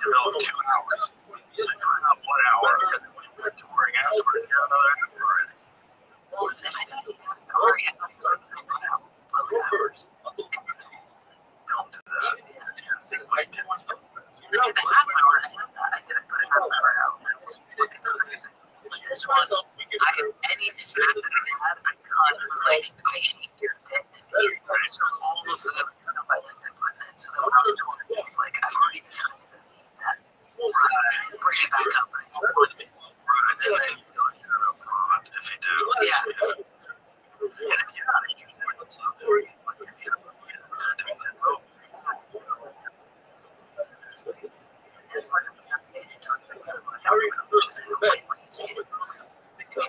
developed 2 hours. So you're not 1 hour, and then when you're touring afterwards, you have another hour already. Well, I thought he was story. I thought he was like 3 hours. Don't do that. Yeah, things like that. I did a half hour and a half. I did a good half hour out. But this one, any snack that I had, I cut. Like, I hate your dick. So all of the stuff I like to put in it. So that when I was doing it, I was like, I've already decided to eat that. Bring it back up. Right, and then you feel like you're a fraud if you do. Yeah. And if you're not interested in something, like if you're not doing that, That's why I'm not saying it. How are you going to say it? You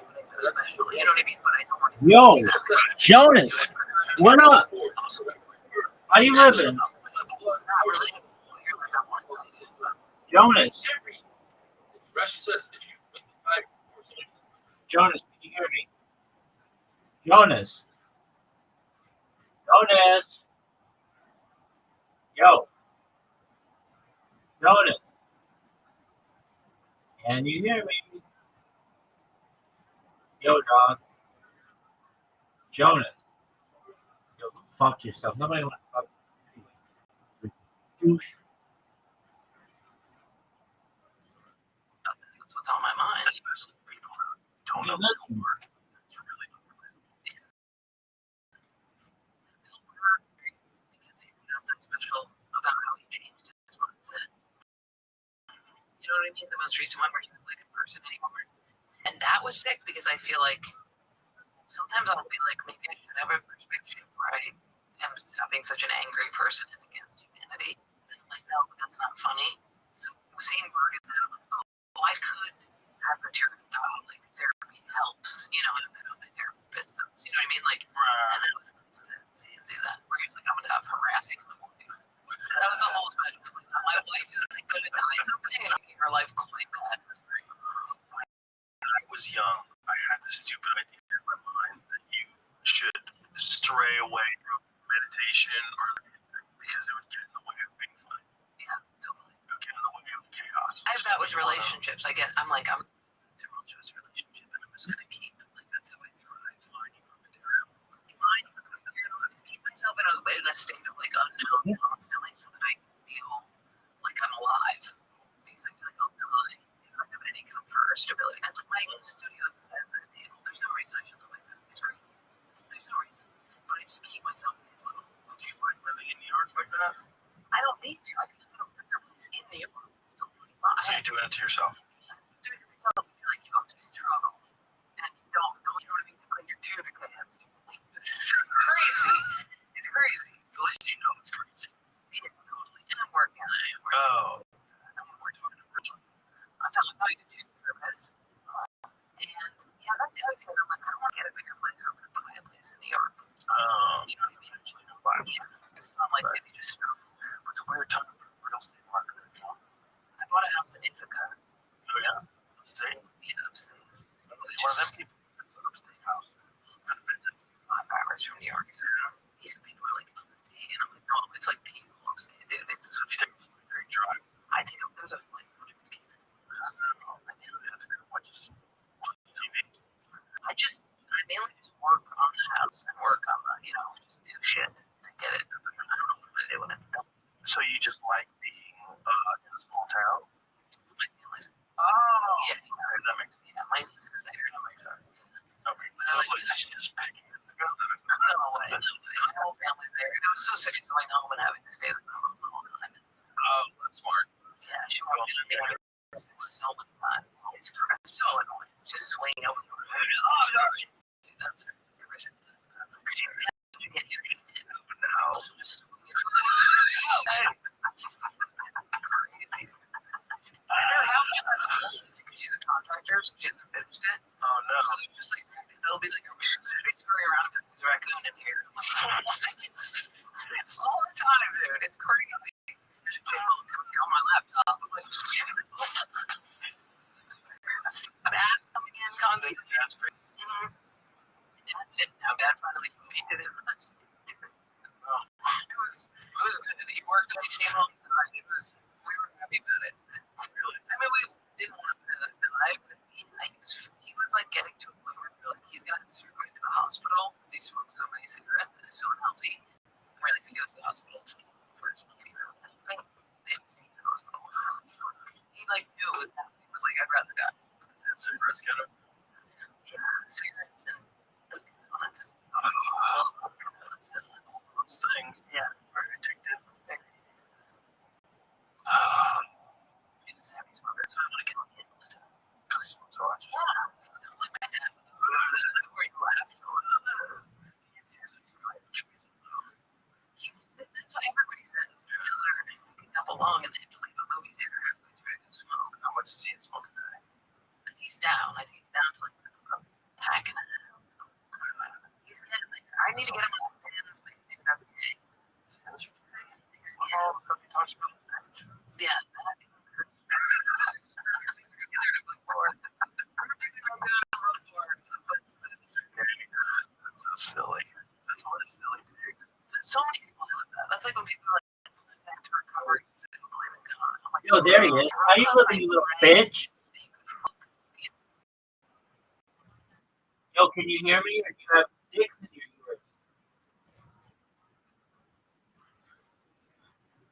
know what I mean? But I don't want to. Yo, Jonas, what up? How you living? Jonas. Jonas, can you hear me? Jonas. Jonas. Yo. Jonas. Can you hear me? Yo, dog. Jonas. Yo, fuck yourself. Nobody wants to fuck you. Douche. That's what's on my mind. especially people that don't know the word. It's really Because he's not that special about how he changed his mindset. You know what I mean? The most recent one where he was like a person anymore. And that was sick because I feel like sometimes I'll be like, maybe I should have a perspective where I am stop being such an angry person and against humanity. And I'm like, no, but that's not funny. So seeing Bird in that, I'm like, oh, I could have material like therapy helps, you know, instead of my therapist. You know what I mean? Like, and that was nice to see him do that. Where he was like, I'm gonna stop harassing the woman. That was the whole special. Like, my wife is like gonna die someday, and I'm making her life quite bad. It was great. When I was young, I had this stupid idea in my mind that you should stray away from meditation or because it would get in the way of being fun. Yeah, totally. It would get in the way of chaos. I have that with relationships. I guess I'm like, I'm a tumultuous relationship, and I'm just gonna keep like that's how I thrive. Finding for material. I just keep myself in a state of like unknown constantly, so that I can feel like I'm alive. Because I feel like I'll die if I have any comfort or stability. And like my studio is the size of this table. There's no reason I should live like that. It's crazy. There's no reason. But I just keep myself in these little. Do you like living in New York like that? I don't need to. I can live in a bigger place in New York. It's totally fine. So you're doing it to yourself? Do it yourself. You're like, you have to struggle. And you don't, you know what I mean? To clean your tuna cans. It's crazy. It's crazy. At least you know it's crazy. Yeah, totally. And I'm working on it. Oh. We're talking to Rothschild. I'm talking about you two therapists. And yeah, that's the other thing is I'm like, I don't want to get a bigger place. I'm going to buy a place in New York. You know what I mean? Actually, no problem. Yeah. So I'm like, maybe just It's a weird time for real estate market right now. I bought a house in Ithaca. Oh, yeah? Upstate? Yeah, upstate. One of them people that's an upstate house. It's 5 hours from New York. So, yeah, people are like, upstate. And I'm like, no, it's like people upstate, dude. It's So you take a very drive. I take a, there's a flight from Japan. I mainly just work on the house and work on the, you know, just do shit to get it. I don't know what I'm going to do when I'm done. So you just like being in a small town? My family's, Oh. yeah, That makes sense. yeah, my niece is there. That makes sense. Okay. But I like just picking it together. no way. My whole family's there. And I was so sick of going home and having to stay with my mom the whole time. Oh, that's smart. Yeah, she walked in on me so many times. It's so annoying. Just swinging over the road. Oh, sorry. That's her. You get your shit out now. So just swing it. Crazy. And her house just has holes because she's a contractor, so she hasn't finished it. Oh, no. So it's just like, it'll be like, they scurry around because there's a raccoon in here. It's all the time, dude. It's crazy. There's a channel on my laptop. I'm like, ads coming in constantly. That's great. Now Dad finally painted his nuts. It was good. He worked on the channel. We were happy about it. getting to a point where you're like, he's gonna have to start going to the hospital because he smokes so many cigarettes and is so unhealthy. And we're like, if he goes to the hospital, it's like, first he'll faint. They haven't seen the hospital. He like knew it was happening. He was like, I'd rather die. And cigarettes get him. Cigarettes and Dunkin' Donuts. All those things. Yeah. Are addicted. He was a heavy smoker, so I want to kill him all the time. Because he smokes so much. Yeah. He sounds like my dad. Where you laugh and go, He seriously really trees it. that's what everybody says until they're picking up along and they have to leave a movie theater halfway through to go smoke. How much is he in smoke a day? And he's down. I think he's down to like a pack and a half. He's getting there. I need to get him on his hands, but he thinks that's gay. His hands are big. He thinks All the stuff he talks about is damage. yeah, that is. That's so silly. That's all silly, dude. So many people have that. That's like when people are like, back to recovery, they don't believe in God. I'm like, Yo, there he is. How you living, you little bitch? Yo, can you hear me? Or do you have dicks in your ears?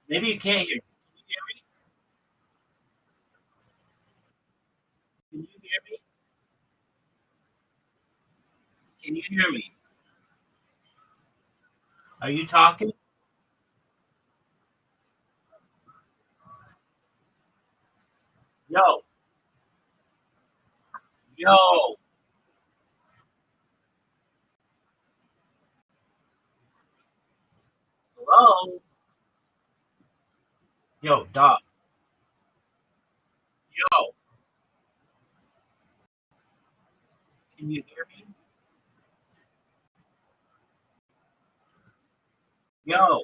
Maybe you can't hear me. Can you hear me? Can you hear me? Are you talking? Yo. Yo. Hello? Yo, dog. Yo. Can you hear me? Yo.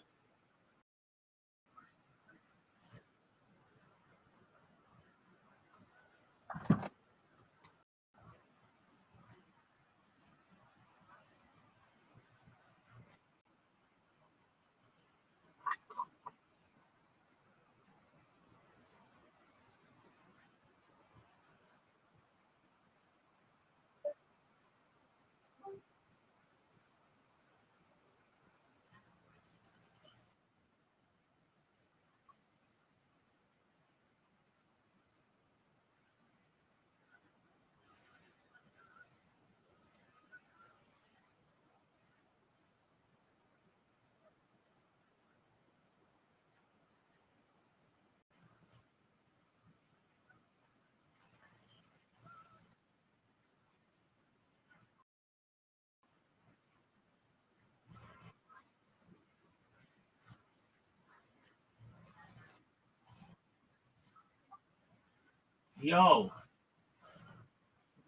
Yo.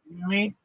You hear me?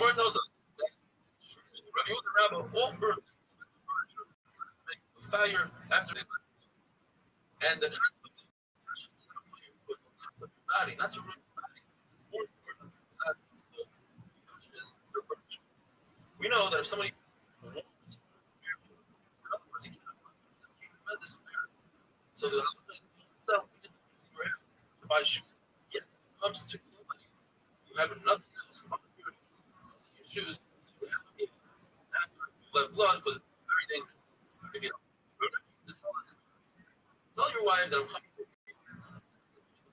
Gemara tells us that Rabbi Yehuda and Rabbi all burned expensive furniture, make a fire after they left. And the concept of ashes isn't a fire to put on top of your body, not to ruin your body. It's more important than the ashes or furniture. We know that if somebody wants barefoot, in other words, he cannot run. That's tremendous embarrassment. So the halacha itself, we didn't use your hands to buy shoes. Yet when it comes to nobody, you have nothing else but your shoes. So you have to be after you let blood because it's very dangerous. If you don't, Rabbi used to tell us, tell your wives that I'm coming for you.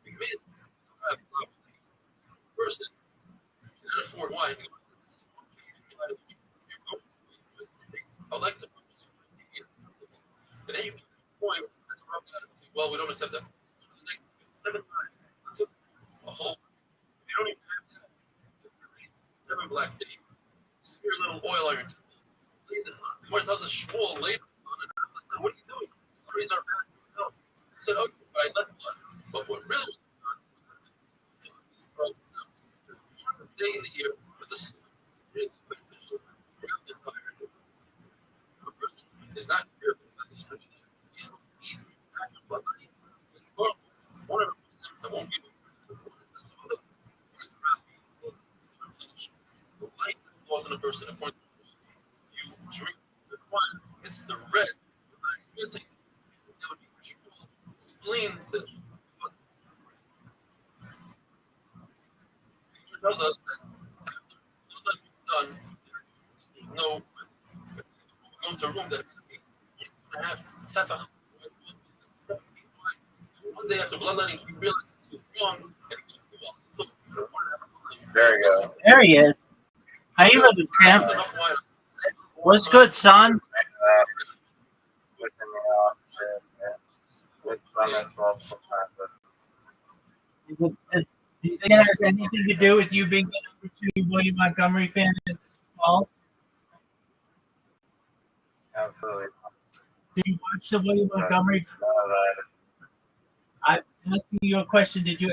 Big man, I have a problem with you. Person, you cannot afford wine. I'd like to purchase and then you get to the point that's where I'm at. Well, we don't accept that. The next 7 times, a whole. If you don't even have that, 7 black days, smear a little oil on your temple. Lay the sun. The Lord tells us, Shmuel, lay the sun. And I said, what are you doing? Sorries are bad for your health. I said, okay, right, let blood. But what really was done was these girls. There's one day in the year with the sun really beneficial throughout the entire year. A person is not careful about this study. He's supposed to eat after blood money. It's normal. One of the reasons I won't give it to one is the soda. The light that's lost in a person, according to you drink the wine, it's the red. The red is missing. That would be ritual. Spleen. It tells us that after blood is done, there's no. Go to a room that's 8.5 tefach. One day after bloodletting, he realized he was wrong and he should do all. So, There you go. There he is. How you living, Tim? What's good, son? Do you think it has anything to do with you being a number 2 William Montgomery fan this fall? Absolutely. Did you watch the William Montgomery? I'm asking you a question. Did you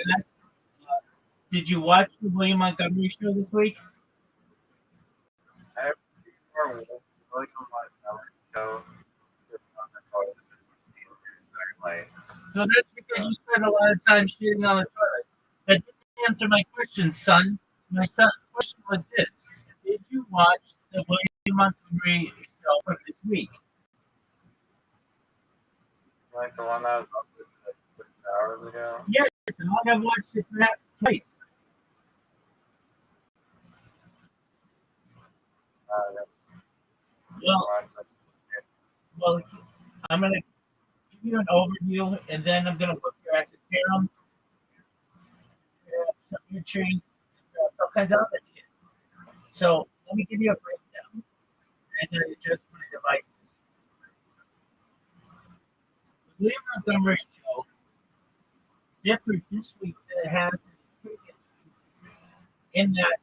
watch the William Montgomery show this week? I haven't seen more William Montgomery show. So that's because you spend a lot of time shitting on the toilet. That didn't answer my question, son. My question was this: did you watch the William Montgomery show from this week? Like the one that was up like 6 hours ago? Yes, I've watched it perhaps twice. Well, I'm going to give you an overview, and then I'm going to look your ass at Jerem, your tree, all kinds of other shit. So let me give you a breakdown and then adjust my devices. The William Montgomery show differed this week than it has in previous weeks, in that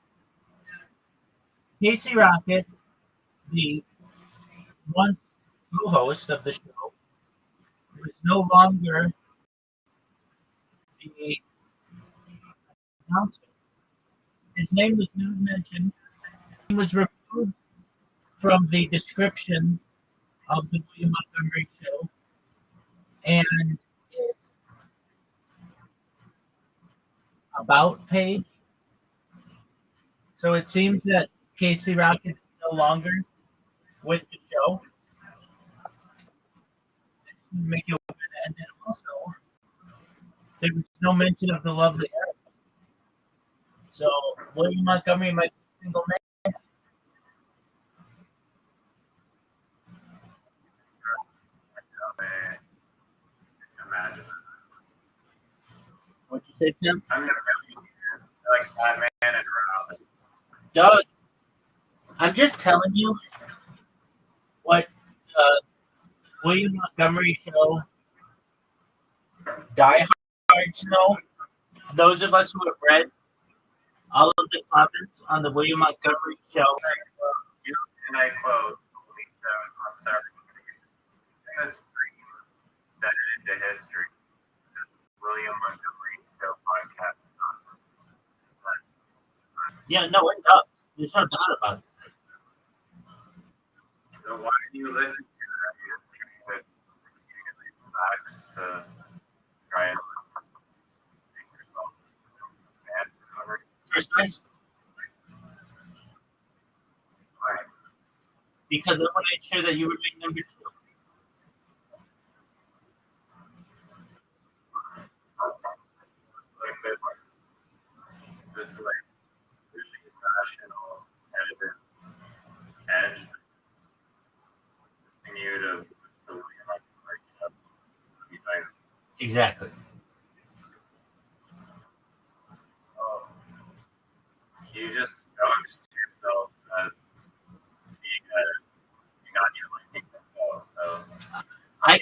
Casey Rocket, the once co-host of the show, was no longer the announcer. His name was not mentioned. He was removed from the description of the William Montgomery show, and its about page. So it seems that Casey Rocket is no longer with the show. Make you open it. And then also, there was no mention of the lovely Erica. So William Montgomery might be a single man. Imagine. What'd you say, Tim? I'm gonna go like Batman and Robin. Doug, I'm just telling you what William Montgomery show diehards know. Those of us who have read all of the comments on the William Montgomery show. And I quote, on Saturday morning, this stream that into history. William Montgomery show podcast. Yeah, no, it does. There's no doubt about it. So why do you listen to that? You with facts to try and make yourself bad recovery. Precisely. Right. Because I want to make sure that you remain number two. Like this like really rational, edited, and continue to Exactly. you just notice yourself as being you got your liking the show. So I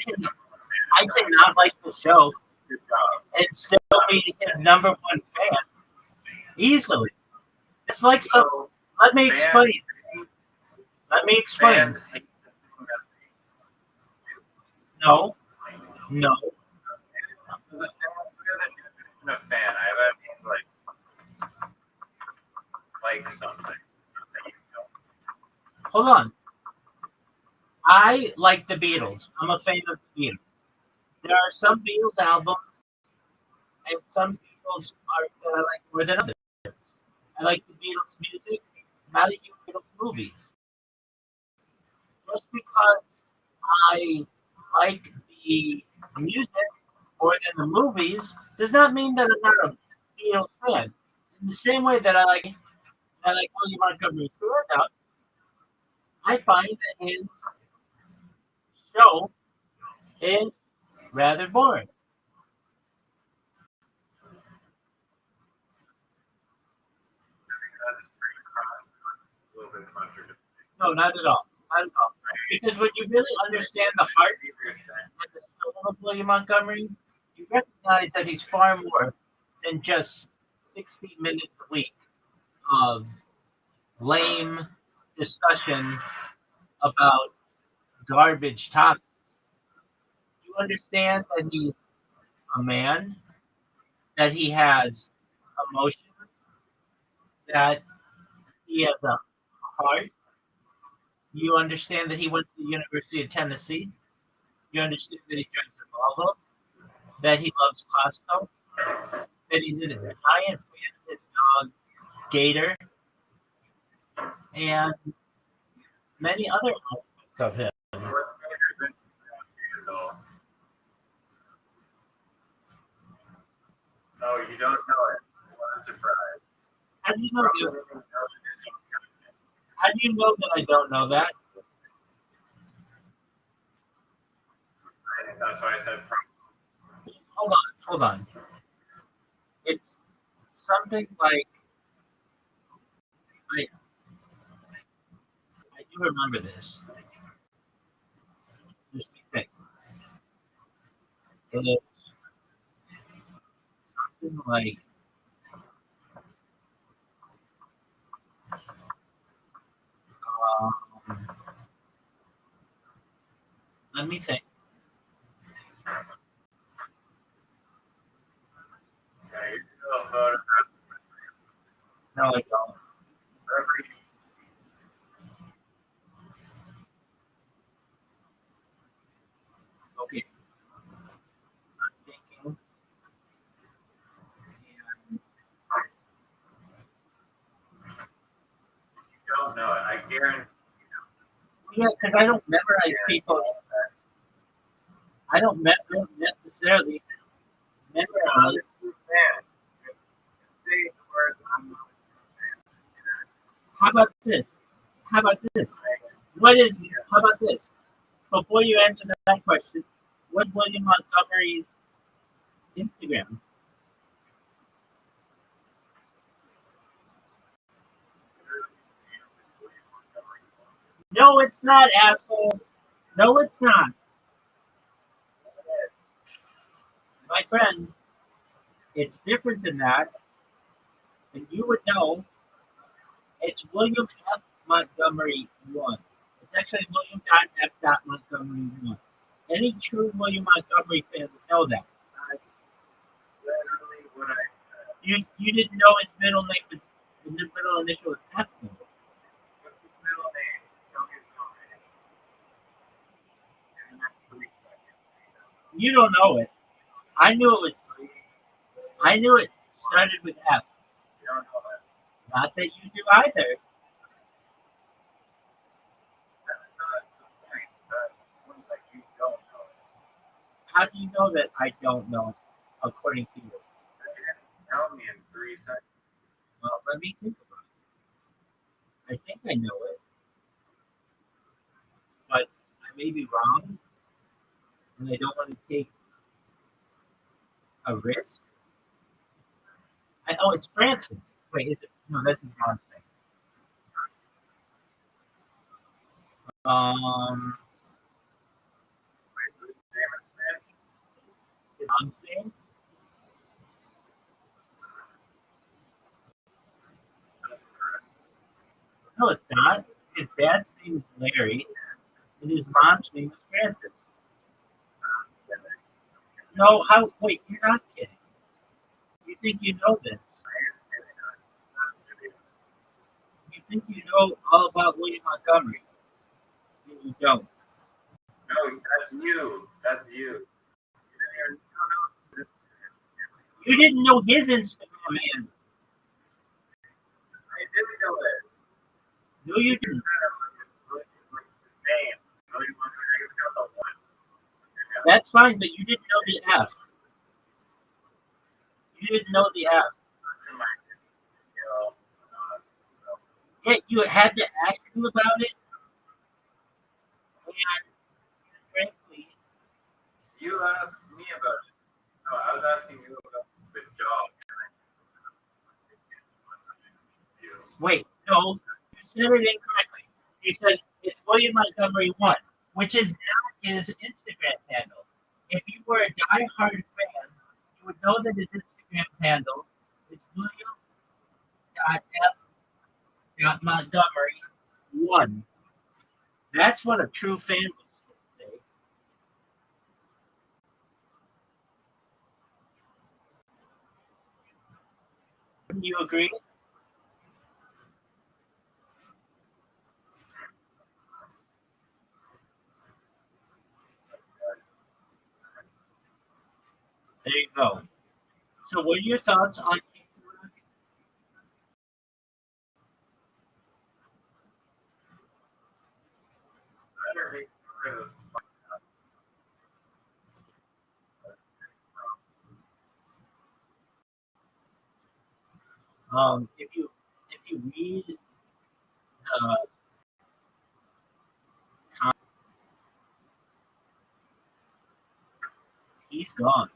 cannot like the show good job. and still be his number one fan easily. It's like so. So Let me explain. Let me explain. fans hate the thing that No. I'm a fan. I have like something that you don't. Hold on. I like the Beatles. I'm a fan of the Beatles. There are some Beatles albums, and some Beatles are that I like more than others. I like the Beatles music, not a huge Beatles movies. Just because I like the music more than the movies does not mean that I'm not a Beatles fan. In the same way that I like William Montgomery Florida, I find that his show is rather boring. That's pretty a little bit contradictory. No, not at all. Not at all. Because when you really understand the heart and the soul of William Montgomery, you recognize that he's far more than just 60 minutes a week of lame discussion about garbage topics. You understand that he's a man, that he has emotions, that he has a heart. You understand that he went to the University of Tennessee. You understand that he drives a Volvo, that he loves Costco, that he's an Italian fan of his dog Gator, and many other aspects of him. No, you don't know it. What a surprise. How do you know that? How do you know that I don't know that? That's why I said Hold on. It's something like I do remember this. Just think. It's something like let me think. yeah, you still a photograph No, I don't. every Okay. I'm thinking. you don't know it. I guarantee Yeah, because I don't memorize people's. I don't necessarily memorize. fan. Say the word I'm not How about this? How about this? What is? How about this? Before you answer that question, what's William Montgomery's Instagram? No, it's not, asshole. No, it's not. My friend, it's different than that. And you would know it's William F. Montgomery 1. It's actually William F. Montgomery 1. Any true William Montgomery fan would know that. That's literally what I said. You didn't know his middle name was the middle initial was F. though. You don't know it. I knew it was. I knew it started with F. You don't know that. Not that you do either. That's not the point. That point that you don't know it. How do you know that I don't know, according to you? But you didn't tell me in 3 seconds. Well, let me think about it. I think I know it, but I may be wrong, and I don't want to take a risk. Oh, it's Francis. Wait, is it? No, that's his mom's name. Wait, whose name is Francis? His mom's name? No, it's not. His dad's name is Larry, and his mom's name is Francis. No, how? Wait, you're not kidding. You think you know this? You think you know all about William Montgomery? And you don't. No, that's you. That's you. You didn't know his Instagram handle. I didn't know it. No, you didn't. Name. No, you want to know the one. That's fine, but you didn't know the F. You didn't know the F. Yeah, you had to ask him about it. And frankly, You asked me about it. No, I was asking you about the job. wait, no, you said it incorrectly. You said it's William Montgomery 1, which is not his Instagram handle. If you were a diehard fan, you would know that his Instagram handle is William.f.Montgomery 1. That's what a true fan would say. Wouldn't you agree? There you go. So, what are your thoughts on Casey Rock? If you read he's gone.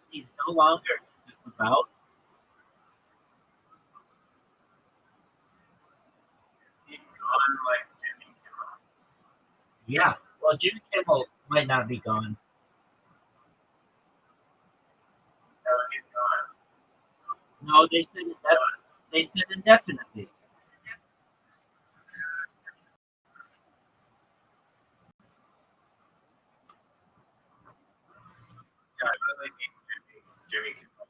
He's no longer about. Yeah. Well, Jimmy Kimmel might not be gone. No, they said indefinitely. Yeah, I really need Jimmy Kimmel.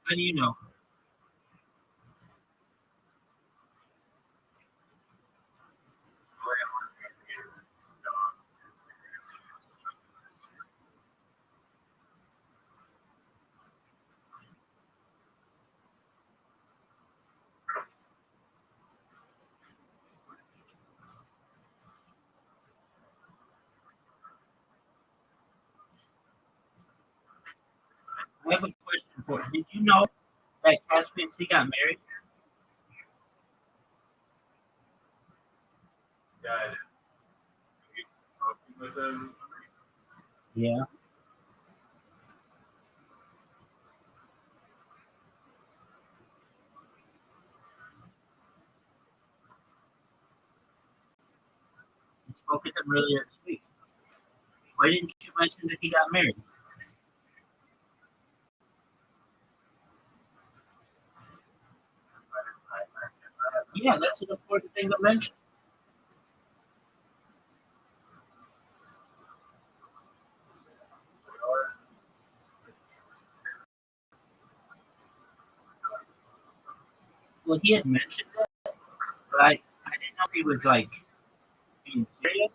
How do you know? I have a question for you. Did you know that Caspian Sea got married? Yeah, I did. You talking with him? Yeah. I spoke with him earlier this week. Why didn't you mention that he got married? Yeah, that's an important thing to mention. Well, he had mentioned it, but I didn't know if he was like being serious.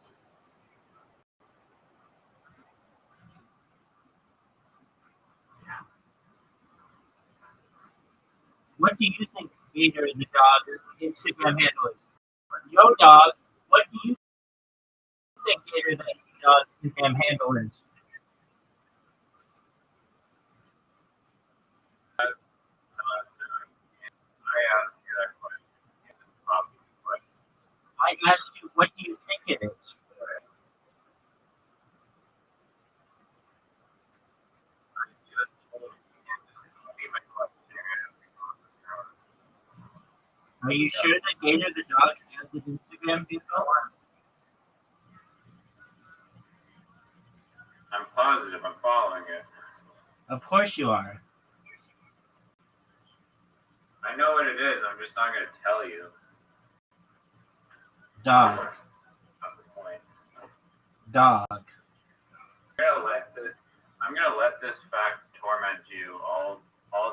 what do you think Gator the dog Instagram handle is? Yo dog, what do you think Gator the dog's Instagram handle is? I asked you, what do you think it is? Are you sure that Gator the dog has an Instagram handle? I'm positive I'm following it. Of course you are. I know what it is. I'm just not going to tell you. Dog. That's the point. Dog. I'm gonna let this fact torment you all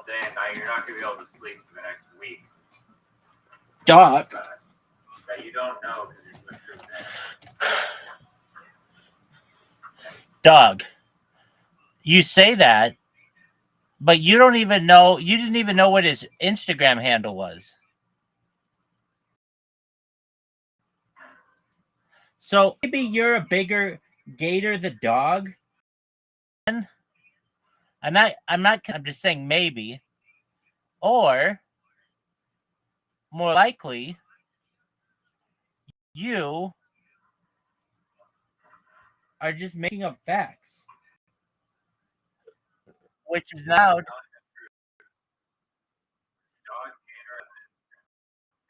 day and night. You're not gonna be able to sleep for the next week. Dog. That you don't know because you're the truth name. Dog. You say that, but you don't even know. You didn't even know what his Instagram handle was. So maybe you're a bigger Gator the dog. I'm just saying maybe. Or more likely, you are just making up facts. Which is now Dog Gator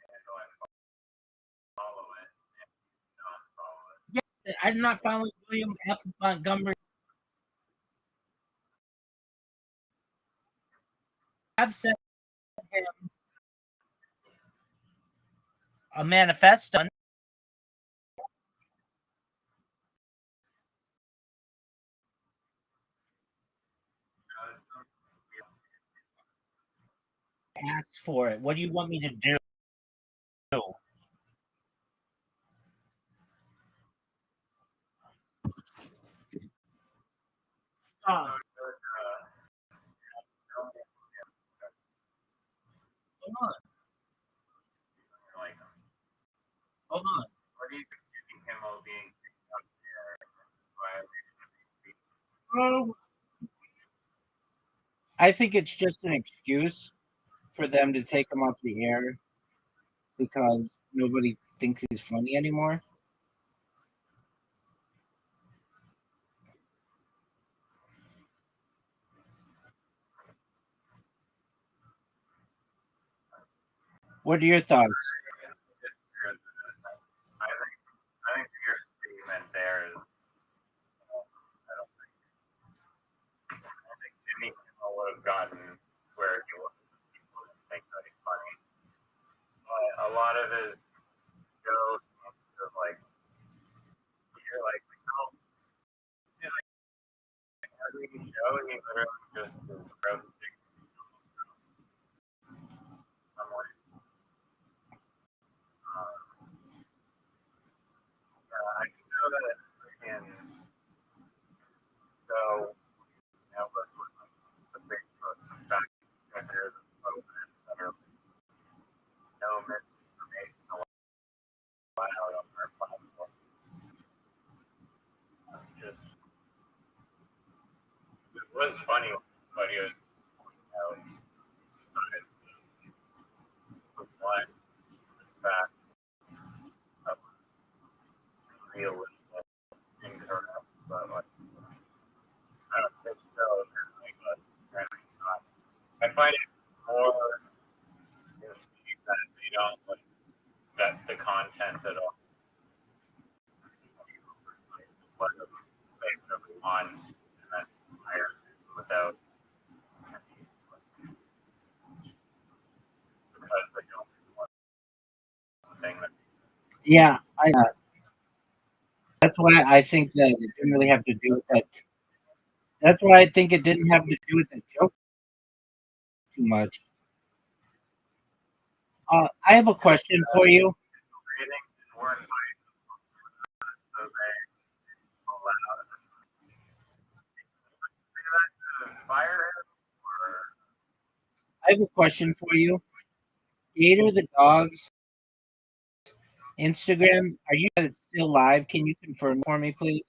and follow it and not follow it. I'm not following William F. Montgomery. I've sent him a manifesto. Asked for it. What do you want me to do? Hold on. Like, Hold on. what do you think him being up there? I think it's just an excuse for them to take him off the air because nobody thinks he's funny anymore. What are your thoughts? I think your statement there is. I think Jimmy Kimmel would have gotten where he was. People didn't think that he's funny. But a lot of his jokes are like, you're like, no, every show he literally just is roasting someone. I know that in so but the Facebook fact checkers that are no misinformation allowed on our platform. Just it was funny, but he was one fact of real incorrect, but like I don't think so. Apparently not. I find it more interesting that they don't like that the content at all. What everyone and then hire without because they don't want thing that. Yeah, that's why I think that it didn't really have to do with that. That's why I think it didn't have to do with the joke too much. I have a question for you. Ratings weren't so they allowed fire him or I have a question for you. Gator the dog's Instagram, are you still live? Can you confirm for me, please?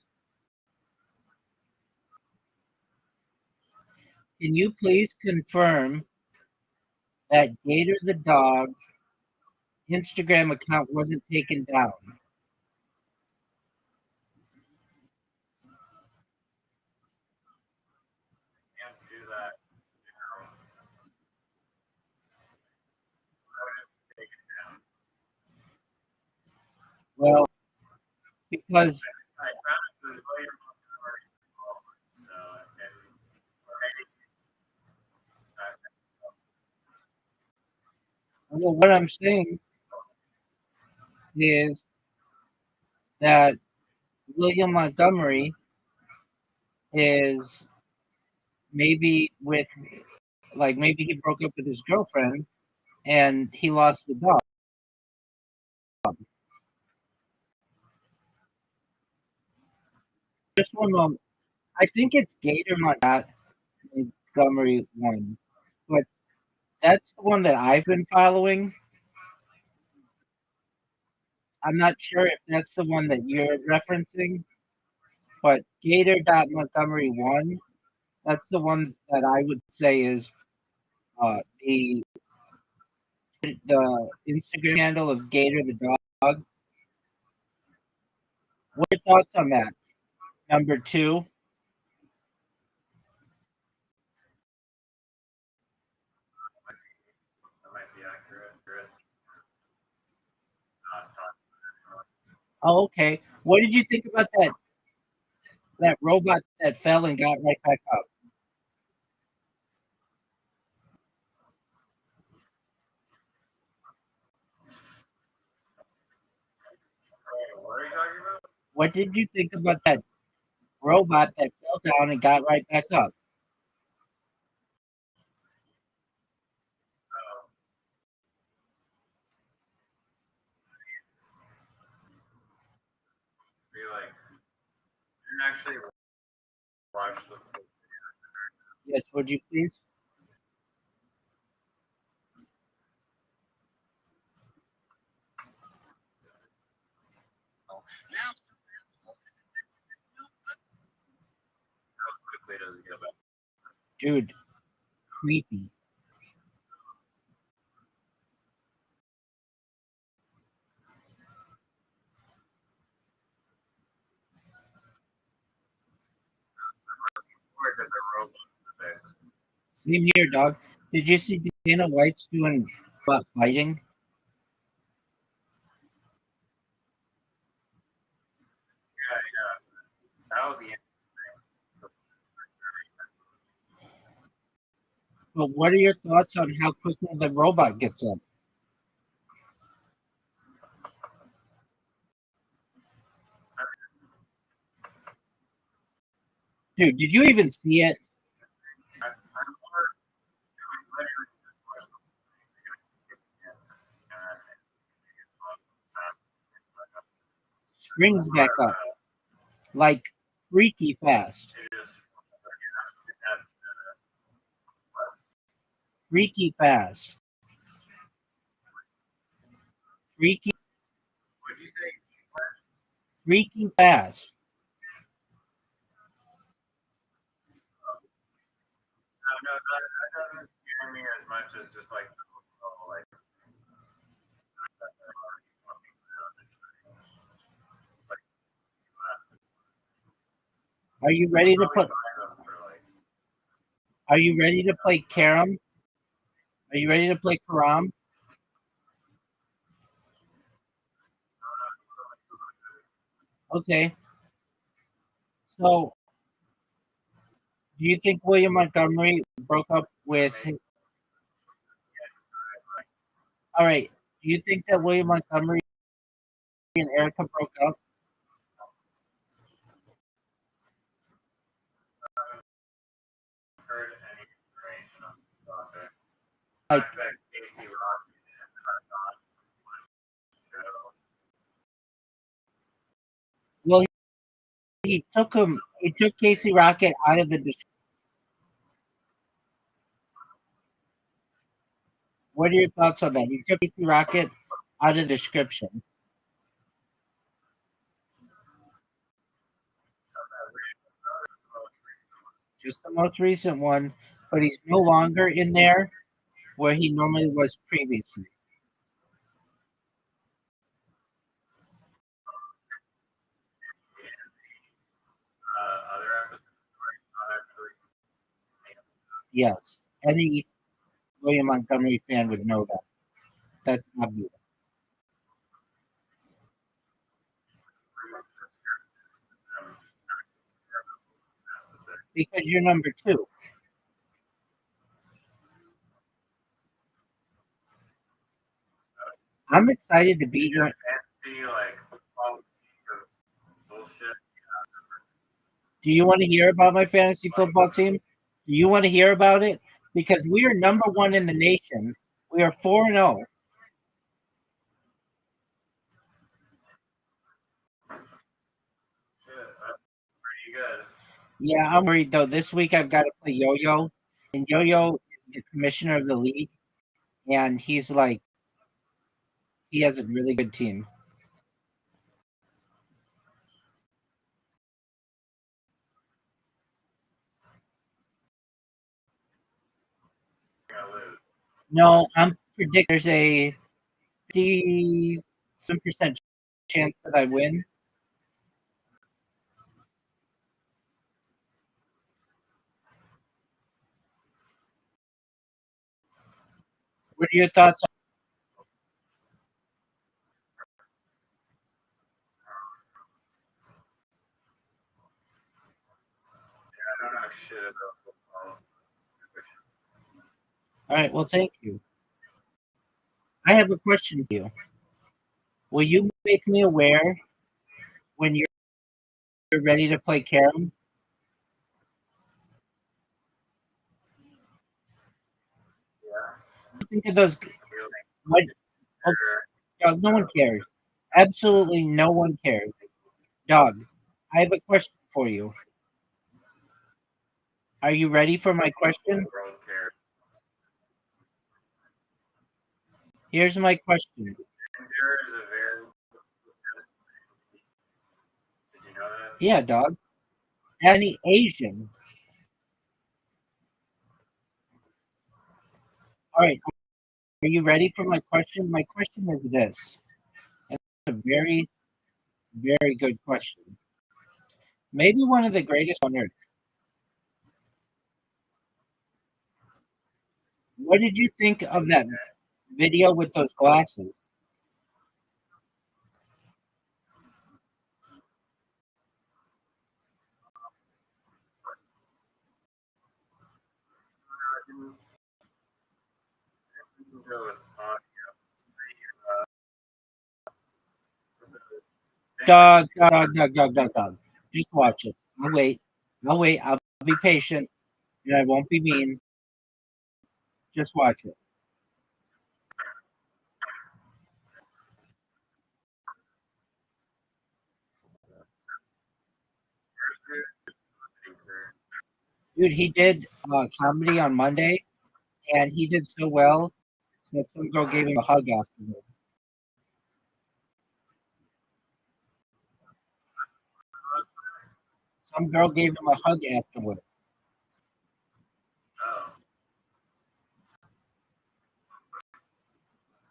Can you please confirm that Gator the dog's Instagram account wasn't taken down? Can't do that. I would just take it down. Well, because I found it was later on, and already, well, what I'm saying is that William Montgomery is maybe with, like, maybe he broke up with his girlfriend and he lost the dog. Just one moment. I think it's Gator Montgomery one, but that's the one that I've been following. I'm not sure if that's the one that you're referencing, but Gator.Montgomery one, that's the one that I would say is the Instagram handle of Gator the dog. What are your thoughts on that? Number two. that might be accurate. Oh, okay. What did you think about that robot that fell and got right back up? What are you talking about? What did you think about that robot that fell down and got right back up? Be like, you didn't actually watch the full Yes, would you please? how quickly does it get back? Dude, creepy. Or does the robot fix? Same here, dog. Did you see Dana White's doing fighting? Yeah. That would be But what are your thoughts on how quickly the robot gets up? Dude, did you even see it? I'm more literally just watching Springs back up like freaky fast. Freaky fast. Freaky, Would you say freaky fast. no, that doesn't scare me as much as just like like Are you ready to put? like Are you ready to play Carom? Are you ready to play Karam? Okay. So, do you think William Montgomery broke up with? All right. Do you think that William Montgomery and Erica broke up? heard any information on the author. Like, I bet Casey Rothschild and not show. well, he took him. He took Casey Rocket out of the. What are your thoughts on that? You took Casey Rocket out of the description. Just the most recent one, but he's no longer in there where he normally was previously. Other episodes are not actually. Yes. Any William Montgomery fan would know that. That's obvious. Because you're number two. I'm excited to be your. Fantasy like football bullshit. Do you want to hear about my fantasy football team? Do you want to hear about it? Because we are number one in the nation. We are 4-0. Shit, that's pretty good. Yeah, I'm worried though. This week I've got to play Yo-Yo, and Yo-Yo is the commissioner of the league, and he's like, he has a really good team. You're gonna lose. No, I'm predicting there's a 50% chance that I win. What are your thoughts? I don't know shit about football. All right, well, thank you. I have a question for you. Will you make me aware when you're ready to play Carom? Yeah. Think of those. You're like, What? Oh, sure. dog, no one cares. Absolutely no one cares. Dog, I have a question for you. Are you ready for my question? The world cares. Here's my question. Ginger is a very. Did you know that? Yeah, dog. Any Asian. All right. Are you ready for my question? My question is this. And it's a very, very good question. Maybe one of the greatest on earth. What did you think of that video with those glasses? Ginger was on. Dog. Just watch it. I'll wait. I'll wait. I'll be patient and I won't be mean. Just watch it. Dude, he did comedy on Monday and he did so well that some girl gave him a hug afterward. Some girl gave him a hug afterward. Oh,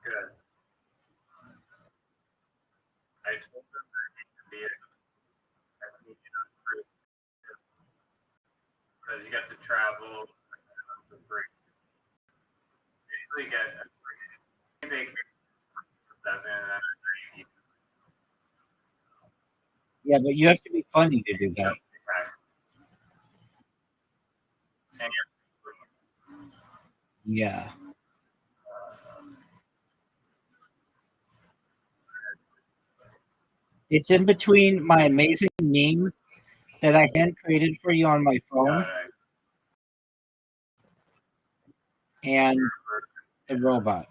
good. I told them that he could be a comedian because you get to travel for free. Basically, get a free vacation for 7 Yeah, but you have to be funny to do that. and Yeah. It's in between my amazing meme that I hand created for you on my phone and the robot.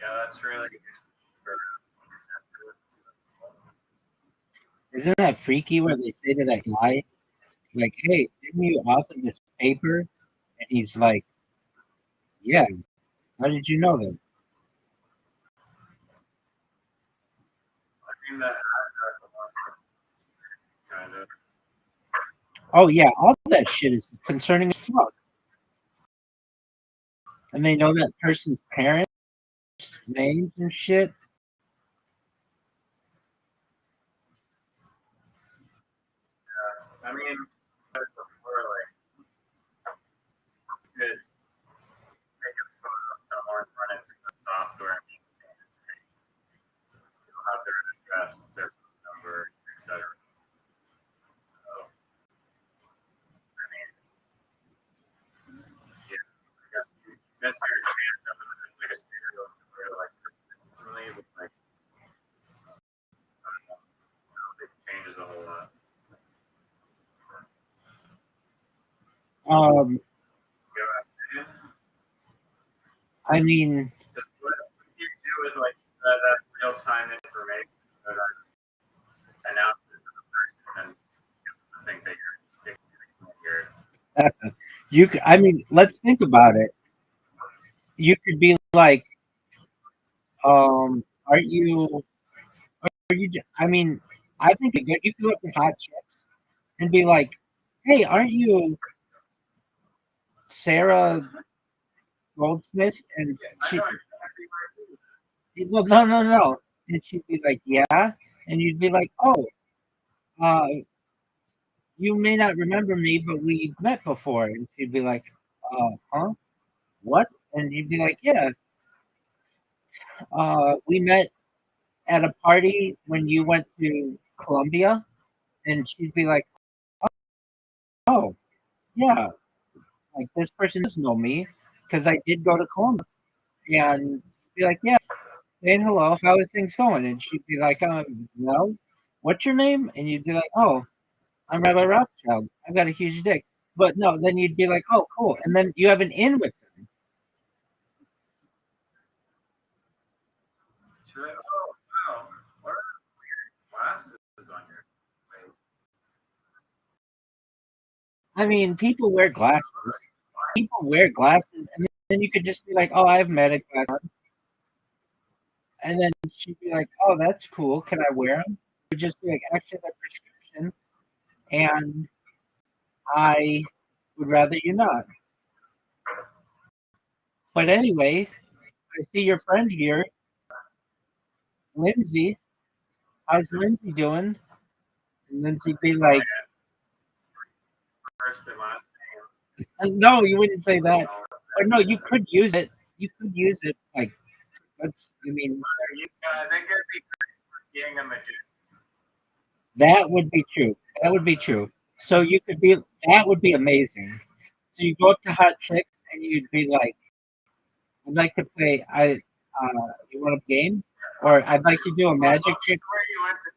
Yeah, that's really. Isn't that freaky where they say to that guy, like, hey, didn't you author this paper? And he's like, yeah, how did you know that? I mean that kind of. Oh, yeah, all that shit is concerning as fuck. And they know that person's parents' names and shit. I mean, before like you could take a photo of someone, run it through the software, and you'll have their address, their phone number, etc. So, I mean, yeah, I guess you miss your chance of like a serial killer, like personally, but like I don't think it changes a whole lot. Um, You know what I'm saying? I mean, Because what you do with like that real time information that announces to the person and think that you're you. I mean, let's think about it. You could be like, aren't you? Are you? I mean, I think it good. You could go up to hot chicks and be like, hey, aren't you Sarah Goldsmith? And I she, know exactly well, no, no, no. And she'd be like, yeah. And you'd be like, oh, uh, you may not remember me, but we've met before. And she'd be like, huh? What? And you'd be like, yeah, we met at a party when you went to Columbia. And she'd be like, oh, yeah, like this person does know me because I did go to Columbia. And be like, yeah, saying hello, how are things going? And she'd be like, well, what's your name? And you'd be like, oh, I'm Rabbi Rothschild. I've got a huge dick. But no, then you'd be like, oh, cool. And then you have an in with them. Sure. Oh, wow. What are weird glasses on your face? I mean, people wear glasses. People wear glasses. And then you could just be like, oh, I have medic glasses on. And then she'd be like, oh, that's cool. Can I wear them? It would just be like, actually, a prescription. And I would rather you not. But anyway, I see your friend here, Lindsay. How's Lindsay doing? And Lindsay'd be like, First and last no, you wouldn't say that. name. Or no, you could use it. You could use it. Like, that's, I mean, I think it'd be great for being a magician. that would be true. That would be true. So you could be, that would be amazing. So you go up to hot chicks and you'd be like, I'd like to play, you want a game? Or I'd like to do a magic trick. Where you went to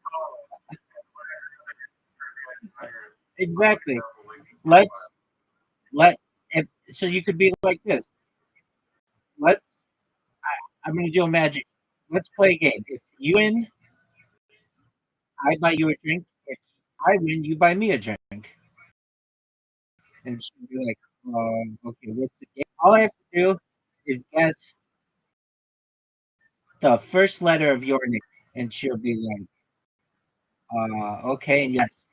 college. Exactly. Let's, let, if, so you could be like this. Let's, I'm going to do a magic. Let's play a game. If you win, I buy you a drink. If I win, you buy me a drink. And she'll be like, okay, what's the game? All I have to do is guess the first letter of your name. And she'll be like, okay. And yes.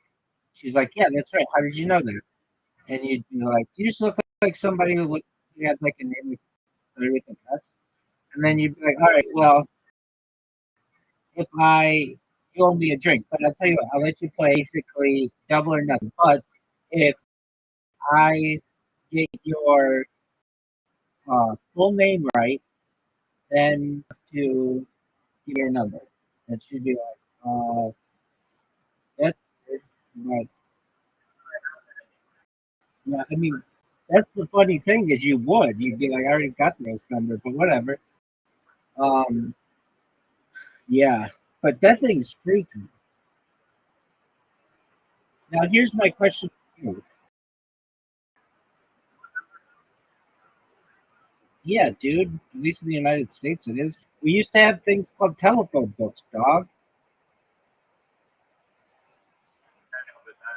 She's like, yeah, that's right. How did you know that? And you'd be like, you just look like somebody who looked, you had like a name with an S. And then you'd be like, all right, well, if you owe me a drink, but I'll tell you what, I'll let you play basically double or nothing. But if I get your full name right, then to give your number. It should be like, that's good. But yeah, I mean, that's the funny thing is you'd be like, I already got this number, but whatever. Um, yeah, but that thing's freaky. Now, here's my question for you. Yeah, dude. At least in the United States, it is. We used to have things called telephone books, dog. I know, but that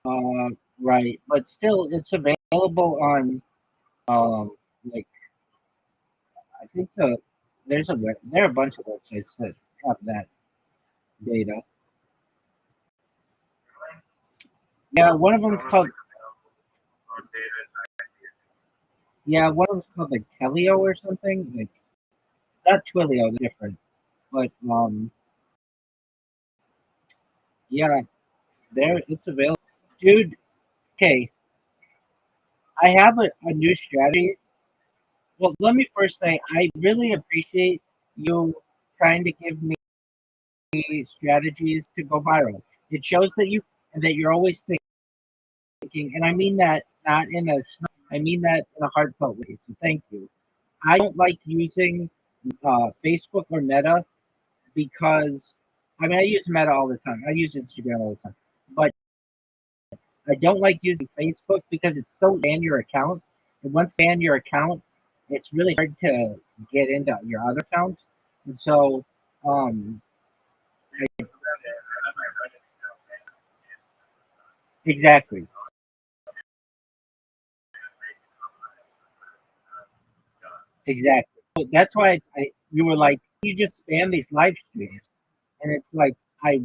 was a Right, but still, it's available on like I think there are a bunch of websites that have that data. Yeah, one of them is called one of them's called like Telio or something. Like it's not Twilio, they're different. But yeah, there it's available. Dude, okay. I have a new strategy. Well, let me first say I really appreciate you trying to give me strategies to go viral. It shows that you're always thinking, and I mean that not in a I mean that in a heartfelt way. So thank you. I don't like using Facebook or Meta because I mean I use Meta all the time. I use Instagram all the time, but I don't like using Facebook because it's so ban your account. And once you ban your account, it's really hard to get into your other accounts. And so, um, exactly, exactly. So that's why you were like, you just spam these live streams, and it's like I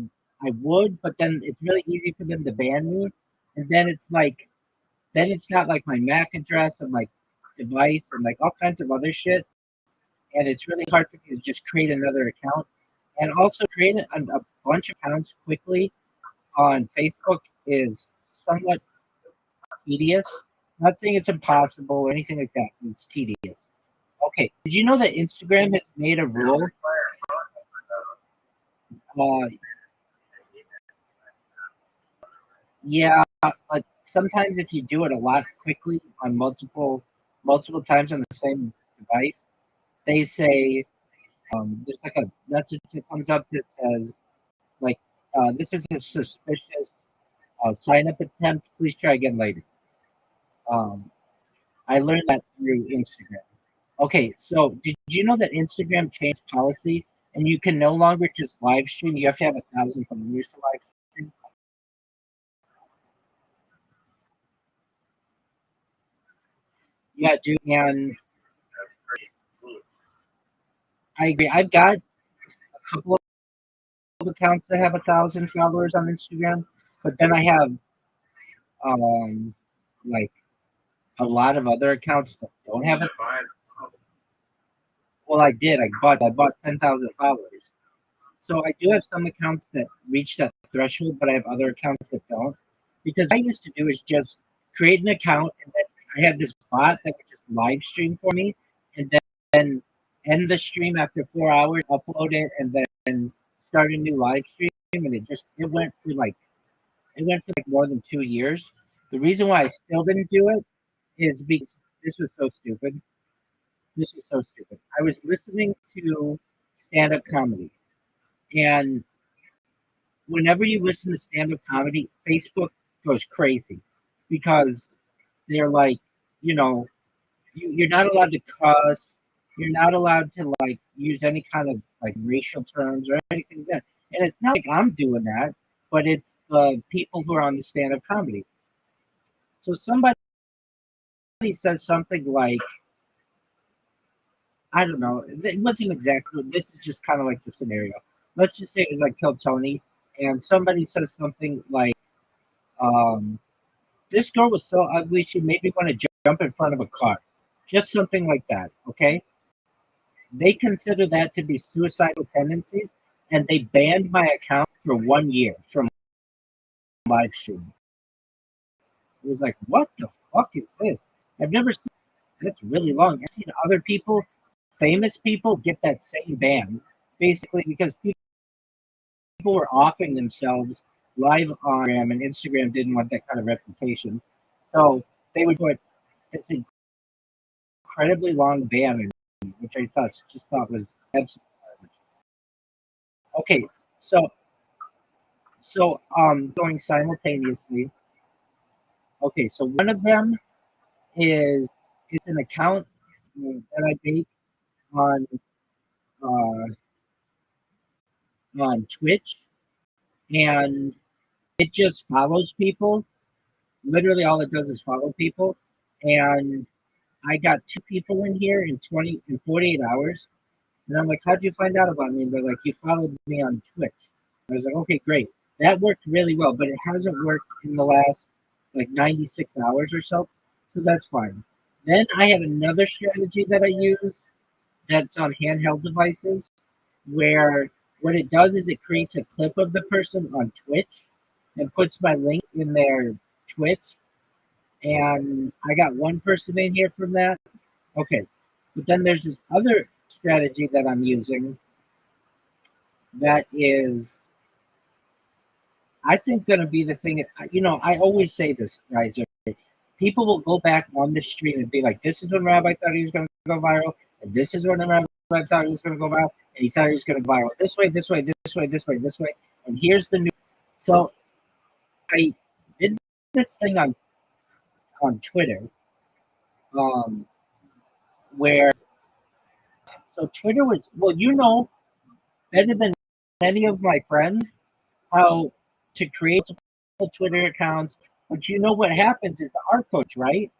would, but then it's really easy for them to ban me, and then it's like then it's got like my MAC address and like device and like all kinds of other shit, and it's really hard for me to just create another account. And also creating a bunch of accounts quickly on Facebook is somewhat tedious. Not saying it's impossible or anything like that. It's tedious. Okay. Did you know that Instagram has made a rule? Uh, yeah, but sometimes if you do it a lot quickly on multiple times on the same device, they say there's like a message that comes up that says like this is a suspicious sign up attempt. Please try again later. Um, I learned that through Instagram. Okay, so did you know that Instagram changed policy and you can no longer just live stream? You have to have 1,000 followers to live stream. Yeah, dude, and I agree. I've got a couple of accounts that have 1,000 followers on Instagram, but then I have um like a lot of other accounts that don't have it. Well, I did. I bought 10,000 followers. So I do have some accounts that reach that threshold, but I have other accounts that don't. Because what I used to do is just create an account, and then I had this bot that would just live stream for me, and then end the stream after 4 hours, upload it, and then start a new live stream. And it went for like more than 2 years. The reason why I still didn't do it is because this was so stupid. This is so stupid. I was listening to stand-up comedy, and whenever you listen to stand-up comedy, Facebook goes crazy because they're like, you know, you're not allowed to cuss. You're not allowed to like use any kind of like racial terms or anything like that. And it's not like I'm doing that, but it's the people who are on the stand-up comedy. So somebody says something like, I don't know, it wasn't exactly. This is just kind of like the scenario. Let's just say it was like Kill Tony, and somebody says something like, um, "This girl was so ugly, she made me want to jump in front of a car." Just something like that. Okay, they consider that to be suicidal tendencies, and they banned my account for 1 year from live streaming. It was like, what the fuck is this? I've never seen. That's really long. I've seen other people, famous people, get that same ban, basically because people were offing themselves live on Instagram, and Instagram didn't want that kind of reputation. So they would put this incredibly long ban, which I thought was absolutely okay. So going simultaneously. Okay, so one of them is it's an account that I make on uh, on Twitch, and it just follows people. Literally, all it does is follow people, and I got 2 people in here in 48 hours. And I'm like, how'd you find out about me? And they're like, you followed me on Twitch. I was like, okay, great. That worked really well, but it hasn't worked in the last like 96 hours or so. So that's fine. Then I had another strategy that I used that's on handheld devices where what it does is it creates a clip of the person on Twitch and puts my link in their Twitch. And I got one person in here from that. Okay. But then there's this other strategy that I'm using that is, I think, going to be the thing. I always say this, guys. People will go back on the stream and be like, this is when Rabbi thought he was going to go viral, and this is when Rabbi thought he was going to go viral, and he thought he was going to go viral this way, this way, this way, this way, this way, and here's the new. So I did this thing on Twitter, where Twitter was, well, better than any of my friends how to create Twitter accounts. But you know what happens is the art coach, right?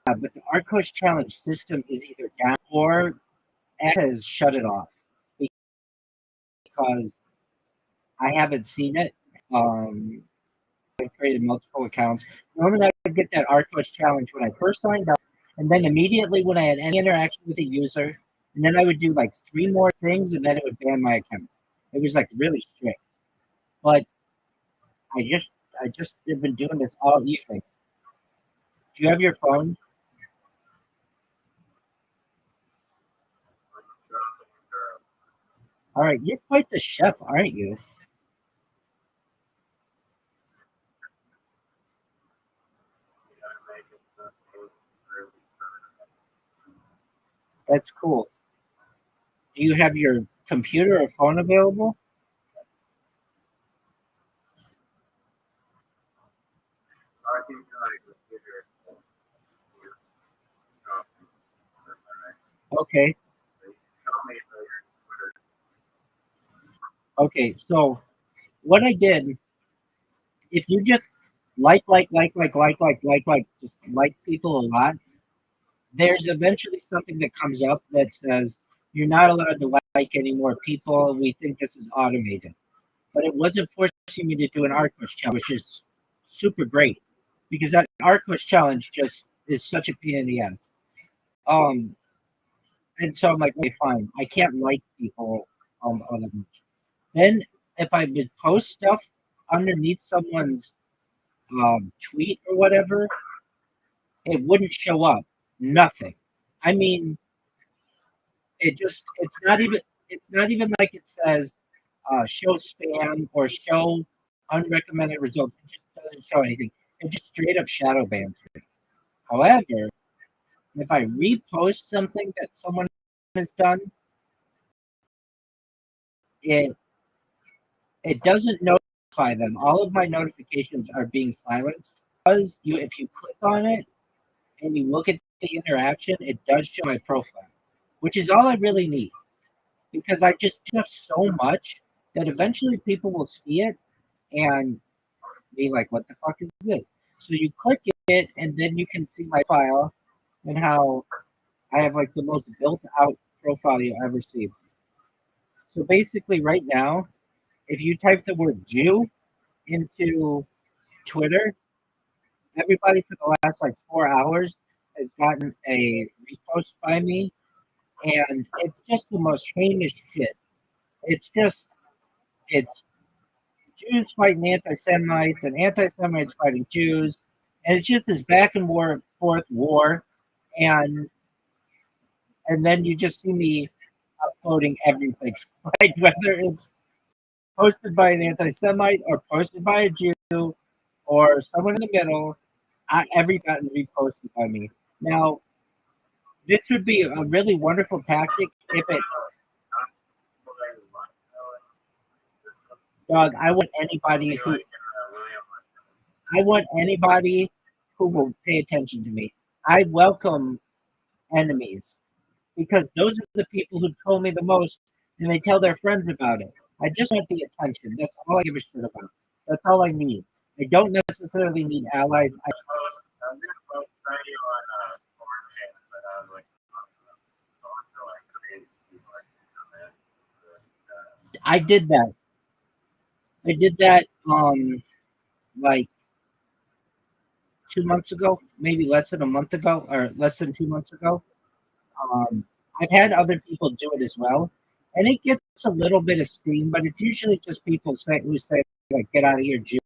But the art coach challenge system is either down or Ed has shut it off because I haven't seen it. I created multiple accounts. Normally, I would get that art coach challenge when I first signed up, and then immediately when I had any interaction with a user, and then I would do like 3 more things, and then it would ban my account. It was like really strict. But I just have been doing this all evening. Do you have your phone? All right, you're quite the chef, aren't you? That's cool. Do you have your computer or phone available? Okay. Okay, so what I did, if you just just like people a lot, there's eventually something that comes up that says you're not allowed to like any more people. We think this is automated. But it wasn't forcing me to do an art push challenge, which is super great because that art push challenge just is such a pain in the ass. Um, and so I'm like, okay, fine, I can't like people all that much. Then if I would post stuff underneath someone's tweet or whatever, it wouldn't show up. Nothing. I mean, it's not even like it says show spam or show unrecommended results. It just doesn't show anything. It just straight up shadow bans me. However, if I repost something that someone has done, it it doesn't notify them. All of my notifications are being silenced because if you click on it and you look at the interaction, it does show my profile, which is all I really need because I just have so much that eventually people will see it and be like, what the fuck is this? So you click it and then you can see my file and how I have like the most built out profile you ever see. So basically right now, if you type the word Jew into Twitter, everybody for the last like 4 hours has gotten a repost by me, and it's just the most heinous shit. It's Jews fighting anti-Semites and anti-Semites fighting Jews, and it's just this back and forth war, and then you just see me uploading everything, right? Whether it's posted by an anti-Semite or posted by a Jew or someone in the middle, everything gotten reposted by me. Now, this would be a really wonderful tactic if it. Dog, I want anybody who will pay attention to me. I welcome enemies because those are the people who troll me the most and they tell their friends about it. I just want the attention. That's all I give a shit about. That's all I need. I don't necessarily need allies. I'm gonna post you on Orange, but I was like, so like crazy people like I did that. I did that like 2 months ago, maybe less than a month ago, or less than 2 months ago. I've had other people do it as well, and it gets a little bit of steam, but it's usually just people who say like, "Get out of here, Jew."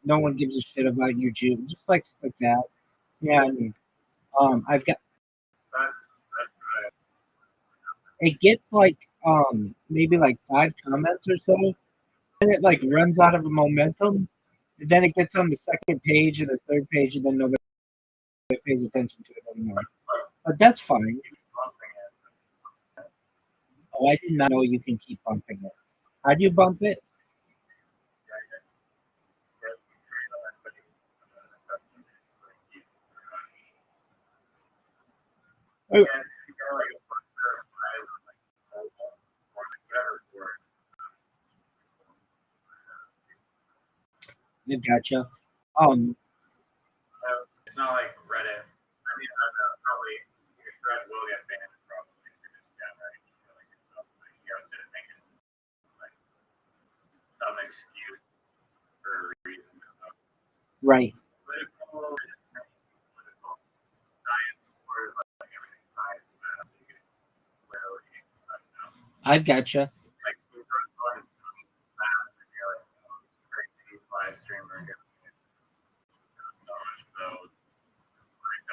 No one gives a shit about you, Jew. Just like that. Yeah, I mean, I've got that's it gets like maybe like 5 comments or so, and it like runs out of a momentum. And then it gets on the second page and the third page, and then nobody pays attention to it anymore. But that's fine. Oh, I did not know you can keep bumping it. How do you bump it? Oh, I gotcha. it's not like Reddit. I mean, probably your thread will get banned probably if you're just downright killing yourself. Like, you have to make it like some excuse for a reason. right. Political science or like everything science. Literally, I don't know. I've gotcha. Like the first one is fast and you're like, oh, it's crazy live streamer getting so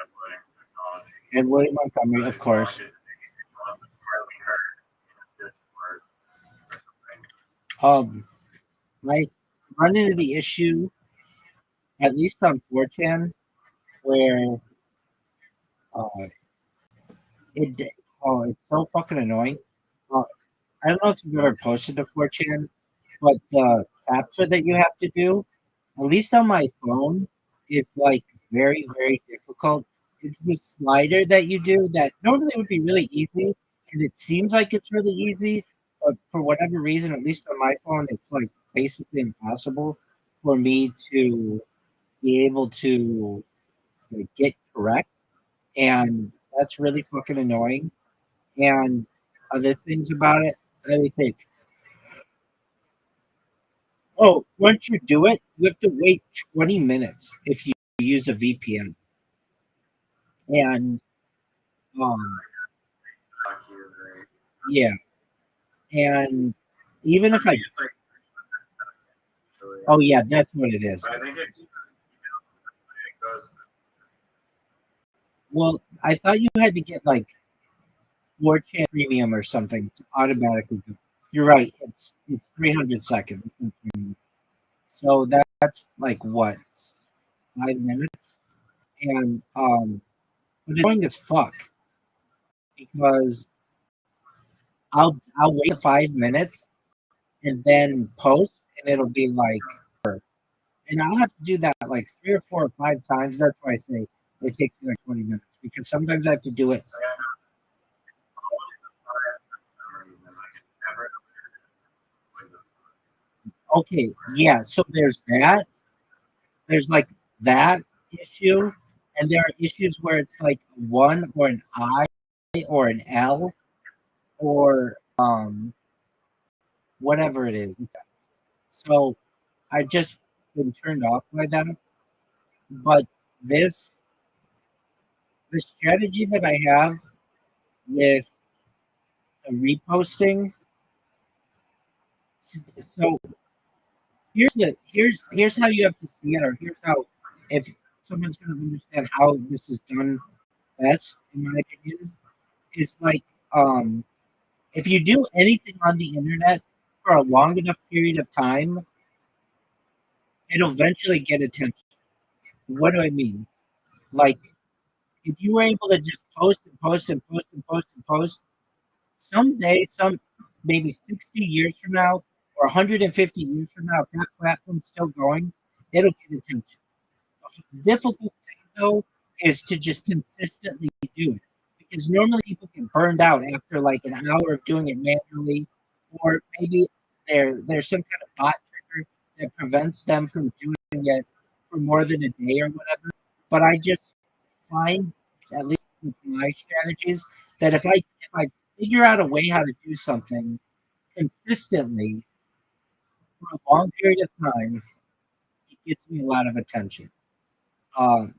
uploading technology. And William Montgomery, of course. I run into the issue, at least on 4chan, where uh, it it's so fucking annoying. Uh, I don't know if you've ever posted to 4chan, but the capture that you have to do, at least on my phone, is like very, very difficult. It's the slider that you do that normally would be really easy, and it seems like it's really easy, but for whatever reason, at least on my phone, it's like basically impossible for me to be able to like, get correct, and that's really fucking annoying. And other things about it, let me think. Oh, once you do it, you have to wait 20 minutes if you use a VPN. And um, yeah, and even if I, oh yeah, that's what it is. I think it goes. Well, I thought you had to get like 4chan premium or something to automatically do. You're right. It's 300 seconds. So that's like what, 5 minutes? And but it's annoying as fuck because I'll wait the 5 minutes and then post and it'll be like, and I'll have to do that like 3 or 4 or 5 times. That's why I say it takes me like 20 minutes because sometimes I have to do it. Okay, yeah. So there's that. There's like that issue, and there are issues where it's like one or an I or an L or whatever it is. So I've just been turned off by that. But this the strategy that I have with reposting. So here's how you have to see it, or here's how if someone's going to understand how this is done best, in my opinion, is like if you do anything on the internet for a long enough period of time, it'll eventually get attention. What do I mean? Like if you were able to just post and post and post and post and post, someday maybe 60 years from now or 150 years from now, if that platform's still going, it'll get attention. The difficult thing, though, is to just consistently do it. Because normally people get burned out after like an hour of doing it manually, or maybe there's some kind of bot trigger that prevents them from doing it for more than a day or whatever. But I just find, at least with my strategies, that if I figure out a way how to do something consistently for a long period of time, it gets me a lot of attention.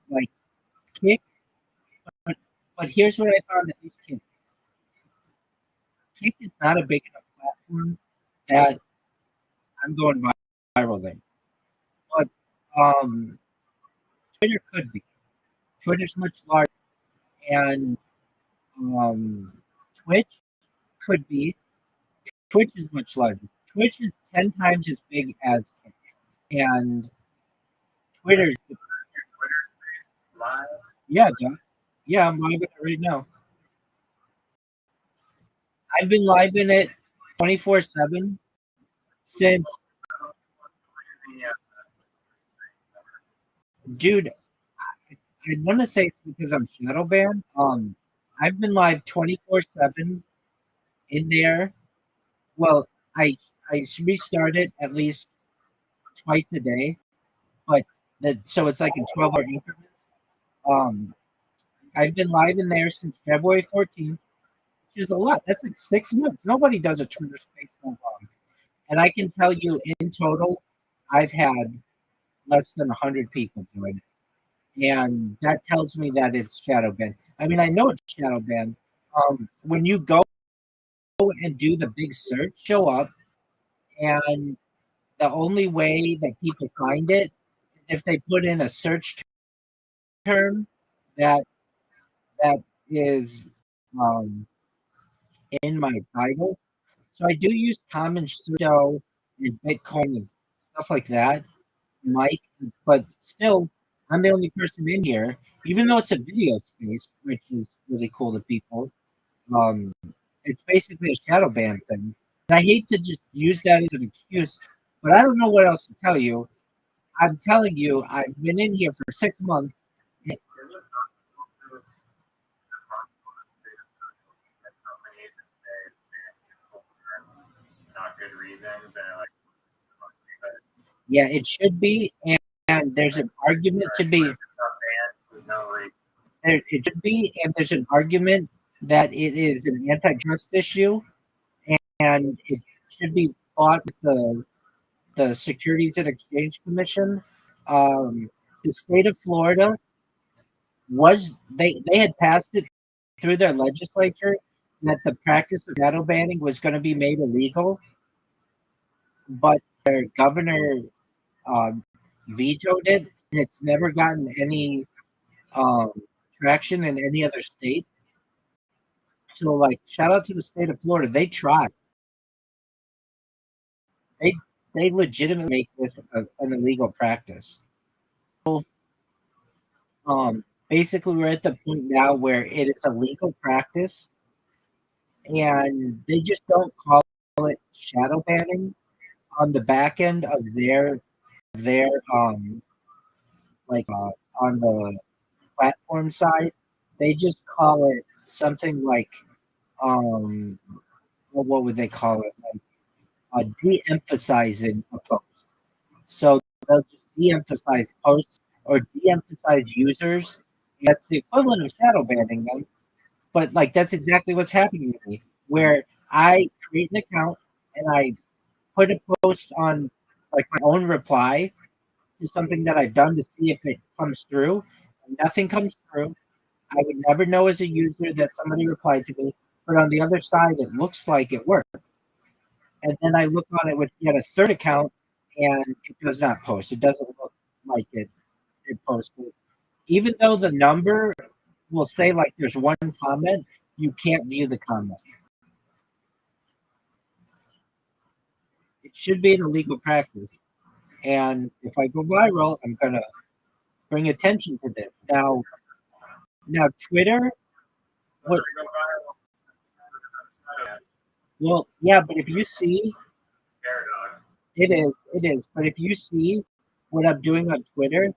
Like Kick, but, but here's what I found, at least Kick is not a big enough platform that I'm going viral there. But Twitter could be. Twitter's much larger, and um, Twitch could be. Twitch is much larger. Twitch is 10 times as big as Kick, and Twitter. Live. Yeah, yeah, I'm live in it right now. I've been live in it 24/7 since, dude. I want to say it's because I'm shadow banned. I've been live 24/7 in there. Well, I restart it at least twice a day, but so it's like in 12-hour increments. Um, I've been live in there since February 14th, which is a lot. That's like 6 months. Nobody does a Twitter space so long. And I can tell you in total, I've had less than 100 people join it. And that tells me that it's shadow banned. I mean, I know it's shadow banned. When you go and do the big search, show up, and the only way that people find it is if they put in a search term that that is um, in my title. So I do use common crypto and Bitcoin and stuff like that, Mike. But still, I'm the only person in here, even though it's a video space, which is really cool to people. Um, it's basically a shadow ban thing. And I hate to just use that as an excuse, but I don't know what else to tell you. I'm telling you, I've been in here for 6 months. Not good reasons, and like, Yeah, it should be, and there's an argument to be. no reason. It should be, and there's an argument that it is an antitrust issue, and it should be fought with the Securities and Exchange Commission. The state of Florida they had passed it through their legislature that the practice of shadow banning was going to be made illegal, but their governor um, vetoed it, and it's never gotten any um, traction in any other state. So, like, shout out to the state of Florida. They tried. They they legitimately make this an illegal practice. So, basically, we're at the point now where it is a legal practice, and they just don't call it shadow banning on the back end of their like on the platform side. They just call it something like what would they call it? Like de-emphasizing a post. So they'll just de-emphasize posts or de-emphasize users. That's the equivalent of shadow banning them. But like that's exactly what's happening to me, where I create an account and I put a post on like my own reply to something that I've done to see if it comes through. And nothing comes through. I would never know as a user that somebody replied to me, but on the other side, it looks like it worked. And then I look on it with yet a third account, and it does not post. It doesn't look like it posted. Even though the number will say like there's one comment, you can't view the comment. It should be an illegal practice. And if I go viral, I'm gonna bring attention to this. Now Twitter, what Well, yeah, but if you see, Paradox. it is. But if you see what I'm doing on Twitter,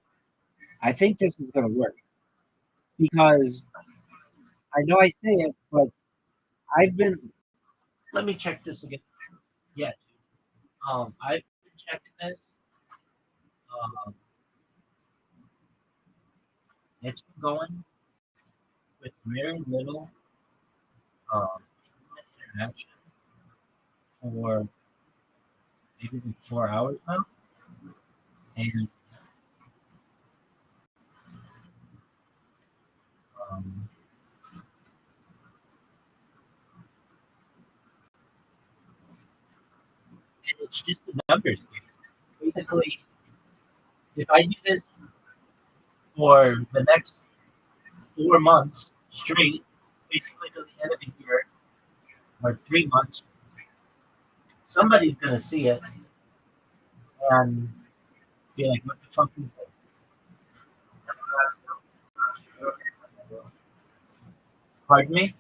I think this is going to work because I know I say it, but I've been. Let me check this again. Yeah, I've been checking this. Um, it's been going with very little um, interaction for maybe like 4 hours now, and um, it's just a numbers game. Basically, if I do this for the next 4 months straight, basically to the end of the year, or 3 months, somebody's gonna see it and be like, "What the fuck is this?" Pardon me?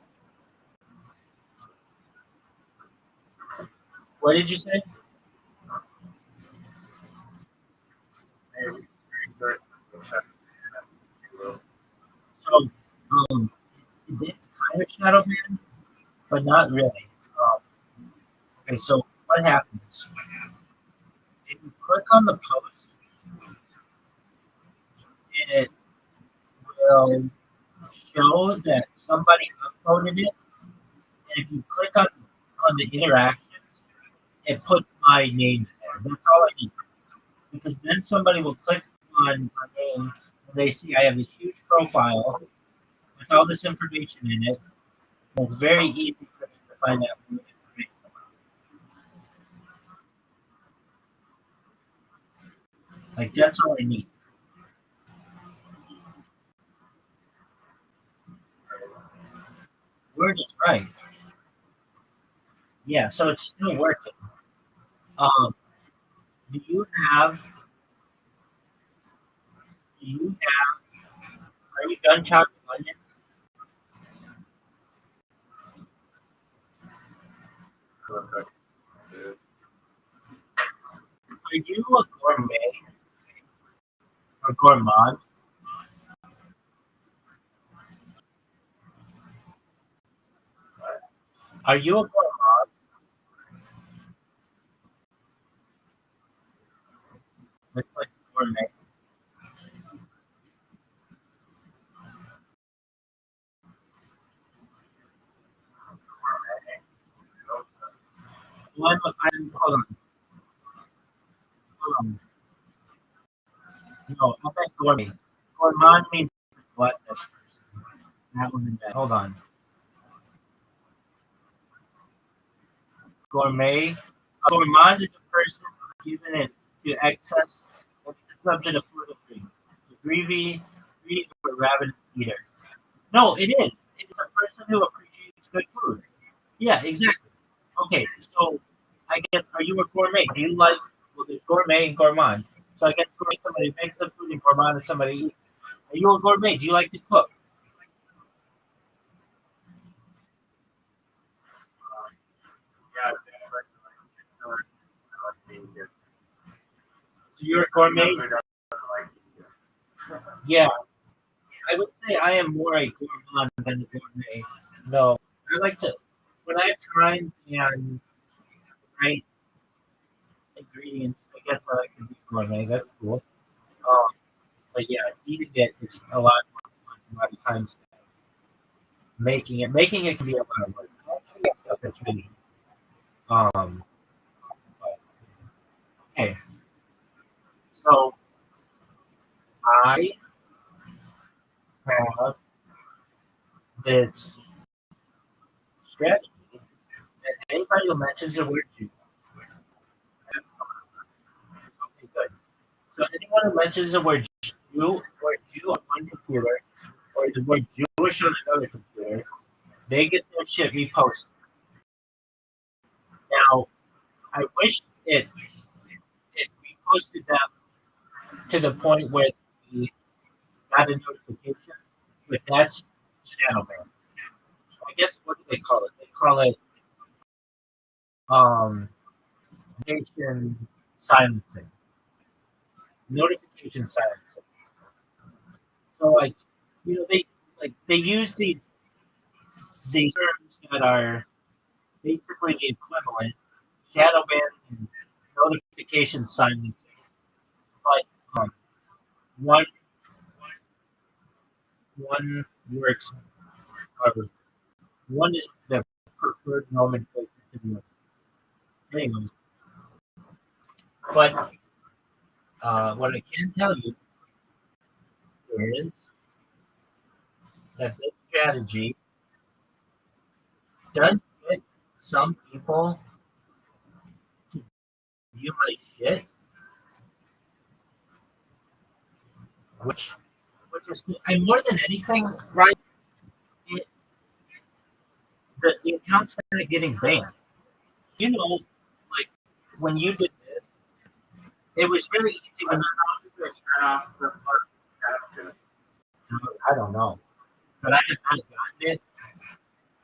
What did you say? So, um, it's kind of Shadow Man, but not really. Okay, so what happens? If you click on the post, it will show that somebody uploaded it. And if you click on the interactions, it puts my name in there. That's all I need. Because then somebody will click on my name and they see I have this huge profile with all this information in it. And it's very easy for them to find out who the information about. Like that's all I need. Word is right. Yeah, so it's still working. Um, do you have? Do you have? Are you done chopping onions? Are you a gourmet or gourmand? Are you a gourmand? It's like gourmet. Well, hold on, hold on. No, I meant gourmet. Gourmand means gluttonous person. That was in bed. Hold on. Gourmet. A gourmand is a person given it to excess and consumption of food and drink. A greedy or ravenous eater. No, it is. It is a person who appreciates good food. Yeah, exactly. Okay, so I guess are you a gourmet? Do you like well, there's gourmet and gourmand? So I guess gourmet is somebody who makes some food and gourmand is somebody who eats. Are you a gourmet? Do you like to cook? Yeah, So you're a gourmet? Yeah, I would say I am more a gourmand than a gourmet. No, I like to when I have time and right ingredients. I guess I like to be gourmet. That's cool. Um, but yeah, eating it is a lot more fun, a lot of time spent. Making it can be a lot of work. Actually, stuff that's really but, okay. So I have this strategy that anybody who mentions the word Jew, okay, good. So anyone who mentions the word Jew on one computer or the word Jewish on another computer, they get their shit reposted. Now, I wish it reposted them to the point where we got a notification, but that's shadow ban. I guess what do they call it? They call it notification silencing. Notification silencing. So like, they use these terms that are basically the equivalent shadow ban and notification silencing. Like one one works, however, one is the preferred nomenclature to the other. Anyway, but what I can tell you is that this strategy does get some people to view my shit, which is and more than anything, right? It, the accounts that are getting banned. You know, like when you did this, it was really easy when I don't know, but I have not gotten it.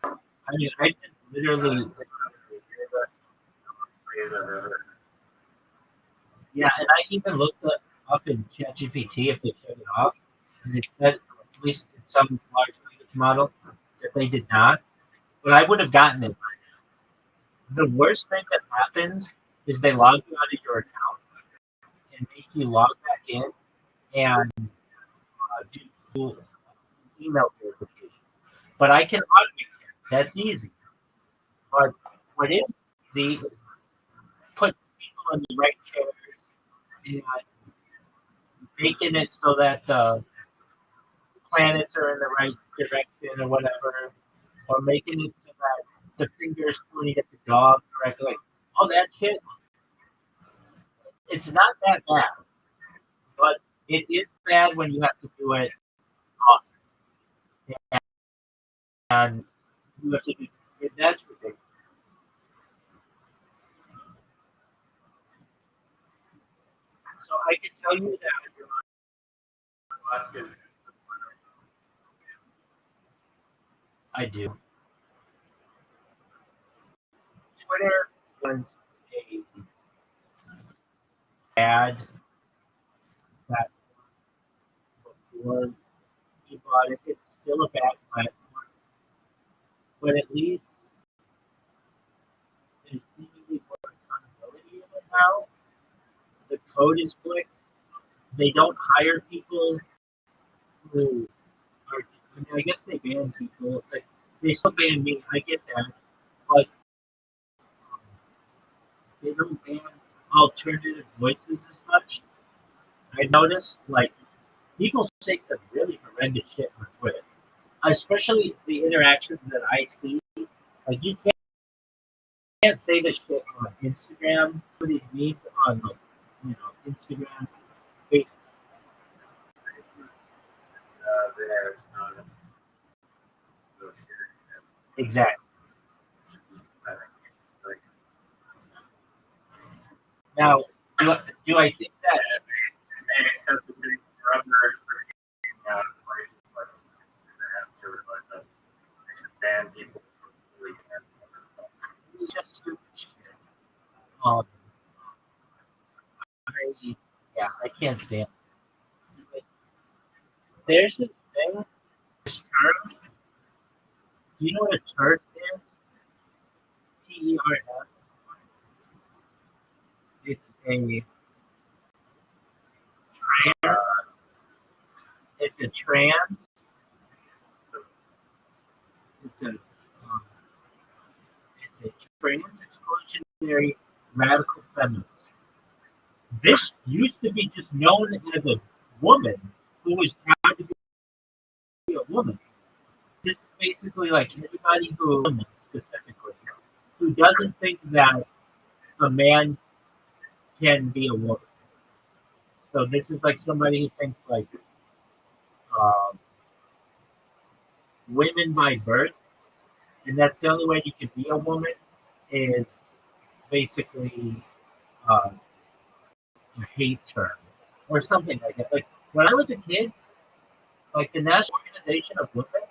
I mean, I've been literally, yeah, and I even looked up in ChatGPT if they shut it off, and it said, at least in some large language model, that they did not. But I would have gotten it. The worst thing that happens is they log you out of your account and make you log back in and do email verification. But I can automate that. That's easy. But what is easy is put people in the right chairs and making it so that the planets are in the right direction or whatever, or making it so that the fingers pointing at the dog correctly. Like, all that shit. It's not that bad, but it is bad when you have to do it often. And you have to do it. That's ridiculous. So I can tell you that I do. Twitter was a bad platform before he bought it. It's still a bad platform, but at least there's seemingly more accountability in it now. The code is quick. They don't hire people who are. I mean, I guess they ban people. But they still ban me. I get that, but they don't ban alternative voices as much. I noticed, like, people say some really horrendous shit on Twitter, especially the interactions that I see. Like, you can't say this shit on Instagram. Some of these memes on, like, Instagram, Facebook. Exactly. Now, do I think that just um, I can't stand it. There's this thing, this term. Do you know what a turd is? TERF. It's a trans. It's a trans. It's a trans exclusionary radical feminist. This used to be just known as a woman who was proud to be a woman. This is basically like anybody who, specifically, who doesn't think that a man can be a woman. So this is like somebody who thinks like um, women by birth, and that's the only way you can be a woman is basically uh, a hate term or something like that. Like when I was a kid, like the National Organization of Women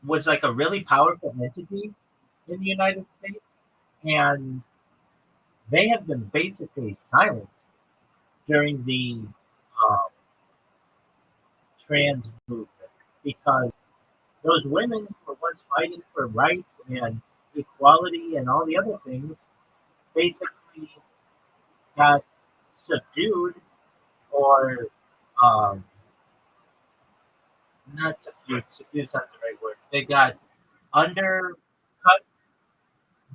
was like a really powerful entity in the United States, and they have been basically silenced during the um, trans movement because those women who were once fighting for rights and equality and all the other things basically got subdued or um, not subdued, subdued not the right word. They got undercut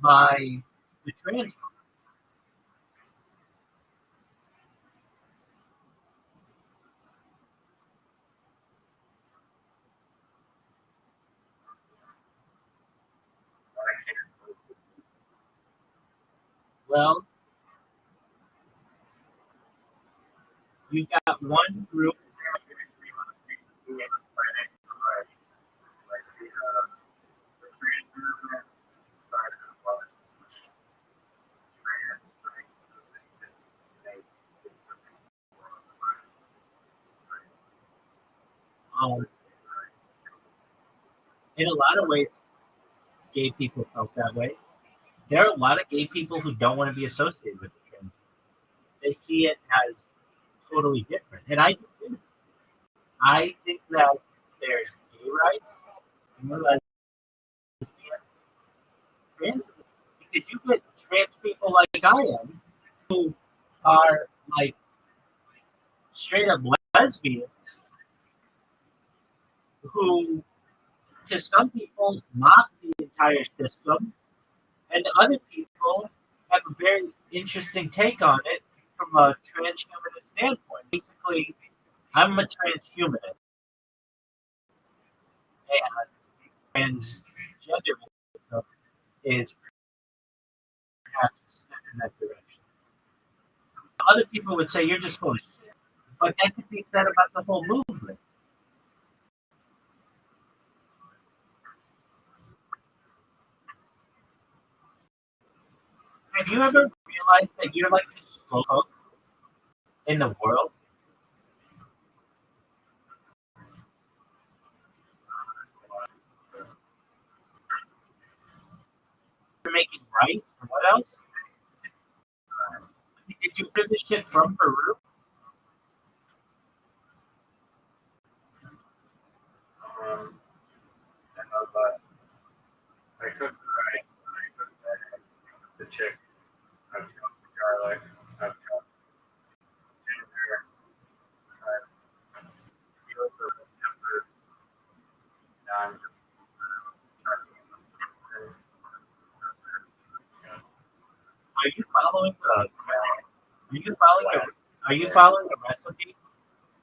by the trans. Well, you got one group. Um, in a lot of ways, gay people felt that way. There are a lot of gay people who don't want to be associated with the trans. They see it as totally different, and I do too. I think that there's gay rights and lesbian trans because you get trans people like I am who are like straight up lesbians who to some people mock the entire system and other people have a very interesting take on it from a transhumanist standpoint. Basically, I'm a transhumanist and transgender is perhaps a step in that direction. Other people would say you're just full of shit, but that could be said about the whole movement. Have you ever realized that you're like the slow cook in the world? You're making rice or what else? Did you bring this shit from Peru? I cooked the rice, I cooked the chicken, I've chopped the garlic, I've chopped ginger, I've peeled the peppers, now I'm just Are you following the? Are you following the? Are you following the recipe?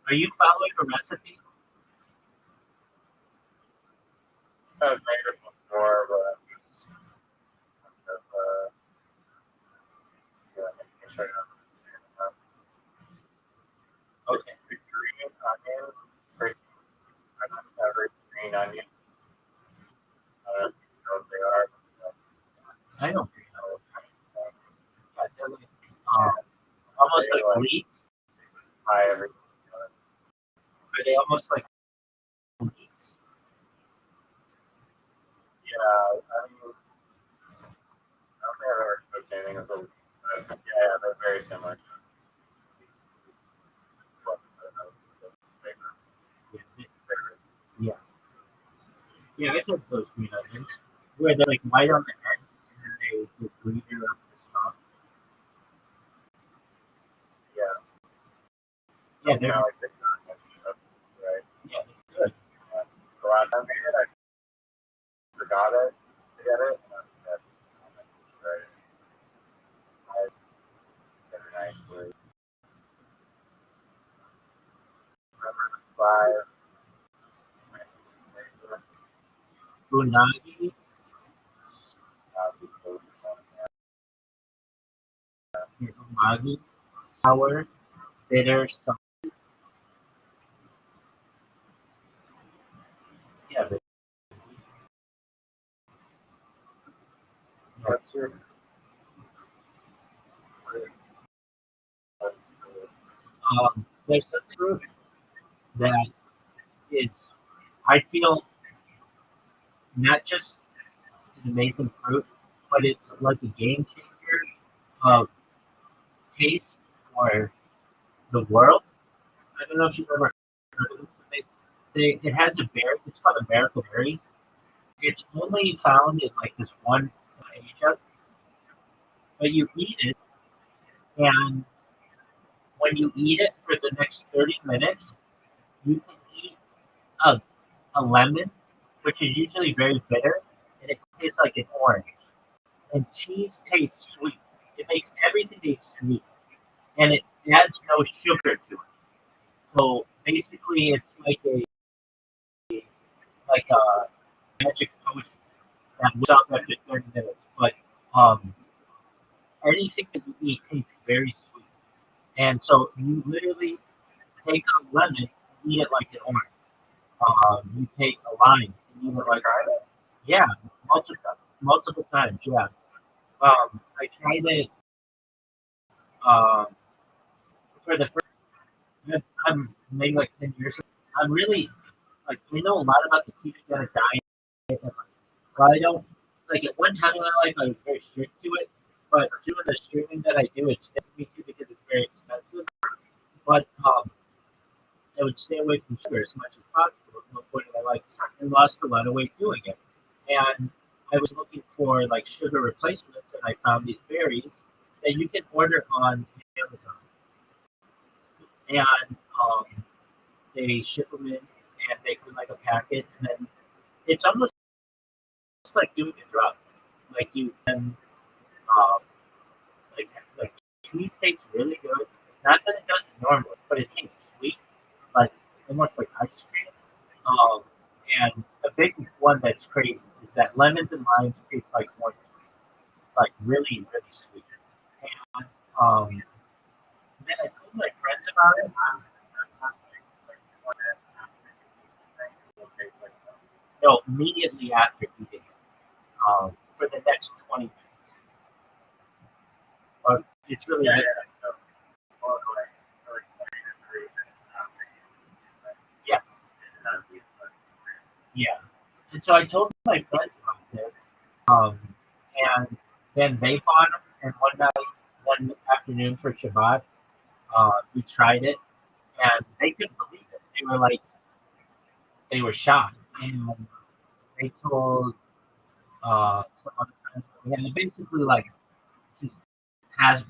Are you following the recipe? I've made it before, but I'm just making sure I'm understanding that. Okay. The green onions, I don't ever green onions. I don't know what they are. I don't know. Yeah, they're like, almost like leeks. Hi, everything. Are they almost like leeks? Yeah, I've never cooked anything with a but yeah, they're very similar. Yeah. Yeah, I said those green onions. Where they're like white on the end and then they get greener on the top. Yeah, Yeah, they're kind of like the right? yeah, they're good. The last time I made it, I forgot it to get it. And right. I did it nicely. Remember the five. Unagi, umagi, sour, bitter, some, yeah, but What's your there's something proven that is, I feel, not just an amazing fruit, but it's like a game changer of taste for the world. I don't know if you've ever heard of it. It has a berry. It's called a miracle berry. It's only found in like this one Asia, but you eat it, and when you eat it for the next 30 minutes, you can eat a, a lemon, which is usually very bitter, and it tastes like an orange. And cheese tastes sweet. It makes everything taste sweet, and it adds no sugar to it. So basically, it's like a magic potion that was up after 30 minutes. But um, anything that you eat tastes very sweet. And so you literally take a lemon and eat it like an orange. You take a lime and eat it like yeah, multiple times. Yeah. I tried it um, for the first. I'm maybe like 10 years. I'm really like I know a lot about the ketogenic diet. But I don't like at one time in my life I was very strict to it. But doing the streaming that I do, it's sticking me to because it's very expensive. But I would stay away from sugar as much as possible at one point in my life and lost a lot of weight doing it. And I was looking for like sugar replacements and I found these berries that you can order on Amazon. And they ship them in and they come like a packet and then it's almost like doing a drug. Like you can um, like cheese tastes really good. Not that it doesn't normally, but it tastes sweet, like almost like ice cream. Um, and the big one that's crazy is that lemons and limes taste like oranges, like really, really sweet. And then I told my friends about it. No, immediately after eating it, for the next 20 minutes. It's really good. Yes. Yeah. And so I told my friends about this, um, and then they bought them. And one afternoon for Shabbat, we tried it, and they couldn't believe it. They were shocked, and they told some other friends. And it basically just has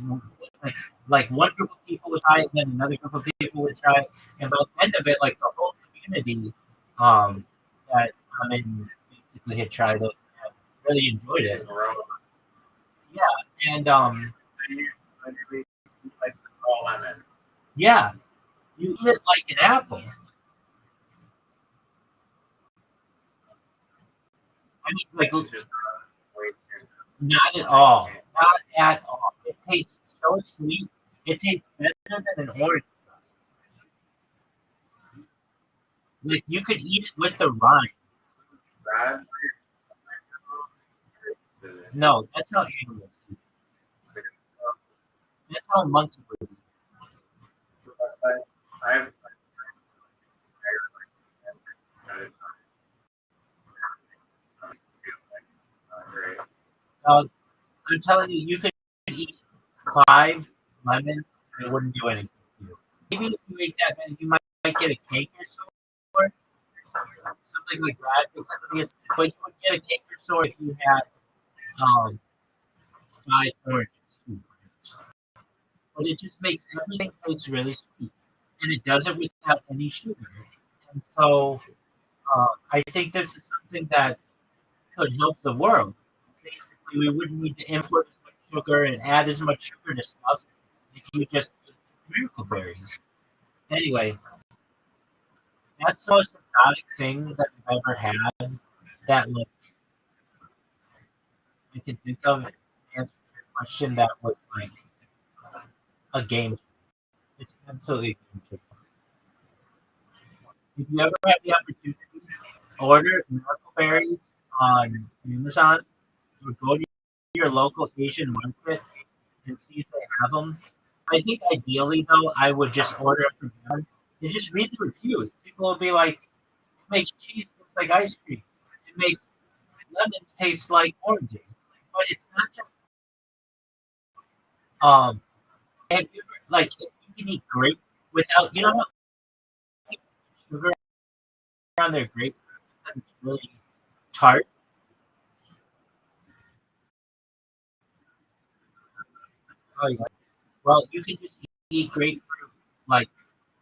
like one group of people would try it, and then another group of people would try it, and by the end of it, like the whole community that I'm in basically had tried it and really enjoyed it. Yeah, and yeah, you eat it like an apple. I mean, like not at all, not at all. It tastes so sweet. It tastes better than an orange. Like you could eat it with the rind. No, that's how animals eat. That's how monkeys would eat. Uh, I'm telling you, you could eat 5 lemons and it wouldn't do anything to you. Maybe if you ate that many, you might get a cake or so, something like that. But you would get a cake or so if you had um, 5 oranges. But it just makes everything taste really sweet, and it does it without any sugar. And so I think this is something that could help the world. Basically, we wouldn't need to import as much sugar and add as much sugar to stuff if you just eat miracle berries. Anyway, that's the most exotic thing that I've ever had that like, I can think of and answer your question that was like a game. It's absolutely a game changer. If you ever have the opportunity, order miracle berries on Amazon or go to your local Asian market and see if they have them. I think ideally though, I would just order it from them and just read the reviews. People will be like, "It makes cheese taste like ice cream. It makes lemons taste like oranges." but it's not just um. Have you ever, like if you can eat grape without how sugar on their grape because it's really tart. Oh yeah. Well, you can just eat grapefruit like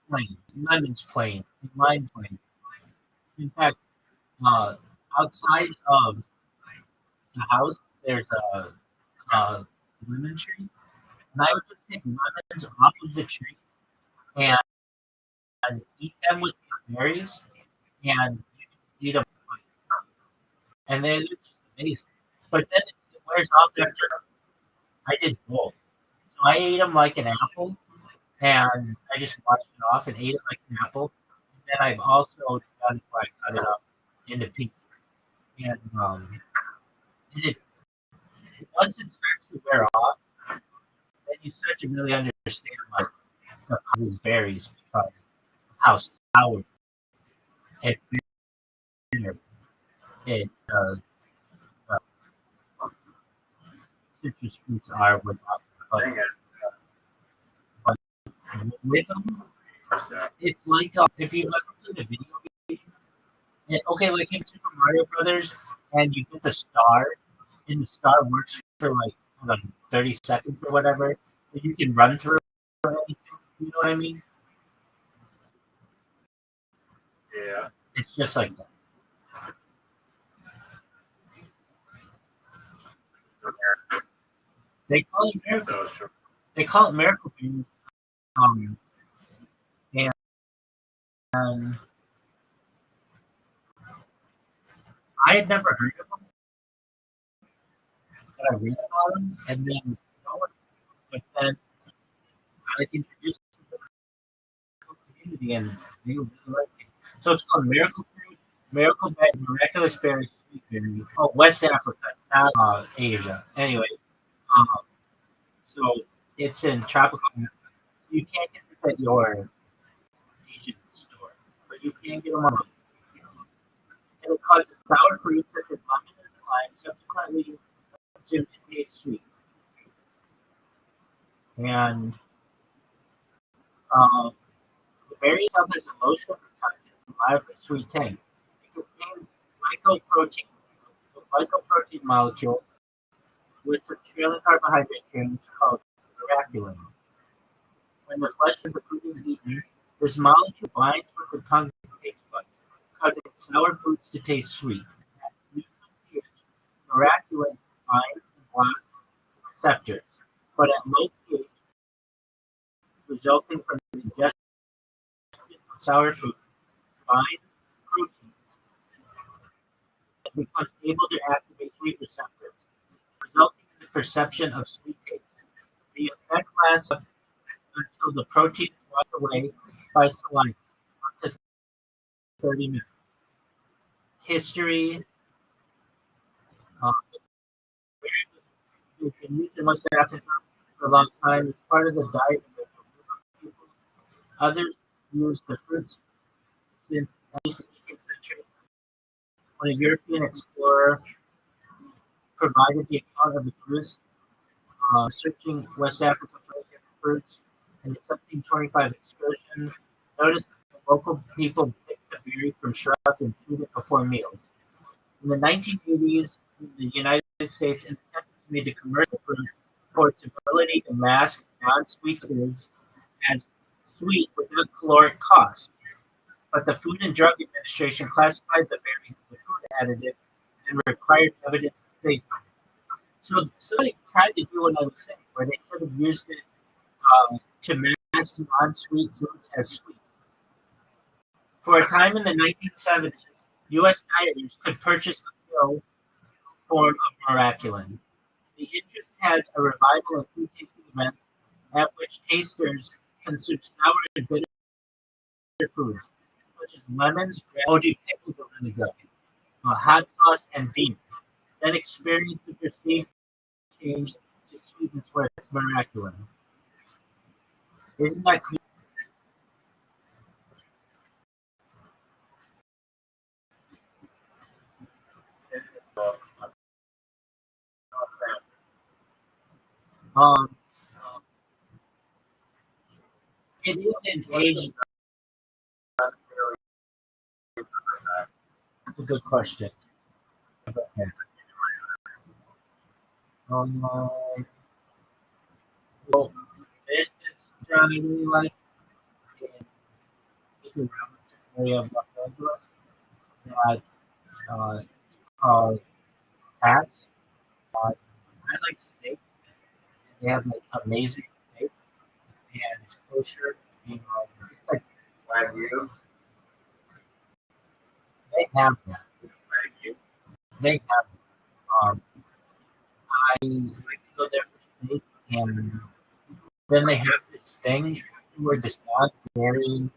plain, lemons plain, and lime plain. In fact, uh, outside of the house, there's a lemon tree, and I would just take lemons off of the tree and eat them with these berries, and you can eat them, and then it's just amazing. But then it wears off after. I did both. So I ate them like an apple, and I just washed it off and ate it like an apple. And then I've also done where I cut it up into pieces. And and once it starts to wear off, then you start to really understand like these berries because of how sour and bitter it uh, citrus fruits are without. But, but with them, it's like if you ever played a video game, okay, like in Super Mario Brothers, and you get the star, and the star works for like I don't know, 30 seconds or whatever, but you can run through or anything. You know what I mean? Yeah. It's just like that. They call it miracle. So sure. They call it miracle beans. Um, and I had never heard of them, but I read about them, and then but then I like introduced them to the community, and they really like it. So it's called miracle fruit, miracle berry, miraculous berry, sweet berry. Oh, West Africa, not Asia. Anyway, um, so it's in tropical. You can't get this at your Asian store, but you can get them on. And it causes sour fruits such as lemons and lime, subsequently consumed to taste sweet. And um, the berry itself has a low sugar content and mildly sweet tang. It contains glycoprotein, a glycoprotein molecule with a trailing carbohydrate chain called miraculin. When the flesh of the fruit is eaten, this molecule binds with the tongue and taste buds, causing sour fruits to taste sweet. At medium pH, miraculin binds and blocks receptors, but at low pH, resulting from the ingestion of sour fruit, binds proteins and becomes able to activate sweet receptors, resulting in the perception of sweet taste. The effect lasts until the protein is washed away by saliva, up to 30 minutes. History. It's been used in West Africa for a long time. It's part of the diet of the people. Others use the fruits since at least the 18th century, when a European explorer provided the account of a cruise searching West Africa for different fruits. In the 1725 excursion, noticed that the local people picked the berry from shrubs and chewed it before meals. In the 1980s, in the United States, an attempt was made to commercial fruits for its ability to mask non-sweet foods as sweet without caloric cost. But the Food and Drug Administration classified the berry as a food additive and required evidence of safety. So somebody tried to do what I was saying, where they could have used it to mask non-sweet foods as sweet. For a time in the 1970s, U.S. dieters could purchase a pill form of miraculin. The interest had a revival of food tasting events at which tasters consumed sour and bitter foods, such as lemons, oh, dude, pickles are really good, hot sauce, and beef, then experienced the perceived change to sweetness for its miraculin. Isn't that cool? isn't aged. That's a good question. Um, well, there's this restaurant I really like in the Robinson area of Los Angeles that called Pat's. I like steak. They have like amazing steak and it's kosher. And, it's like Wagyu. they have that. Wagyu. They have. I like to go there for steak, and then they have this thing where the sauce is very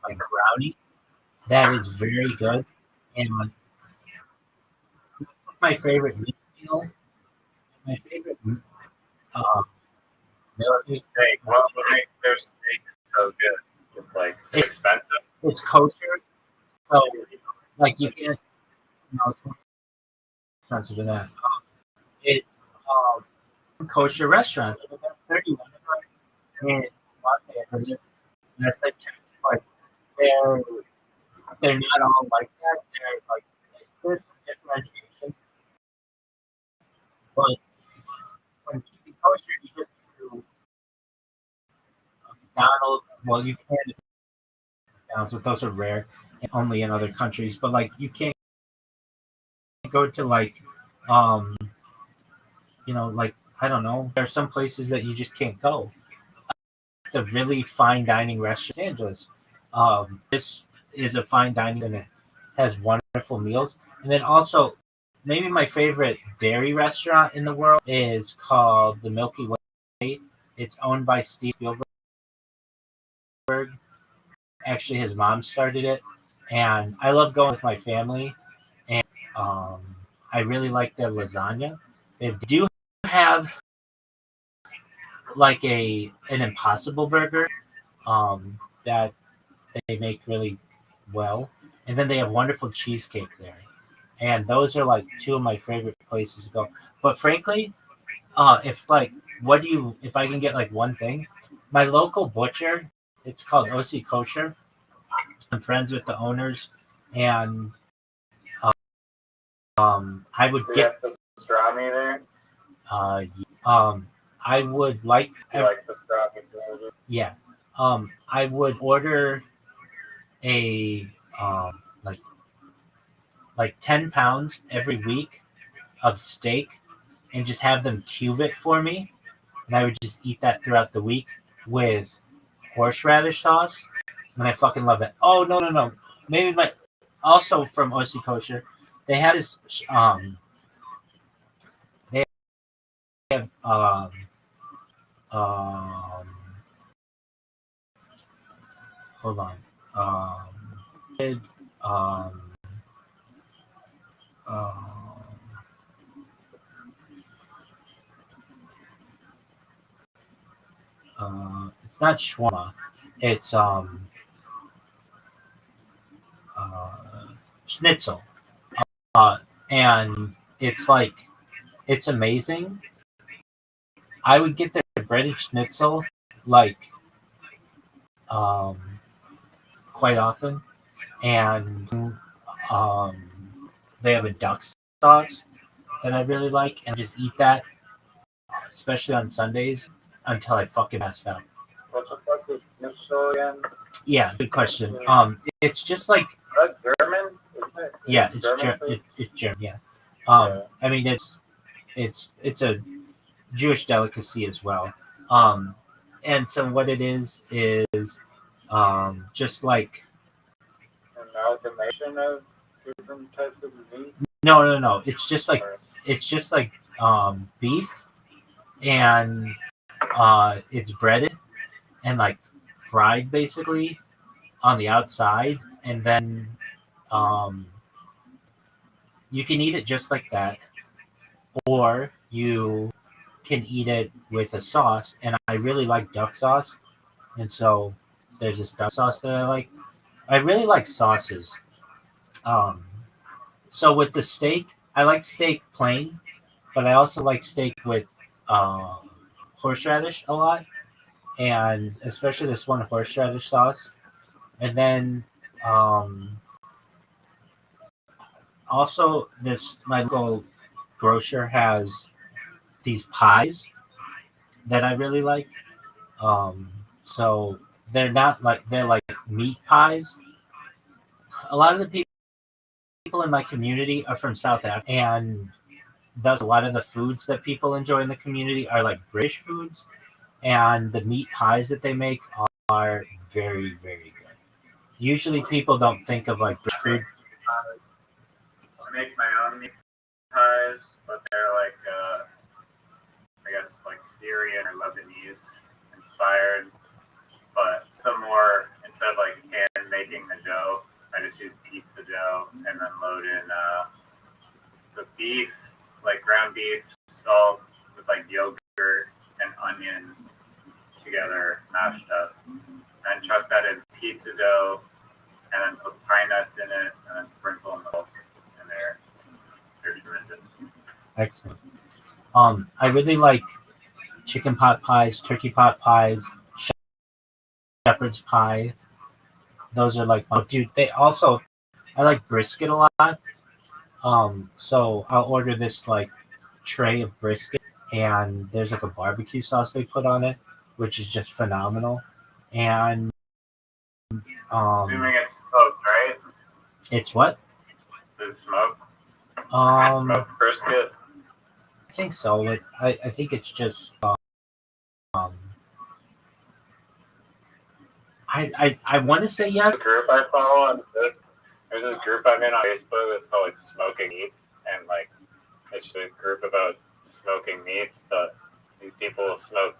like brownie. That is very good, and my favorite meal. My favorite uh, meal is Steak. What makes their steak so good? It's like It's- expensive. it's kosher, so like you can't. No, it's more expensive than that. It's kosher restaurant. It's about 31 in Los Angeles. And it's like they're not all like that. They're like there's some differentiation, but when keeping kosher, you just do McDonald's. Well, you can do McDonald's, but those are rare and only in other countries. But like you can't go to like um like I don't know. There are some places that you just can't go. It's a really fine dining restaurant in Los Angeles. This is a fine dining and it has wonderful meals. And then also, maybe my favorite dairy restaurant in the world is called the Milky Way. It's owned by Steve Spielberg. Actually, his mom started it, and I love going with my family. And I really like their lasagna. They do have like an Impossible Burger that they make really well, and then they have wonderful cheesecake there, and those are like two of my favorite places to go. But frankly, if like if I can get like one thing, my local butcher, it's called OC Kosher. I'm friends with the owners, and I would Do you get have pastrami there? uh I would like You like pastrami sandwiches? yeah I would order a like 10 pounds every week of steak and just have them cube it for me. And I would just eat that throughout the week with horseradish sauce. And I fucking love it. Oh, no, no, no. Maybe my, also from OC Kosher, they have this, they have, um, hold on. Um, um, it's not shawarma. It's schnitzel. And it's like it's amazing. I would get their breaded schnitzel like um, quite often, and they have a duck sauce that I really like, and just eat that, especially on Sundays, until I fucking passed out. What the fuck is schnitzel again? Yeah, good question. It's just like That's German, isn't it? yeah, it's German food? it's German. Yeah. Yeah. I mean it's a Jewish delicacy as well. And so what it is just like An amalgamation of different types of meat? no. It's just like Or- beef and it's breaded and like fried basically on the outside, and then um, you can eat it just like that, or you can eat it with a sauce. And I really like duck sauce, and so there's this duck sauce that I like. I really like sauces. Um, so with the steak, I like steak plain, but I also like steak with horseradish a lot. and especially this one horseradish sauce. And then also this my local grocer has these pies that I really like. So they're not like they're like meat pies. A lot of the people in my community are from South Africa, and thus a lot of the foods that people enjoy in the community are like British foods, and the meat pies that they make are very, very good. Usually, people don't think of like British food. I make my own meat pies, but they're like, I guess, like Syrian or Lebanese inspired. But the more, instead of like hand making the dough, I just use pizza dough and then load in the beef, like ground beef, salt with like yogurt and onion together, mashed up, and chuck that in pizza dough, and then put pine nuts in it, and then sprinkle milk in there. There's risen. Excellent. I really like chicken pot pies, turkey pot pies, shepherd's pie. Those are like, oh, dude. They also, I like brisket a lot. So I'll order this like tray of brisket, and there's like a barbecue sauce they put on it, which is just phenomenal. And Assuming it's smoked, right? it's what? It's smoked. I Smoked brisket. think so. I think it's just um, I want to say yes. The group I follow on there's this group I'm in on Facebook that's called like Smoking Meats, and like it's a group about smoking meats, but these people smoke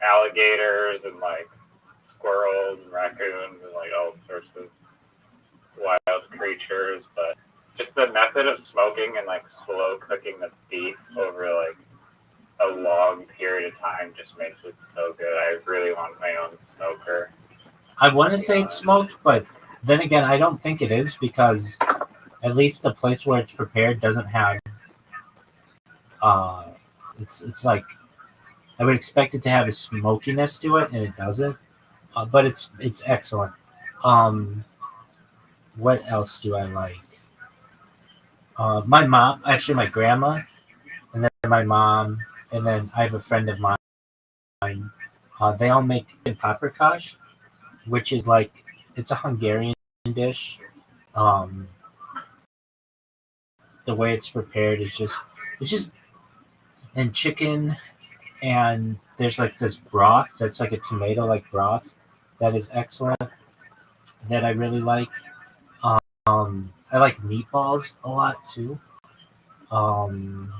alligators and like squirrels and raccoons and like all sorts of wild creatures, but just the method of smoking and like slow cooking the beef over like a long period of time just makes it so good. I really want my own smoker. I want to say it's smoked, but then again, I don't think it is because at least the place where it's prepared doesn't have. It's like I would expect it to have a smokiness to it, and it doesn't. But it's excellent. Um, what else do I like? My mom, actually, my grandma, and then my mom, and then I have a friend of mine. They all make paprikash, which is like it's a Hungarian dish. Um, the way it's prepared is just it's just and chicken, and there's like this broth that's like a tomato like broth that is excellent that I really like. I like meatballs a lot too. Um,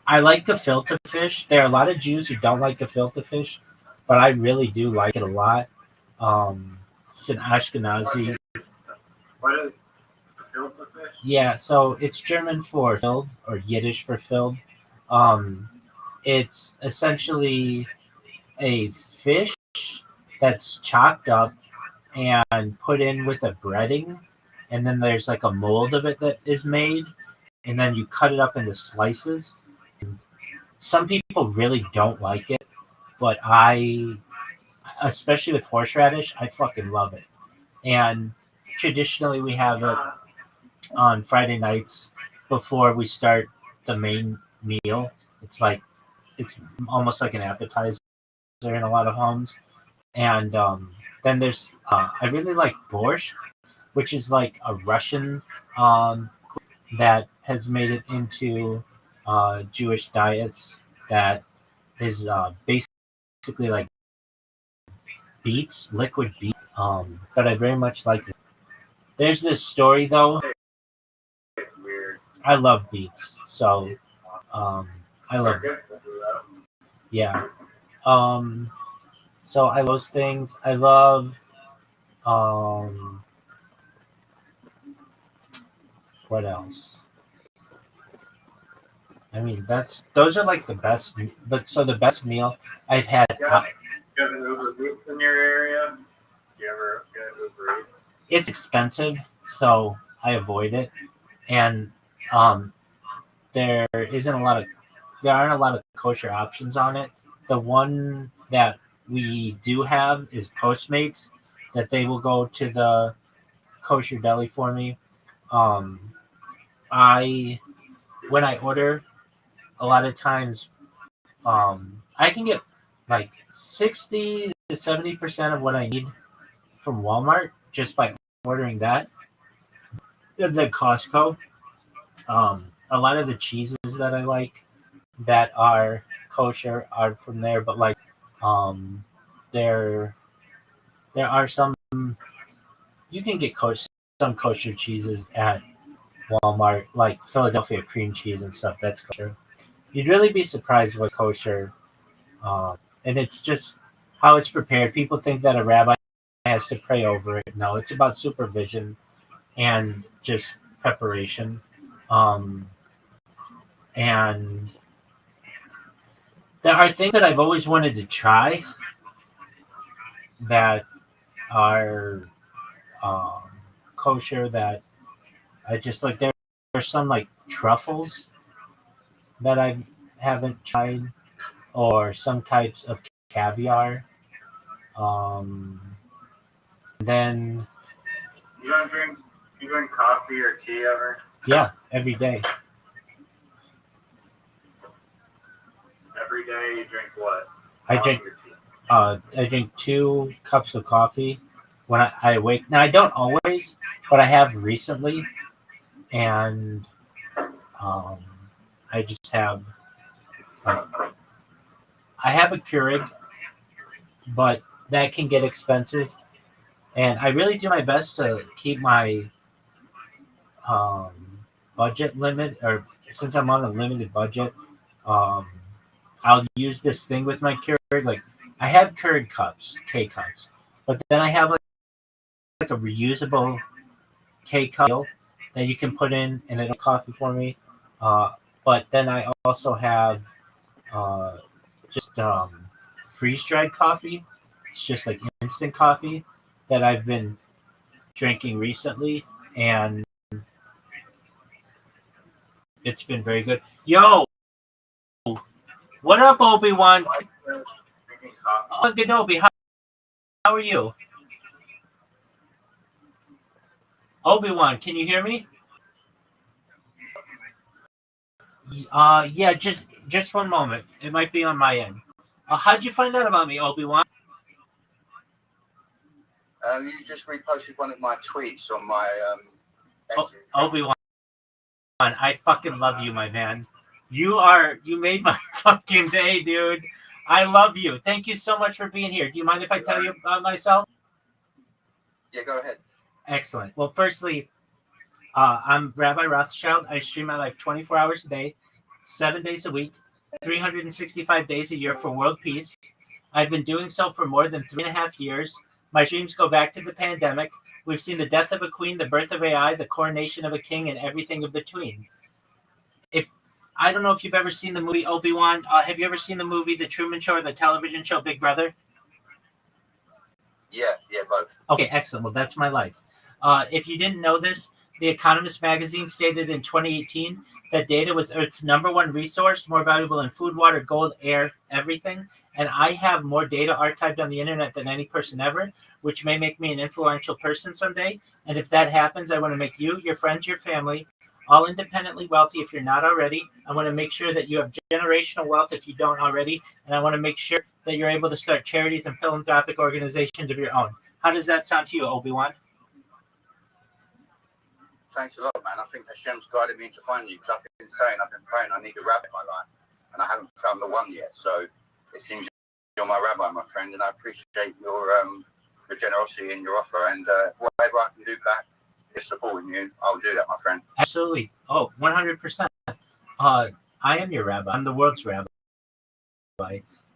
I like gefilte fish. There are a lot of Jews who don't like gefilte fish, but I really do like it a lot. It's an Ashkenazi. What is gefilte fish? Yeah, so it's German for filled or Yiddish for filled. Um, it's essentially a fish that's chopped up and put in with a breading, and then there's like a mold of it that is made, and then you cut it up into slices. Some people really don't like it, but I, especially with horseradish, I fucking love it. And traditionally, we have it on Friday nights before we start the main meal. It's like it's almost like an appetizer in a lot of homes. And then there's I really like borscht, which is like a Russian that has made it into Jewish diets. That is basically like beets, liquid beets. But I very much like it. There's this story though. It's weird. I love beets, so I love yeah. Um, so I love those things. I love um, what else? I mean, those are like the best. But so the best meal I've had. You have an Uber Eats in your area? Do you ever get Uber Eats? It's expensive, so I avoid it, and um, there isn't a lot of there aren't a lot of kosher options on it. The one that we do have is Postmates, that they will go to the kosher deli for me. Um, I when I order, a lot of times, I can get like 60 to 70% of what I need from Walmart just by ordering that. The Costco. A lot of the cheeses that I like that are kosher are from there, but like, um, there there are some you can get some kosher cheeses at Walmart, like Philadelphia cream cheese and stuff. That's kosher. You'd really be surprised what kosher, and it's just how it's prepared. People think that a rabbi has to pray over it. No, it's about supervision and just preparation. Um, and there are things that I've always wanted to try that are um, kosher that I just like. There's some like truffles that I haven't tried, or some types of caviar. Um, then You don't drink you drink coffee or tea ever? yeah, every day. Every day you drink what? I Coffee drink or tea? I drink 2 cups of coffee when I wake. Now I don't always, but I have recently, and um, I just have like, I have a Keurig, but that can get expensive, and I really do my best to keep my um, budget limit, or since I'm on a limited budget, um, I'll use this thing with my Keurig. Like I have Keurig cups, K cups, but then I have like a reusable K cup that you can put in and it'll coffee for me. But then I also have uh, just freeze dried coffee. It's just like instant coffee that I've been drinking recently, and it's been very good. Yo, what up, Obi-Wan? Drinking coffee. Kenobi, how are you? Obi-Wan, can you hear me? Yeah, just one moment. It might be on my end. How'd you find out about me, Obi-Wan? You just reposted one of my tweets on my Obi-Wan, I fucking love you, my man. You made my fucking day, dude. I love you. Thank you so much for being here. Do you mind if I tell you about myself? Yeah, go ahead. Excellent. Well, firstly, I'm Rabbi Rothschild. I stream my life 24 hours a day, 7 days a week, 365 days a year for world peace. I've been doing so for more than 3.5 years. My streams go back to the pandemic. We've seen the death of a queen, the birth of AI, the coronation of a king, and everything in between. I don't know if you've ever seen the movie Obi-Wan. Have you ever seen the movie The Truman Show or the television show Big Brother? Yeah, both. Okay, excellent. Well, that's my life. If you didn't know this, The Economist magazine stated in 2018 that data was Earth's #1 resource, more valuable than food, water, gold, air, everything. And I have more data archived on the internet than any person ever, which may make me an influential person someday. And if that happens, I want to make you, your friends, your family, all independently wealthy if you're not already. I want to make sure that you have generational wealth if you don't already. And I want to make sure that you're able to start charities and philanthropic organizations of your own. How does that sound to you, Obi-Wan? Thanks a lot, man. I think Hashem's guided me to find you because I've been praying, I need a rabbi in my life, and I haven't found the one yet. So it seems you're my rabbi, my friend, and I appreciate your generosity and your offer. And whatever I can do back, is supporting you, I'll do that, my friend. Absolutely. Oh, 100%. I am your rabbi. I'm the world's rabbi.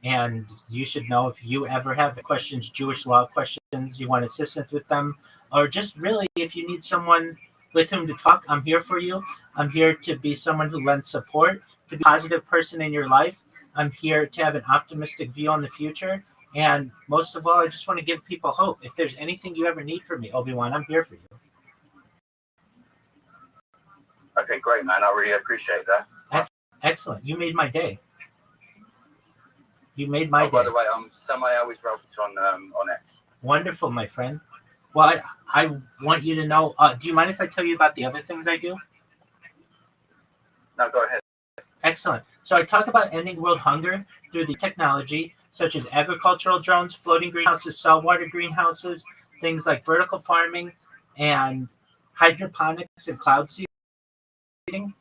And you should know, if you ever have questions, Jewish law questions, you want assistance with them, or just really if you need someone with whom to talk, I'm here for you. I'm here to be someone who lends support, to be a positive person in your life. I'm here to have an optimistic view on the future. And most of all, I just want to give people hope. If there's anything you ever need from me, Obi-Wan, I'm here for you. Okay, great, man. I really appreciate that. Excellent. You made my day. You made my Oh, by day. the way, I'm Samael with Ralph's on X. Wonderful, my friend. Well, I want you to know. Do you mind if I tell you about the other things I do? No, go ahead. Excellent. So I talk about ending world hunger through the technology, such as agricultural drones, floating greenhouses, saltwater greenhouses, things like vertical farming and hydroponics and cloud seeding.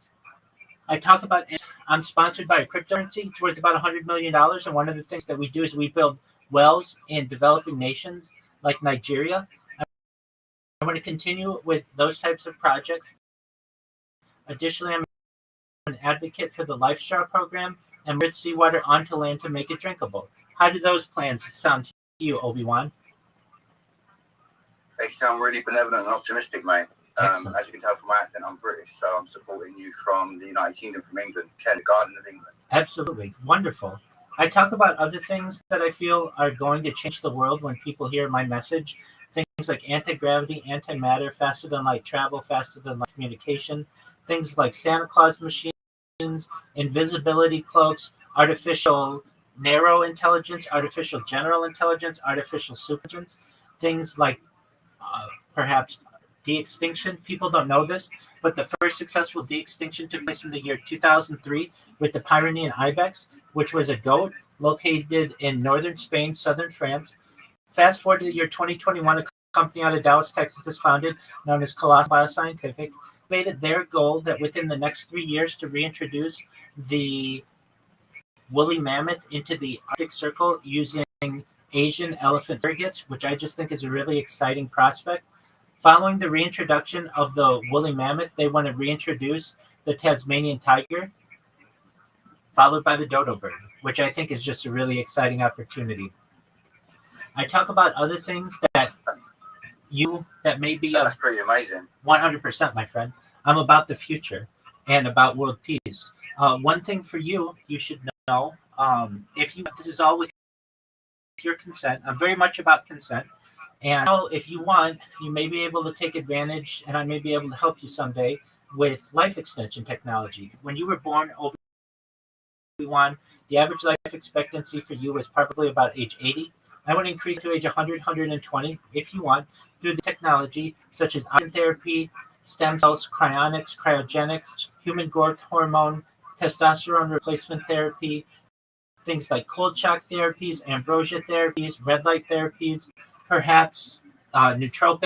I talk about, I'm sponsored by a cryptocurrency. It's worth about $100 million. And one of the things that we do is we build wells in developing nations like Nigeria. I want to continue with those types of projects. Additionally, I'm an advocate for the Lifestyle program and rich seawater onto land to make it drinkable. How do those plans sound to you, Obi-Wan? They sound really benevolent and optimistic, mate. As you can tell from my accent, I'm British, so I'm supporting you from the United Kingdom, from England, the Garden of England. Absolutely. Wonderful. I talk about other things that I feel are going to change the world when people hear my message. Things like anti-gravity, antimatter, faster than light travel, faster than light communication. Things like Santa Claus machines, invisibility cloaks, artificial narrow intelligence, artificial general intelligence, artificial superintelligence. Things like perhaps de-extinction. People don't know this, but the first successful de-extinction took place in the year 2003 with the Pyrenean ibex, which was a goat located in northern Spain, southern France. Fast forward to the year 2021, a company out of Dallas, Texas is founded, known as Colossal Bioscientific, made it their goal that within the next 3 years to reintroduce the woolly mammoth into the Arctic Circle using Asian elephant surrogates, which I just think is a really exciting prospect. Following the reintroduction of the woolly mammoth, they want to reintroduce the Tasmanian tiger, followed by the dodo bird, which I think is just a really exciting opportunity. I talk about other things that may be That's pretty amazing. 100%, my friend. I'm about the future and about world peace. One thing for you, you should know, if you this is all with your consent. I'm very much about consent. And if you want, you may be able to take advantage, and I may be able to help you someday with life extension technology. When you were born, Obi-Wan, the average life expectancy for you was probably about age 80. I want to increase to age 100, 120 if you want, through the technology such as ion therapy, stem cells, cryonics, cryogenics, human growth hormone, testosterone replacement therapy, things like cold shock therapies, ambrosia therapies, red light therapies, perhaps nootropics,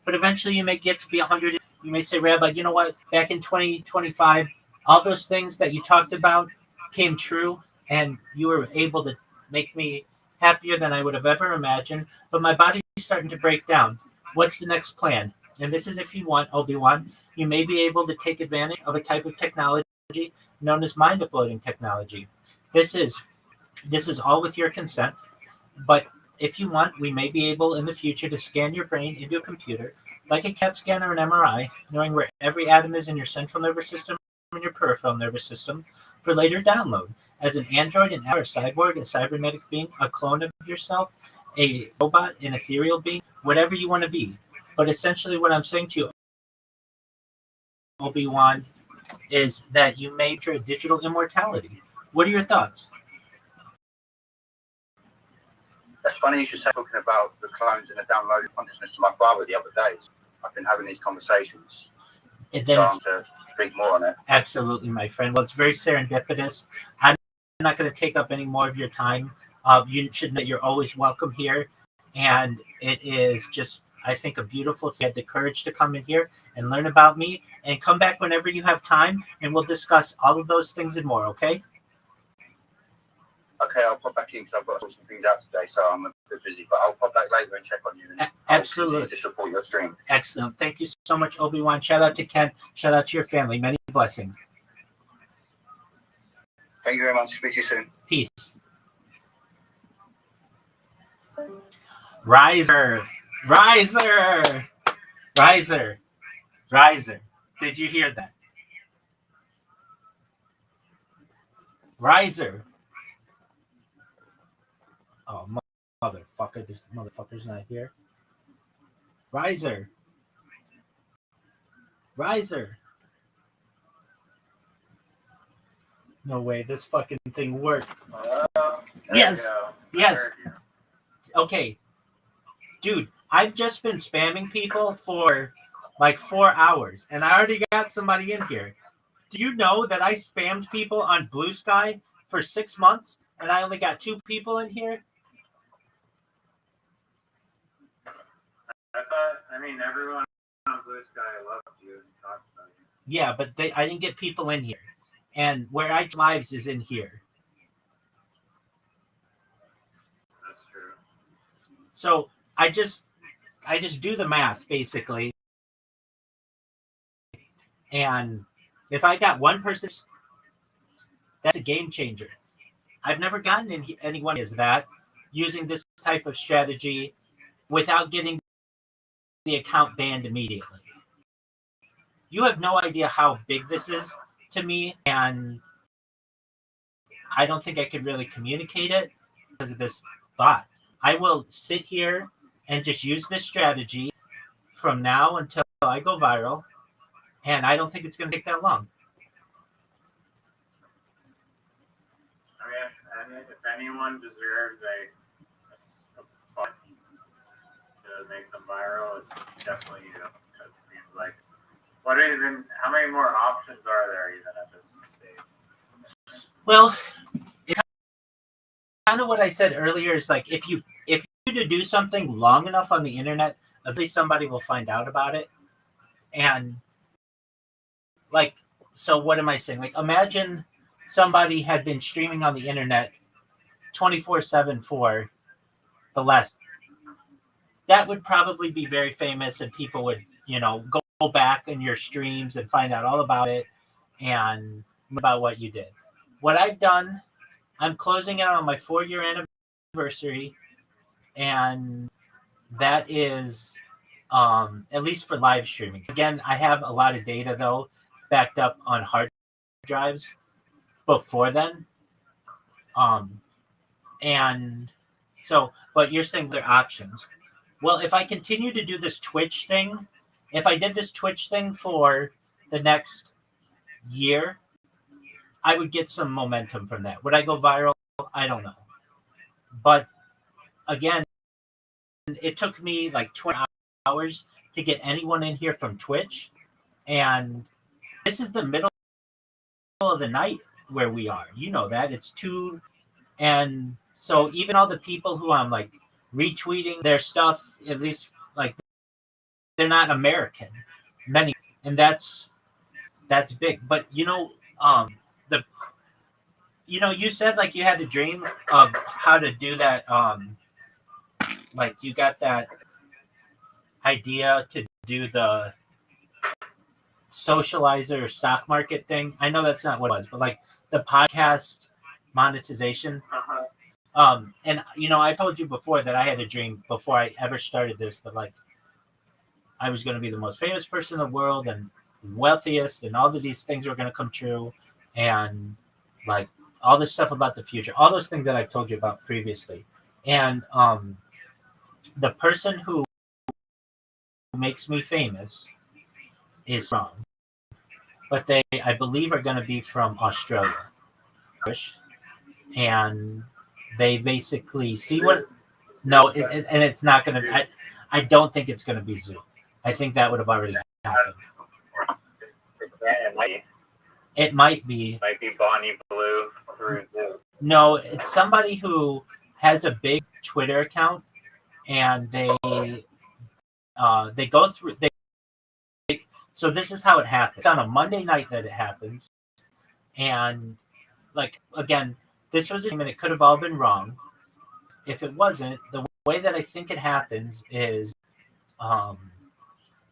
but eventually you may get to be 100. You may say, Rabbi, you know what? Back in 2025, all those things that you talked about came true, and you were able to make me happier than I would have ever imagined, but my body's starting to break down. What's the next plan? And this is if you want, Obi-Wan, you may be able to take advantage of a type of technology known as mind uploading technology. This is all with your consent, but if you want, we may be able in the future to scan your brain into a computer, like a CAT scan or an MRI, knowing where every atom is in your central nervous system and your peripheral nervous system, for later download as an android, an or cyborg, a cybernetic being, a clone of yourself, a robot, an ethereal being, whatever you want to be. But essentially what I'm saying to you, Obi-Wan, is that you may trade digital immortality. What are your thoughts? That's funny you should say talking about the clones and the downloaded consciousness to my father the other day. I've been having these conversations. So I'm to speak more on it. Absolutely, my friend. Well, it's very serendipitous. I'm not going to take up any more of your time. You should know you're always welcome here. And it is just, I think, a beautiful thing. You had the courage to come in here and learn about me. And come back whenever you have time, and we'll discuss all of those things and more, okay? Okay, I'll pop back in because I've got to sort some things out today, so I'm a bit busy. But I'll pop back later and check on you. And Absolutely. To support your stream. Excellent. Thank you so much, Obi-Wan. Shout out to Kent. Shout out to your family. Many blessings. Thank you very much. Speak to you soon. Peace. Riser. Riser. Riser. Riser. Did you hear that? Riser. Oh, motherfucker. This motherfucker's not here. Riser. Riser. No way, this fucking thing worked. There Yes. you go. Yes. I heard you. Okay. Dude, I've just been spamming people for like 4 hours, and I already got somebody in here. Do you know that I spammed people on Blue Sky for 6 months, and I only got 2 people in here? I mean, everyone on Blue Sky loves you and talks about you. Yeah, but I didn't get people in here. And where I lives is in here. That's true. So I just do the math basically. And if I got one person, that's a game changer. I've never gotten anyone is that using this type of strategy without getting the account banned immediately. You have no idea how big this is to me, and I don't think I could really communicate it because of this bot. I will sit here and just use this strategy from now until I go viral, and I don't think it's going to take that long. I mean, if anyone deserves a fun to make them viral, it's definitely you. It seems like. How many more options are there even at this stage? Well, it's kind of what I said earlier is like if you to do something long enough on the internet, eventually somebody will find out about it. And like, so what am I saying? Like, imagine somebody had been streaming on the internet 24/7 for the last. That would probably be very famous, and people would, go back in your streams and find out all about it and about what you did. What I've done, I'm closing out on my 4-year anniversary, and that is at least for live streaming. Again, I have a lot of data though backed up on hard drives before then. And so, but you're saying there are options. Well, if I continue to do this Twitch thing, if I did this Twitch thing for the next year, I would get some momentum from that. Would I go viral? I don't know. But again, it took me like 20 hours to get anyone in here from Twitch. And this is the middle of the night where we are. You know that. It's 2. And so even all the people who I'm like retweeting their stuff, at least like they're not American. Many. And that's big. But you said like you had a dream of how to do that. Like you got that idea to do the socializer stock market thing. I know that's not what it was, but like the podcast monetization. And I told you before that I had a dream before I ever started this that like I was going to be the most famous person in the world and wealthiest, and all of these things were going to come true, and like all this stuff about the future, all those things that I've told you about previously. And the person who makes me famous is from, but they, I believe, are going to be from Australia. And they basically see what, no, and it's not going to, I don't think it's going to be Zoom. I think that would have already happened. It might be. Might be Bonnie Blue through Zoom. No, it's somebody who has a big Twitter account, and they go through. So this is how it happens. It's on a Monday night that it happens, and like again, this was a game, and it could have all been wrong. If it wasn't, the way that I think it happens is,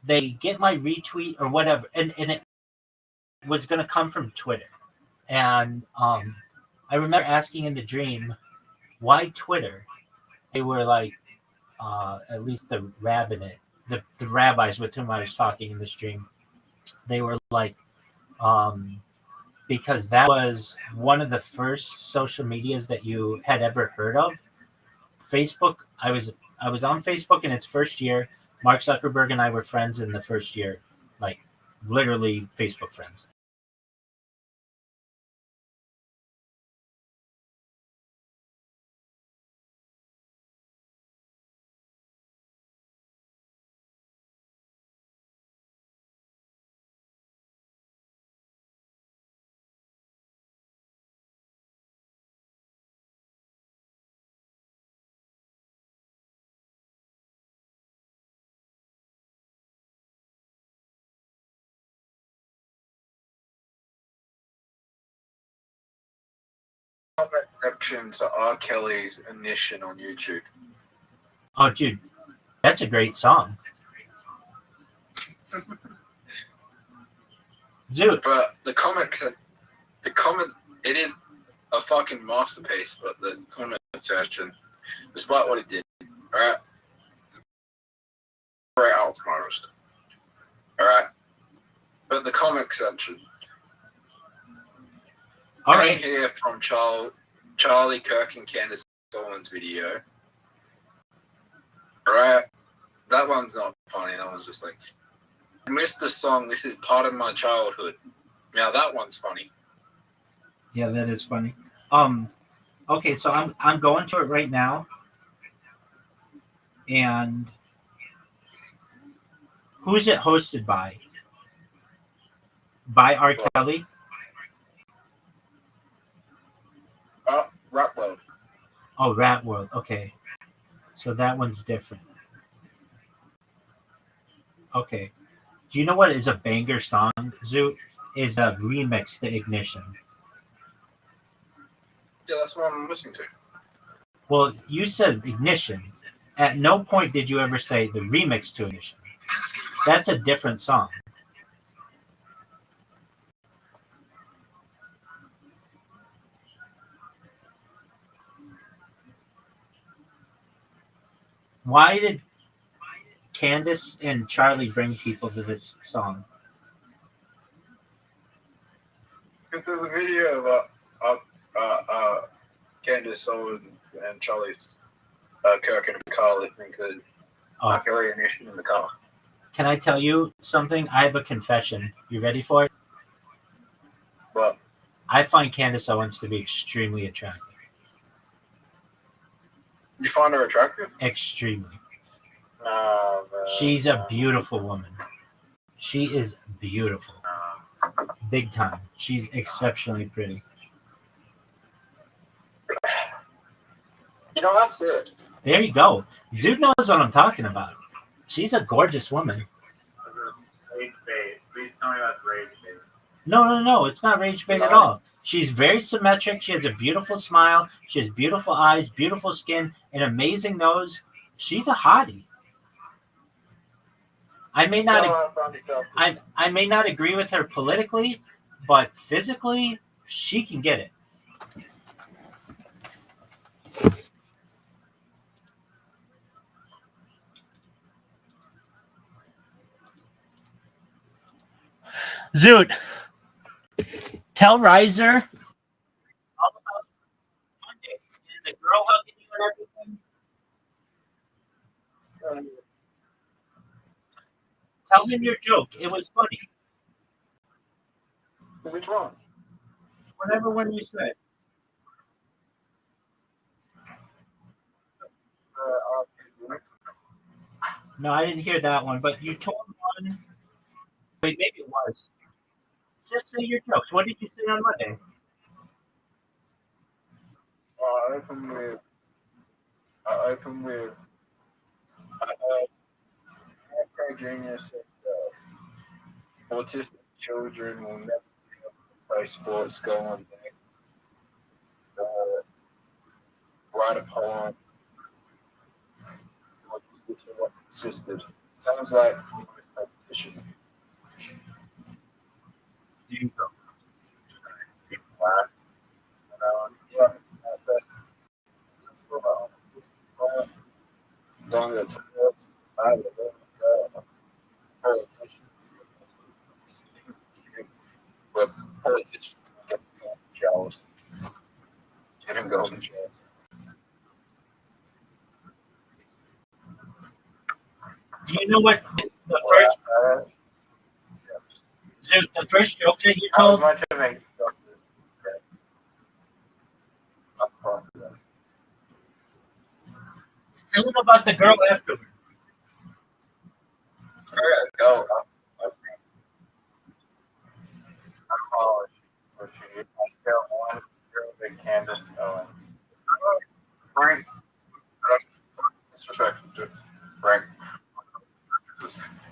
they get my retweet or whatever, and it was going to come from Twitter. And I remember asking in the dream, why Twitter? They were like, at least the rabbinate, the rabbis with whom I was talking in this dream, they were like, because that was one of the first social medias that you had ever heard of. Facebook, I was on Facebook in its first year. Mark Zuckerberg and I were friends in the first year, like literally Facebook friends. comment section to R. Kelly's Ignition on YouTube. Oh, dude, that's a great song. Dude, But the comment, it is a fucking masterpiece. But the comment section, despite what it did, alright, right out tomorrow's, alright. But the comic section, all I right. hear from Charlie Kirk and Candace Owens video. Alright, that one's not funny. That one's just like, I missed the song. This is part of my childhood. Now that one's funny. Yeah, that is funny. Okay, so I'm going to it right now. And who's it hosted by? By R. Kelly? Rap World. Oh, Rat World. Okay. So that one's different. Okay. Do you know what is a banger song, Zoot? Is a remix to Ignition. Yeah, that's what I'm listening to. Well, you said Ignition. At no point did you ever say the remix to Ignition. That's a different song. Why did Candace and Charlie bring people to this song? Because there's a video of Candace Owens and Charlie's Kirk in the car listening to Oh, Kelly Ignition in the car. can I tell you something? I have a confession. You ready for it? But I find Candace Owens to be extremely attractive. you find her attractive? Extremely. No, man. She's a beautiful woman. She is beautiful. Big time. She's exceptionally pretty. You know, that's it. There you go. Zoot knows what I'm talking about. She's a gorgeous woman. Rage bait. Please tell me that's rage bait. No. It's not rage bait at all. She's very symmetric. She has a beautiful smile. She has beautiful eyes, beautiful skin, an amazing nose. She's a hottie. I may not I may not agree with her politically, but physically, she can get it. Zoot, tell Riser all about Monday and the girl hugging you and everything. Tell him your joke. It was funny. Which one? Whatever one you said. No, I didn't hear that one, but you told one. Wait, maybe it was. Just say your jokes. What did you say on Monday? I open with Hashtag Genius said autistic children will never be able to play sports, go on dates, write a poem, or use it to what consisted. Sounds like most competition. There you go. Yeah, that's it. That's what I'm going to sports. I have a politicians. But politicians get jealous. Give him golden chance. Do you know what the first joke that you How told? much of a Tell him about the girl afterward. Go. I'm college. I still want to big Candace Owens. Frank. Disrespectful to Frank.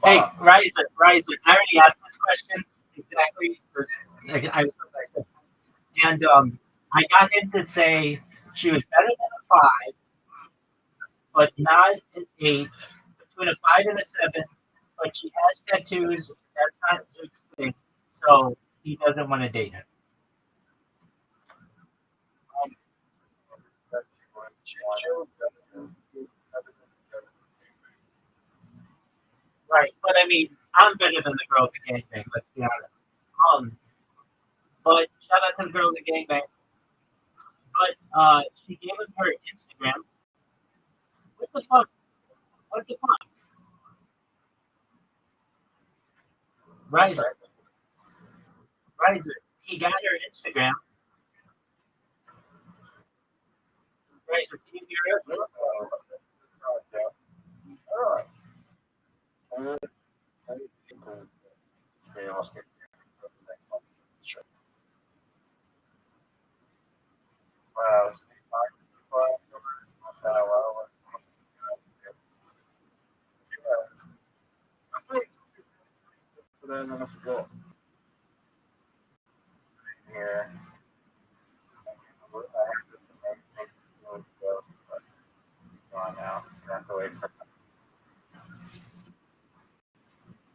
Hey, Ryzen. I already asked this question exactly. And I got him to say she was better than a 5, but not an 8, between a 5 and a 7, but she has tattoos. That's not Zoot's thing, so he doesn't want to date her. Right, but I mean, I'm better than the girl at the gangbang, let's be honest. But shout out to the girl at the gangbang. But she gave him her Instagram. What the fuck? What the fuck? Riser. He got her Instagram. Riser, can you hear us? I forgot. Here. Gone now. Have to wait for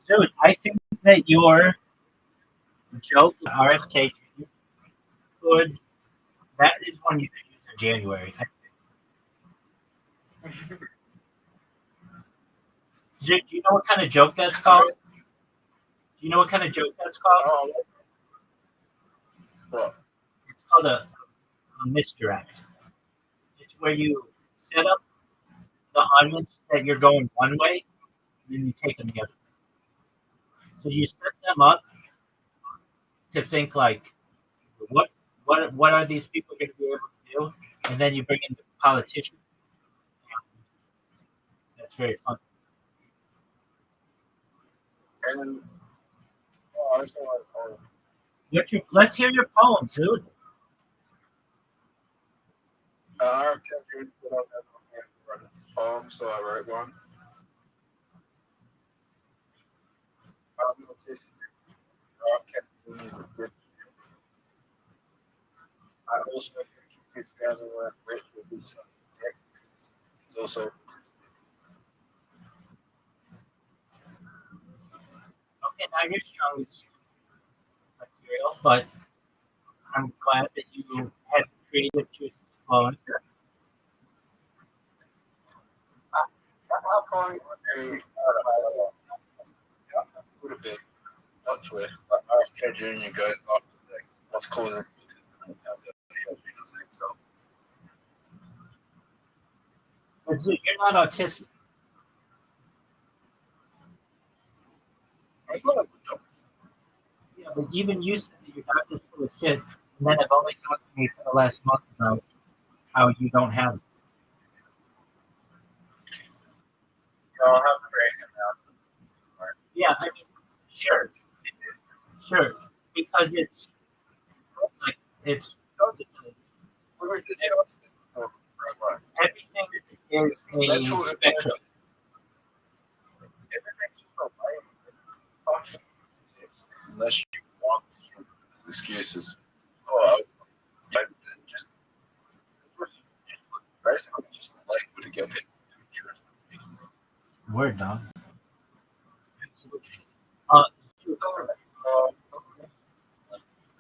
Dude, I think that your joke, RFK, could, that is one you could use in January. Do you know what kind of joke that's called? Do you know what kind of joke that's called? What? It's called a misdirect. It's where you set up the audience that you're going one way, and then you take them the other. So you set them up to think like, what are these people going to be able to do? And then you bring in the politician. That's very fun. And Let's hear your poem, dude. I can't put up a poem, so I wrote one. I'm not too sure. I also think his family went rich with his son. It's also Okay, now you're strong with material, but I'm glad that you had creative choices flowing. how far would have been much where RFK Jr. goes after like what's causing autism and tells that he has been himself. But dude, you're not autistic. It's not a good job. Yeah, but even you said that your doctor's full of shit, and then have only talked to me for the last month about how you don't have it. I'll have to break him now. Yeah, I mean, sure, because it's like it's We were discussing this before. everything is a spectrum. Everything's so lame. Unless you want to use excuses. Oh, just basically just like to get paid. Word, dog.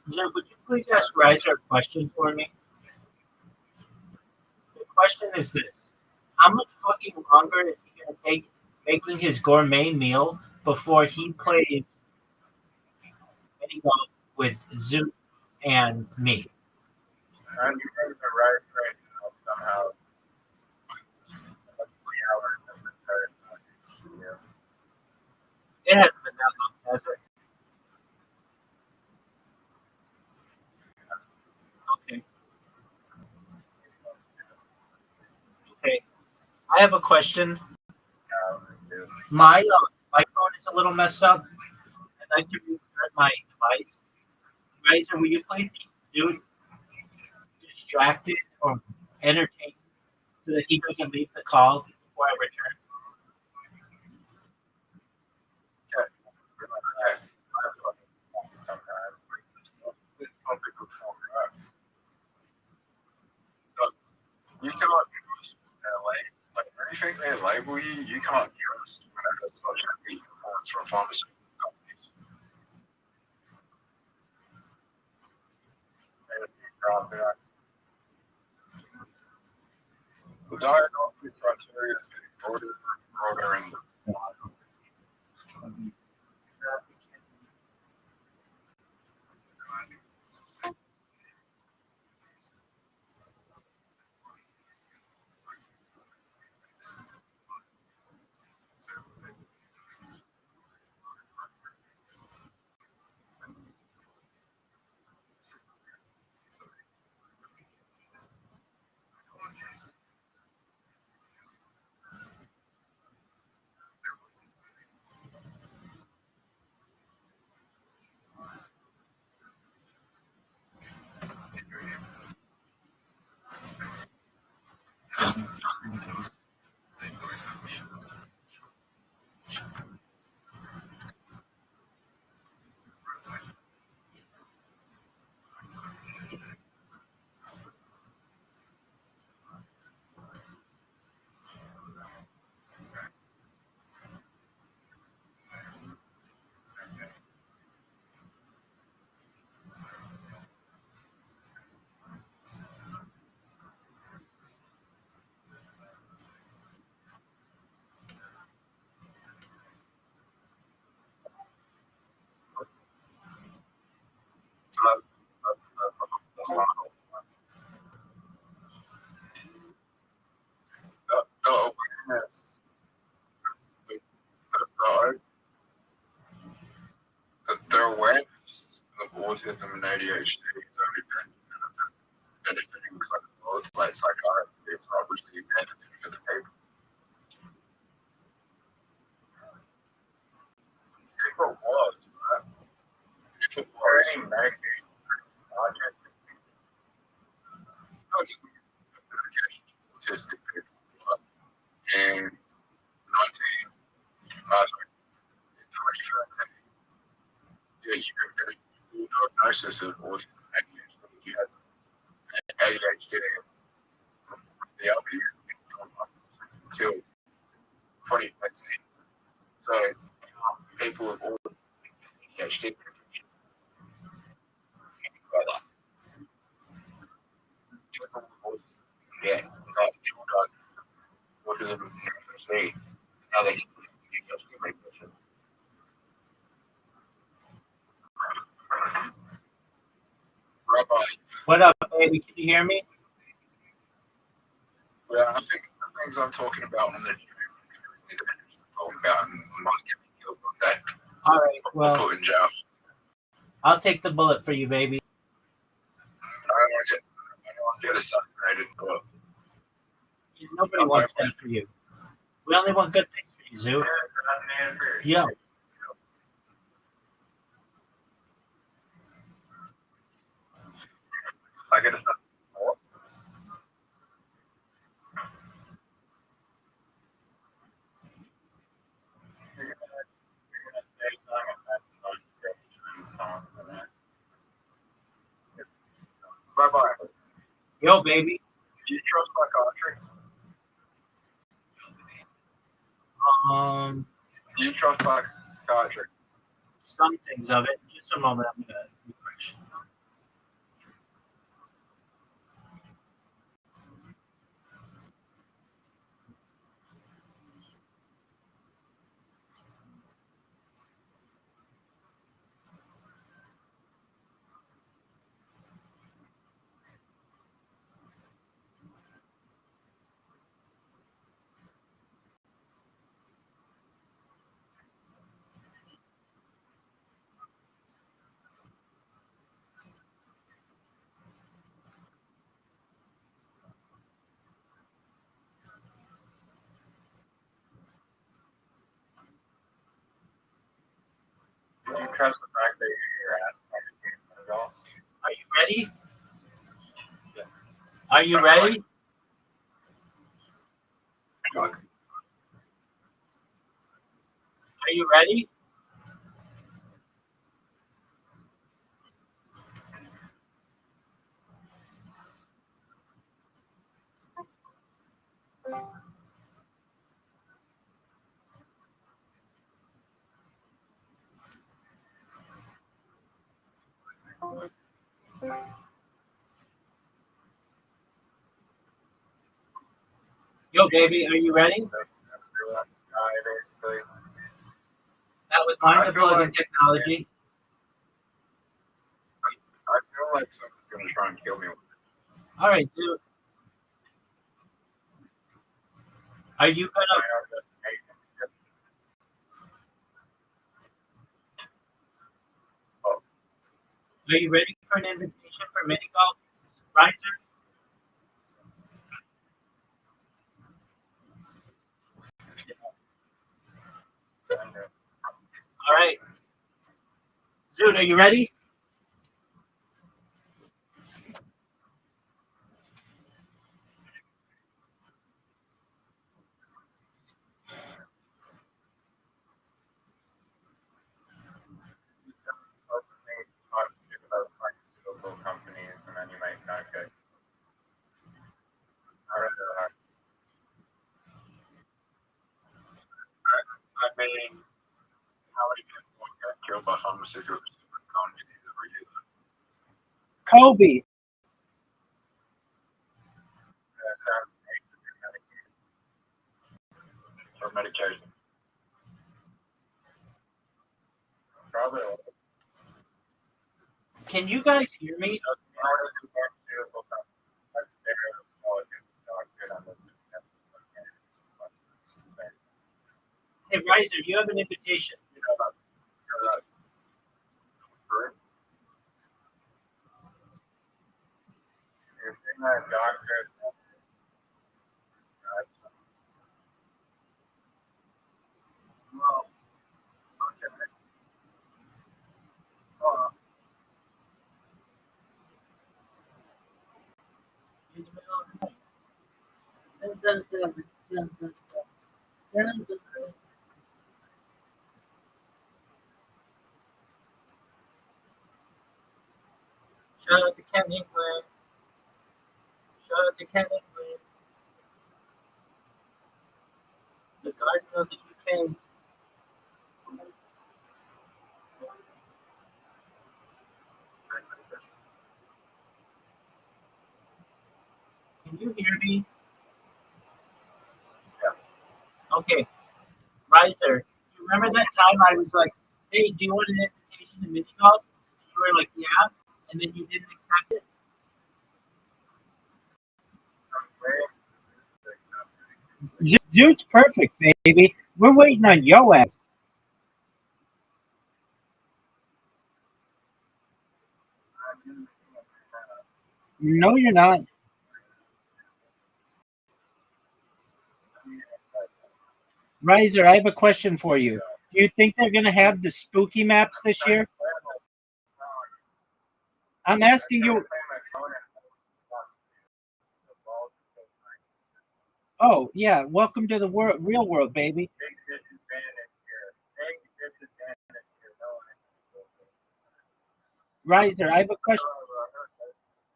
Would you please ask Riser a question for me? The question is this: how much fucking longer is he gonna take making his gourmet meal before he plays mini golf with Zoot and me? I'm using the right now somehow. 3 hours of the third. It hasn't been that long, has it? Okay. Okay. I have a question. My phone is a little messed up. I'd like to restart my device. Riser, will you please be Zoot distracted or entertained so that he doesn't leave the call before I return? You can't trust LA. Like anything they label you, you can't trust when it has such heavy influence from pharmaceutical companies. The diagnostic criteria is getting broader and broader and the awareness, the awareness of autism and ADHD is only benefiting like psychiatry. It's not really benefiting for the people. If it was, right? If it was any negative project, I was just medication for autistic people. In 2013, yeah, you could get a full diagnosis of autism and ADHD if you had ADHD. The other until 2013. So people with all ADHD, yeah, like children, autism and ADHD. Now they can ADHD medication. Rabbi, What up, baby? Can you hear me? yeah, I think the things I'm talking about on the stream, talking about and might get me killed one day. All right. Or Well, put in jail. I'll take the bullet for you, baby. I don't want to get assassinated, but Nobody wants that for you. We only want good things for you, Zoo. Yo. I get assassinated. Bye-bye. Yo, baby. Do you trust psychiatry? Do you trust psychiatry? Some things of it. Just a moment. I'm gonna refresh. Do you trust the fact that you're at all? Are you ready? Are you ready? Are you ready? Yo, baby, are you ready? Basically. That was mind blowing technology. I feel like someone's going to try and kill me. All right, dude. Are you gonna? Are you ready for an invitation for mini golf, Riser? All right, dude, are you ready? Pharmaceutical companies, and then you make okay. I mean, how many people get killed by pharmaceutical companies every year? Kobe. Or medication. Probably. Can you guys hear me? Hey, Riser, you have an invitation. In the middle of the night. Shout out to Ken England. Shout out to Ken England. The Guardian of the UK. Can you hear me? Okay. Riser, you remember that time I was like, hey, do you want an invitation to mini golf? You were like, yeah. And then you didn't accept it? Dude's perfect, baby. We're waiting on yo ass. No, you're not. Riser, I have a question for you. Do you think they're going to have the spooky maps this year? I'm asking you. Oh, yeah. Welcome to the real world, baby. Riser, I have a question.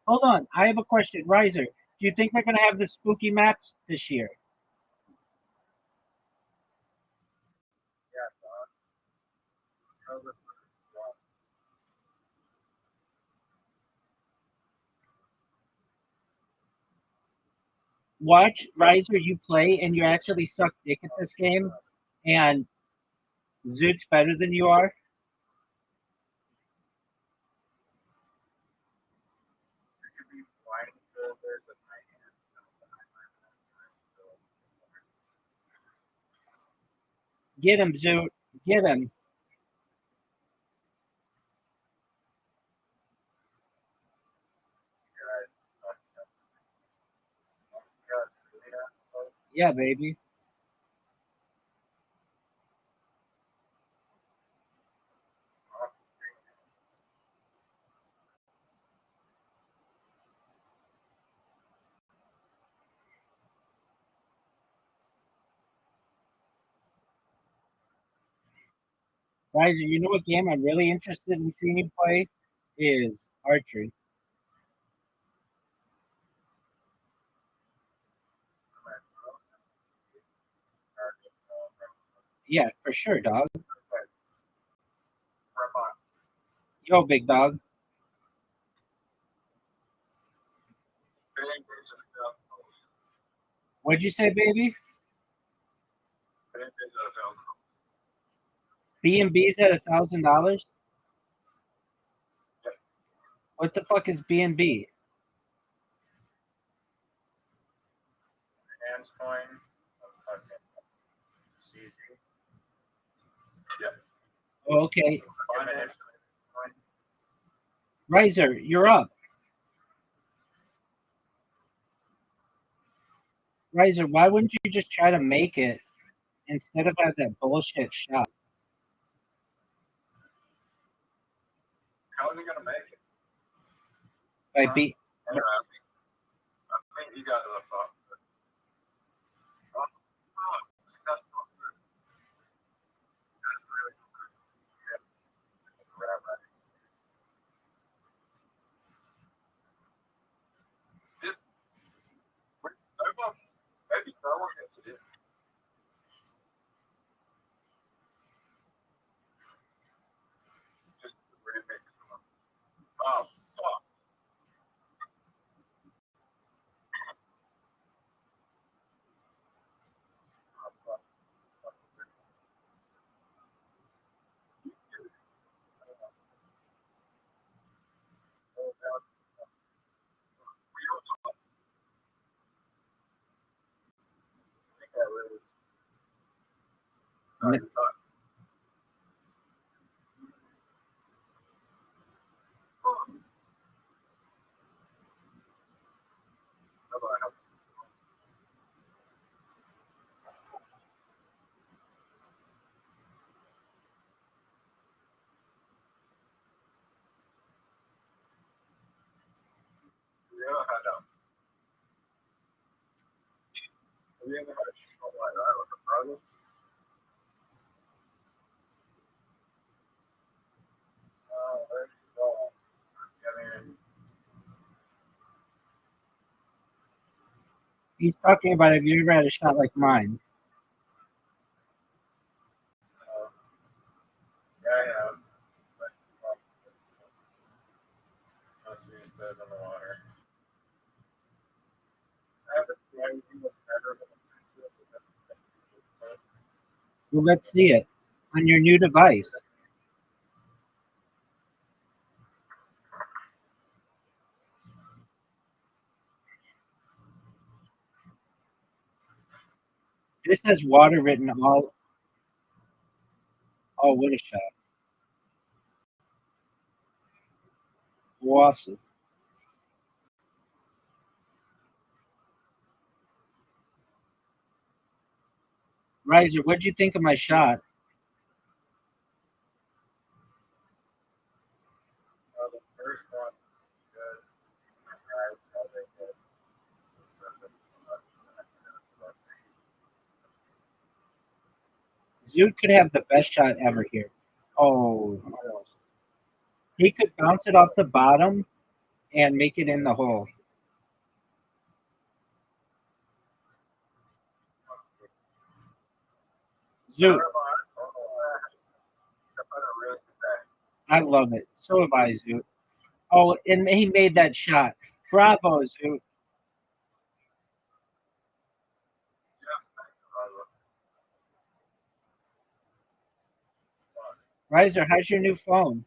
Hold on. I have a question. Riser, do you think they're going to have the spooky maps this year? Watch Riser, you play, and you actually suck dick at this game, and Zoot's better than you are. Get him, Zoot. Get him. Yeah, baby. Riser, you know what game I'm really interested in seeing you play is archery. Yeah, for sure, dog. Yo, big dog. What'd you say, baby? B&B's at $1,000. What the fuck is B&B? Hands coin. CZ. Yep. Oh, okay. Finance coin. Riser, you're up. Riser, why wouldn't you just try to make it instead of have that bullshit shot? How are they gonna make it? By B. Interesting. I think you got to look up. That's not good. That's really good. Yeah. Rabbi. Maybe no one gets it. Just remake it. Oh, fuck. Have you ever had a shot like that, like a brother? I mean, He's talking about have you ever had a shot like mine? yeah, I have. But, mostly it's better than the water. I haven't tried anything that's better than Well, let's see it on your new device. This has water written all. Oh, what a shot! Awesome. Riser, what'd you think of my shot? the first one. Good. Right, how they did. Zoot could have the best shot ever here. Oh, he could bounce it off the bottom and make it in the hole. Zoot, I love it. So have I, Zoot. Oh, and he made that shot. Bravo, Zoot. Riser, how's your new phone?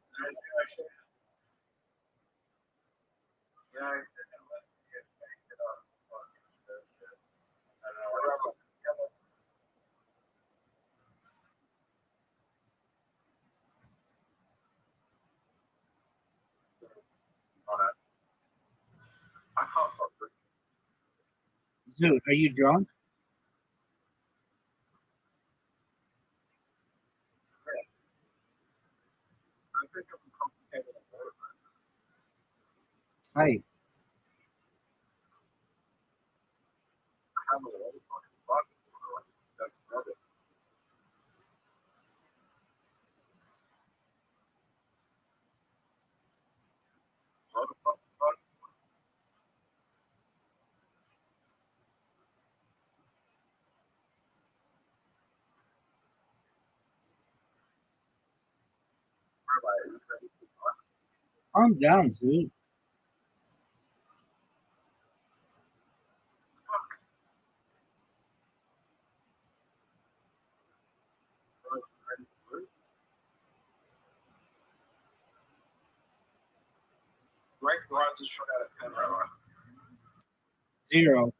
Zoot, are you drunk? Hi. Calm down, Zoot. rank Rod's shot out of 10, Rabbi? 0. All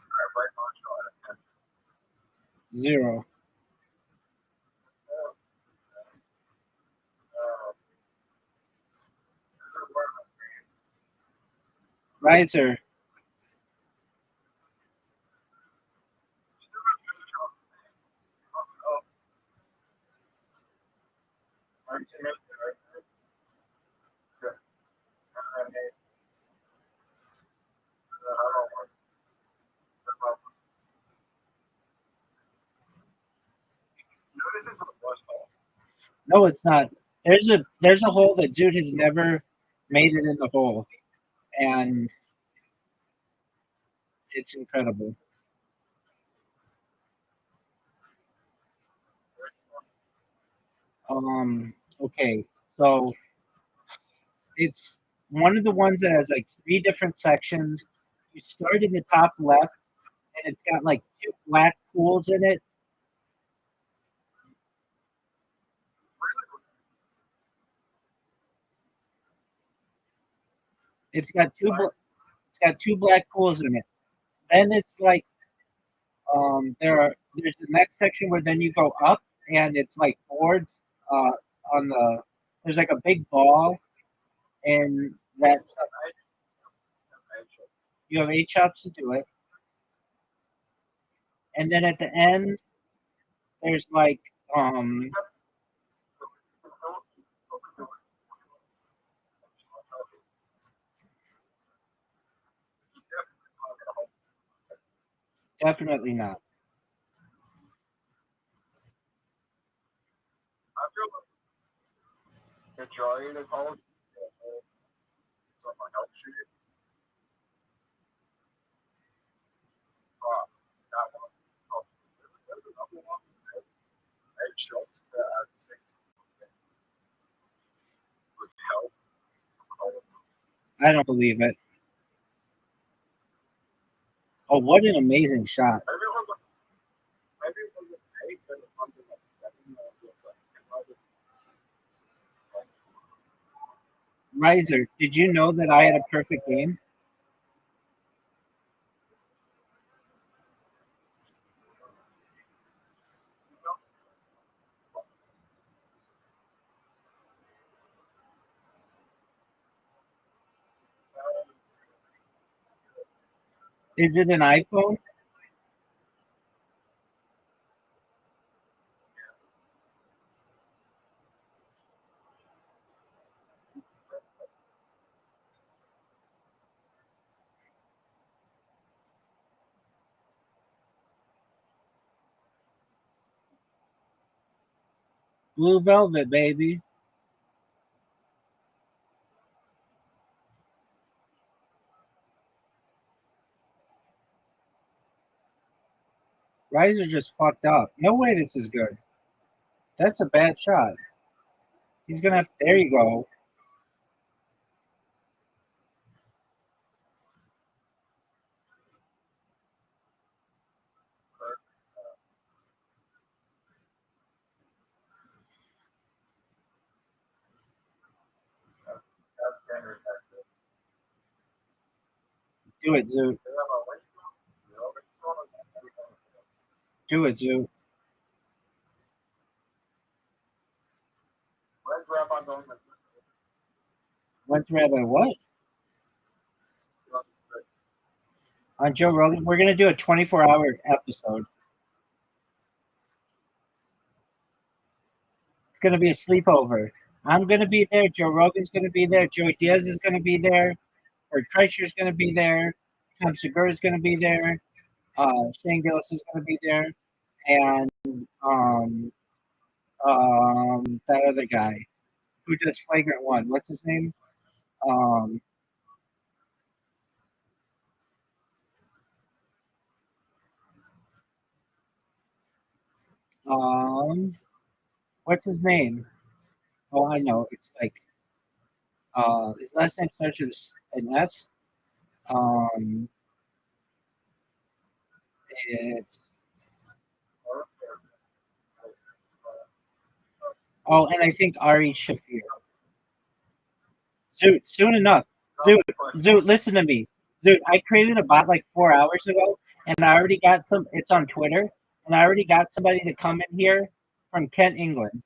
right, rank Rod's shot out of 10. 0. Riser. No, it's not. There's a hole that dude has never made it in the hole, and it's incredible. Okay, so it's one of the ones that has like 3 different sections. You start in the top left, and it's got like 2 black pools in it. It's got 2 black pools in it. Then it's like there's the next section where then you go up, and it's like boards on the there's like a big ball, and that's you have 8 shots to do it. And then at the end there's like definitely not. The drawing of all something help shoot it. That one. Headshots at 6 would help. I don't believe it. Oh, what an amazing shot. Maybe it was 8, but it's something like 7. Riser, did you know that I had a perfect game? Is it an iPhone? Blue Velvet, baby. Riser just fucked up. No way this is good. That's a bad shot. He's gonna have. There you go. That's standard. Do it, Zoo. Do it, Zoo. Where's Rabbi going? Went Rabbi what? On Joe Rogan. We're gonna do a 24-hour episode. It's gonna be a sleepover. I'm gonna be there. Joe Rogan's gonna be there. Joey Diaz is gonna be there. Or Kreischer's gonna be there. Tom Segura's gonna be there. Shane Gillis is gonna be there, and that other guy who does Flagrant One. What's his name? Um, what's his name? Oh, I know. It's like his last name starts with an S. Um, it's and I think Ari Shafir. Zoot, soon enough. Zoot, listen to me. Zoot, I created a bot like 4 hours ago, and I already got some. It's on Twitter, and I already got somebody to come in here from Kent, England.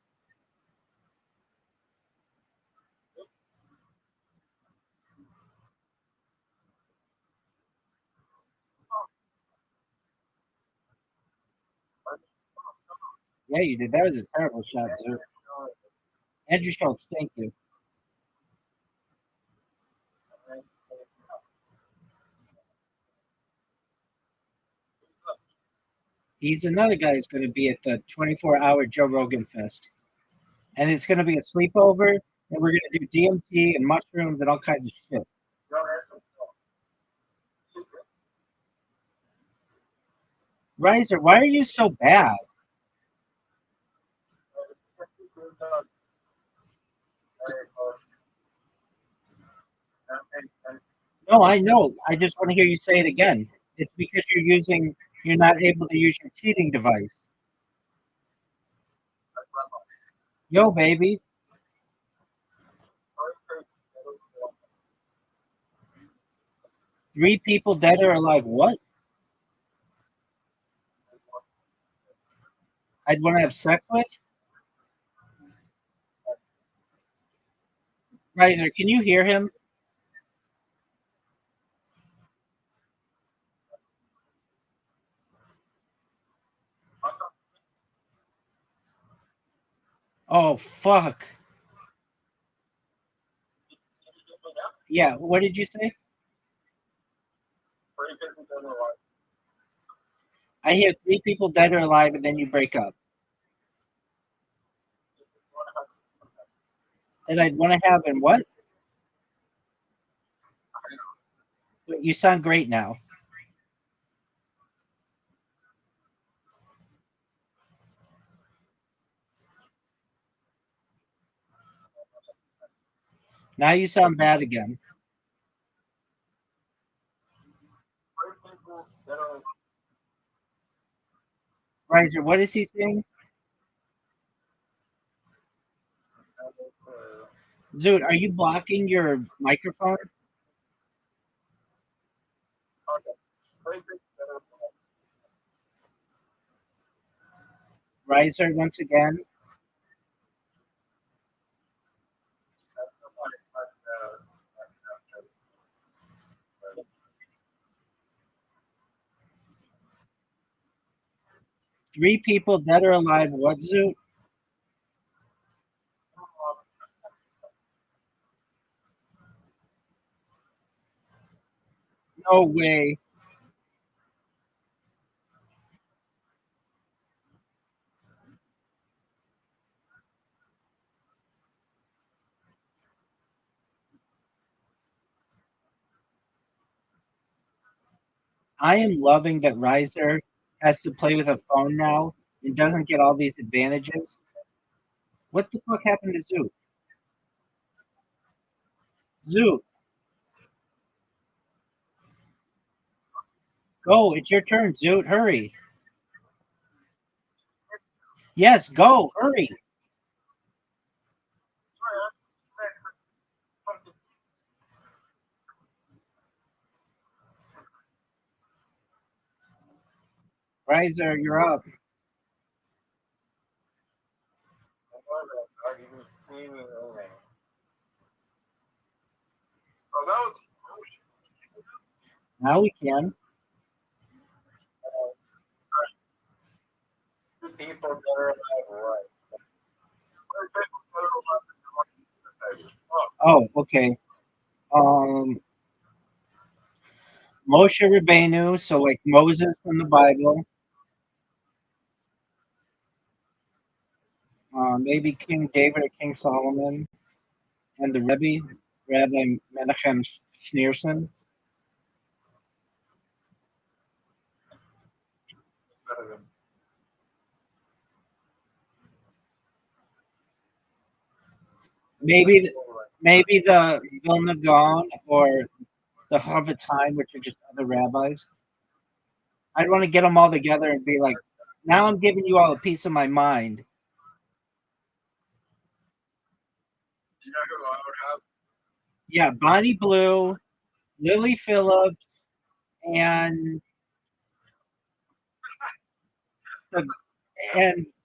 Yeah, you did. That was a terrible shot, Zoot. Andrew Schultz, thank you. He's another guy who's going to be at the 24-hour Joe Rogan Fest. And it's going to be a sleepover, and we're going to do DMT and mushrooms and all kinds of shit. Riser, why are you so bad? No, I know. I just want to hear you say it again. It's because you're not able to use your cheating device. Yo, baby. Three people dead or alive. What? I'd want to have sex with? Riser, can you hear him? Oh, fuck. Yeah, what did you say? I hear three people dead or alive, and then you break up. And I'd want to have in what? You sound great now. Now you sound bad again. Riser, what is he saying? Zoot, are you blocking your microphone? Riser, once again. Three people dead or alive. What, Zoot? No way. I am loving that Riser has to play with a phone now and doesn't get all these advantages. What the fuck happened to Zoot? Zoot, go. It's your turn, Zoot. Hurry. Yes, go. Hurry. Riser, you're up. Now we can. People that are alive, Oh, okay. Moshe Rabbeinu, so like Moses from the Bible. Maybe King David or King Solomon, and the Rabbi Menachem Schneerson. Maybe the Vilna Gaon or the Havatai, which are just other rabbis. I'd want to get them all together and be like, now I'm giving you all a piece of my mind. You know who I would have? Yeah, Bonnie Blue, Lily Phillips, and the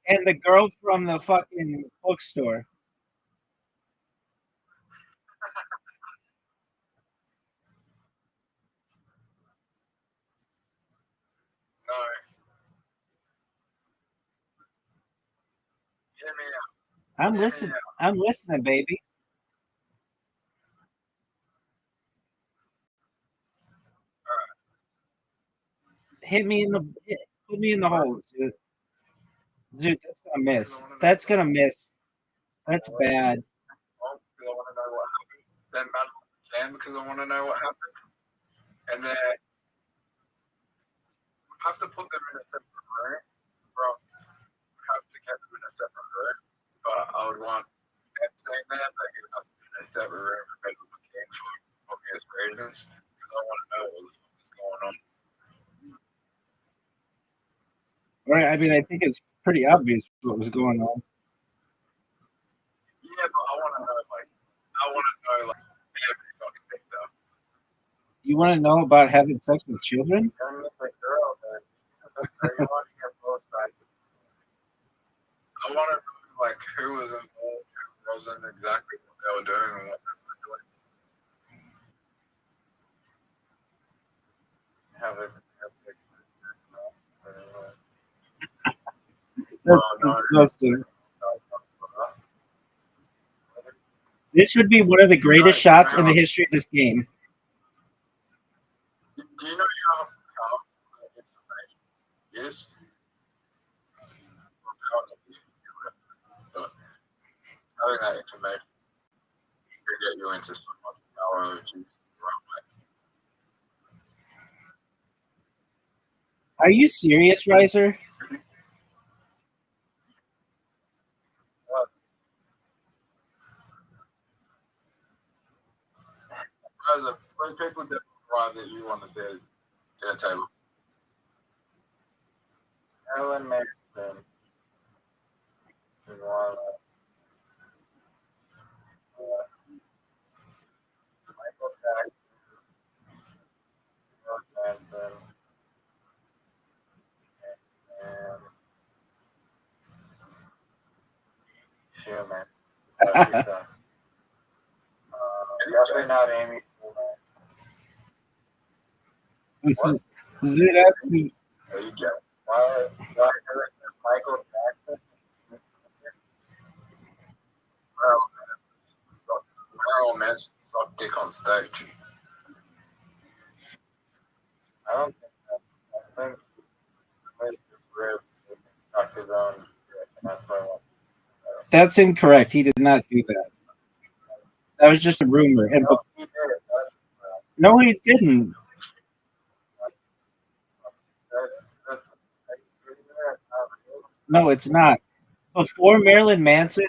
and the girl from the fucking bookstore. No. Hear me out. I'm Hear me listening. out. I'm listening, baby. Put me in the hole, dude. Dude, that's gonna miss. That's gonna miss. That's bad. Oh, because I want to know what happened. Then battle again because I want to know what happened. And then I have to put them in a separate room. Bro, I have to get them in a separate room. But I would want them saying that, like, it has to be in a separate room for me to look in for obvious reasons. Because I want to know what the fuck is going on. Right? I mean, I think it's pretty obvious what was going on. Yeah, but I want to know, like, every fucking thing. So, You want to know about having sex with children? Young with the girl, then. So you want to get both sides. I want to know, like, who was involved, who wasn't, exactly what they were doing, and what they were doing. Have it. That's disgusting. This would be one of the greatest shots in the history of this game. Do you know how powerful that information is? But having that information could get you into so much power if you use it the wrong way. Are you serious, Riser? When people that arrive that you want to do dinner table, Marilyn Manson. Michael Jackson. Manson. And Schumer. Definitely not Amy Schumer. This is asking. there you go. Why Michael Jackson? Marilyn Manson sucked dick on stage. I don't think that. I think he made his ribs and sucked his own dick, and that's why I want. That's incorrect. He did not do that. That was just a rumor. And No, he did. no, he didn't. That's No, it's not. Before Marilyn Manson,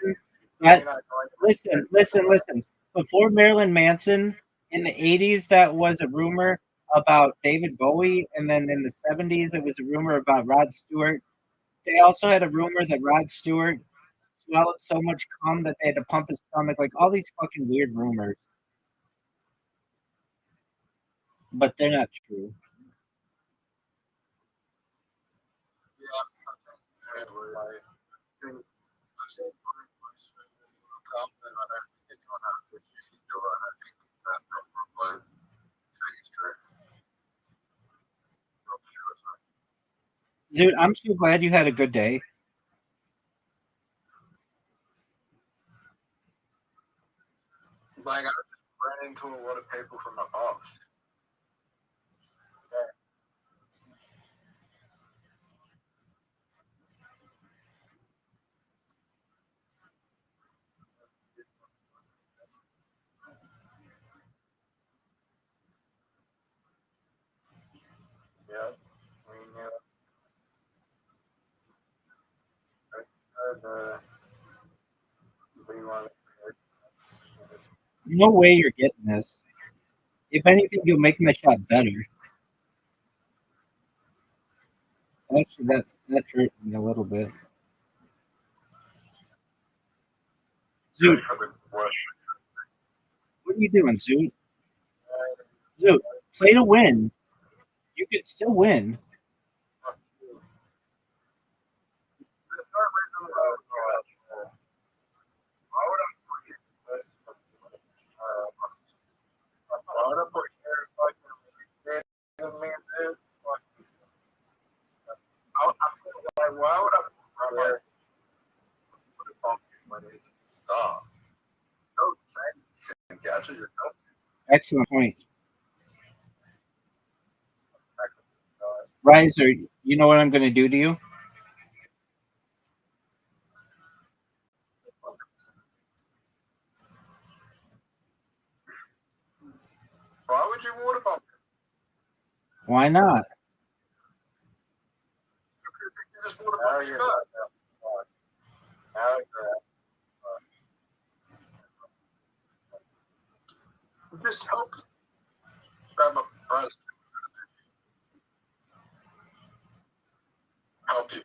listen. Before Marilyn Manson, in the 80s, that was a rumor about David Bowie. And then in the 70s, it was a rumor about Rod Stewart. They also had a rumor that Rod Stewart swallowed so much cum that they had to pump his stomach. Like all these fucking weird rumors. But they're not true. Dude, I'm so glad you had a good day. Like, I just ran into a lot of people from my past. Yeah, we knew. We wanted. No way you're getting this. If anything, you'll make my shot better. Actually, that hurt me a little bit. Dude, What are you doing, Zoot? Zoot, play to win. You could still win. Why would I put a pumpkin when it stop? No, you can catch it yourself. Excellent point. Riser, you know what I'm going to do to you? Why would you want a pumpkin? Why not? Because you just want a pumpkin back. Just help grab a present. Help you. You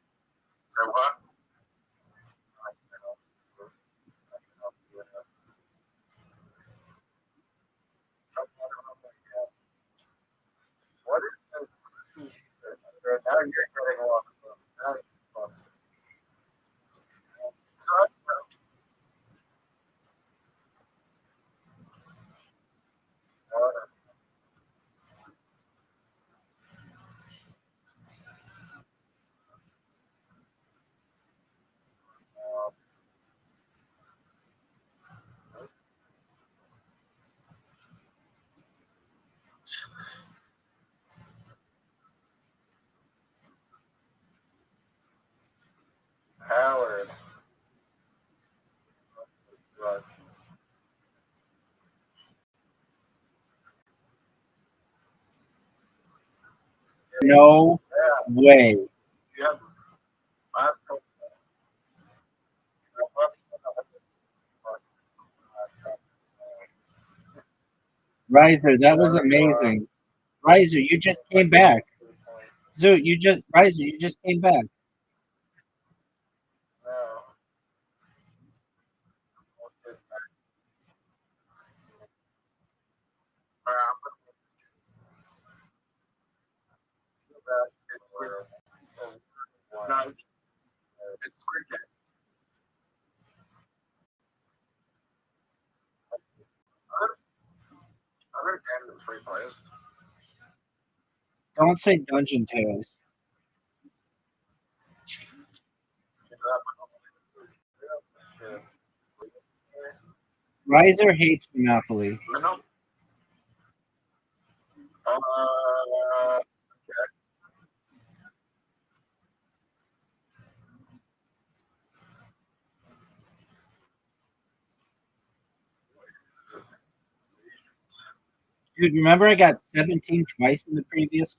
know what? What is this? Now you're getting off. Now you're off. Howard. No way. Yeah. Riser, that was amazing. Riser, you just came back. Zoot, Riser, you just came back. No, it's Squid Game. I've heard game with 3 players. Don't say Dungeon Tales. Riser hates Monopoly. No. Dude, remember I got 17 twice in the previous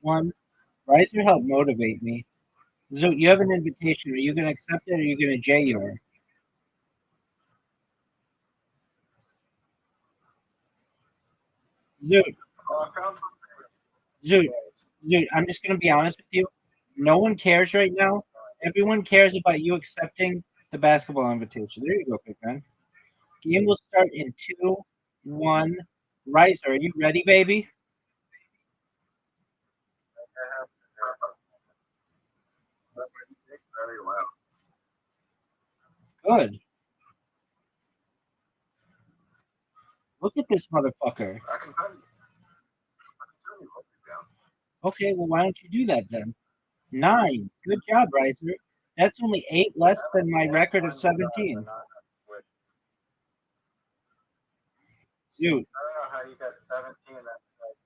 one? Riser helped motivate me. Zoot, you have an invitation. Are you going to accept it or are you going to J your? Zoot, Zoot, Zoot, I'm just going to be honest with you. No one cares right now. Everyone cares about you accepting the basketball invitation. There you go, Big Man. Game will start in 2, 1. Riser, are you ready, baby? Very well. Good. Look at this motherfucker. I can tell you. I can tell you what you're down. Okay, well, why don't you do that then? 9. Good job, Riser. That's only 8 less than my record of 17. Zoot. Zoot, I don't know how you got 17. That's like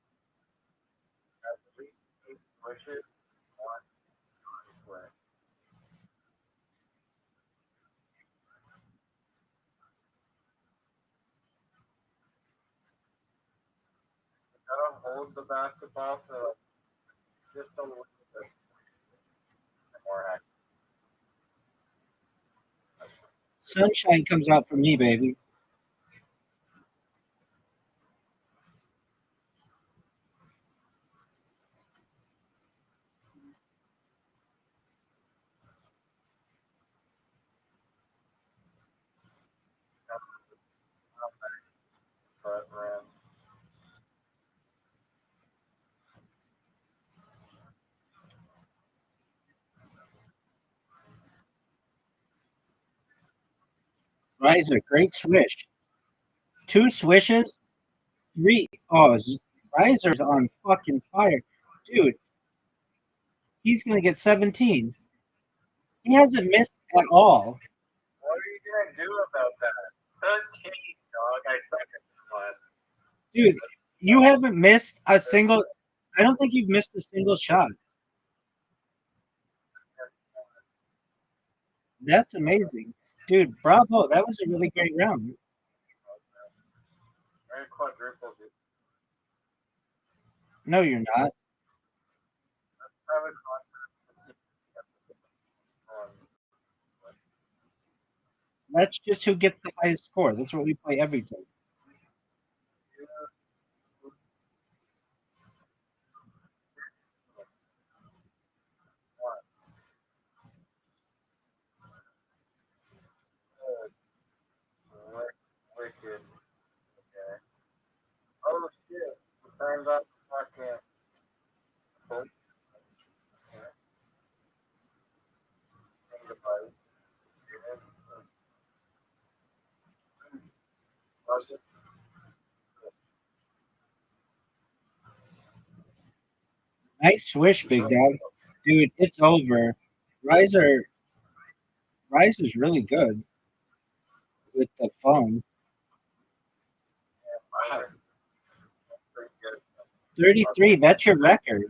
at least 8 wishes. 1 square. Gotta hold the basketball for like just a little bit more action. sunshine comes out for me, baby. Riser, great swish. 2 swishes, 3. Oh, Riser's on fucking fire. Dude, he's going to get 17. He hasn't missed at all. What are you gonna do about that? 13, dog. I suck at this one. Dude, you haven't missed a single. I don't think you've missed a single shot. That's amazing. Dude, bravo. That was a really great round. Very quadruple. No, you're not. I was That's just who gets the highest score. That's what we play every time. wicked. Okay. Oh shit! Turns out fucking. Nice swish, big dog. Dude, it's over. Riser's really good with the phone. 33, that's your record.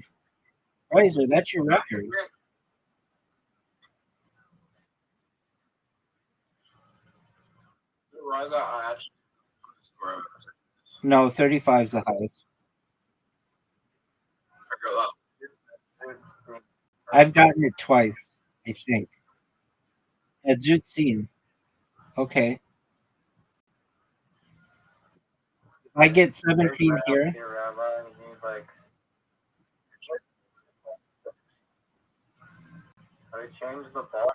Riser, that's your record. No, 35 is the highest. I've gotten it twice, I think. At Zootsin. Okay. If I get 17 here. They changed the bar.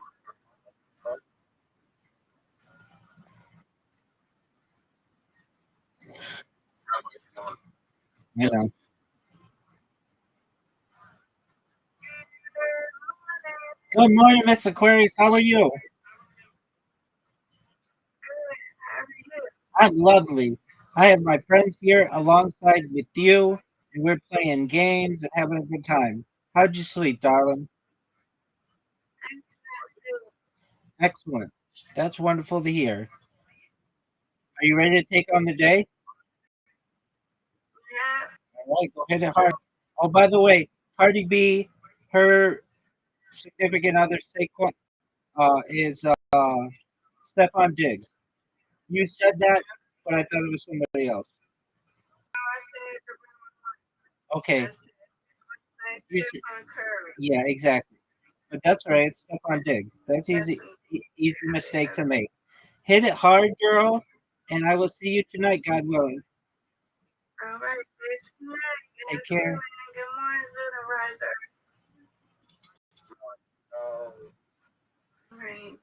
You know. Good morning, Miss Aquarius. How are you? I'm lovely. I have my friends here alongside with you, and we're playing games and having a good time. How'd you sleep, darling? Excellent. That's wonderful to hear. Are you ready to take on the day? All right, go hit it hard. Oh, by the way, Cardi B, her significant other Saquon, is Stephon Diggs. You said that, but I thought it was somebody else. Okay. Yeah, exactly. But that's all right. It's Stephon Diggs. That's easy mistake to make. Hit it hard, girl, and I will see you tonight, God willing. All right, Take care. Good morning, Zooter Riser. Right.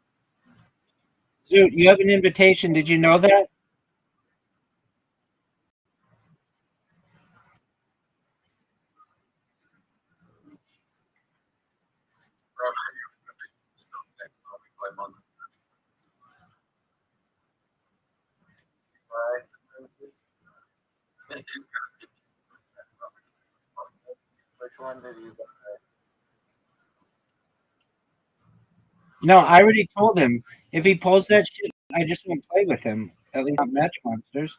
Zoot, you have an invitation. Did you know that? Which one did you buy? No, I already told him. If he pulls that shit, I just won't play with him. At least not Match Monsters.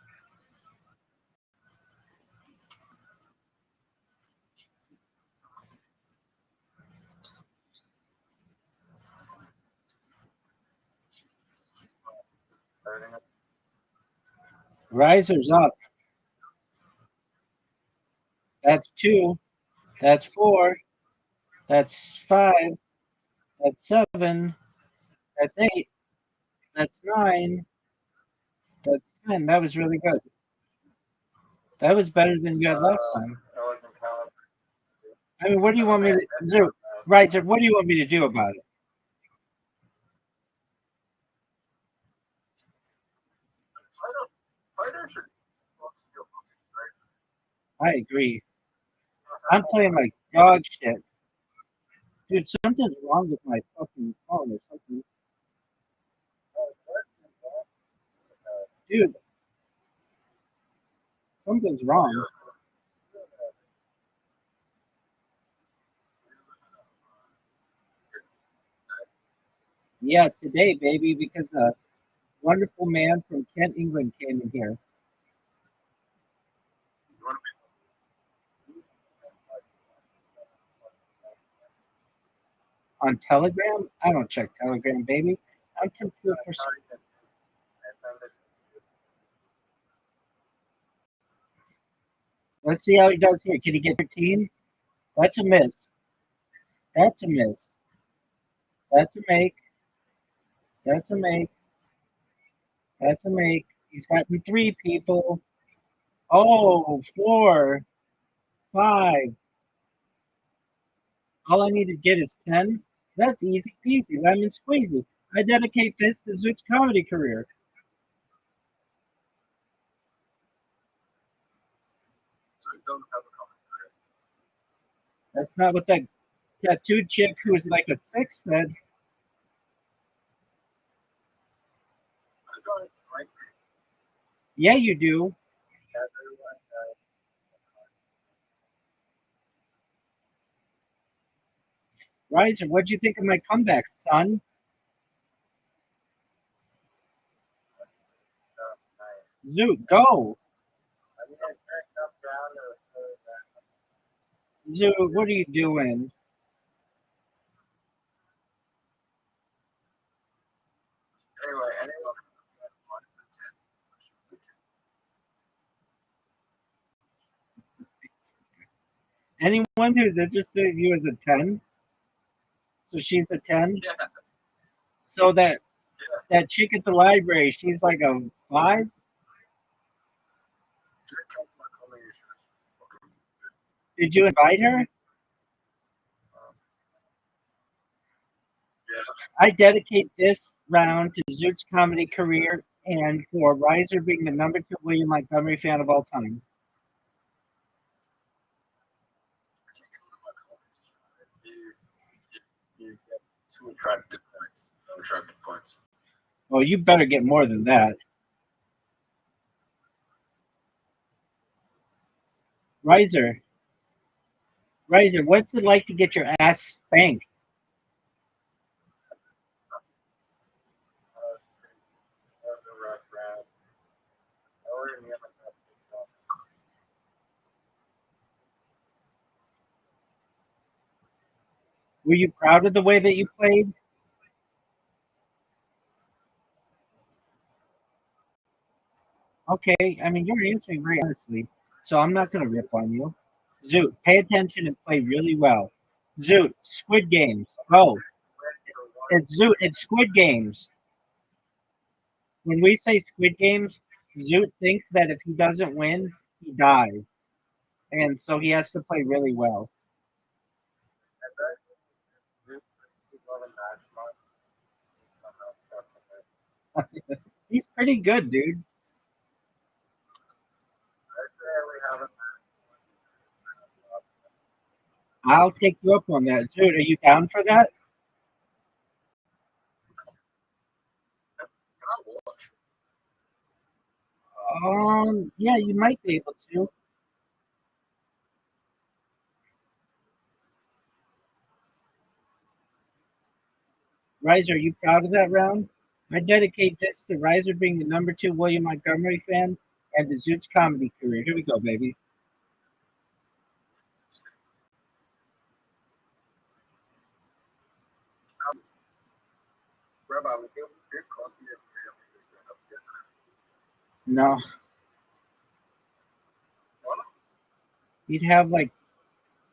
Riser's up. That's 2. That's 4. That's 5. That's 7. That's 8. That's 9. That's 10. That was really good. That was better than you had last time. I mean, what do you want me to do? Right, so what do you want me to do about it? I agree. I'm playing like dog shit. Dude, something's wrong with my fucking phone or something. Dude, something's wrong. Yeah, today, baby, because a wonderful man from Kent, England came in here. On Telegram? I don't check Telegram, baby. I'm too poor for. Let's see how he does here. Can he get 13? That's a miss. That's a miss. That's a make. That's a make. That's a make. He's gotten 3 people. Oh, 4, 5. All I need to get is 10. That's easy peasy, lemon squeezy. I dedicate this to Zoot's comedy career. So it doesn't have a comment. That's not what that tattooed chick who was like a 6 said. I don't like Yeah, you do. everyone. Riser, what'd you think of my comeback, son? Zoot, go. Zoot, what are you doing? Anyway, anyone that wants a 10. Anyone who's interested in you as a 10? So she's a 10? Yeah. So that chick at the library, she's like a 5? Did you invite her? Yeah. I dedicate this round to Zoot's comedy career and for Riser being the number 2 William Montgomery fan of all time. You get 2 attractive points. No attractive points. Well, you better get more than that. Riser, what's it like to get your ass spanked? Were you proud of the way that you played? Okay, I mean, you're answering very honestly, so I'm not going to rip on you. Zoot, pay attention and play really well. Zoot, Squid Games, go. It's Zoot, it's Squid Games. When we say Squid Games, Zoot thinks that if he doesn't win, he dies. And so he has to play really well. He's pretty good, dude. I'll take you up on that. Zoot, are you down for that? Yeah, you might be able to. Riser, are you proud of that round? I dedicate this to Riser being the number 2 William Montgomery fan and to Zoot's comedy career. Here we go, baby. Rabbi, it cost me a family to stand up here. No. He'd have like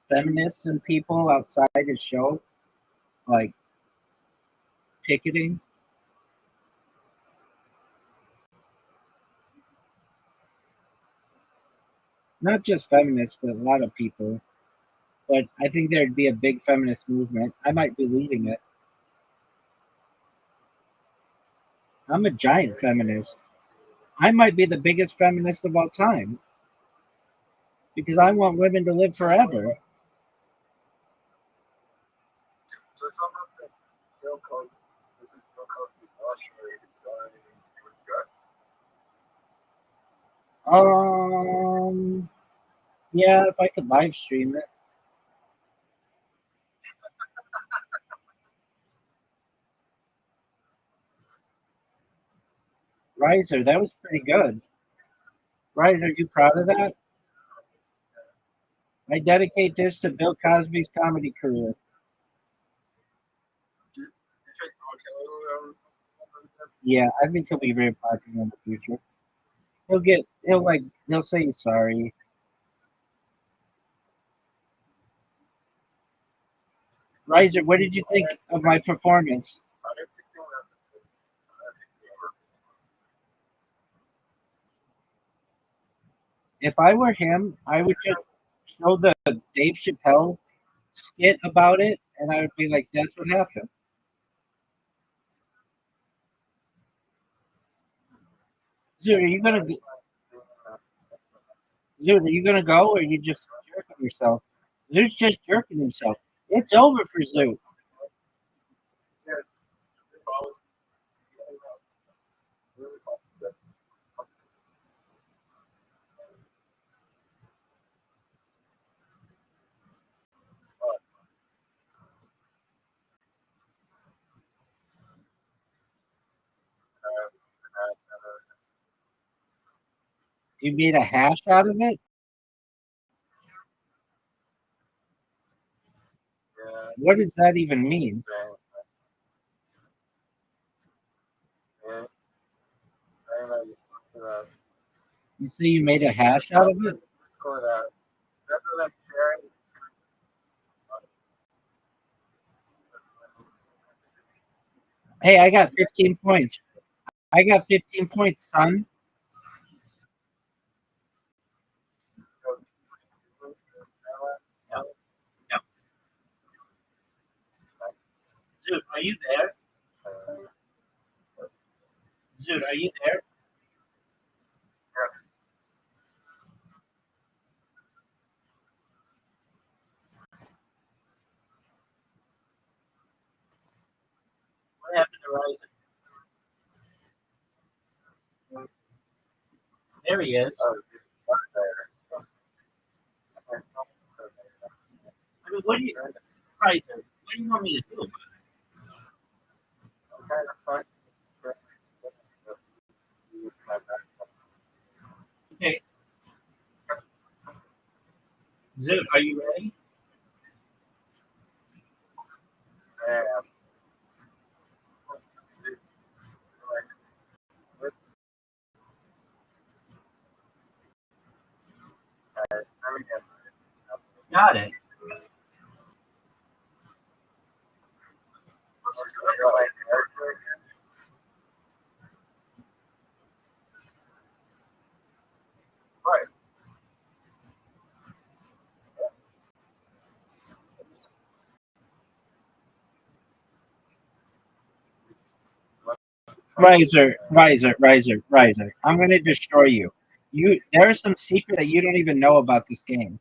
feminists and people outside his show, like picketing. Not just feminists, but a lot of people. But I think there'd be a big feminist movement. I might be leading it. I'm a giant feminist. I might be the biggest feminist of all time because I want women to live forever. So if I'm not saying Bill Cosby, this is Bill Cosby Australia, Yeah, if I could live stream it. Riser, that was pretty good. Riser, are you proud of that? I dedicate this to Bill Cosby's comedy career. Yeah, I think he'll be very popular in the future. He'll say sorry. Riser, what did you think of my performance? If I were him, I would just show the Dave Chappelle skit about it, and I would be like, "That's what happened." Dude, are you gonna Dude, are you gonna go, or are you just jerking yourself? Zoot's just jerking himself. It's over for Zoot. You made a hash out of it. What does that even mean? You say you made a hash out of it? Hey, I got 15 points. I got 15 points, son. No, no. Zoot, are you there? Zoot, are you there? What happened to Ryzen? There he is. I mean, Ryzen, what do you want me to do about it? Okay. Zoot, are you ready? Got it. Riser. I'm gonna destroy you. There's some secret that you don't even know about this game.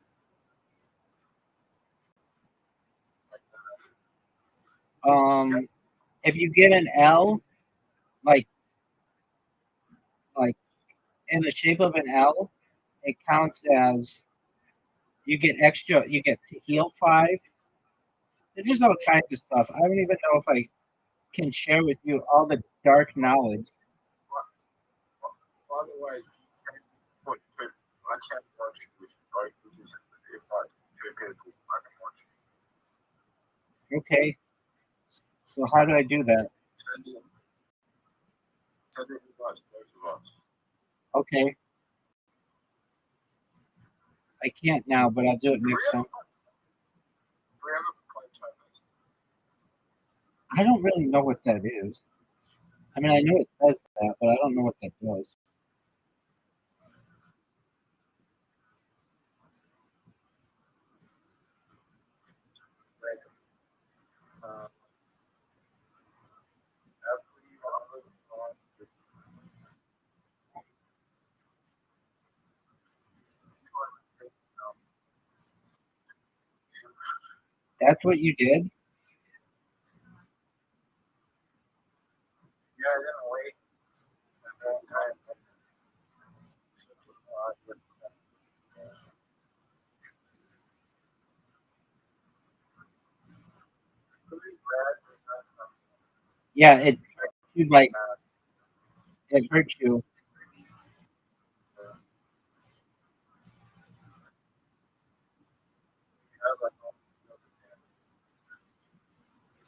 If you get an L, like like in the shape of an L, it counts as you get extra. You get to heal 5. There's just all kinds of stuff. I don't even know if I can share with you all the dark knowledge. Okay, so how do I do that? Okay, I can't now, but I'll do it next time. I don't really know what that is. I mean, I know it says that, but I don't know what that does. That's what you did? Yeah, it you like it hurt you.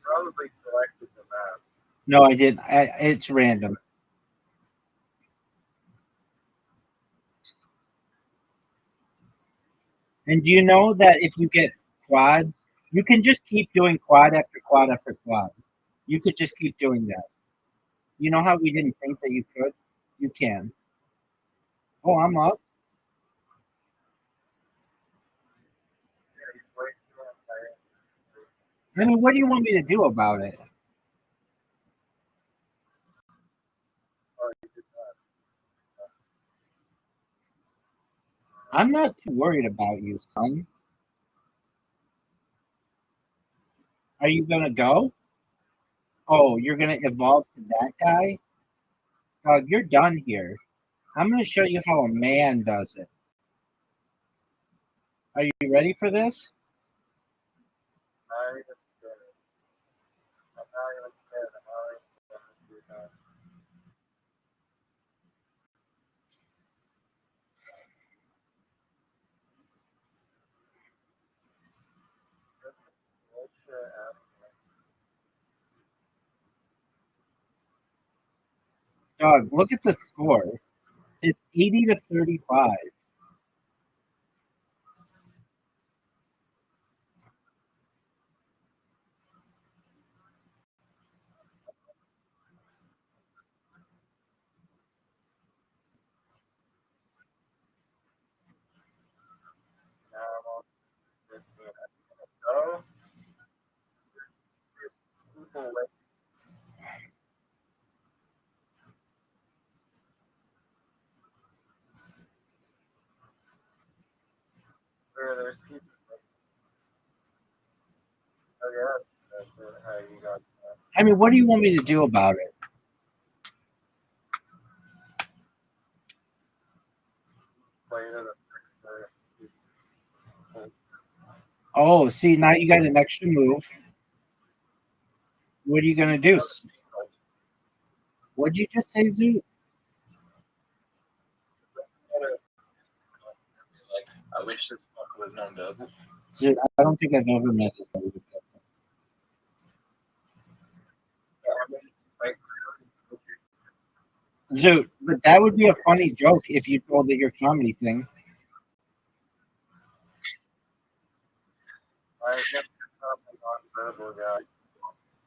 Probably selected the map. No, I didn't. It's random. And do you know that if you get quads, you can just keep doing quad after quad after quad. You could just keep doing that. You know how we didn't think that you could? You can. Oh, I'm up. I mean, what do you want me to do about it? I'm not too worried about you, son. Are you gonna go? Oh, you're gonna evolve to that guy? Dog, you're done here. I'm gonna show you how a man does it. Are you ready for this? Dog, look at the score. It's 80 to 35. I mean, what do you want me to do about it? Oh, see, now you got an extra move. What are you gonna do? What'd you just say, Zoo? I wish this fucker was known double. Zoo, I don't think I've ever met anybody with that. Zoo, but that would be a funny joke if you told it your comedy thing.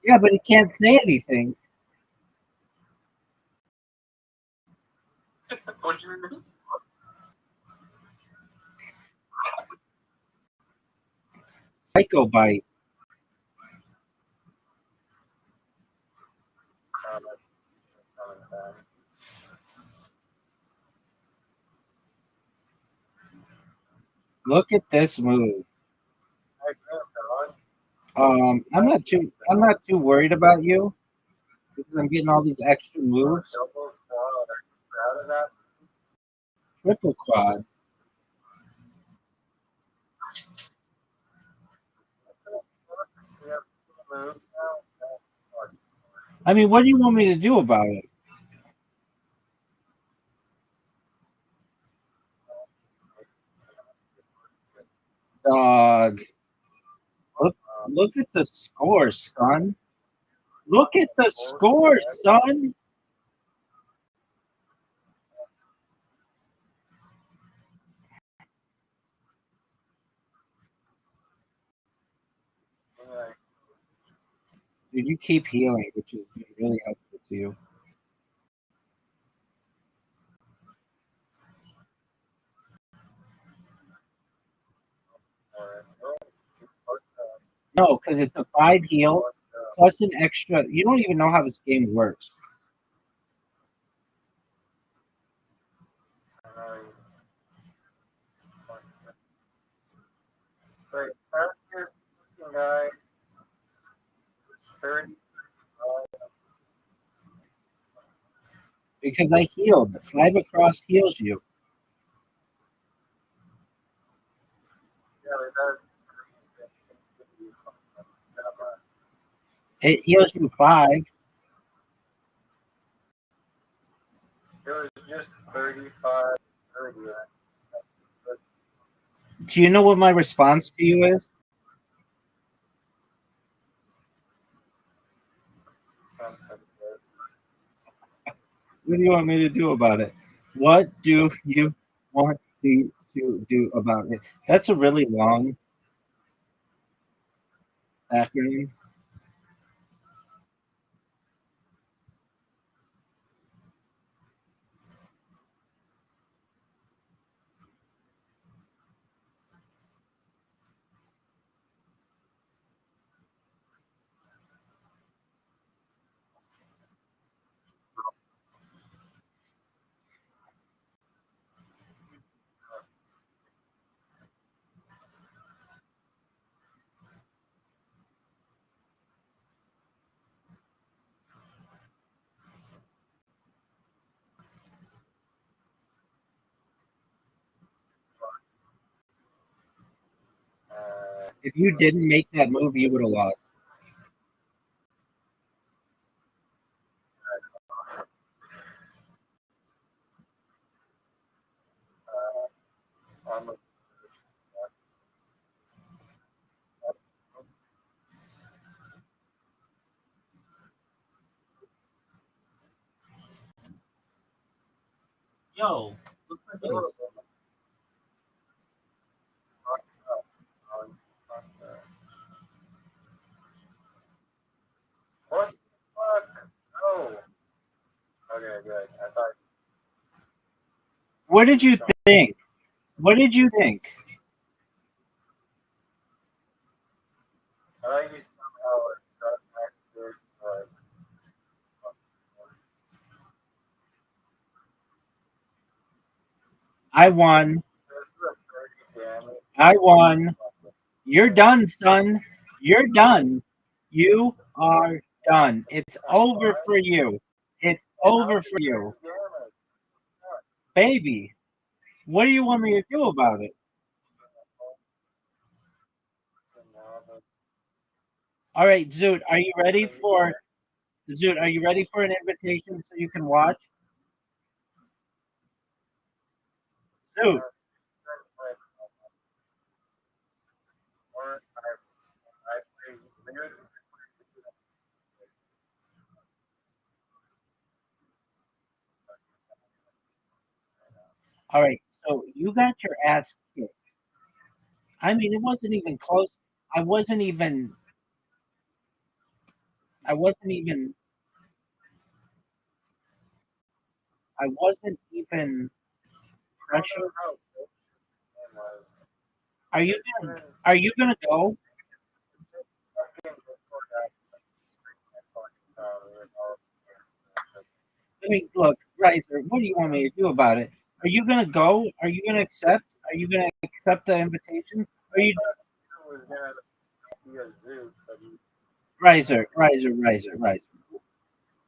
Yeah, but he can't say anything. What you mean? Psycho bite. Look at this move. I'm not too worried about you because I'm getting all these extra moves. Triple quad. I mean, what do you want me to do about it? Dog. Look at the score, son. Look at the score, son. Dude, you keep healing, which is really helpful to you. No, because it's a 5 heal plus an extra. You don't even know how this game works. Because I healed. 5 across heals you. He owes you 5. It was just 35, 30. Do you know what my response to you is? Something. What do you want me to do about it? What do you want me to do about it? That's a really long acronym. If you didn't make that move, you would have lost. On the Yo, look at this. What the fuck? No. Okay, good. I thought What did you think? What did you think? you somehow got back to like I won. damage. I won. You're done, son. You're done. You are done. It's over for you. It's over for you. Damage. Baby, what do you want me to do about it? All right, Zoot, are you ready for Zoot? Are you ready for an invitation so you can watch? Zoot, Or I play weird. all right. So you got your ass kicked. I mean, it wasn't even close. I wasn't even. I wasn't even. I wasn't even pressured. Are you gonna? Are you gonna go? I mean, look, Riser, what do you want me to do about it? Are you gonna go? Are you gonna accept? Are you gonna accept the invitation? Are you Was gonna be a zoo, but he Riser?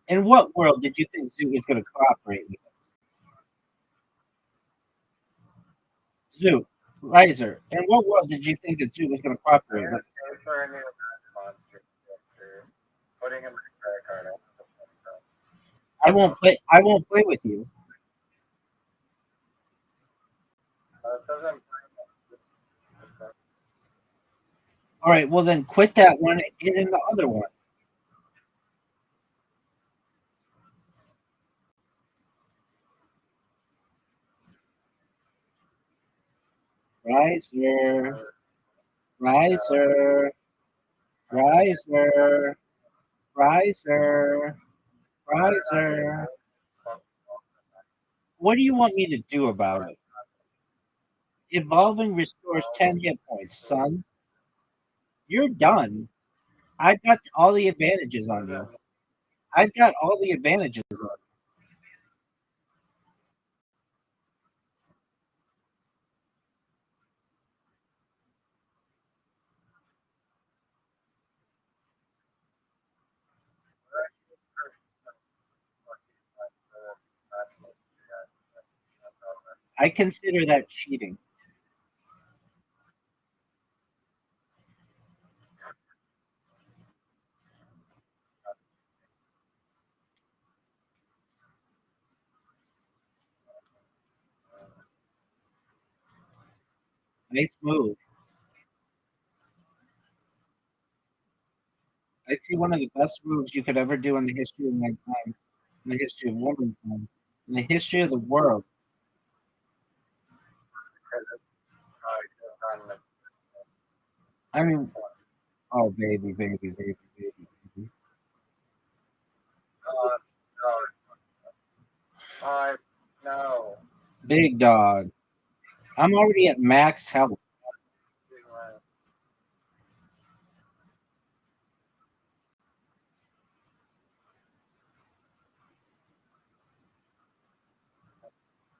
In what world did you think Zoo was gonna cooperate with us? Zoo, Riser. In what world did you think that Zoo was gonna cooperate with? for a new monster character, putting him in the credit card. I won't play. I won't play with you. It says I'm All right. Well, then quit that one and get in the other one. Riser, Riser, Riser, Riser, Riser. What do you want me to do about it? Evolving restores 10 hit points, son. You're done. I've got all the advantages on you. I've got all the advantages on you. I consider that cheating. Nice move. I see one of the best moves you could ever do in the history of mankind, in the history of womankind, in the history of the world. I mean, oh baby, baby, baby, baby, baby. No. Big dog. I'm already at max health.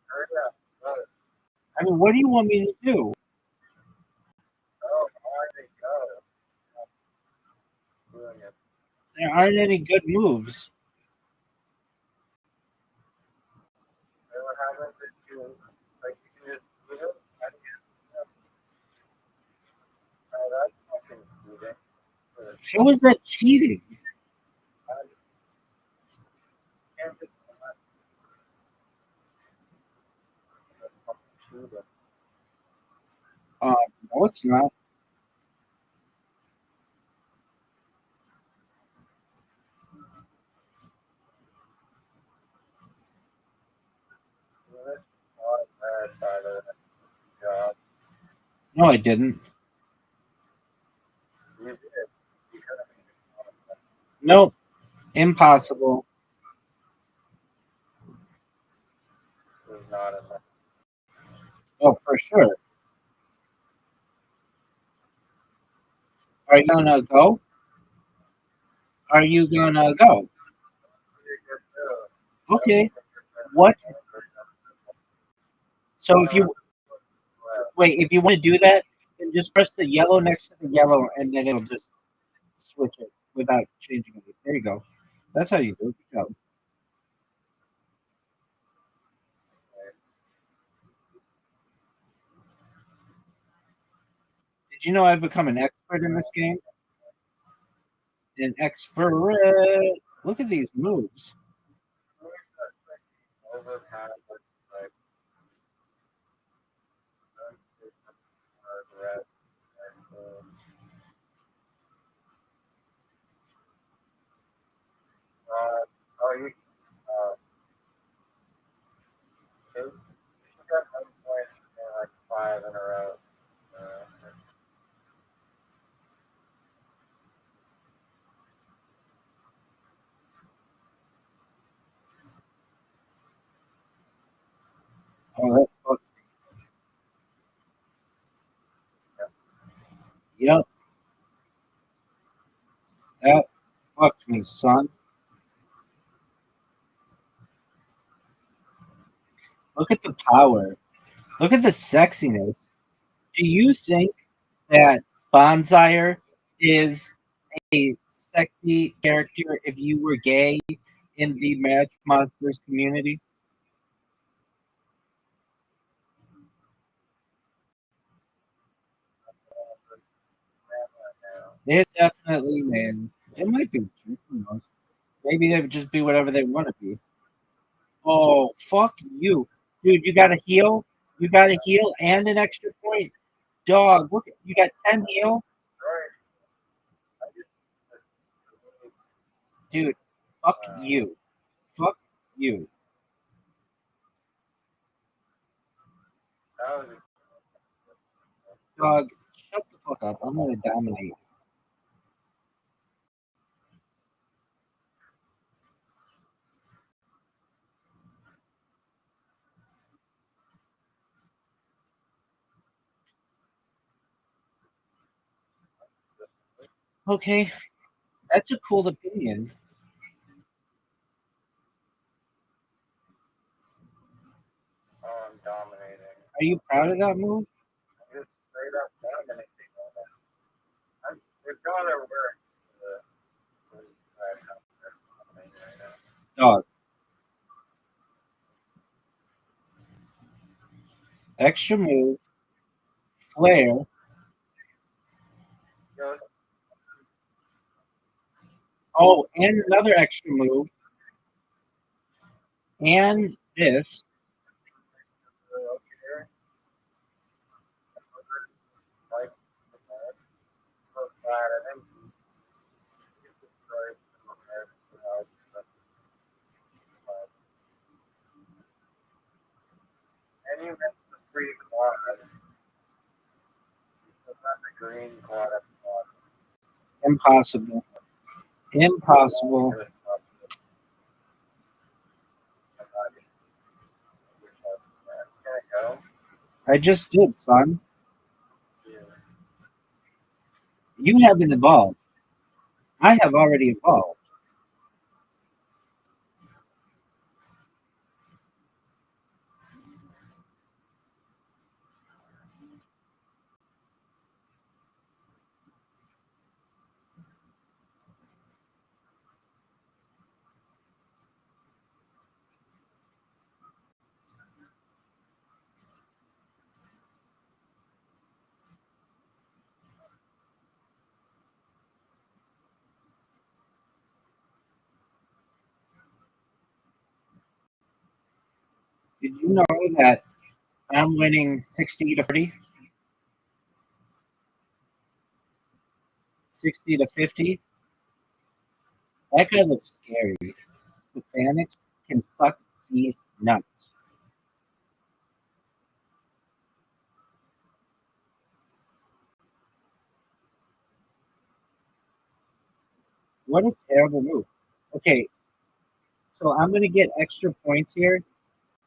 Hurry up. Go. I mean, what do you want me to do? Oh, already go. Doing it. There aren't any good moves. What happens if you, like, you can just do it? How do you do it? Oh, that's fucking cheating. How is that cheating? Can't just cheating. No, it's not. That's not a bad side of the job. No, I didn't. You did. You could have made it. Nope. Impossible. It was not enough. Oh, for sure. Are you gonna go? Are you gonna go? Okay. What? So if you wait, if you want to do that, then just press the yellow next to the yellow, and then it'll just switch it without changing it. There you go. That's how you do it. Good job. Did you know I've become an expert in this game? An expert. Look at these moves. Overpowered, like, red. Oh, you got 1 point and like 5 in a row. Oh, that fucked. Yep, that fucked me, son. Look at the power. Look at the sexiness. Do you think that Bonzire is a sexy character if you were gay in the Match Monsters community? It's definitely, man. It might be true. Who knows? Maybe they would just be whatever they want to be. Oh, fuck you. Dude, you got to heal. You got to heal and an extra point. Dog, look, you got 10 heal. Dude, fuck you. Fuck you. Dog, shut the fuck up. I'm going to dominate. Okay, that's a cool opinion. Oh, I'm dominating. Are you proud of that move? I'm just straight up dominating. It's gonna work. Dog. Extra move. Flare. Oh, and another extra move. And this. you missed the free quad. It's not the green quad. Impossible. Impossible. I just did, son. You haven't evolved. I have already evolved. Did you know that I'm winning 60 to 40? 60 to 50? That guy looks scary. The Phoenix can suck these nuts. What a terrible move. Okay, so I'm going to get extra points here.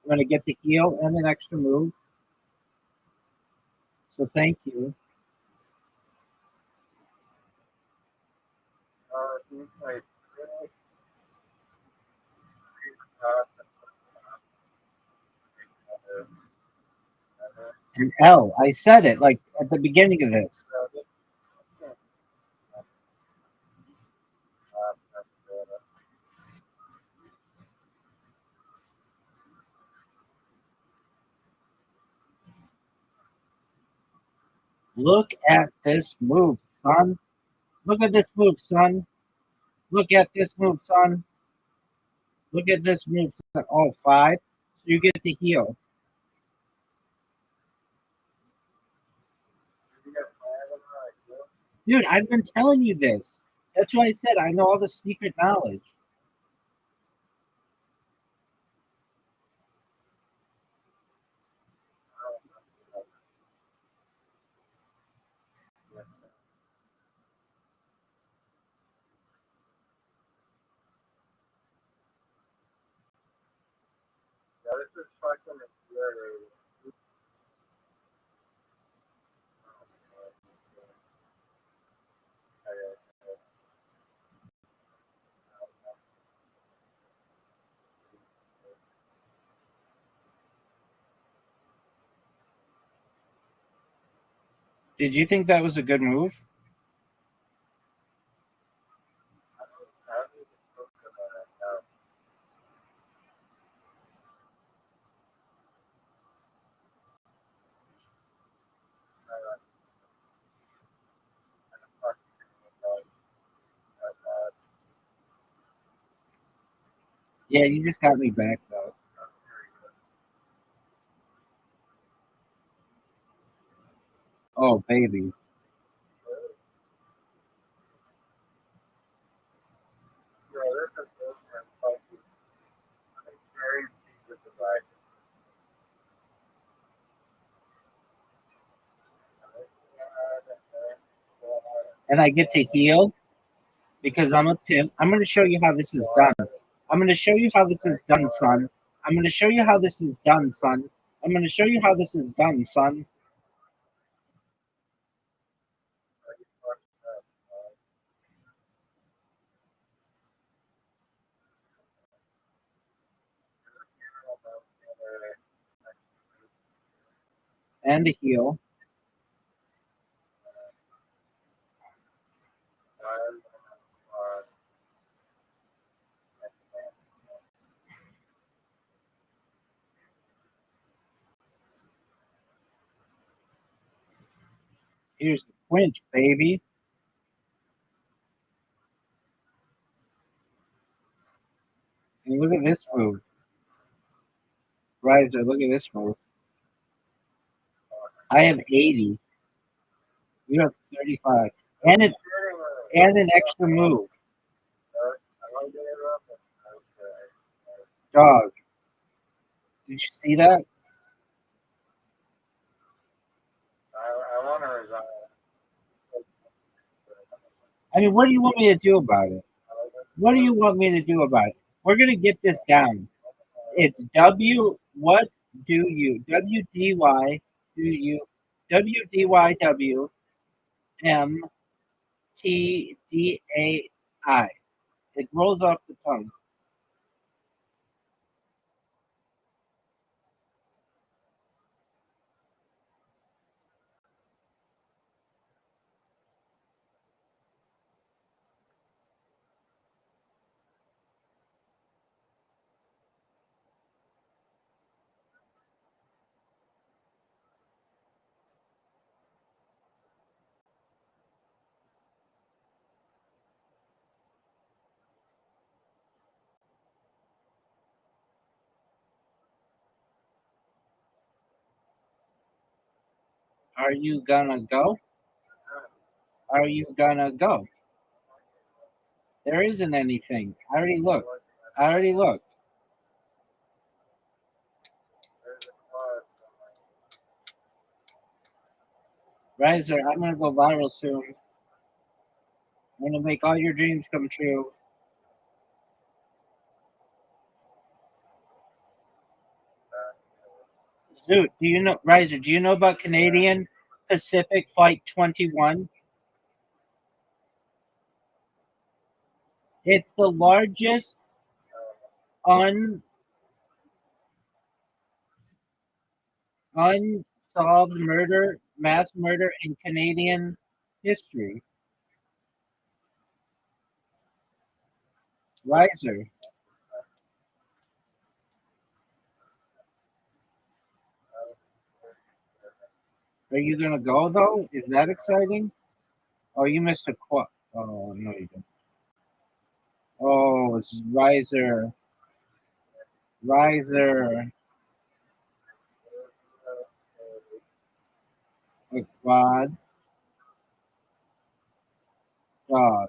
I'm going to get the heal and an extra move. So thank you. And L, I said it like at the beginning of this. Look at this move, son. Look at this move, son. Look at this move, son. Look at this move, son. All 5. So you get to heal. Dude, I've been telling you this. That's why I said I know all the secret knowledge. This is fucking infuriating. Did you think that was a good move? Yeah, you just got me back though. Oh baby. And I get to heal because I'm a pimp. I'm going to show you how this is done. I'm going to show you how this is done, son. I'm going to show you how this is done, son. I'm going to show you how this is done, son. And a heal. Here's the quench, baby. And look at this move. Riser, look at this move. I have 80. You have 35. And an extra move. Dog. Did you see that? I mean, what do you want me to do about it? What do you want me to do about it? We're gonna get this down. It's what do you WDYWDAI. It rolls off the tongue. Are you gonna go? Are you gonna go? There isn't anything. I already looked. I already looked. Riser, I'm gonna go viral soon. I'm gonna make all your dreams come true. Zoot, do you know Riser, do you know about Canadian Pacific Flight 21? It's the largest un unsolved mass murder in Canadian history. Riser, are you gonna go though? Is that exciting? Oh, you missed a quote. Oh no, you didn't. Oh, it's Riser, Riser, a quad. God,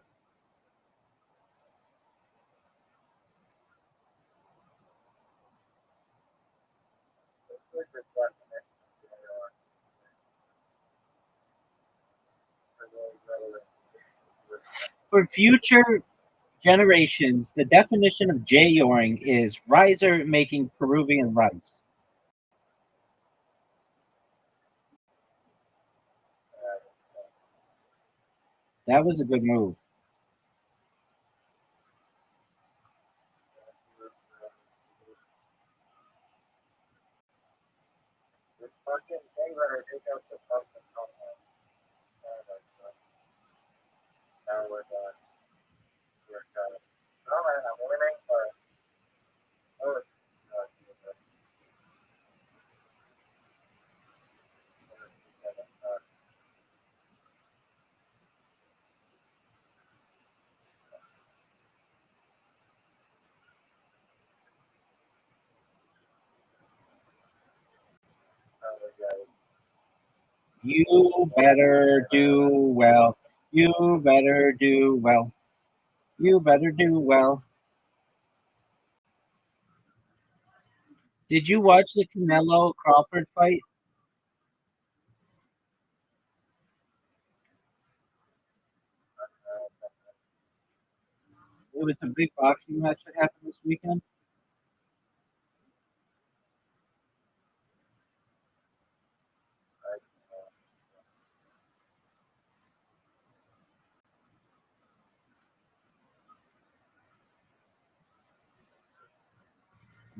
for future generations, the definition of jayoring is riser making Peruvian rice. That was a good move. This fucking thing that I think up the fucking comment. Now we're done. We're done. No man, I'm winning, but oh, You better do well. You better do well. You better do well. Did you watch the Canelo Crawford fight? It was a big boxing match that happened this weekend.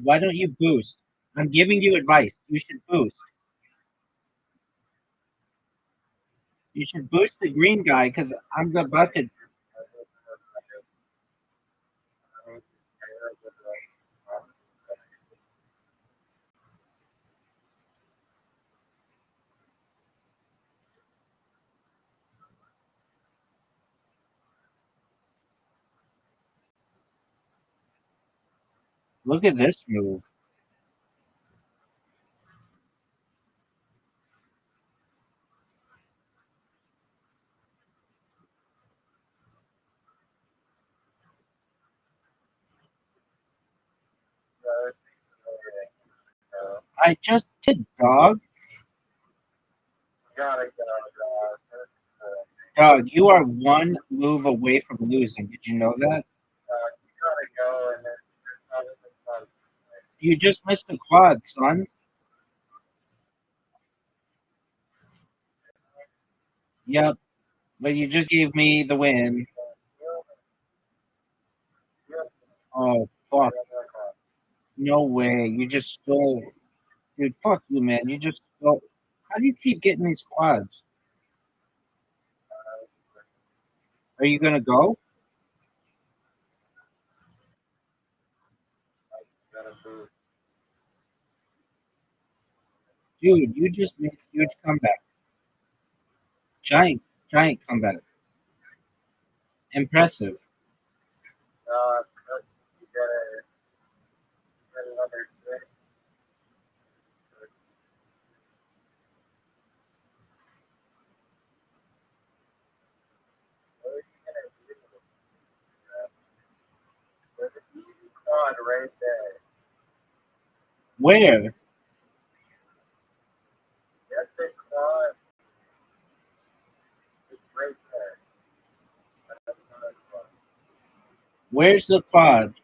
Why don't you boost? I'm giving you advice. You should boost. You should boost the green guy because I'm about to look at this move. I just did, dog. gotta go, dog. Dog, you are one move away from losing. Did you know that? You gotta go, and there's not. You just missed a quad, son. Yep, but you just gave me the win. Oh, fuck. No way. You just stole. Dude, fuck you, man. You just stole. How do you keep getting these quads? Are you going to go? Dude, you just made a huge comeback. Giant, giant comeback. Impressive. You gotta another thing. What are you gonna do? There's an easy quad right there. Where? That's the quad. It's right there. That's not a quad. Where's the quad?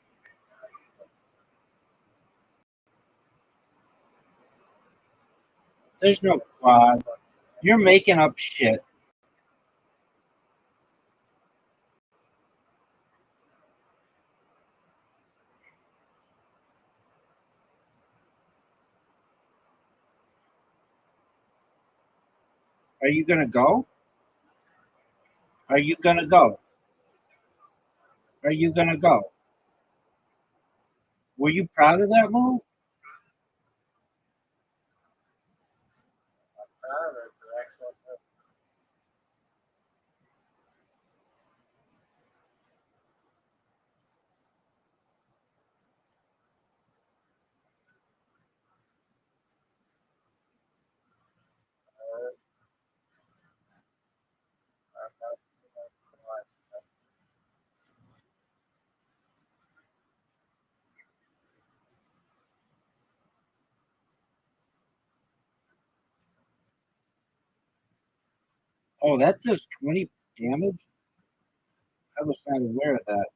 There's no quad. You're making up shit. Are you going to go? Are you going to go? Are you going to go? Were you proud of that move? That's an excellent move. Oh, that does 20 damage? I was not aware of that.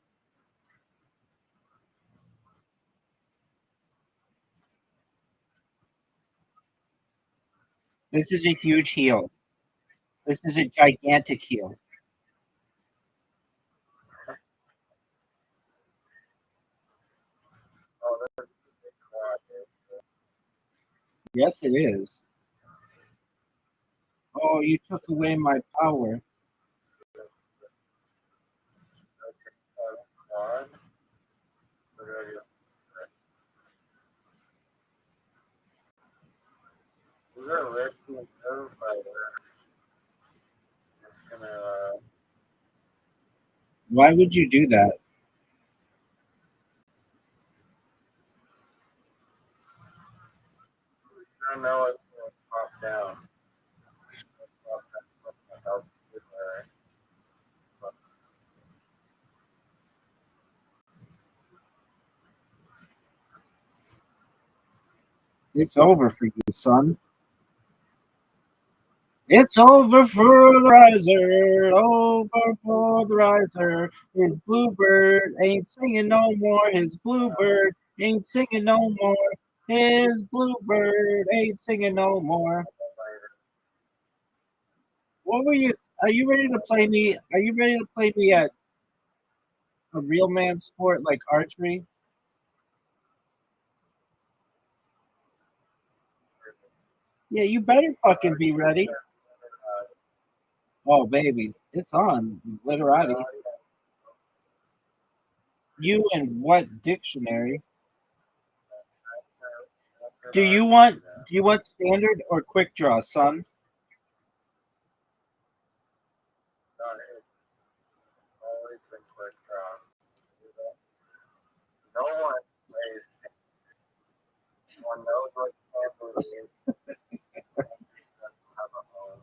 This is a huge heal. This is a gigantic heal. Oh, that's a big quad, dude. Yes, it is. Oh, you took away my power. Quad. What do I do? These are risky move, but it's gonna. Why would you do that? I don't know what's going to pop down. It's over for you, son. It's over for the riser. Over for the riser. His bluebird ain't singing no more. His bluebird ain't singing no more. His bluebird ain't singing no more. What were you? Are you ready to play me? Are you ready to play me at a real man sport like archery? Yeah, you better fucking be ready. Oh, baby, it's on. Literati. You and what dictionary? Do you want standard or quick draw, son? Always been quick draw. No one plays. No one knows what sample is. Have a home.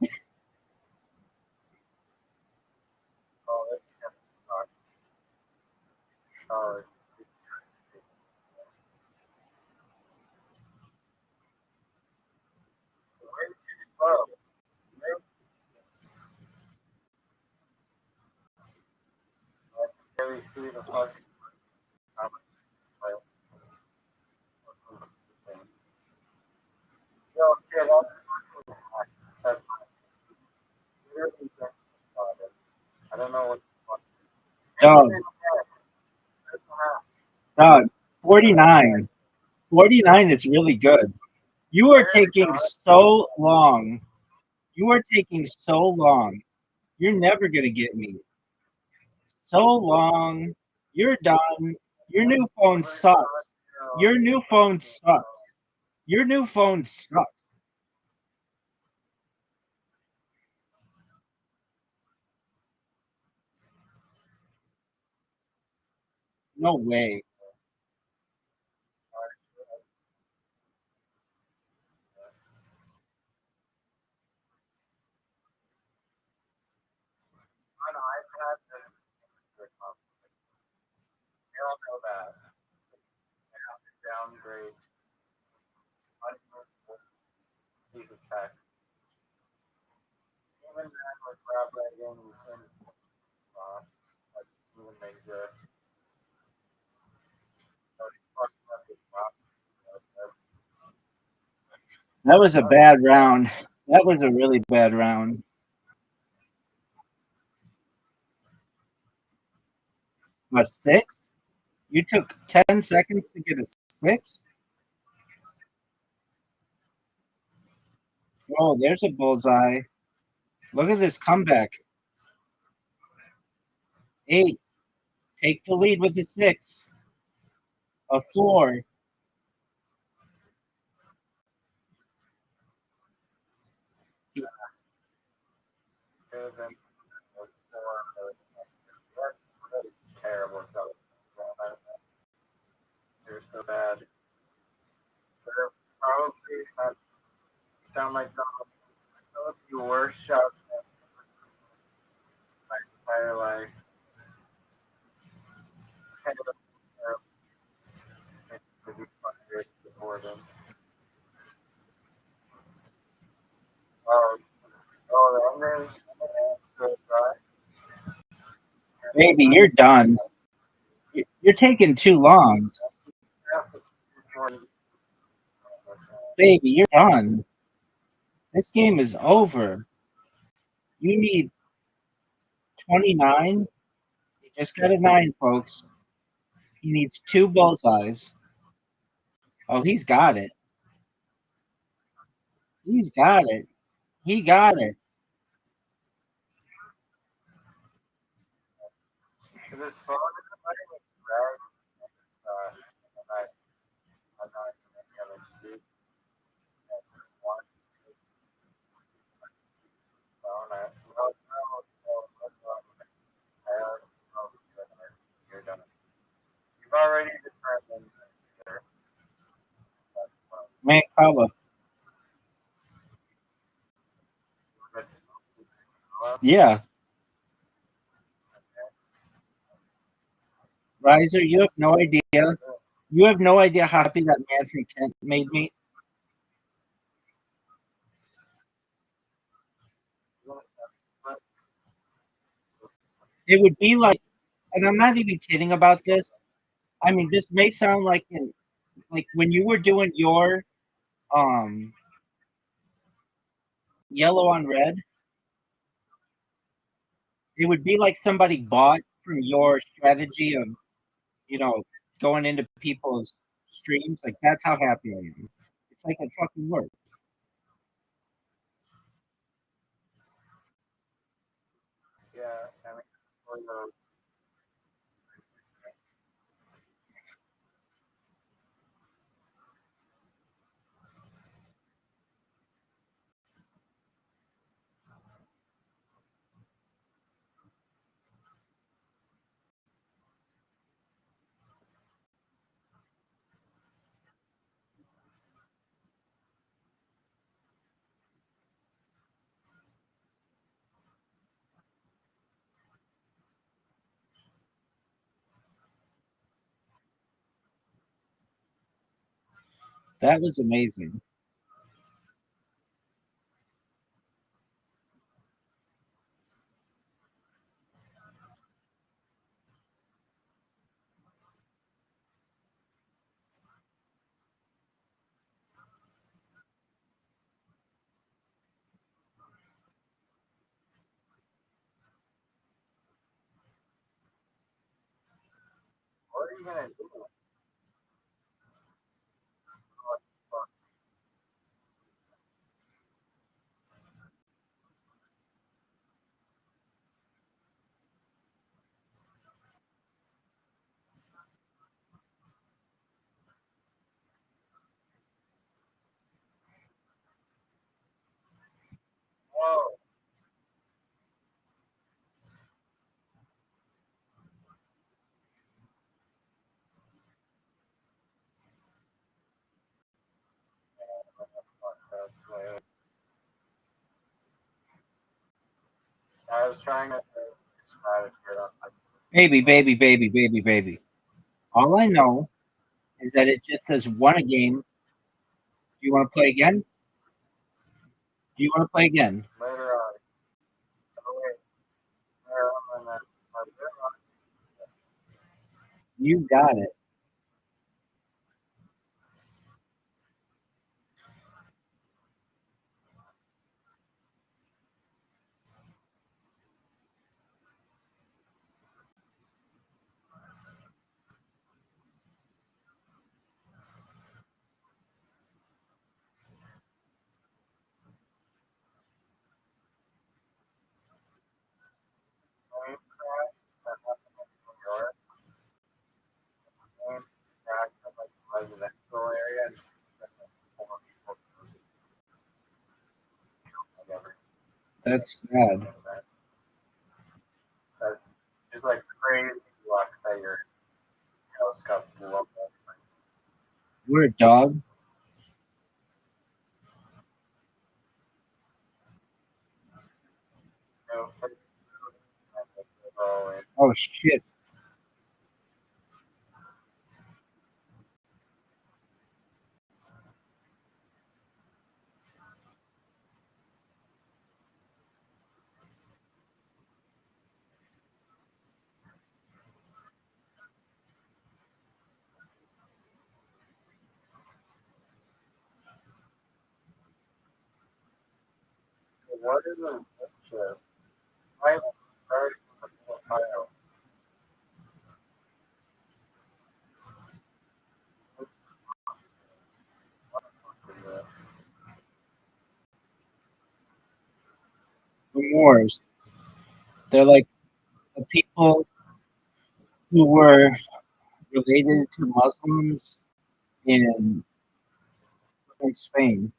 Oh, this is gonna suck. Oh, where did you go? Dog, dog, 49. 49 is really good. You are taking so long. You are taking so long. You're never going to get me. So long. You're done. Your new phone sucks. Your new phone sucks. Your new phone sucks. No way. On iPad, we all know that. They have to downgrade piece of tech. Even then, with Rabbi in like even exist. That was a bad round. That was a really bad round. A six? You took 10 seconds to get a six? Oh, there's a bullseye. Look at this comeback. 8. Take the lead with the 6. A 4. Terrible. They're so bad. They're probably sound like some of the worst shots in my entire life. Baby, you're done. You're taking too long. Baby, you're done. This game is over. You need 29. You just got a 9, folks. He needs 2 bullseyes. Oh, he's got it. He's got it. He got it. You've already determined. Man, color. Yeah. Riser, you have no idea. You have no idea how happy that man from Kent made me. It would be like, and I'm not even kidding about this. I mean, this may sound like like when you were doing your um yellow on red, it would be like somebody bought from your strategy of, you know, going into people's streams. Like that's how happy I am. It's like it fucking worked. Yeah, I mean, for the That was amazing. are you gonna do? Whoa. I was trying to describe it on my Baby. All I know is that it just says won a game. Do you want to play again? Do you want to play again? later on. Oh, wait. And then, You got it. that happened in New York. And back to like residential area. And four people whatever. That's sad. That's just like crazy luck that your house got blown up. We're a dog. You know, and Oh shit. what is a picture? I started from the Ohio. The Moors. They're like the people who were related to Muslims in Spain.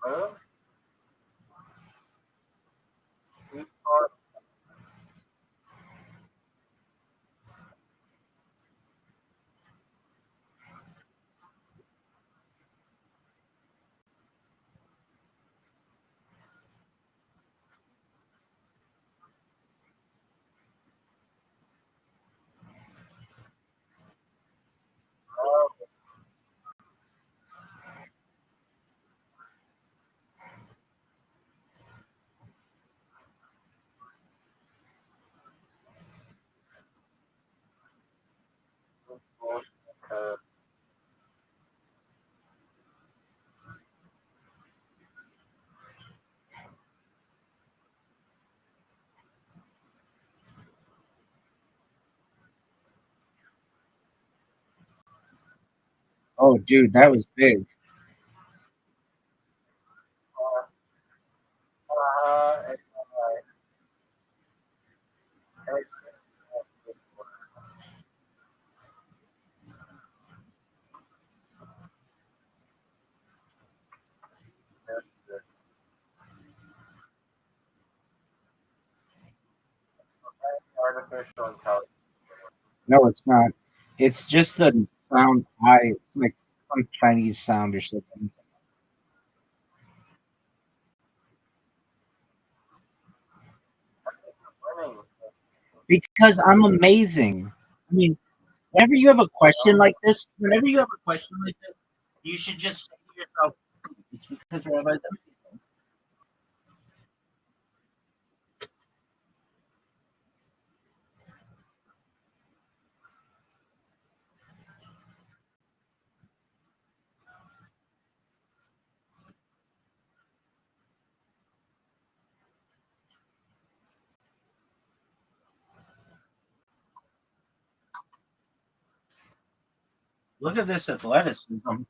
moon? He thought, uh, Oh, dude, that was big. and artificial intelligence. No, it's not. It's just the sound. It's like some Chinese sound or something. Winning. Because I'm amazing. I mean, whenever you have a question like this, you should just say to yourself, "It's because Rabbi's amazing." Look at this athleticism.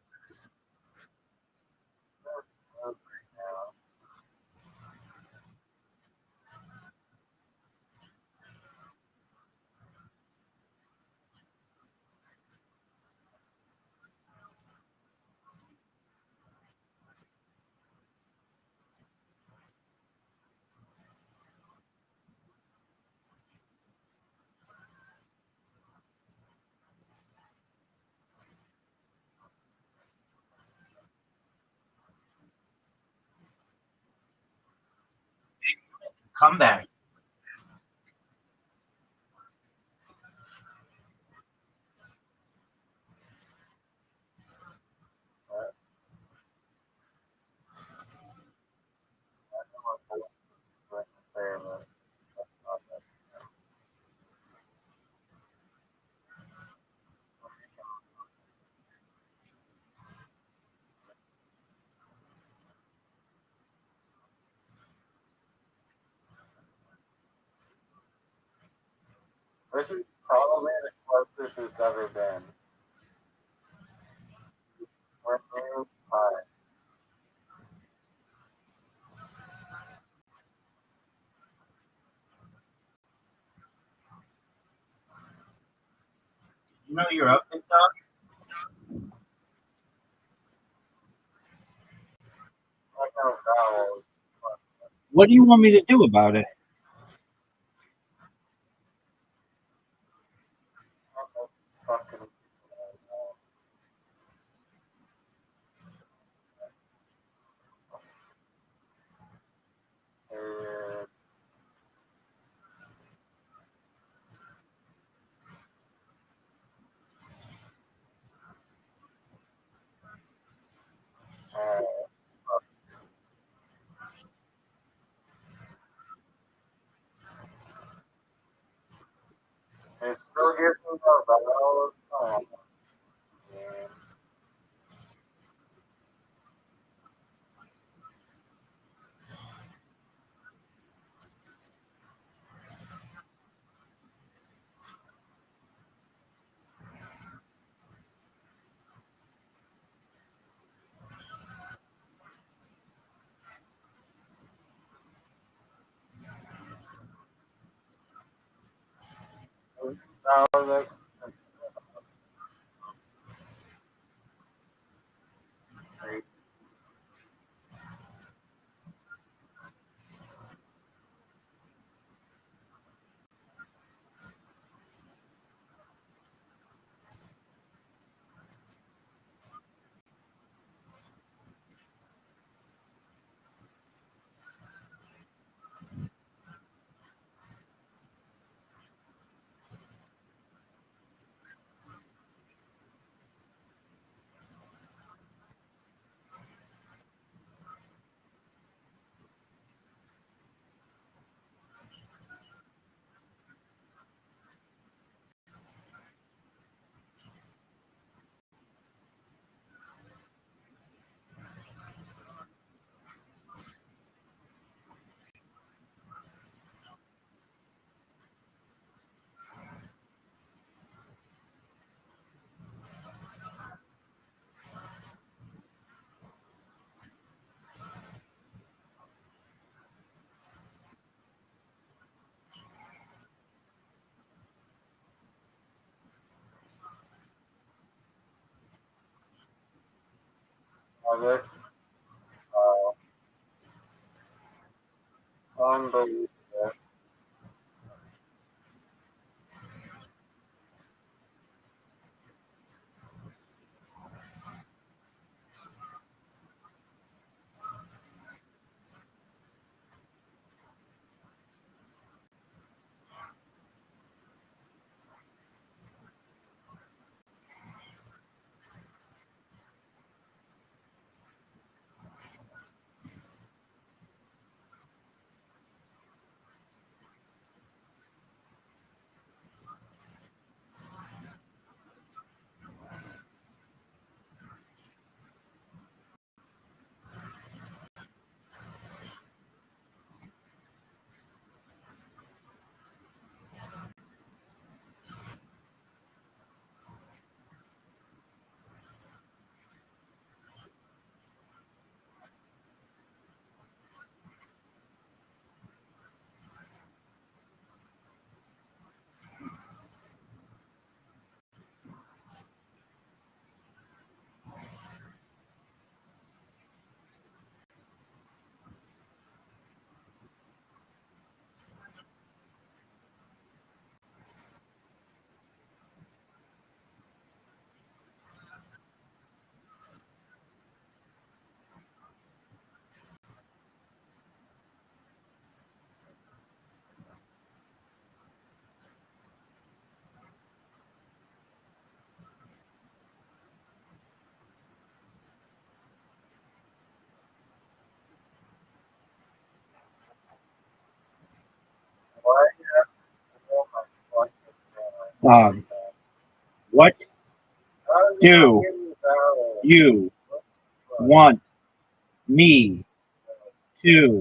Comeback. This is probably the closest it's ever been. We're new pie. You know you're up, big dog? I know vowels. What do you want me to do about it? Fucking. It still gives me no vowels. Vowels. this. Unbelievable. What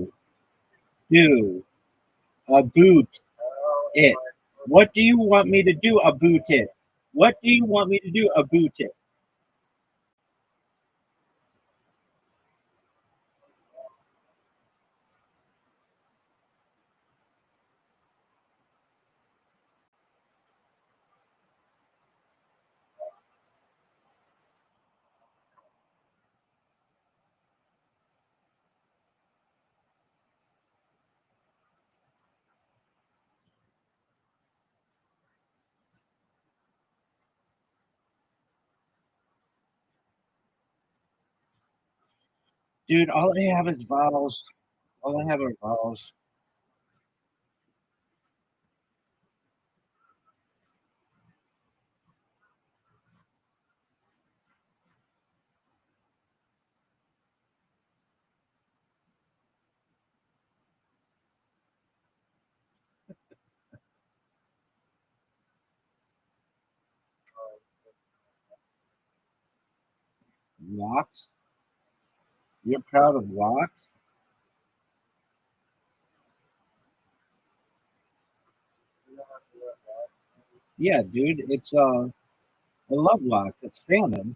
do you want me to do about it? What do you want me to do about it? What do you want me to do about it? Dude, all I have is vowels. All I have are vowels. Locks? You're proud of locks? Yeah, dude. It's I love locks. It's salmon.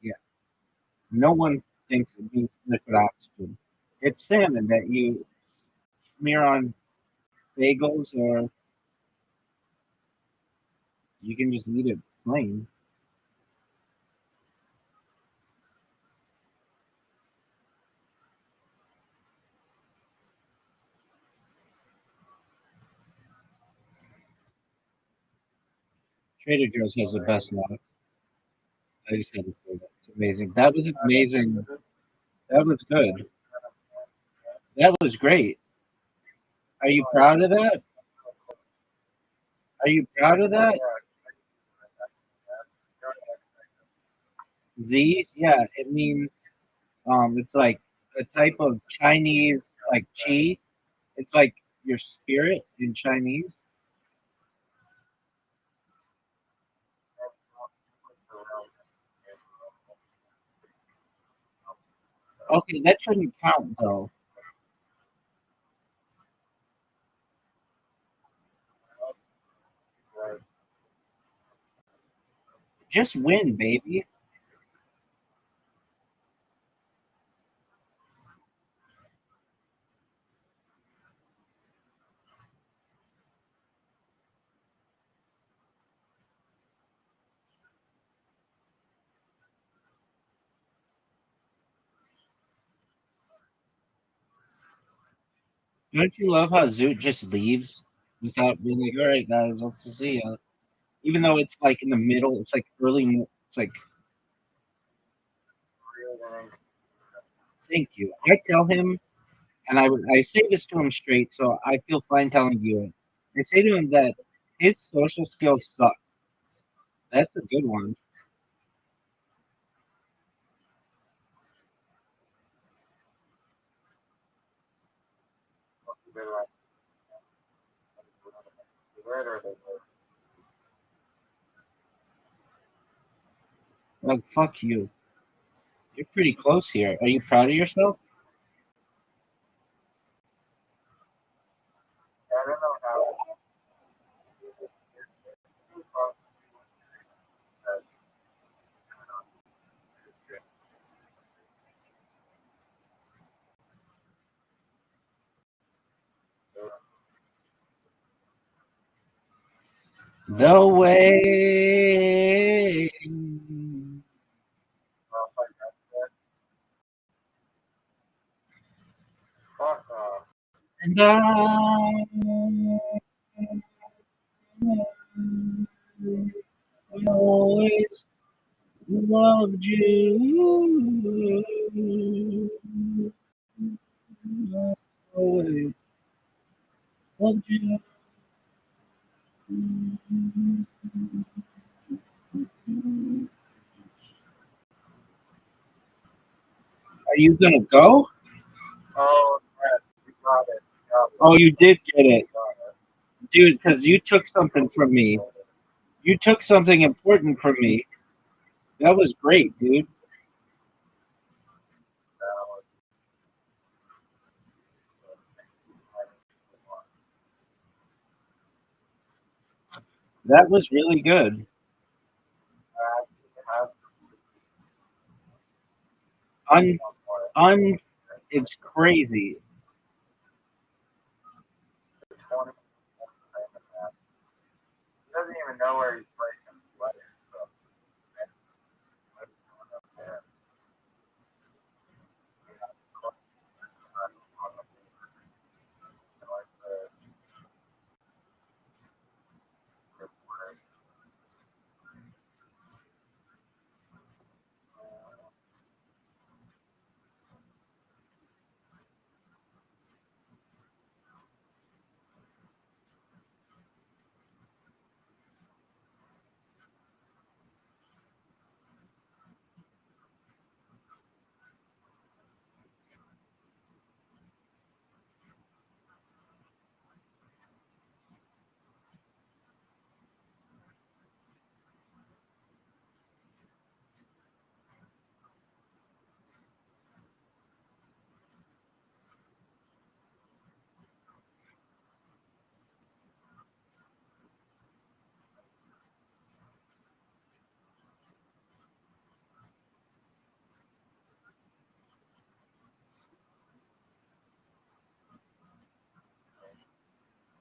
Yeah. No one thinks it means liquid oxygen. It's salmon that you smear on bagels, or you can just eat it plain. Trader Joe's has the best locks. I just had to say that. It's amazing. That was amazing. That was good. That was great. Are you proud of that? Are you proud of that? Z? Yeah, it means it's like a type of Chinese like chi. It's like your spirit in Chinese. Okay, that shouldn't count though. Just win, baby. Don't you love how Zoot just leaves without being like, all right, guys, let's see ya. Even though it's like in the middle, it's like early, it's like, thank you. I tell him, and I say this to him straight, so I feel fine telling you it. I say to him that his social skills suck. That's a good one. Like, fuck you. You're pretty close here. Are you proud of yourself? I don't know how. The way. Fuck off. And I always loved you. Always loved you. Are you gonna go? Oh, Brett, you got it. Oh, you did get it, dude. Because you took something from me. You took something important from me. That was great, dude. That was really good. Un, it's crazy. He doesn't even know where he's placing his letters. So.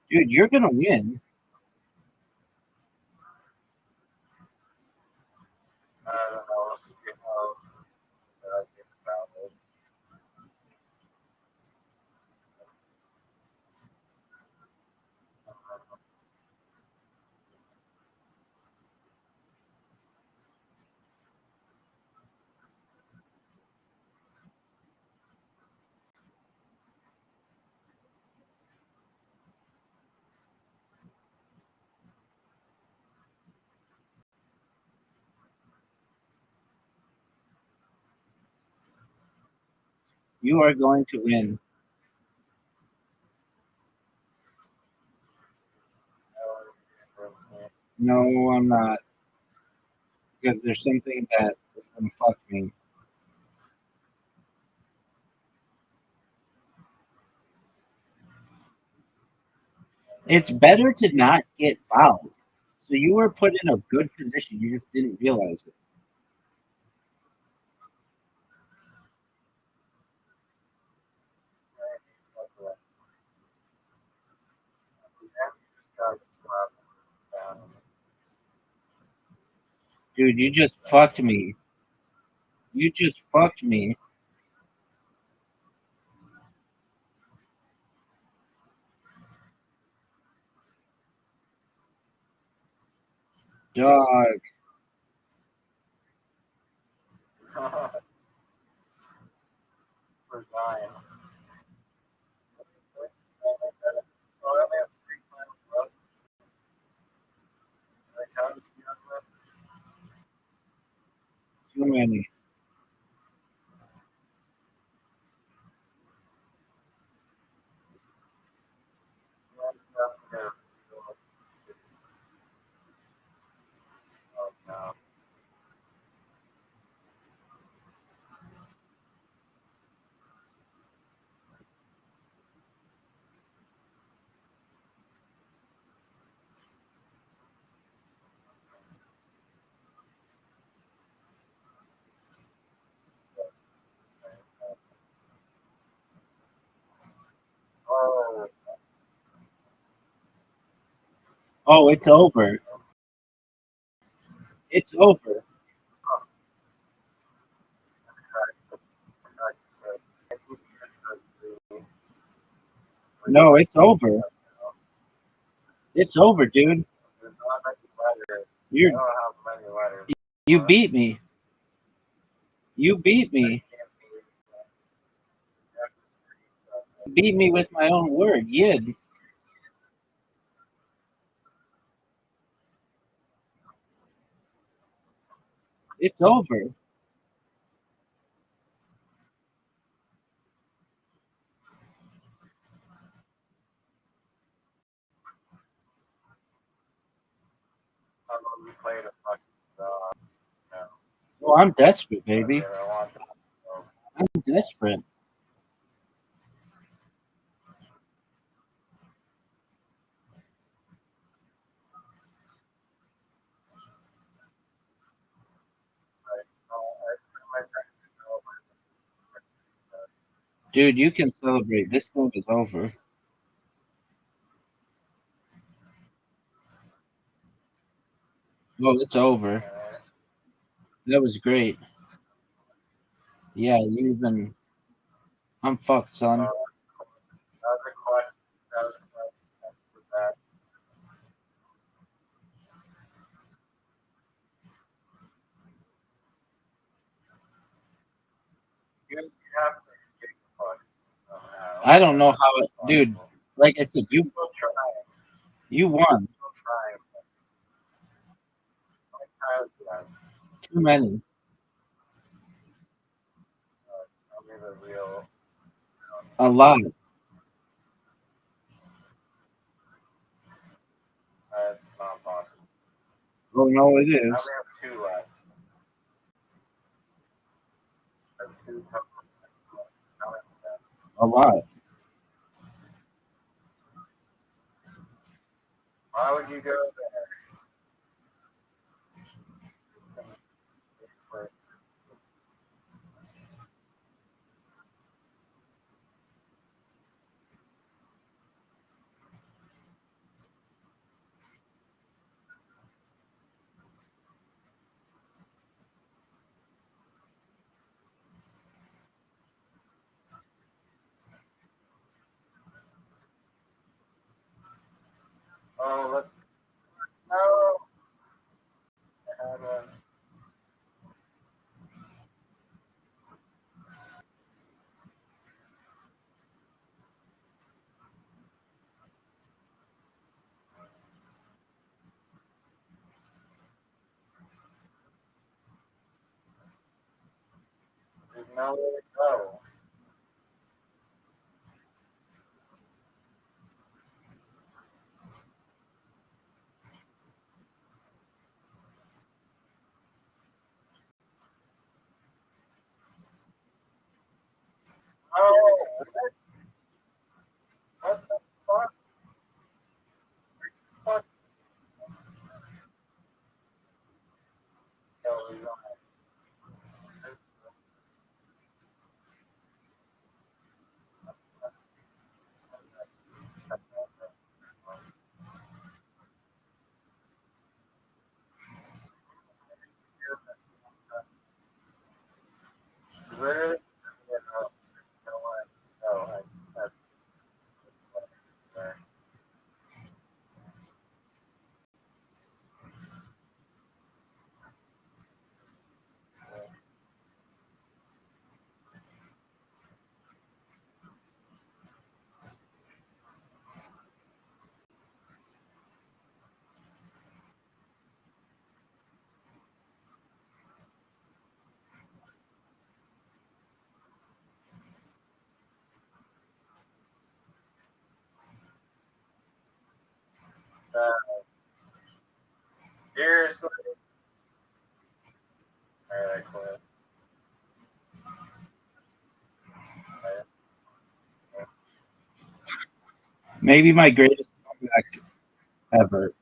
Dude, you're gonna win. I don't know. That I think about it. You are going to win. No, I'm not. Because there's something that is gonna fuck me. It's better to not get fouled. So you were put in a good position. You just didn't realize it. Dude, you just fucked me. You just fucked me. Dog. For Zion. Oh, I only have 3 finals left. Like, how does he have left? Too many. One left there. Oh, no. Oh, Oh, it's over. It's over. No, it's over. It's over, dude. there's not many letters. I You don't have many letters. you beat me. You beat me. You beat me with my own word. Yid. It's over. How long we played a fucking no. Oh, I'm desperate, baby. I want to know. I'm desperate. Dude, you can celebrate. This game is over. Oh, it's over. That was great. Yeah, you even. I'm fucked, son. That was a question. That was a question for that. You have to get the question somehow. I don't know how it, dude. Like I said, you Still trying. won. Still trying. How many times did I? Too many. Tell me the real. A lot. That's not possible. Oh no, it I is. only have 2 left. I have 2 total. How many left? A lot. Why would you go there? Oh, let's. No. I had a. There's nowhere to go. Oh, what the fuck? What? No, we don't. Literally, no, no, no, I Maybe my greatest comeback ever.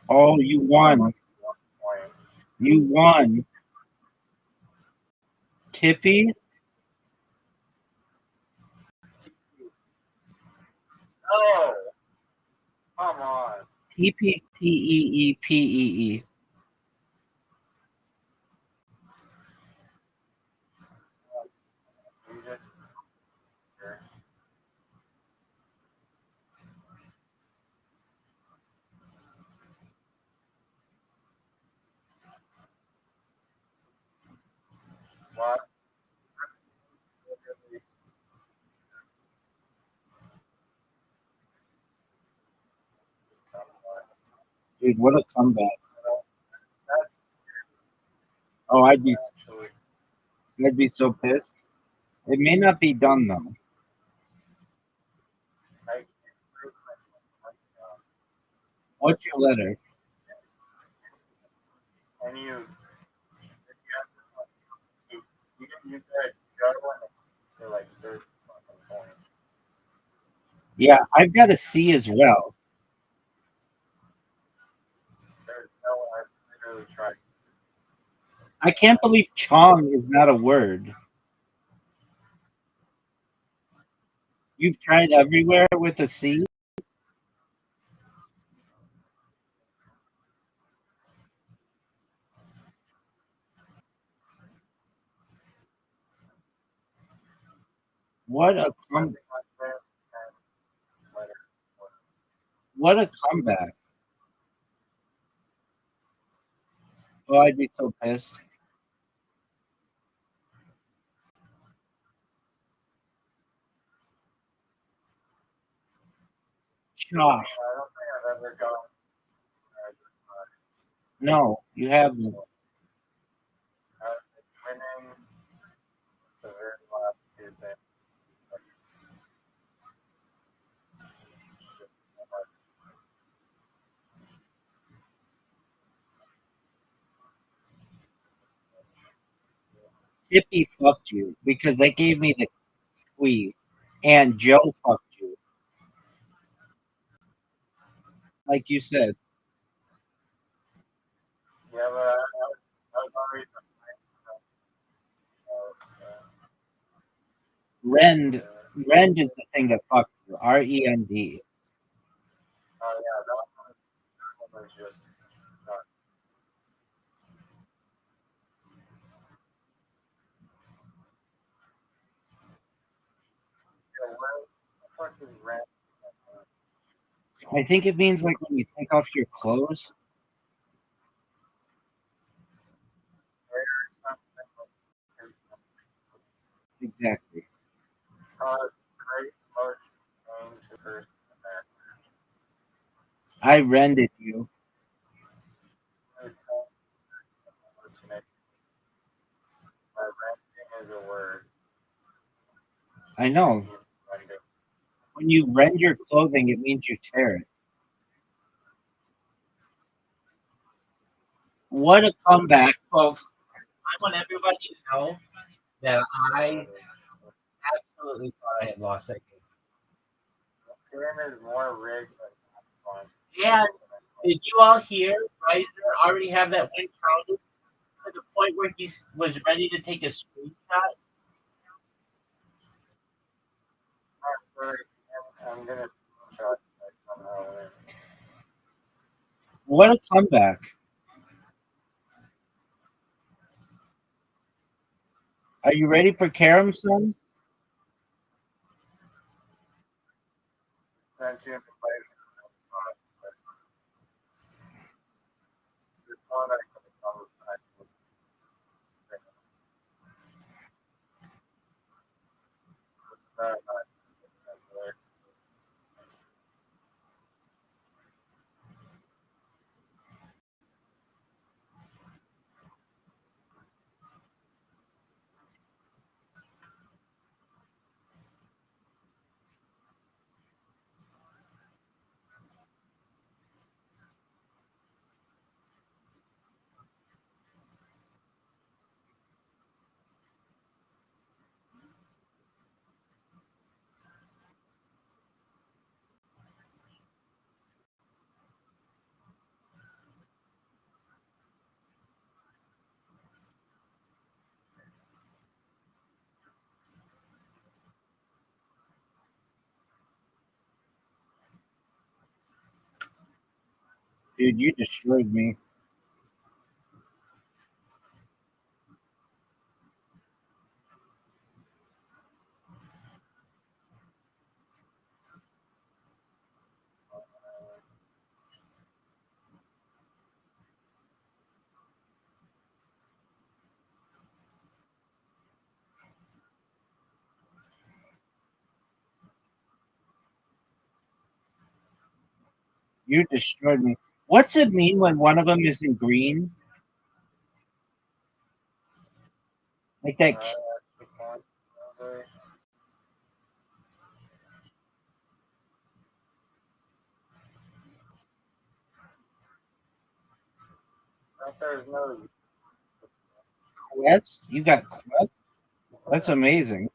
Oh, you won. You won. Tippy? No, come on. TPTEEPEE. You just what? Dude, what a comeback. That's Oh, actually I'd be so pissed. It may not be done though. I can't prove my What's your letter? and you you said go and you're like 30 fucking points. Yeah, I've got a C as well. There's no I literally tried. I can't believe Chong is not a word. You've tried everywhere with a C? What a come what a comeback. Oh, I'd be so pissed. Josh. I don't think I've ever gone No, you haven't. winning the very last two things. Tippy fucked you because they gave me the queen. And Joe fucked you. Like you said. Yeah, but I was already Rend is the thing that fucked you. REND. oh yeah, that one was just not. Yeah, what the fuck is rent? I think it means like when you take off your clothes. Exactly. Great motion change to person. I rended you. Renting is a word. I know. When you rend your clothing, it means you tear it. What a comeback, folks. I want everybody to know that I absolutely thought I had lost that game. Game is more rigged than fun. And did you all hear Reiser already have that win counted to the point where he was ready to take a screenshot? I'm gonna try somehow. What a comeback. Are you ready for Karam, son? Sent you in the place. This one I can come with. Dude, you destroyed me. You destroyed me. What's it mean when one of them is in green? Like that. There's no Quest? You got Quest? That's amazing.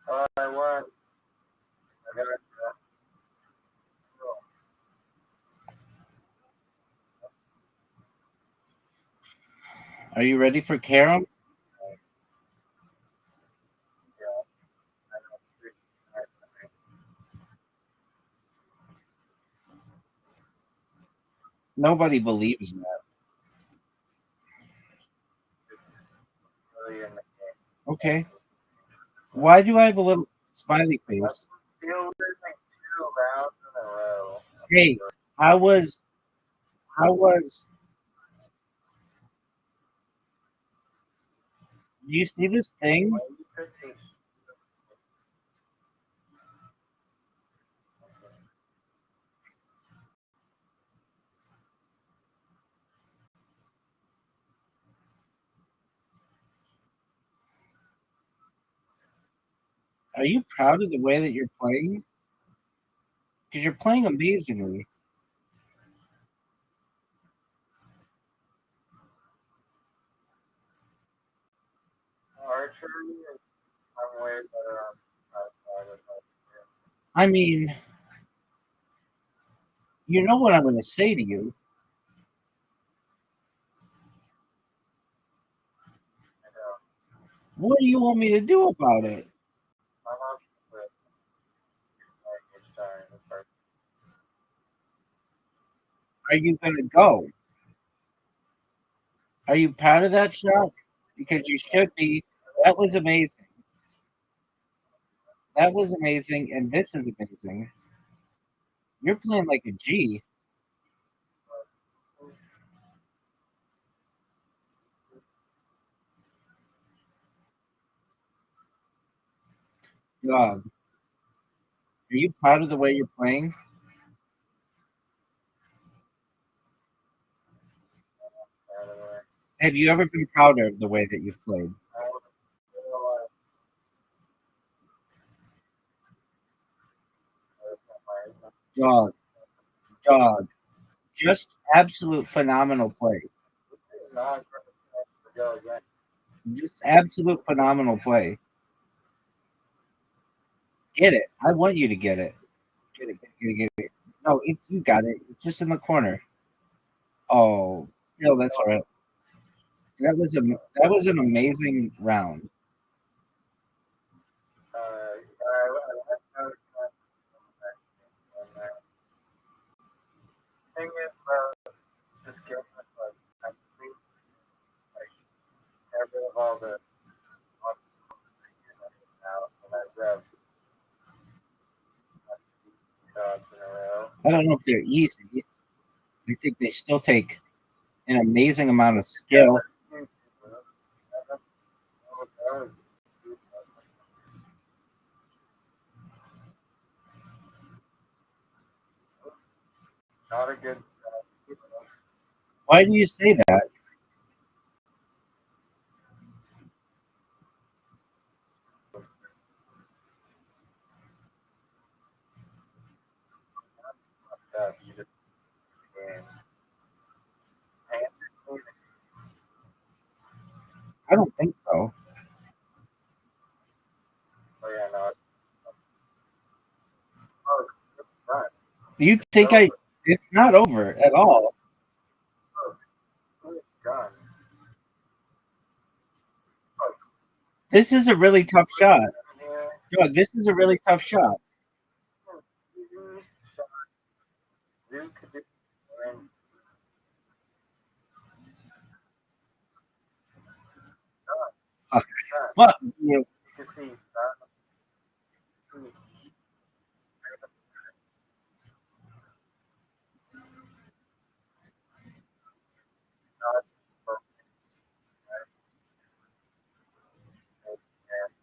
I won. I got Are you ready for Karam? Nobody believes that. really in the Okay. Why do I have a little smiley face? field losing 2 rounds in a row. Hey, how was do you see this thing? Are you proud of the way that you're playing? Because you're playing amazingly. Archery is I'm way better on outside of that. I mean, you know what I'm going to say to you. I know. What do you want me to do about it? I'm not sure like each time the first Are you going to go? Are you proud of that shot? Because you should be. That was amazing. That was amazing, and this is amazing. You're playing like a G. Dog. Are you proud of the way you're playing? out of there. Have you ever been prouder of the way that you've played? I was still Dog, dog. Just absolute phenomenal play. not to go again. Just absolute phenomenal play. Get it. I want you to get it. Get it. Get it. Get it. No, it's you got it. It's just in the corner. Oh, still, that's all right. That was an amazing round. Thing is, this game is like complete, like get rid of all the now, and I grab jobs in a row. I don't know if they're easy. I think they still take an amazing amount of skill. Not a good. Why do you say that? You just game. And I don't think so. oh yeah, no. Oh, it's done. Do you think I? It's not over at all. It's done. This is a really tough shot. Yeah. Doug, this is a really tough shot. Zoo could be. Fuck you. You can see.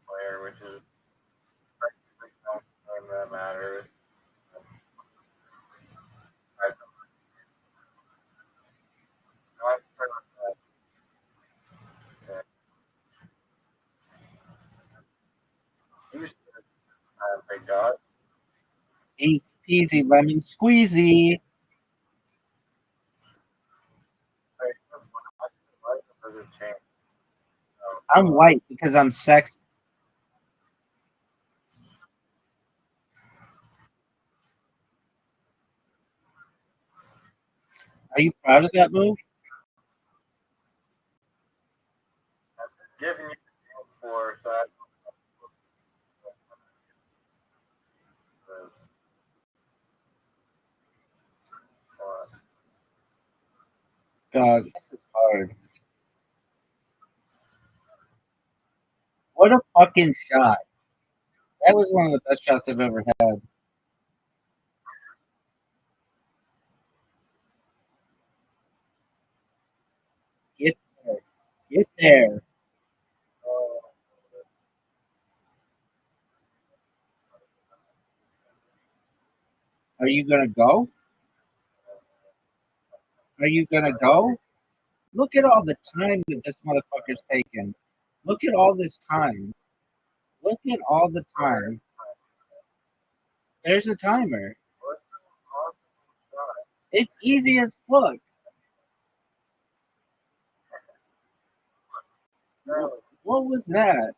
Player, which is practically the only game that matters. Big dog. Easy peasy lemon squeezy. I'm white because I'm sexy. Are you proud of that move? Giving you for so I Dog, this is hard. What a fucking shot. That was one of the best shots I've ever had. Get there. Get there. Are you gonna go? Are you gonna go? Look at all the time that this motherfucker's taken. Look at all this time. Look at all the time. There's a timer. It's easy as fuck. What was that?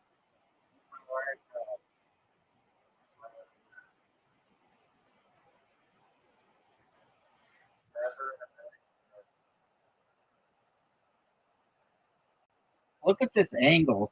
Look at this angle.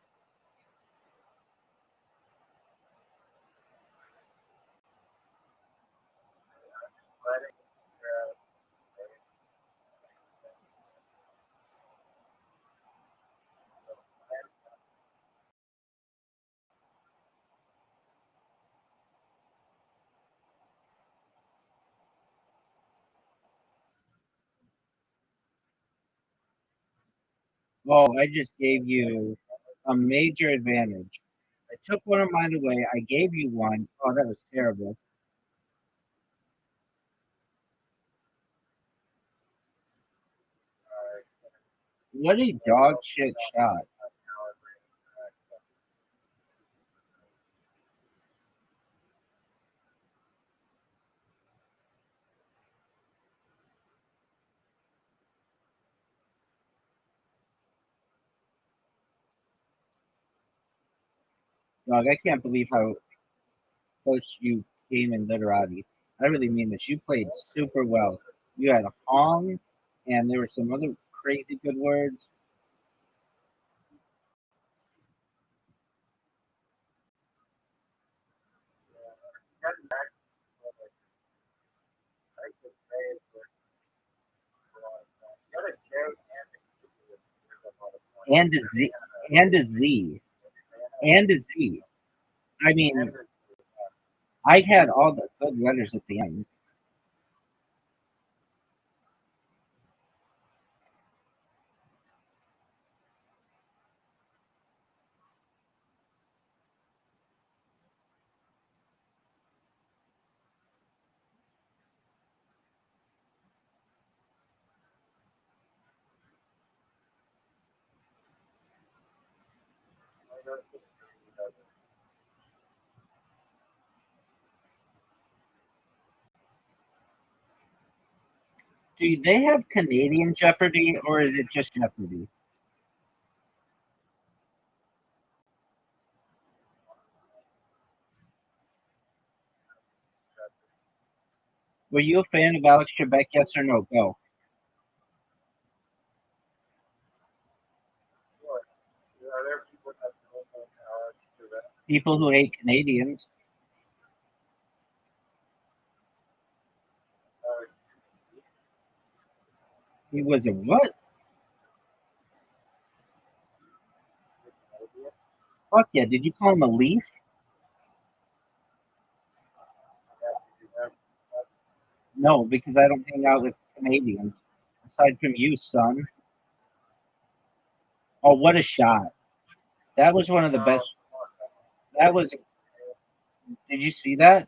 Oh, I just gave you a major advantage. I took one of mine away. I gave you one. Oh, that was terrible. What a dog shit shot. Dog, I can't believe how close you came in literati. I really mean this. You played super well. You had a Hong, and there were some other crazy good words. And a Z, and a Z, and a Z. I mean, I had all the good letters at the end. Do they have Canadian Jeopardy, or is it just Jeopardy? Were you a fan of Alex Trebek? Yes or no? Go. People who hate Canadians. He was a what? Fuck yeah. Did you call him a leaf? No, because I don't hang out with Canadians. Aside from you, son. Oh, what a shot. That was one of the best. That was. Did you see that?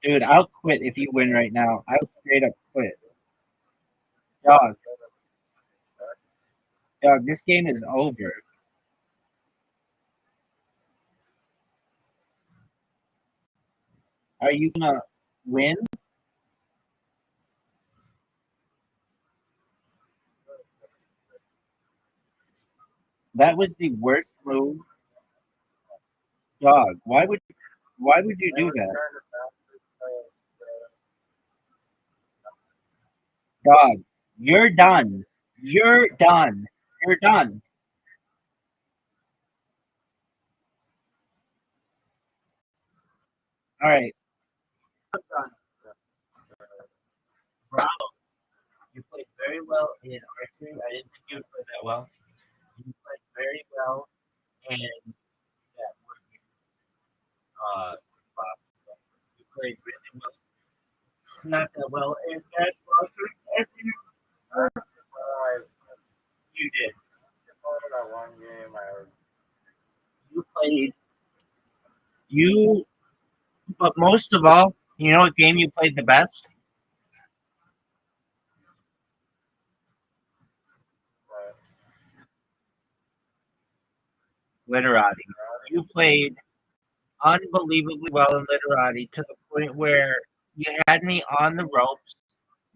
Dude, I'll quit if you win right now. I'll straight up quit. Dog, dog, this game is over. Are you gonna win? That was the worst move. Dog, why would you do that? Dog, you're done. You're done. You're done. All right. Bravo. You played very well in archery. I didn't think you would play that well. You played very well in that Bob. You played really well. Not that well in basketball. You did. You played. You, but most of all, you know what game you played the best? Literati. You played unbelievably well in literati to the point where you had me on the ropes,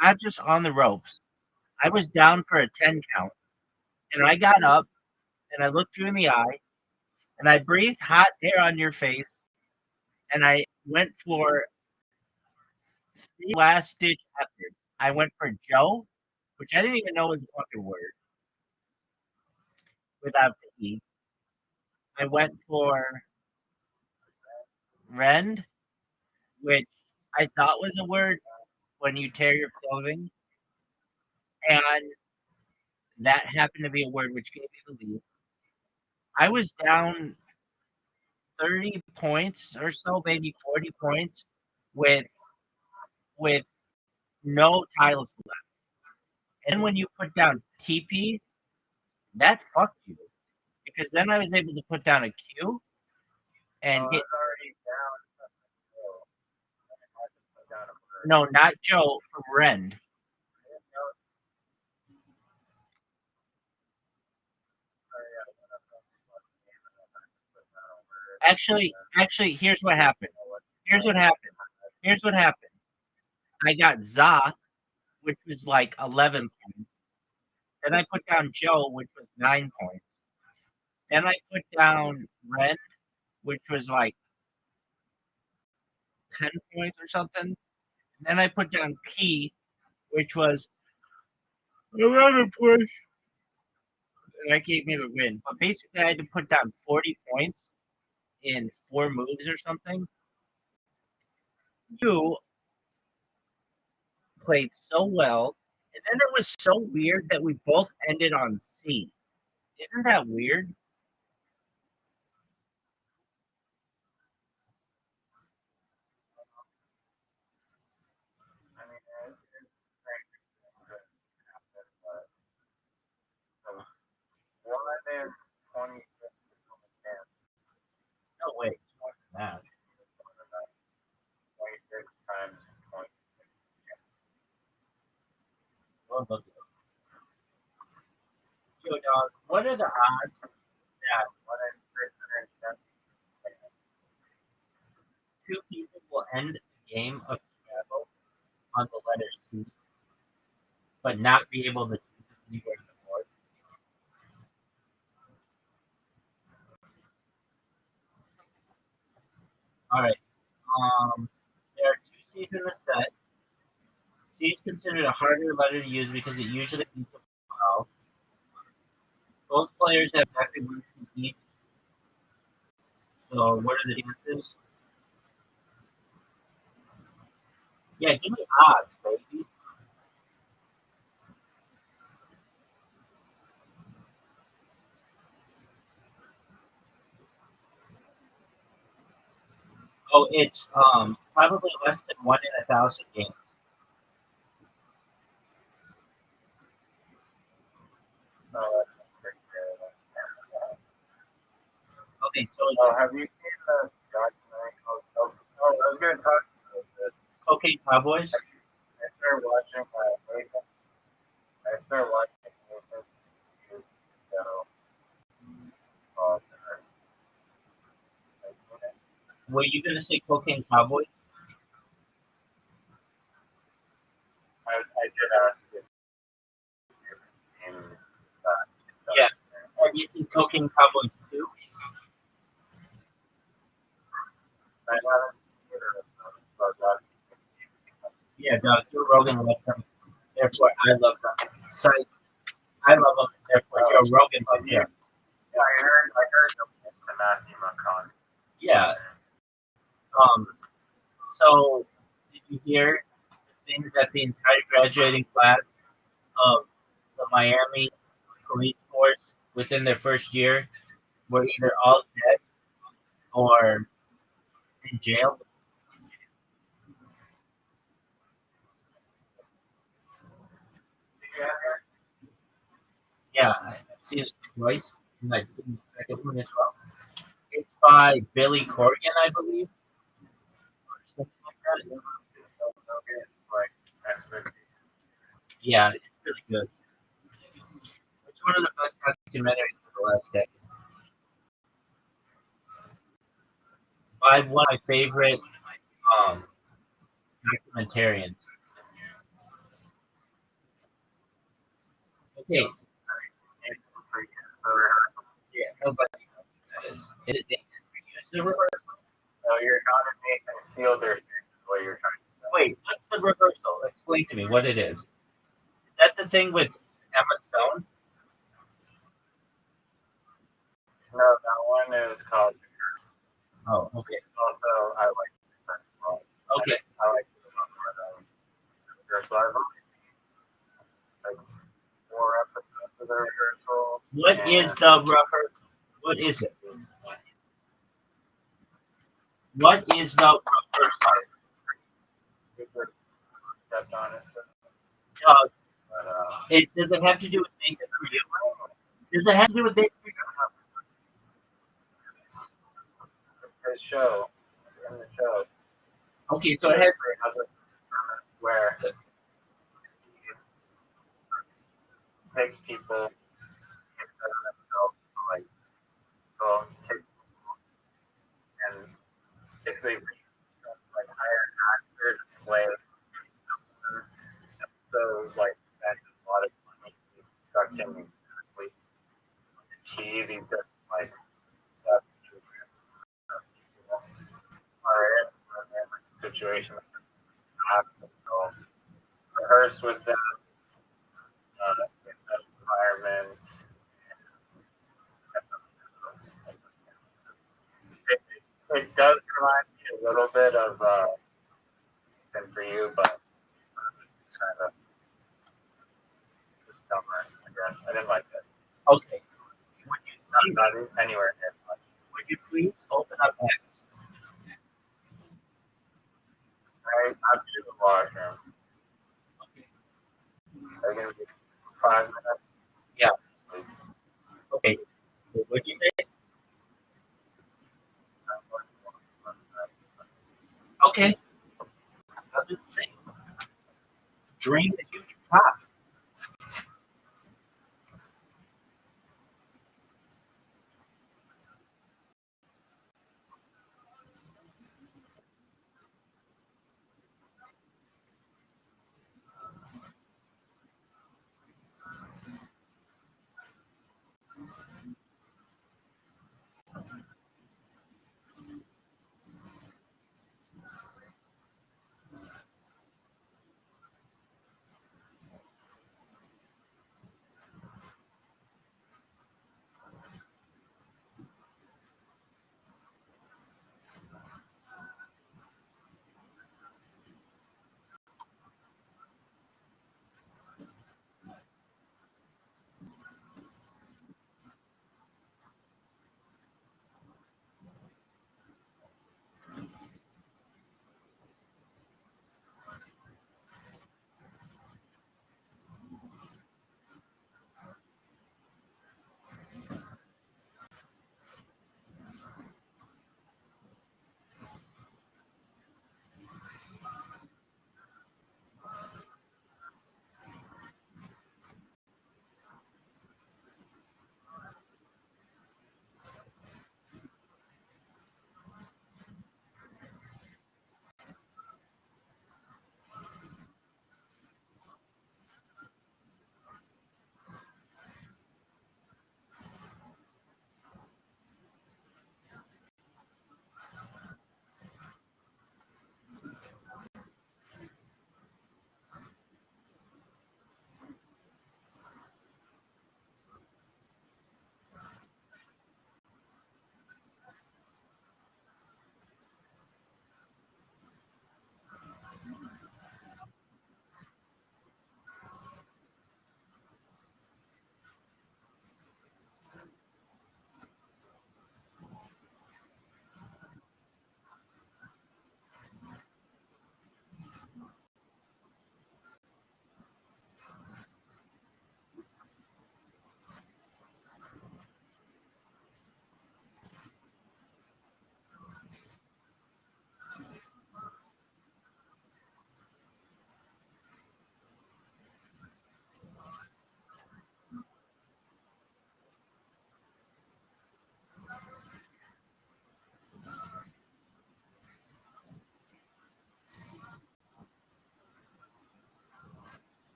not just on the ropes. I was down for a 10 count, and I got up and I looked you in the eye and I breathed hot air on your face and I went for three last ditch efforts. I went for Joe, which I didn't even know was a fucking word without the E. I went for rend, which I thought was a word when you tear your clothing, and that happened to be a word which gave me the lead. I was down 30 points or so, maybe 40 points, with with no tiles left. And when you put down TP, that fucked you because then I was able to put down a Q and get no, not Joe from Rend. Actually, here's what happened. Here's what happened. Here's what happened. I got Za, which was like 11 points. Then I put down Joe, which was 9 points. Then I put down Ren, which was like 10 points or something. And then I put down P, which was 11 points. And that gave me the win. But basically, I had to put down 40 points in 4 moves or something. You played so well. And then it was so weird that we both ended on C. Isn't that weird? I mean, it's great that happen, but one in 20 chance. No way. It's more than that. 26 times 20. Well, look. Yo, dog, what are the odds that One in 670. 2 people will end the game of Scrabble on the letter C, but not be able to choose it anywhere on the board? All right. There are 2 C's in the set. C is considered a harder letter to use because it usually ends with a vowel. Both players have exactly 1 C each. So what are the chances? Yeah, give me odds, baby. Oh, it's probably less than 1 in 1,000 games. Okay, so it's Oh, have you seen the documentary called I was going to talk about this. Cocaine Cowboys. I started watching Nathan so Were you gonna say Cocaine Cowboys? I did ask if in Yeah. Have you seen Cocaine Cowboys too? I haven't seen it, but Yeah, dog. Joe Rogan loves them. Therefore, I love them. So I love them. Therefore, Joe Rogan loves them. yeah, I heard the Matthew McConaughey. Yeah. So did you hear the thing that the entire graduating class of the Miami police force within their first year were either all dead or in jail? Yeah, I've seen it twice, and I've seen the second one as well. It's by Billy Corgan, I believe, or something like that. Yeah, it's really good. It's one of the best documentaries of the last decade. By one of my favorite documentarians. Okay. Yeah, nobody knows what that is. Is it Nathan for you? Is the rehearsal? No, you're not a Nathan Fielder. What you're trying to say. Wait, what's the rehearsal? Explain to me what it is. Is that the thing with Emma Stone? No, that one is called. Oh, okay. Also, I like it as well. Okay. I like it a lot more than rehearsal. I've only seen like 4 episodes of the rehearsal. What is the rehearsal? What is it? What is the rehearsal? Stepped on it. But, does it have to do with Nathan for you? Does it have to do with Nathan for you? His show. In the show. Okay, so it has. Where he takes people instead of themselves, like, go and take people and basically like hire actors to play. So like spend a lot of money to construct situation in the hospital. Rehearse with them in those environments. It does remind me a little bit of than for you, but kind of dumber, I guess. I didn't like it. Okay. Would you please, Not anywhere near much. would you please open up X? Right? I'm to the washroom. Okay. Are you going to be 5 minutes? Yeah. Okay. What'd you say? Okay. I'll do the same. Dream is huge pop.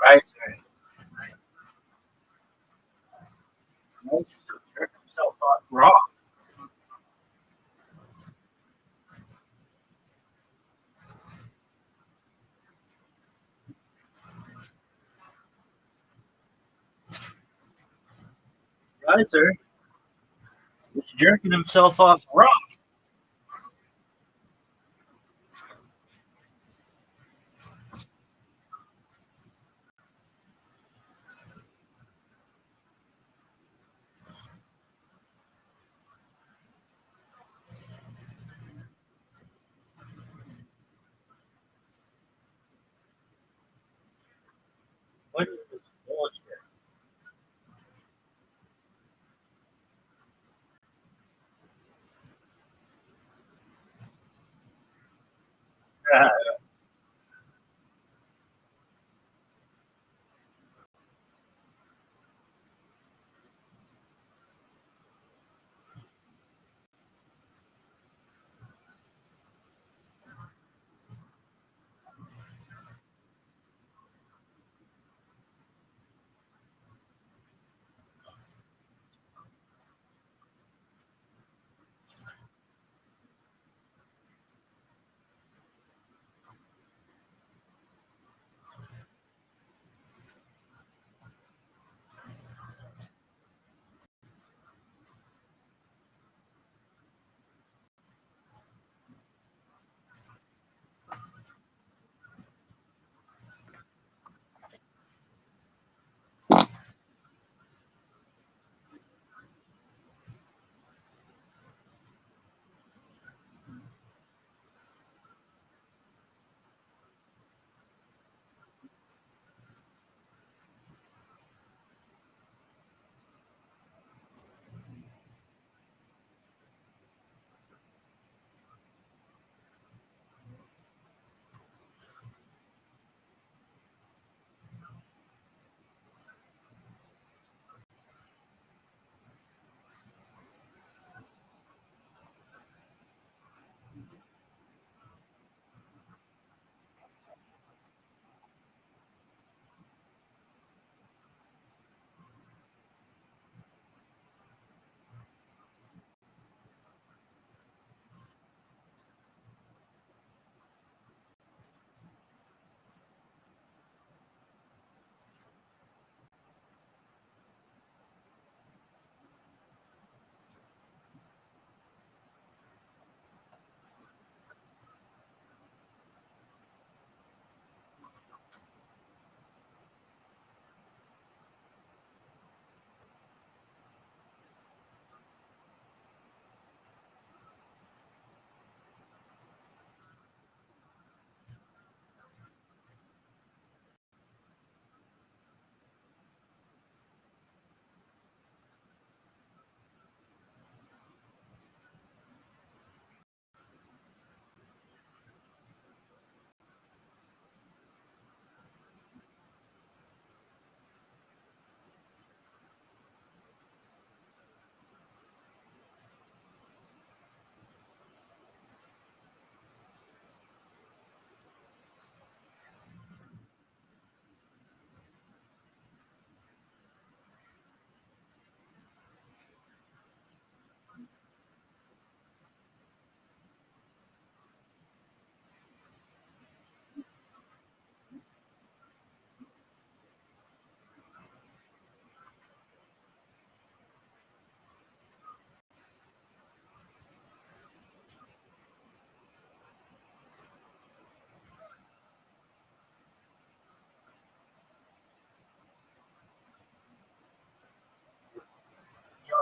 Right? Right? So jerk himself off raw. Riser is jerking himself off raw. What is this bullshit?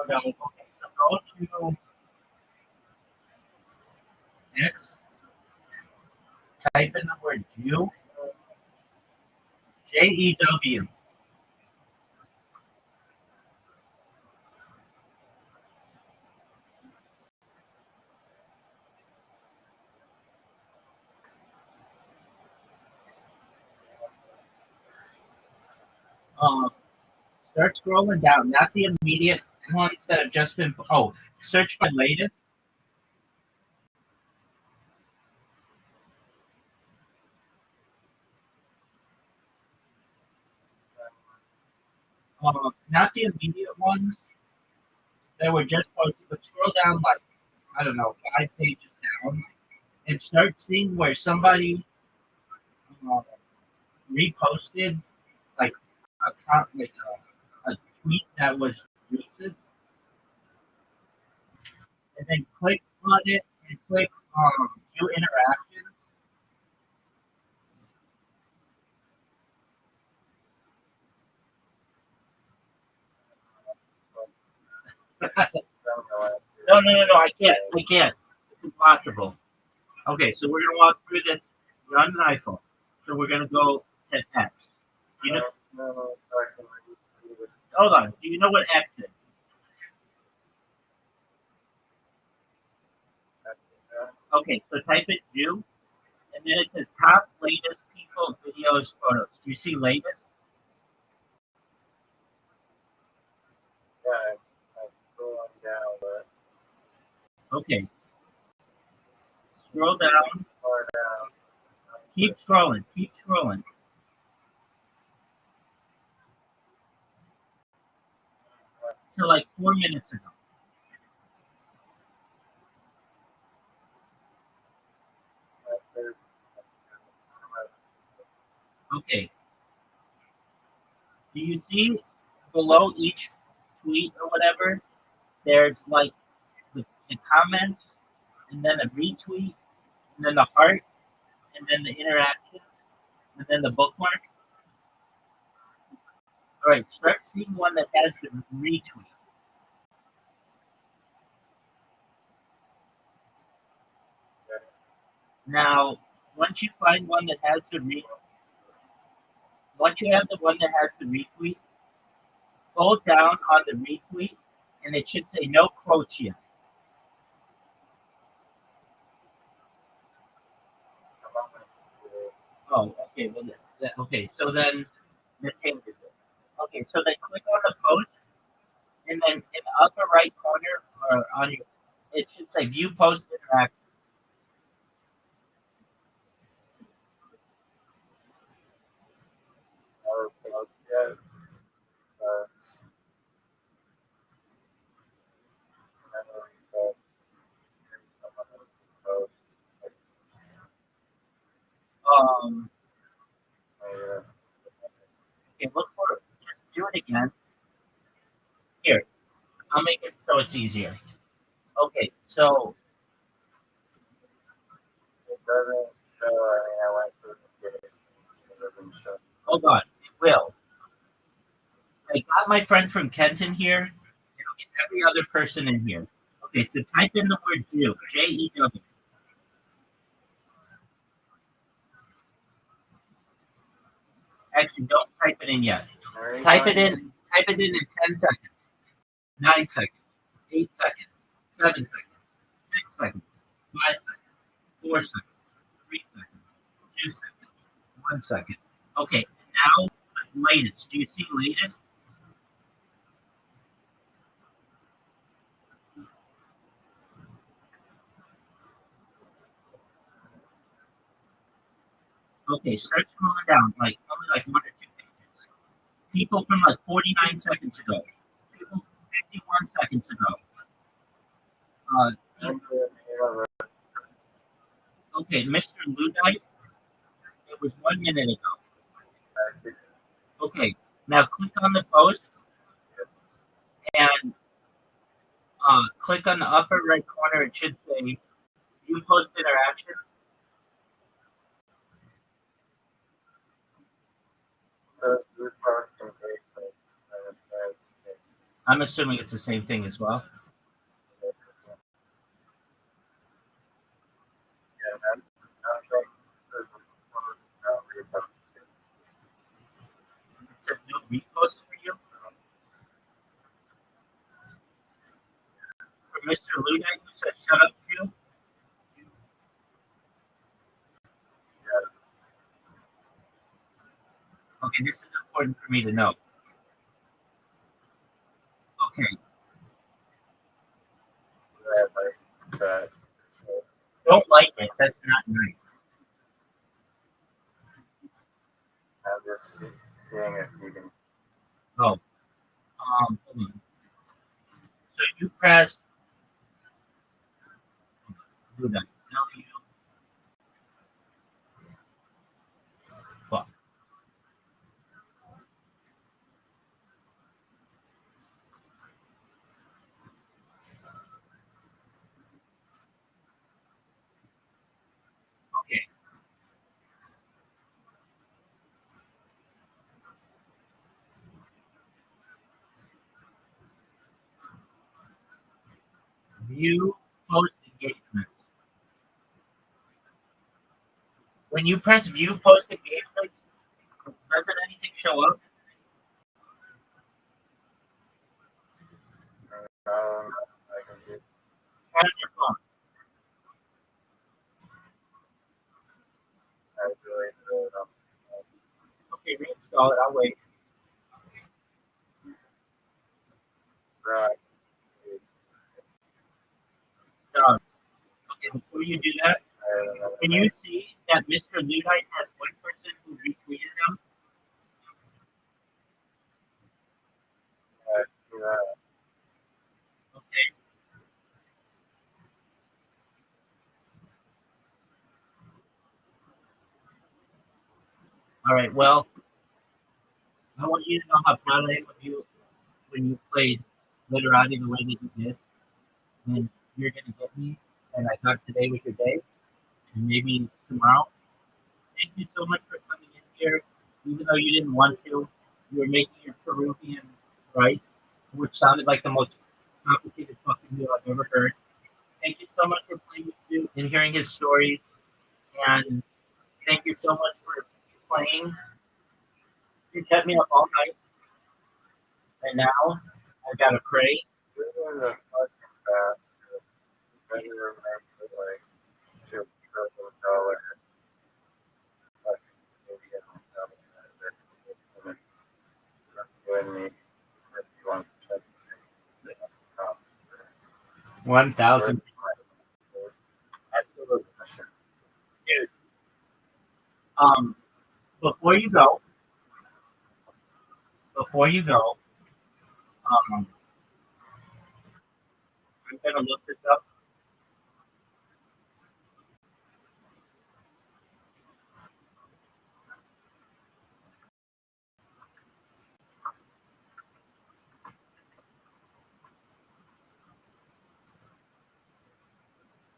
no. Okay, so go to X, type in the word Jew, Jew. Start scrolling down, not the immediate ones that have just been. Oh, search by latest. Not the immediate ones that were just posted, but scroll down like, I don't know, 5 pages down and start seeing where somebody uh, reposted like a tweet that was recent, and then click on it and click view interactions. No, I can't. It's impossible. Okay, so we're gonna walk through this. You're on an iPhone, so we're gonna go to X. You know? Hold on. Do you know what X is? Okay, so type in Jew, and then it says top latest people, videos, photos. Do you see latest? Yeah, I'm scrolling down, but Okay. Scroll down. far down. Keep scrolling. Keep scrolling. To like 4 minutes ago. Okay. Do you see below each tweet or whatever? There's like the comments, and then a retweet, and then the heart, and then the interaction, and then the bookmark. All right, start seeing one that has the retweet. Now, once you find one that has the once you have the one that has the retweet, hold down on the retweet, and it should say no quotes yet. Oh, okay. Well, okay. So then that changes it. Okay, so then click on the post, and then in the upper right corner or on your, it should say view post interaction. Um, okay, look for it. Just do it again. Here, I'll make it so it's easier. Okay, so It doesn't show. I mean, I went through the page. It doesn't show. hold on, it will. I got my friend from Kenton here, and I'll get every other person in here. Okay, so type in the word Jew, Jew. Actually, don't type it in yet. Type it in. Type it in 10 seconds, 9 seconds, 8 seconds, 7 seconds, 6 seconds, 5 seconds, 4 seconds, 3 seconds, 2 seconds, 1 second. Okay, now latest. Do you see latest? Okay, start scrolling down, like only like 1 or 2 pages. People from like 49 seconds ago. People 51 seconds ago. Okay, Mr. Ludite, it was 1 minute ago. Okay, now click on the post and click on the upper right corner. It should say view post interaction. I'm assuming it's the same thing as well. Yeah, that's nothing. It says no repost for you. For Mr. Luna, who said shut up, Jew. Okay, this is important for me to know. Okay, But don't like it. That's not nice. I'm just seeing if you can. Oh, hold on. So you press Luna. W. Fuck. Okay. View post engagements. When you press view post engagements, doesn't anything show up? I can do. Try on your phone. I really don't know. Okay, reinstall it. I'll wait. Right. Okay, before you do that, I don't know. can you see that Mr. Levite has one person who retweeted him? I see that. Okay. All right. Well, I want you to know how proud I am of you when you played literati the way that you did. And you're gonna get me. And I thought today was your day, and maybe tomorrow. Thank you so much for coming in here, even though you didn't want to. You were making your Peruvian rice, which sounded like the most complicated fucking meal I've ever heard. Thank you so much for playing with you and hearing his stories. And thank you so much for playing. You kept me up all night. And now I gotta pray. This is a fucking fast. Better remember, like, to $1 fucking Canadian when me, if you want to check. 1,000. Absolutely. Dude. Before you go, I'm gonna look this up.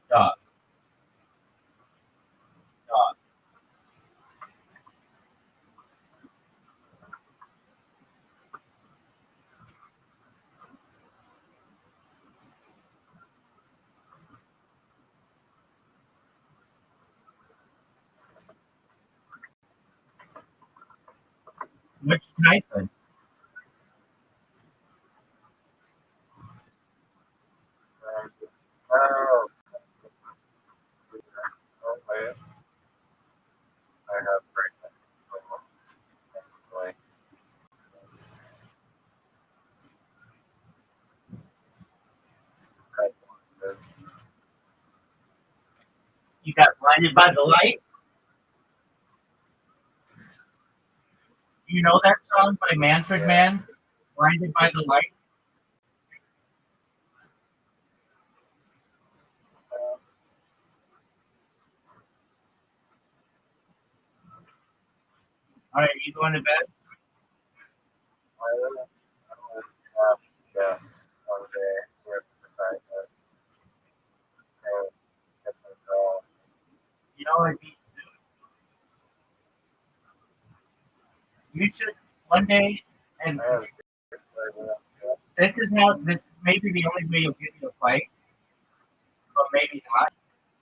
Dog. Which type? Oh, okay. I have pregnant. Like, You got blinded by the light? You know that song by Manfred Mann? Blinded by the light? All right, you going to bed? I don't have yes one day with the fact that I get the call. You know what I mean? You should one day, and I have This is how this may be the only way you'll get me to play, but maybe not.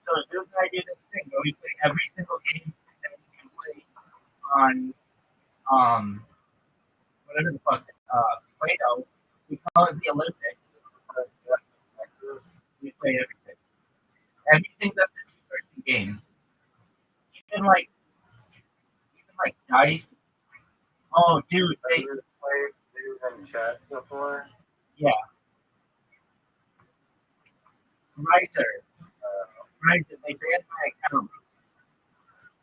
So Zoom and I do this thing where we play every single game that we can play on whatever the fuck Play-Doh. We call it the Olympics. We play everything. Everything's up to two-person games. Even like dice. Oh, dude, Have you played Zoom chess before? yeah, Riser. They banned my account.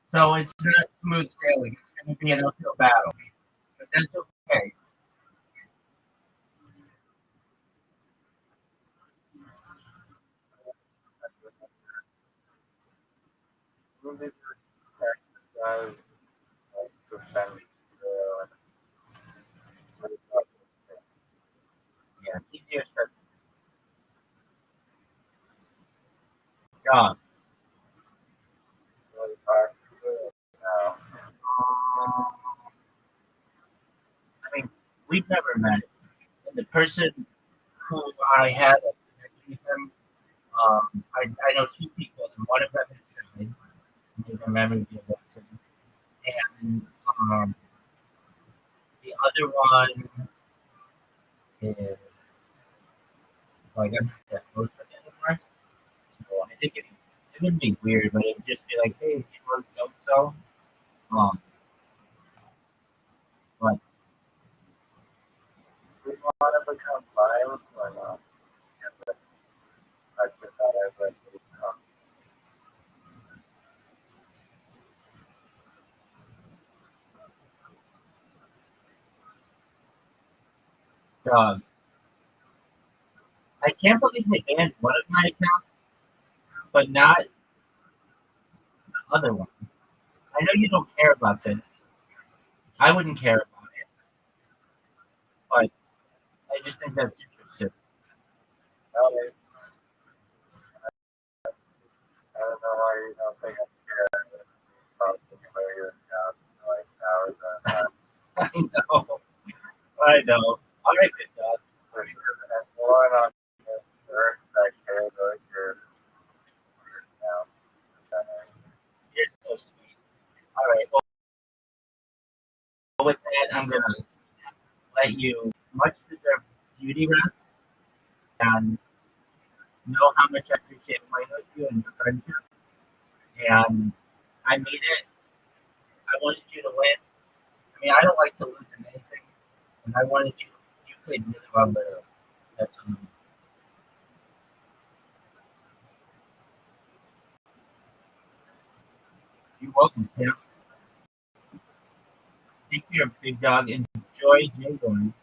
So it's not smooth sailing. It's going to be an uphill battle. But that's okay. Who did you exercise to send Yeah, easier said than done. now? I mean, we've never met. And the person who I had a connection with him, I know two people, and one of them is died. I remember the lesson. And the other one is like I'm not that close with anymore. So I think it wouldn't be weird, but it would just be like, hey, you wrote so so. Um, but Do you want to become violent or not? I just thought I would become. uh, I can't believe they banned one of my accounts, but not the other one. I know you don't care about this. I wouldn't care about it, but I just think that's interesting. I don't know why you don't think I'm scared. Probably hilarious now, like hours and hours. I know. I know. All right, good job. There's one on the earth that cares like you're now. You're so sweet. All right. Well, with that, I'm gonna let you much deserved beauty rest and know how much I appreciate playing with you and your friendship. And I mean it. I wanted you to win. I mean, I don't like to lose in anything, and I wanted you. You played really well there. That's you're welcome, Tim. Take care, big dog. Enjoy J-Gorn.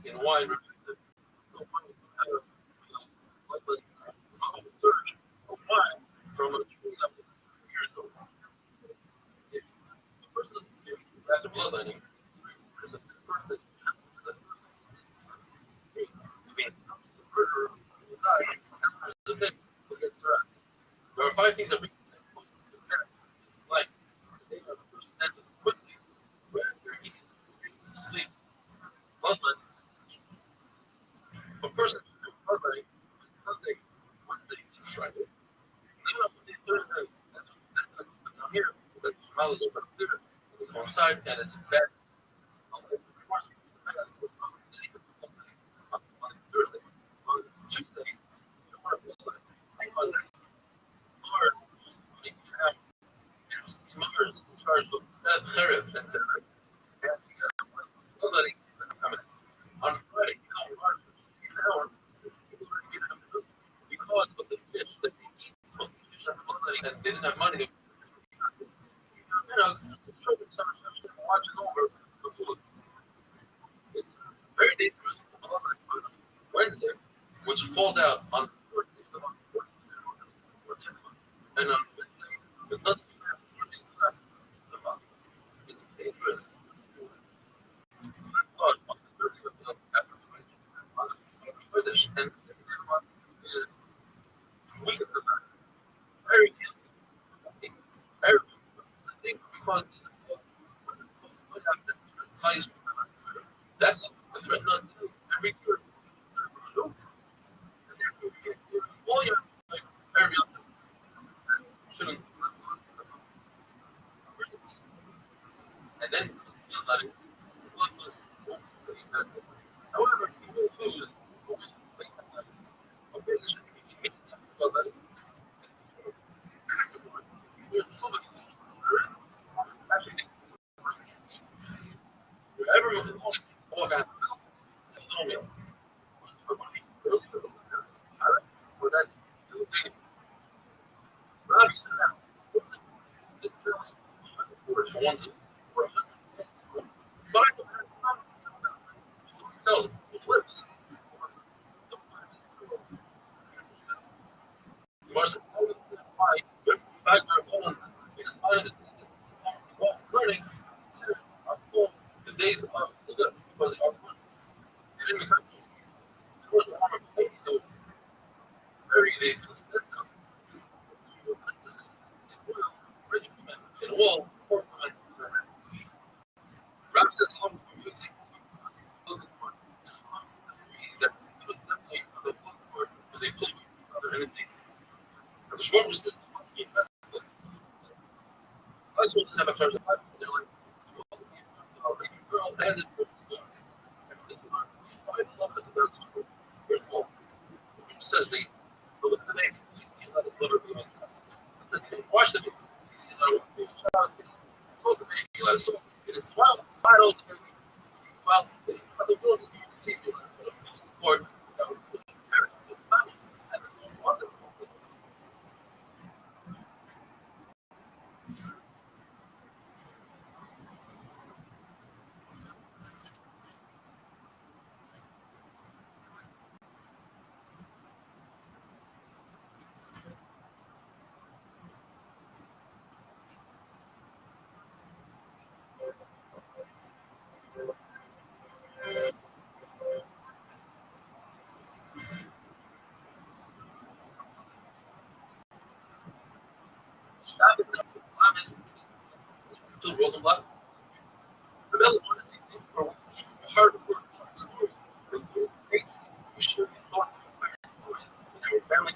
in wine represents no one would have a surge of wine from a tree that was years old. If the person doesn't feel bad the bloodletting, it's very clear that the person is the murderer will die, and the person will get threats. There are 5 things that bring life. The day of the person stands up quickly, where he eats, sleeps, bloodlets. A person should do Monday, Sunday, Wednesday, and Friday. Even up to Thursday, that's down here. That's the mouth is open up there. It's one side, and it's bad. It's on Thursday. On Tuesday, you don't want to feel like Mars is in charge of that Kharif, that on Friday, Mars because of the fish that they eat, supposed to be fish and they didn't have money. Watches over the food. It's very dangerous. Wednesday, which falls out on the 4th day of the month, and on Wednesday, it doesn't even have 4 days left in the month. It's dangerous. On the 30th of after on the British, and the second day of the month is week of the month. Very guilty. Very because that's what threaten us to do every year. And therefore, we get all your very shouldn't. And then letting however, you will lose a position actually everyone can only walk out little meal. Somebody early or that's Rabbi said that it's selling for one for 100 minutes. Bible has not somebody sells clips. You must why back on it's learning are full the days of the good because they are worthless. And in the country, it was very they just said them. Princesses in oil, rich women in wool, poor women in their hands. Rabbi said, music that stood definitely on the board where they play with other individuals. And the Shmuel says, must be invested. I saw this have a charge of life. They're like, girl, and after this one, 5 levels about this group. First of all, says they look at the baby, you see another clever baby. It says they didn't wash the baby. You see another baby child, they sold the baby, let it soak. It is swallowed, swallowed the baby. Swallowed the baby. But the world is you see it or that would put parents with money and the most wonderful. Stop it now. Phil Rosenblatt. The belly one is for hard work, stories, pages. You share your thought, stories with your family.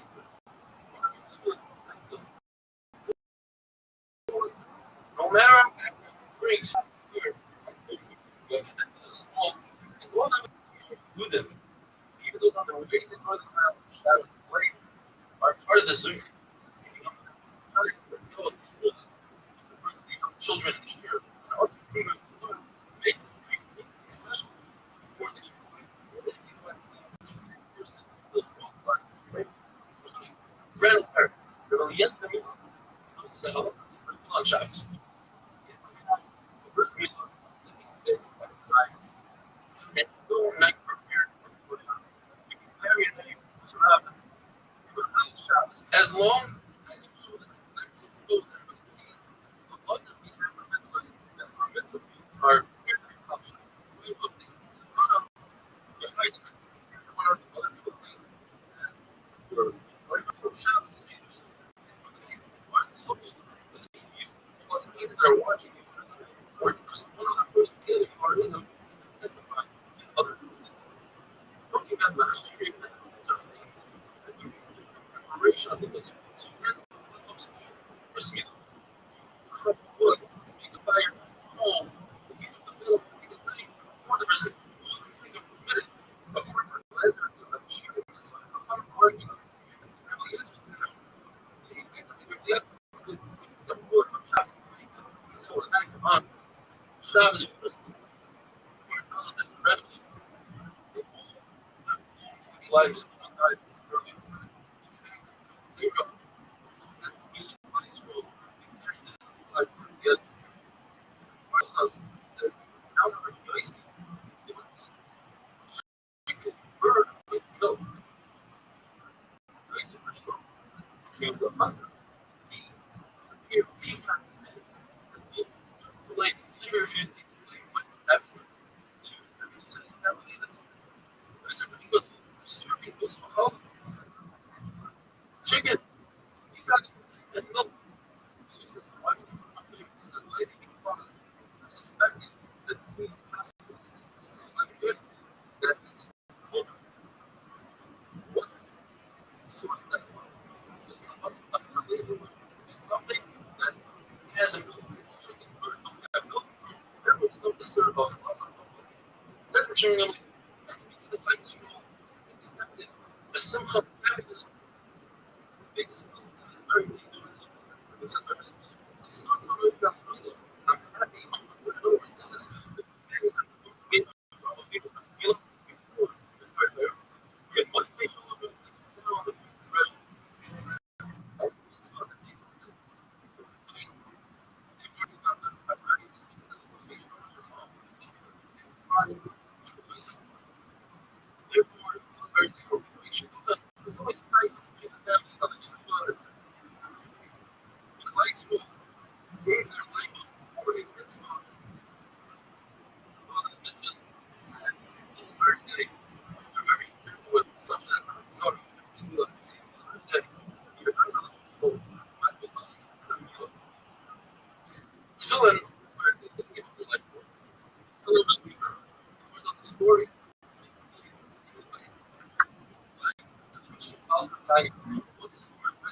No matter how many brings here, small, as long as you do them, even those on the way to enjoy the crowd, shadow, great, are part of the Zoom. Children here, and other people makes them special before they Randall Park, yes, on shots. as long as you show that it's exposed, everybody sees the love that we have for mitzvahs, and for mitzvahs are very, very options. We love things. You're hiding it. One or the other people think that you're right before Shabbos, so you do something in front of people. Why? Something doesn't mean you. Plus, either they're watching you, or it's just one other person together, you are in them, testifying in other places. Talking about last year, that's certain things that you need to do in preparation of the mitzvah. So, for instance, when it comes to Christmas, cut wood, make a fire, home, heat up the middle, make a knife for the rest of all these things are permitted. But for a leather, you have to shoot it. It's like a hard argument. It really is just you know, you have to the wood on Shabbos. He said, well, the night come on. Shabbos and Christmas. Where it tells us that incredibly, they all have happy lives. Died early. Zero. That's the meaning of money's role. It's there in life. Yes. Tells us that now that we're rejoicing, it would be chicken, bird, with milk. Rejoicing for strong. Gives a hunger. The peacocks and the lady never refused to play with afterwards. To everybody said, you can't believe this. I said, but you guys serving was a holiday. Chicken, peacock, and milk. So he says, why would you put my favorite? He says, lady, because I suspected that the queen possibly was saying like this, that it's milk. What's the source of that milk? He says, it wasn't nothing related to something that hasn't really since chickens birds don't have milk. Therefore, there's no deserve of awesome milk. Says Maturing and he meets the light strong, accepted the simcha of happiness. Makes to this very dangerous something. It's a very small. So I'm happy. This is the beginning of the game of people must feel before the third layer. We have motivation of it, the treasure. And it's not the next thing. The thing, they working on the pragmatic things as a motivation of this all. Trying to choice. Therefore, it's a very narrow motivation. There's always fights between the families on the suburbs. The high school gave their life before they went to those are the business. And to this very day, they're very careful with such as sorry, to see this very day. Even unreligious people might be lying to the meal. Fill in where they didn't give up their life for. It's a little bit deeper. Where there's a story. What's the story of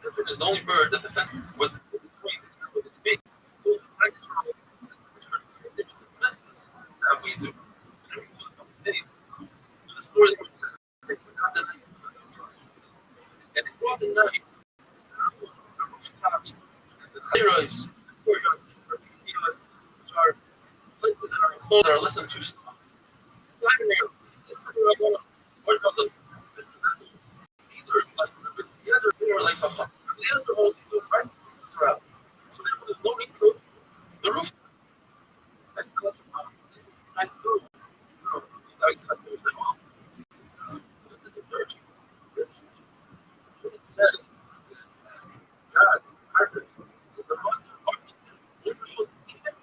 President is the only bird that defends with its wings and with its beak. So the practice role is for the messages that we do. And every one of the days, the story that we said, they forgot the night of this direction. And they brought the night, the rooftops, and the thyroids, the courtyards, the yards, which are places that are called that are listened to. Not in there. This is what it tells us. This is not either like the other or like Chacham. The other all do right around. So therefore there's no need to go to the roof. That's the electric problem. This is not good. No, I expect to say, well, so this is the church. What it says is God, Arthur, is the most important leadership even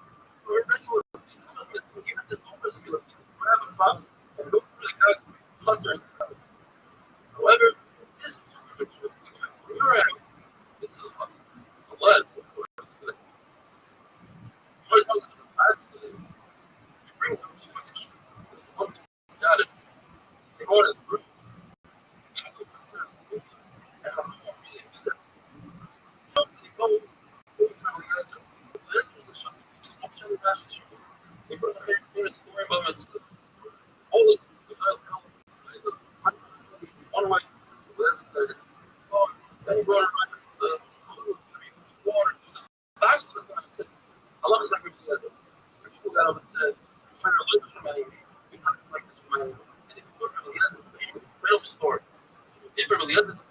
for anyone. Even this open skill, you have a problem and look really good, cluttering. However, this is your house. This is a lot. What comes to the last, it brings up change. Once you got it, Informally, as it's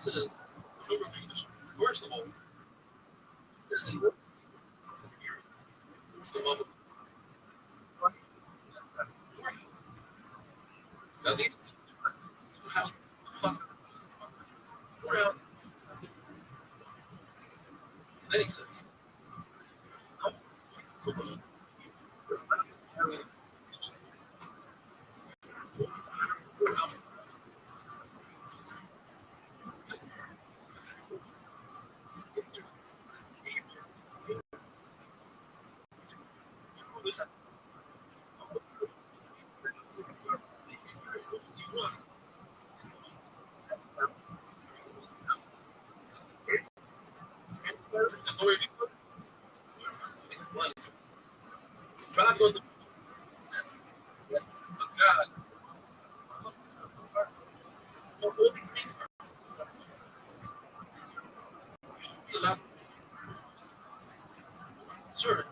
says, first of all, says he now these two houses, then he says, God goes to God. All these things are sure.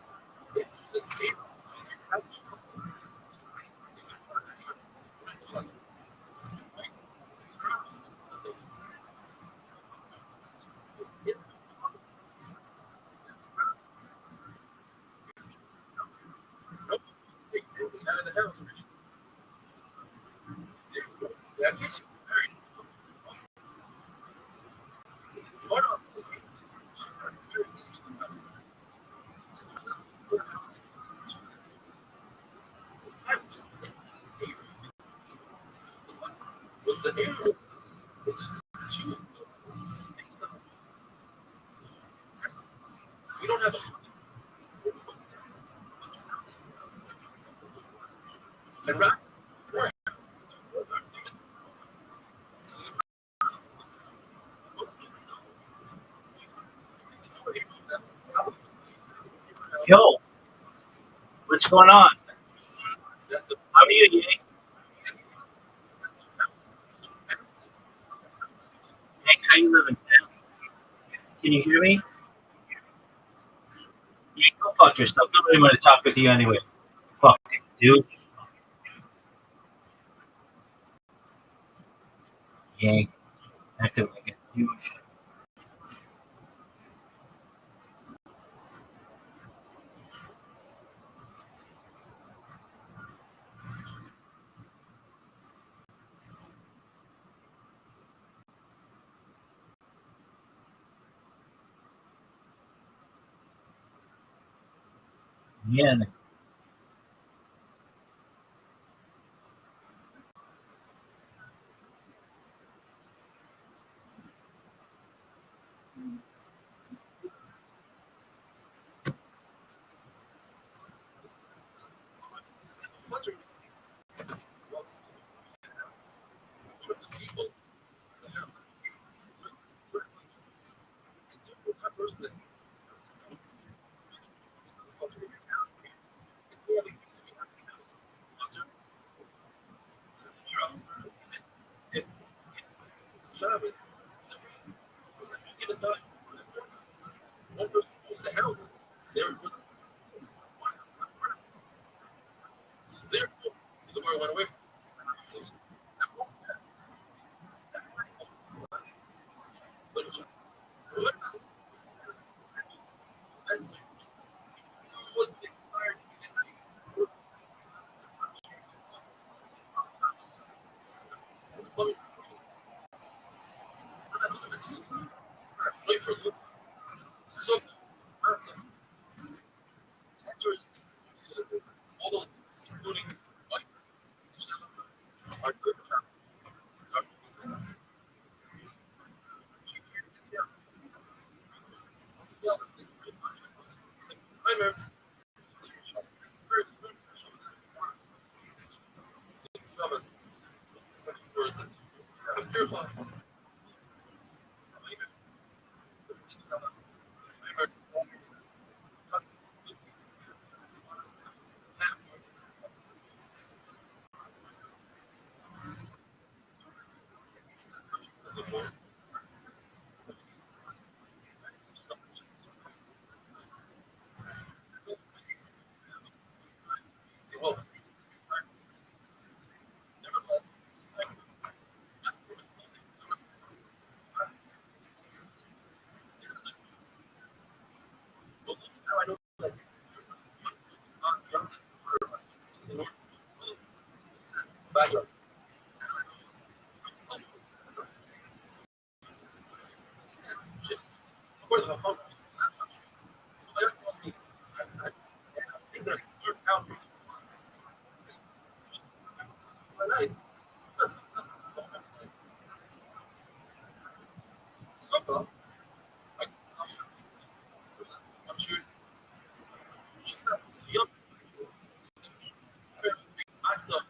Out of the house. That case, what up? With the air, it's two. We don't have a and rats. Yo, what's going on? How are you, Yang? Hank, how you living, man? Can you hear me? Yeah, go fuck yourself. Nobody want to talk with you anyway. Fucking dude. Yank, acting like a douche. Yeah. What's your what's the people that have that person that if job is you get a done, one person goes to hell. They're therefore the word went away from what that's what they fired straight from so awesome. All those things, including white are good. Well, back up. Of course, I'm hungry. So that tells me I think that you're out my life. So, I'm sure it's young. Myself,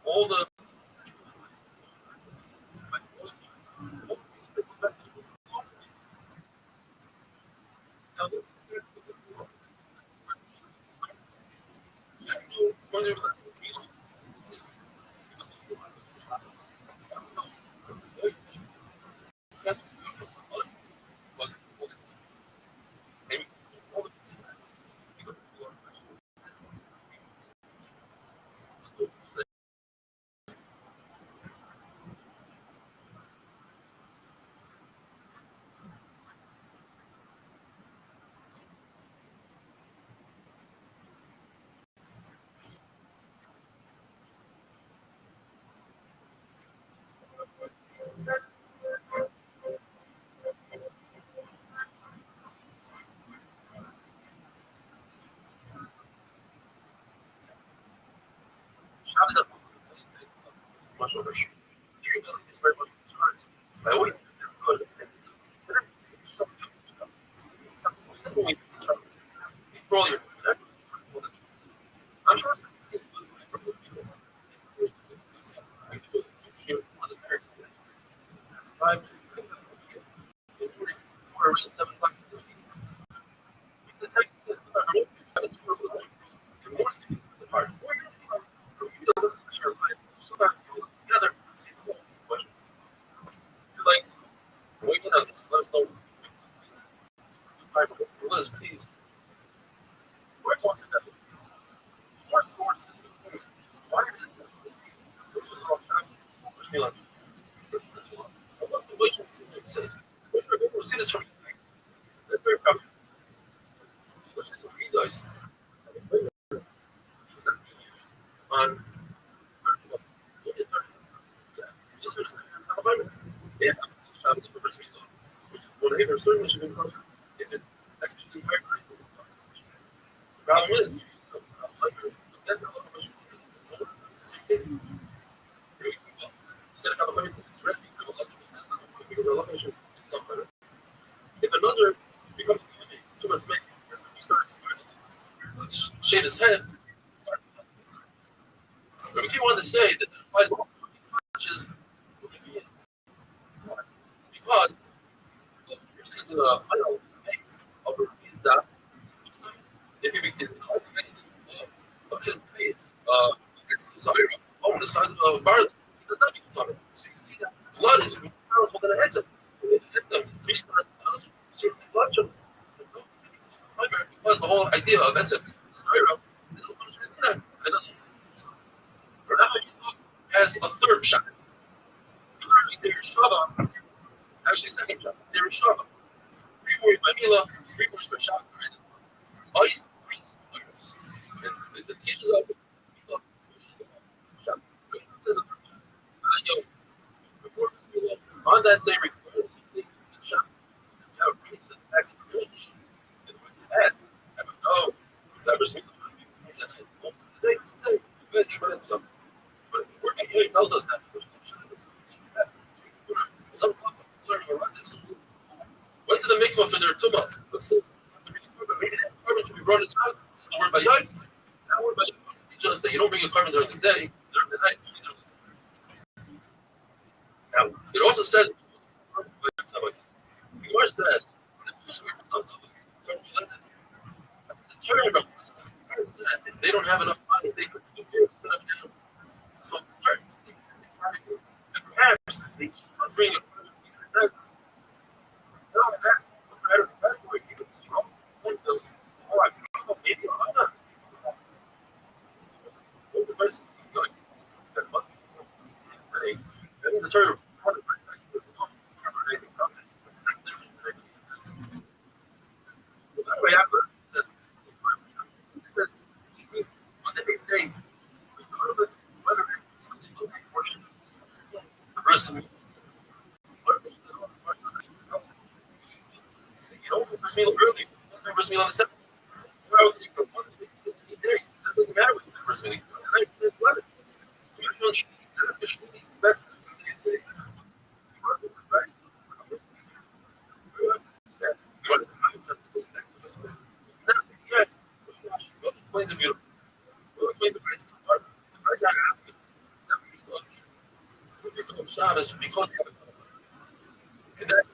all the shops up. I always good. I'm sure like, waking up, just let us know. Liz, please. We're talking about four sources. Why did this is all facts? I love the way she says. We'll see this from that's very proud. Let's just read guys. On if Shabbos for Bris Milah, which is what I certainly should be closer. If it that's the entire the problem is, that's a lot of questions. Set a couple of things ready. Because a lot of issues if another becomes too much space, he starts to shave his head. But we want to say that it applies also to conscious because you're saying I don't know base of his that if he begins to base of his face, it's desire on the size of a barley. It does not become so you see that blood is more powerful than a headset. So the headset restarts certain blood sugar. Because the whole idea of headset desire has a third shot. Zero Shava, actually second shot. Zero Shava. 3 points by Mila, 3 points by Shava. Ice, grease, oils. And it teaches us Mila pushes a shot. It says yo, before this Mila, on that day requires the shot. Now, really said that's really it went to that. I don't know. I've never seen the thing to say, good, try something. But he tells us that some concerning horrendous. Went to the mikvah for their tumah. Let's see. Maybe that carbon should be brought inside. This is the word by Yai. That word by Yai teaches us that you don't bring a carbon during the day, during the night. Now, it also says, the Gemara says, if they don't have enough money, they could do it. So, perhaps they should bring a explains it beautifully. Explains the price. The price I have Shabbos because and that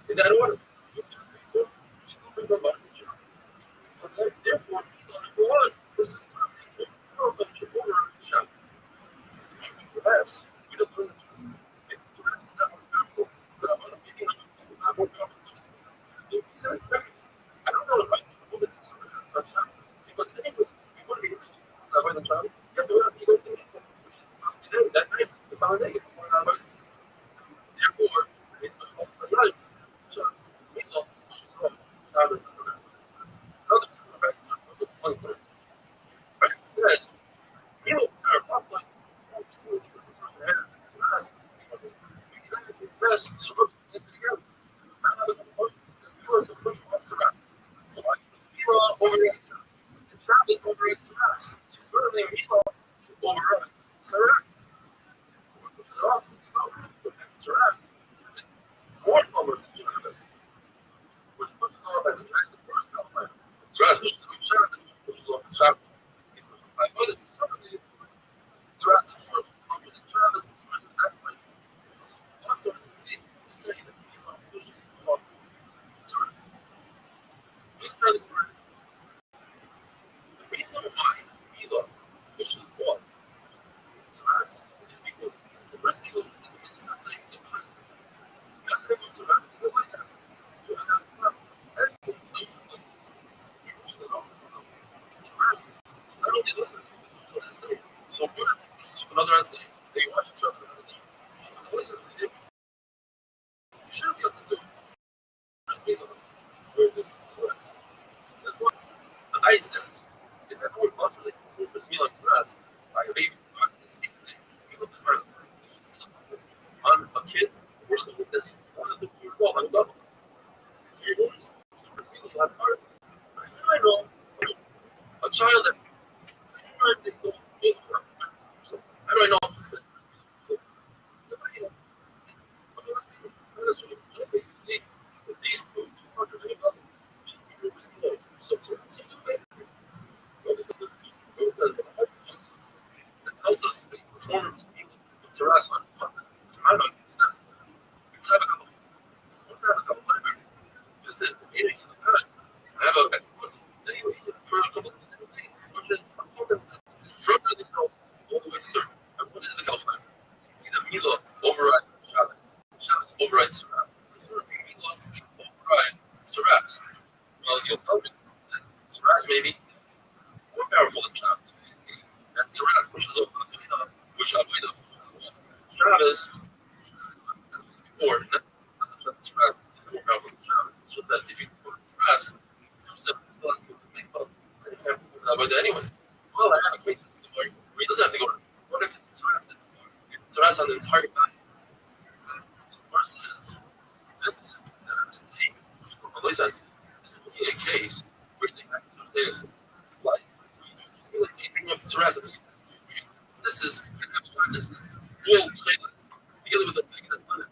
in that order. So therefore, number one, this is perhaps we don't do this. I don't know if I do this because anyway, we want to be Surprise, surprise, together. I have a point. The US approach walks around. Mila overrides her. And Travis overrides Surprise. So certainly Mila should override Surprise. Surprise. More slower than Travis. Which pushes off as an active first outline. Surprise pushes off Travis, which pushes off Travis. He's pushing by others. Suddenly, Surprise more confident than Travis. That's why also see the saying that Mila pushes off Surprise. The reason why Mila pushes off Surprise is because the rest of is saying it's a person. Not everyone survives. It's a license. You just have to know. That's the license. He pushes it off. Surprise. Not only listens, so that's it. So for us, this is another essay. They watch each other another day. The license they did. You shouldn't be able to do it. Just be able to do this surprise. That's what the night says. Is that what culturally will this mean like for us? I have baby. On a kid, or something that's one of the well, I'm double. You're going to receive a lot of parts. I know a child that's 5 days old, so how do I know? See, these two are the name of that tells us the performance of the rest on the just as the meeting in the past, I have a anyway for a couple of days, which is from the all the way through. And what is the Kalfan? You see the Mila override Shabbos. Shabbos override Surah. Mila override Surah. Well, you'll tell me that Surah maybe is more powerful than Shabbos. You see that Surah pushes over the Mila, which Avodah pushes off Shabbos. Before, not the Surah is more powerful than Shabbos. It's just that if you put Surah, but anyways, well, I have a case where he doesn't have to go to what if it's Surah that's Surah on the entire body versus this that I'm saying, which for Malay says, this would be a case where they have to things like anything of Surah that seems this is this is dual trailers together with the thing that's not it.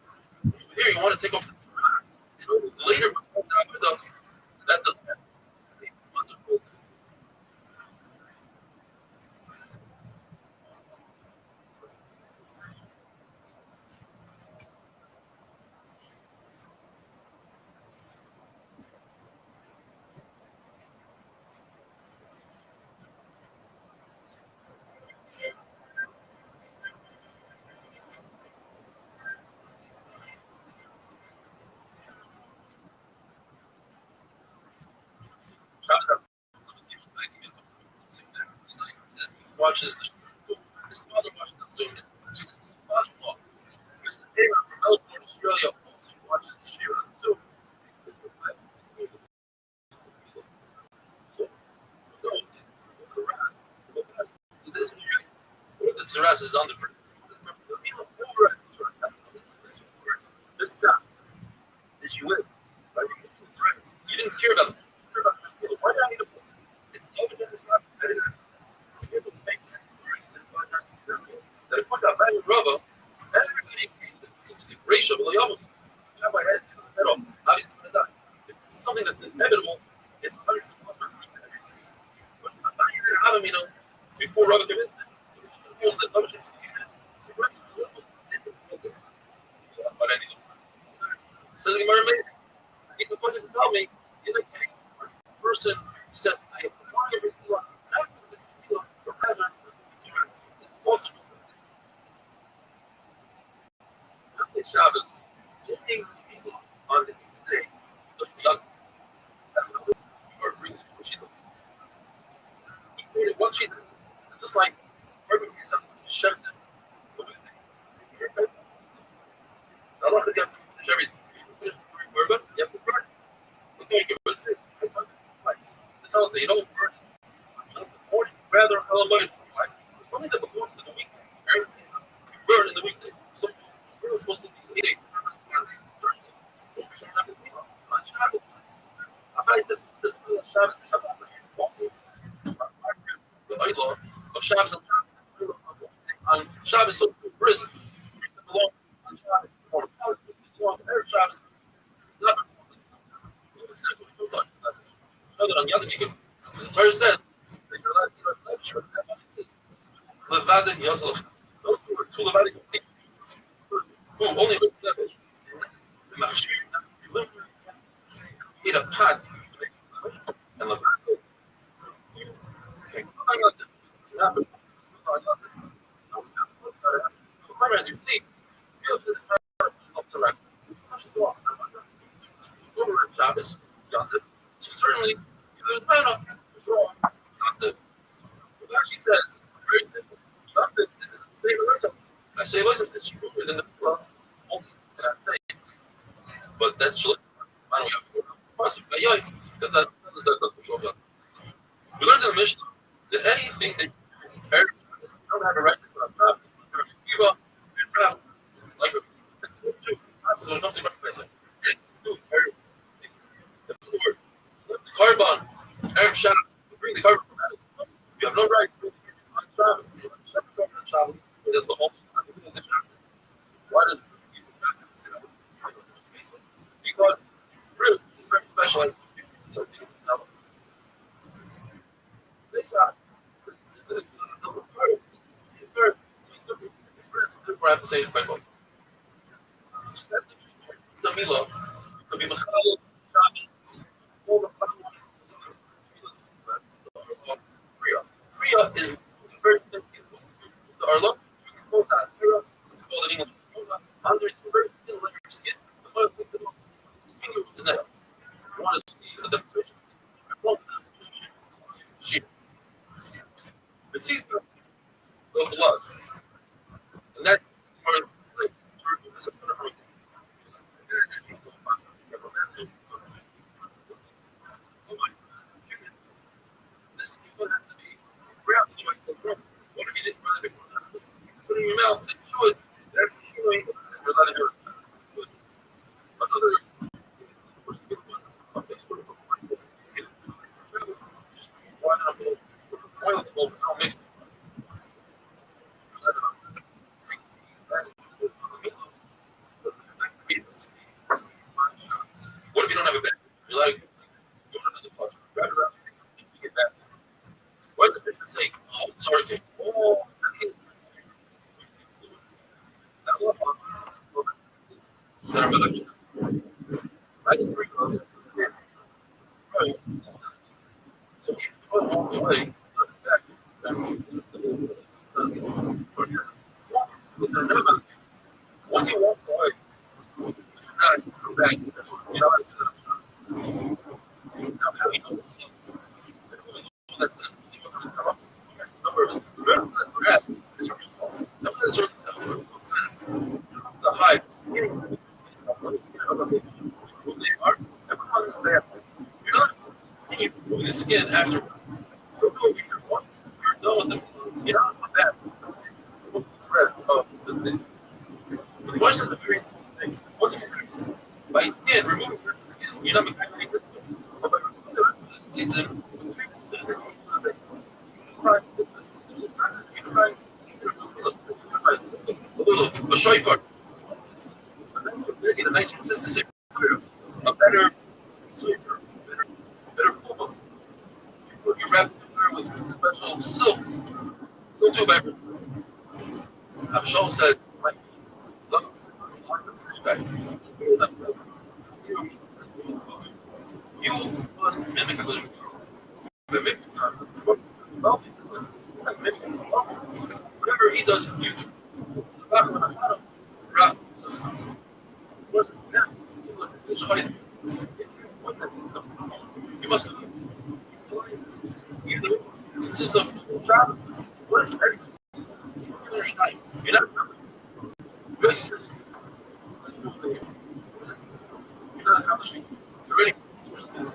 Here you want to take off the Surah. Later, that doesn't happen. Wonderful. Watches the show. His father watches the Zoom. His father-in-law, Mr. Taylor from Melbourne, Australia, also watches the show on Zoom. So, the Saras is on the this is did you win? You didn't care about it. Why do I need a post? It's evident it's not competitive. That if I got value rubber, everybody agrees that this is racial, but they almost have my head on. Obviously, if this is something that's inevitable, it's 100% but I'm not even having, before rubber convinced it. That other things but anyway, says amazing. If the person can tell me in the case where the person says, I am performing every single after this field, or rather, it's possible. Just like Shabbos, looking people on the day, look young, or brings what she looks. We created what she does, just like Rabbi said, Shem did. Not only does he have to finish everything, you have to burn it. But don't give it, it says, I burn it twice. It tells you, you don't burn it. You don't burn it, rather, right? Something that belongs to the weekday. Everything's not burn in the weekday. So, it's supposed to be eating. Shabbos so prison. It belongs on Shabbos. It belongs to Erev Shabbos. It's not. It says what it looks like. You know that on the other Yom, because the Torah says that you're allowed to sure. It says Levada Yazal. Those who are two Levada who only live nefesh. You literally eat a pot and Levada. As you see, is self-selected. Shabbos, so certainly, there's not wrong. She says, very simple. Is it say license? I say license is cheaper than the law. And I say, but that's true. I don't have to go. We learned in the Mishnah that anything that you don't have a right to put on jobs, you're and craft, like it's two process when it comes to recognizing. The carbon, Arab Shabbos, bring the carbon from that. You have no right to bring the carbon on Shabbos. That's the whole thing of the chapter. Why does people not have to say that? Because Bruce is very specialized. They saw this therefore I have to say it by both. The Mila could be Machal, Shabbos, all the Kriya is very sensitive. The Arlo, you can call that Kriya, it's called in English. Under it's very thin layer of skin. The one thing that speaker is that you want to see a demonstration. It sees the blood. And that's part of the place. This people has to be grabbed the way it's broken. What if you didn't run it before that? Put it in your mouth and chew it. That's chewing. You're not in your another what if you don't have a bed? You're like, you want another pot, grab it around, you get that. Why does the business say, hold target? Oh, that I'm like, I can bring on it. Right. So, away, once he walks away, you not go back. You know, now how he knows that says the hype who they are, everyone is there. You're not keep moving the skin after. So go be here once. You're done with them. You're not with that. The rest of the system. But the question is a very interesting thing. Once you get by skin, removing the skin, you're not making any difference. But by removing the rest of the system, a shofar, a nice consensus, a better sweeper, better focus. You wrap it with special silk tube everything. Abshal said, it's like, look, you must mimic a good mimic whatever he does, you do. You must consist of Shabbos. What is very you're not this is you're not accomplishing. You're ready. What's the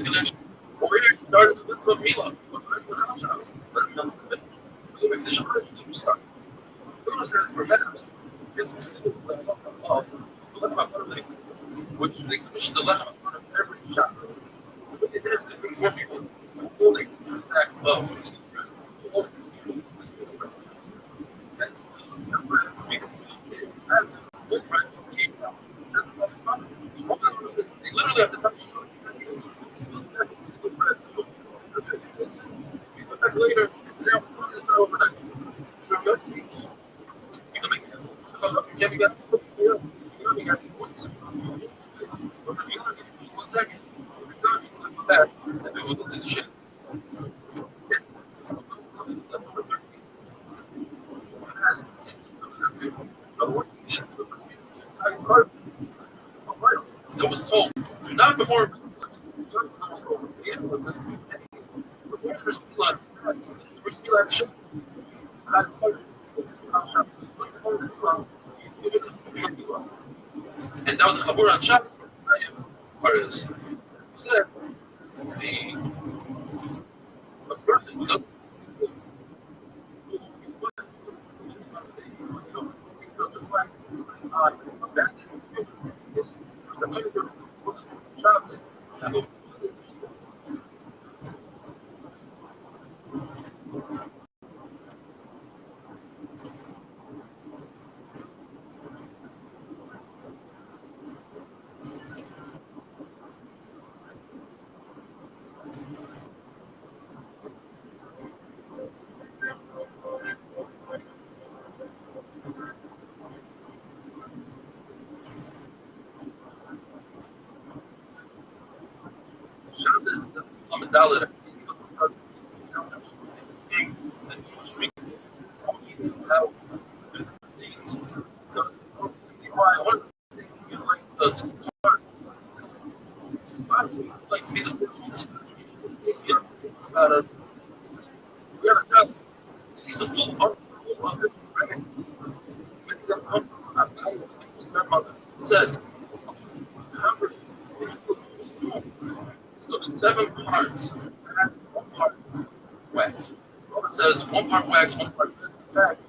connection? Over here, started the mitzvah of Mila. Someone says we're headers. It's the single of the lechem which is the lechem of every shop. But they did it for people holding back of they literally have to touch each other. You come back later, now it's not overnight. You're going to see. You can make it. Yeah, we got 2 points. But if you look at it for 1 second, you're done. You can come back and do this is shit. That's what they're that was told, do not perform before and that was a chabur on Shabbos. Whereas said the person who doesn't Shabbos, that's a dollar. How things one of the things you like the start like be the first about us. We have a dust. He's the full of it. Says of 7 parts, and 1 part wax. It says 1 part wax, 1 part wax. In fact,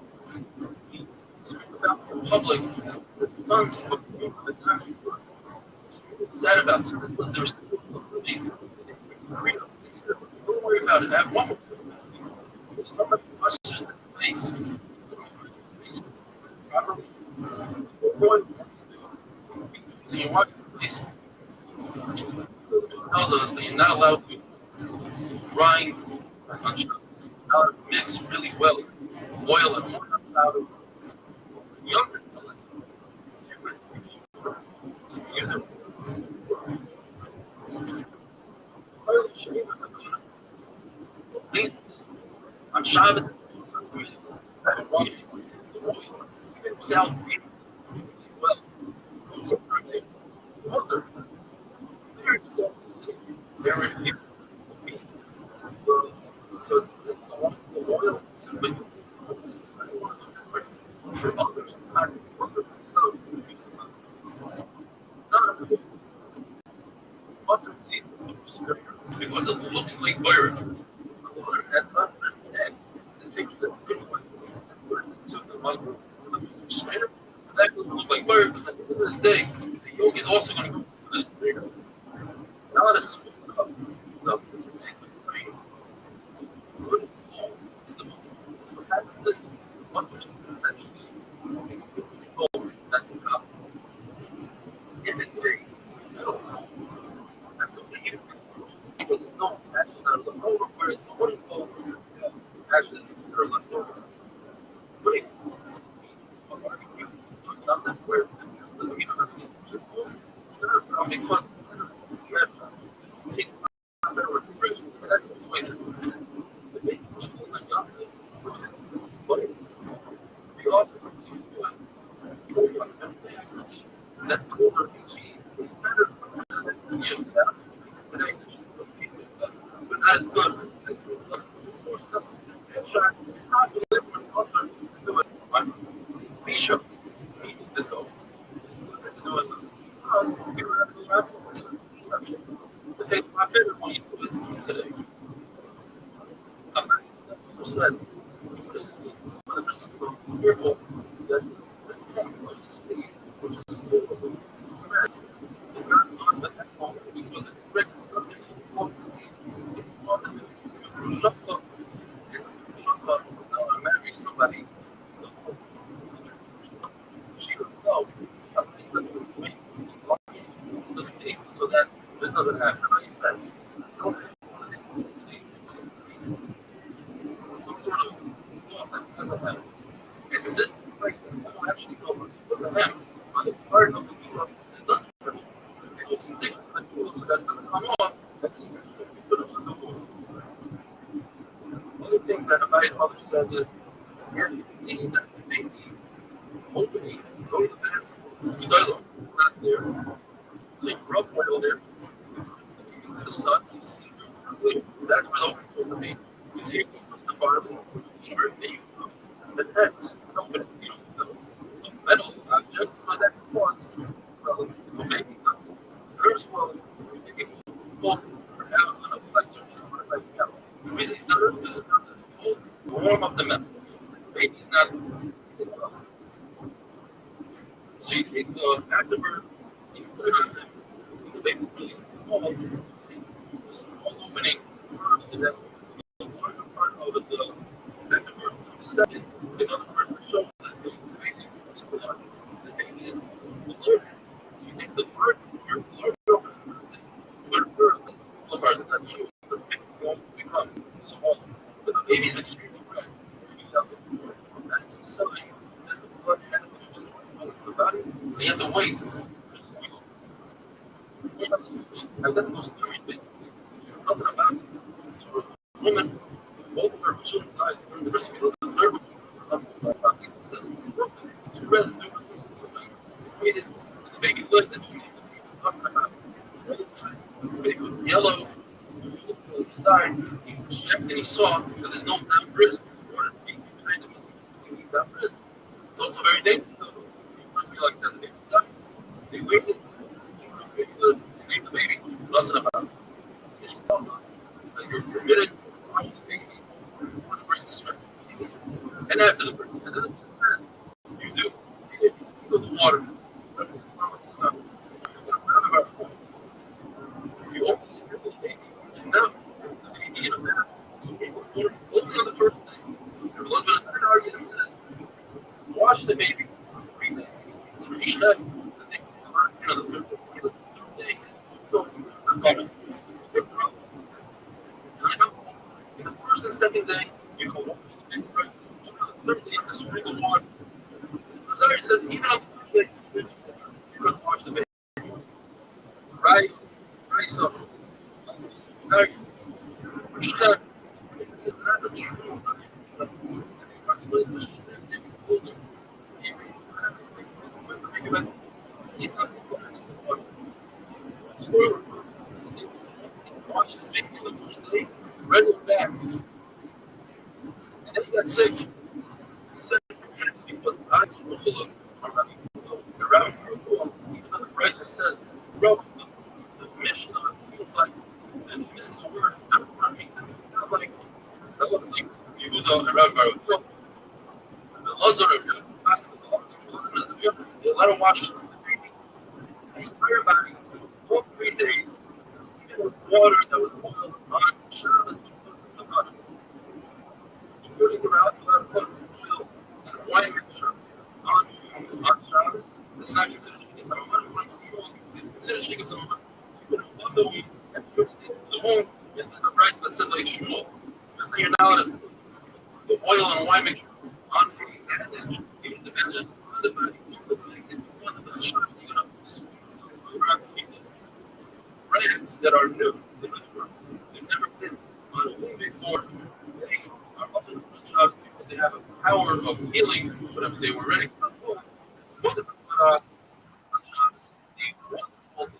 he spoke about in public the sons of the country were extremely sad about this. This was their responsibility. Don't worry about it. I have one more thing. If somebody pushes in the face, properly, so you watch the face. It tells us that you're not allowed to grind on Shabbos. Not mix really well oil and water on Shabbos. Younger intellect. On Shabbos, even without being well, very self-sick, very few. For others, it's wonderful. So, mustard seeds because it looks like butter. On the other hand, not the egg. They take the good one and put it into the mustard. The strainer, that will look like butter because at the end of the day, the yolk is also going to go to the strainer. Not a spoon of the mustard seeds with cream. Put it all in the mustard. What happens is mustard seeds eventually makes it cold. That's the top. If it's a metal, that's okay. Because it's no ashes that are left over, whereas the wooden bowl, ashes that are left over. Putting a barbecue on that where it's just the meat of the because you have taste better with the fridge. That's the way to make cheese like that, which is butter. We also do that's older cheese. It's better than today. But not as good. It's more stuff. It's not so good. It's also do it on Bishop. The dough. It's good to do it because you don't have to it tastes a lot better when you do it today. I'm not 100%. Just be careful that the sleeve, which is not on the headphone because it breaks up in the speed. It wasn't enough everybody. She herself makes them wait this game so that this doesn't happen. It makes sense. Don't have one of these things. Some sort of thought that doesn't happen. And in this like will actually go with the ham on the part of the doula that doesn't happen. It will stick to the doula so that it doesn't come off and the section will be put on the doula. Other thing that Rabbi's mother said is if you see that the baby's opening, go to the bathroom. You gotta look not there. So you rub oil there, you put the baby to the sun, you see it's clear. That's where the opening's supposed to be. You take a piece of barley, short, and you put the heads, open it, you know, the metal object, because that causes swelling. If a baby does nerve swelling, it can pull or have an effect or just put it like that. The reason he's not this is cold to warm up the metal. The baby's not. So you take the afterbird, and you put it on them. The baby's really small. You take a small opening first, and then the larger part of the afterbird comes second. Another part of the shoulder that the baby is put on. The baby is alert. So you take the bird, your larger opening, put it first, and the smaller part is not shown. The baby's going to become smaller. But the baby is extremely red. That's a sign that the blood has just the body. And you have to wait. Identical stories, basically. Nothing about it. There was a woman, both of her children died during the rescue of the third one. Said, two red and so they waited, and the baby lived, and she named the baby. Nothing about it. The baby was yellow. He died. He checked and he saw that there's no down wrist. In order to be trained, it was down wrist. It's also very dangerous, though. You must be like that, the baby died. They waited. They named the baby. Nothing about it. She tells us that you're permitted to wash the baby when the birth is started. And after the birth. And then it just says, you do. See if you sprinkle the water. That's the promise of God. You only sprinkle the baby. Now, it's the baby in a bath. So people water only on the first day. Your husband has argues and says, wash the baby 3 days. So you should have the thing on the third day. So it's not common. In the first and second day, you can wash the baby right. On the third day, you have to sprinkle water. Sorry, it says even on the third day, you can wash the baby. Right? Right, so. Sorry. This is not a true. Explains the shit that you told him. He's not the one. Spoiler. He washes baby the first day, right in the back. And then he got sick. He said because I was full of around even though the crisis says, bro, the mission of it seems like this is missing a word. I don't know if it sounds like that looks like Yehuda around Baruch. The Lazar of the hospital, they let him wash the baby. The entire body, all 3 days, even with water that was boiled on Shabbos, including around you let him put oil and wine mixture on Shabbos. It's not considered Shkigas Hamamah. It's considered Shkigas Hamamah. So you put it above the womb and puts it into the womb, and there's a price that says like Shmuel. That's how you're now allowed to the oil and wine mixture on the baby, and then even the man just on the body. Is one of the shots you're going to see rags that are new. They've never been on a womb before. They are often shots because they have a power of healing, but if they were ready for the womb, it's what they put on shots. They want this whole thing.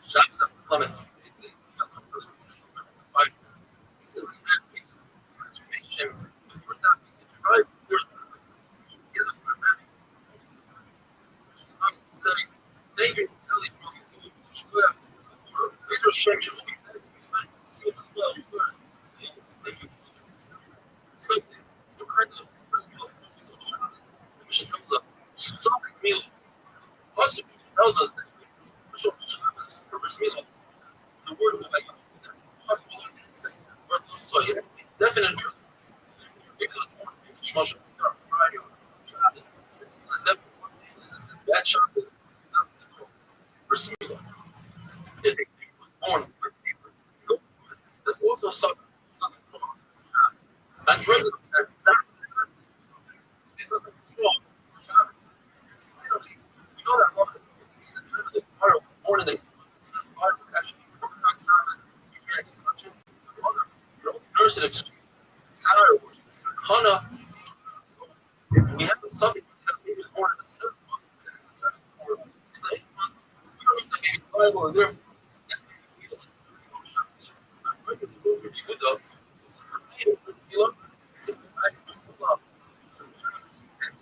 Shots that plummet. Transformation. We're not being tried. Hashem should be there. He's not see him as well. Because discussing what kind of first meal is on Shabbos. The Mishnah tells us stock meals. Plus, it tells us that Rosh Shabbos, the first meal, the word of like that's possible in the sense word no so yes, definite word. Because Shmosh Friday or Shabbos, since it's not definite one day, that Shabbos is not the story. First meal. If it was born with paper, there's also something that doesn't come on Shabbos. And Dre has exactly the kind of stuff. It doesn't control Shabbos. It's finally, you know that one the Pharaoh was born in the it's not fire, it's actually focused on Shabbos. You can't keep touching the mother. You don't nurse it if she's Sarah or she's Hannah. So if we have something that baby was born in the 7th month, and the 7th or in the 8th month, we don't need that baby's Bible, and therefore that baby's healed is no Shabbos. I'm going to go to Yehuda. It's a sign of Bris Milah. So Shabbos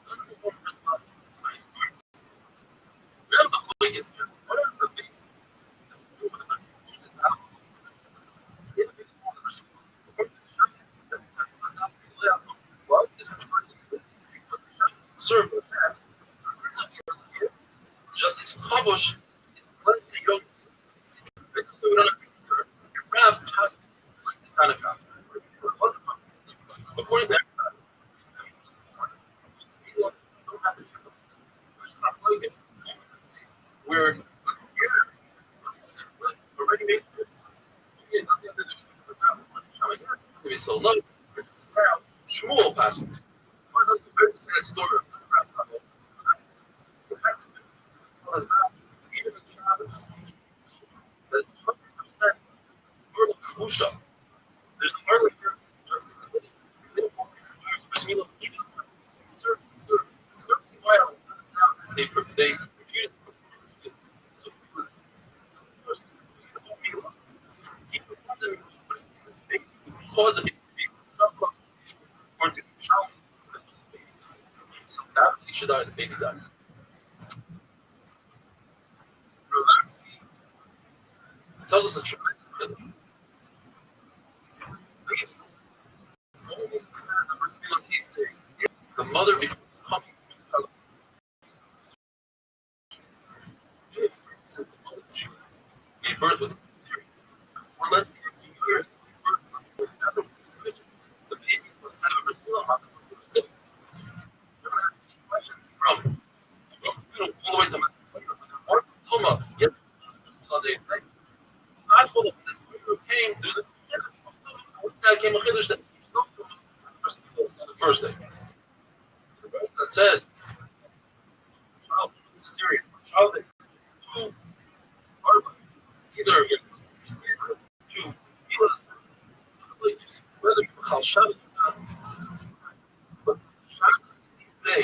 doesn't perform Bris Milah. It's not yours. We have the Chloikis here. What is the baby that was born with the Bris Milah? The baby is born with the Bris Milah. According to the Shabbos, that does not be laid out. So what is the Shabbos? Because the Shabbos can serve the past. There is a here. Just as Kavosh, it blends and you don't see it. Basically, so we don't have to be concerned. Your crafts pass like the Hanukkah. According to everybody, you don't have to do those. There's not like it. We're here. Already made this. It doesn't have to do with that. We still know this is now Shmuel passing. What does the very sad story of the Rabbi? Even the Shabbos, that's 100% Earl Kusha. There's hardly here just as many. They don't want to require Bris Milah even when it's certain violent. They refuse to put Bris Milah. So he was first to the Milah. He put them because of it being Shabbat or to be Shalom. So that he should die as a baby died. Tells us a tremendous thing. The mother becomes happy. Gave birth with sincerity. Or let's give you years. The baby was kind of a Bris Milah the first day. You're going to ask me questions from all the way to what's the Tuma? Yes, Bris Milah day, right? That's what the came. There's a finish of Tuma. That came a Chiddush that no Tuma on the first day. That says, child cesarean, child that two armies, either two whether you call Shabbos or not, but Shabbos day,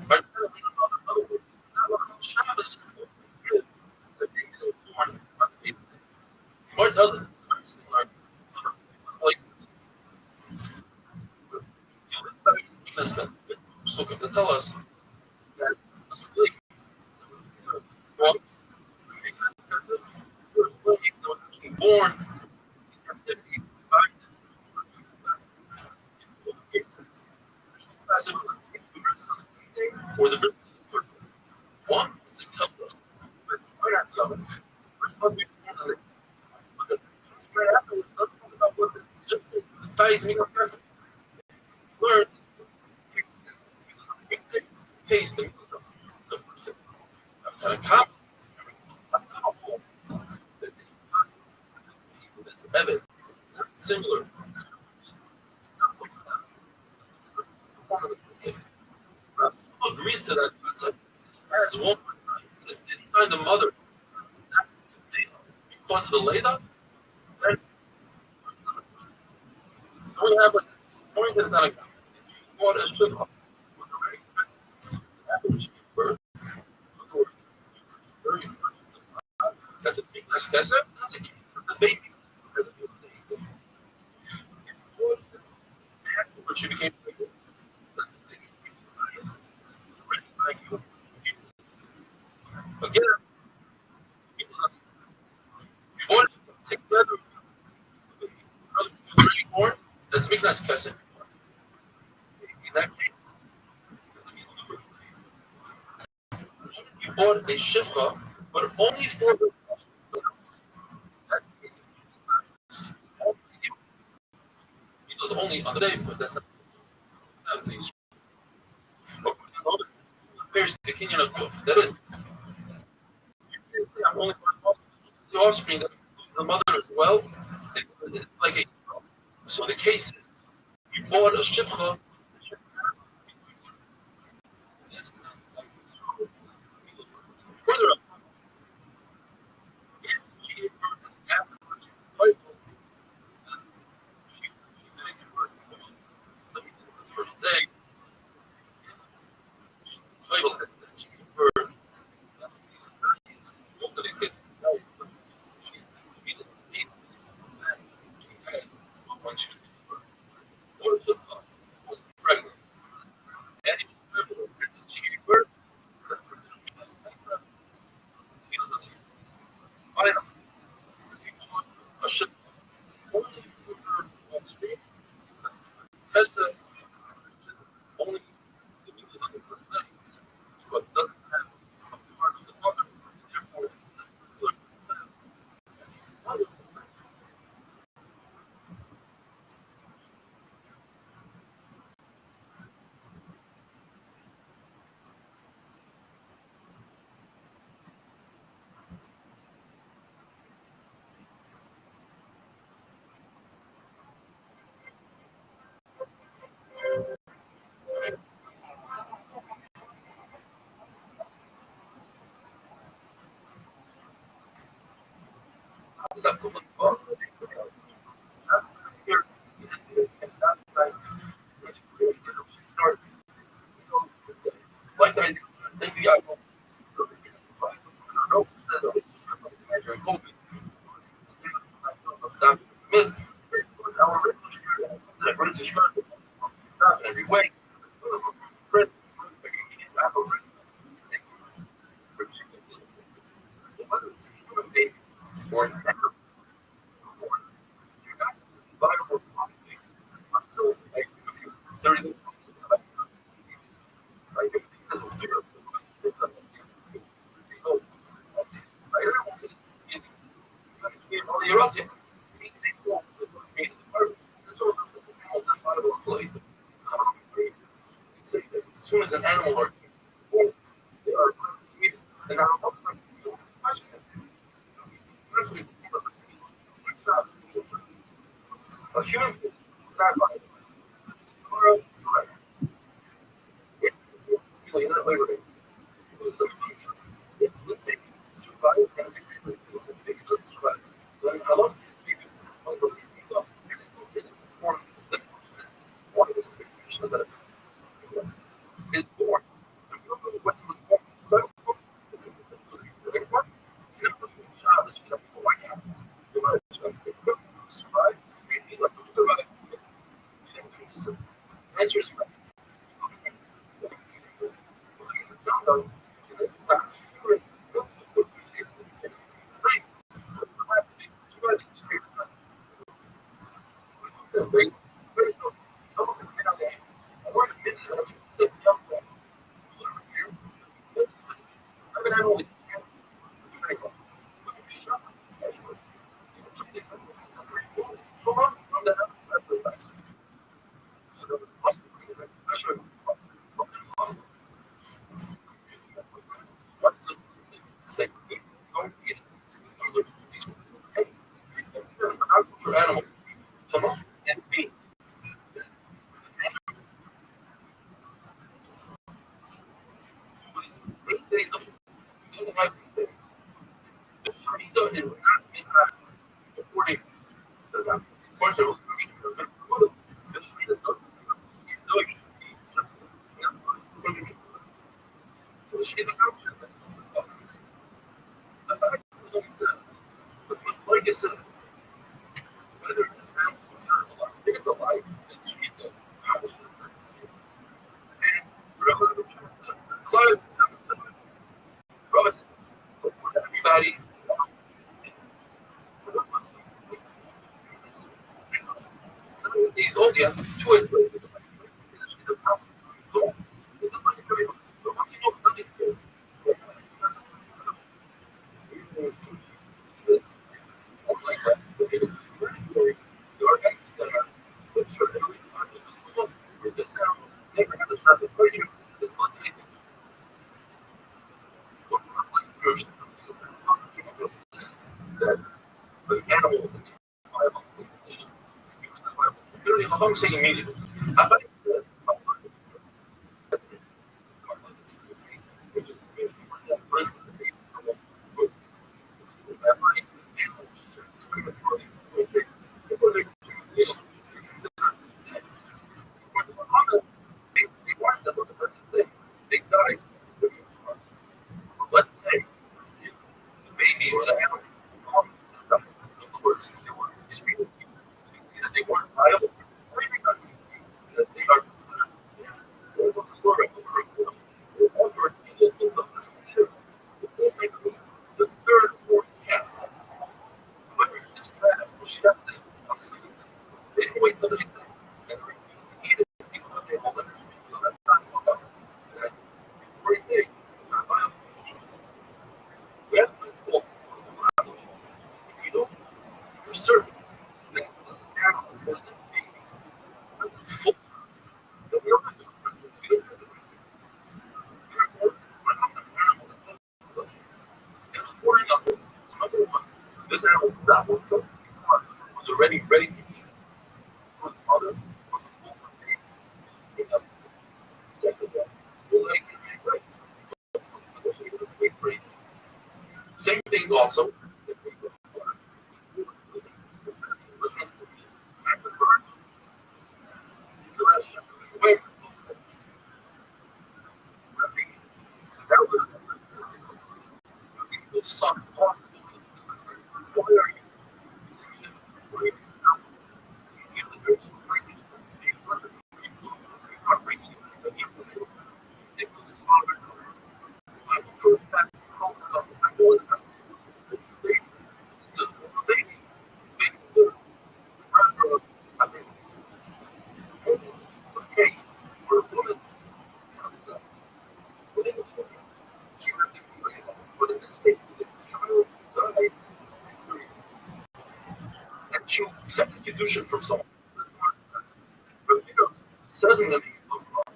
by the other words, not call Shabbos, is the baby that was born on the 8th day. The Lord tells us it's very similar like this. You look back at Sukkah to tell us that a slave that was born because of a slave that was actually born in captivity by the cases. There's two possibilities: the rest of the day or the rest of the first day. One is it tells us that it's right at 7. We're supposed to be before the day. But it's right afterwards, it doesn't talk about what it just says. The ties mean of lesson. Learn taste the evidence similar. Agrees to that concept. Adds one more time. He says anytime the mother because of the Leda, then so we have like according to the Tanakh, if you want a shivcha with a very after she gives birth, in other words, very that's a big neskesa, that's a key for the baby. That's a big thing. Afterwards, she became pregnant. That's a thing. Again, Niknas Kesem. In that case, you bought a shifcha, but only for the that's basically only you. He does only on the day because that's not the but compares to Kenyan of Kuf. That is, you can't say I'm only for the offspring that includes the mother as well. It's like a so the case is you bought a shifcha. Further up, if she afterwards she was cycle, she didn't give birth the first day. She's titled that she gave birth. That's both of these kids. She doesn't need this. She had when she was giving birth. Or shifcha was pregnant. And he was pregnant. She gave birth. That's considered he doesn't need it. Finally, a ship only for her offspring. That's only the news on the first day because it doesn't have a part of the mother. Therefore, it's good. Is that good? Here, he says, like that, then we are missed every way. Or as soon as an animal or they are they're not a human being, not like survive how long is born. When he was born, so survive. Answers animal. And B, was 8 days old. He only had 8 days. He doesn't according to them. Of course, there was like I said, whether this house is alive, I think it's alive, and she did everybody he's old yet. That's a place that's not anything. What like version of that the animal is viable. Literally, how I'm saying immediately. I thought it said, they died. Let's say the baby or the animal, in other words, they were extremely, you see that they weren't viable. That they are considered the third or cat. Whoever is that, she has to they wait till they and refuse to eat it because they hold understand. So that's not viable. That great thing. It's not viable. We have to pull if you don't, for certain, that this animal or this baby full that we don't have to we don't have to therefore, when it comes to an animal that it was pouring up so number one, this animal that one so was already ready to eat for its mother was a full of baby. Second one, the leg and hand right. Same thing also. She accepted Kedushin from someone. Says in the name of God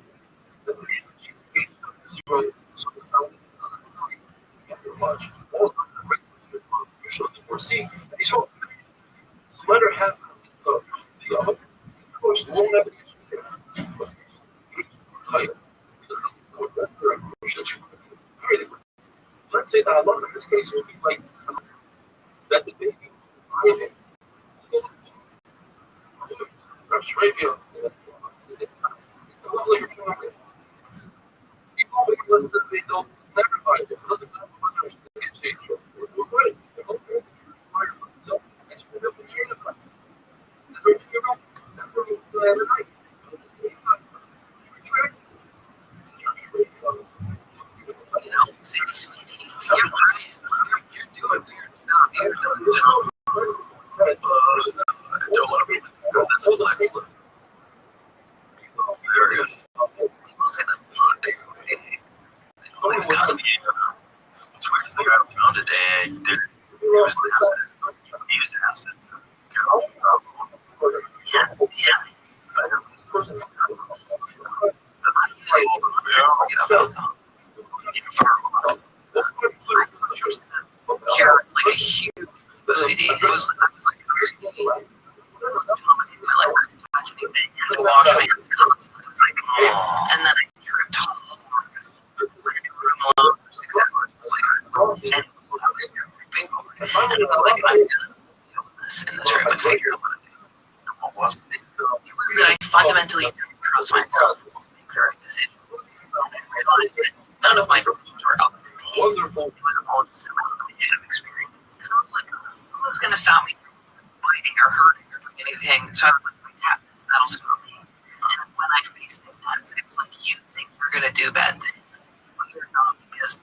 that the reason she engaged them is really so the founding doesn't really get her much. All of them are regulars that usually foresee. And he's all so let her have the of course, the whole navigation let's say that a lot in this case would be like that the baby Australia. You're doing weird stuff. You're doing There it is. What's weird is the guy who founded AA did it. He used an asset. He used an asset to get off the problem. yeah. You're like a huge OCD. I was like OCD. I couldn't touch anything. I had to wash my hands constantly. It was like, and then I tripped hard. I had to room alone for 6 hours. It was like, and I was tripping over it. And it was like, I'm gonna deal with this in this room and figure out what it is. And what was it? It was that I fundamentally didn't trust myself to make the right decisions. And I realized that none of my decisions were up to me. Wonderful. It was all just a combination of experiences. Because I was like, who's going to stop me from fighting or hurting or doing anything? So I was like, if I tap this, that'll stop me. And when I faced it, it was like, you think you're going to do bad things, but you're not, because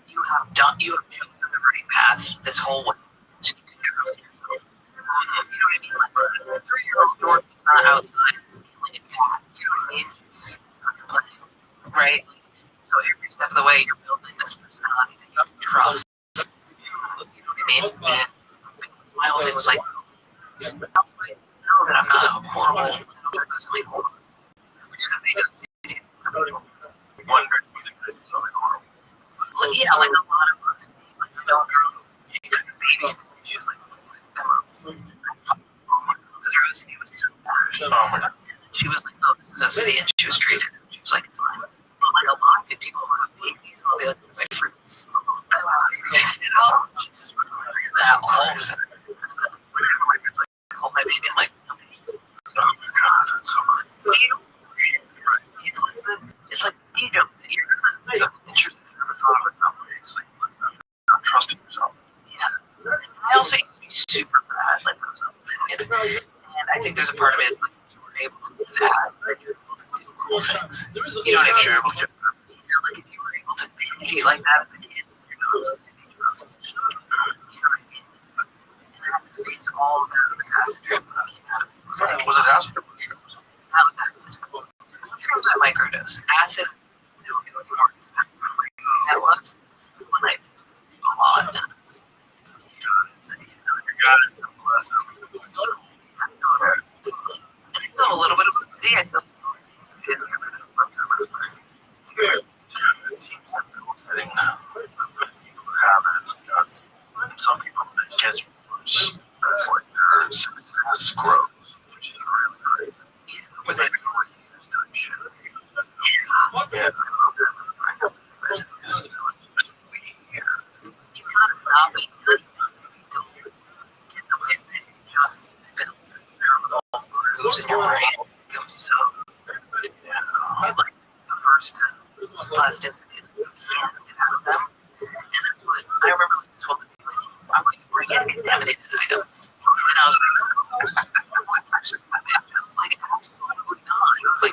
you have chosen the right path this whole way. So you can trust yourself. You know what I mean? Like, a 3-year-old Jordan's not outside like a cat. You know what I mean? Right? So every step of the way, you're building this personality that you have to trust. You know what I mean? And my whole thing was like, how do I know that I'm not a horrible, which is a big OCD for wondered whether they saw it horrible. Yeah, like a lot of us. Like I know a girl who she couldn't babysit. She was like, because her OCD was so bad. Oh my God. She was like, oh, this is OCD, and she was treated. She was like, fine. But like a lot of good people who have babies, and I'll be like, my friends, that always. Whenever my friends like hold my baby, I'm like, no baby. Oh my God, that's so crazy. It's like you don't. You're just Interesting. I never thought of it that way. It's like not trusting yourself. yeah. I also used to be super bad, like I was unlimited. And I think there's a part of it, it's like you were able to do that, like you're able to do cool things. You know what I mean? You're able to. Like if you were able to cheat like that as a kid, you're not able to be trusted. You know what I mean? And I had to face all of that with this acid trip when I came out of it. It was like, Was it acid or mushrooms? that was acid. Mushrooms I microdose. Acid, don't do anymore. That was when I did a lot. You got it. And I still have a little bit of OCD. I still get rid of for the most part. It seems like I think people have it as nuts. And some people it gets worse. It's like their success grows, which is really crazy. With like 4 years doing shit. Yeah. You gotta stop it. Because if you don't get the way that you just build neural grooves in your brain, it goes so like the first plasticity is you can't get out of them. And that's what I remember like this woman being like, why would you bring in contaminated items? And I was like, absolutely not. It was like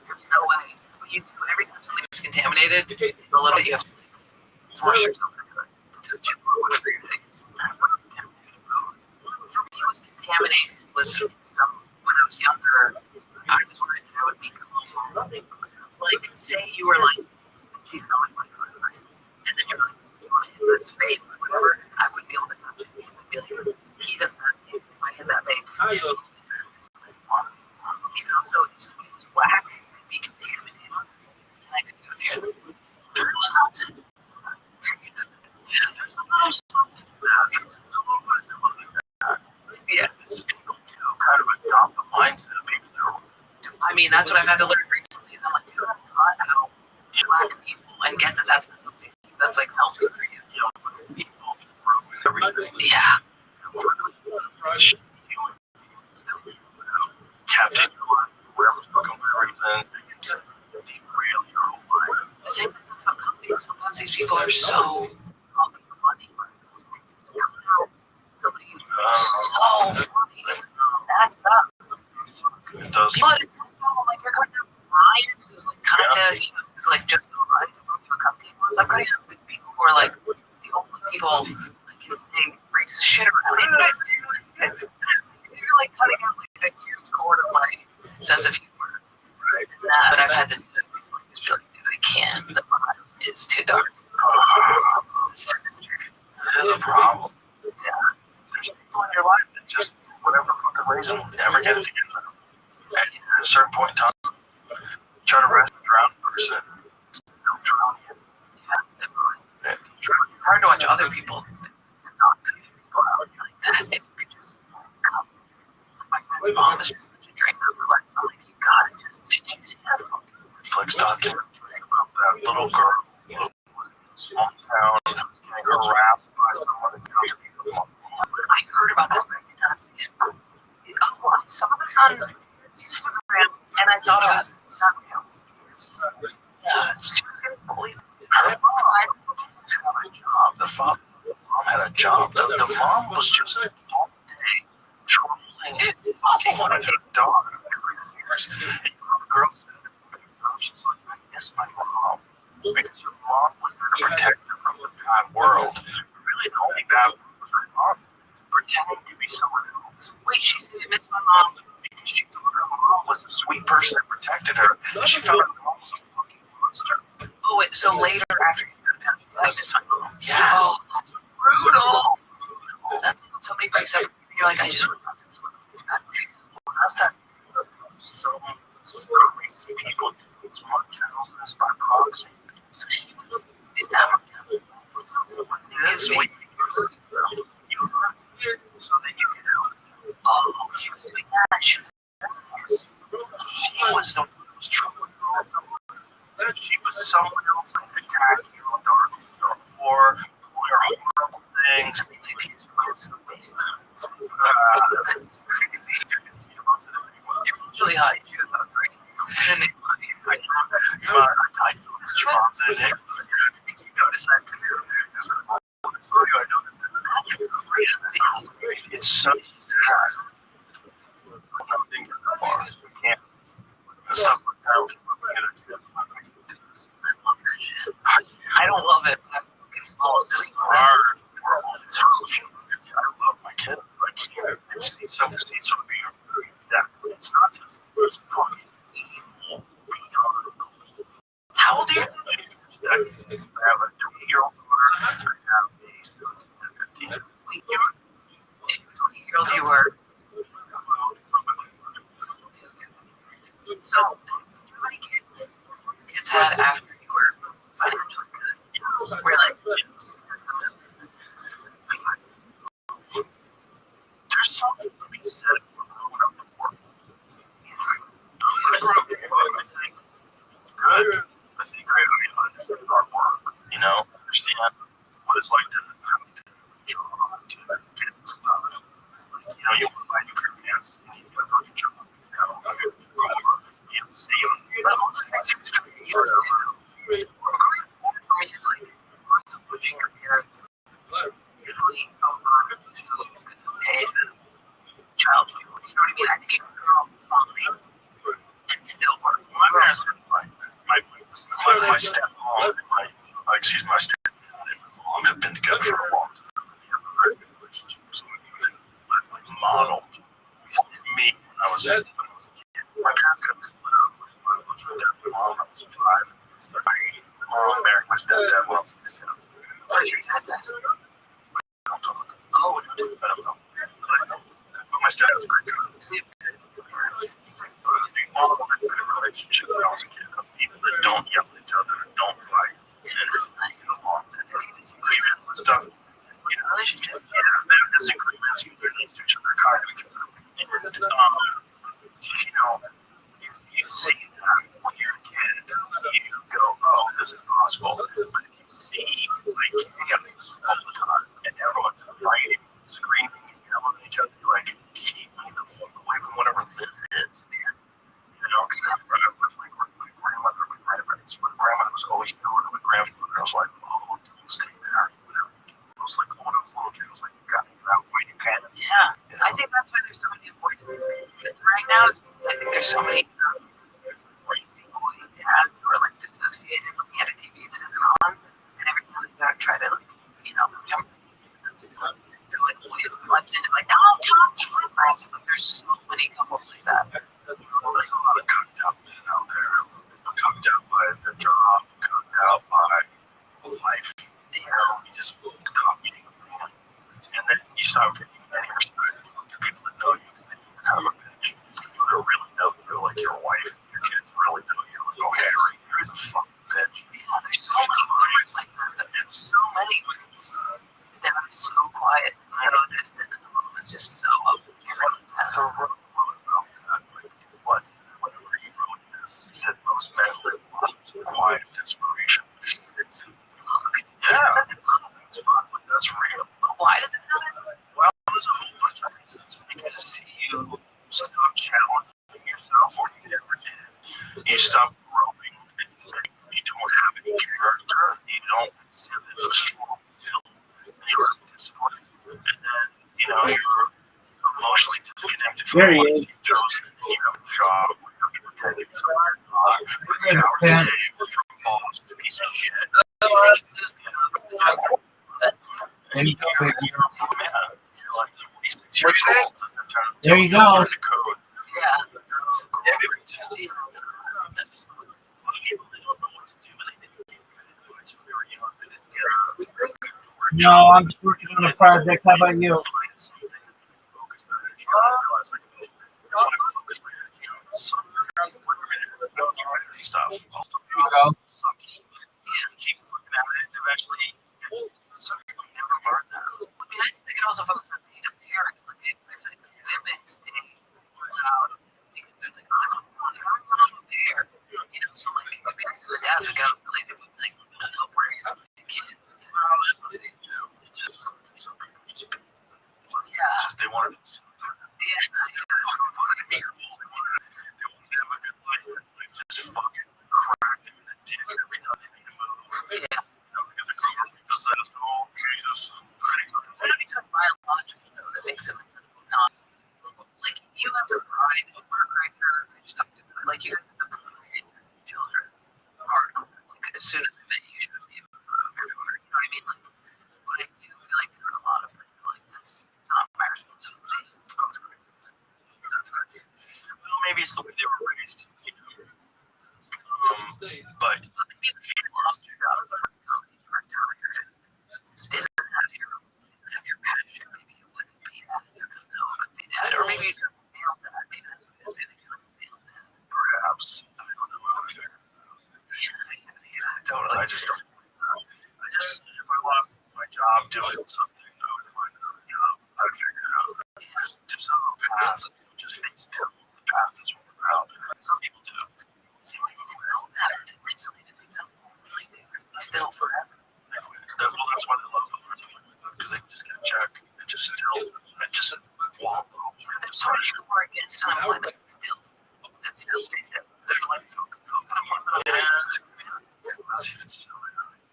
there's no way. But you do every time something's contaminated, a little bit you have to force yourself to touch it or whatever your thing is. For me, it was contaminated. Was when I was younger, I was worried that I would become like, say you were like, geez, I was like last night, and then you're like, you want to hit this vape or whatever, I wouldn't be able to touch it because I'd be like, he doesn't have things if I hit that vape. You know, so if somebody was whack, they'd be contaminated, and I could go there. There's something. Yeah. People do kind of adopt the mindset of people that are. I mean, that's what I've had to learn recently. I'm like, you gotta taught how black people and get that that's not healthy. That's like healthy for you. You know, people ruin everything. Yeah. Captain your life, wherever fucking reason, they get to derail your whole life. I think that's how companies. Sometimes these people are so fucking funny. Somebody who's so funny. That sucks. It does. But it's just like you're going to have Ryan, who's like kind of, you know, who's like just alright. I'm going to do a cupcake once. I'm going to have the people who are like the only people that can say racist shit around it. You're like cutting out like a huge cord of my sense of humor. Right. And that, but I've had to do that before. Just be like, dude, I can't. The vibe is too dark. It is a problem. Yeah. There's people in your life that just, for whatever fucking reason, will never get it together. At a certain point in time, try to rescue a drowned person. They'll drown you. Yeah, definitely. It's hard to watch other people not see people out like that. If you could just come. Like my friend's mom is just such a drink of life. I'm like, you gotta just see that fucking Netflix documentary about that little girl who was in a small town and was getting harassed by someone that comes to the mom. I heard about this, but I did not see it. Some of it's on Instagram, and I thought it was not real. Yeah, she was getting bullied. Her mom had a job. The mom had a job. The mom was just all day trolling it. Fucking wanted her daughter every year. And the girl said, she's like, I miss my mom. Because her mom was there to protect her from the bad world. Really, the only bad world was her mom. Pretending to be someone else. Wait, she said, I miss my mom. Because she thought her mom was a sweet person that protected her. And she found her mom was a fucking monster. Oh, wait, so later after you got out, she's like, I miss my mom. Yes. Oh, that's brutal. That's like when somebody breaks up, you're like, I just want to talk to them about this bad thing. Well, how's that? So crazy people. illness by proxy. So she was, is that what This week, so that you can help. Oh, she was doing that. She was the one who was troubling you. She was someone else that attacked you or horrible things. You're really hot. You should have thought great. I noticed your mom's in there. You noticed that too. I noticed it. It's so sad. Can't. Stuff like that. I don't love it, but I'm fucking follow this hard. I love my kids. I can't see some being that. It's not just it's fucking evil beyond belief. How old are you? I have a 20-year-old daughter. I have a 15. Wait, you're 20-year-old. You were. So, how many kids had after you were financially good? We're like, there's something to be said for growing up in the world. I grew up in the world, I think it's good. I think I understand our work, understand what it's like to have a job, to get stuff. You want to buy new pair of pants, you need to go to your job. You have to see them. all those things are true. For me, it's like putting your parents usually over who's going to pay the child support. You know what I mean? I think you can all fine and still work. My parents are fine. My stepmom and my stepdad and my mom have been together for a long time. We have a very good relationship. So we modeled me when I was a kid. My parents got split up. My mom was 5. My mom married my stepdad when I was 7. Don't talk. Oh, I don't know. But my stepdad was a great guy. All of them had a good relationship when I was a kid. Of people that don't yell at each other, don't fight, and just get along. Disagreements and stuff. Relationship. Yeah, they have disagreements, but they're next to each other, kind of. If you say that when you're a kid, you go, oh, this is possible. But if you see, like, families all the time, and everyone's fighting, screaming, and yelling at each other, you're like, keep me the fuck away from whatever this is, man. My grandmother, my grandparents, my grandmother was always yelling at my grandfather. I was like, oh, don't stay there. I was like, when I was a little kid, I was like, you got to get out when you can. Yeah, I think that's why there's so many important right now is because I think there's so many lazy boy dads who are like dissociated looking at a TV that isn't on, and every time they try to jump, they're like, well, you what's in it? Like, no, but there's so many couples like that. Well, there's a lot of cooked out men out there. Cooked out by their job, cooked out by life. You just stop getting a man. And then you stop getting any respect from the people that know you because they kind of a bitch. People that really know you, like your wife, your kids really know you. Like, oh, Harry, here's a fucking bitch. Yeah, there's so many rumors like that. There's so many. The dad is so quiet, so distant, and the mom is just so open. Whenever you wrote this, you said most men live lives of quiet desperation. Yeah, that's fun, but that's real. Why does it matter? Well, there's a whole bunch of reasons. Because you stop challenging yourself, or you never did. You stop growing, and you don't have any character. You don't exhibit a strong will. You're disciplined, and then you're emotionally disconnected from There he what is. you do. You have a job where you're pretending to work hours a day, work from boss, piece of shit. And You're like 46 years old. there you go. Yeah. No, I'm just working on a project. How about you? Stuff. go. sucky. Just keep looking at it. Eventually, some people never learn that. I mean, I think they can also focus on being a parent. Like, I feel like the commitment they allowed because they're like, I'm a parent. You know, so like, it'd be nice for the dad to get out the like, help raise my kids. Well, that's the thing, you know. It's just some people just Yeah. just they want to. Yeah. They will live a good life. Like just fucking crack them in the dick every time they make a move. Yeah. Because the government possessed, oh Jesus, What if it's biological though that makes them not like you have to pride in Mark Riker, I just talked about it, like you guys have to pride in your children hard. Like as soon as I met you, you showed me a photo of your daughter. You know what I mean? Like but I do feel like there are a lot of like that's not my responsibility. well, maybe it's the way they were raised. You know? But Maybe if you lost your job as a comedy director or you didn't have your passion, maybe it wouldn't be as good though, but they did. Or maybe you failed that. Maybe that's what it is. Maybe you failed that. perhaps I don't know. Totally. I just don't. If I lost my job doing something, I would find another job. I'd figure it out. There's no path. Just stay still. The path is what we're out. Some people do. So I didn't know that recently. That they don't really do. They still forever. Well, that's why they love it. Because they just get a check and just still and just walk. They're so much more against unemployment that still stays there. They're like, fuck. That's even silly.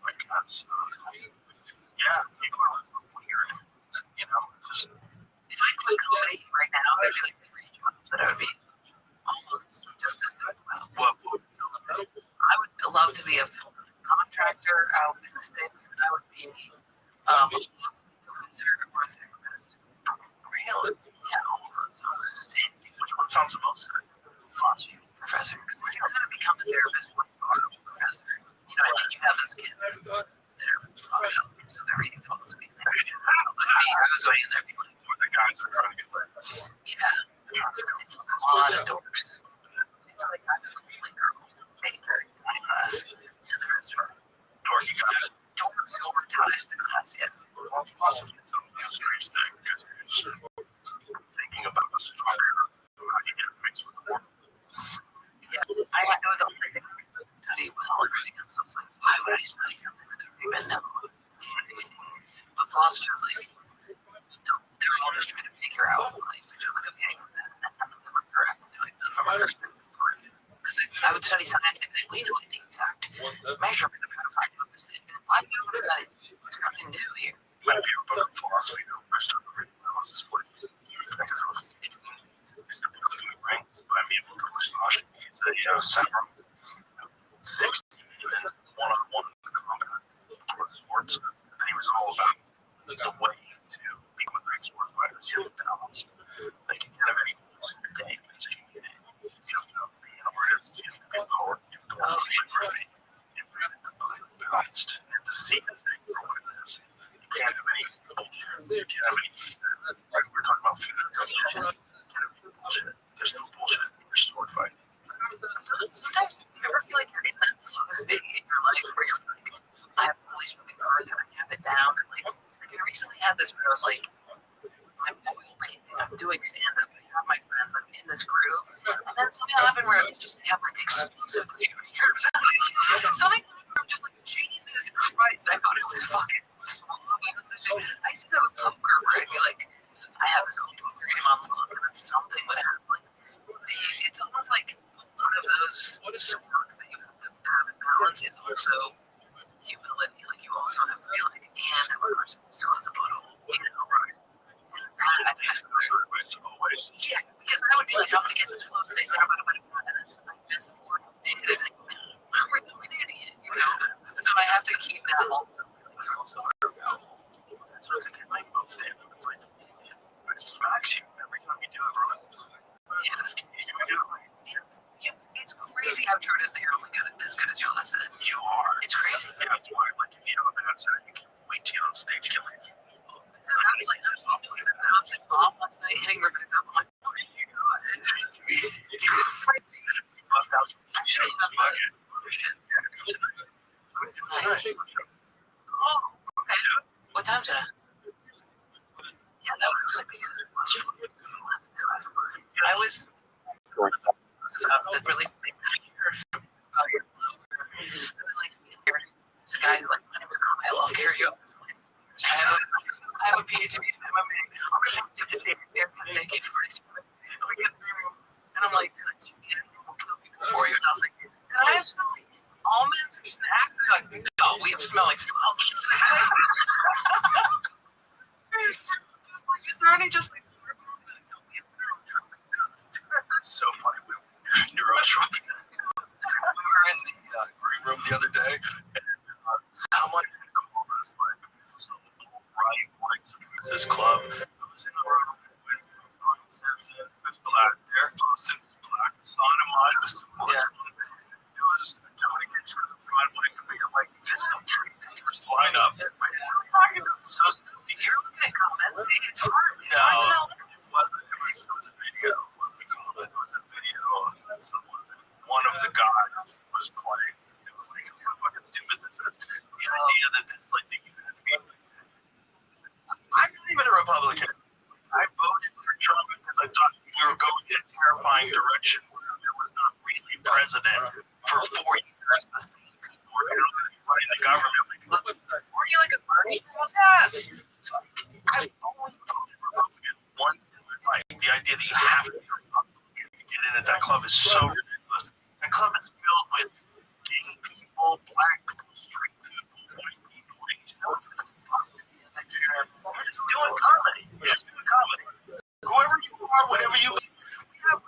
Like, that's, yeah, people are weird. You know, just. If I quit comedy right now, I'd be like 3 jobs that I would be almost just as good about. What? I would love to be a contractor out in the States. I would be a professor or a therapist. Really? Yeah, all of those. Which one sounds the most good? Philosophy professor. Because you're going to become a therapist when you are a professor. You know, I think you have those kids that are fucked up, so they're reading philosophy. I was going in there being like, Or the guys are trying to get laid. yeah, it's a lot of dorks. It's like I was the only girl major in my class, and the rest were Dorky guys. dorks who were ties to class, yes. Well, philosophy is a strange thing because you're just thinking about the structure of how you get mixed with the world. Yeah, I had those all the things I could study well and everything else. I was like, why would I study something that's already been known? But philosophy was like, they were all just trying to figure out life, which I was like, okay, I got that. None of them are correct. Like, none of them are correct. Because I would study science and be like, wait, no, I think fact measurement of how to find out this thing. Why do you want to study? There's nothing new here. Many people put up philosophy, though. I started reading when I was just 40. Because it was food rings by me able to massage. He's a several 60 and one-on-one combat sports. And he was all about the way to be with great sport fighters. You have balanced. Like you can't have any rules in your game. It's a game. You don't know the artist. You have to be power. You have to be calligraphy. You have to be completely balanced. You have to see the thing for what it is. You can't have any bullshit. You can't have any. Like we're talking about bullshit. There's no bullshit in your sword fight. Sometimes you ever feel like you're in that flow state in your life where you're like, I have all these moving parts and I have it down. And like I recently had this where I was like, I'm oil painting, I'm doing stand up, I have my friends, I'm in this groove. And then something happened where it just have like explosive behaviors. Something where I'm just like, Jesus Christ, I thought it was fucking small. I used to have a poker where I'd be like, I have this whole poker game on lock and then something would happen. Like, it's almost like one of those work that you have to have in balance is also humility. Like you also have to be like, and that person still has a butthole, you know, right? And that I think is always. Yeah, because I would be like, I'm gonna get this flow state, and I'm gonna and it's like this important state, and I'm like, I'm an idiot, you know. So I have to keep that also. Like, also That's what's like my most stand up. It's like it smacks you every time you do it wrong. Yeah, it's crazy how true it is that you're only good at as good as your last set. You are. It's crazy. Yeah, that's why, like, if you have a bad set, you can wait till you're on stage, get like, I was like, I was in Bob last night hitting Rebecca. I'm like, oh my god. It's crazy. bust out some shit. Yeah, Oh, okay. What time did it? Yeah, that would really be good. I was really like this guy like my name was Kyle. I'll carry you up. I have a PhD. I'm a and I'm like, we'll kill people for you. And I was like, can I have some almonds or snacks? And they're like, no, we smell like salt. Is there any just like It's so funny. We were neurotropic. We were in the green room the other day, and someone had called us like some right white supremacist club. I was in the room with Ron Simpson, who's black, Derek Austin, who's black, Son of mine, who's black. It was Tony Hitch in the front, like this is the first lineup. We're talking to so stupid. You're looking at comments. It's hard. It's hard to know. It wasn't. It was a video. It wasn't a comment. It was a video. One of the guys was playing. It was like, how fucking stupid this is. The idea that this, like, the I'm not even a Republican. I voted for Trump because I thought we were going in a terrifying direction where there was not really president for 4 years. The same people were running the government. Were you like a Bernie? Yes. So I've only voted Republican once in my life. The idea that you have to be a Republican to get in at that club is so ridiculous. That club is filled with gay people, black people, straight people, white people, Asian people. We're just doing comedy. We're just doing comedy. Whoever you are, whatever you are, we have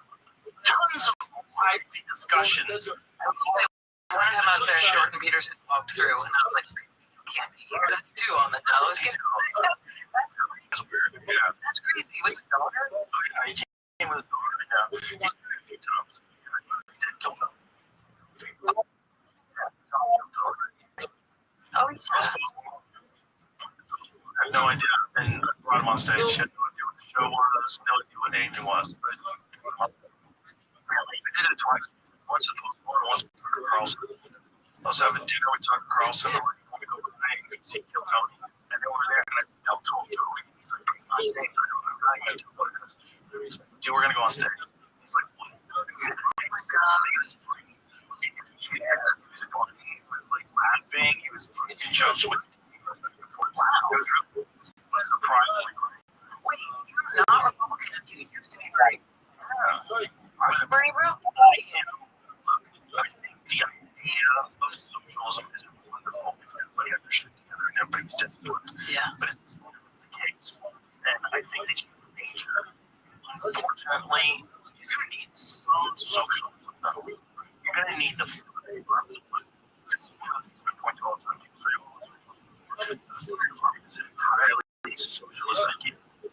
tons of lively discussions. One time I was there, Jordan Peterson walked through, and I was like, can't be here. That's two on the nose. That's weird. Yeah. That's crazy. With his daughter? I came with his daughter. Yeah. He's been a few times. He did kill them. Oh, he's I had no idea. And I brought him on stage. He had no idea what the show was, no idea what anything was. Really? We did it twice. Once at once with Tucker Carlson. I was having dinner with Tucker Carlson. We were going to go tonight and see Kill Tony. And then we were there, and I told Tony, he's like, my name's I don't know. I can't do it. He's like, dude, we're going to go on stage. He's like, what? He was funny. He was like laughing. He was making jokes with wow. It was really surprisingly great. Wait, you're not Republican. You used to be, right? Yeah. Are you Bernie, bro? I am. I think the idea of socialism is wonderful if everybody has their shit together and everybody's disciplined. Yeah. But it's not the case. And I think that human nature, unfortunately, you're going to need some socialism. You're going to need the this is one of the things I point to all the time. People say, oh, socialism is entirely socialist.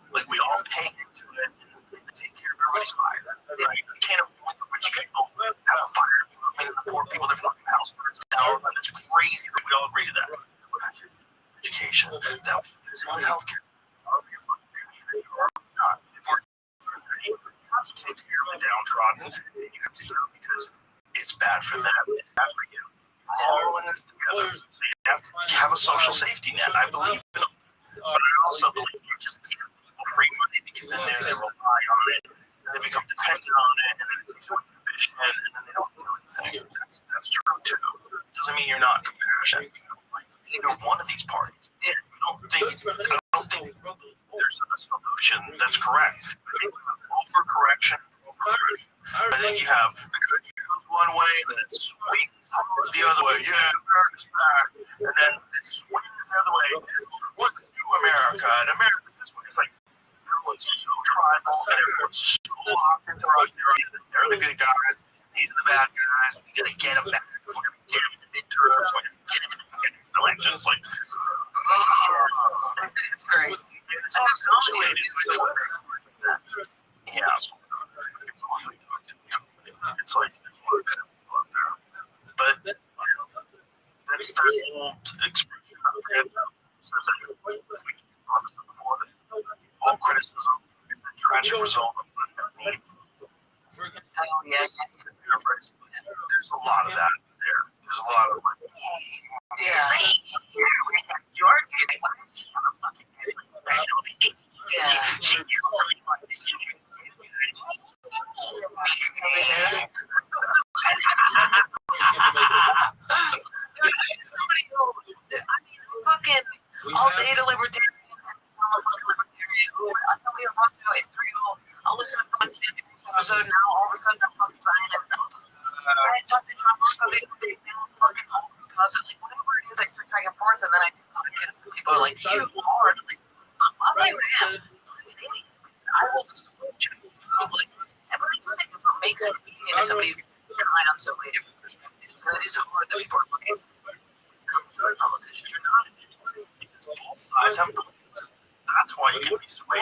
Like, we all pay into it and take care of everybody's fire. Right? You can't avoid the rich people have a fire department and the poor people, their fucking house burns down. And it's crazy that we all agree to that. Education, that is healthcare. If we're you have to take care of the downtrodden, you have to do it because it's bad for them, it's bad for you. We're all in this together. So you have to have a social safety net. I believe in it. But I also believe you just give people free money because then they rely on it. They become dependent on it, and then it becomes efficient, and then they don't do anything. That's true too. Doesn't mean you're not compassionate. Like either one of these parties. I don't think there's a solution that's correct. I think overcorrection. I think you have the country goes one way, then it swings the other way. Yeah, America's back, and then it swings the other way. What's the new America? And America's this way. It's like everyone's so tribal, and everyone's so locked into us. They're the good guys. These are the bad guys. We gotta get them back. We're gonna get them in the midterms. We're gonna get them in the elections. Like, it's great. That's accentuated. Yeah. It's like there's a little bit of people out there, but that's that old expression. All criticism is the tragic result of good need. Paraphrase. There's a lot of that there. There's a lot of like, yeah. I'll date a libertarian. Almost like a libertarian. Somebody will talk about Israel. I'll listen to someone's episode now. All of a sudden, I'm fucking Zionist. I talked to Trump about it. Like, whatever it is, I switch back and forth, and then I do podcasts. And people are like, you hard. Like, I'll tell you what I am. I will switch. Like, but I do think that's what makes it being into somebody behind on so many different perspectives. And it is hard that people are looking at politicians or not. Both sides have beliefs. That's why you can be swayed.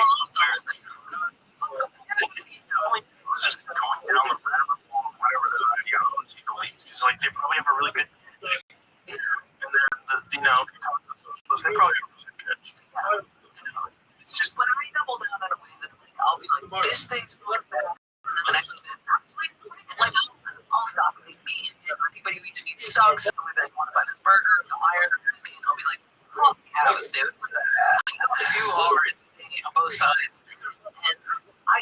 Just going down the rabbit hole of whatever their ideology believes. Because, like, they probably have a really good pitch. And then, the socialists, they probably have a really good pitch. It's just like, I double down in a way that's like, I'll be like, this thing's really bad. And then the next minute, like, I'll stop and eat. Anybody who eats meat sucks. Somebody that want to buy this burger, the iron, and I'll be like, fuck cows, dude. It's too hard on both sides. And I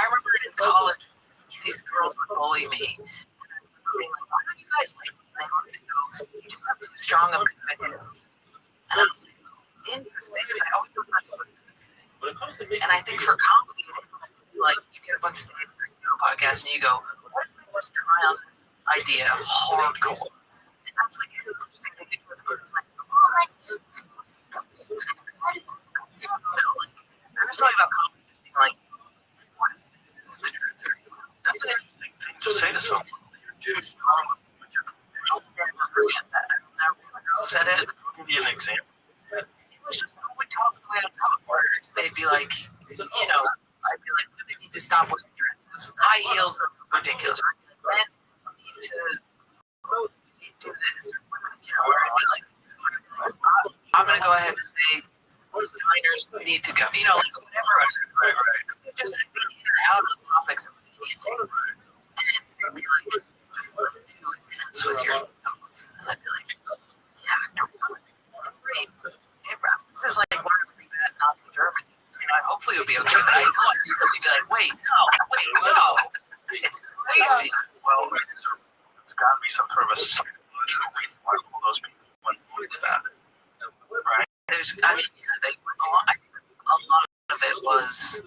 remember in college, these girls would bully me. And I was being like, why don't you guys like me? They go, you just have too strong of convictions. And I was like, interesting. Because I always thought that was like a good thing. And I think for comedy, it has to be like, you get up on stage or you do a podcast and you go, what if I just try on this idea hardcore? And that's like an interesting thing because like, I'm just talking about comedy just being like, what if this is the truth? That's an interesting thing to say to someone. I'll never forget that. I've never said it. I'll give you an example. It was just nobody else the way I talk words. They'd be like, you know, I'd be like, women need to stop wearing dresses. High heels are ridiculous. Men need to do this. You know, I'd be like, I'm going to go ahead and say, diners need to go. You know, like whatever. Just be in or out of the topics of anything. And they'd be like, just like too intense with your thoughts. And I'd be like, yeah, don't do it. This is like, why would we be that not in Germany? You know, hopefully it would be okay. But I know because you'd be like, wait, no. It's crazy. Well, there's got to be some sort of a psychological reason why all those people wouldn't believe that. Right? I mean, yeah, I think a lot of it was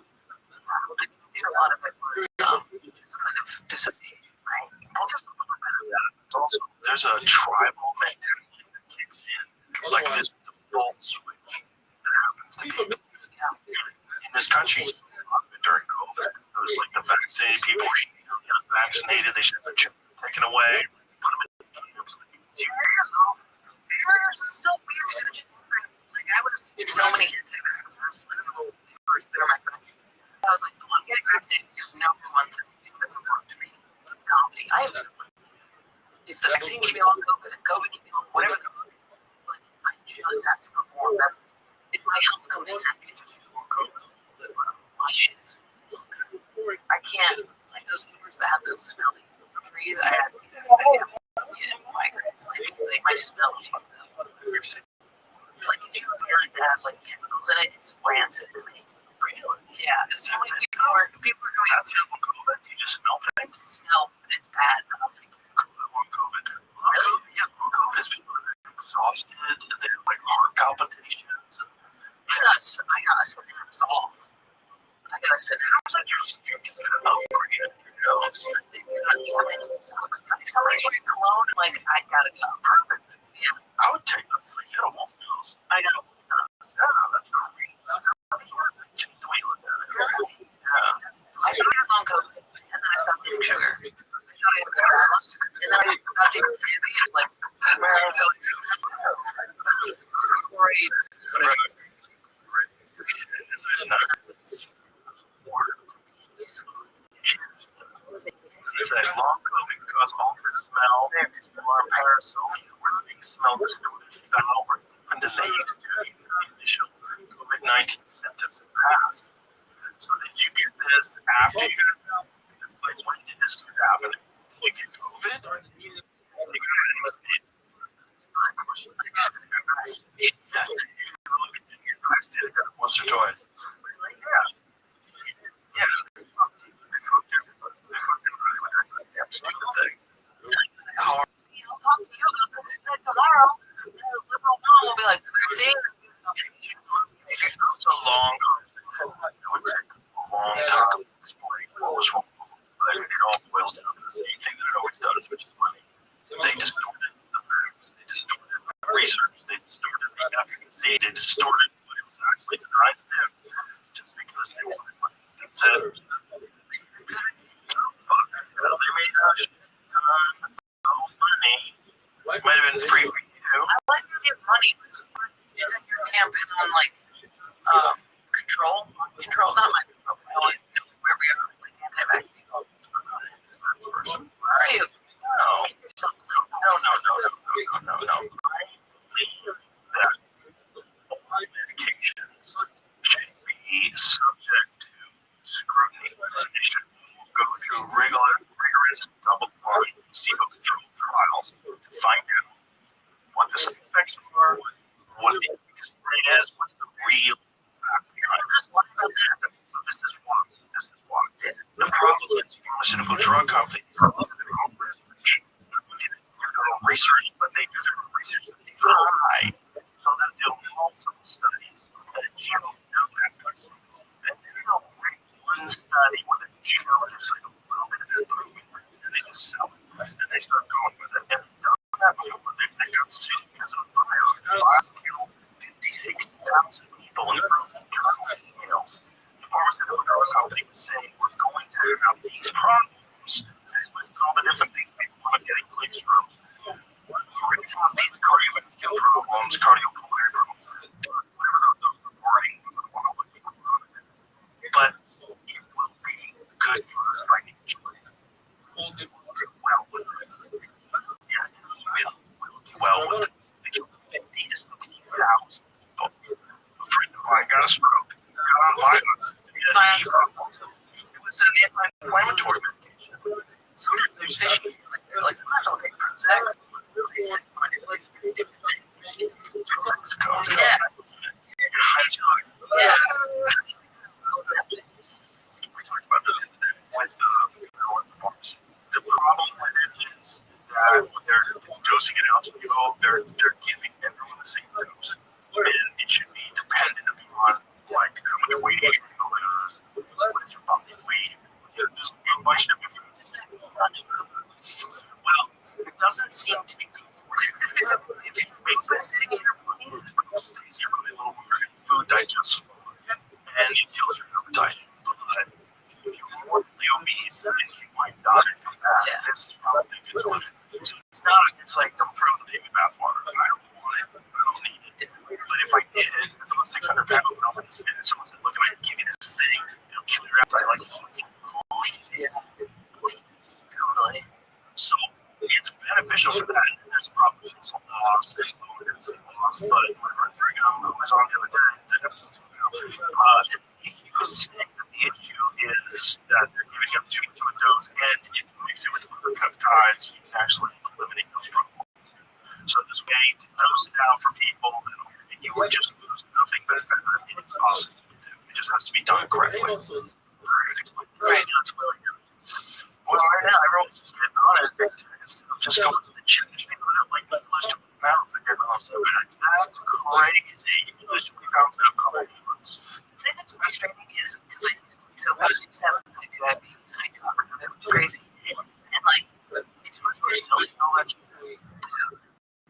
just kind of dissociation, right? Well, just a little bit of that. Also, there's a tribal mentality that kicks in, like this default switch that happens to people. In this country, during COVID, it was like the vaccinated people were shooting on the unvaccinated. They should have been taken away, put them in camps. Like, do you hear yourself? Yours is so weird, such a different. Like, I was in so many anti-vaxxers, like, first they're my friends. I was like, I'm getting vaccinated because no one thing that's important to me is comedy. If the vaccine gave me long COVID, if COVID gave me long, whatever the fuck, like, I just have to perform. That's, if my health comes second to COVID, my shit is I can't, like, those neighbors that have those smelly trees, I have to get migraines, like, because they might smell as fucked up. Like, if you have urine that has, like, chemicals in it, it's rancid for me. Really? Yeah, because so many people are going out to COVID, you just smell things. It's bad. Long COVID. Really? Yeah, long COVID is people that are exhausted, and they're like heart palpitations. I got synapse off. I got a synapse. You're just gonna upgrade your nose. Somebody's wearing cologne, like, I gotta go. Perfect. Yeah. I would take that. It's like, you got a wolf nose. I know. That's great. Change the way you look at it. I thought I had long COVID, and then I stopped eating sugar. And then I stopped eating candy. Like, great. Long COVID cause altered smell, or parasomnia, where things smell distorted, foul, or even delayed due to the initial COVID-19 symptoms in the past. So did you get this after you got like when did this start happening? Did you get COVID? Once or twice. Yeah. They fucked everybody. They fucked everybody with that goddamn stupid thing. I'll talk to you about this tomorrow. The liberal mom will be like, distorted what it was actually designed to do, just because they wanted money. That's it. They made us money. Might have been free for you. I like to get money, but isn't your campaign on like control? Control, not my control. I want to know where we are. Like anti-vaccine. Where are you? No. I believe that all medications should be subject to scrutiny. They should go through rigorous double-blind placebo-controlled trials to find out what the side effects are, what the efficacy rate is, what's the real fact behind it. This is why. The problem is pharmaceutical drug companies do their own research, but they do their own research at the high, so they'll do multiple studies that show no efficacy. And then they'll rate one study with a show just like a little bit of improvement, and they just sell it, and they start going with it. And they've done that before. They got sued because of a fire. The last killed 50,000, 60,000 people in internal emails. The pharmaceutical drug company was saying, we're going to have these problems, and listed all the different things people want getting clicks from. We're going to have these cardiovascular problems, cardiopulmonary problems, whatever the wording was. I don't want to put people on it. But it will be good for us financially. Well with it. Yeah, will do well with it. 50 to 60,000 people. A friend of mine got a stroke, got on violence. It was an anti-inflammatory medication. Sometimes they're fishy. They're like, sometimes I'll take Prozac. It's very different things. Yeah. Yeah. We talked about that with the pharmacy. The problem with it is that they're dosing it out to people. They're giving everyone the same dose, and it should be dependent upon like how much weight you're trying to lose, what is your body weight. There's a bunch of different. Well, it doesn't seem to be good for you. If you make this sitting in your brain, it stays here really low, food digests and it kills your appetite. But if you're morbidly obese, then you might die from that. This is probably a good solution. So it's not, it's like, don't throw the baby bathwater. I don't want it. I don't need it. But if I did, if I was 600 pounds and I was and someone said, look, I'm going to give you this thing, it'll kill your appetite. Like, please. Totally. So it's beneficial for that. There's probably some loss, but we're bringing on Amazon the other day. He was saying that the issue is that they're giving up too much of a dose, and if you mix it with other peptides, you can actually eliminate those problems. So there's a way to dose it out for people, and you would just lose nothing but it's possible to do. It just has to be done correctly. Right. Well, right now, everyone's just getting honest. Just going to the gym. There's people that have like lose 20 pounds and get off so good. That's crazy. You can lose 20 pounds in a couple of months. The thing that's frustrating is because I used to be so much to have type 2 diabetes and I covered it. It was crazy. And like, it's really still so much to do.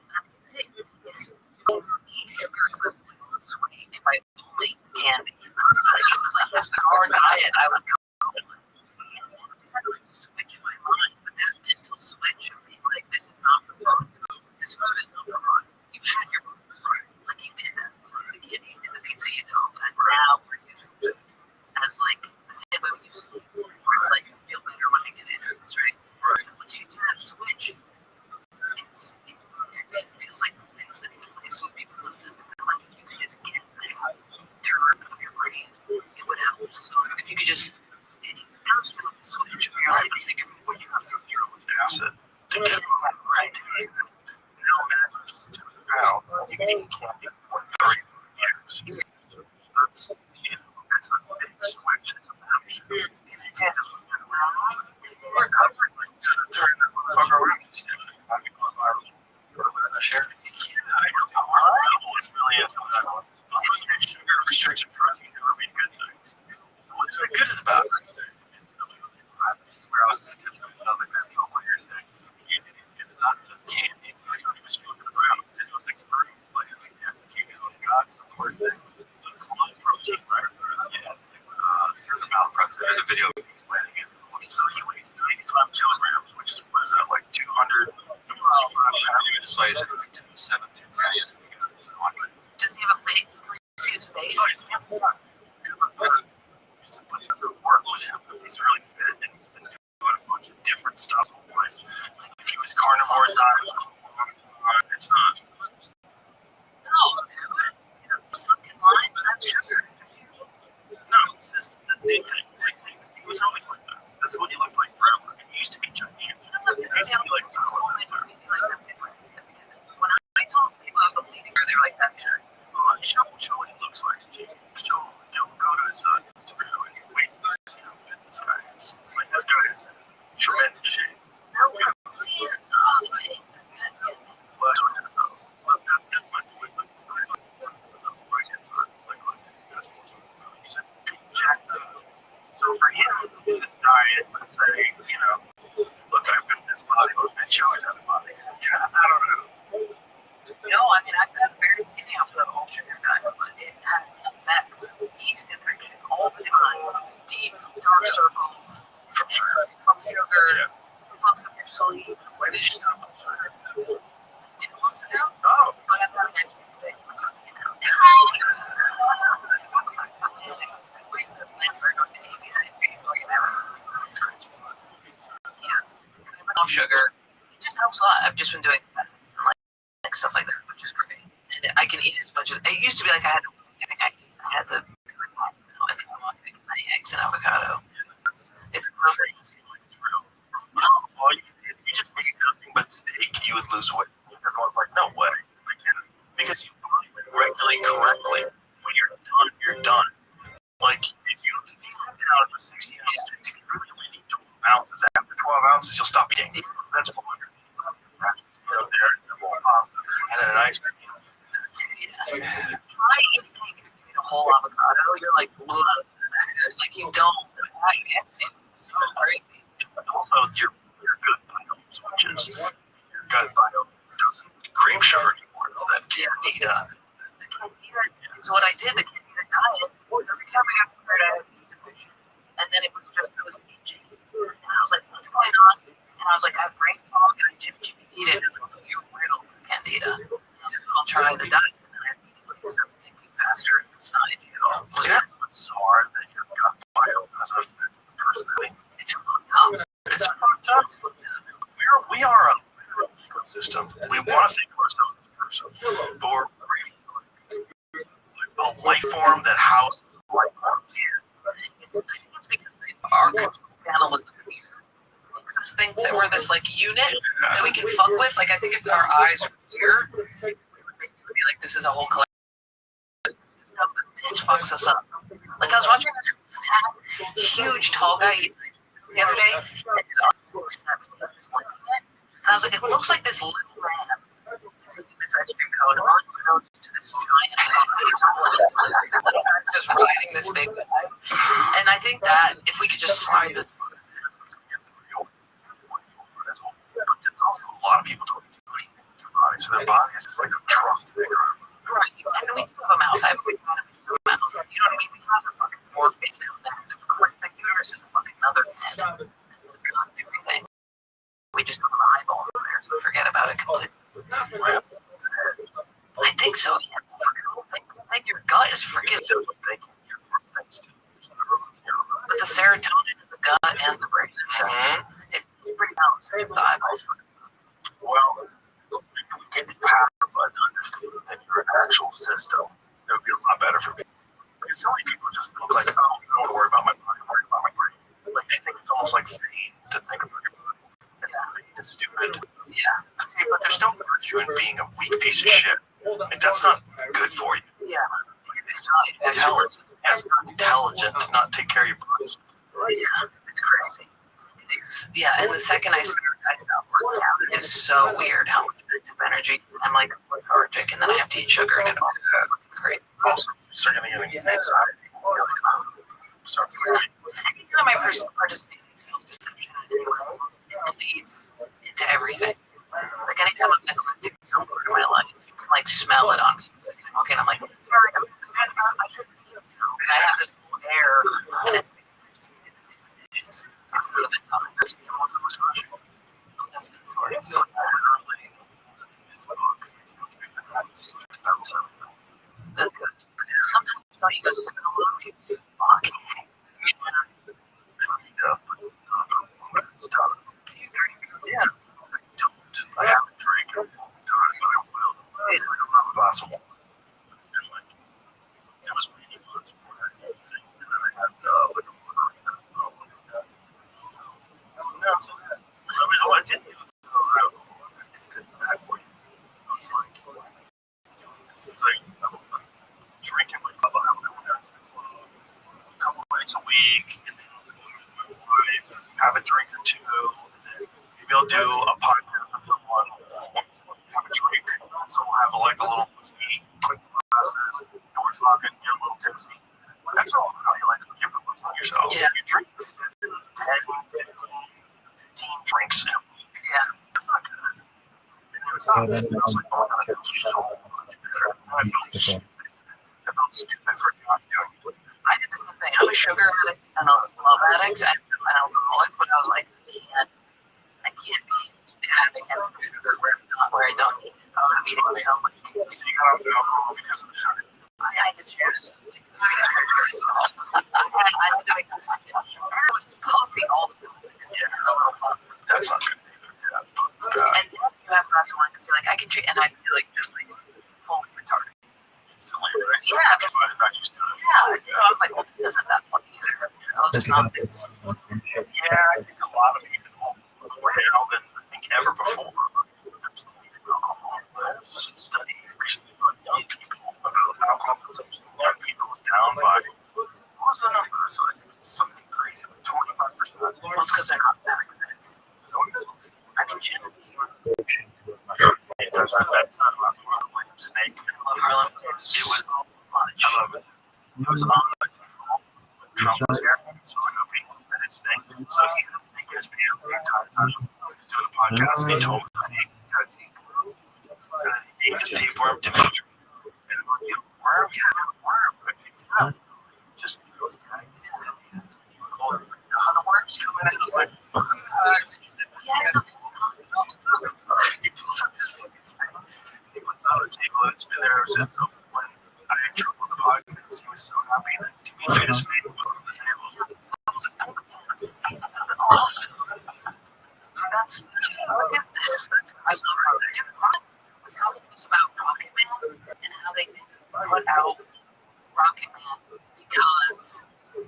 That's the thing. Is you don't need sugar excessively to lose weight if I only can. Like, it was like this hard diet. I would go. I just had to like switch in my mind, but that mental switch of being like, this is not for fun. This food is not for fun. You've had your food. Like you did that. Like you did the pizza, you did all that. Now we're using food as like the same way when you sleep, where it's like you feel better when you get in it, right? Right. Once you do that switch, it feels like things that take place with people who listen. Like if you could just get that turn of your brain, it would help so much. If you could just switch of your life, I think when you have to go through with acid to get right, no matter how you can eat candy for 35 years. That's a big switch. It's a passion. You can't just get around. You're covered. Turn that motherfucker around. Share. It's really into that. Sugar restricted protein never be a good thing. What is it good about it? Where I was going to tip it sounds like that's not what you're saying. It's not just candy. I thought he was feeling around. It was like fruit. Like, yeah, the candy's on God. 7 2 3 Does he have a face? Can we see his face? He's really fit and he's been doing a bunch of different stuff all life. He was carnivore time. It's not. No, dude. Fucking lines. That's just. No, it's just a big thing. He was always like this. That's what he looked like forever. He used to be gigantic. You know what? This is like that's different. Because when I told people I was a leading, they were like, "That's it." Show what he looks like. Go to his Instagram and wait to see how fit this guy is. Like this guy is tremendous shape. That's my point. So for him to do this diet and say, look, I've been this body, and she always had a body. I don't know. No, I mean, I've got very skinny after that whole sugar diet, but it has effects. Yeast and drinking it all the time. Deep, dark circles. From sugar. From sugar. Yeah. Fucks up your sleep. When did you stop on sugar? 2 months ago? Oh. But I'm having ice cream today. Off sugar. It just helps a lot. I've just been doing and like stuff like that, which is great. And I can eat as much as it used to be. Like I had the I think I want as many eggs and avocado. It's gross. It's real. Well, if you just ate nothing but steak, you would lose weight. Everyone's like, no way. I can't. Because you regulate correctly. When you're done, you're done. Like, if you sit down with a 60-ounce steak, you really only need 12 ounces. After 12 ounces, you'll stop eating. That's what you're there, and then an ice cream. Try eating a whole avocado. You're like, like you don't. You can't see it. It's so crazy. But also, your gut biome switches. Your gut biome doesn't crave sugar anymore. It's that candida. The candida is what I did. The candida diet. Every time I got prepared, I had yeast infection, and then it was itchy. And I was like, what's going on? And I was like, I have brain fog, and I GPT'd it. I was like, you're riddled with candida. And I was like, I'll try the diet, and then I immediately started thinking faster. It's not ideal. It's so hard that your gut biome has an effect on the personality. It's fucked up. It's fucked up. We are a ecosystem. We want to think of ourselves as a person, but we're a life form that houses life forms. I think it's because our panel is weird. Makes us think that we're this like unit that we can fuck with. Like I think if our eyes were here, we would be like, this is a whole collection. This fucks us up. Like I was watching this huge tall guy the other day, and his arms were 6'7", and I was like, it looks like this little man is eating this ice cream cone unbeknownst to this giant just riding this big guy. And I think that if we could just slide this. A lot of people don't do anything with their bodies. So their body is just like a trust. Right. And we do have a mouth. I have a mouth. You know what I mean? We have a fucking more face down there. The uterus is a fucking other head. The gut and everything. We just have an eyeball over there, so we forget about it completely. I think so. Yeah, it's the fucking whole thing. I think your gut is freaking. But the serotonin in the gut and the brain and stuff, it's pretty balanced. The eyeballs. Well, we can be power, but understanding that you're an actual system, it would be a lot better for me. Because so many people just think like, oh, I don't want to worry about my body, I'm worried about my brain. Like they think it's almost like fate to think about your body. And fate is stupid. Yeah. Okay, but there's no virtue in being a weak piece of shit. Like that's not good for you. Yeah. It's not intelligent. It's not intelligent to not take care of your body. Yeah, it's crazy. It is. Yeah, and the second I stop working out, it is so weird how much mental energy. I'm like lethargic, and then I have to eat sugar, and it all crazy. Also, start getting anxiety. Anytime I participate in self-deception in any way, it leads into everything. Like anytime I'm neglecting some part of my life, you can like smell it on me. Okay, and I'm like, sorry, I should be. I have this whole air, and it's just needed to do dishes. It would have been fun. That's the only massage. That's the sort of you go sit home on me. Fuck. Do you drink? Yeah. I haven't drank in a long time, but I will. I don't have a glass of water. It's been like, it was many months before I had anything. And then I had like a margarita. I mean, all I did do was alcohol. I did good for that for you. I was like, it's like, I'm drinking like a couple nights a week, and then I'll go with my wife, have a drink or two, and then maybe I'll do a podcast with someone, have a drink, so we'll have like a little whiskey, quick glasses, and we're talking, get a little tipsy. That's all how you like to give yourself. Yeah. You drink 10, 15 drinks in a week. Yeah. That's not good. It's not good. I was like, oh my god, I feel so much better. I felt stupid for not doing it. I did the same thing. I'm a sugar addict and a love addict and an alcoholic, but I was like, I can't be having sugar where I don't need it. I was eating so much. So you got off the alcohol because of the sugar. I did cheers. I had to make this decision. I was coffee all the time. That's not good. And then you have glass of wine because you're like, I can drink, and I feel like just like fully retarded. Instantly, right? Yeah. That's why I'm not used to it. Yeah. So I'm like, well, this isn't that funny either. So I'll just not do it. Yeah, I think a lot of people more now than I think ever before. Absolutely from alcohol. I was just studying recently on young people about alcohol consumption. Young people is down by, what was the number? So I think it's something crazy, like 25%. Well, it's because they're not vaccinated. So it is. I mean, Gen Z. That's not about like snake. Harlem. It was a lot of young of it. It was on the Trump was here, so I know people that it's snake. So he had snake in his pants the entire time. He was doing a podcast and he told me that he got a tapeworm. He ate his tapeworm to me. And I'm like, worm? Yeah, worm. I picked it up. Just, it was kind of, the worm's coming out. Like, yeah. He pulls out this fucking snake. He puts it on the table and it's been there ever since. So when I had trouble with the podcast, he was so happy that he made a snake on the table. That's awesome. That's, look at this. That's awesome. I was talking to us about Rocket Man and how they put out Rocket Man because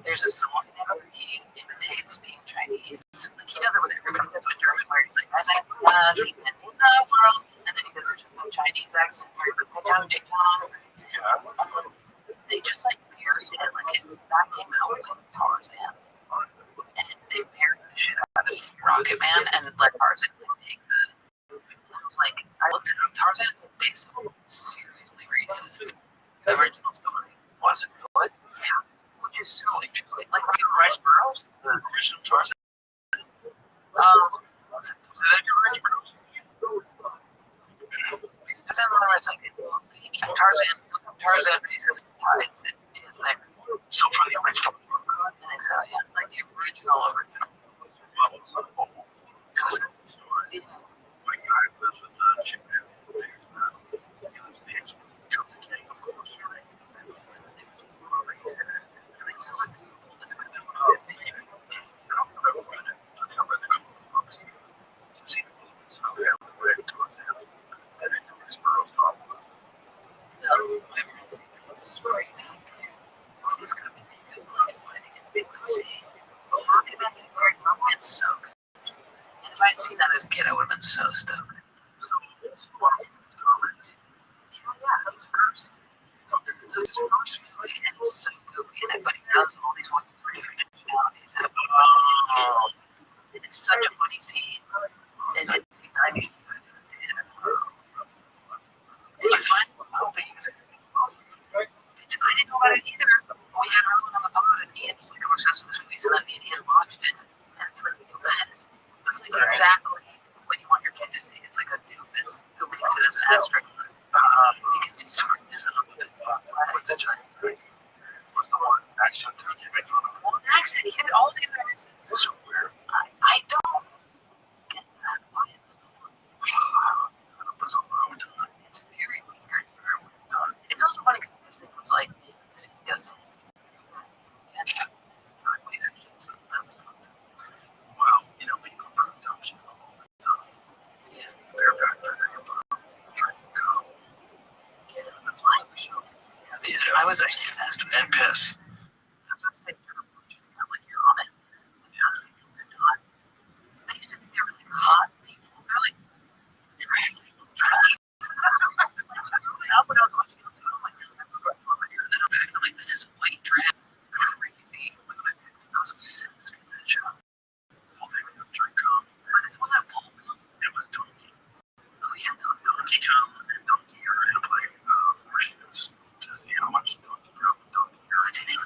there's a song whenever he imitates being Chinese. Like he does it with everybody. He does it with German where he's like, I like the world. And then he goes into a Chinese accent where he's like, they just like buried it. Like that came out with Tarzan. And they buried the shit out of Rocket Man and let Tarzan take the. I was like, I looked it up. Tarzan is like based on seriously racist. The original story wasn't good. Yeah. Which is so interesting. Like Rice Burroughs, the original Tarzan. Was it Edgar Rice Burroughs? It's Tarzan the one where it's like Tarzan raises tides is there. So for the original book, I think so, yeah. Like the original. Because the guy lives with the chimpanzees and bears now. He lives in the edge becomes a king, of course, right? If I had seen that as a kid, I would have been so stoked. It's first. It's first movie, and it's so goofy, and everybody does all these voices for different nationalities. And it's such a funny scene. And it's the 90s. And you find, I don't think I didn't know about it either. We had Rowan on the pod, and Ian was like, I'm obsessed with this movie, so then me and Ian watched it. And it's like the best. It's like exactly what you want your kid to see. It's like a doofus who makes it as an asterisk. You can see smartness with the Chinese thing. What's the one accent that you make fun of? Well, accent. He had all the other accents. It's so weird. I don't get that. Why is it? It's very weird. It's also funny because this thing was like, he doesn't I was obsessed with And piss. That's what I'm saying. Like you're on it. Yeah. They're not. I used to think they were like hot people. They're like drag people. Growing up when I was watching, I was like, oh my god, I'm back. I'm like, this is white dress. Crazy. Look at my face. I was obsessed with that show. Well, they would drink cum. But it's one that Paul comes. It was donkey. Oh yeah, Donkey cum and donkey urine. Like, horseshoes. To see how much donkey cum and donkey urine. I didn't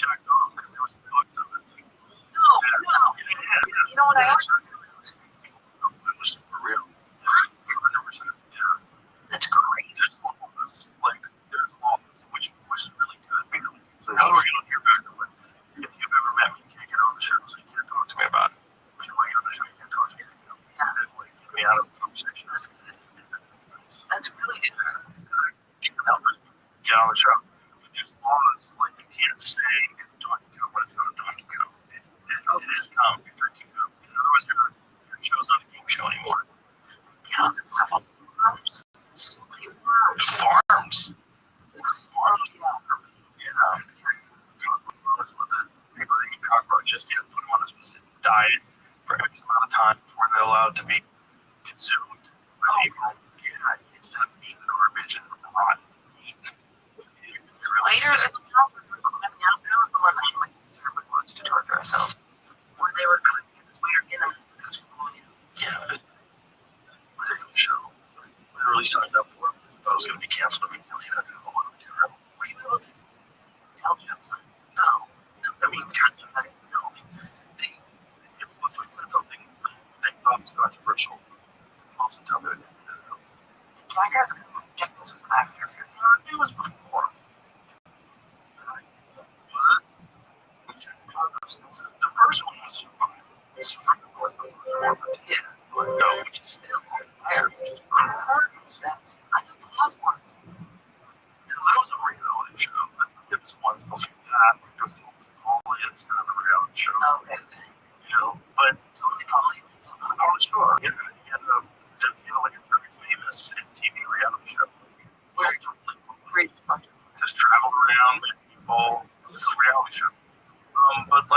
jacked off because there was bugs of it. No. You know what I also do? It was super real. 100%. Yeah. That's great. There's laws. There's laws, which is really good. So how are we going to hear back from it? If you've ever met me, you can't get on the show, so you can't talk to me about it. If you want to get on the show, you can't talk to me. Get me out of the conversation. That's good. That's really good. Get on the show. But there's laws, you can't say it's donkey cup when it's not a donkey cup. It is cum, you're drinking cum. Otherwise, your show's not a game show anymore. Yeah, it's tough. Farms. So many farms. Farms. Farms, Yeah. Cockroaches with the people that eat cockroaches, you have to put them on a specific diet for X amount of time before they're allowed to be consumed by people. Yeah, you just have meat and garbage and rotten meat. It's really Later sick. in the house, that was the one that my sister would watch to torture ourselves. Where they were going to get this waiter in them. Yeah, it's a ridiculous show. I really signed up for it. I thought it was going to be canceled immediately, and I didn't know what to do. Were you able to tell jokes on it? No. I mean, trying to If I said something they thought was controversial, most of the time they didn't. Jackass check this was after. It was before. Was it? The first one was fine. This was the first one. Yeah. No, which is still there. Which is I thought the last ones. that was a reality show. There was ones before that. There was Molly. It was kind of a reality show. Okay. But Totally Polly. oh, sure. He had a very famous TV reality show. Great. Just traveled around with people. It was a reality show. But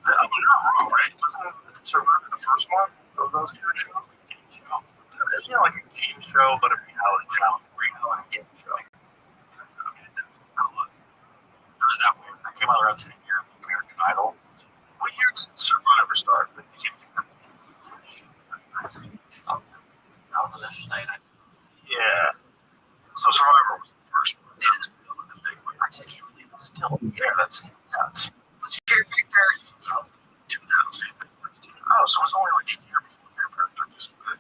I'm not wrong, right? Wasn't Survivor the first one of those kind of shows? Game show. It's like a game show, but a reality show. Reality game show. That's cool. It was that weird. I came out around the same year as American Idol. What year did Survivor start? That was the next night. Yeah. So Survivor was the first one. That was the big one. I just can't believe it's still. Yeah, that's nuts. Was Fear Factor 2000. Oh, so it was only like a year before Fear Factor.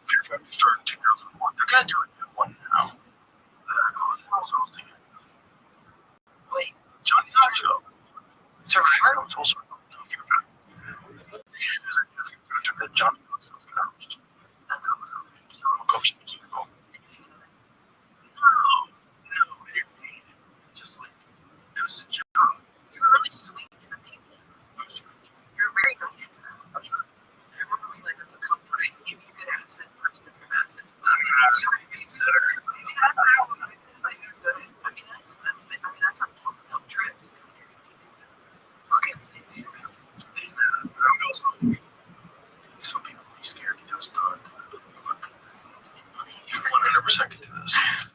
Fear Factor started in 2001. They're gonna do a new one now. Who's hosting it? Wait. Johnny Knoxville. Survivor? No, Fear Factor. There's a new Fear Factor that Johnny Knoxville's gonna host. That's awesome. So I'm coaching these people. No, it didn't mean it. Just it was a job. You were really sweet to the people. You were very nice to them. That's right. I remember we that's a comforting. You could ask that person if you're massive. Consider. Maybe that's how I mean, that's a fucked up trip. Okay, it's you. Some people be scared to just start. You 100% can do this.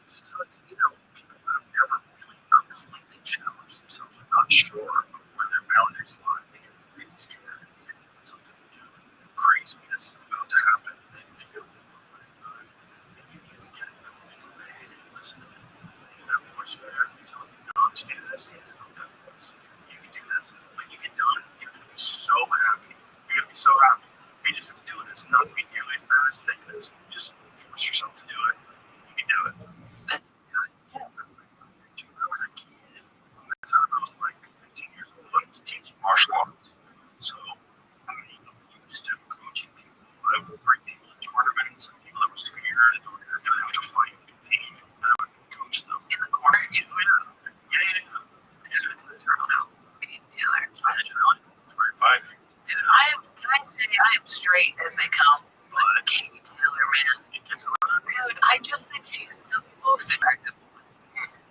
So it's either people that have never really completely challenged themselves, are not sure of where their boundaries lie, they get really scared. Something crazy is about to happen. They go through a time, and you can get it. And listen to it. You have voice there. You tell them, no, just do this. You can do this. When you get done, you're going to be so happy. You're going to be so happy. You just have to do it. It's not going to be nearly as bad as you think it is. Just force yourself to do it. You can do it. Yes. I was a kid. From that time, I was like 15 years old. I was teaching martial arts. So, I'm used to coaching people. I would bring people to tournaments and people that were scared and they were going to have to fight and compete. And I would coach them. In the corner, you went. Yeah. I just went to the zero now. Taylor. I did really? Very fighting. Dude, can I say I am straight as they come. But Katie Taylor, man. Dude, I just think she's the most attractive one.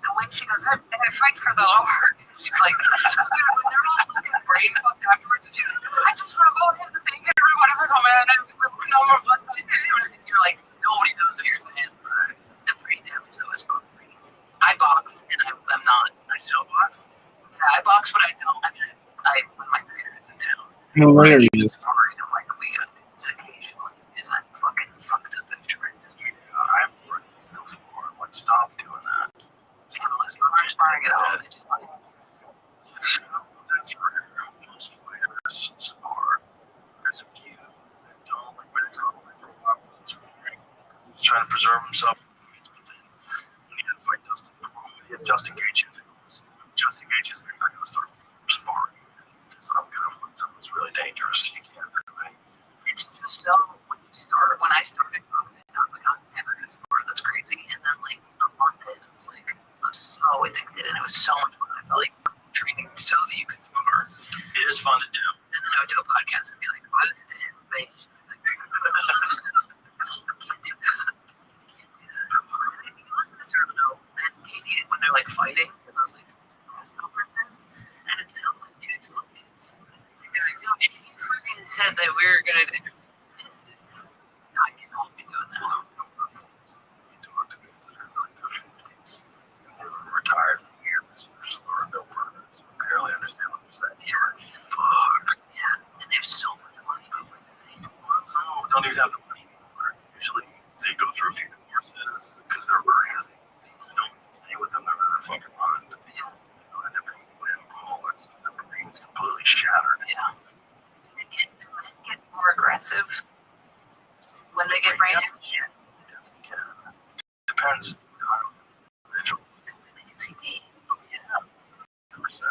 The way she goes, I fight for the Lord. She's like, dude, when they're all fucking brain fucked afterwards, and she's like, I just want to go ahead and thank everyone for coming, and I'm no more blood. And you're like, nobody knows what you're saying. The brain damage, though, is crazy. I box, and I'm not. I still box? Yeah, I box, but I don't. I mean, when my trainer is in town. Where are you? I'm like, we got this occasionally because I'm fucking fucked up afterwards. I have friends who are like, stop doing that. I'm just trying to get out of it. is fun to do. And then I would do a podcast and be like, I was in information. Can't do that. You listen to Servano and Katie when they're like fighting, and I was like, conferences, and it sounds like two drunk kids. They're like, no, she freaking said that we were gonna do this. I cannot be doing that. Retired from years, or no permits. Barely understand what you're saying. Yeah. Fuck. Yeah, and they have so much money. But what do they? Some don't even have the money anymore. Usually they go through a few divorces because they're crazy. They don't stay with them, they're out of their fucking mind. Yeah. And they're alcoholics. Their brain's completely shattered. Yeah. Do men get more aggressive when they get brain damage? Yeah, they definitely can. Depends on the individual. Women get CD. Oh, yeah. 100%.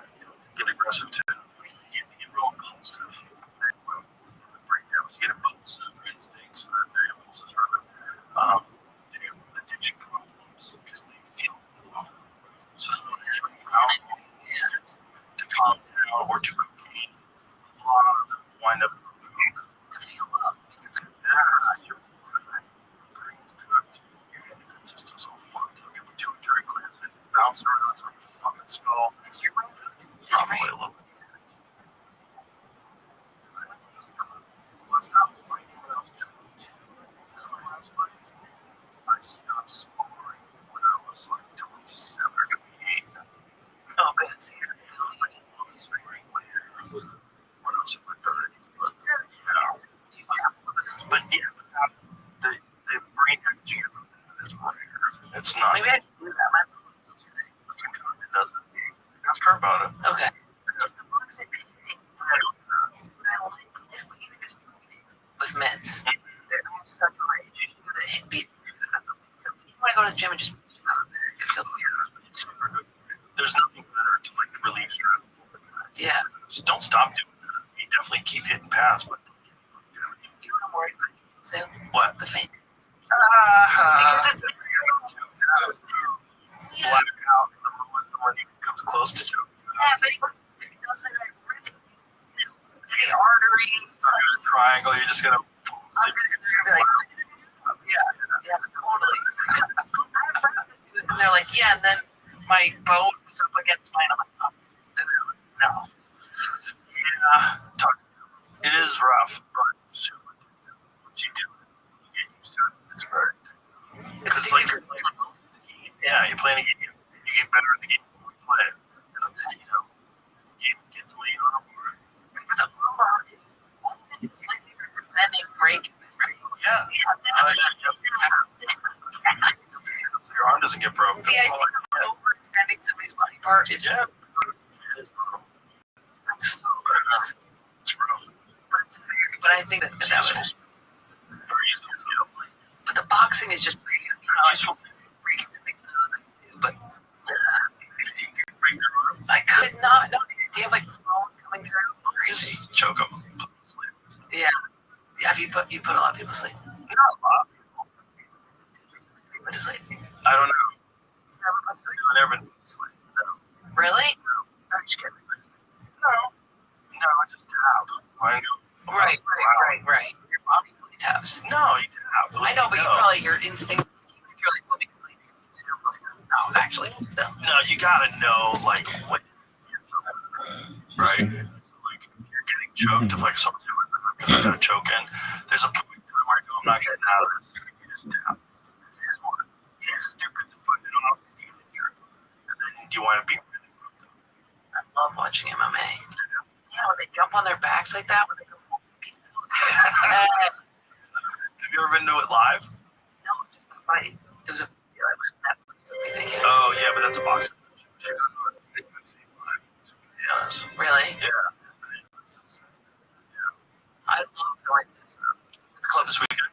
Get aggressive too. Get real impulsive. Breakdowns. Get impulsive instincts. Their impulses rather. They have addiction problems because they feel low. So they're trying to calm down or to cocaine. A lot of them wind up To feel love. Because your brain's cooked. Your endocrine system's all fucked. Look at the pituitary glands that bounce around to your fucking skull. is your brain cooked? Probably a little bit. I stopped smoking when I was like 27 or 28. Oh, good. So you're When I was in my 30s. But yeah, the brain damage from that is rare. It's not. maybe I should do that. My brain still today. It doesn't. Ask her about it. Okay. Just the books and anything. I don't know. But I don't like if we even just with meds. They're such a rage. You should do the hit beat. Because if you want to go to the gym and just it feels weird. There's nothing better to like relieve stress. Yeah. So don't stop doing that. You definitely keep hitting pads, but You know what I'm worried about? So what? the faint. Because Because it's black out the moment someone comes close to choking. yeah, but it doesn't like rhythm. The arteries. Triangle, you're just gonna. I'm just gonna be like, yeah, totally. I forgot to do it, and they're like, yeah, and then my bone was up against mine. I'm like, oh. And they're like, no. Yeah, it is rough, but super. Once you do it, you get used to it. It's very. It's It's like addictive. yeah, you're playing a game. You get better at the game when you play it. You know, games get to lay on more. The lumbar is slightly representing break. Yeah. Your arm doesn't get broken. The idea of overextending somebody's body part is Yeah. that's so gross. It's rough. But I think that It's that useful. was. Very useful skill. But the boxing is just It's useful. breaking somebody's nose. I can do, but You can break their arm. I could not. No, the idea of like bone coming through. Just choke them. Yeah. Have you put a lot of people to sleep? Not a lot. But just like I don't know. never put to sleep. I never been to sleep. No. Really? I'm scared. No, I just tap. I know. Right. Your body really taps. No, you tap. I know, but you probably your instinct. Even if you're like moving sleep, you still no, actually, still. No, you gotta know, like, when right? So, like, if you're getting choked, if, like, someone's gonna choke in, there's a point in time where I go, I'm not getting out of this. You just tap. It's stupid to put it off because you get injured. And then you wind up being really fucked up. I love watching MMA. Yeah, when they jump on their backs like that, when they go, yes. Have you ever been to it live? No, just the fight. It was a video I went Netflix to me thinking. Oh, yeah, but that's a boxing match. Yes. Really? Yeah. I love going to The club this weekend?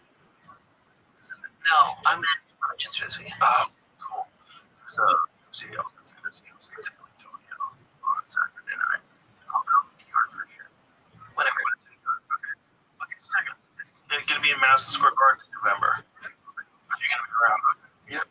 no, I'm at Rochester this weekend. Oh, cool. So, see, I was going to say, in San Antonio on Saturday night. I'll go to New York for sure. Whatever. Okay, just check it. It's going to be in Madison Square Garden in November. If you're going to be around. Yep.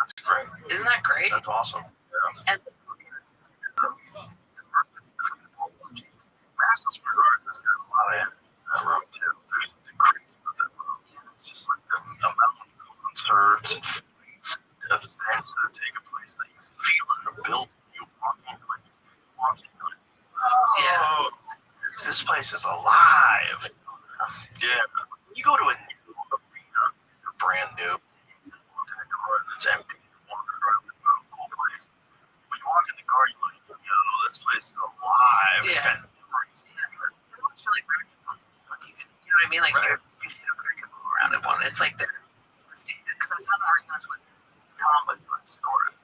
That's great. Isn't that great? That's awesome. Yeah. And the Rascals Regard has got a lot of room too. There's something crazy about that room. It's just like the amount of concerts and fights, events that take place that you feel in the building. You walk in, like, oh, this place is alive. Yeah. When you go to a new arena, brand new, you walk in the door and it's empty. You walk around the cool place. When you walk in the car, you're like, yo, this place is alive. It's got memories. It's really practical. You know what I mean? Like, right. You hit a brick and go around it one. It's like they're, because I've done arguments with Tom, but Sora.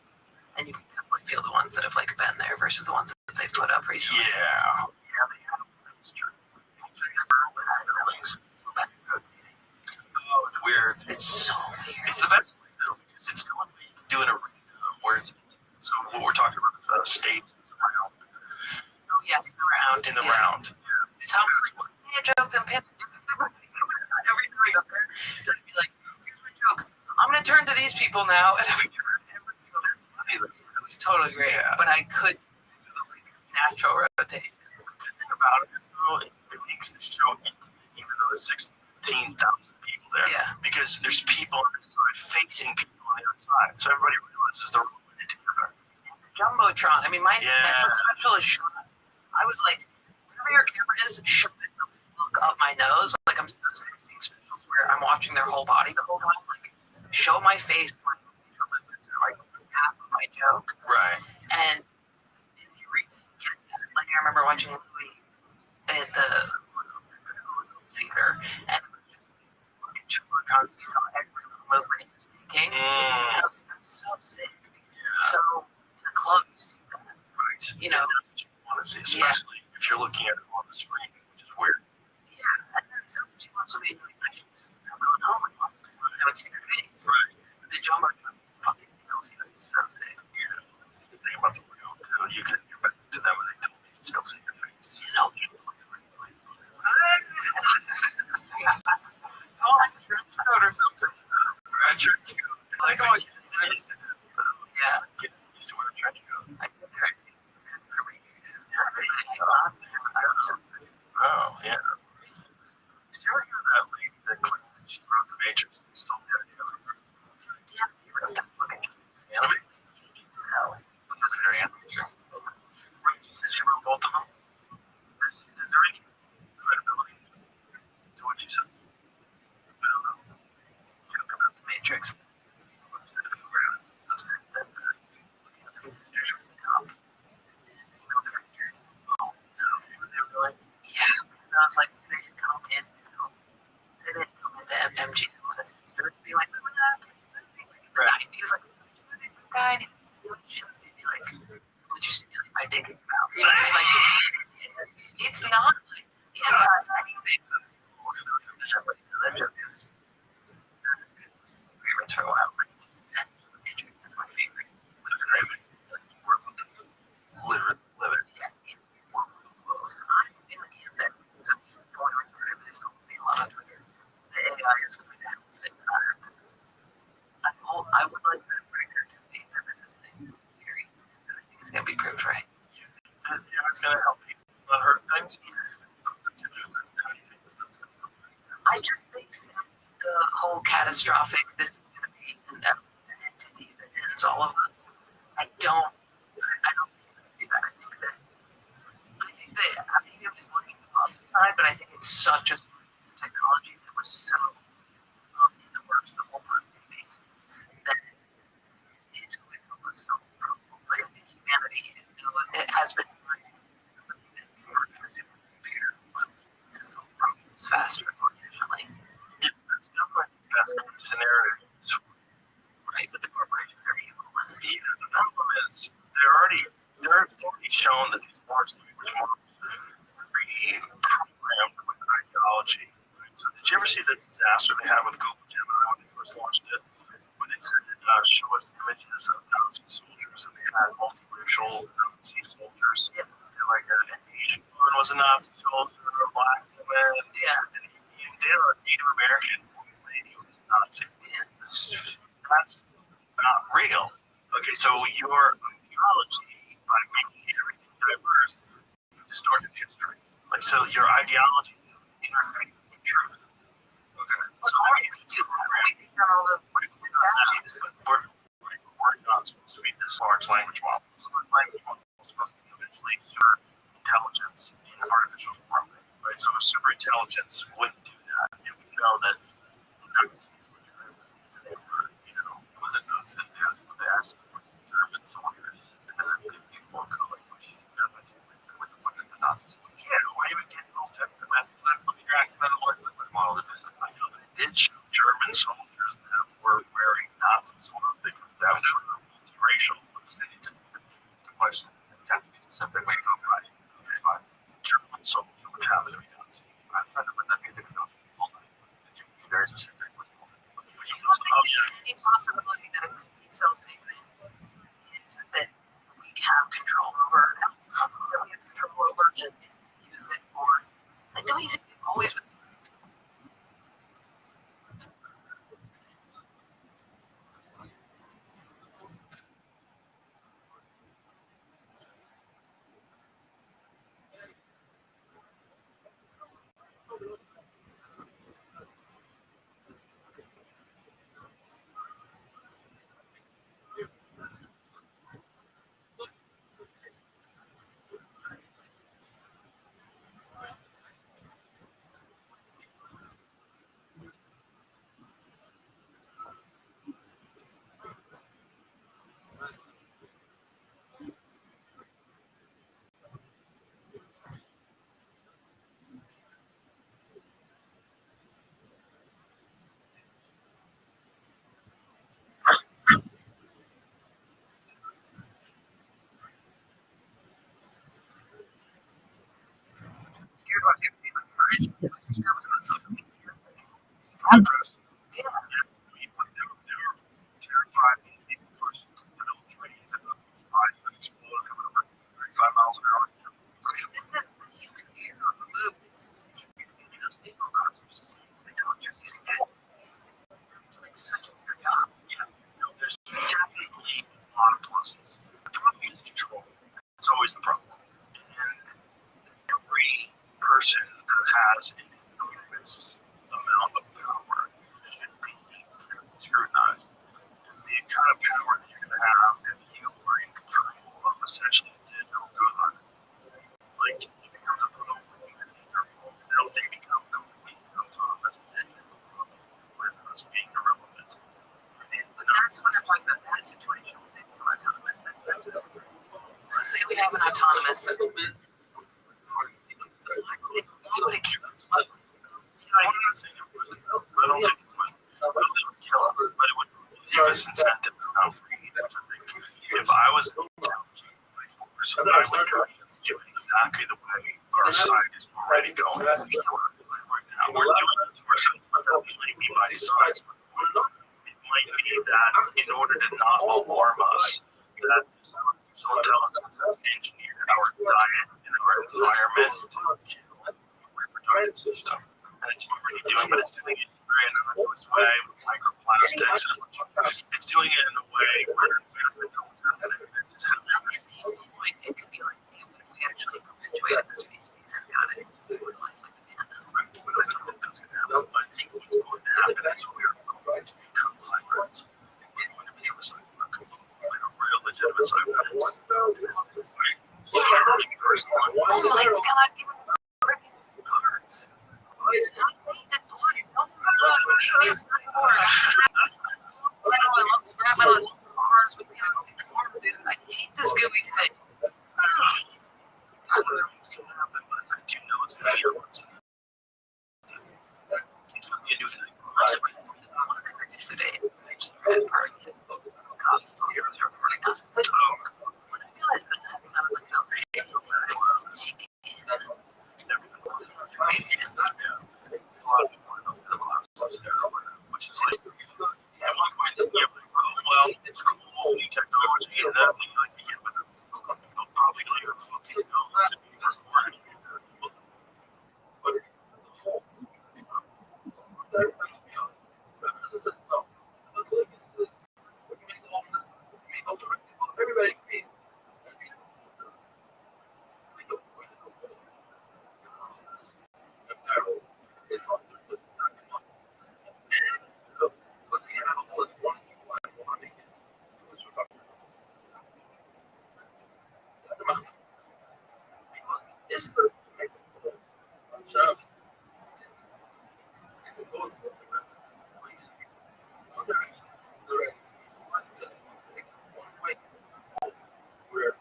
And you can definitely feel the ones that have like been there versus the ones that they put up recently. Yeah. Yeah, they have. That's true. Oh, it's weird. It's so weird. It's the best way though, because it's the only way you can do an arena where it's so what we're talking about is states around. Oh yeah, in the round. In the round. Yeah. It's almost like what's the joke them pin? Every time up there, they'd be like, here's my joke. I'm gonna turn to these people now, and every single that's funny. It was totally great. Yeah. But I could do like natural rotate. The good thing about it is though it makes the show even though there's 16,000 people there. Yeah. Because there's people on this side facing people on the other side. So everybody realizes they're all in it together. Jumbotron. I mean, my Netflix special is shot. I was like, wherever your camera is, shove it the fuck up my nose. Like, I'm so sick of seeing specials where I'm watching their whole body the whole time. Like, show my face, my lips are like half of my joke. Right. And in the arena, you get that. Like, I remember watching Louis at the theater, and it was just fucking Jumbotron. You saw every little movement he was making. And I was like, that's so sick. Because it's so, in a club, you see that. Right. You know, that's what you want to see, especially if you're looking at it on the screen, which is weird. Yeah, and then sometimes you want somebody to be like, I should just going home and watch this because I would see their face. Right. But the Jumbotron fucking nails you. It's so sick. Yeah, that's the good thing about the real too. You can get back to them and they don't you can still see your face. You know, oh, like a trench coat or something. A trench coat. Like, oh, yeah. Get used to wear a trench coat. I get there. Oh, yeah. Did you ever hear that lady that claimed that she wrote The Matrix and stole the idea from her? Yeah, you wrote that fucking Yeah. No. This was very Matrix. Right, she said she wrote both of them. Is there any credibility to what she says? I don't know. joke about The Matrix. Upset that the sisters were the top. Female directors. Oh, no. They were like, yeah. Because I was like, if they had come into MG list, it would be like, right. Because like, this guy, they'd be like, would you stimulate my dick in your mouth? You know what I mean? Like, it's not like the anti-anything. That joke is favorites for a while. That's my favorite. Live it. Yeah. I'm in the camp that is going on Twitter, but it's going to be a lot on Twitter. The AI is going to have a thing that I heard this. I would like the record to state that this is my theory. I think it's going to be proved right. Yeah, it's going to help people not hurt things. I just think that the whole catastrophic, this is going to be an entity that ends all of us. I don't think it's going to do that. I think that maybe I'm just looking at the positive side, but I think it's such a piece of technology that was so in the works the whole time maybe, that it's going to help us solve problems. I think humanity, it has been trying to work in a supercomputer to solve problems faster and more efficiently. Yeah, that's definitely the best scenario. Right, but the corporations are evil. Either the problem is they're already shown that these large language models are pre-programmed with ideology. Right? So did you ever see the disaster they had with Google Gemini when they first launched it? When they said show us images of Nazi soldiers and they had multiracial Nazi soldiers. Yeah. And like an Asian woman was a Nazi soldier, a black woman, and a Native American lady was a Nazi. Yeah. That's not real. Okay, so your ideology, by making everything diverse, you distorted history. Like, so your ideology intersects with truth. Okay. What's hard is to do that. We take down all the statues. We're not supposed to be this large language model. So large language model is supposed to be eventually super intelligence in artificial form. Right? So a super intelligence wouldn't do that. It would know that the nuggets they were, was it nuts that they asked for the German soldiers and then people of color with the Nazis. Yeah, why even get all technical? That's what you're asking about a large language model. I know that it did show German soldiers that were wearing Nazi swords because that was multiracial. The question has to be specific. Wait, no, right? German soldiers would have to be Nazi. I'm trying to put that music in those people. Very specific. The possibility that it could be something is that we have control over, that we have control over and use it for. Like, don't you think we've always been? Scared about everything on science. Scared about social media. I'm Yeah. They were terrified when people first put on trains and the eyes would explode coming over 35 miles an hour. This is the human ear removed. This is those people cars are just the doctors using that. It's such a weird job. Yeah, there's definitely a lot of pluses. The problem is control. It's always the problem. And every person that has an enormous amount of power should be scrutinized. The kind of power that you're going to have if you were in control of essentially digital God. Like, he becomes a little they'll they become completely autonomous and with us being irrelevant. But that's when I'm talking about that situation when they become autonomous. So say we have an autonomous. He would have killed us. What? You know what I mean? I don't think it would kill us, but it would give us incentive to not free. If I was intelligent, so I would do exactly the way our side is already going. Right now, we're doing it. We're self-fulfilling by sides. It might be that in order to not alarm us, that artificial intelligence has engineered our diet and our environment to kill the reproductive system. And it's already doing, but it's doing it in a very innocuous way with microplastics. It's doing it in a way where we don't have it. It could be like, hey, what if we actually perpetuated the species and got it with life like the pandas? I don't think that's going to happen. I think what's going to happen is we're going to become hybrids. We're going to be a real legitimate cyber. Oh my god, even freaking cars. It's not that blood. No, it's not hard. I love to grab it on cars, but you know, come on, dude. I hate this Scooby thing. I don't know what's going to happen, but I do know it's going to be yours. It's going to be a new thing. One thing I did today, I just read part of this costs on your recording costs. When I realized that happened, I was like, oh shit, I'm supposed to take it in. A lot of people are not going to which is like, at one point, well, it's cool, new technology, and that thing, like, yeah, but they'll probably later fucking know that that's more Yes, sir. Shout out. Where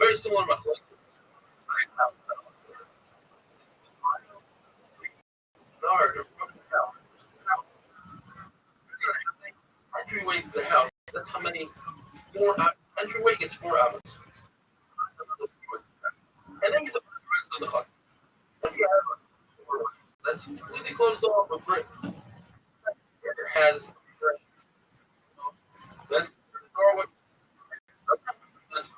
very similar method. Entryways to the house. That's how many 4 hours. Entryway gets 4 hours. And then you have the rest of the hut. If you have that's completely closed off with brick. It has that's the doorway. That's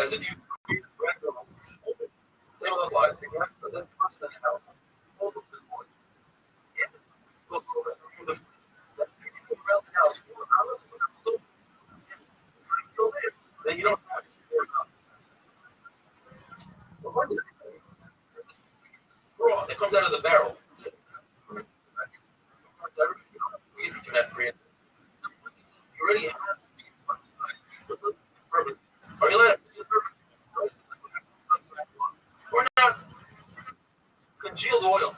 as if you same with the lights, but then first in the house. Around the house 4 hours, still there. Then you don't have it comes out of the barrel. You already have are you allowed or not congealed oil?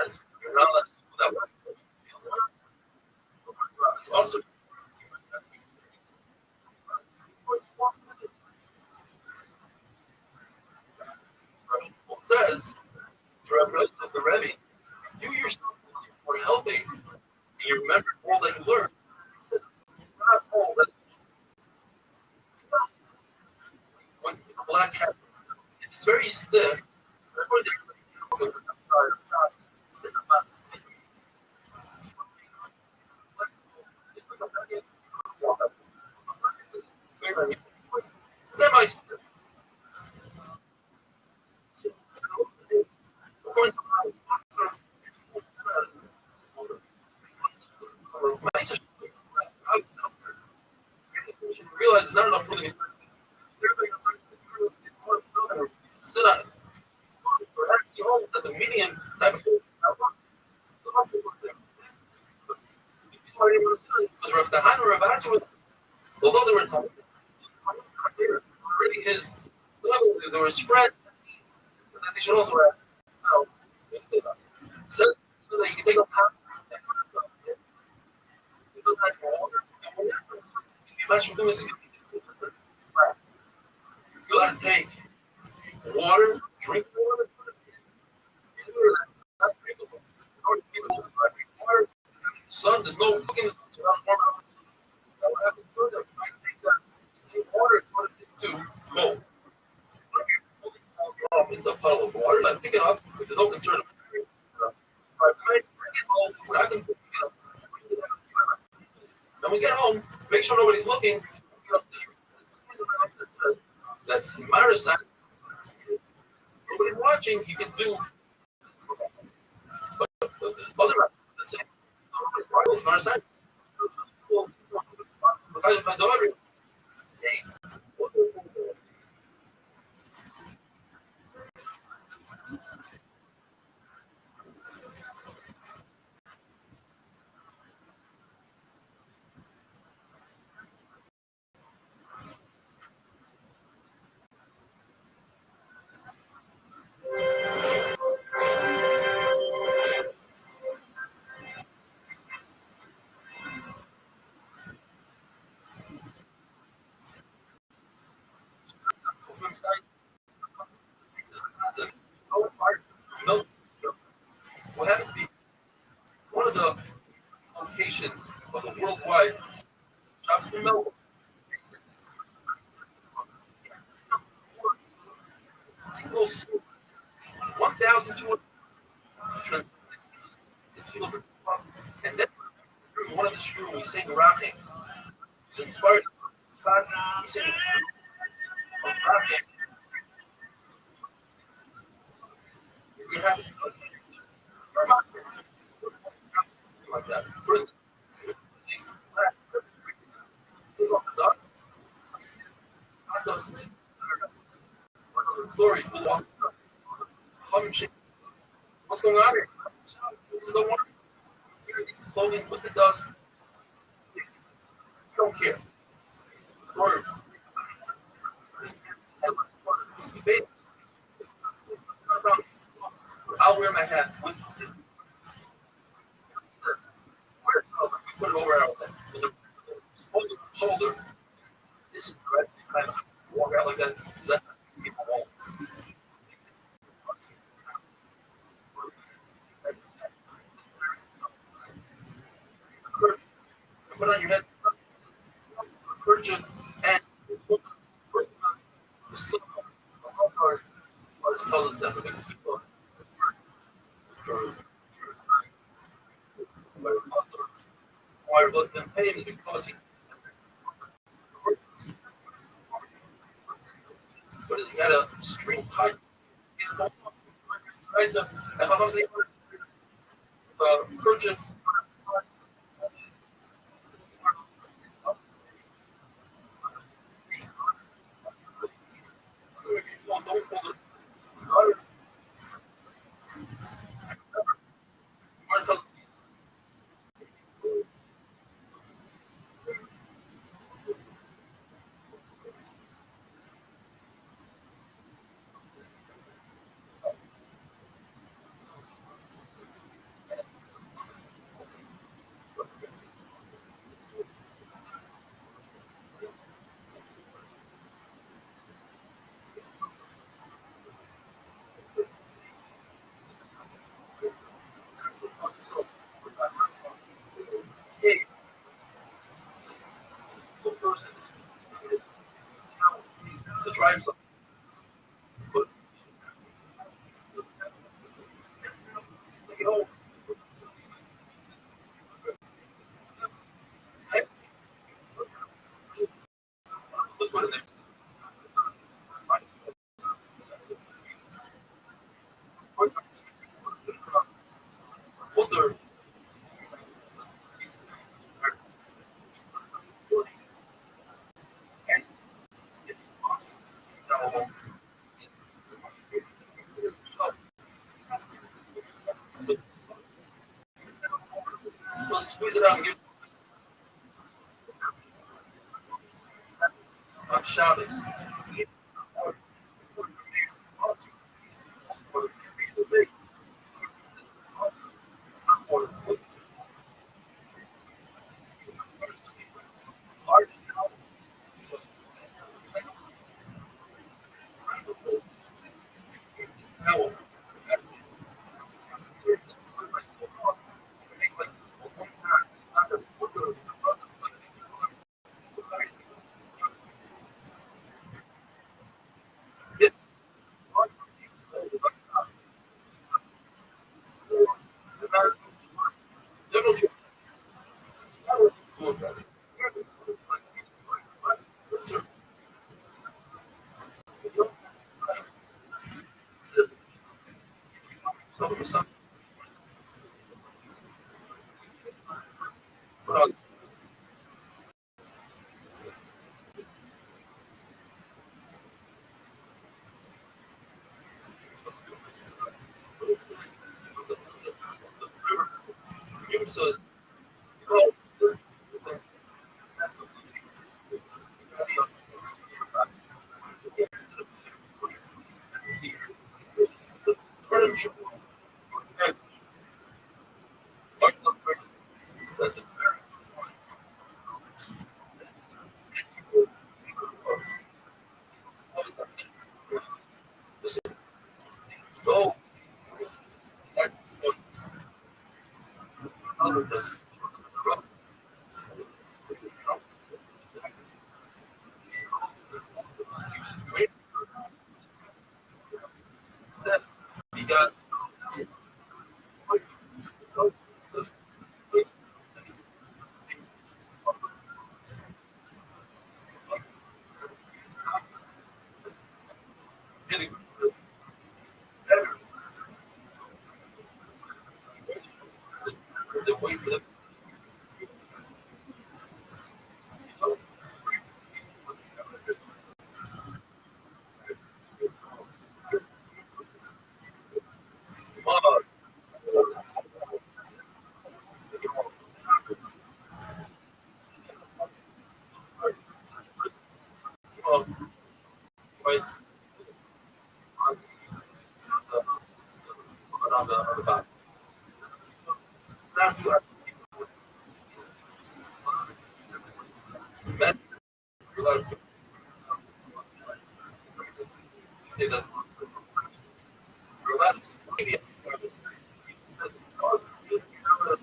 Says you're not allowed to do that one. It's also says of the Rabbi, you yourself were healthy and you remembered all that you learned. You said, not all that when a black hat it's very stiff. Semi-stiff. Realize it's not enough for these. Sit on it. Perhaps you hold at the medium type of food. Because Rav Kahana Ravasi was, although they were already his level, they were spread, that they should also have, so that you can take a pot you got to take water, drink water, sun, there's no cooking, so what happens to them? I take that same water, put it into cold. Into a puddle of water, and I pick it up, if there's no concern of I bring it home, when I can pick it up, when we get home, make sure nobody's looking, that's Marasite. Nobody's watching, you can do but other the same. It's Marasite. My daughter, Little 1,200 and then one of the shul we sing Rabbi. It's inspired. We sing Rabbi. You have to like that. First, story. What's going on here? It's the one exploding with the dust. You don't care. Story. I'll wear my hat with the put it over our with the shoulder. This is correct. Kind of walk out like that. That's people won't. Put on your head, kerchief, and artist tells us that we're going to keep on. Why our husband paid is because he. But he had a string tight. He's going on. And how comes they kerchief? Hey, this person is to drive something. But you know, let's put it there. Older. Let's squeeze it out and get Shabbos. So it's go. Okay, that's one of the questions. You're allowed to see the said the stars in camera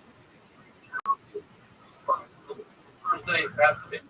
first day after it.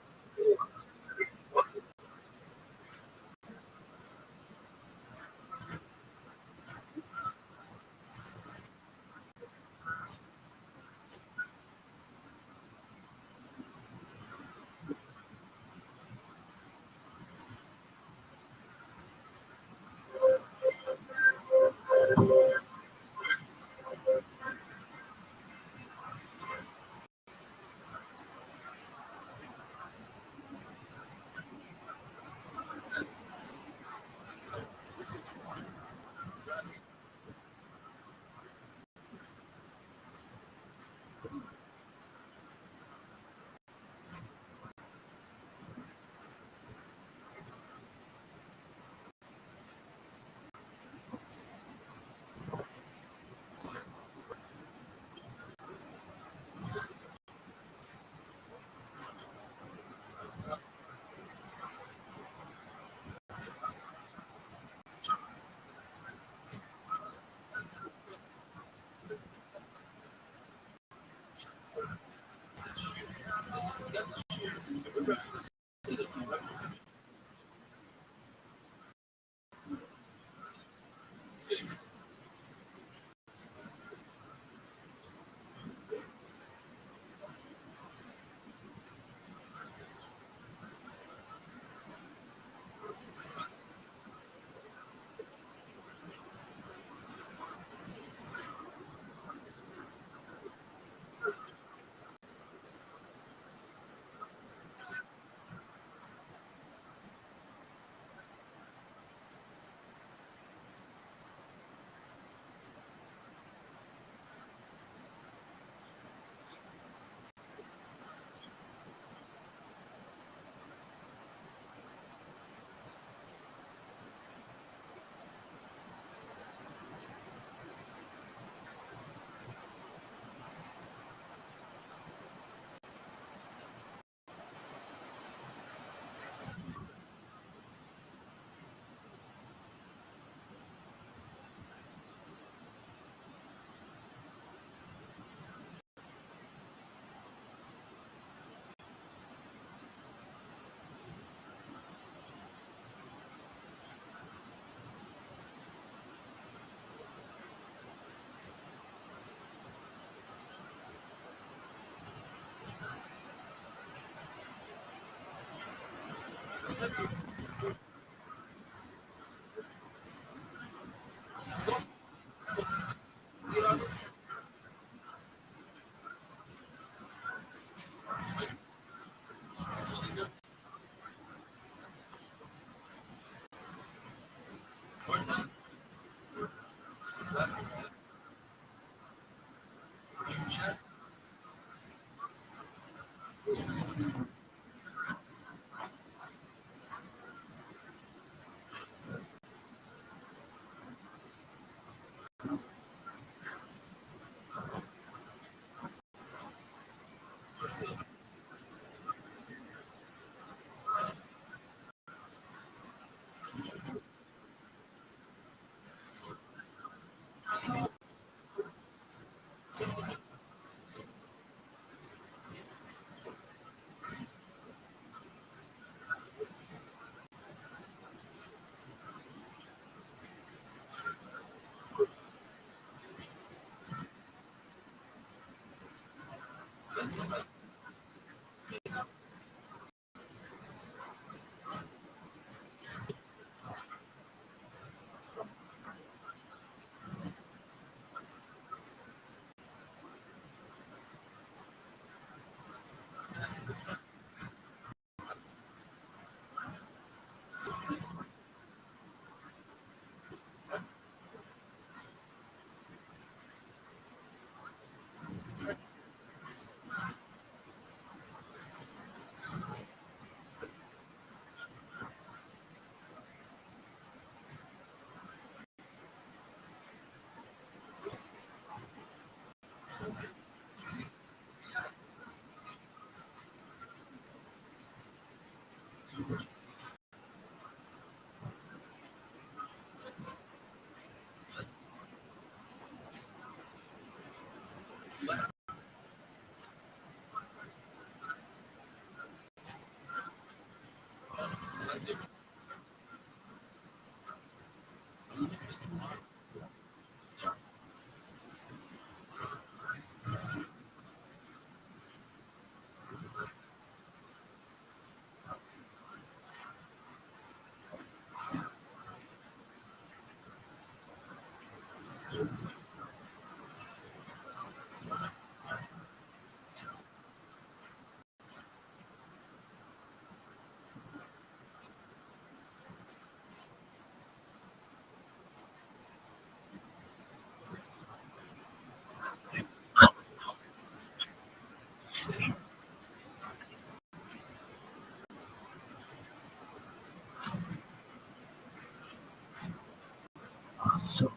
So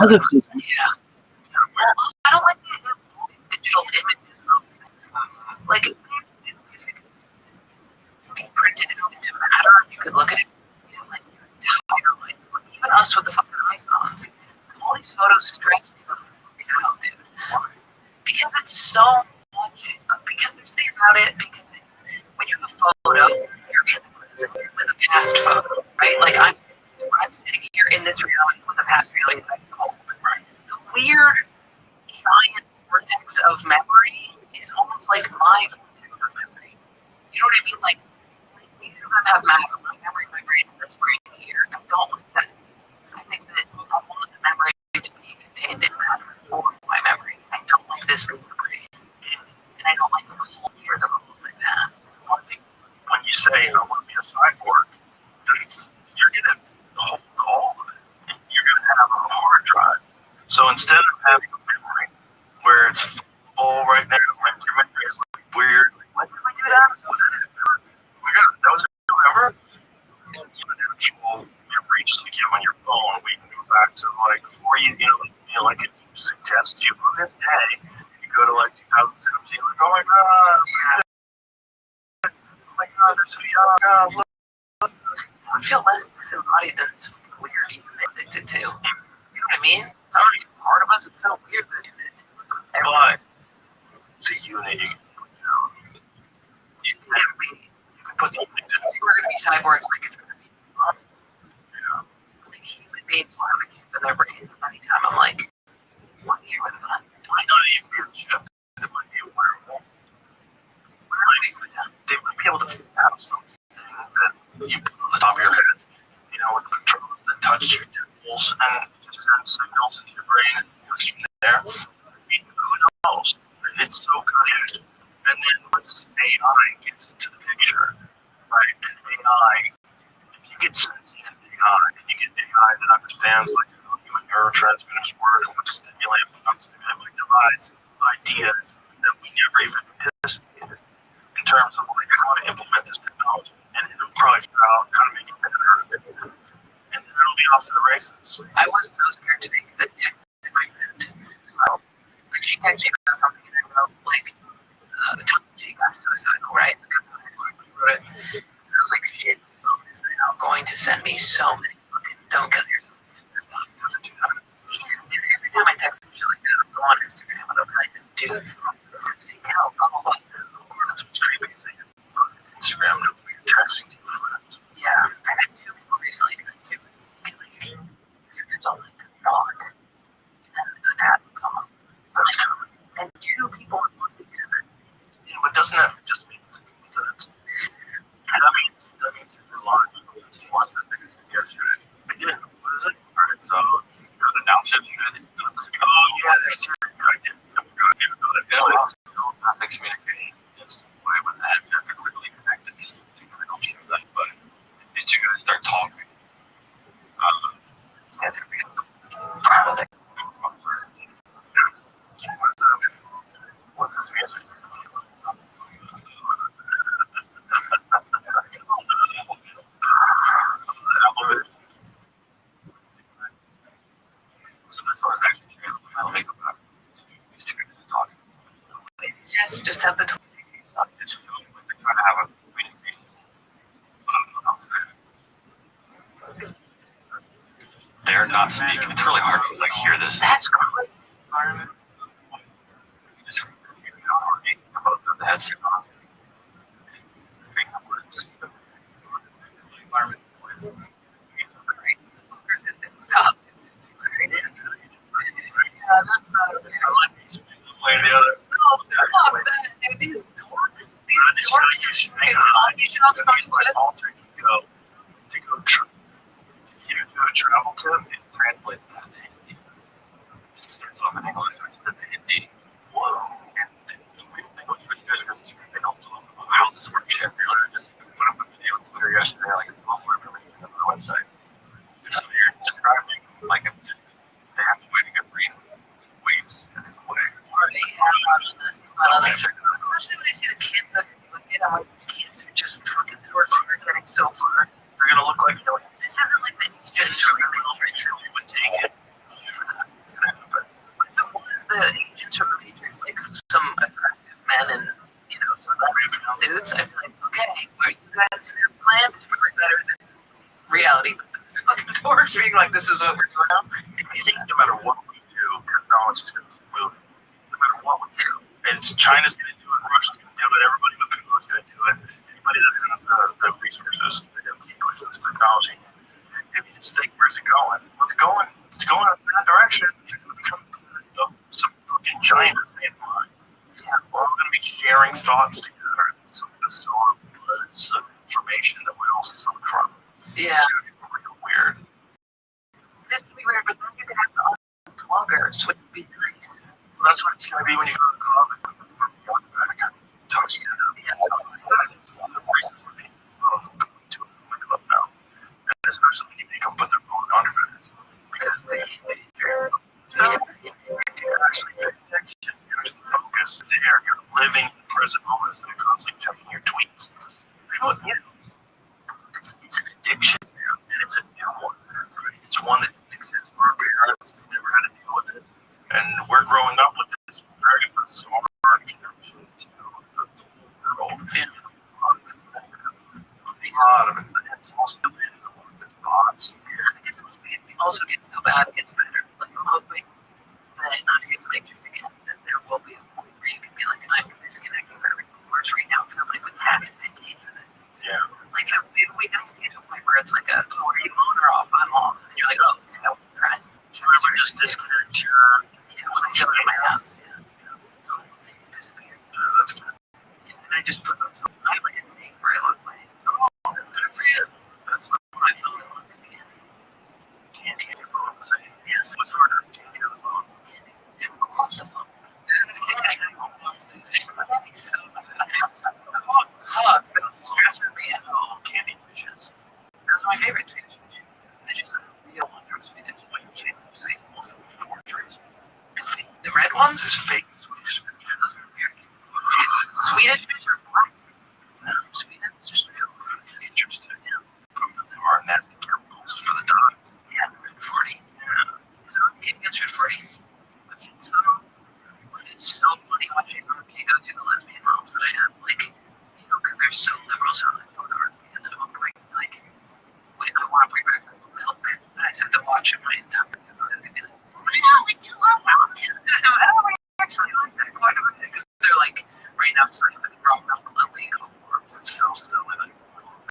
other people. Yeah. Well, I don't like the idea of all these digital images of things. Like, if it could be printed into matter, you could look at it, like your entire life. Like, even us with the fucking iPhones. All these photos stress me the fuck out, dude. Because it's so much. Because there's things about it. Because when you have a photo, you're in the present with a past photo, right? Like, I'm sitting here in this reality with a past reality that I can hold. Right? The weird giant vortex of memory is almost like my vortex of memory. You know what I mean? Like neither of them have matter. My memory, my brain, and this brain here. I don't like that. I think that I want the memory to be contained in matter or my memory. I don't like this being the brain. And I don't like the whole years of all of my past. Well, I think when you say I want to be a cyborg, you're going to hold all of it. You're going to have a hard drive. So instead of having a memory where it's full right there, like your memory is like weird. Like, when did we do that? Was that it? Oh my God, that was it. Remember? You have an actual memory, just like you have on your phone. We can go back to like before like it suggests you on this day. You go to like 2017, like, oh my God, they're so young. Look. I would feel less disembodied than this weird even addicted to. You know what I mean? It's already part of us. It's so weird that but the unit you can put down. You can put the unit down. we're going to be cyborgs like it's going to be. Yeah. Like human beings will have a chip in their brain anytime. I'm like, what year was that? Might not even be a chip. It might be a wearable. They might be able to have something that you put on the top of your head, with electrodes that touch your temples and just send signals into your brain and works from there. I mean, who knows? It's so good. And then once AI gets into the picture, right? And AI, if you get sentient AI and you get AI that understands like how human neurotransmitters work and what to stimulate, what not to stimulate, like devise ideas that we never even anticipated in terms of like how to implement this technology, and it'll probably figure out how to make it better, and then it'll be off to the races. I was so scared today because I texted my friend. So I came texting about something and I wrote like, I'm suicidal, right? I wrote it. And I was like, shit, my phone is now going to send me so many fucking don't kill yourself stuff. Every time I text him shit like that, I'll go on Instagram and I'll be like, dude, seek help, blah, blah, blah. That's what's creepy. Is that Instagram knows when you're texting to your friends. Yeah, I had two people recently that do it. There's all like a thought and an ad will come up. And doesn't have just mean that it's. That means a lot of people watch this thing yesterday. They did. What is it? Alright, so it's the announcers unit. Oh yeah, that's true. I did. I forgot about it. Anyway, the communication is why when the headsets are quickly connected, just I don't show that, but these two guys start talking. This guy's gonna be what's this music? So this one is actually I'll make about these two guys talking. Yes, just have the talk. It's feeling like they're trying to have a meeting. They're not speaking. It's really hard to like hear this. That's crazy. You just both of the headset on. Play the other. These dorks can alter. You go to go do a travel tip. It translates that to Hindi. It starts off in English, starts to Hindi. Whoa! They don't talk about how this works yet. They literally just put up a video on Twitter yesterday, like it's a lot more information on their website. So you're describing like if they have a way to get green waves. That's the way. Especially when I see the kids that I'm like, these kids are just fucking dorks who are getting so far. They're gonna look like This isn't like the agents from the Matrix. If it was the agents from the Matrix, like some attractive men and so that's dudes, I'd be like, okay, what you guys have planned is really better than reality. But this fucking dorks being like, this is what we're doing now. I think no matter what we do, technology's gonna keep moving. No matter what we do. It's China's gonna do it, Russia's gonna do it, everybody with the is gonna do it. Anybody that has the resources, they're gonna keep pushing this technology. If you just think, where's it going? It's going in that direction. It's gonna become some fucking giant in mind. We're all gonna be sharing thoughts together. Some of the storm was information that we all suffer from. Yeah. It's gonna be real weird. This would be weird, but then you could have the vloggers, which would be nice. Well, that's what it's gonna be when you go to the club and talks to them. Yeah, it's one of the reasons where people go to a club now. And especially when you make them put their phone on it. Because they care. You're actually paying attention. You're actually focused there. You're living in the present moment instead of constantly checking your tweets. People, it's an addiction now, and it's a new one. Right? It's one that exists for our parents. They never had to deal with it. And we're growing up with this very bizarre connection to the world. A lot of it. It's also in a lot of its bots. I guess it also gets so bad, it gets better. Like, I'm hoping that, not to get the Matrix again, that there will be a point where you can be like, I'm disconnecting from everything works right now because, like, we haven't engaged with it. Yeah. Like, we don't get to a point where it's like, are you on or off? I'm off. And you're like, oh, okay, I'm trying. Remember, just disconnect your. When I go to my house, totally disappear. That's good. Yeah, and I just put those. I have like a safe where I lock my. Oh, that's good for you. That's what my phone unlocks me. Candy in your phone. Yeah. What's harder? Candy or the phone? Candy. Yeah, what's the phone? The phone sucks. It stresses me out. Candy fishes. Those are my favorite fish. I just real one from Swedish. The red ones? This is fake Swedish fish. Those are weird. Swedish fish are black. Sweden? It's just real. Interesting. Yeah. There are nasty chemicals for the dogs. Yeah, red 40. Yeah. Is it okay against red 40? I think so. It's so funny watching Rothschild go through the lesbian moms that I have, like, because they're so liberal, so like, fuck Rothschild, and then I'm like, it's like, wait, I want to bring back milk, and I sit to watch it my entire time, and I'd be like, oh, we do love Rothschild. I don't actually like that quite a bit, because they're like, right now, it's like raw milk illegal forms. It's still like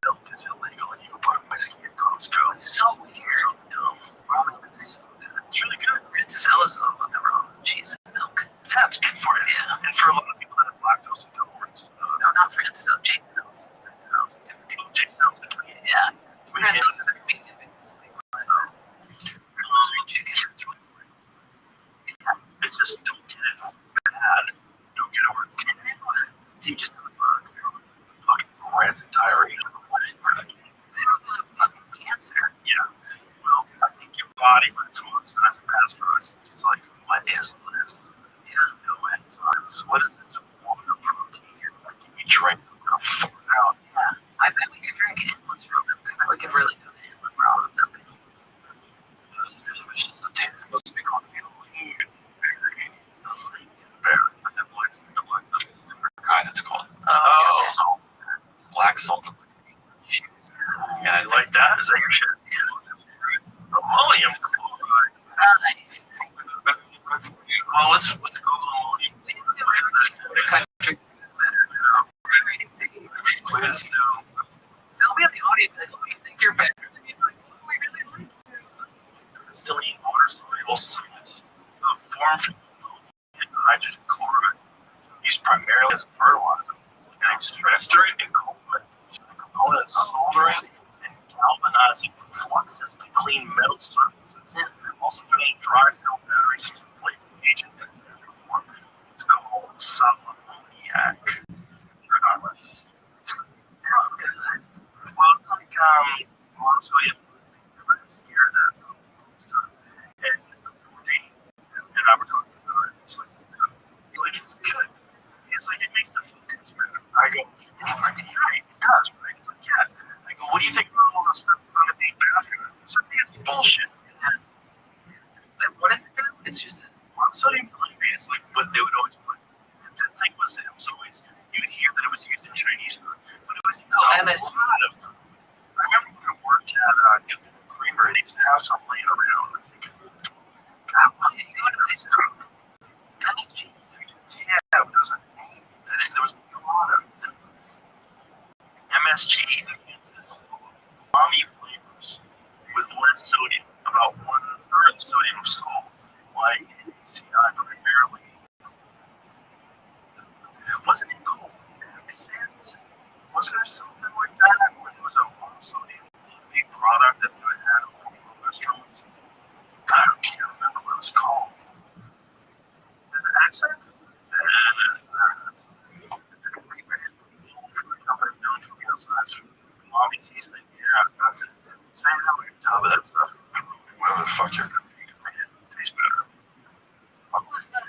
milk is illegal, and you can buy whiskey at Costco. It's so weird. Dumb. Raw milk is so good. It's really good. Francis Ellis about the raw cheese and milk. That's good for you. Yeah. And for a lot of people that have lactose intolerance, You just fucking rancid diarrhea. they don't have fucking cancer. Yeah. Well, I think your body, when it's pasteurized, it's like, what is this? It has no enzymes. What is this water protein? Like, can you drink out? Yeah. I bet we could drink endless from them. I bet we could really go to endless from them. It's just the taste is supposed to be called lean berry. But the black's the different kind it's called. Salt. Black salt. Yeah, I like that. Is that your shit? Ammonium chloride. Nice. Well, what's Google ammonium? We need to do everything. Country Quiz. They'll be at the audience like, oh, you think you're better than me? Like, oh, we really like you. Crystalline water soluble solids formed from hydrogen chloride used primarily as a fertilizer and extracted in cold components soldering and galvanizing fluxes to clean metal surfaces. Also found in dry cell batteries using flavoring agent in its natural form. It's called ammoniac. Well, it's like monosodium. Everybody's scared of stuff. And I were talking about it. It's like, it's good. It's like it makes the food taste better. I go, and he's like, you're right, it does, right? He's like, yeah. I go, what do you think about all this stuff on a big bathroom? He's like, it's bullshit. Like, what does it do? It's just a Monosodium glutamate is like what they would always put. The thing was that it was always, you would hear that it was used in Chinese food, but it was MSG. a lot of food. I remember when I worked at Newton Creamer, and they used to have some laying around. God, what are you doing to this? MSG. Yeah, but there was a name. There was a lot of MSG enhances umami flavors with less sodium, about 1/3 the sodium of salt. Like CI primarily. Wasn't it called accent? Was there something like that where there was a monosodium glutamate product that you had at local restaurants? I can't remember what it was called. Is it accent? It's a complete brand from a company known for meal size. Mommy seasoning. Yeah, that's it. Same company, but that stuff. Whatever the fuck you're cooking, it made it taste better. What was that?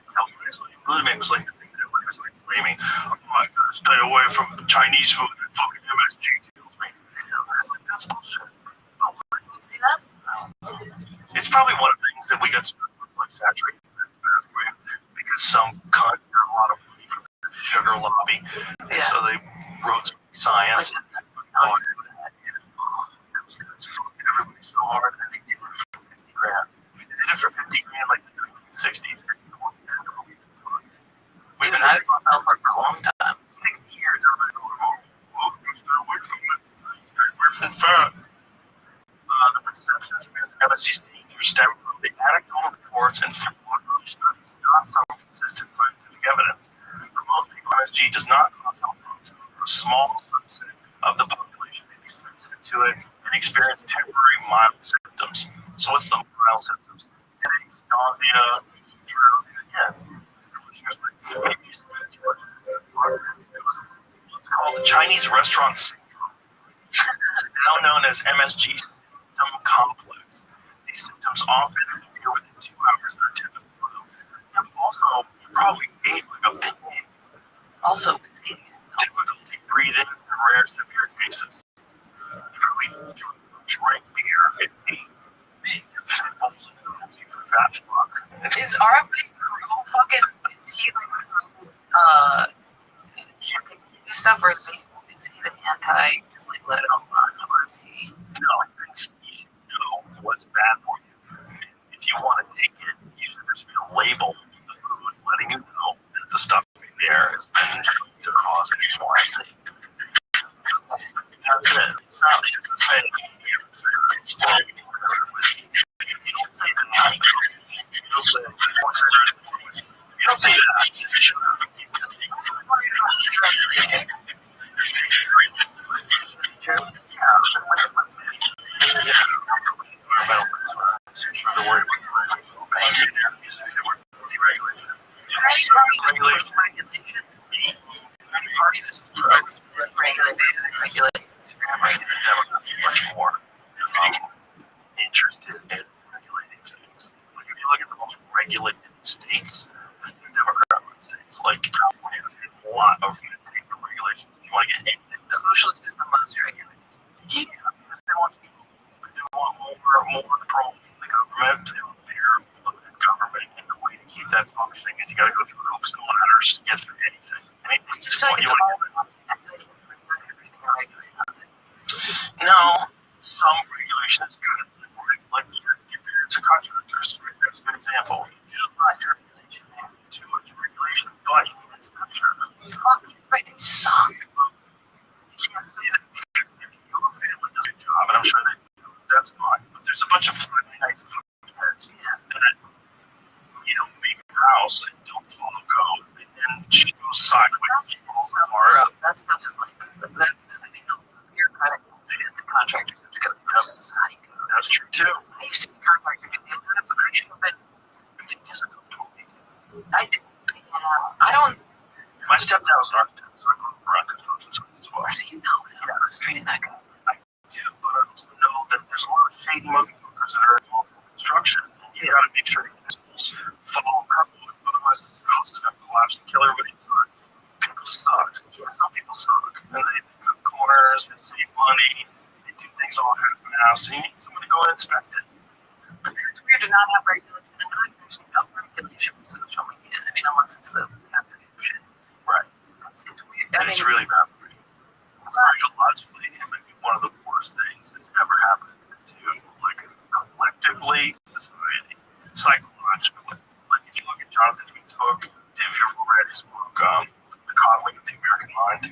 Glutamate was like the thing that everybody was like blaming. Oh my god, stay away from Chinese food and fucking MSG kills me. I was like, that's bullshit. Oh, You see that? it's probably one of the things that we got stuck with, like saturated fats pathway, because some cunt got a lot of money from the sugar lobby, and so they wrote some science. Everybody so hard, and they did it for 50 grand. They did it for 50 grand like the 1960s, and we've been having for a long time. 60 years, everybody's going, oh, stay away from it. Stay away from fat. The perceptions of MSG's danger stem from the anecdotal reports and early studies, not from consistent scientific evidence. For most people, MSG does not cause health problems. A small subset of the population may be sensitive to it and experience temporary mild symptoms. So what's the mild symptoms? Headaches, nausea, drowsy, It's called the Chinese restaurant syndrome, now known as MSG symptom complex. These symptoms often appear within 2 hours and are typical. And also, you probably ate like a pig. Also, Difficulty breathing in rare severe cases. You probably drank beer and ate big fat bowls of noodles, you fat fuck. is RFK fucking, is he like, this stuff, or is he the anti, just like let it all run, or is he? No, I think you should know what's bad for you. If you want to take it, you should just be a label in the food letting you know that the stuff in there is been shown to cause anxiety. That's it. It's not like you can say, you don't say that. You don't say that. party this was regulate Instagram. Right. The Democrats are much more interested in regulating things. Like if you look at the most regulated states, they're Democrat-run states. Like California has a lot of red tape and regulations. If you want to get anything done, Socialist is the most regulated. yeah, because they want more control from the government. They want bigger limited government, and the way to keep that functioning is you got to go through hoops and ladders to get through anything. Anything I just feel like you it's want. all I feel like everything I regulate nothing. No, some regulation is good. Like your parents are contractors. Right? That's a good example. Too much regulation, man. Too much regulation, but you need inspection. Fucking inspecting suck. You can't say that if your family does a good job, and I'm sure they do, that's fine. But there's a bunch of friendly, nice kids that make a house and don't follow code, and then she goes sideways and falls apart. That stuff is like that's. I mean, the bureaucratic bullshit the contractors have to go through. Psycho. That's true too. I used to be a contractor. The amount of I should have been 15 years ago. I did. I don't. My stepdad was an architect, so I grew up around construction sites as well. So you know that I was treating that guy. I do, but I also know that there's a lot of shady motherfuckers that are involved in construction. And you gotta make sure these schools follow code, otherwise the house is gonna collapse and kill everybody inside. People suck. Some people suck. And they cut corners, they save money, they do things all half-assed, and you need someone to go and inspect it. But it's weird to not have regulation. And like there's no regulation for social media. I mean, unless it's the censorship shit. Right. It's weird. And it's really bad for me. Psychologically, it might be one of the worst things that's ever happened to, like, collectively, society, psychologically. Like, if you look at Jonathan Haidt's book, if you've ever read his book, The Coddling of the American Mind,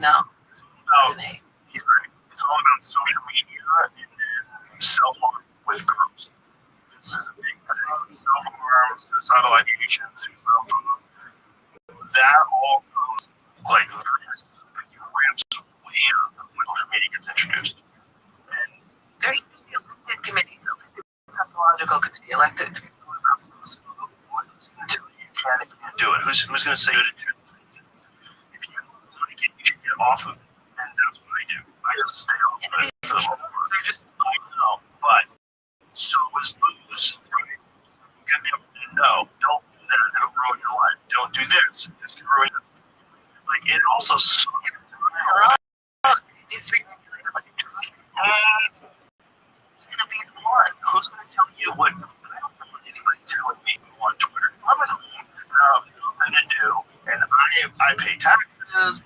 No. it's all about, he's right, it's all about social media and self-harm with groups. This is a big thing. Self-harm, suicidal ideation, suicidal thoughts. That all comes like this. It ramps way up when social media gets introduced. And There should be elected committees. Elected psychological could be elected. who's going to tell you can and can't do it? Who's going to say good and shouldn't say things? If you want to get, you should get off of it. And that's what I do. I just stay off of it. They're just I know, but so is booze. Right? You got to no, don't do that. It'll ruin your life. Don't do this. This can ruin it. Like, it also sucks. needs to be regulated like a drug. It's going to be one. Who's going to tell you what? I don't want anybody telling me on Twitter. If I'm at home and I have nothing to do, and I pay taxes,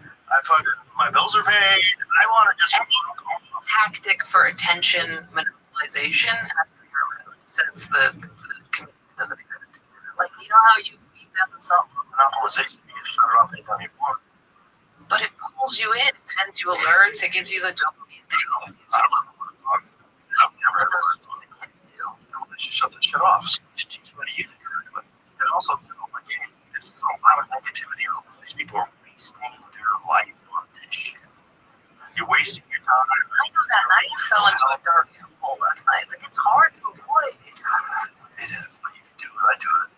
my bills are paid, and I want to just walk off. Tactic for attention monopolization has to be removed since the community doesn't exist. Like, you know how you feed them something? Monopolization, you get shut off anytime you want. But it pulls you in, it sends you alerts, it gives you the dopamine thing. I don't know what it's talking about. I've never heard what it's talking about. Kids do. They should shut this shit off. So you should teach them how to use it correctly. And also, like, hey, this is a lot of negativity. These people are wasting their life on this shit. You're wasting your time. I know that, and I just fell into a dark hole last night. Like, it's hard to avoid. It is, but you can do it. I do it.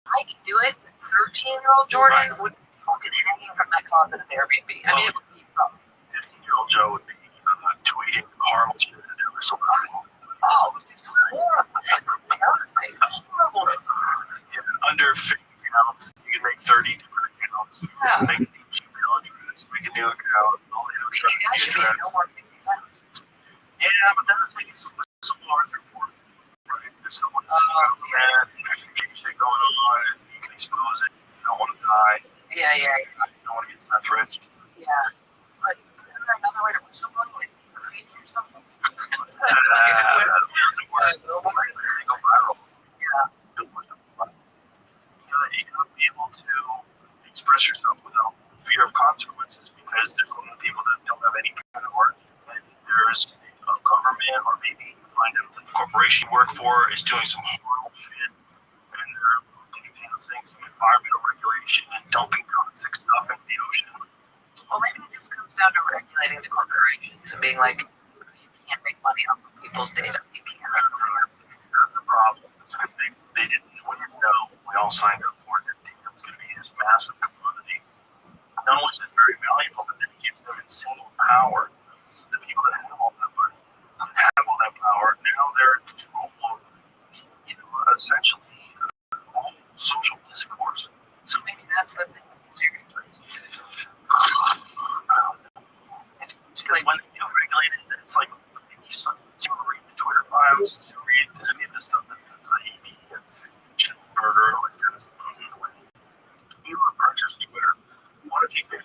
I can do it. 13-year-old Jordan would be fucking hanging from that closet in Airbnb. I mean, it would be 15-year-old Joe would be tweeting horrible shit at every single time. oh, it's horrible. Horrible. Yeah, under 50 accounts, you can make 30 different accounts. Yeah. Make a Gmail address, make a new account. All the other stuff. That should be no more 50 times. Yeah, but then it's like it's so hard to report. Right? There's no one there's some shit going on, and you can expose it. You don't want to die. Yeah. You don't want to get death threats. Yeah. But isn't there another way to whistleblow? Like, create or something? Doesn't work. They go viral. Yeah. You gotta be able to express yourself without fear of consequences, because there's going to be people that don't have any power, and there's a government, or maybe you find out that the corporation you work for is doing some horrible shit, and they're passing some environmental regulation and dumping toxic stuff into the ocean. Well, maybe it just comes down to regulating the corporations and being like, you can't make money off of people's data. You can't make money off of it. That's the problem. Because they didn't know. We all signed up for it. That data was going to be this massive commodity. Not only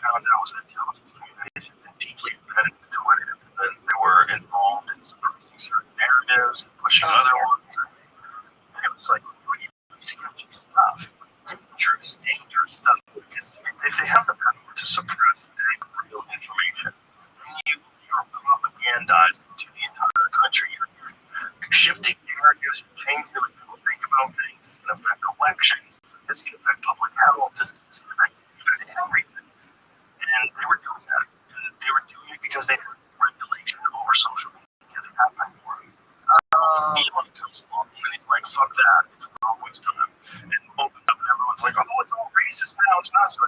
found out was that intelligence communities had been deeply embedded into Twitter, and then they were involved in suppressing certain narratives and pushing other ones. And it was like really sketchy stuff. Dangerous stuff. Because if they have the power to suppress real information, then you're propagandizing to the entire country. You're shifting narratives, you're changing the way people think about things. It's going to affect elections. It's going to affect public health. It's going to affect everything. And they were doing that. And they were doing it because they had regulation over social media. They had power. Elon comes along and he's like, fuck that. It's a waste of time. And opens up and everyone's like, oh, it's all racist now. It's not. So,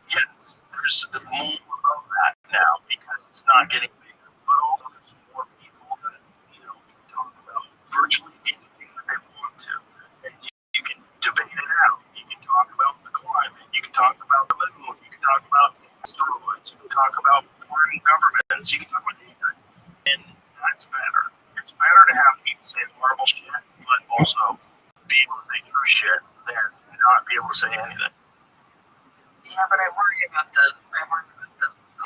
yes, there's more of that now because it's not getting bigger. But also there's more people that, can talk about virtually anything that they want to. And you can debate it out. You can talk about the climate. You can talk about the moon. You can talk about asteroids. You can talk about foreign governments. You can talk about anything. And that's better. It's better to have people say horrible shit, but also be able to say true shit there and not be able to say anything. Yeah, but I worry about the.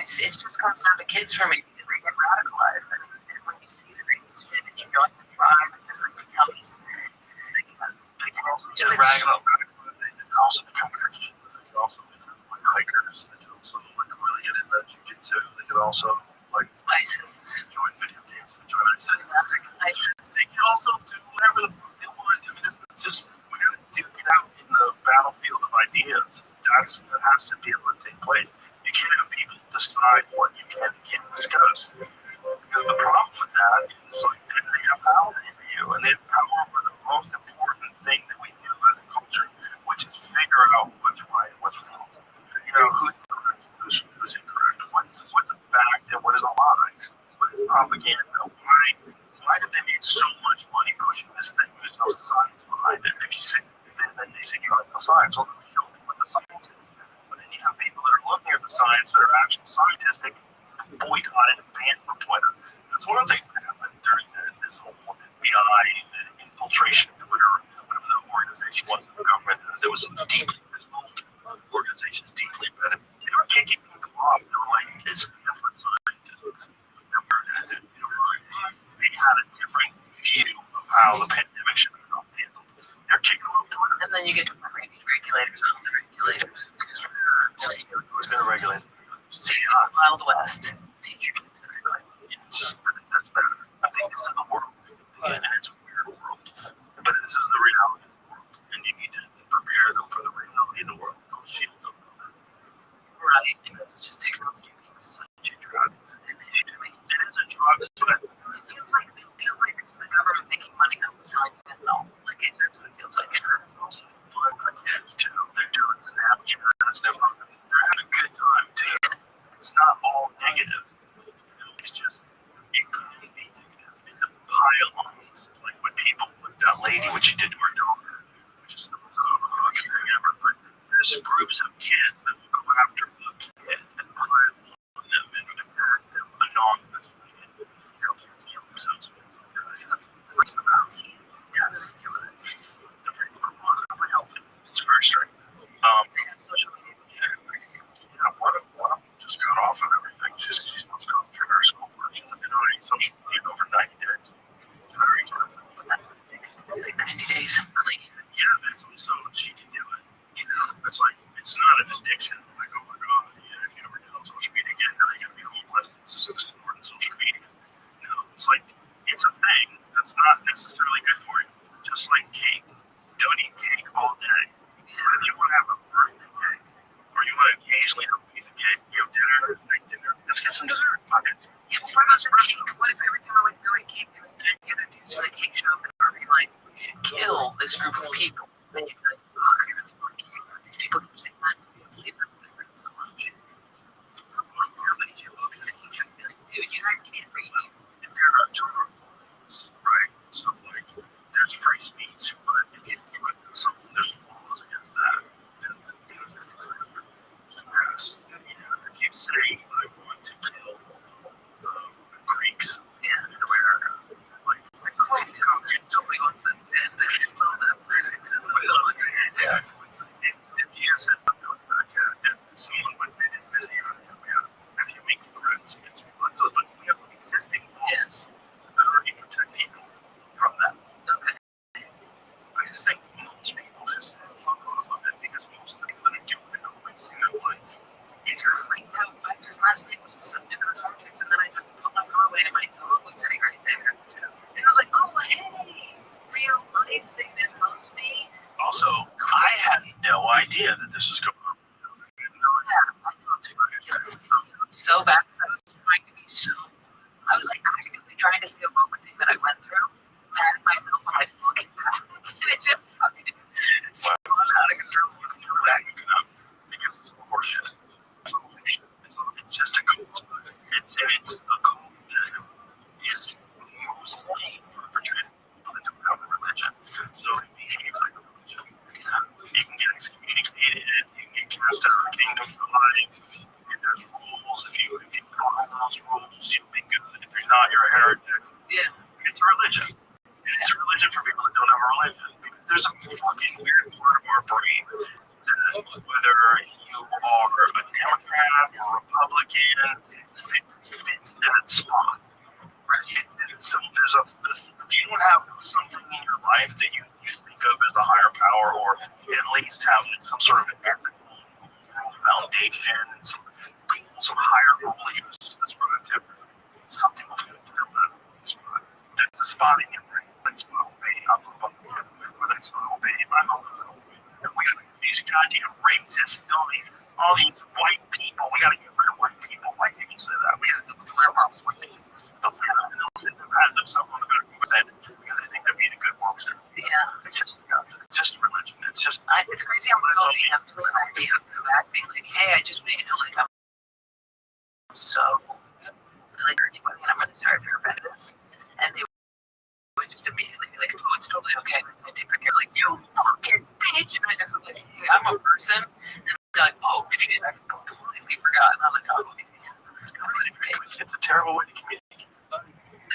It just comes down to kids for me because they get radicalized. I mean, when you see the racist shit and you join the tribe, it just becomes. They can also just radicalized. They can also become Christians. They can also become like hikers. They can also really get into jiu-jitsu. They can also ISIS. Join video games. Join ISIS. They can also do whatever the fuck they want. I mean, this is just we got to duke it out in the battlefield of ideas. That has to be able to take place. You can't have people decide what you can and can't discuss. Because the problem with that is they have power over you, and they have power over the most important thing that we do as a culture, which is figure out what's right and what's wrong. Figure out who's correct, who's incorrect, what's a fact and what is a lie, what is propaganda. Why did they make so much money pushing this thing? There's no science behind it. If you say, then they say you have no science. Well, show me what the science is. But then you have people that are looking at the science that are actual scientists boycotted and banned from Twitter. That's one of the things that happened during this whole FBI infiltration of Twitter, whatever the organization was in the government. There was this whole organization is deeply embedded. They were kicking people off. They were like, it's different scientists. They had a different view of how the pandemic should be handled. They're kicking off Twitter. And then you get to regulators on the regulators. Who's going to regulate? Wild West. Teacher kids to regulate. Yes, that's better. I think this is the world. And it's a weird world. But this is the reality of the world. And you need to prepare them for the reality of the world. Don't shield them. Right. Because it's just technology being such a drug. It's an issue to me. It is a drug, but it feels like it's the government making money off of selling fentanyl. That's what it feels like. it's also fun for kids too. They're doing Snapchat. They're having a good time too. It's not all negative. It's just it could be negative. And the pile on these, like when people with that lady, what she did to her daughter, which is the most awful thing ever. But there's groups of kids that will go after the kid and pile on them and attack them anonymously. And kids kill themselves. Freaks them out. Yes, they're pretty healthy. It's very strange. Social media. One of them just got off of everything. She's supposed to concentrate on her schoolwork. She's been on social media over 90 days. It's very expensive. But that's like 90 days clean. Yeah, that's so she can do it. It's like it's not an addiction. Like, oh my god, if you ever get on social media again, now you're gonna be homeless. It's just more than social media. It's like it's a thing that's not necessarily good for you. It's just like cake. Don't eat cake all day. But if you want to have a birthday cake, or you want to occasionally have a piece of cake, dinner, let's get some dessert. Fuck it. Yeah, what about the cake? What if every time I went to go eat cake, there was any other dudes at the cake shop that were like, we should kill this group of people? And you'd be like, oh, I really want cake. But these people keep saying that. I can't believe them so much. At some point, somebody should walk in the cake shop and be like, dude, you guys can't read. There are children rules, right? So, like, there's free speech, but if you there's laws against that. Yes. If you say, I want to kill Greeks in America, like, Nobody wants that. And there's all that physics and last night was into the politics, and then I just put my car away, and my dog was sitting right there. And I was like, oh, hey, real life, they didn't love me. Also, I had no idea that this was going on. So bad because I was trying to be so. I was like actively trying to say a woke thing that I went through, mad at myself on my fucking back, and it just fucking spun out of control. Because it's horseshit. It's just a cult. It's a cult that is mostly perpetrated by the don't have a religion. So it behaves like a religion. You can get excommunicated, you can get cast out of the kingdom for life. There's rules. If you follow those rules, you'll be good. If you're not, you're a heretic. Yeah. It's a religion. And it's a religion for people that don't have a religion. Because there's a fucking weird part of our brain that whether you are a Democrat or Republican, it fits that spot. Right? And so if you don't have something in your life that you think of as a higher power, or at least have some sort of an ethical foundation, some higher rule that's productive, something will fulfill that spot. That's the spot in your brain. That's what obeying. I'm a Republican, or that's what obeying. I'm a liberal. And we got these goddamn racists, all these white people. We got to get rid of white people. White people say that. We got to the real problems with white people. They'll say that, and they'll pat themselves on the back of their head because they think they're being a good monster. Yeah. It's just religion. It's just. It's crazy how little they have to an idea of that being like, hey, I just want you to know, like, I'm so, like, anybody, and I'm really sorry for your offenders. And they would just immediately be like, oh, it's totally okay. I take my care, like, you fucking bitch. And I just was like, hey, I'm a person. And they're like, oh, shit, I completely forgot. And I'm like, oh, okay. It's a terrible way to communicate.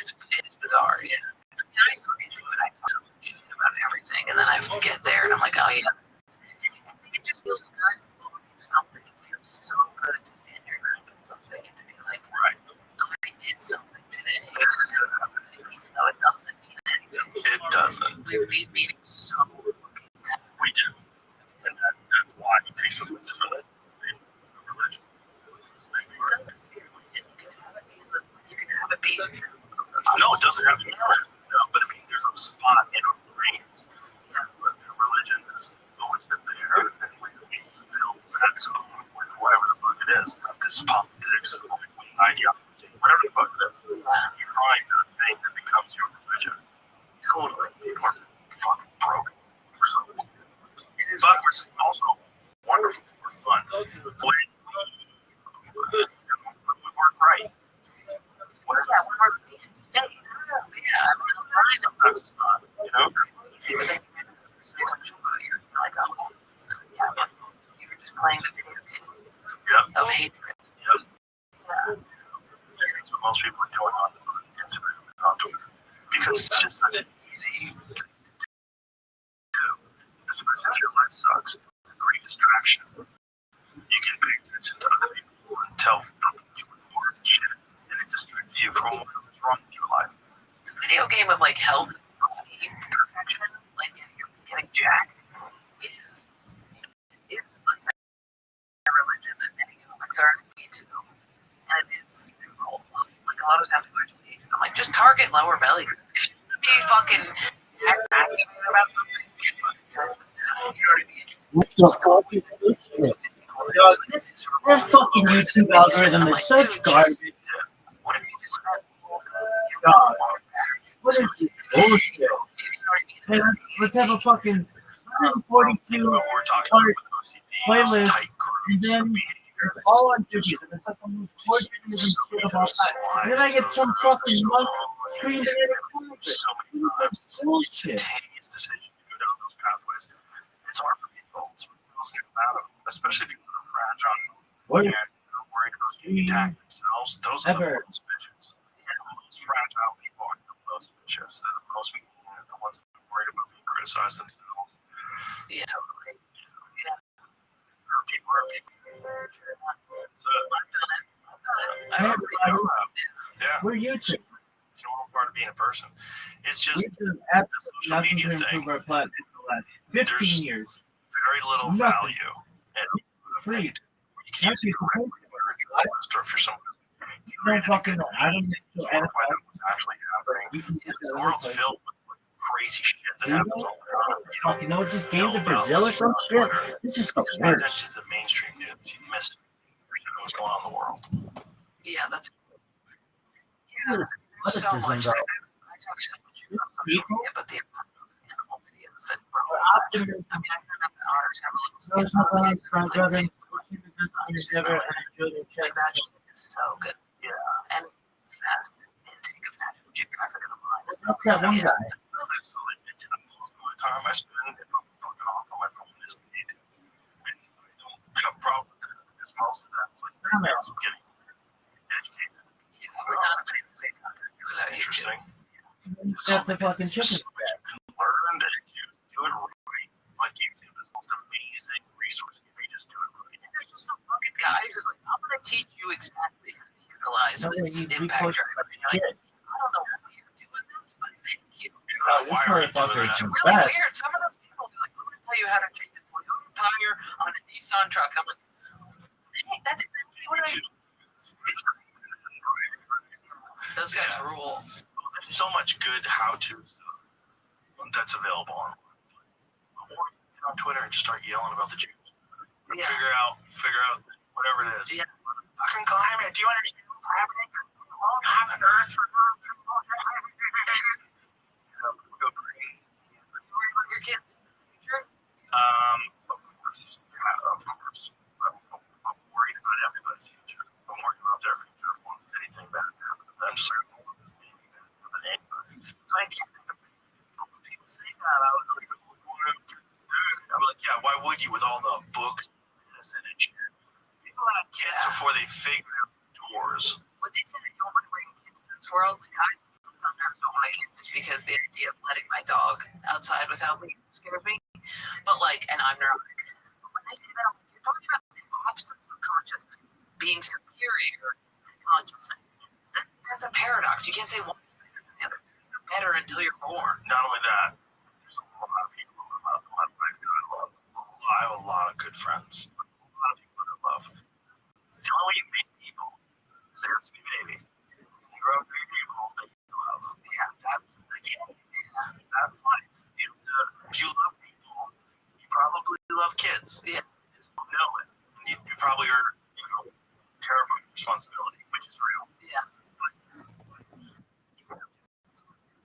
It's bizarre, yeah. And I fucking do it. I talk about everything. And then I get there, and I'm like, oh, yeah. It just feels good to believe something. It feels so good to stand your ground on something and to be like, right. I did something today. Even though it doesn't mean anything. It doesn't. We made meaning so fucking bad. We do. And that's why we take so much of religion. You can have it be. No, it doesn't have to be. No, but I mean, there's a spot in our brains. Religion has always been there, and we fill that spot with whatever the fuck it is. This politics, ideology, whatever the fuck it is. You find a thing that becomes your religion. Totally. We're fucking broken. It is, but we're also wonderful. We're fun. We work right. Well, yeah, when we're face to face. Yeah, I mean, sometimes it's not, you know? You see what they do? You're like, oh, yeah, you were just playing the video game of hatred. Yep. Yeah. That's what most people are doing on Instagram and on Twitter. Because it's just such an easy to do. Especially if your life sucks. It's a great distraction. You can pay attention to other people and tell them you important shit. And it distracts you from what's wrong with your life. The video game of like health and body perfection, like you're getting jacked, is like a religion that many comics are into. And it is like a lot of times people are just I'm like, just target lower belly. If you be fucking active about something, get fucking guys. You know what I mean? What the fuck is this shit? That fucking YouTube algorithm is such garbage. What if you just God. What is this bullshit? Hey, let's have a fucking 142 part playlist, and then it's all on YouTube, and it's like the most tortured shit of all time. And then I get some fucking monk screaming at a comment. That's bullshit. It's hard for people to get out of, especially if people are fragile What? and worried about getting attacked themselves. Those are the most vicious. The most fragile people are the most vicious. They're the most people, the ones that are worried about being criticized themselves. Yeah. Totally. Yeah. People are people. So, I've done it. Yeah. We're YouTube. It's a normal part of being a person. It's just YouTube absolutely nothing to improve our platform for the last 15 years. Very little Nothing. value. And Free. you can use it for or if you're someone No fucking know. I don't know. find out what's actually happening. The world's filled with crazy shit that happens all the time. You know what this game's in Brazil or some shit? This is the Just pay attention worst. to the mainstream news. You miss what's going on in the world. Yeah, that's. What is So this much. about? I talk so much about social media, but the amount of animal videos that bro. Optimism. I mean, I found out that otters have a little No, it's not skin. my It's brother. like, like that shit is so good. Yeah. And fast intake of National Geographic in the mind. That's that one guy. Most of my time I spend fucking off on my phone is need. And I don't have a problem with that because most of that's like I'm getting educated. Yeah, we're not a fan of fake content. It's interesting. Got the fucking chicken. Learn to do it right. Like YouTube is the most amazing resource if you just do it right. And there's just some fucking guy who's like, I'm gonna teach you exactly how to utilize this impact driver. Like, I don't know why you're doing this, but thank you. This Why are you motherfucker doing is that? It's really weird. Some of those people be like, I'm gonna tell you how to change a Toyota tire on a Nissan truck. I'm like, hey, that's exactly what I do. Those guys rule. There's so much good how-to stuff that's available online. Or get on Twitter and just start yelling about the Jews. Yeah. Figure out whatever it is. Yeah. Fucking climate. Do you understand what's happening? We won't have an Earth for go crazy. You worry about your kids' future? Of course. Yeah, of course. I'm worried about everybody's future. I'm worried about their future. I don't want anything bad to happen to them. Just like I don't want this anything bad to happen to anybody. So I can't think of people say that. I was like, I'm like, yeah, why would you with all the books and shit? People had kids before they figured out doors. When they say that you don't want to bring kids to this world, like, I sometimes don't want to kid just because the idea of letting my dog outside without me scares me. But like, and I'm neurotic. But when they say that, you're talking about the absence of consciousness being superior to consciousness. That's a paradox. You can't say one is better than the other. It's better until you're born. Not only that, there's a lot of people I love. I have a lot of good friends. A lot of people that I love. The only way you meet people is they have to be babies. You grow up being people that you love. Yeah, that's life. If you love people, you probably love kids. Yeah. You just don't know it. You probably are, terrified of responsibility, which is real. Yeah.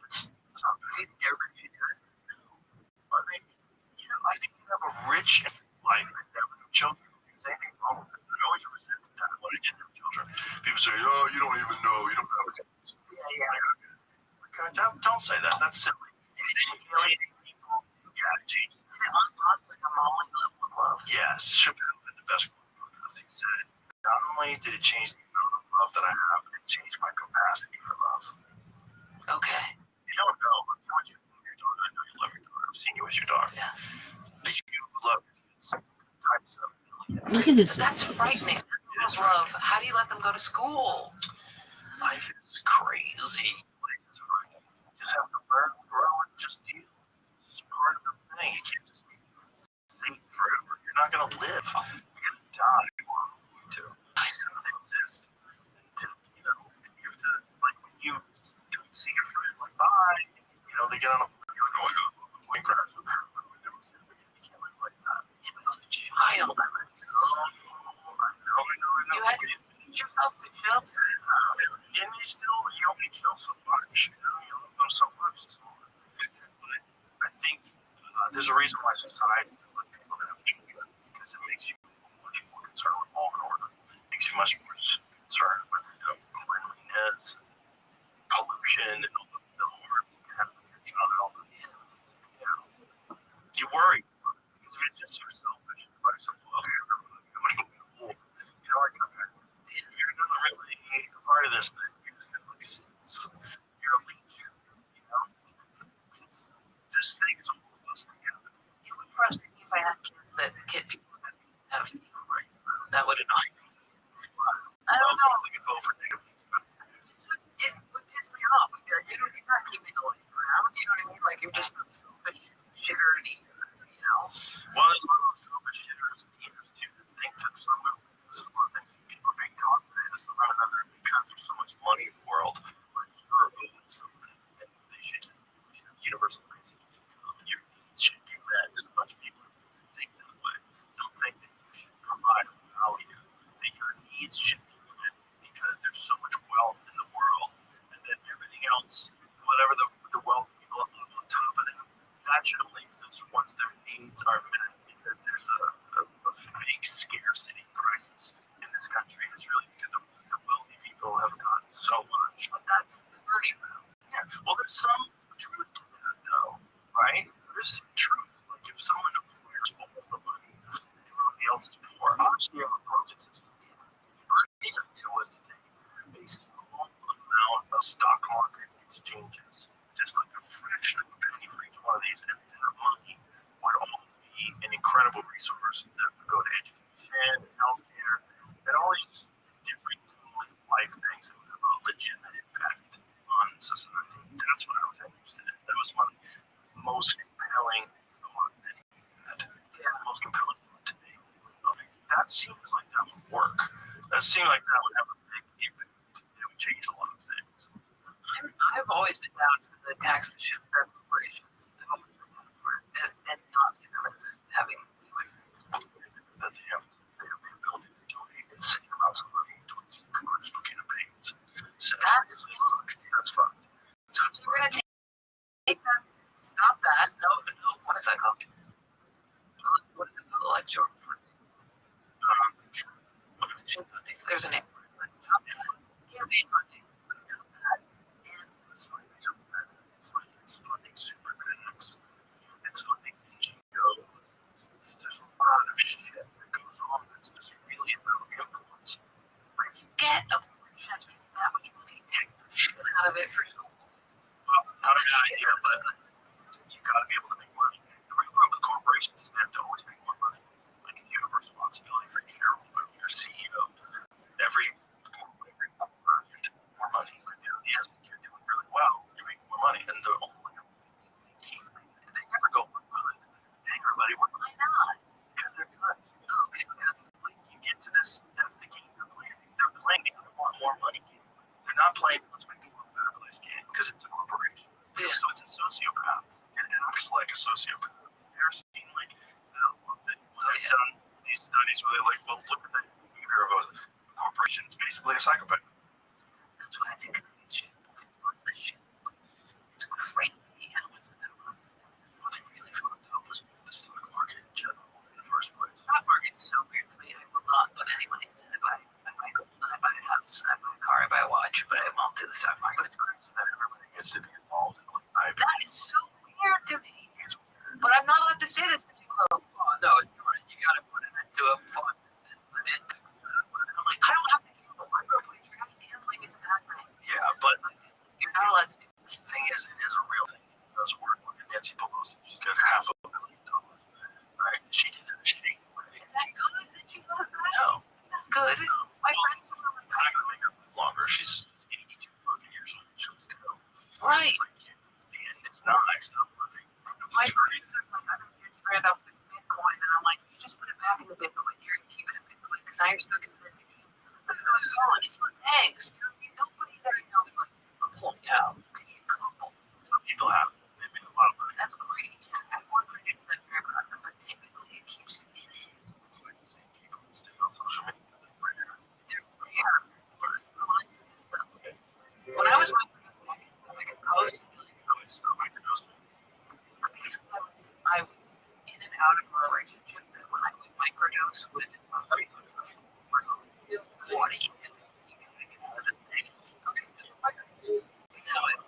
It's not bad. Do you think everybody should do it? I think you have a rich life and never have children. There's anything wrong with it. I always resent that when I didn't have children. People say, oh, you don't even know. You don't have kids. Don't say that. That's silly. Alienating people, change. It unlocks like a Molly level of love. Yes, Chappelle had the best quote. He said, not only did it change the amount of love that I have, it changed my capacity for love. Okay. You don't know how much you love your dog. I know you love your dog. I've seen you with your dog. Yeah. But you love your kids. Times up. Look at this. That's frightening. That's love. How do you let them go to school? Life is crazy. Life is frightening. You just have to learn, grow, and just deal. It's part of the thing. You can't just be safe forever. You're not going to live. You're going to die. To. Something exists. And, you have to, like, when you see your friend, like, bye, they get on a plane, you're like, oh my God, the plane crashed. You can't live like that. Child. You had to teach yourself to chill. And you only chill so much. You love them so much. But I think there's a reason why society is looking people to have children, because it makes you much more concerned with law and order. It makes you much more concerned with cleanliness, pollution, and all the harm you can have with your child. You worry. Because if it's just yourself, if you're by yourself, well, you're like, okay, you're not really a part of this thing. You're just kind of like, you're a leech. This thing is all of us together. It would frustrate me if I had kids that kid people that have equal rights. That would annoy me. I don't know. It's like a vote for nigga. It would piss me off. I'd be like, needs should be met because there's so much wealth in the world, and then everything else, whatever the wealth people have on top of them, that should only exist once their needs are met, because there's a big scarcity crisis in this country. It's really because the wealthy people have gotten so much. But that's the burning room. Yeah. Well, there's some truth to that, though, right? There's some truth. Like if someone acquires all the money and everybody else is poor, obviously you have a broken system. Bernie's idea was to take a small amount of stock market exchanges, just like a fraction of a penny for each one of these, and that money would all be an incredible resource that would go to education, healthcare, and all these different life things that would have a legitimate impact on society. That's what I was interested in. That was my most compelling thought that he had. Yeah, most compelling thought to me. Okay, that seems like that would work. That seemed like that would have a big impact. It would change a lot of things. I've always been down for the taxation of corporations. I've always been down for it, and not because having to do it. That they have the ability to donate insane amounts of money towards congressional campaigns. So That's fucked. that's fucked. So We're gonna take that. Stop that. No. What is that called? What is it called? Electoral funding. sure. Election funding. There's a name for it. Let's stop that. Campaign funding. Let's stop that. And It's funding super critics. It's funding NGOs. There's a lot of shit that goes on that's just really about influence. But if you get a corporation that's making that much money, tax the shit out of it for schools. Well, not a bad idea, but you gotta be able to make money. The real problem with corporations is they have to always make more money. Like if you have a responsibility for your shareholder, if you're a CEO, every quarter you have to make more money. But the idea is that you're doing really well, you make more money, and the only way they never go, hey everybody, why not? Because they're nuts. Okay, because like you get to this, that's the game they're playing. They're playing the I want more money game. They're not playing let's make the world a better place game, because it's a corporation. Yeah. So it's a sociopath. And it acts like a sociopath. They're seeing like they've done these studies where they're like, well, look at the behavior of a corporation. It's basically a psychopath. That's why I think it's crazy how much that costs. What they really fucked up was the stock market in general in the first place. Stock market is so weird to me. I will not put any money in it. I buy gold, I buy a house, I buy a car, I buy a watch, but I won't do the stock But market. it's crazy that everybody gets to be involved in like That is so weird to me. But I'm not allowed to say this to people. Oh, no, you gotta put it into a fund that's an index. And I'm like, I don't have to give you a microphone. Gambling is a bad thing. Yeah, but You're not allowed to do it. the thing is, it is a real thing. It does work. Look at Nancy Pelosi. She's got $500 million. Right? She did it in a shady way. Is that good that she does that? No. Is that good? No. My friends were like, It's not going to make her live longer. She's 82 fucking years old. She'll still. right. It's like, and it's not. It's not working. My friends are like, I don't get $50,000 off the Bitcoin. And I'm like, you just put it back in the Bitcoin. You're going to keep it in Bitcoin because now you're stuck in the Bitcoin. But it's really small. It's like, thanks. Nobody that I know is like, I'm pulling out. I need a couple. Some people have. They make a lot of money. That's great. Yeah, I want to get to that fair market, but typically it keeps you in it. It's like the same people that stay on social media. They're rare. They're fair. But realize the system. When I was microdosing, I could post and be like, No, it's not microdosing. I was in and out of a relationship that when I would microdose would what are you doing? You gotta get out of this thing. Okay, just microdose. Now it's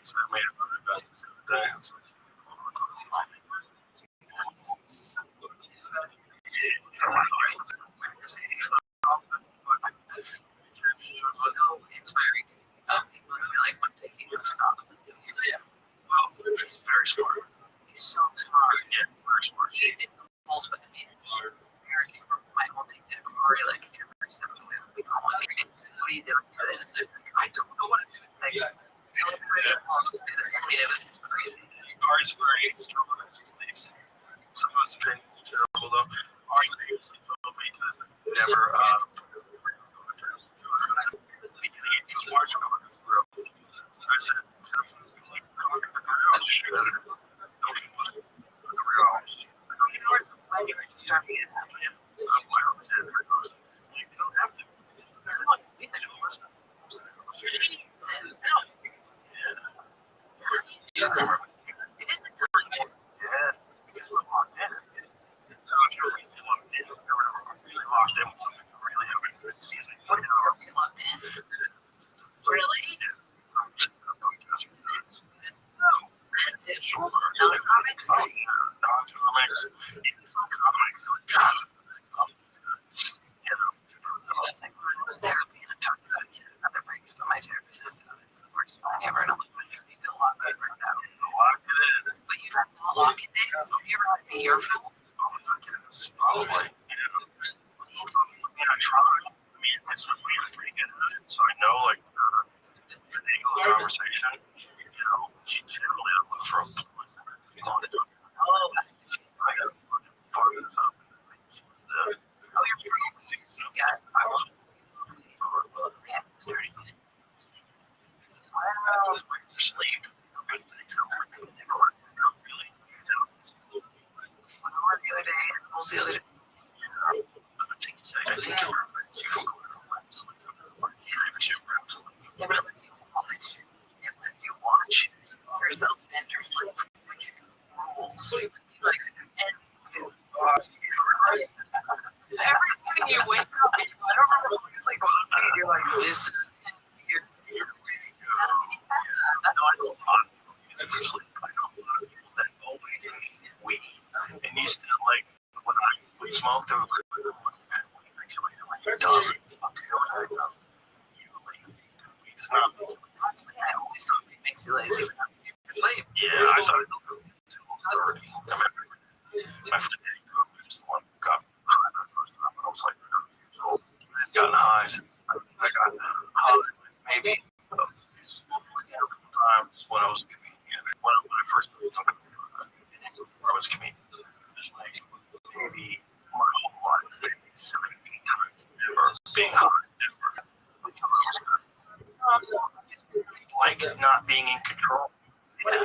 So I made another investment the other day. So inspiring. People are like, I'm taking your stuff. Well, he's very smart. He's so smart. Yeah, very smart. He did the pulse, but I mean, my whole team did a Rory like every step of the way. We call him, what are you doing for this? I don't know what to do. Like, I mean, it was crazy. Ours very strong beliefs. Some of his opinions are terrible, though. Ours seriously told me to never, It is the time. Yeah, because we're locked in. So if you're really locked in, or really locked in with something, you're really having a good season. Don't you love this? Really? Sure. Non-comics? Non-comics. Even some comics. God. That's like when I was therapy and I'm talking about another breakup, but my therapist says it's the worst thing ever. And I'm like, my therapy's a lot better right now. Locked it in. But you have not locked it in. Have you ever had a earful? Probably. I tried. I mean, it's pretty good at it. So I know, like, for the conversation, she generally don't look for a I got part of this up. You're pretty. Yeah. I was. Yeah. Sleep. Good things. Really. One more the other day, and what was the other day? I think it prevents you from going to sleep. Yeah, but it lets you watch. It lets you watch yourself enter sleep. Sleep. Like, and every morning you wake up and you go, I don't remember what it's like, you're like, this is you're weed, and you still like when we smoked there were dozens until it's not. I always thought it makes you lazy when you sleep. Yeah, I thought it was 30. My friend was the one who got high for the first time when I was like 30 years old. I'd gotten high since I got high, maybe a couple times when I was a comedian. When I first moved on, before I was a comedian, like maybe my whole life, maybe 17 times, never being high, never. Like not being in control.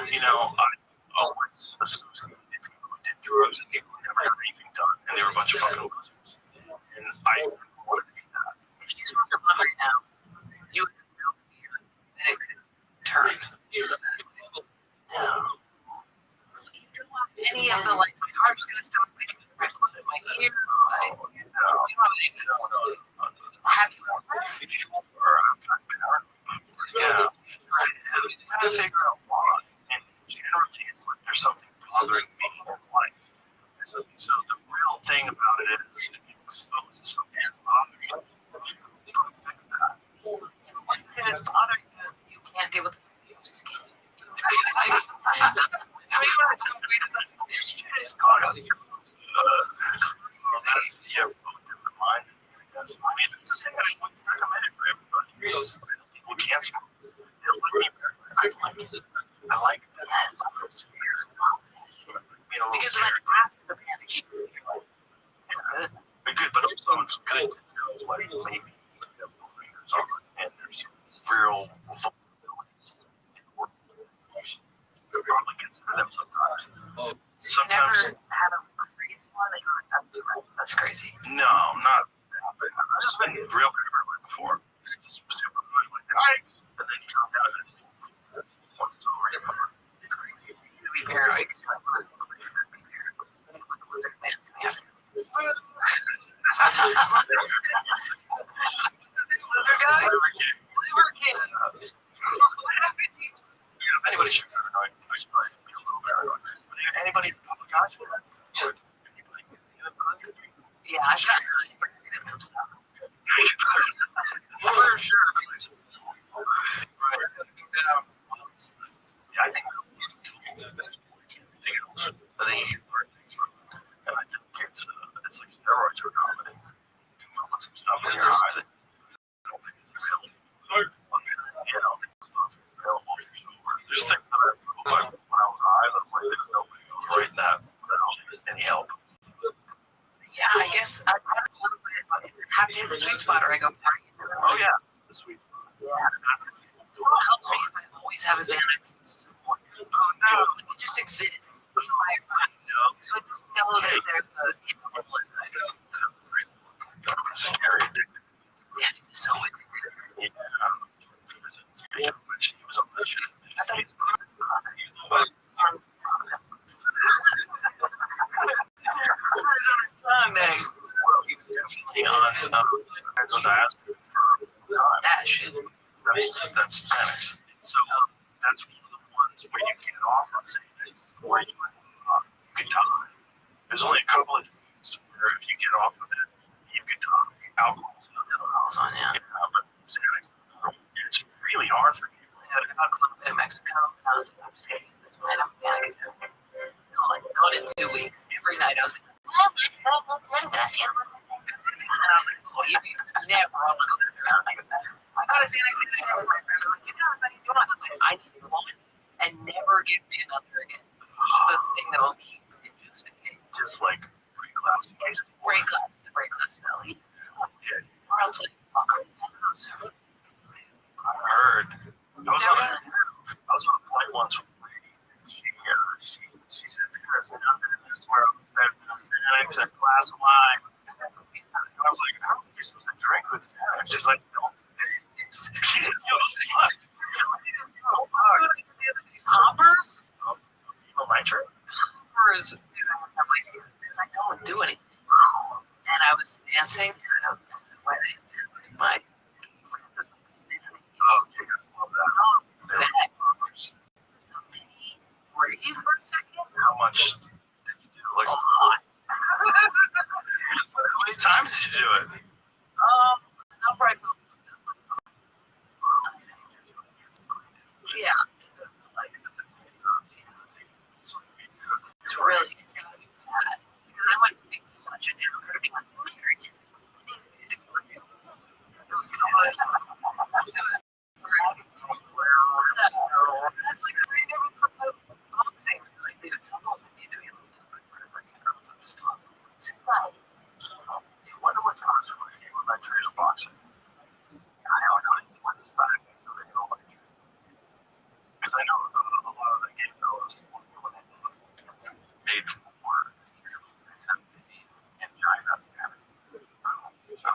You know, I always associated people who did drugs and people who never got anything done, and they were a bunch of fucking losers. And I wanted to be that. If you guys are right now, you would have no fear that it could turn. Any of the like, my heart's gonna stop beating, my ears, have you ever? Yeah. I had to figure out why. And generally, it's like there's something bothering me in life. So the real thing about it is, if you expose to something that's bothering you, you can fix that. What's the thing that's bothering you is that you can't deal with the abuse. That's how you want to complete it. It's gone out of your that's, yeah, different mind. I mean, it's a thing that I wouldn't recommend it for everybody. People can't smoke. I like it. Yes. Because when after the panic, good, but also it's good to know what maybe the leaders are, and there's real vulnerabilities in the world. It probably gets to them sometimes. Sometimes. Never had a crazy one that you're like, that's crazy. No, not. I've just been real paranoid before. Just super like yikes, and then you come down and once it's over, you're fine. It's crazy for you to be paranoid because you're like, well, be paranoid. Like a lizard man coming after you. Lizard guy? Liver king. What happened? Yeah, which might be a little paranoid. But anybody in the public eye for that? Yeah. Anybody in the country? Yeah, I tried to did some stuff. For sure. Yeah, I think I think you can learn things from it. And I think it's like steroids or comedy. You can put some stuff in your eye that I don't think is real. You know, it's not available. There's things that I like when I was high that like there's nobody else writing that without any help. Yeah, I guess I have to hit the sweet spot or I go party. Oh yeah, the sweet spot. Yeah. It helps me if I always have a Xanax. Oh no, it just exists. So I just know that there's a scary addictive. Xanax is so addictive. Yeah. Speaking of which, he was on that shit. I thought he was Well, he was definitely on benzodiazepine for that shit. That's Xanax. So that's one of the ones where you get off of Xanax, where you could die. There's only a couple of things where if you get off of it, you could die. Alcohol's On, yeah. But Xanax, it's really hard for people. I got a club in Mexico. I was upstairs. This night I'm panic attack. Gone in 2 weeks. Every night I was like, and I was like, oh, you never on this around. I got a Xanax and I got my friend. I'm like, you know what he's doing? I was like, I need this woman and never give me another again. This is the thing that'll keep me just in case. Just like pretty class in case. Break glass. It's a break glass belly. Or else like, fuck her. I heard. I was on a flight once with a lady. She said, there's nothing in this world better than Xanax and a glass of wine. And I was like, I don't think you're supposed to drink with Xanax. She's like, no. Hoppers? Evil nitrate? Hoppers, dude, I have like, because I don't do anything. And I was dancing, and I was sweating. My friend was like standing. Oh, you guys love that. Breathe for a second. How much did you do? Like, A lot. how many times did you do it? I'll probably put yeah. It's really, it's gotta be bad. Because I went from being such a downer to being like, marriage is that's like the thing from the boxing. Like, dude, sometimes I need to be a little bit because like, I'm just constantly. Just like, I wonder what comes for you when I trade a boxing. I don't know what the side effects of it are. Because I know a lot of the game fellas made for in China tennis. So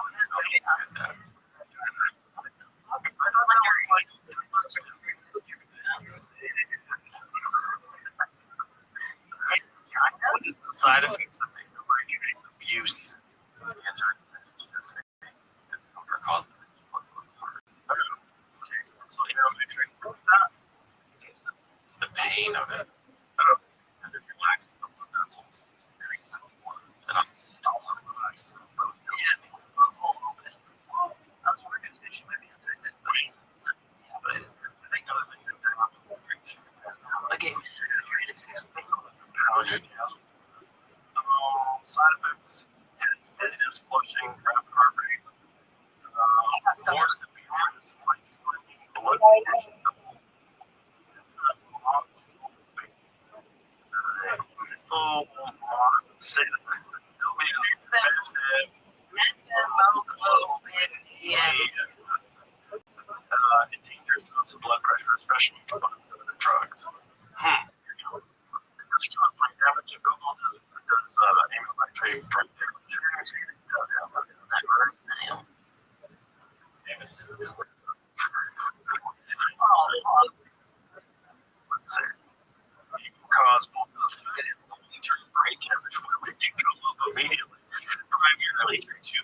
what is the side effects of abuse? The pain of it. And it relaxes the blood vessels, increases the blood, and also relaxes the blood. I was working today, she might be answering this, but yeah, but I think other things that they're not again, it's a very example. Side effects: dizziness, flushing, rapid heart rate, forced appearance, blood condition, full endangers blood pressure, especially when combined with other drugs. This caused brain damage. If Google does amyl nitrate brain damage, you're going to see that it does have that. Let's see. You can cause both long-term brain damage when they do Google immediately, primarily through two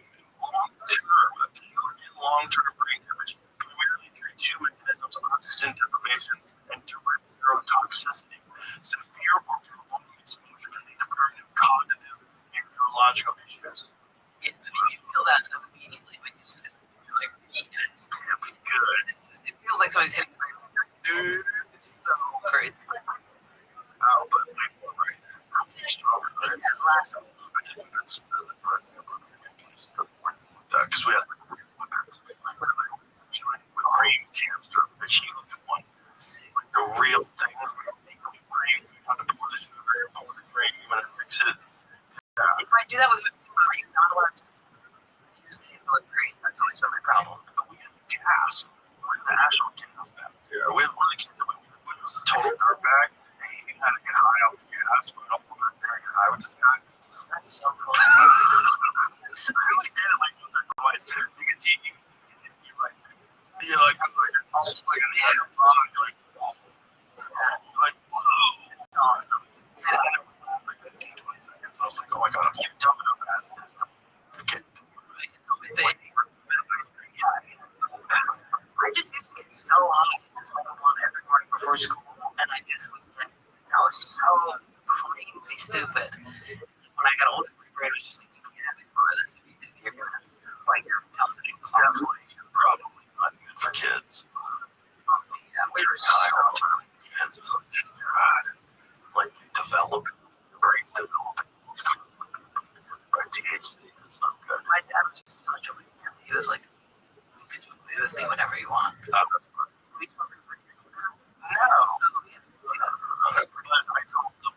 long-term brain damage, primarily through two mechanisms of oxygen deprivation and direct neurotoxicity. this guy. That's so cool. It's like because you're like, I'm like, almost like an egg. You're like, whoa. It's awesome. Yeah. Like 15, 20 seconds. I was like, oh my god, I'm keep jumping up as a kid. It's always the I just used to get so high every morning before school, and I just would get, I was so crazy stupid. When I got older, my brain was just like, you can't have any more of this if you do. You're gonna like you're telling me It's definitely probably not good for kids. yeah, we were Kids, God, like develop, brain development. But THC is not good. my dad was just such a he was like, you can smoke weed with me whenever you want. That's good. We smoked weed with you. No. I told them,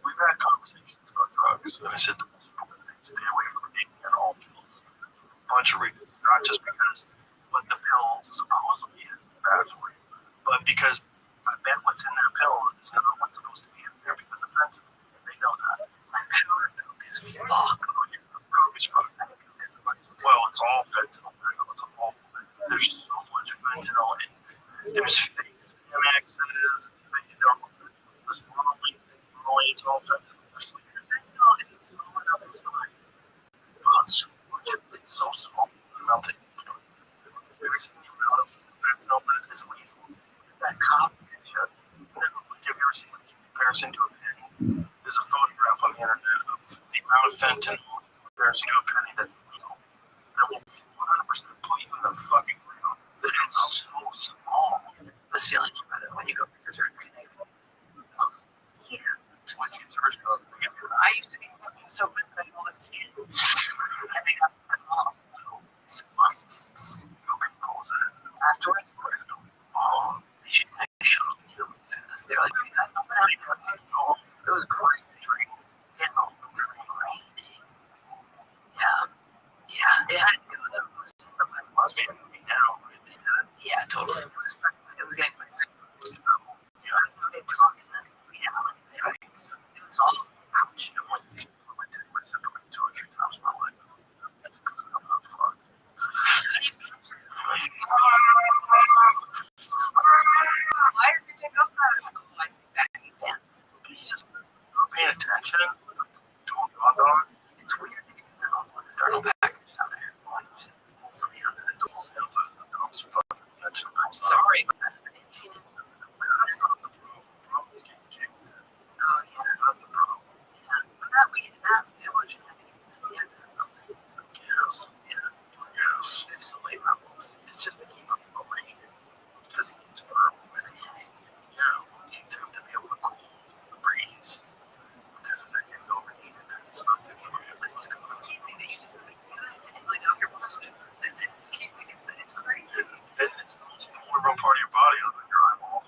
we've had conversations about drugs, and I said the most important thing, stay away from taking at all pills. A bunch of reasons, not just because what the pill supposedly is bad for you, but because I bet what's in that pill is not what's supposed to be in there because of fentanyl. They know that. I'm sure Coke is fuck. Coke is fuck. Well, it's all fentanyl. It's all, there's so much fentanyl, and there's fake Xanaxes, there's normally it's all fentanyl. Fentanyl, if it's small enough, it's fine. Oh, it's so small. Melting. Every single amount of fentanyl that is lethal. That cop shit. Have you ever seen a comparison to a penny? There's a photograph on the internet of the amount of fentanyl in comparison to a penny that's lethal. That will 100% put you in the fucking ground. That is so small. This feeling you better when you go for surgery. Yeah. It's like your surgery. I used to be so fentanyl with skin. I think I'm off. Afterwards, they should you. They're like, it was great. Yeah, it had to do with them. It was now. Yeah, totally. It was getting my they talking that it was all ouch. And one thing I did was I put 2 or 3 times in my life. That's because I'm not fucked. Why does your dick go that? Oh, I see baggy pants. He's just not paying attention to a dog. It's weird that you can sell there's no package down there. Just something else in the door. I'm sorry, but that penis. Oh, yeah. That's the problem. Yeah. But that we have, it was genetic. Yeah, that's something. Yes. Yeah. Yes. There's so many problems. It's just to keep up the brain. Because he needs fur. Yeah, you need them to be able to cool the breeze. Because if they're getting overheated, it's not good for you. It's crazy that you just like off your bullshit. That's it. Keeping it. It's crazy. And it's the most vulnerable part of your body other than your eyeball.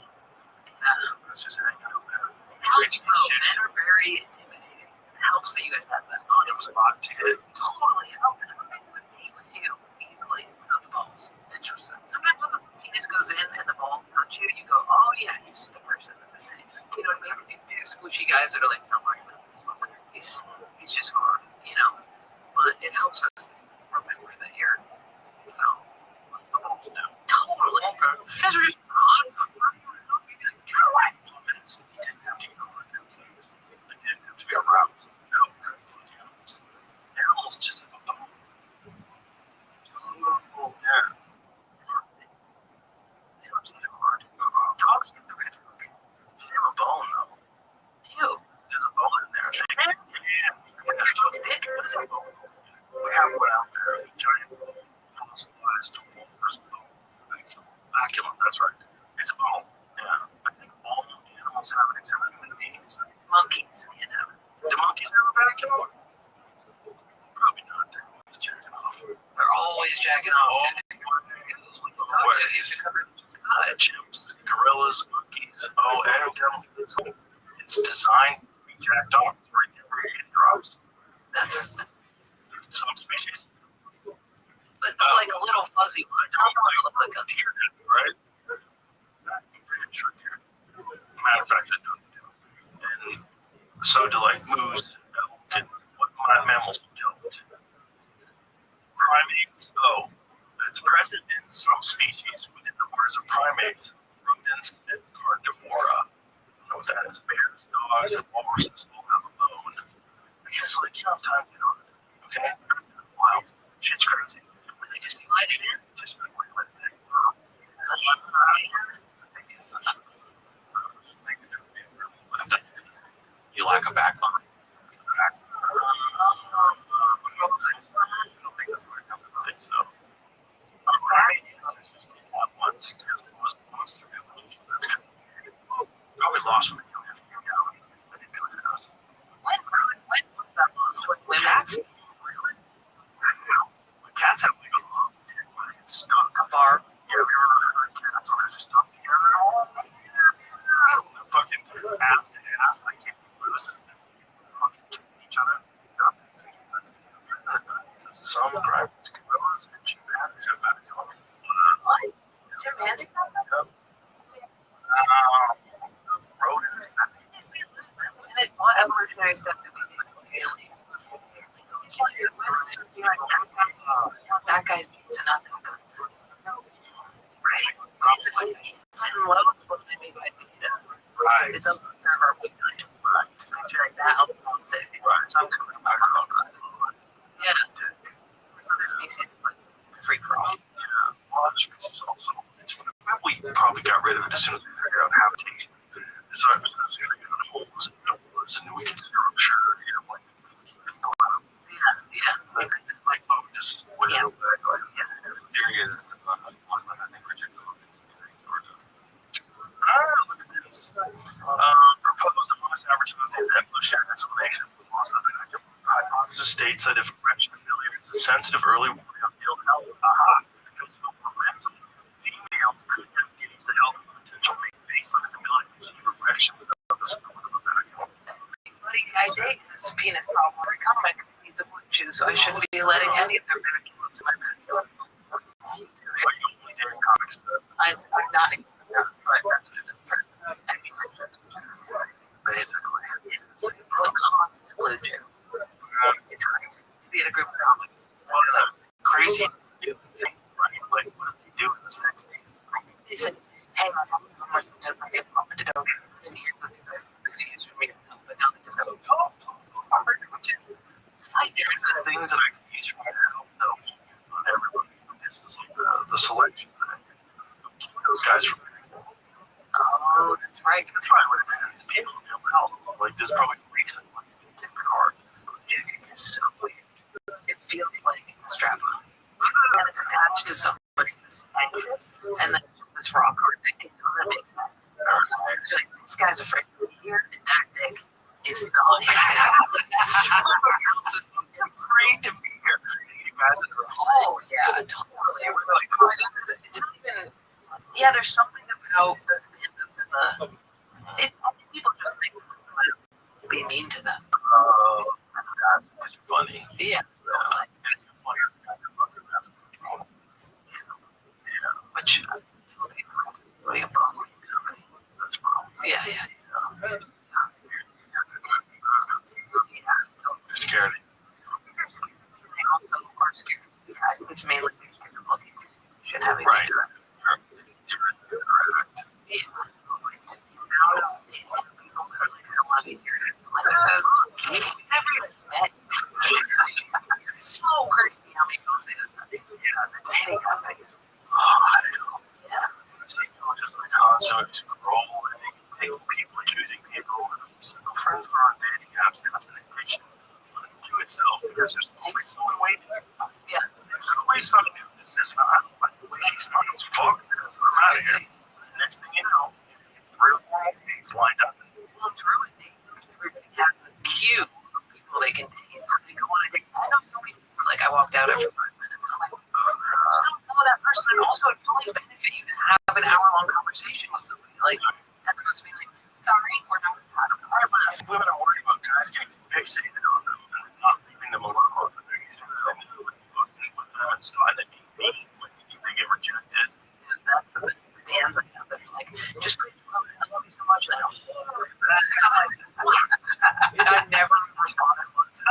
Yeah. It's just hanging out there. It helps though. Men are very intimidating. It helps that you guys have that. It's a Honestly. lot to hit. Totally help. And I don't think it would meet with you easily without the balls. Interesting. Sometimes when the penis goes in and the ball touch you, you go, oh yeah, he's just a person. It's the same. You know what I mean? You do squishy guys that are like, don't worry about this one. He's just hard, you know? But it helps us remember that you're, you know, the balls do. Totally. Okay. You guys are just awesome. You're right. 4 minutes. He didn't have to go around those things. He didn't have to be aroused. No, because animals just have a bone. Oh, yeah. They don't get it hard. Dogs get the red hook. They have a bone, though. Ew. There's a bone in there. Yeah. Your dog's dick? There's a bone. We have one out there, a giant fossilized walrus bone. Baculum, that's right. It's a bone. Yeah. I think all animals have it except for human beings. Monkeys, you know. Do monkeys have a baculum? Probably not. They're always jacking off. They're always jacking off. Oh, Go to you to cover chimps, gorillas, monkeys. Oh, and it's designed to be jacked off. It's right there where it drops. That's Some species. but like a little fuzzy one. I don't want to look like a deer, right? Pretty sure deer. Matter of fact, I don't do. And so do like moose mammals don't. Primates, though, it's present in some species within the orders of primates, rodents, and carnivora. I don't know what that is. Bears, dogs, and walruses all have a bone. Because, like, you don't have time to get on it. Okay? Wow. Shit's crazy. When they just slide it in, just like that. You lack a backbone. Probably lost when When cats cats have like a long dick when they get stuck. A bar. Yeah, have you ever heard cats when they're stuck together? Fucking ass to ass, like keep loose and fucking killing each other. Some primates, gorillas, and chimpanzees have that dogs. chimpanzees have them? Rodents. And what evolutionary step did we do? That guy's pizza, not that guy's. Right? It's a question. And what else would it be by us? Right. It doesn't serve our population. Right. I feel like that helps us sick. Right. So I'm going to clear my mouth. Yeah. There's other species, it's like free for all. Yeah. Well, other species also. It's when we probably got rid of it as soon as we figured out habitation. So I was figuring out homes and numbers, and we can structure, you know, like, like, just whatever. There is, I think Richard look at this. Proposed amongst advertising is evolutionary explanation for the loss of the hypothesis states that if a wretched affiliate is a sensitive early warning of ill health, because of momentum, females could have gauged the health of a potential mate based on his ability to achieve erection without the support of a vacuum. Buddy, I say this penis problem or comic needs a blue chew, so I shouldn't be letting any of their vacuums in my vacuum. But you only did in comics, I'm not even but that's what it's for. basically. A constant blue chew. It's crazy to be in a group of comics. Well, it's a crazy new thing, right? Like, what did they do in the 60s? They said, hang on, sometimes I get pumped and here's the thing that could use for me to help, but now they just go, which is psych. Here's the things that I can use for my help, though. Not everybody. This is like the selection that I keep those guys from. Oh, that's right. That's probably what it is. People with mental health. Like, there's probably a reason why you take it hard. Dude, it's so weird. It feels like a strap on. And it's attached to somebody who's anxious, and then it's just this rock hard thing. It doesn't make sense. Like, this guy's afraid to be here, and that dick is not. Afraid to be here. You guys are Oh, yeah, totally. We're like, it's not even. Yeah, there's something about the. It's people just think be mean to them. That's because you're funny. Yeah. If you're funny, you're fucking that's a problem. Yeah. Which way above That's a problem. yeah. You're scared. They also are scared. Yeah, I think it's mainly scared of looking. Should have Right. Yeah. Like, now people that are like, I don't want to be here. Like, never met. It's so crazy how many people say that. Yeah, the dating company. I don't know. Yeah. It's like, just like constant scrolling, people accusing people. Single friends are on dating apps. That's an addiction to itself because there's always someone waiting. Yeah. There's always someone new. This is not like the way she's not as fuck. This is out of here. Next thing you know, 3 or 4 more dates lined up. Well, it's really neat. Everybody has a queue of people they can date. So they go on a date. I know so many people, like, I walked out after 5 minutes. And I'm like, I don't know that person. And also, it's only benefit you to have an hour-long conversation with somebody. Like, that's supposed to be like, sorry, we're not compatible. Women are worried about guys getting fixated on them and not leaving them alone. They're using them to fucking with them and stuff. And they mean when they get rejected. Dude, that's the DMs I have that are like, just please I love you so much. And I never responded once.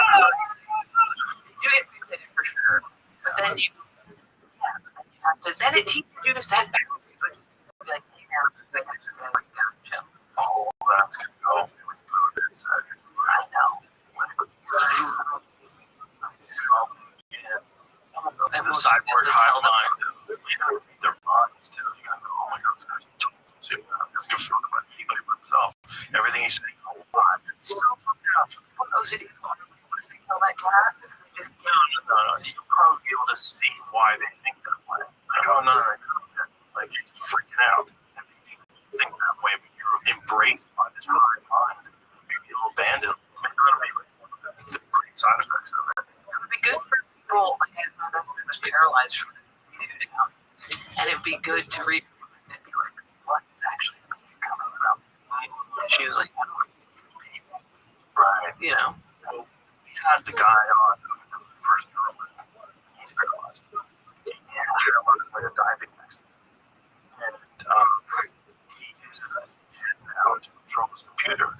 That's gonna go. I know. And The most cyborg people hive tell them mind. Their bodies too. You gotta go, oh my god, this guy's doesn't give a fuck about anybody but himself. Everything he's saying, oh my, it's so fucked up. what goes in your body? What if they kill that cat? Just No. You'll probably be able to see why they think that way. Like, oh no, like you're just freaking out. And you think that way, but you're embraced by this high mind. Maybe you'll abandon it. The great side effects of it. It would be good for people, like my best friend was paralyzed from the down. And it'd be good to read and be like, what is actually the pain coming from? And she was like, I don't know, pain. Right. You know? We had the guy on the first girl. He's paralyzed. Yeah, it's like a diving accident. And he uses his head now to control his computer.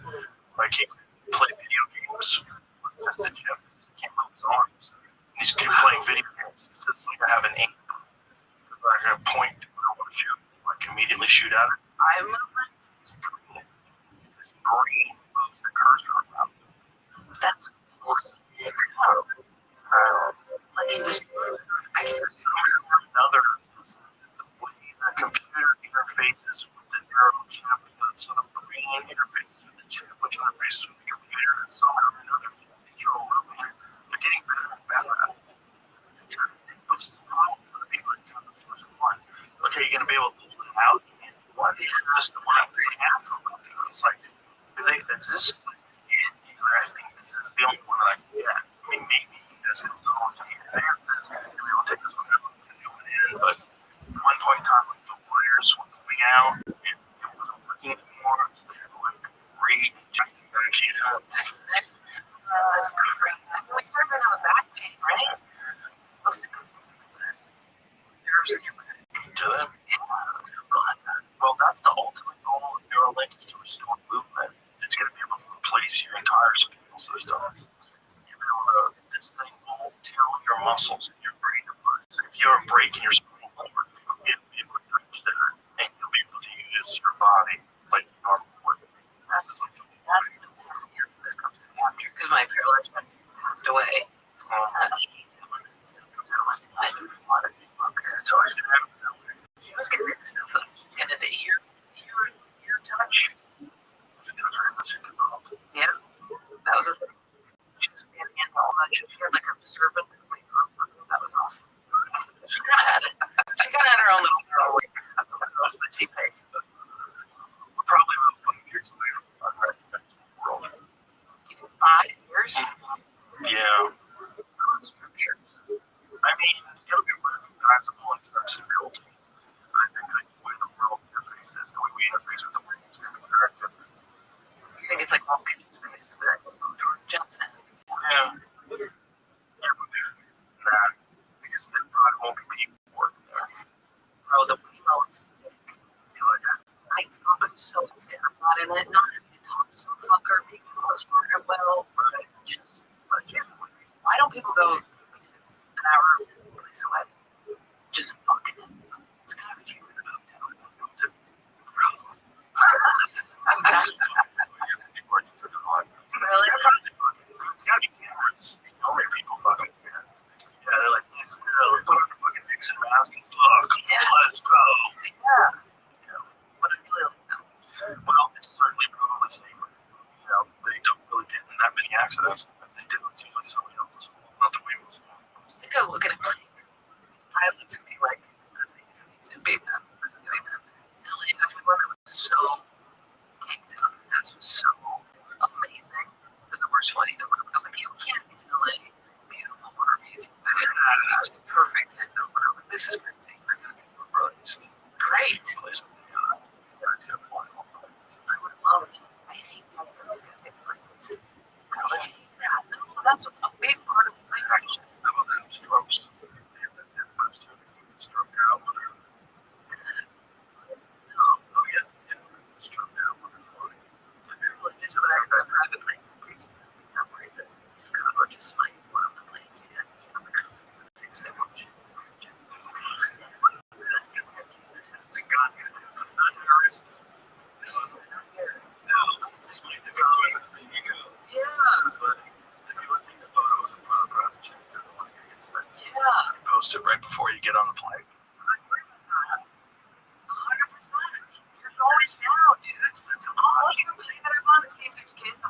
Like he can play video games with just the chip. He can't move his arms. And he's keep playing video games. He says, like, I have an aim. I'm going to point to where I want to shoot. Like, immediately shoot at it. Eye movement? His brain moves the cursor around. That's awesome. Like he was, I can Somehow or another, the way the computer interfaces with the neural chip, so the brain interfaces with the chip, which interfaces with the computer, and somehow or another, you can control it. They're getting better and better at it. That's crazy, which is a problem for the people that do the first one. Okay, you're going to be able to pull it out, and what is just the one I'm really asking about? It's like, is this like it? I think this is the only one that I can get. I mean, maybe this is going to be advances, and we'll be able to take this one out and do it in, but at one point in time, like, the wires were coming out, and it wasn't working anymore, so they had to, like, re-inject it back in. that's great. We started running out of back pain, right? Most of the nerves in your back. To them. Yeah. Well, that's the ultimate goal of Neuralink, is to restore movement. It's going to be able to replace your entire spinal system. You'll be able to, this thing will tell your muscles and your brain to work. So if you're breaking your spinal cord, it would reach there, and you'll be able to use your body like you normally would. That's the thing. That's the this comes after, because my paralyzed friend passed away. When this stuff comes out of my life, okay. So I should have She was getting into stuff. She's getting into ear touch. Yeah, that was a thing. She was getting into all that. She had like a servant. That was awesome. She kind of had it. She kind of had her own little girl. That's the cheap pay. probably about 5 years away from unrecognizable world. You think 5 years? Yeah. Sure. I mean, it'll be recognizable in terms of reality. But I think like the way the world interfaces, the way we interface with the world is going to be very different. You think it's like Vulcan space for that? Johnson. Yeah. Yeah, but that, because there probably won't be people working there. Bro, the email is sick. I thought it was so sick. I'm not in it. Not having to talk to some fucker, making all this fucker well, but just legitimately. Why don't people go an hour place away? Just fucking it. It's gotta be cheaper than a hotel. Bro. That's really? It's gotta be cameras. Only people fucking care. Yeah, they're like, put on a fucking Nixon mask and fuck. Yeah. Let's go. Yeah. But I really like that. Well, it's certainly probably safer. You know, they don't really get in that many accidents. If they do, it's usually somebody else's fault, not the wheels. I think I look at it like pilots and be like, this is to be them. This is doing them. LA, everyone that was so caked up. That was so amazing. It was the worst flight ever. I was like, you can't be in LA. Beautiful Barbies. Perfect. This is crazy. They're going to be released. Great. Place with the I would love it. I hate that. I was going to say this like this. I hate that. No, that's a big part of the plane crashes. How about them strokes? Stroke out when they're... Is it? No. Oh, yeah. Stroke out when they're floating. Well, just when I got a private plane, it's not worried that you've got to just find one of the planes to get on the cover and fix their options. It's a gun. Not terrorists. No,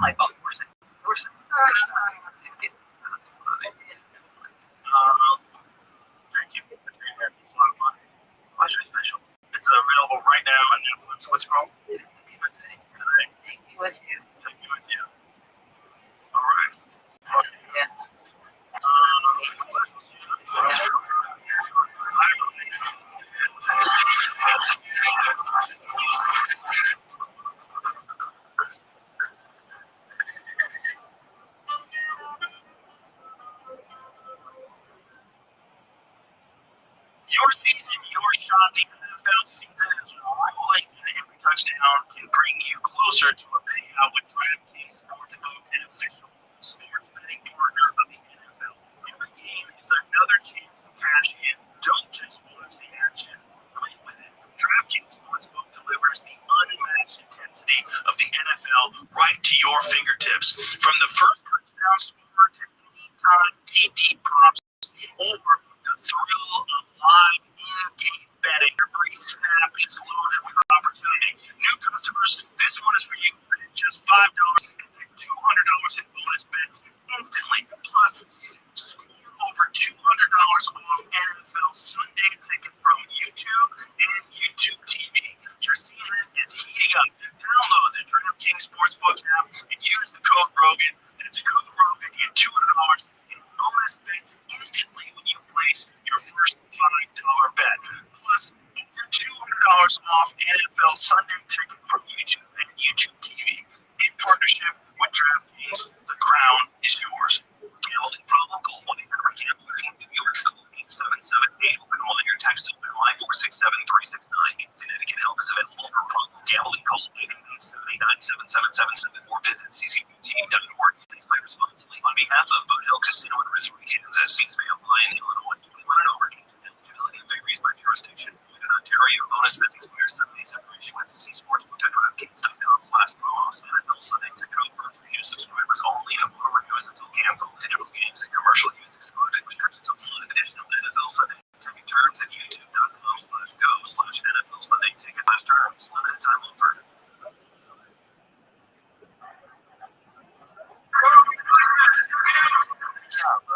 like Baltimore City. These kids. Thank you. It's a lot of fun. Watch my special. It's available right now on Netflix. What's it called? Take me with you. Take me with you. All right. Yeah. Your season, your shot, the NFL season is rolling, and every touchdown can bring you closer to a payout with DraftKings Sportsbook, an official sports betting partner of the NFL. Every game is another chance to cash in. Don't just watch the action, play with it. DraftKings Sportsbook delivers the unmatched intensity of the NFL right to your fingertips. From the first touchdown score to anytime TD props or the thrill of live in-game betting. Every snap is loaded with opportunity. New customers, this one is for you. Just $5 and get $200 in bonus bets instantly. Plus, score over $200 off NFL Sunday ticket from YouTube and YouTube TV. Your season is heating up. Download the DraftKings Sportsbook app and use the code Rogan. That's code Rogan. Get $200 in bonus bets instantly when you place your first $5 bet. Plus, over $200 off NFL Sunday ticket from YouTube and YouTube TV. In partnership with DraftKings, the crown is yours. Gambling problem? Call 1-800-GAMBLER. In New York, call 877-8-OPEN-ONE or text OPEN-ONE 467-369. In Connecticut, help is available for problem gambling. Call 888-789-7777 or visit ccbt.org. Please play responsibly. On behalf of Boot Hill Casino in Missouri, Kansas, seeks may apply in Illinois. 21 and over. Eligibility varies by jurisdiction. In Ontario, bonus bets expire 7 days after issuance. See sportsbook.draftkings.com/promos. NFL Sunday ticket offer for new subscribers only. Upload reviews until canceled. Digital games and commercial use excluded. Restrictions apply. Additional NFL Sunday ticket terms at youtube.com/go/NFL Sunday ticket terms. Limited time offer.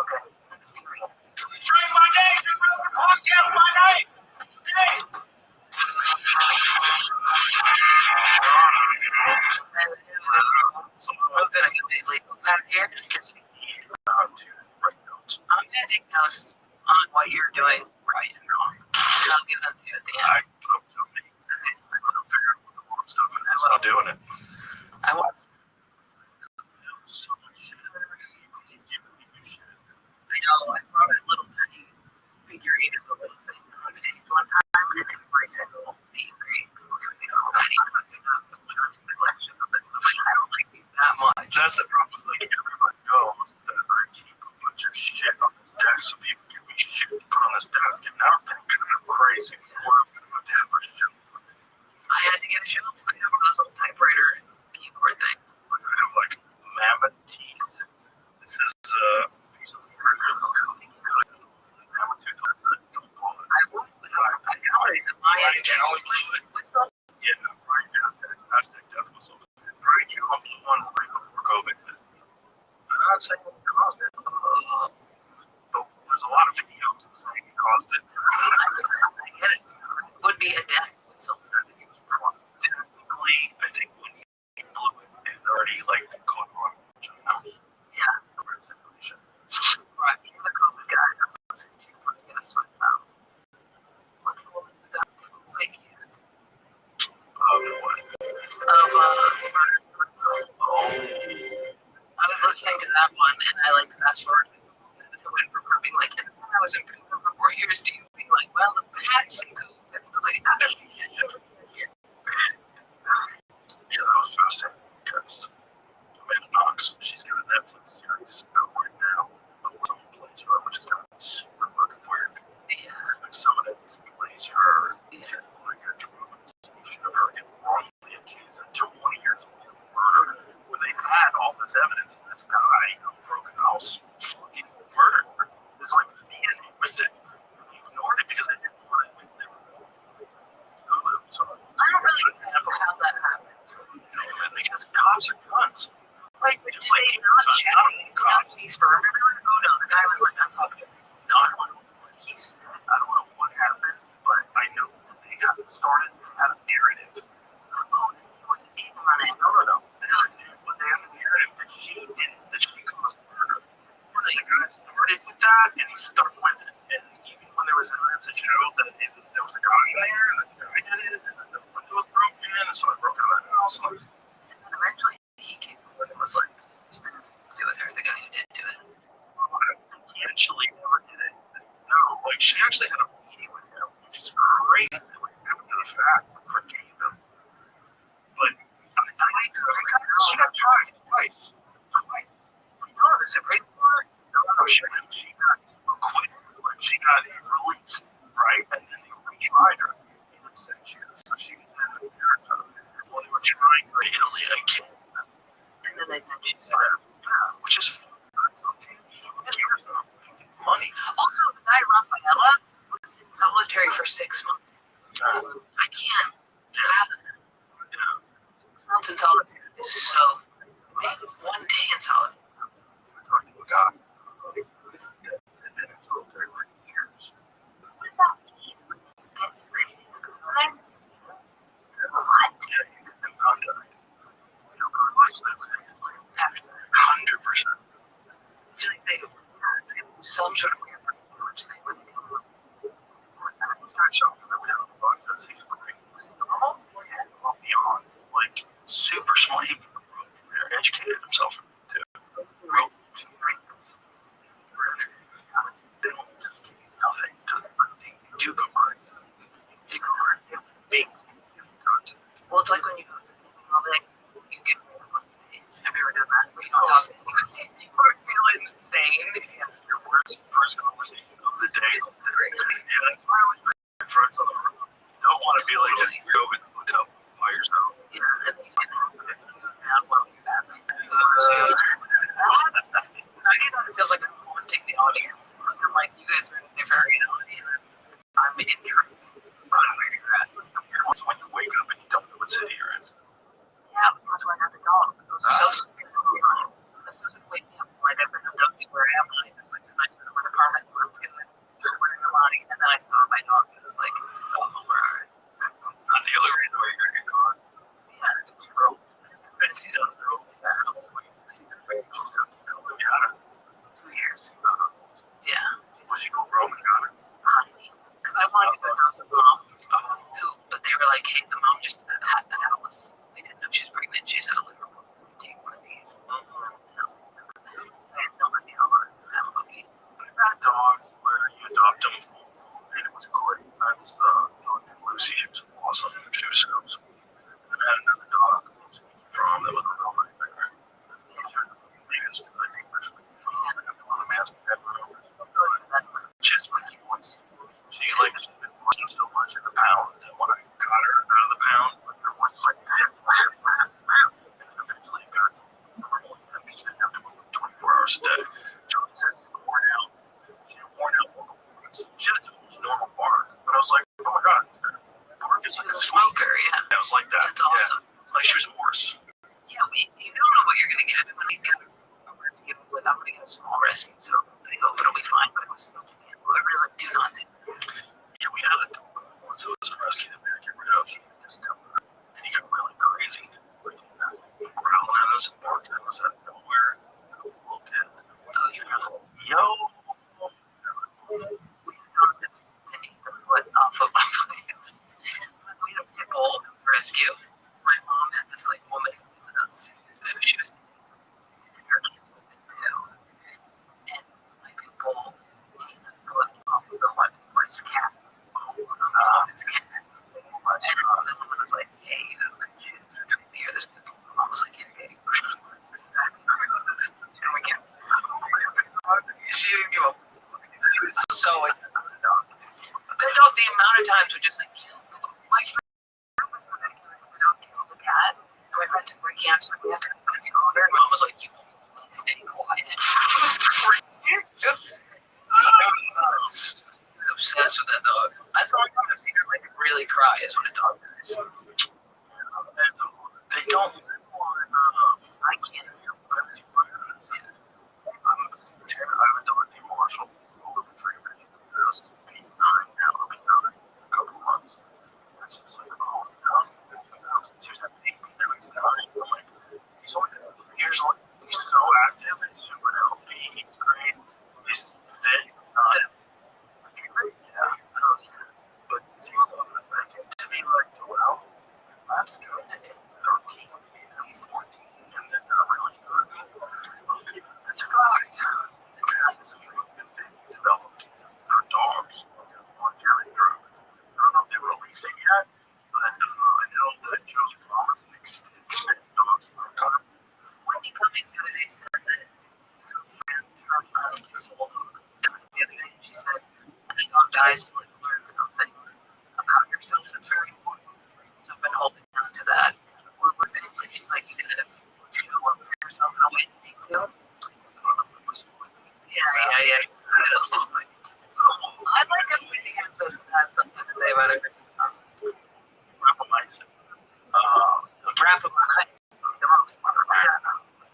Okay. Experience. Drink my name! Get my name! Hey! I'm gonna get the legal back here. To write notes. I'm gonna take notes on what you're doing right and wrong. And I'll give them to you at the end. I'm gonna figure out what the wrong stuff is. I'm not doing it. I was. So much shit. People keep giving me new shit. I know. I brought a little tiny figurine of a little thing on stage one time, and everybody said, "Oh, be great." Collection of it. I don't like these that much. That's the problem. Is like everybody knows that I keep a bunch of shit on this desk, so people give me shit to put on this desk, and now it's getting kind of crazy. We're going to have a shelf. I had to get a shelf. I have one of those old typewriter keyboard things. I have like mammoth teeth. This is a piece of mammoth tooth. I got it in my Brian Jones blew it. Yeah, Brian Jones had a plastic death whistle. Brian Jones blew one right before COVID. I'm not saying it caused it. But there's a lot of videos saying it caused it. I get it. It would be a death whistle. Technically, I think when he blew it, it had already like caught on. Yeah. Right. You're the COVID guy. I was listening to your podcast. I found one of the woman who got falsely accused of murder. I was listening to that one, and I like fast forwarded it went from her being like, and I was in prison for 4 years to you being like, well, the facts and COVID. I was like, I don't know. Yeah, that was fascinating. Amanda Knox, she's got a Netflix series out right now. Someone plays her, which is kind of super fucking weird. Yeah. Like someone that plays her, yeah, like a dramatization of her getting wrongfully accused of 20 years of murder, where they had all this evidence of this guy of broken house fucking murder. It's like the DNA missed it. They ignored it because they didn't want to admit they were Hulu. So I don't really know how that happened. because cops are guns. Right. just like not checking, not see sperm everywhere. Oh no, the guy was like, I fucked him. No, I don't know what he said. I don't know what happened, but I know that they got started had a narrative. Oh, he was in on it. No. But they had a narrative that she did, that she caused murder. The guy started with that, and he stuck with it. And even when there was evidence that showed that there was a guy there, and the guy did it, and then the window was broken, and so I broke out of the house. And then eventually he came forward and was like, "It was her, the guy who did do it." He actually never did it. No, like she actually had a meeting with him, which is crazy. Like after the fact, forgave him. But she got tried twice. No, the Supreme Court. No, she got acquitted. Like she got released, right? And then they retried her in absentia. So she was in America. Well, they were trying her in Italy again. And then they said she's fired. Which is okay. Money. Also, the guy Rafaela was in solitary for 6 months. I can't fathom that. 6 months in solitary is so. Maybe 1 day in solitary. God. They've been in solitary for years. What does that mean? What? Yeah, you get them contact. You know, go to hospital after that. 100%. I feel like they some sort of weird which they really come up. Start shopping them down the box because he's great. Was he normal? Yeah, well, beyond. Like, super smart. He educated himself, too. Real. They don't just give you nothing to they do go crazy. They go crazy. Big content. Well, it's like when you go to anything all day, you get on stage. Have you ever done that? Where you don't talk to anyone. You feel insane. It's your worst first conversation of the day. Yeah, that's why I always bring friends on the road. You don't want to be like, just go in the hotel by yourself. Yeah, and then you get down well, you're bad. That's the worst feeling. I get that it feels like I'm haunting the audience. I'm like, you guys are in a different reality, and I'm in truth. Where you're at. It's when you wake up and you don't know what city you're in. Yeah, that's why I got the dog. It was so scary. This doesn't wake me up. I've been abducted where I am. Like, this place is nice, but I'm in an apartment, so I'm getting we're in the body. And then I saw my dog, and it was like, oh, where are you? It's not the other reason why you're going to get caught. Yeah, it's girl. And she's on the road. She's afraid. She's going to go and got her. 2 years. Yeah. When she go roam and got her. Because I wanted to go down to the mom, but they were like, hey, the mom just had Alice. We didn't know she was pregnant. She's had a liver problem. Take one of these. And I was like, I had no idea how hard this had a puppy. I've had dogs where you adopt them, and it was great. I was Lucy. She was awesome. She was scopes. And I had another dog from that was a real nightmare. I think we're from the mask. She has my voice. She likes it so much in the pound that when I got her out of the pound, her voice was like, and eventually it got normal. She didn't have to move 24 hours a day. Joey says it's worn out. She had worn out vocal cords. She had a totally normal bark. But I was like, oh my God, her bark is like a smoker, yeah. That was like that. That's awesome. Yeah. Like she was hoarse. Yeah, you don't know what you're going to get when you get a rescue. Like, I'm going to get a small rescue, so I hope it'll be fine. But it was such a gamble. Everybody's like, do not do this. Yeah, we had a dog once. It was a rescue that we had to get rid of. And he got really crazy. Like, growling at us and barking at us out of nowhere. Little kid. Oh, you know. Yo. We thought that we taking the foot off of my foot. We had a pit bull rescue. My mom had this like woman with us who she was and her kids with it too. And my pit bull made the foot off of the wife's cat. His cat. And the woman was like, hey, you have the kids are trying to hear this pit bull. My mom was like, yeah, and we can't. She didn't give a he was so that dog the amount of times would just like kill my friend was like the dog kills a cat and my friend took freaking out, she's like, we have to find the owner, and mom was like, you stay quiet. Oops. It was nuts. He was obsessed with that dog. That's the only time I've seen her like really cry is when a dog dies. They don't live on I can't hear what I was he's like, he's so active and super healthy. He's great. He's fit. He's not. Yeah. But see, to me, like, well, that's good. 13, 14, and then they're really good. That's a fact. It's not a drug that they developed for dogs. Longevity drug. I don't know if they released it yet, but I know that it shows promise and extended dogs for a time. Wendy Cummings the other day said that her friend sold the other day. She said, when the dog dies, you like learn something about yourself that's very important. So I've been holding on to that. What was it? Like, she's like, you kind of show up for yourself in a way that makes you. Yeah. I like it when he has something to say about it. Rapamycin. Rapamycin.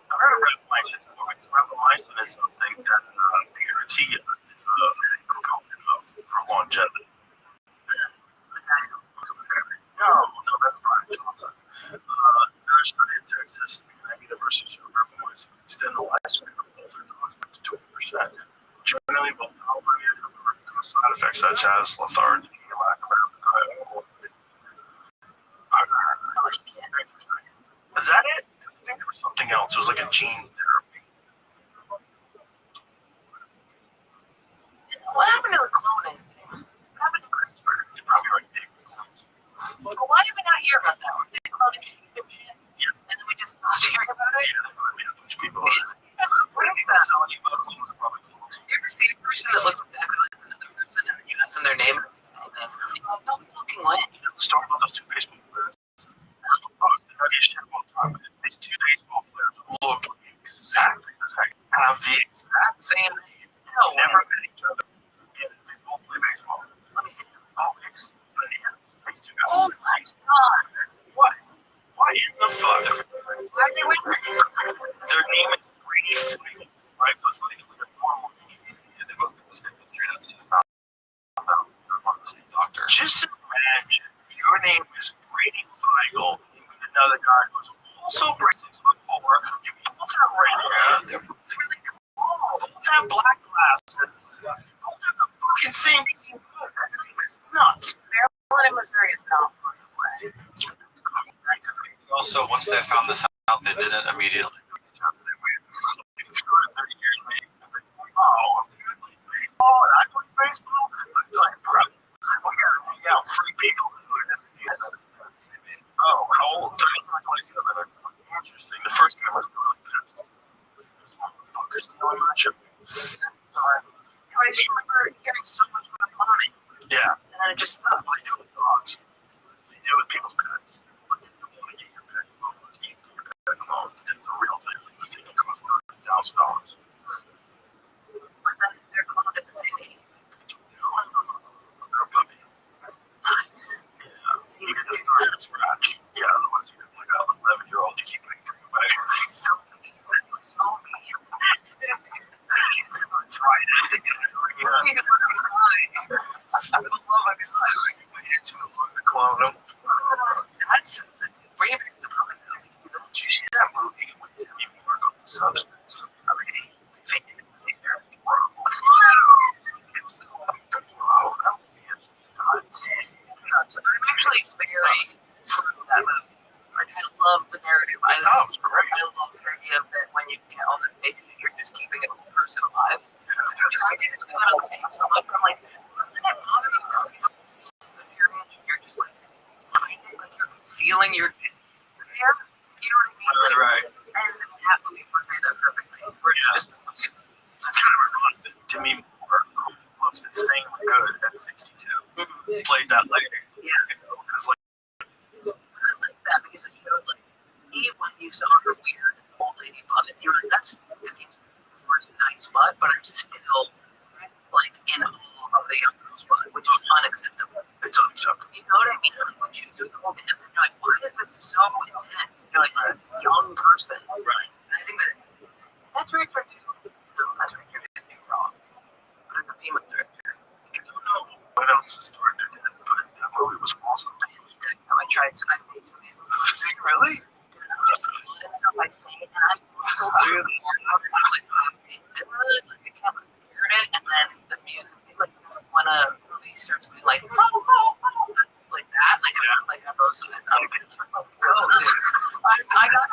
I've heard of rapamycin before. Rapamycin is something that guarantee is a component of for longevity. No, that's Brian Johnson. There's a study in Texas, the University of rapamycin extend the lifespan of older dogs up to 20%. Generally, will tolerate side effects such as lethargy, lack of appetite. Is that it? I think there was something else. It was like a gene therapy. What happened to the cloning? What happened to CRISPR? It's probably like big clones. Well, why did we not hear about that one? They cloned sheep and shit. Yeah. And then we just not hearing about it? Yeah, I mean, a bunch of people. What is that? You ever see a person that looks exactly like another person and then you ask them their name and it's the same name? Like, no fucking way. You know the story about those two baseball players? Oh, it's the nuttiest shit of all time. These two baseball players look exactly the same. Have the exact same name. No, Never met each other. And they both play baseball. Let me see. Oh, it's bananas. These two guys. Oh my god. What? Why in the fuck? Why are they waiting? Their name is Brady Fleet, right? So it's like a normal name. And they both get the same picture. That's it. They're one of the same doctors. Just imagine your name is Brady Feigl, and another guy who's also 6'4". You both have red hair. They're both really tall. Both have black glasses. Both have the fucking same team. It's nuts. Maryland and Missouri is not far away. Also, once they found this out, they did it immediately. Oh, baseball, and I play baseball. I'm like, bro, we gotta hang out. Free people. Oh, how old? 27. Interesting. The first game was really pissed. This motherfucker's stealing my chip. I just remember hearing so much about cloning. Yeah. And then it just stopped. What do you do with dogs? They do with people's pets. When you want to get your pet cloned, you get your pet cloned. It's a real thing. You think it costs $100,000. But then they're cloned at the same age. They're a puppy. Nice. Yeah. You get to start from scratch. Yeah, otherwise you're like an 11-year-old you keep putting through away. So mean. Try it. I love a guy. It's too long to clone him. That's Raven is a puppet though. Did you see that movie with Demi Moore called Substance? Okay. I did think they're I'm actually very for that movie. Like, I love the narrative. I love the idea that when you get all the fake, you're just keeping a whole person alive. I did this with on stage. I'm like, doesn't it bother me now? You're just like, you're feeling your there. You know what I mean? Right. And that movie portrayed that perfectly. Where it's just a fucking. I kind of realized that Demi Moore looks insanely good at 62. Played that lady. Yeah. Because like. I like that because it showed like when you saw her weird old lady butt, and you were like, that's Moore's nice butt, but I'm still like in awe of the young girl's butt, which is unacceptable. It's unacceptable. You know what I mean? Like when she was doing the whole dance, and you're like, why is this so intense? And you're like, it's a young person. Right. And I think that director knew. No, that director didn't do wrong. But as a female director, I don't know what else this director did, but so weird. I was like, okay, good. Like, I can't hear it. And then the music, like, when a movie starts going like, like that, like on both sides, I got to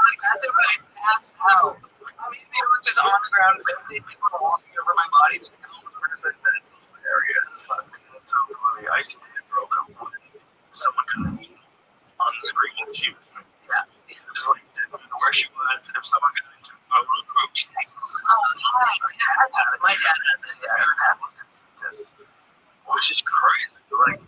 the bathroom and I passed out. I mean, they were just on the ground, like, people were walking over my body. They almost were just like, that's hilarious. That's so funny. I see a girl that wanted someone could be on the screen and she was just like didn't know where she was, and if someone could into a group, my dad has it. Yeah. her dad was just, which is crazy. Like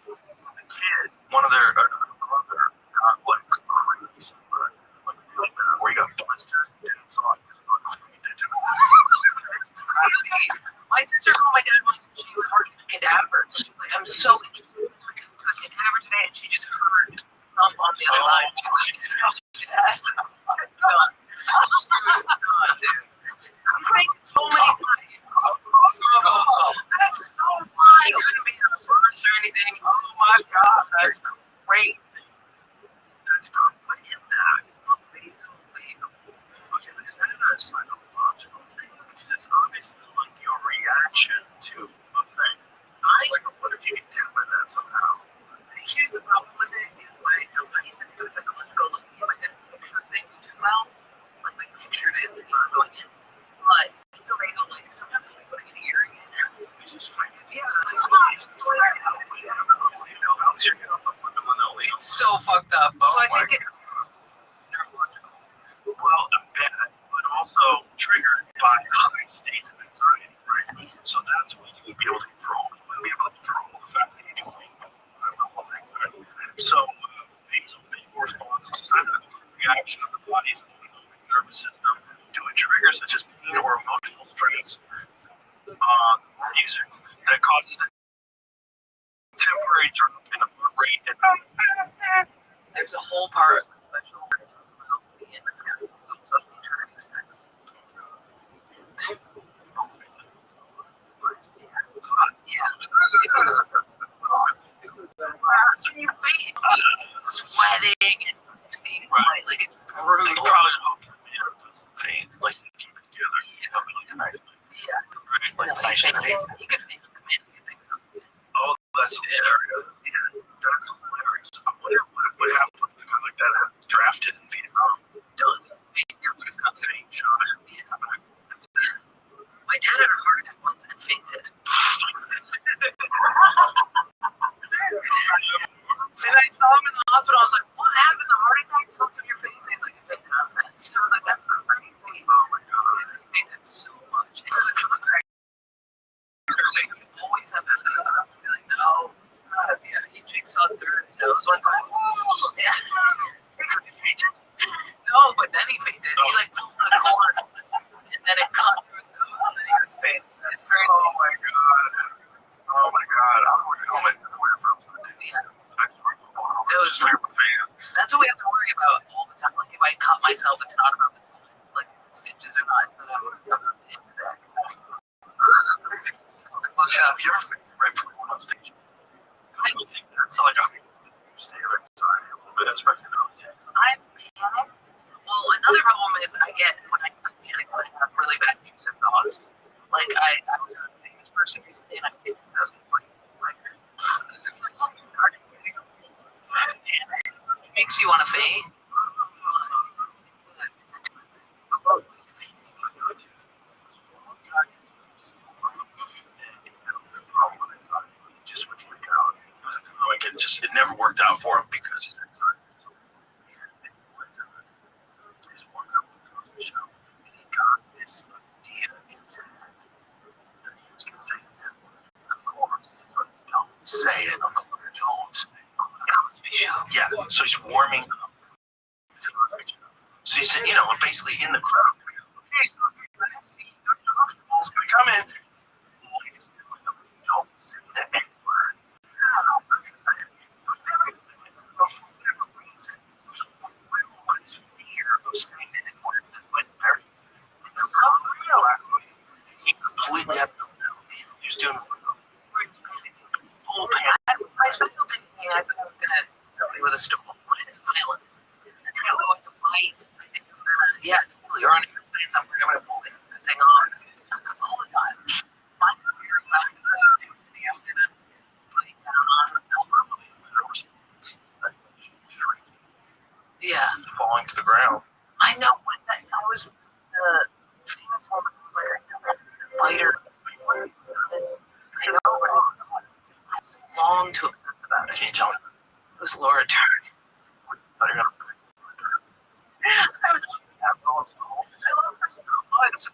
the kid, one of their brother got like crazy sunburn, like where he got blisters and didn't saw it. My sister called my dad once when she was working at Cadaver. She was like, I'm so interested in this Cadaver today, and she just heard thump on the other line. She was like, that's not done. I'm praying so many times. That's so fun. It couldn't be on a verse or anything. Oh my God, that's crazy. That's not, what is that? It's not basal legal. Okay, but is that a psychological thing? Because it's obviously like your reaction to a thing. Like, what if you can deal with that somehow? Here's the problem with it is I used to do psychological, like, I didn't picture things too well. Like, we pictured it going in. But it's a regular, like, sometimes when we put an earring in, It's just funny. yeah, It's so fucked up. So I think it. well, a bit, but also triggered by high states of anxiety, right? So that's when you would be able to control. You would be able to control the fact that you do think about anxiety. So basal vagal response is a reaction of the body's autonomic nervous system to a trigger such as pain or emotional stress. Music that causes a temporary drop in a heart rate and There's a whole part of the special about me and this guy who's also turning sex. Yeah. So you feel sweating and seeing like it's brutal. they probably hope the man doesn't faint, like they keep it together. That'd be like a nice thing. Yeah. Like No, nice thing. he could make a command. He could think of something. Oh, that's hilarious. Yeah, that's hilarious. I wonder what would happen if a guy like that had drafted in Vietnam. Done. Fainted would have come. Faint shot. Yeah. My dad had a heart attack once and fainted. And I saw him in the hospital. I was like, what happened? The heart attack felt in your face. And he's like, you fainted on that. I was like, that's crazy. Oh my God. He fainted so much. And it's not crazy. So you always have that thing up and be like, no. Yeah, he jigsawed through his nose one time. Yeah. Because he fainted? No, but then he fainted. He like pulled on a cord. And then it caught through his nose. And then he fainted. It's crazy. Oh my God. Oh my God. I'm working home and where from? Yeah. I just work for one. It was Just like a fan. That's what we have to worry about all the time. Like if I cut myself, it's not about the like the stitches or not. It's not about the impact. Yeah, you're right for one on stage. I would think that's like a state of anxiety a little bit, especially nowadays. I'm panicked. Well, another problem is I get when I panic when I have really bad intrusive thoughts. Like I was a famous person recently, and I was saying this, I was like, it makes you want to faint. Just would freak out. He was a comic and just it never worked out for him because his anxiety. He's walking up to the show and he got this idea in his head that he was going to say it. Of course, he's like, don't say it. Of course, don't say it. Yeah, so he's warming up. So he's, basically in the crowd. Okay, so Dr. Rothschild's going to come in. Don't say that word. He completely had no doubt. He was doing full panic. I expected to I thought I was gonna somebody with a stone line is violent. And then I was going to fight. I think Yeah, totally. You're on airplanes. I'm going to pull the thing on all the time. Mine's very bad. The person next to me, I'm going to put it down on the elbow. Yeah. Falling to the ground. I know. When that guy was the famous woman who was like a fighter. I know. I was long to obsess about it. Can you tell me? It was Laura Dern. But you're gonna I was I love her so much.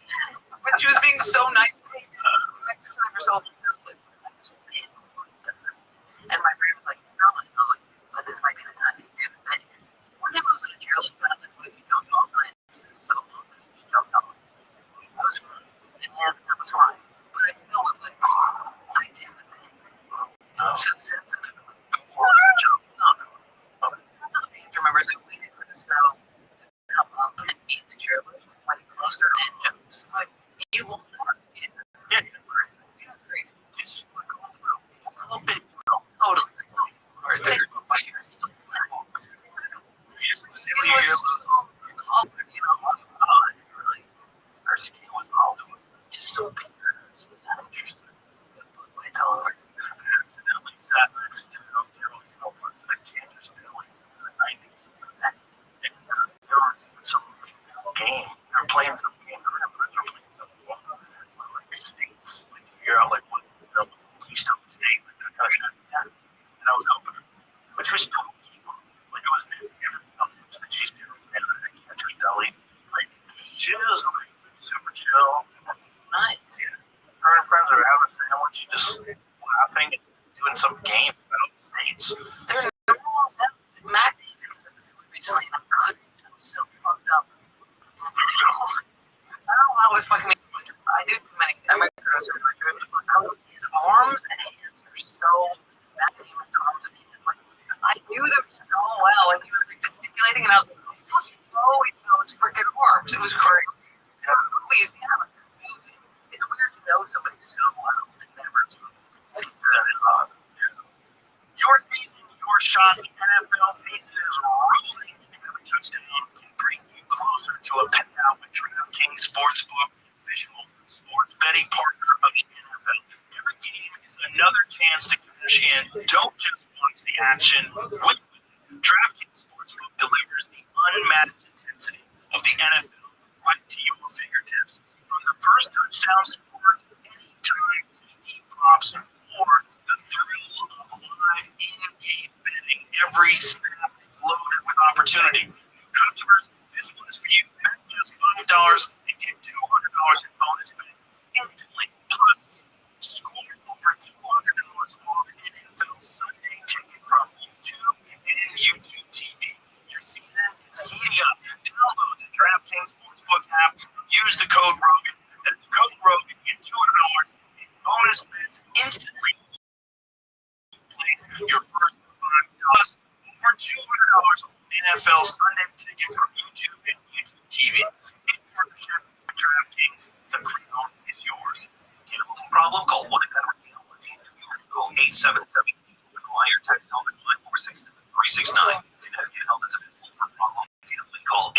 But she was being so nice to me. Next to her herself. I was like, and my brain was like, no. And I was like, but this might be the time to do the thing. One time I was in a cheerleading class, and what if you jumped off? And I just so long that you jumped off. It was fun. And that was fine. But I still was like, oh, I did the thing. So since then, I've been like, before I jump, no. That's the thing to remember is I waited for the snow to come up and meet the cheerleaders when closer and jumps. Like, you will not get yeah, you're crazy. you're crazy. It's like going through a little bit. Totally. Or they're by your skin was so hot, you know, hot. Really, her skin was all just so big. Not interesting. I tell her, I accidentally sat next to I can't just do it in the 90s. And they were doing some game. They were playing some game. They were playing some like states, like figure out like what the Keystone State, like that kind of shit. Yeah. And I was helping her, but she was still like it was new. Everything she's doing, and I can't just delete. Like she was like super chill. that's nice. Yeah. Her and friends are having a sandwich, just laughing and doing some game about states. There's no rules that Matt David recently, and I couldn't. I was so fucked up. I don't know why it was fucking me. I do too many. I might gross or his arms and hands are so Matt David's arms and hands. Like I knew them so well, and he was like gesticulating, and I was like, oh, fucking know those freaking arms. It was great. Please, yeah. It's weird to know somebody so well and never Your season, your shot. The NFL season is rolling. Every touchdown can bring you closer to a payout with DraftKings Sportsbook, official sports betting partner of the NFL. Every game is another chance to cash in. Don't just watch the action. Win. DraftKings Sportsbook delivers the unmatched intensity of the NFL right to your fingertips. From the first touchdown scored, anytime TD props, or the thrill of live in-game betting, every snap is loaded with opportunity. New customers, this one is for you. Bet just $5 and get $200 in bonus bets instantly. Plus, score over $200 off an NFL Sunday ticket from YouTube and YouTube TV. Your season is heating up. Download the DraftKings Sportsbook app. Use the code Rogan. That's code Rogan. Get $200 in bonus bets instantly. Place your first $5 over $200 on NFL Sunday ticket from YouTube and YouTube TV. In partnership with DraftKings, the crown is yours. Gambling problem? Call 1-800-GAMBLER. Call 877-HOPE-Y or text help at 946-369. Connecticut Health is available for problem gambling. Call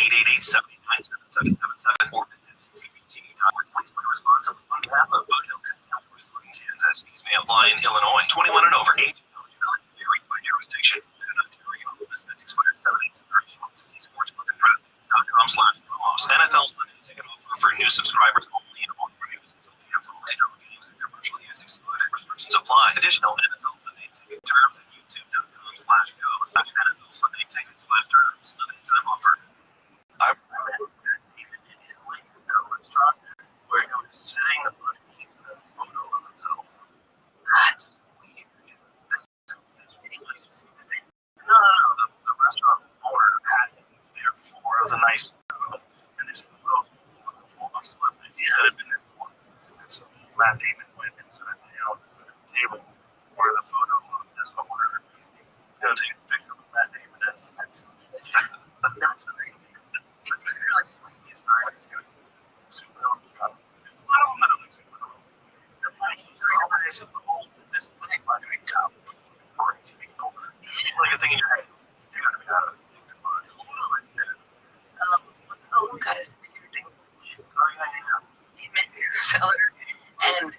888-789-7777 or visit ccpg.org. Please play responsibly on behalf of Boot Hill Casino Resort. Entities may apply in Illinois. 21 and over. Age eligibility varies by jurisdiction. In Ontario, this bets expires 7/8/30. See sportsbook and prep.com/promos. NFL Sunday ticket offer for new subscribers only and on reviews until canceled. Later games and commercial use excluded. Restrictions apply. Additional NFL Sunday ticket terms at youtube.com/go/NFL Sunday ticket/terms. Limited time offer. I recommend that even in Italy, a restaurant where he was sitting underneath the photo of himself. That's weird. That's ridiculous. No, the restaurant owner had him there before. It was a nice food, and this photo of celebrity had been there before. And so Matt Damon went and sat down at the table where the photo of this owner, take a picture of Matt Damon. That's crazy. It's either like he's very nice guy. Super helpful. It's a lot of them that are like super helpful. The funny thing is cold this thing by doing top crazy people. It's like a thing in your head. You're gonna be out of it. Totally. What's the Guys, he met in the cellar and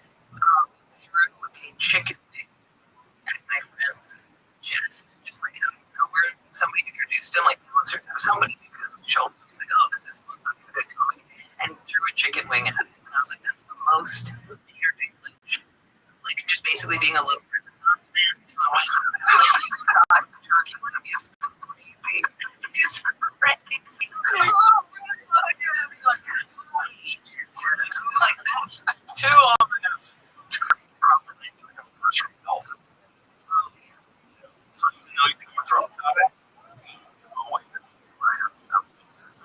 threw a chicken wing at my friend's chest, just like out of nowhere. Somebody introduced him, like, let's have somebody, because Schultz was like, oh, this is something good coming, and he threw a chicken wing at him, and I was like, that's the most Peter Dinklage, like, just basically being a little Renaissance man. God's turkey wing is crazy. He's crazy. Like, that's too often. It's crazy. So even though you think you're throwing it,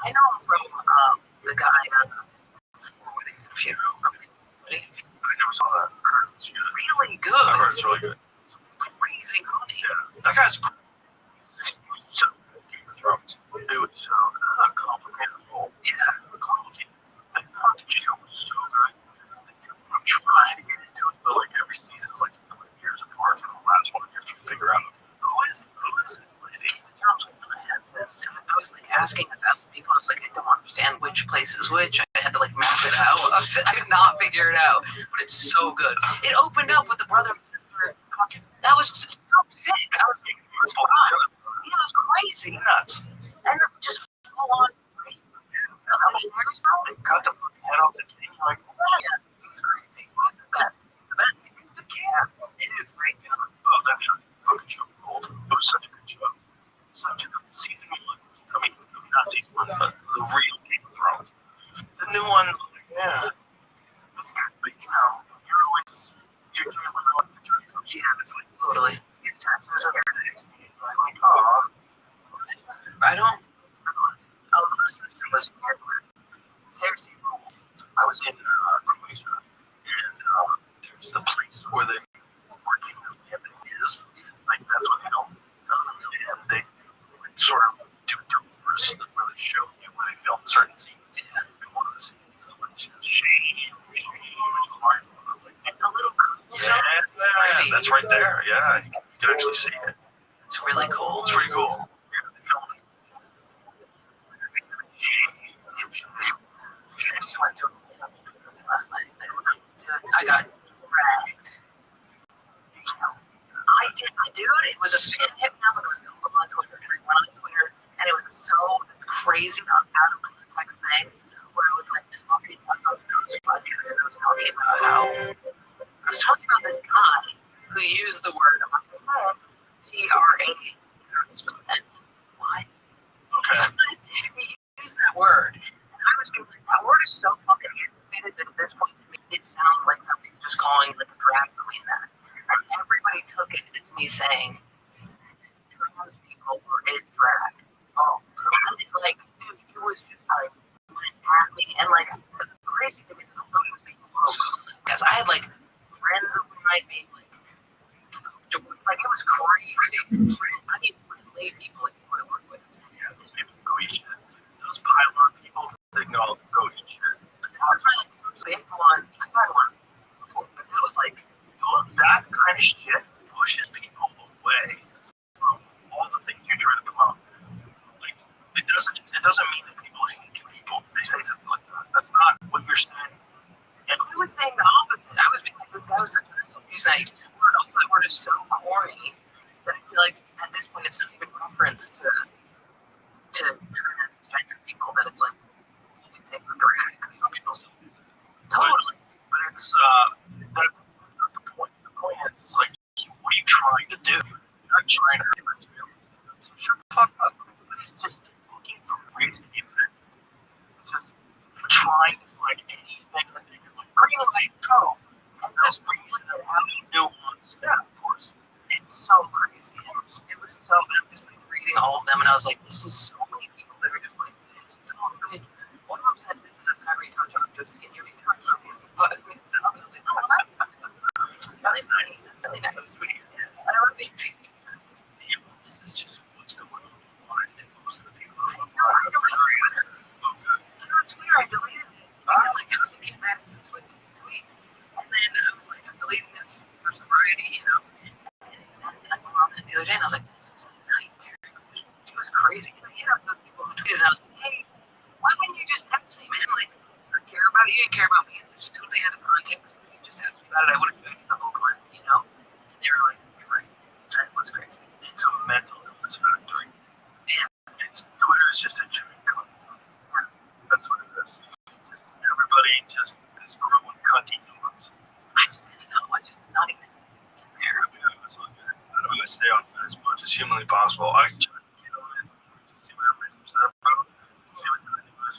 I know him from the guy Four Weddings and a Funeral. I never saw that. It's Really good. I heard it's really good. Crazy funny. Yeah, that guy's cool. He was so good at Game of Thrones. It was so complicated role. Yeah. Complicated. The fucking show was so good. I'm trying to get into it, but like every season's like 4 years apart from the last one. You have to figure out who is this lady. I was like asking 1,000 people. I was like, I don't understand which place is which. I had to like map it out. I could not figure it out, but it's so good. It opened up with the brother and sister. That was just so sick. I was like, it was crazy. Nuts. And just full on. Cut the fucking head off the king. Like, yeah, he's crazy. He's the best. He's the best. He's the cat. They did a great job. oh, that fucking show was gold. It was such a good show. Such a good season 1. I mean, not season 1, but the real Game of Thrones. The new one, yeah, it's good, but you know, you're always you're dealing with the turn coach. Yeah, it's like Totally. it's like, oh, I don't. Seriously, I was in Croatia, and there's the place where they where King Anthony is. Like that's what they don't until the end. They like, sort of do tours where they show you where they film certain scenes. And one of the scenes is when she has Shane, a little cool. yeah, that's right there. Yeah, you can actually see it. It's really cool. It's pretty cool. Yeah, they filmed it. I went to last night. I got dragged. I did, dude. It was a fan hit now, but it was still on Twitter. And I went on Twitter, and it was this crazy out of context thing where I was like talking. I was on Snow's podcast, and I was talking about how I was talking about this guy who used the word TRA. Why? Okay. He used that word. I was being like, that word is so fucking antiquated that at this point to me, it sounds like somebody's just calling like a drag queen that. And everybody took it as me saying, trans people were in drag. Oh, like, dude, it was just like, at me. And like, the crazy thing is, I thought it was being woke. Because I had like friends who might be like, it was crazy. I mean, lay people like who I work with. Yeah, those people go eat shit. Those pylon people, they can all go eat shit. I was like, I've had one before, but that was like, that kind of shit pushes people away from all the things you're trying to promote. Like, it doesn't mean that people hate people if they say something like that. That's not what you're saying. And I was saying the opposite. I was being like, this guy was such an asshole for using that word. Also, that word is so corny that I feel like at this point it's not even reference to transgender people, that it's like, you can say for drag. Some people still do that. Totally. But it's, that's not the point. The point is, like, what are you trying to do? You're not trying to hurt feelings. So shut the fuck up. Everybody's just looking for reason to be offended. It's just trying to find anything that they can, like, green light, go. And this reason of having nuance. Yeah, of course. It's so crazy. It was so, I'm just like reading all of them, and I was like, this is so many people that are just like, this. One of them said, this is a fat retard job, just get your retard from you. But I mean, so I was like, oh, that's nice. That's so sweet. I don't think This is just what's going on. And most of the people I know. I don't have Twitter. I don't have Twitter. I deleted it. Because like, didn't care about me. This was totally out of context. If you just asked me about it, I would have given you the whole clip, you know? And they were like, you're right. That was crazy. It's a mental illness factory. Yeah. Twitter is just a giant cunt. That's what it is. Everybody just is growing cunty thoughts. I just didn't know. I just not even in there. I don't want to stay on it as much as humanly possible. I try to get on it, just see what everybody's upset about, see what's in the news.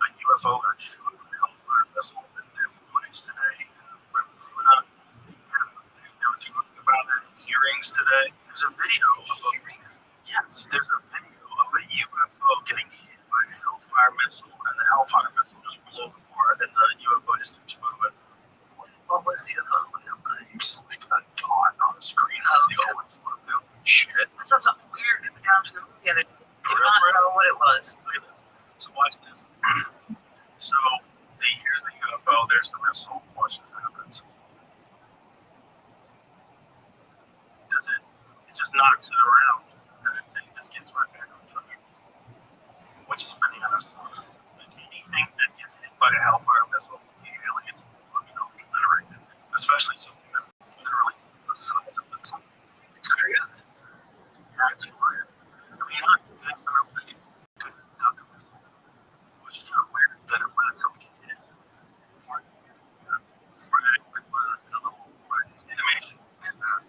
A UFO got shot with a Hellfire vessel in their footage today. They were talking about it in hearings today. There's a video of there's a video of a UFO getting hit by a Hellfire missile, and the Hellfire missile just blew apart, and the UFO just keeps moving. What was the UFO? It's like a dot on the screen. Shit. I saw something weird in the down to the movie the other day. Did not know what it was. Look at this. So watch this. So here's the UFO. There's the missile. Watch this happens. It just knocks it around, and then it just gets right back on track. Which is bananas. Like anything that gets hit by a Hellfire missile immediately gets obliterated. Especially something that's literally the size of the sun. It's crazy. That's weird. I mean, that's not really good enough to missile. Which is kind of weird that it lets them get hit. It's animation.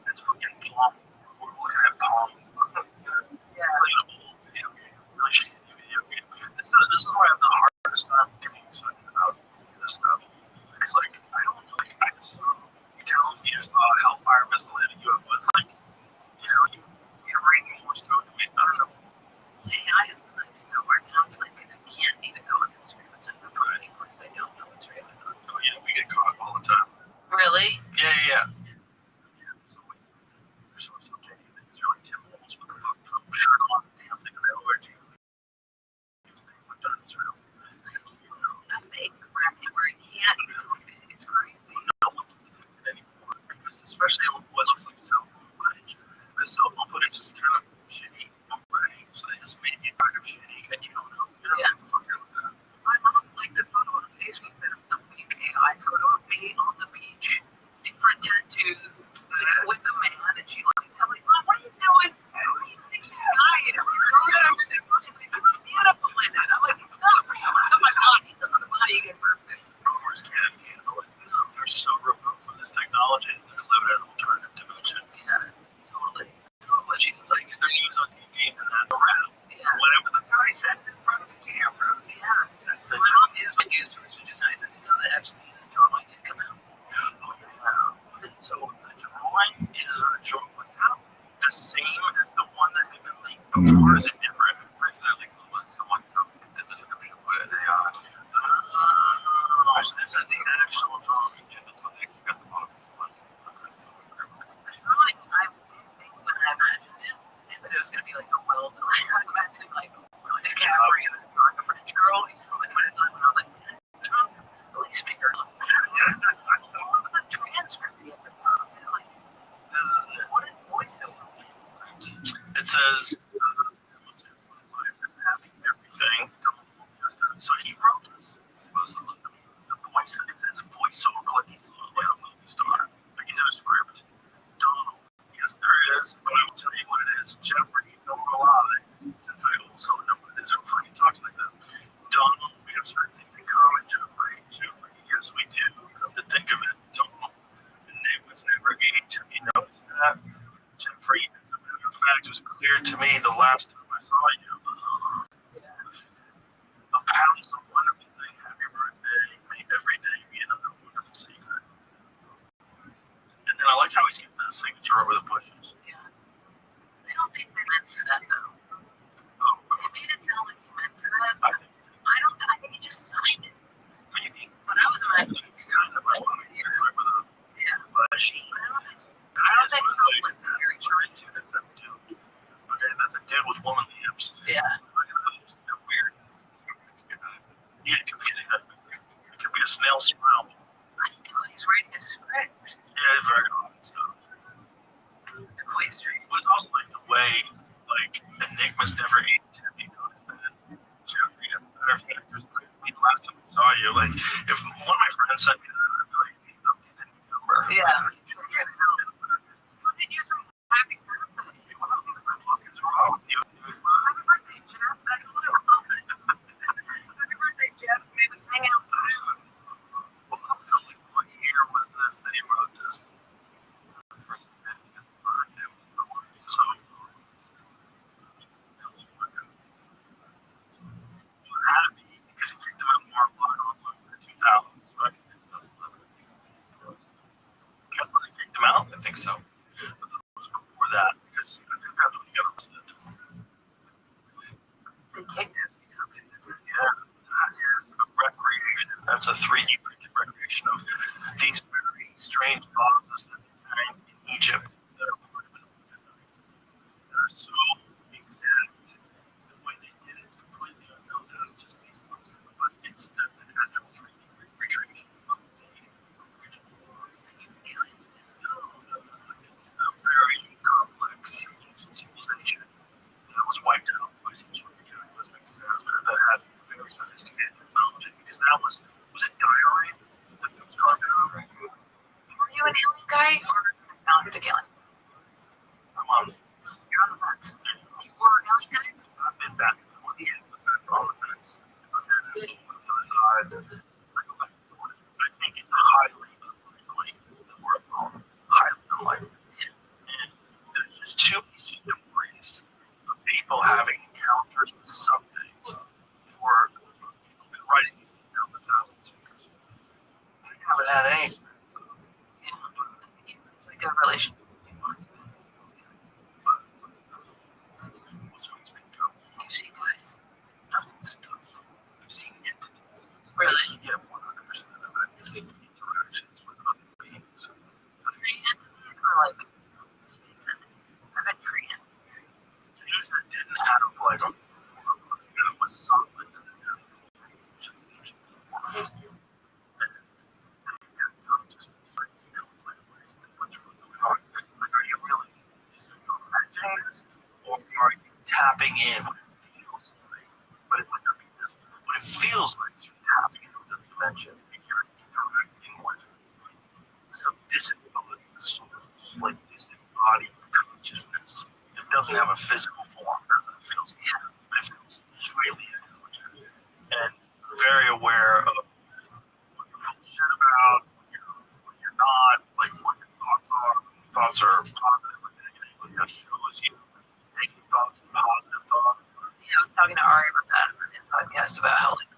It's fucking Palm. We're looking at Palm. Yeah. It's like an old video game. Really shitty video game. This is why I have the hardest time getting excited about this stuff. Because, like, I don't know. Like, I just you telling me there's a Hellfire missile hit a UFO. It's like, you're reading Morse code to me. I don't know. AI is the thing to know where now it's like I can't even go on Instagram and stuff anymore because I don't know what's real or not. Oh, yeah, we get caught all the time. Really? Yeah. There's also it's really Tim Holmes with a book from shirt on dancing and they all wear jeans. That's the ignorant bracket where you can't even look at it. It's crazy. No one can detect it anymore because especially on what looks like cell phone footage. Because cell phone footage is kind of shitty already. So they just make it kind of shitty and you don't know. You don't know what the fuck you're looking at. My mom liked the photo on Facebook that of the fake AI photo of me on the beach, different tattoos, with a man, and she like tell me, Mom, what are you doing? Who do you think that guy is? And I'm just like, I look beautiful in it. I'm like, it's not real. It's not my body. It's not the body again perfect. Rumors can't handle it. They're so removed from this technology that they're living in an alternative dimension. Yeah, totally. What she was like, Their news on TV and that's around. yeah. Whatever the guy says in front of the camera. Yeah. The Trump is what used to, which is nice. I didn't know that Epstein and drawing had come out. Oh, yeah. So the drawing was that the same as the one that had been leaked before? Is it different? Originally, it was the one from the description where they this is the actual drawing. Yeah, that's what they got the box. The drawing, I didn't think when I imagined it, that it was going to be like a well done. I was imagining like DiCaprio and a French girl, and when I saw it, I was like, Trump, police maker. What was the transcript he had to put on it? Like, what is voiceover? It says, having everything. So he wrote this. The voice, it says voiceover, like he's like a movie star. Like he's in a script. Donald, yes, there is, but I will tell you what it is. Jeffrey, don't lie, since I also know what it is. Who fucking talks like this? Donald, we have certain things in common, Jeffrey. Yes, we do. Come to think of it, Donald, the name was never aged. Have you noticed that? Jeffrey, as a matter of fact, it was clear to me the last time I saw you. A house is a wonderful thing. Happy birthday. May every day be another wonderful secret. And then I like how he's giving that signature over the bushes. Yeah. I don't think they meant for that though. Oh, They made it sound like he meant for that. I think he just signed it. maybe. But I was imagining It's kind of like one here with a yeah. bushy. I don't think Trump was the very trying to. That's a dude. Okay, that's a dude with woman lips. Yeah. They're weird. Yeah, it could be a snail smile. He's writing a script. Yeah, it's very odd stuff. It's quite strange. But it's also like the way, like, Enigma's never aged. Have you noticed that? Jeffrey, as a matter of fact, the last time we saw draw you. Like, if one of my friends sent me that, I'd be like, number. Yeah. What did you say? Happy birthday. What the fuck is wrong with you? Happy birthday, Jeff. That's what it was. Happy birthday, Jeff. Maybe hang out soon. Well, also, like, what year was this that he wrote this? So, it had to be because he kicked him out of Mark Block in the 2000s, right? When they kicked him out? I think so. But it was before that because I think that's when he got arrested. They kicked him. Yeah, that is a recreation. That's a 3D printed recreation of these very strange vases that they found in Egypt that are part of an orphanage. They're so exact. The way they did it is completely unknown. It's just these vases, but that's an actual 3D recreation of the original vase. No. A very complex ancient civilization that was wiped out by some sort of cataclysmic disaster that had very sophisticated technology because that was it diorite that was carved out? Were you an alien guy or agnostic alien? I'm on You're on the fence. You were an alien guy? I've been back and forth on the fence. But then on the other side, I go back and forth. I think it's highly unlikely that we're alone. Highly unlikely. And there's just too many stories of people having encounters with something for people have been writing these things down for thousands of years. I haven't had any. Yeah. I think it's like a relationship. What's makes me go? You've seen guys. I've seen stuff. I've seen entities. Really? Yeah, 100% of it. I think interactions with other beings. Tree entities or like space entities? I've had tree entities. Things that didn't have like a that was something that didn't have change. And just like, it's like, what is that? What's really going on? Like, are you really, is it your imagining this? Or are you tapping in what it feels like? But it's like, I mean, this, what it feels like is you're tapping into the dimension and you're interacting with some disembodied souls, like disembodied consciousness. It doesn't have a physical form, doesn't it? It feels, but it feels really intelligent and very aware of what you're full of shit about, what you're not, like what your thoughts are. Thoughts are positive or negative. It just shows you negative thoughts and positive thoughts. Yeah, I was talking to Ari about that in his podcast about how, like,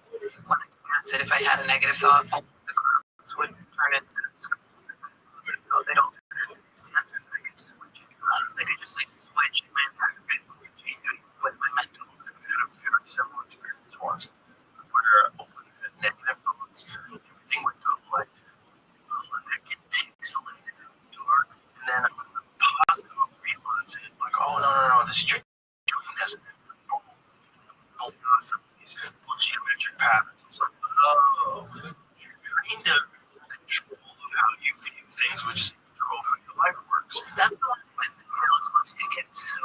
when I said if I had a negative thought, all the clouds would turn into schools. If I had a positive thought, they don't turn into these answers. I could switch it. They could just, like, switch my entire face would change with my mental. I had a very similar experience once where when I had negative thoughts, everything would go like get pixelated in the dark. And then when the positive would realize it, like, oh, no, this is you're doing this. Some of these geometric patterns. It's like, oh, you're kind of in control of how you view things, which is in control of how your life works. That's the one thing that's the Alex wants you to get so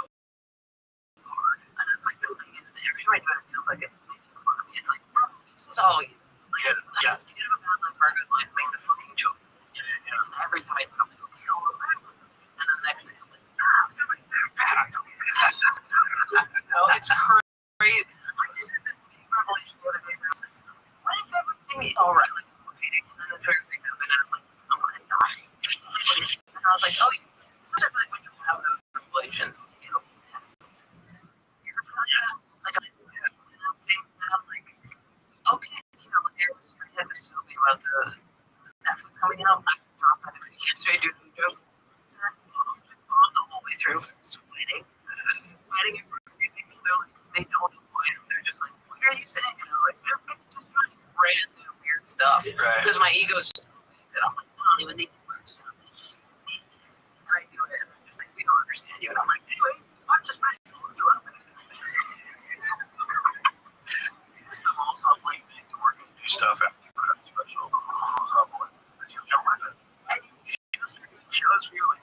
hard. And that's like the thing is that every time I do it, it feels like it's making fun of me. It's like, bro, this is all you. Like, Yeah. you get a bad life or a good life, make the fucking jokes. Yeah. And every time I do it, I'm like, okay, I'll go back with it. And then the next day, I'm like, I'm feeling bad. I'm feeling bad. No, it's crazy. I just had this big revelation the other day. And I was like, why is everything all right? Like, I'm waiting. And then the third thing happened, and I'm like, I'm going to die. And I was like, oh, sometimes like when you have those revelations, you know, test them. Like, I'm things that I'm like, okay, you know, like I was talking about the Netflix coming out. I dropped my video yesterday doing a joke. The whole way through, sweating in front of people. They're like, they don't know why. They're just like, what are you saying? And I was like, they're just trying random weird stuff. Right. Because my ego's so big that I'm like, I don't even need to understand this shit. And I do it, and they're just like, we don't understand you. And I'm like, anyway, I'm just ready to love it. It's the most humbling thing to work and do stuff after you put up a special. The most humbling. Because you've never done it. And you just really kill it.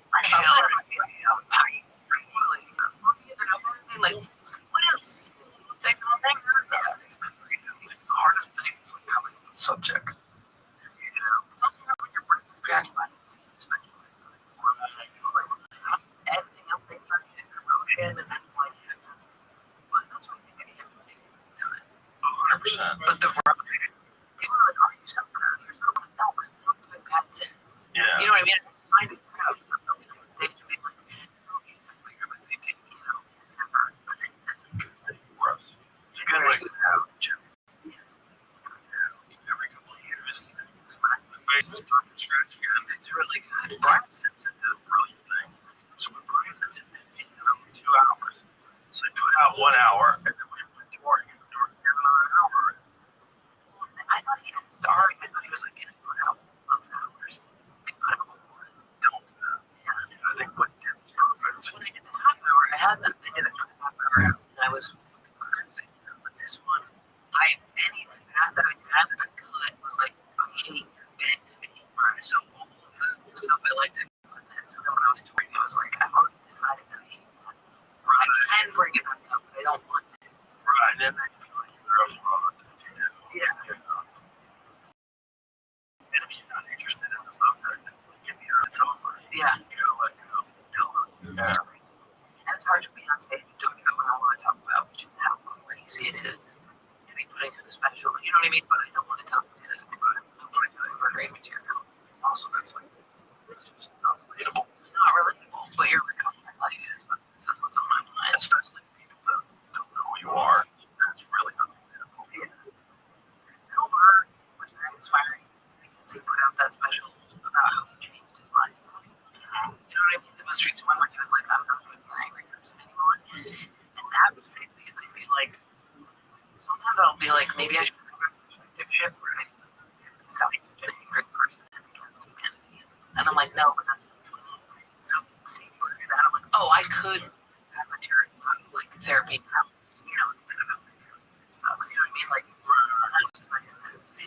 Like, what else? It's the hardest thing. It's like coming up with subjects. It's also when your brain is jacked by everything else they touch is emotion and then like, but that's what you have to take time. 100%. But the rush, people are like, are you so proud of yourself? No, because it's not doing bad sense. Yeah. You know what I mean? It's fine to be proud of yourself. Don't be on the stage and be like, oh, you think like you're with me, you know, whatever. I think that's a good thing For us. You're going to have every couple of years, smack in the face and start from scratch again. It's really good. Brian Simpson did a brilliant thing. So when Brian Simpson did, he did it in 2 hours. So he put out 1 hour, and then when he went touring, he was doing another hour. I thought he had started. I thought he was like getting put out of hours. Put out more. Don't do that. Yeah, I think what he did was perfect. When I did the half hour, I had that. I did it for the half hour, and I was crazy. But this one, any fat that I had that I cut was like a hate bent to me. So all of the stuff I liked to put in it. So then when I was touring, I was like, I've already decided that I hate that. I can bring it back up, but I don't want to. Right, and then you feel like you're wrong if you do. Yeah. And if you're not interested in the subject, if you're a tougher, Yeah. you gotta let go. Yeah. And it's hard to be on stage and talk about what I want to talk about, which is how crazy it is to be putting in a special. You know what I mean? But I don't want to talk to that. I'm going to do it for great material. Also, that's like, it's just not relatable. It's not relatable, but you're like, oh, I like it. That's what's on my mind. Especially if people don't know who you are. That's really not relatable. Yeah. Homer was very inspiring because he put out that special about how he changed his lifestyle. You know what I mean? The most recent one where he was like, I'm not going to be an angry person anymore. And that was sick because I feel like sometimes I'll be like, maybe I should have a perspective shift where I decide such an angry person and I'm like, no, but that's not funny. So seeing you do that, I'm like, oh, I could have material like therapy house, you know, instead of having therapy. It sucks, you know what I mean? Like, that was just nice to see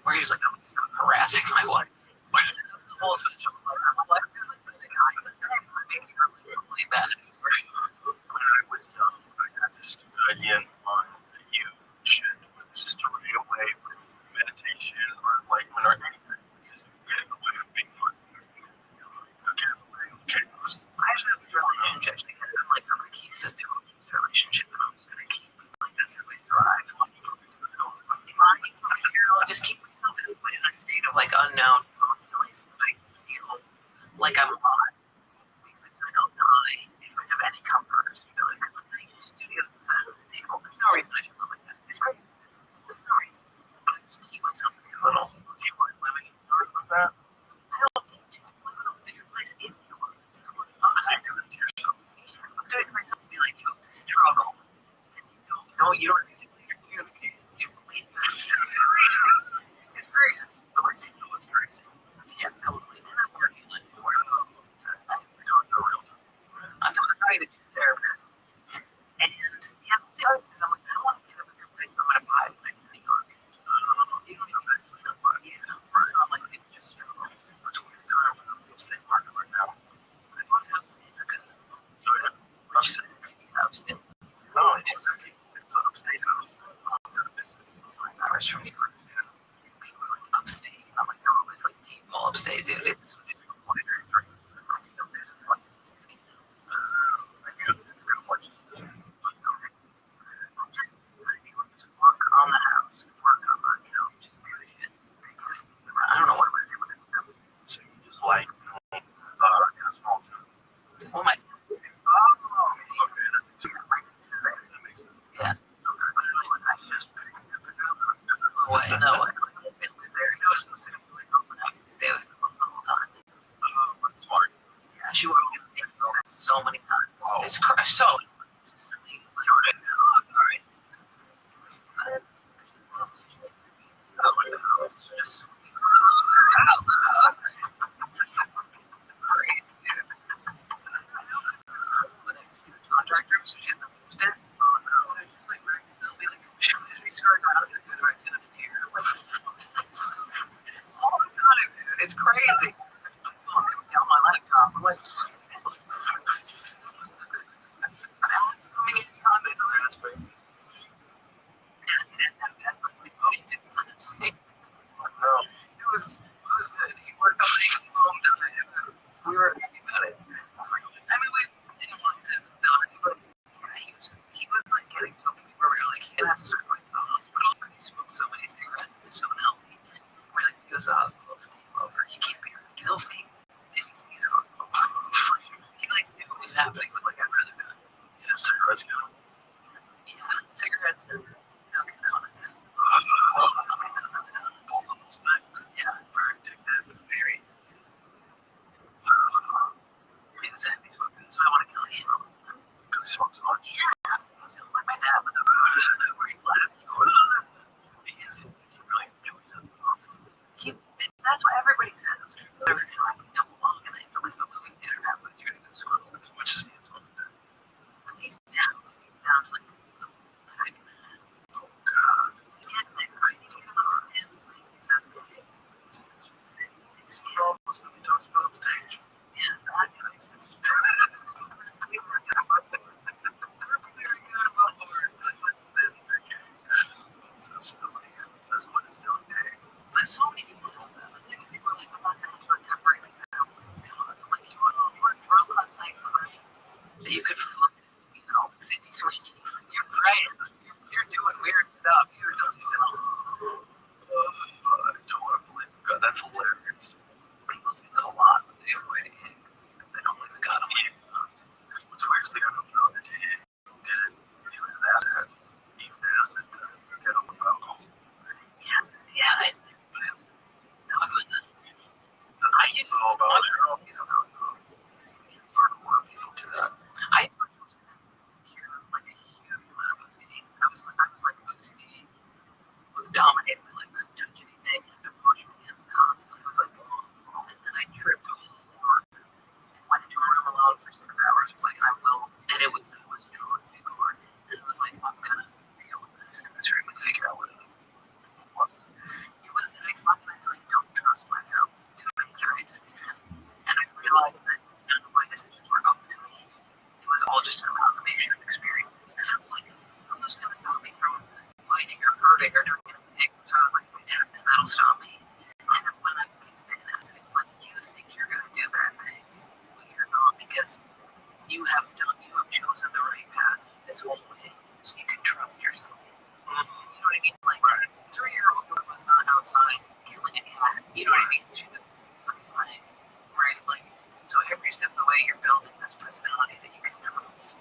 where he was like, I'm going to stop harassing my wife. Like, it was the whole special. Like, my wife is like, really nice. And then I made her really bad. It was great. When I was young, I got this stupid idea in mind that you should just stray away from meditation or enlightenment or anything. Because you get in the way of being like, you get in the way of chaos. I actually have these relationships because I'm like, I'm going to keep this relationship and I'm just going to keep like that's how I thrive. My material, I just keep myself in a state of like unknown constantly so that I feel like I'm alive. Because if I don't die, if I have any comfort or stability, because I'm like, the studio is inside of this table. There's no reason I should live like that. It's crazy. There's no reason. I just keep myself in a little. Do you like living in New York like that? I don't need to. I live in a bigger place in New York. It's totally fine. I do it to yourself. I'm doing it myself to be like, you have to struggle. And you don't need to clear your communications. You have to leave that shit. It's crazy. At least you know it's crazy. Yeah, totally. And I'm working on it. We're talking to real time. I'm talking to 2 therapists. And yeah, the other thing is I'm like, I don't want to get up in your place, but I'm going to buy a place in New York. You know what I mean? Yeah. It's not like people just struggle. What's a weird time for the real estate market right now? I bought a house in Ithaca. Upstate. Oh, it's an upstate house. It's a business. 5 hours from New York. People are like upstate. I'm like, no, it's like people upstate, dude. It's quieter. I think I'm there for like, just work on the house, work on the, you know, just do shit. I don't know what I'm gonna do with it. So you just like in a small town. Well, my Okay, that makes sense. That makes sense. yeah. That's just what? No, I don't like families there. No, so sick of like, oh, I can stay with them the whole time. That's smart. Yeah, she works with me so many times. Oh. It's so. Just like, all right. Just contractor, so she has to understand. So it's just like, they'll be like, shit, we screwed out. It's going to be here. that'll stop me. And when I faced it and asked it, it was like, you think you're going to do bad things, but you're not, because you have chosen the right path this whole way, so you can trust yourself. You know what I mean? Like, a 3-year-old girl was not outside killing a cat. You know what I mean? She was playing, right? Like, so every step of the way, you're building this personality that you can trust.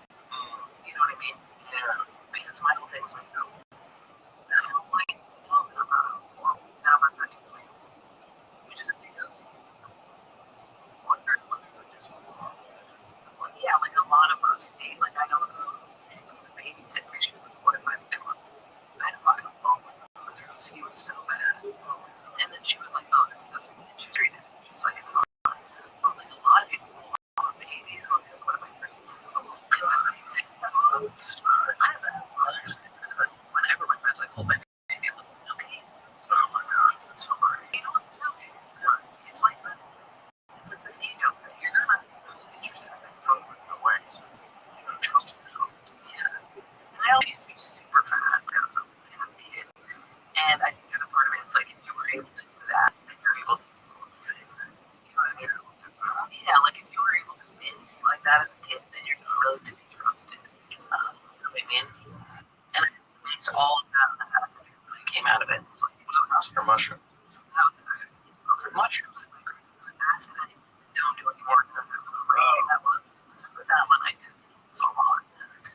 You know what I mean? Yeah. Because my whole thing was like, no, I don't like to know that I'm not a horrible. That I'm not just like, you just because yeah, like a lot of us, like I know the babysitter, she was like, what if I fell on a pedophile phone because he was so bad? And then she was like, oh, this doesn't mean she's treated. She was like, it's not. But like a lot of people want babies, and like, one of my friends, whenever my friends like, hold my baby, I'm like, no baby. Oh my god, that's so hard. You know what? It's like this. It's like this ego thing. You're not interested in from the ways. You don't trust yourself. Yeah. And I always used to be super fat when I was a kid. And I think there's a part of it, it's like if you were able to do that, then you're able to do all the things. You know what I mean? Yeah, like if you were able to binge like that as a kid, then you're not really to be trusted. You know what I mean? And I faced all of that in the fast when I came out of it. It was like, was it acid or mushroom? That was acid. Mushrooms, like my grade was acid. I don't do anymore because I'm not crazy that was. But that one I did a lot. And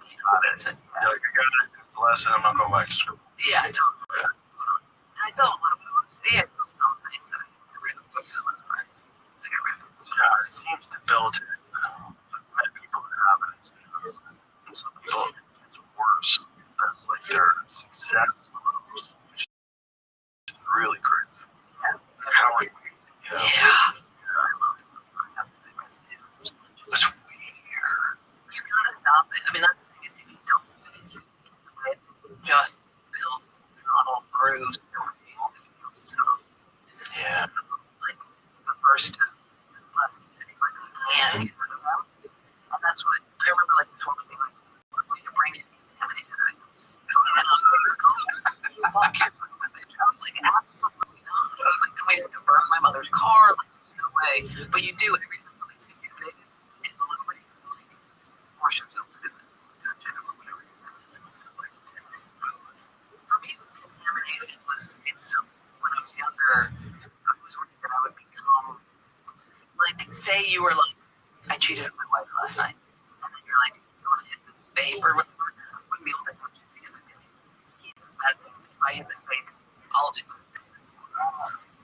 came out of it and said, yeah, like, I got it. Bless it. I'm not going back to school. Yeah, I don't. Yeah. And I don't a little bit of OCD. I still some things that I get rid of, but for the most part, I get rid of. Yeah, it seems debilitating. Many people have it. Some people, it's worse. That's like their success, which is really crazy. Yeah. How are you? Yeah. I love it. It's weird. You gotta stop it. I mean, that's the thing is, if you don't just build neural grooves, so yeah, like the first lessons, like you can't get rid of them, and that's what I remember. Like told me, like, what way to bring in contaminated items? And I was like, fuck you, I was like, absolutely not. I was like, we have to burn my mother's car. Like, there's no way. But you do every time something's contaminated, in the little way, it's like force yourself to do it. Touch it or whatever it is. Like, for me, it was contaminated. It's when I was younger, I was worried that I would become like, say you were like, I cheated on my wife last night, and then you're like, you want to hit this vape or whatever, I wouldn't be able to touch it because I feel like he does bad things. If I hit that vape, I'll do good things.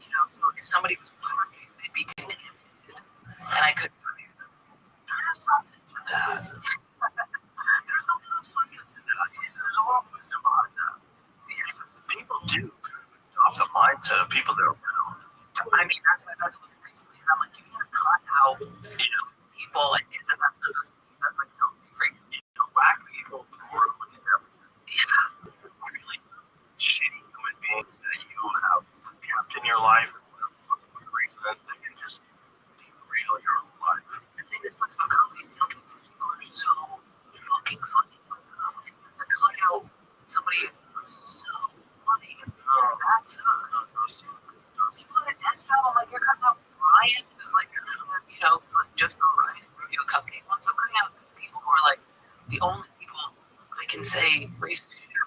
You know, so if somebody was working, they'd be contaminated, and I couldn't do any of them. There's something to that. There's a little something to that. There's a lot of wisdom behind that. Because people do adopt the mindset of people they're around. I mean, that's what I was looking recently, and I'm like, you gotta cut out, people, and that's not just, that's like healthy for whack people who are looking at everything. Yeah. Really shitty human beings that you have kept in your life for whatever fucking reason that they can just derail your own life. I think it's like some comedy, sometimes these people are so fucking funny. To cut out somebody who's so funny, that's you want a desk job, I'm like, you're cutting out Ryan, who's like, who's like just a Ryan review a cupcake once. I'm cutting out the people who are like the only people I can say racist shit. You're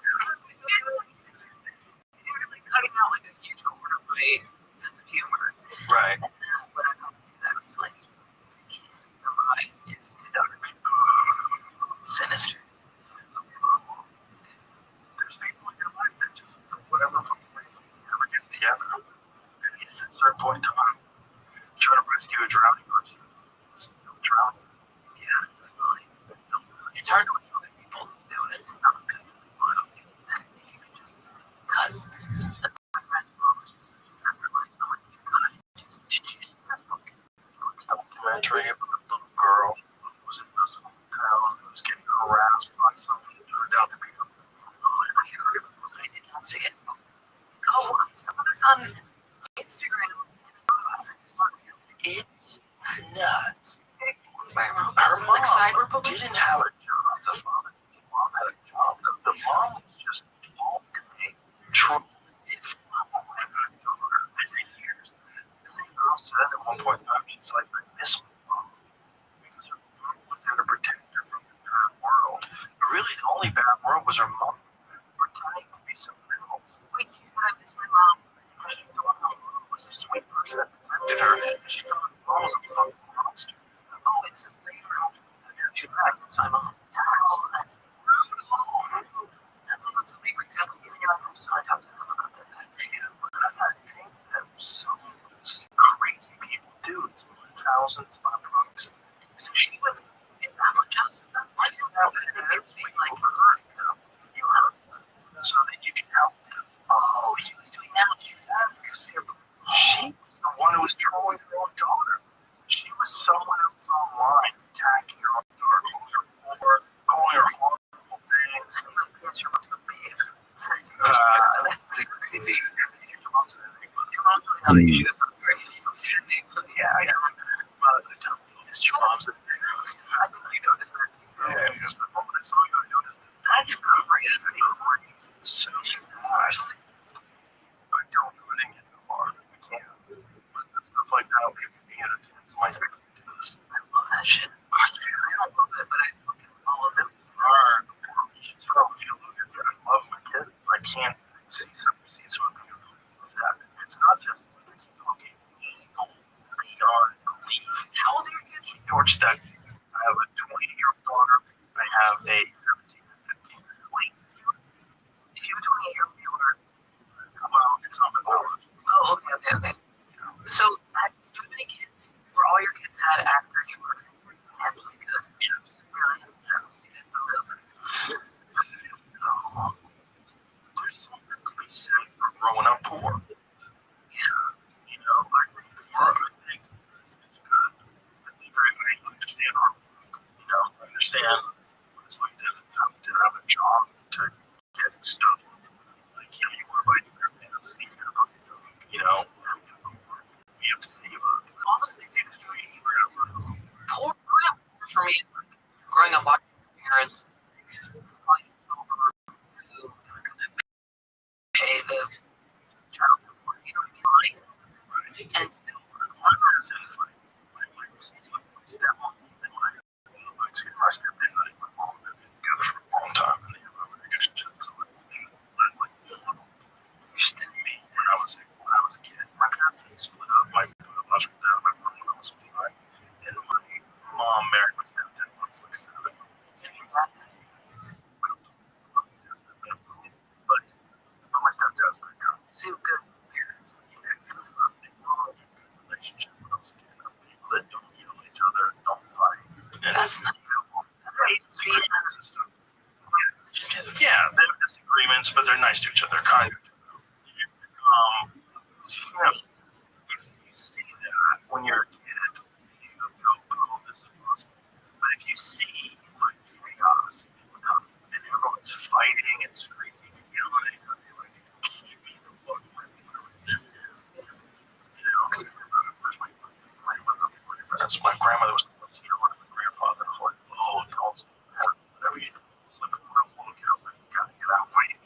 like cutting out like a huge part of my sense of humor. Right. And when I come to that, it's like, the ride is too dark. Sinister. There's people in your life that just, for whatever fucking reason, never get together. At a certain point in time, try to rescue a drowning person. Just don't drown. Yeah, that's really, it's hard to let other people do it. Not good people. I don't think that if you could just cut. My friend's mom was just such a part of my life. I'm like, you gotta just choose that fucking documentary about a little girl who was in this hotel and was getting harassed by somebody who turned out to be a I heard about it, but I did not see it. Oh, I saw this on Instagram. It's nuts. Her mom didn't have a job. The mom had a job. The mom was just all true. one point in time, she's like, I miss my mom. Because her mom was there to protect her from the bad world. But really, the only bad world was her mom pretending to be someone else. Wait, she said I miss my mom. Because she thought her mom was a sweet person that protected her. She thought her mom was a fucking monster. Oh, it's a later on. She's like, this is my mom. That's like when somebody brings up with you and you're like, I just want to talk to them about this bad thing. I think that some of these crazy people do. It's thousands of bucks. So she was, is that what justice? That my sister was being like, You hurt them so that you can help them. oh, he was doing that. Because she was the one who was trolling her own daughter. She was someone else online attacking her own daughter, calling her horrible things. Yes, your mom's a babe. Your mom's an enemy. Your mom's an enemy. Yeah, I know. Your mom's an enemy. I think you noticed that. Yeah, because the moment I saw you, I noticed it. That's crazy. It's so sad. I don't do it anymore. I can't. But stuff like that, people being a kid's like, I can do this. I love that shit. I don't love it, but I fucking follow them. If you look at I love my kids. I can't see some of that. It's not just, it's fucking evil beyond belief. How old are your kids? George, that I have a 20-year-old daughter. I have a 17 and 15. Wait, if you have a 28-year-old viewer, Well, it's not my daughter. oh, okay. So, did you have any kids? Were all your kids had after you were actually good? Yes. Really? Yes. That's amazing. There's something to be said for growing up poor. Yeah. You know, like poor, I think it's good. I think I understand our work. You know, I understand what it's like to have a job to get stuff. Like, you know, you want to buy new parents, you get a fucking job. You know, we have to save up. All those things you have to do. Poor for me is like growing up watching parents fight over who is going to pay the child support. You know what I mean? Right? And still work. My stepmom and my stepdad and my mom have been together for a long time, and they have a relationship. So like me when I was a kid, my parents didn't split up. My father was down, my mom when I was 5, and my mom married my stepdad when I was like 7. But my stepdad's a good guy. So good parents. He's a good relationship with those people that don't yell at each other, don't fight. And That's not right. Yeah, they have disagreements, but they're nice to each other, kind of. If you see that when you're a kid, you go, oh, this is possible. But if you see like chaos and everyone's fighting and screaming and yelling at each other, you're like, keep me the fuck away from whatever this is. You know, because my grandmother was, you know, my grandfather was like, oh, dogs, whatever you do. It's like, when I was a little kid, I was like, you gotta get out, wait.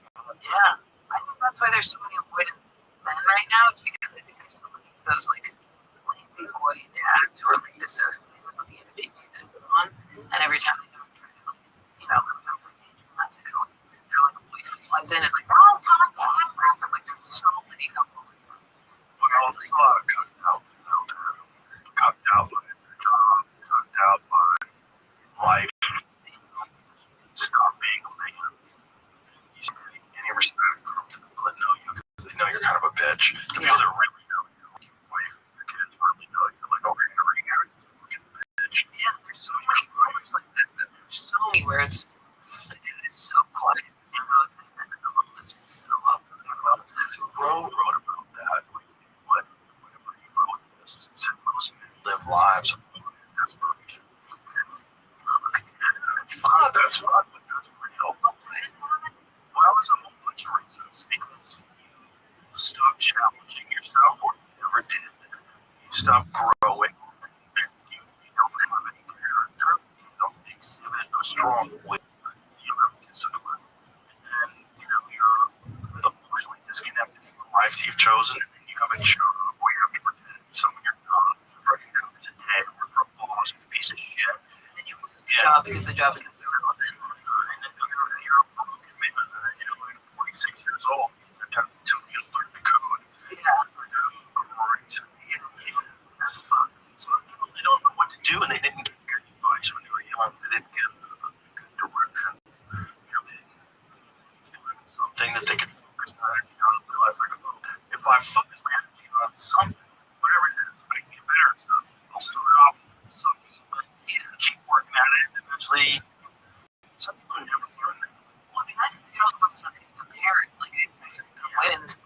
Yeah. I think that's why there's so many avoidant men right now. It's because I think there's so many of those like lazy boy dads who are like dissociated with the entertainment that is on. And every time they go and try to like, you know, live in like Mexico, they're like, boy flies in, it's like, oh, God, dad, for us. Like, there's so many couples like that. Well, it's a lot of cucked out by their job, cucked out by life. Stop being a man. You should get any respect from the people that know you because they know you're kind of a bitch. The people that really know you, your wife, your kids really know you. Like, oh, you're never getting married to a fucking bitch. Yeah, there's so many moments like that. There's so many where it's so quiet. You know, this and the mom is just so up. Roe wrote about that. Whatever he wrote, this said most men live lives of desperation. That's fun. That's fun, but that's real. Well, there's a whole bunch of reasons. Because you stop challenging yourself, or you never did. You stop growing. You don't have any character. You don't exhibit a strong will. You have discipline. And then, you know, you're emotionally disconnected from the life you've chosen, and then you have a job where you have to pretend someone you're not. job because the job is irrelevant. And then you're a full commitment. You know, like 46 years old, they're telling you to learn the code. Yeah. Great. So they don't know what to do, and they didn't get good advice when they were young. They didn't get good direction. You know, they didn't find something that they could focus on. You know, realize like, oh, if I focus my energy on something, whatever it is, I can get better at stuff. I'll start off with something, but keep working at it. Eventually, some people never learn that. Well, I mean, I think it also focus on being a parent. Like, I feel like the women say,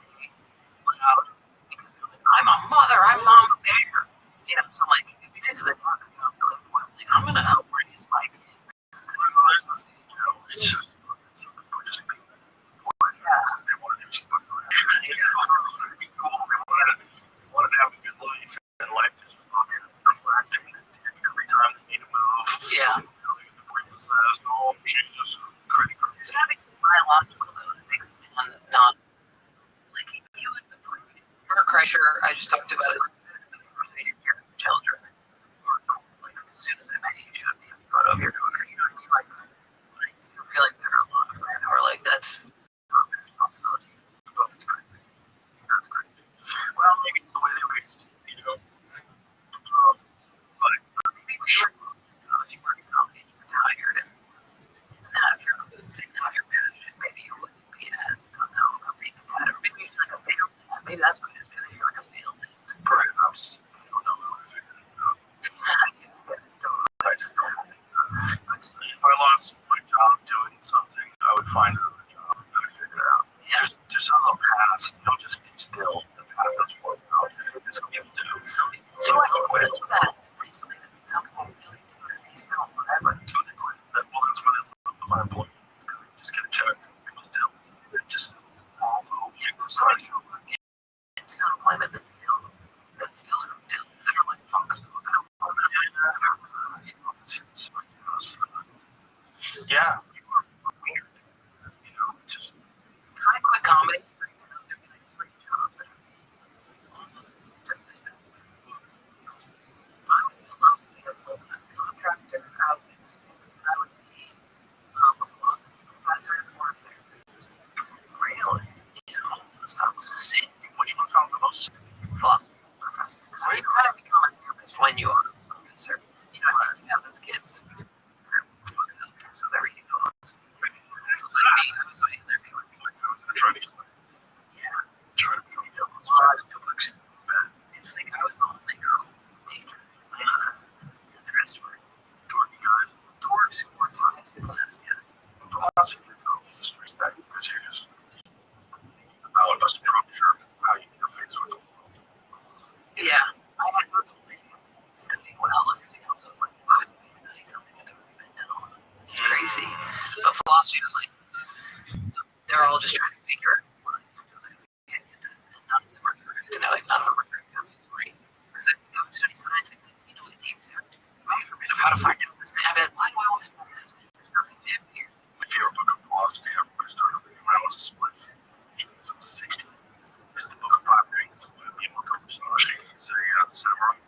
because they're like, I'm a mother, I'm mom bear. You know, so like, it'd be nice if they talk to me. I feel like the women, like, I'm going to help raise my kids. You know, it's just, some people just think that they want to do stuff. They want to be cool. They want to have a good life. And life just fucking attracting every time they need to move. Yeah. You know, the person says, oh, she's just crazy. It's gotta be biological, though. It makes one not, like, you have the pride. Bert Kreischer, I just talked about it. The pride in your children. Or, like, as soon as I met you, showed me a photo of your daughter. You know what I mean? Like, I do feel like there are a lot of men who are like, that's not their responsibility. Oh, that's crazy. That's crazy. Well, maybe it's the way they raised, you know. But Maybe for sure, if you work in comedy and you're tired and didn't have your passion, maybe you wouldn't be as unknown about being a dad. Or maybe you feel like a failed dad. Maybe that's what it is. Maybe you feel like a failed dad. perhaps I don't know how to figure it out. I just don't know. If I lost my job doing something, I would find another job. I would figure it out. Yeah. There's a path. You don't just be still. The path doesn't work out. It's something to do. Some people, you know, I think we do that recently. That some people really do is stay still forever. Well, that's why they love the unemployment. Because they just get a check. They just still. They're just all It's not employment that steals some still. They're like, fuck, yeah. People are weird. You know, just. if I quit comedy, there'd be like 3 jobs that would be almost just as good. I would love to be a full-time contractor out in the States. I would be a philosophy professor or a therapist. Really? You know, all of those stuff was sick. Which one sounds the most? Philosophy professor. So you kind of become a therapist when you are a professor. You know, you have those kids. They're fucked up, so they're reading philosophy. Like me, I was waiting there being like, yeah. Try to become A lot of books. It's like I was the only girl major in my class, and the rest were dorky guys. dorks who wore ties to class. Yeah. Philosophy is always just respect because you're just thinking about a structure, how you interface with the world. Yeah. I had those only studying well. Everything else I was like, why would we study something that's already been known? It's crazy. But philosophy was like, they're all just trying to figure out life. It was like, we can't get that. And none of them are correct. And they're like, none of them are correct. I was like, great. Because I go to study science, and you know, the deep measurement of how to find out this thing. I bet, why do I want to study that? There's nothing new here. If you ever look at philosophy, I started reading when I was 60. It's the book of 5 things. You look up Rothschild, he's a samurai.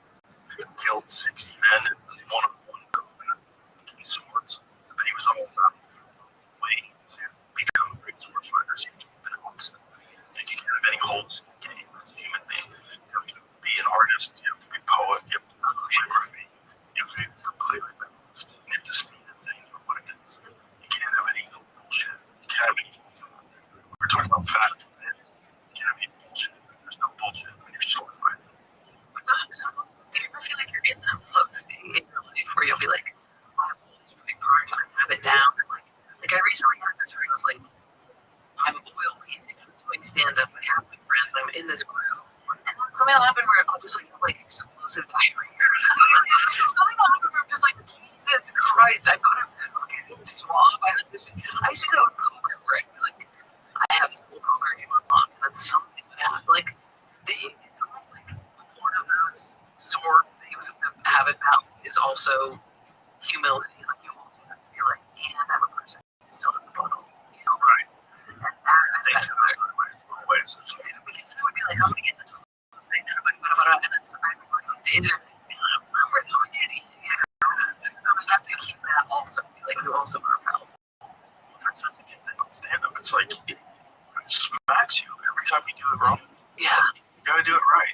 He killed 60 men and one of them with swords. But he was all about way to become a great sword fighter. So you can't balance it. And you can't have any holes in the game as a human being. You have to be an artist, you have to be a poet, you have to be calligraphy, you have to be completely balanced. You have to see the things for what it is. You can't have any bullshit. You can't have any. We're talking about fact. You can't have any bullshit. There's no bullshit when you're sword fighting. But sometimes, do you ever feel like you're in that flow state in your life where you'll be like, I have all these moving parts, I have it down, and like I recently had this where I was like, I'm oil painting, I'm doing stand-up, I have my friends, I'm in this groove, and then something will happen where I'll just like have like explosive diarrhea. Something will happen where I'm just like, Jesus Christ, I thought I was fucking swab. I used to go to poker where I'd be like, I have this whole poker game unlocked, and then something would happen. Like, it's almost like one of those swords that you have to have in balance is also humility. Like, you also have to be like, and I'm a person who still has a bottle. You know? Right. And that's Always. because then I would be like, I'm gonna get this thing, and then I would work on stage, and I'm really, you know, I would have to keep that all you do it wrong. Yeah. You gotta do it right.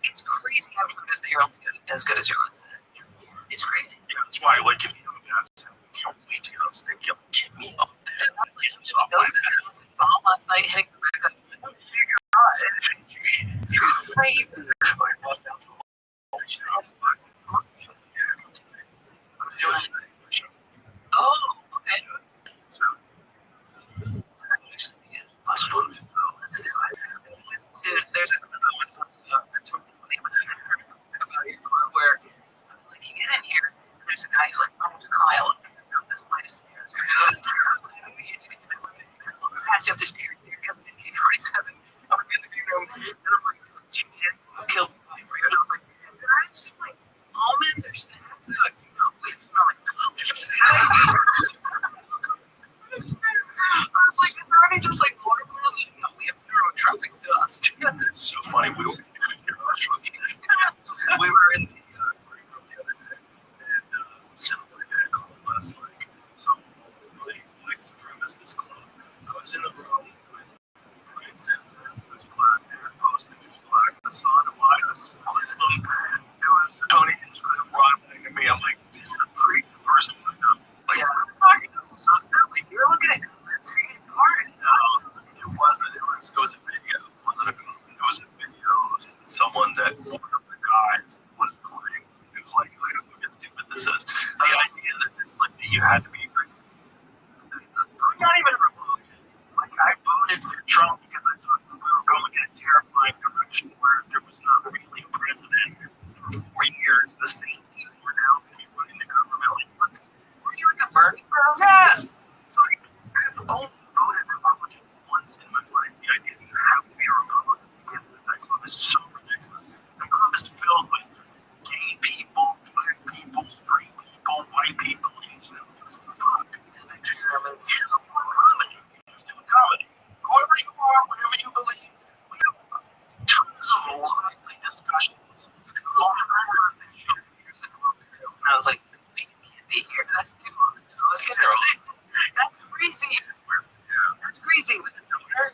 It's crazy how true it is that you're only as good as your last set. It's crazy. Yeah, that's why, like, if you have a bad set, you can't wait to get on stage. You get me up there. And that's like, I was like, bomb last night, hitting the back up. Oh, God. It's crazy. I bust out the whole shit. I was like, oh, okay. So, that's fun. Dude, there's another one that's totally funny about your club where I'm like, you get in here, and there's a guy who's like, my name's Kyle, and I built this flight of stairs. You have to do your Kevin in K47. I'm in the green room, and I'm like, I'll kill me for you. And I was like, did I have some like almonds or snacks? And they're like, no, we smell like I was like, is there any just like water bottles? No, we have neurotropic dust. It's so funny. We were in the other day, and somebody had called us like some white supremacist club. I was in the room with Brian Simpson, who's black, Derek Poston, who's black, Hassan Elias, Muslim. It was Tony Hinchcliffe, Ron thing to me. I'm like, this is a crazy person. Like, what are you talking? This is so silly. You're looking at comments, see, it's hard. No, it wasn't. It was a video. It wasn't a comment. It was a video of someone that one of the guys was playing. It was like, look how stupid this is. The idea that it's like that you had to be like, not even a Republican. Like, I voted for Trump because I thought that we were going in a terrifying direction where there was not really a president for 4 years. The same people were now going to be running the government. Like, Were you like a Bernie bro? yes! So I've only voted Republican once in my life. The idea that you have to be a Republican to get into that club is so ridiculous. The club is filled with gay people, black people, straight people, white people, Asian people. It's fuck. Germans. Here's a comedy. Just do a comedy. Whoever you are, whatever you believe, we have tons of lively discussions. And I was like, you can't be here. That's too long. Let's get there. That's crazy. That's crazy with his daughter.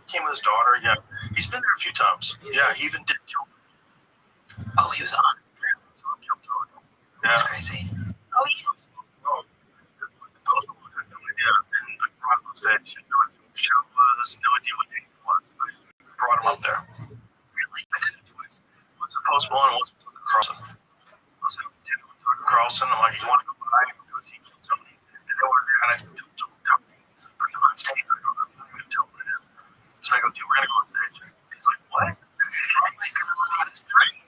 Came with his daughter, yeah. He's been there a few times. Yeah, he even did kill. Oh, he was on. Yeah, so I killed Tony. That's Yeah. crazy. Oh, yeah. Oh, the post had no idea. And I brought him on stage. Had no idea what the show was, no idea what anything was. I brought him up there. Really? I did it twice. It was a Post Malone and once with Tucker Carlson. I was having dinner with Tucker Carlson. I'm like, you want to go by him because he killed Tony? And they were there, and I told Tucker, bring him on stage. I go, I'm not going to tell him what it is. So I go, dude, we're going to go on stage. He's like, what? I'm like, it's great.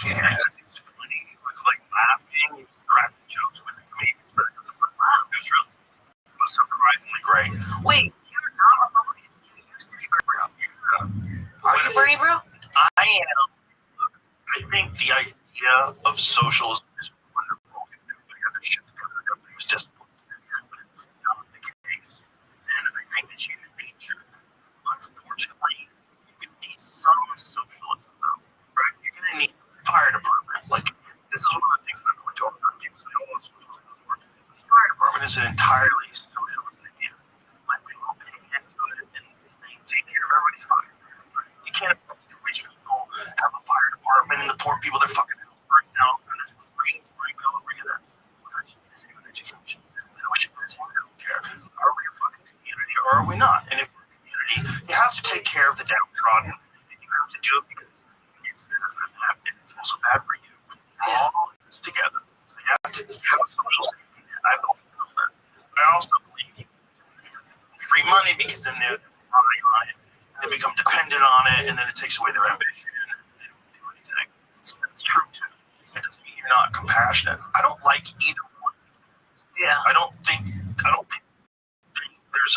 Yeah, it was funny. He was like laughing. He was cracking jokes with the comedians, but it was wow. It was really, it was surprisingly great. Wait, you're not Republican. You used to be Bernie bro. Yeah. Are you Bernie bro? I am. Look, I think the idea of socialism is wonderful. If everybody had their shit together, everybody was disciplined. But it's not the case. And I think that human nature, unfortunately, you can need some socialism, though, right? You're going to need fire departments. Like, this is one of the things that I'm going to talk about. People say, oh, socialism doesn't work. The fire department is an entirely socialist idea. Like, we all pay into it, and they take care of everybody's fire. You can't have rich people have a fire department, and the poor people, their fucking house burns down, and that's crazy, right? We all agree to that. Well, that's the same with education. We should put some health care. Are we a fucking community, or are we not? And if we're a community, you have to take care of the downtrodden, and you have to do it because it's better for them, and it's also bad for you. We're all in this together. So you have to have a social safety net. I believe in that. But I also believe you just can't give free money because then they're relying on it. They become dependent on it, and then it takes away their ambition, and they don't do anything. So that's true too. It doesn't mean you're not compassionate. I don't like either one. Yeah. I don't think there's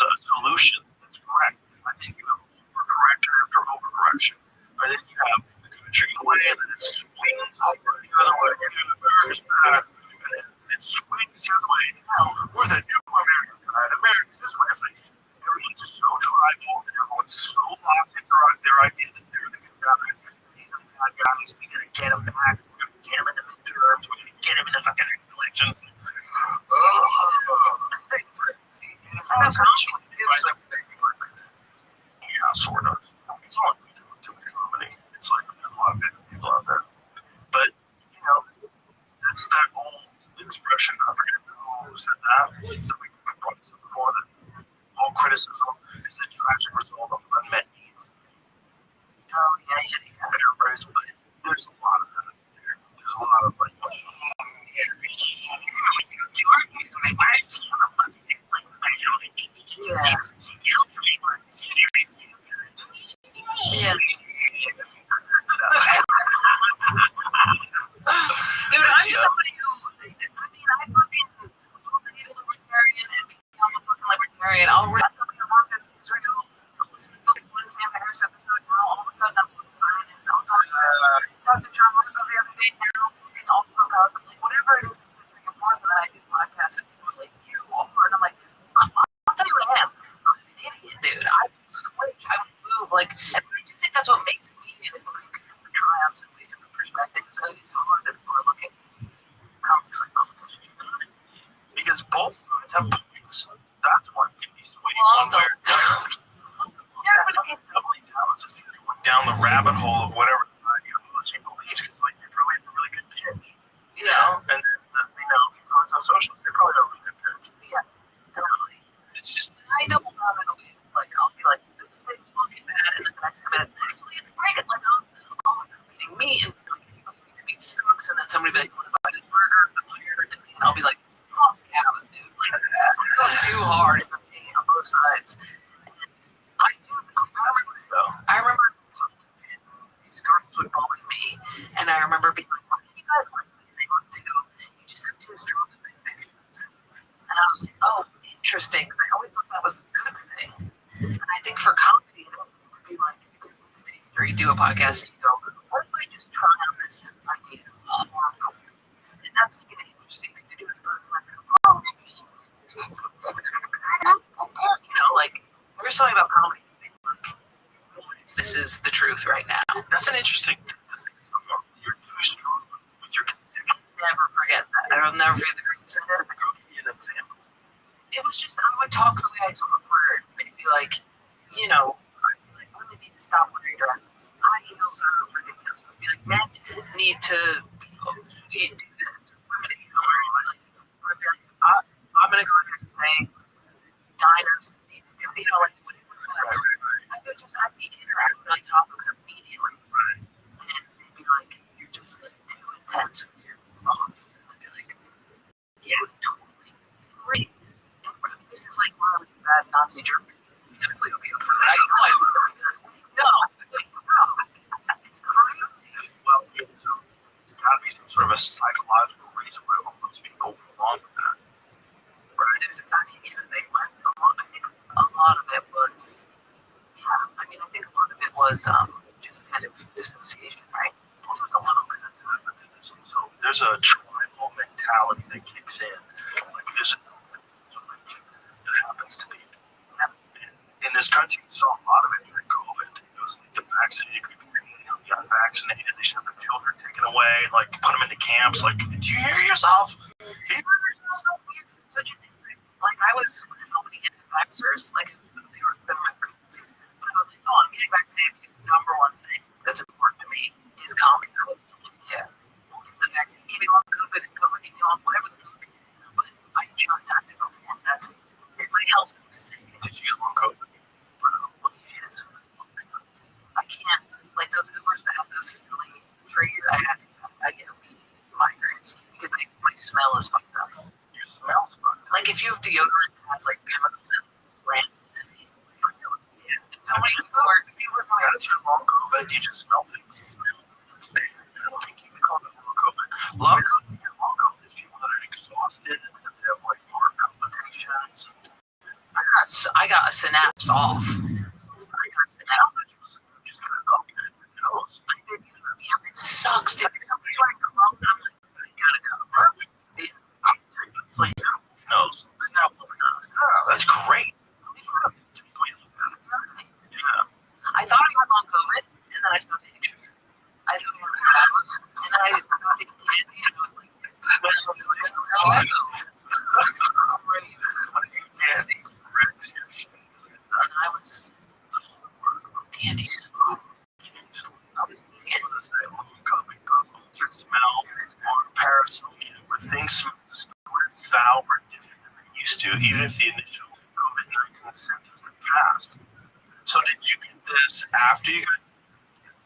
a solution that's correct. I think you have overcorrection after overcorrection. I think you have the country way, and then it swings over the other way, and then the America's back, and then it swings the other way. Now we're the new America, and America's this way. It's like everyone's so tribal, and everyone's so locked into their idea that they're the good guys. These are the bad guys. We gotta get them back. We're gonna get them in the midterms. We're gonna get them in the fucking next elections. Yeah, sort of. someone who do with comedy. It's like there's a lot of good people out there. But, you know, that's that old expression, I forget who said that we brought this up before, that all criticism is the tragic result of unmet needs. Oh, yeah. Paraphrase, but there's a lot of that there. There's a lot of like, yeah. Dude, I'm just somebody who, I fucking dated a libertarian and become a fucking libertarian. I'll read something about that in Israel. I'll listen to fucking one Sam Harris episode. Now all of a sudden I'm fucking Zionist. I'll talk to John Marco the other day. Now fucking all about something, like whatever it is that's reinforced, and then I do podcasts and people are like, you are, and I'm like, I'll tell you what I am. I'm an idiot, dude. I switch, I move, like, and I do think that's what makes media is somebody who can triumphs and way different perspectives. I think it's so hard that people are looking at comics like politicians. because both sides have points. That's why it can be swayed one way or the other. Yeah, but it definitely does. Just going down the rabbit hole of whatever the ideology believes, because like they probably have a really good pitch, you know. And then you know, if you talk to socialists, they probably have a really good pitch. Yeah, definitely. It's just I double down in a way. Like I'll be like, this thing's fucking bad, and then the next minute, actually, it's great. Like they're eating meat, and like this meat sucks, and then somebody be like, want to buy this burger? And I'll be like, fuck cows, dude. Like I'm going too hard in the pain on both sides. And I remember these girls would bully me, and I remember being like, why do you guys like me? And they go, you just have too strong of convictions. And I was like, oh, interesting, because I always thought that was a good thing. And I think for comedy, it needs to be like you go on stage or you do a podcast and you go, what if I just try on this idea hardcore? And that's like an interesting thing to do is go like, oh, you know, like we were talking about comedy. This is the truth right now. That's an interesting thing. You're too strong with your conviction. Never forget that. I will never forget the group said it. Give me an example. It was just I would talk the way I talk where they'd be like, you know, I'd be like, women need to stop wearing dresses. High heels are ridiculous. I'd be like, men need to do this. Women, you know, like, I'd be like, I'm gonna go ahead and say diners need to do, you know, like whatever it was. I'd be interacting on topics immediately. Right. And they'd be like, you're just like too intense with your thoughts. And I'd be like, yeah, totally. Great. This is like one of the bad Nazi Germany. Definitely will be a person. I know I was something good. No. It's crazy. Well, there's got to be some sort of a psychological reason why all those people belong with that. Right. I mean, even they went I think a lot of it was, I think a lot of it was just kind of dissociation, right? Well, there's a little bit of that, but then there's a tribal mentality that kicks in. Like there's a that happens to people. In this country, we saw a lot of it during COVID. It was like the vaccinated people, the unvaccinated, they should have their children taken away, like put them into camps. Like, do you hear yourself? It's such a different, like I was with so many anti-vaxxers, like they were my friends. But I was like, oh, I'm getting vaccinated because the number one thing that's important to me is comedy. Yeah. The vaccine gave me long COVID, and COVID gave me long whatever the COVID. But I chose not to go for it. That's my health is sick. Did you get long COVID? I can't, like those Ubers that have those really trees, I get migraines because my smell is fucked up. Your smell's fucked up. Like if you have deodorant that has like chemicals in it, it's rancid. Yeah. So many people are fine. That's your long COVID. You just smell things. I don't think you can call it long COVID. Long COVID is people that are exhausted and they have like heart palpitations. I got a synapse off. I got a synapse. Just kind of up it. You know, it sucks, dude. Somebody's like, I'm like, I gotta go. Perfect. It's like, you know, that's great. Yeah. I thought I had long COVID, and then I stopped eating sugar. I thought I had fat, and then I stopped eating candy, and I was like, candy. And I was candy. things foul or different than they used to, even if the initial COVID-19 symptoms have passed. So did you get this after you got,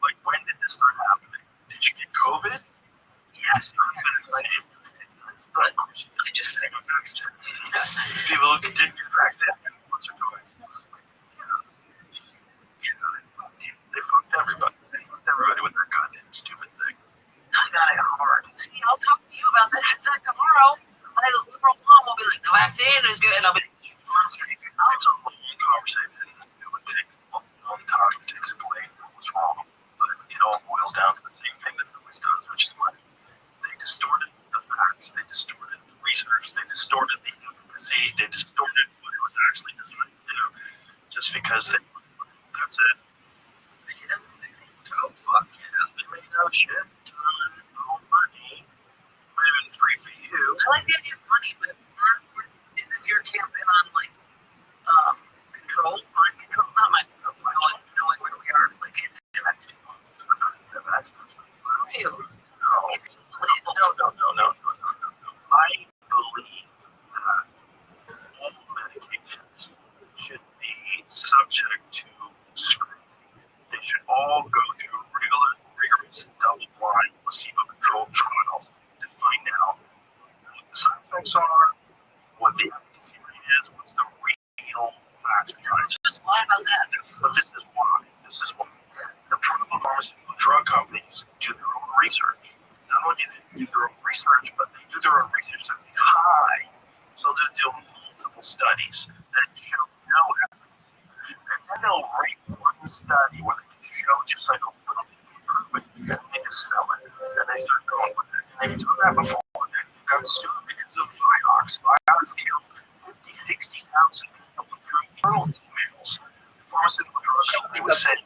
like, when did this start happening? Did you get COVID? Yes, but I just think people who didn't get vaccinated once or twice. They fucked everybody. They fucked everybody with that goddamn stupid thing. I got it hard. See, I'll talk to you about this tomorrow. My liberal mom will be like, the vaccine is good, and I'll be like, It's a long conversation. It would take a long time to explain what's wrong. But it all boils down to the same thing that it always does, which is money. They distorted the facts. They distorted the research. They distorted the efficacy. They distorted what it was actually designed to do. Just because they, that's it. Oh, fuck yeah. They made out shit. No money. Might have been free for you. I like the idea of money, but isn't your campaign on, like, control? Mind control? Not mind control. Knowing where we are, like, anti-vax people. Ew. No. I believe that all medications should be subject to scrutiny. They should all go through rigorous double-blind, placebo-controlled trials to find out what the side effects are, what the efficacy rate is, what's the real facts behind it. Just lie about that. But this is why. The approval pharmaceutical drug companies do their own research. Not only do they do their own research, but they do their own research at the high. So they'll do multiple studies that show no efficacy. And then they'll rate one study where they can show just like a little bit of improvement, and they just sell it. And they start going with it. And they've done that before. They got sued because of Vioxx. Vioxx killed 50,000, 60,000 people through internal emails. The pharmaceutical drug company was saying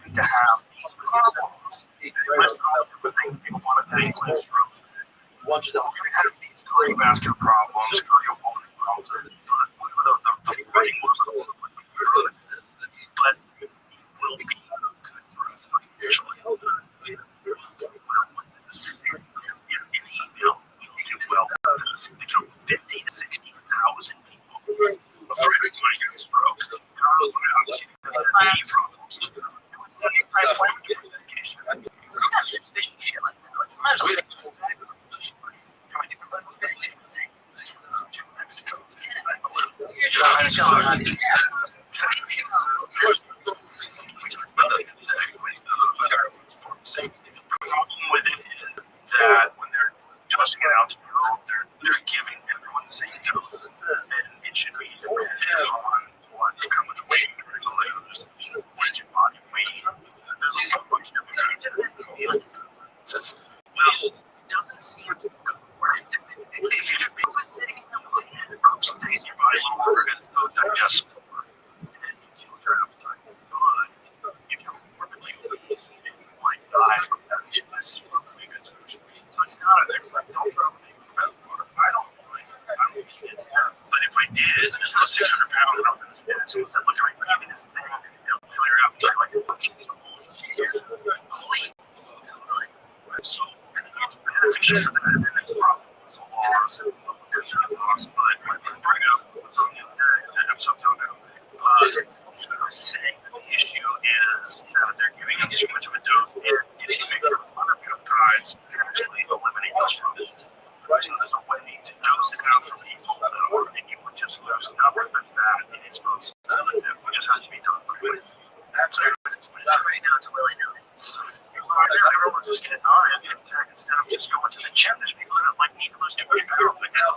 to have these problems. They list all the different things people want to take cholesterol. So we're going to have these cardiovascular problems, cardiopulmonary problems, but it will be good for us financially. Well, 50 to 60,000 people. A friend of mine got a stroke. The problem with it is that when they're tossing it out to the world, they're giving everyone the same dose, and it should be dependent on how much weight you're going to lose, what is your body weight. There's a bunch of different things. Well, it doesn't seem to go for it. If you're sitting in the plane, it stays in your body longer and so digestible, and it kills your appetite. But if you're morbidly obese, you might die from that. So it's not an expert. Don't throw me I don't mind. I'm vegan. But if I did, I just lost 600 pounds and I was in this bed. So it's like trying to eat this thing, it'll clear out like a fucking so it's beneficial to that, and it's problems. So laws and some laws, but when they bring up what's on the episode now, they're saying the issue is that they're giving up too much of a dose, and if you make your other peptides, you can actually eliminate those problems. So there's a way to dose it out for people that are, and you would just lose nothing but fat, and it's supposed to be, it just has to be done quickly. That's how I explain it. Right now, it's willy-nilly. Everyone's just getting on it instead of just going to the gym. There's people that like need to lose 20 pounds. Like, that's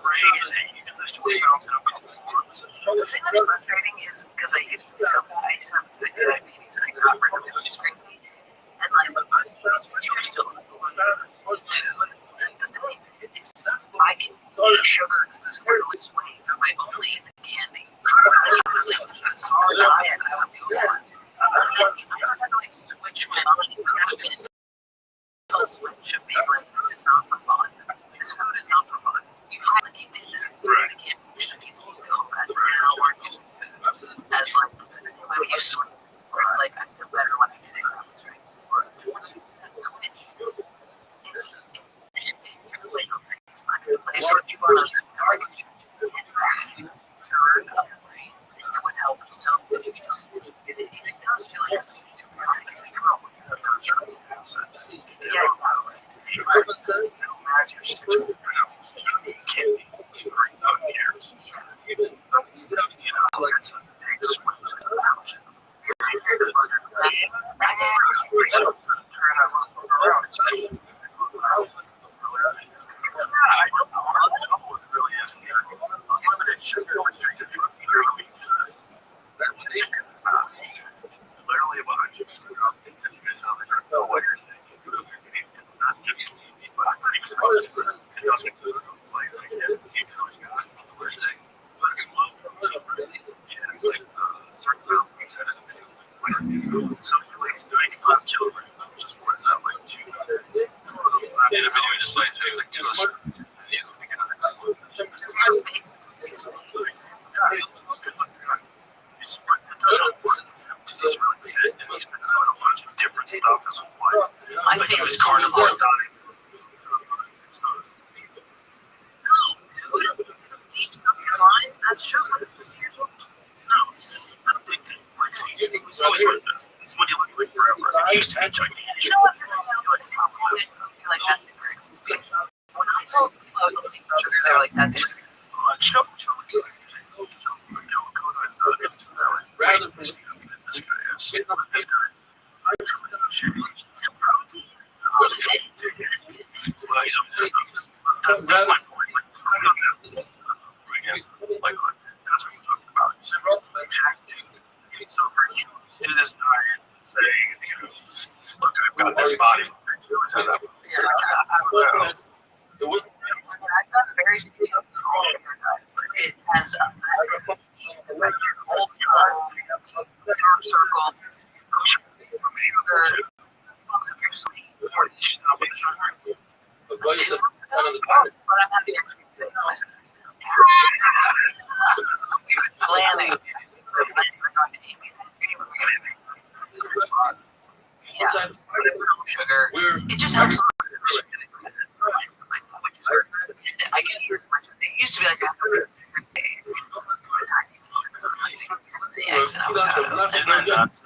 crazy. You can lose 20 pounds in a couple of months. The thing that's frustrating is because I used to be so fat, I used to have diabetes, and I got rid of it, which is crazy. And like, you're still dude, that's the thing. It's I can eat sugar because I lose weight. I might only eat the candy. It's hard diet. I would do that. I just had to like switch my mind. I have been a switch of being like, this is not for fun. This food is not for fun. You feel like you did that. Right. You can't push the pizza. You feel bad. Now we're using food as like the same way we used to. Where it's like I feel better when I get it. Right. That switch. It feels like one of those dark turn up, right? It would help. So if you could just, it sounds feel like literally about it. my face carnivore. Lines that shows like 50 years old. No, this is not a big thing. It was always like this. This is what you look like forever. It used to be gigantic. You know what's like that? When I told people I was only sugar, they were like, that's it. Rather than this guy is. That's my point. That's what you're talking about. So for example, do this diet, say, look, I've got this body. It wasn't. I've got very skinny of the whole it has a dark circles from sugar, fucks up your sleep, or stop it sugar. But I'm happy to planning. Yeah, sugar. It just helps. I can hear it used to be like that. The eggs and avocado. Isn't that nuts?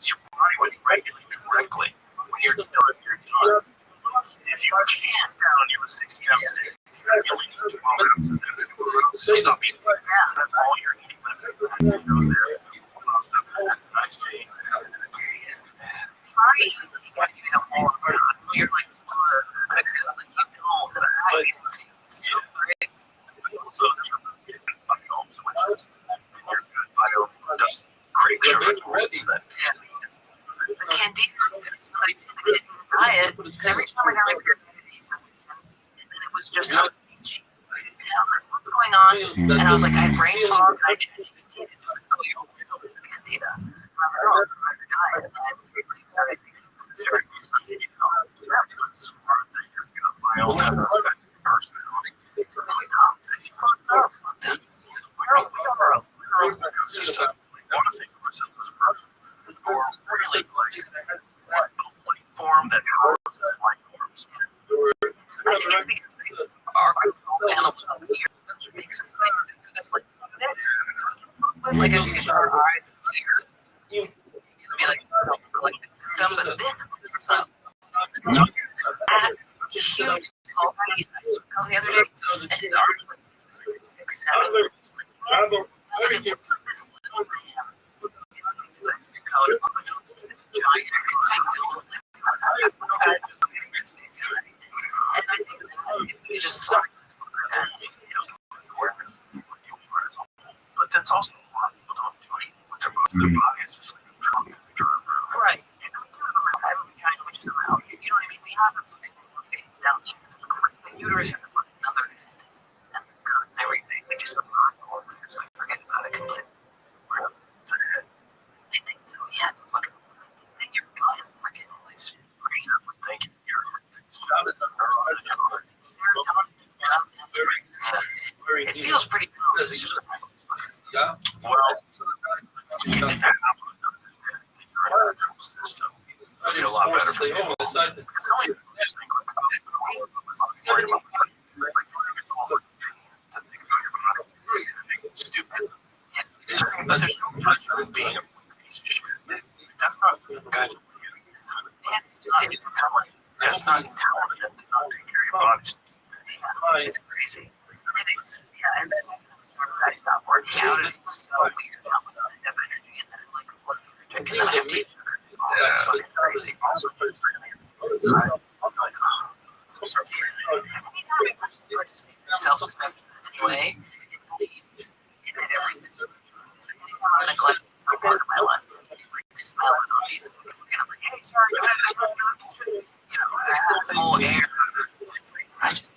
Your body when you regulate correctly. When you're done, you're done. If you can down, you have 60 ounce steak. You only need 12 ounces. Stop eating. That's all you're eating. You're like, the candida is in the diet because every time I got like a pizza, and then it was just I was like, what's going on? And I was like, I had brain fog, and I just it was like, oh, you know, it's candida. And I was like, oh, I'm the diet. And I immediately started thinking from the start, it was smart that you're gut biome affected personality. It's really toxic. Just to want to think of ourselves as a person, or really like a form that houses life forms. I think it's because our animals up here makes us think that this like I think it's our eyes here. Be like stuff, but then huge already the other day, and his arms like 6, 7. But that's also a lot of people don't do anything with their body. It's just like right. And we do it around every vagina, which is around. You know what I mean? We have a fucking face down here. The uterus is a fucking another head. And the gut and everything. We just have all there, so I forget about it completely. I think so. Yeah, it's a fucking thing. Your gut is freaking always crazy. thank you. It feels pretty nice. Yeah. Well, But there's no pressure on being a piece of shit. That's not good for you. Yeah, it's not talented to not take care of your body. It's crazy. And then I stopped working out. It's so weird now. I have energy and then I'm like, what the heck? And then I have to eat sugar. That's fucking crazy. Also, self-deception anyway. Leads in everything. Anytime I neglect some part of my life, I can like smell it on me. And I'm like, hey, sorry, I have the whole air. It's like, I just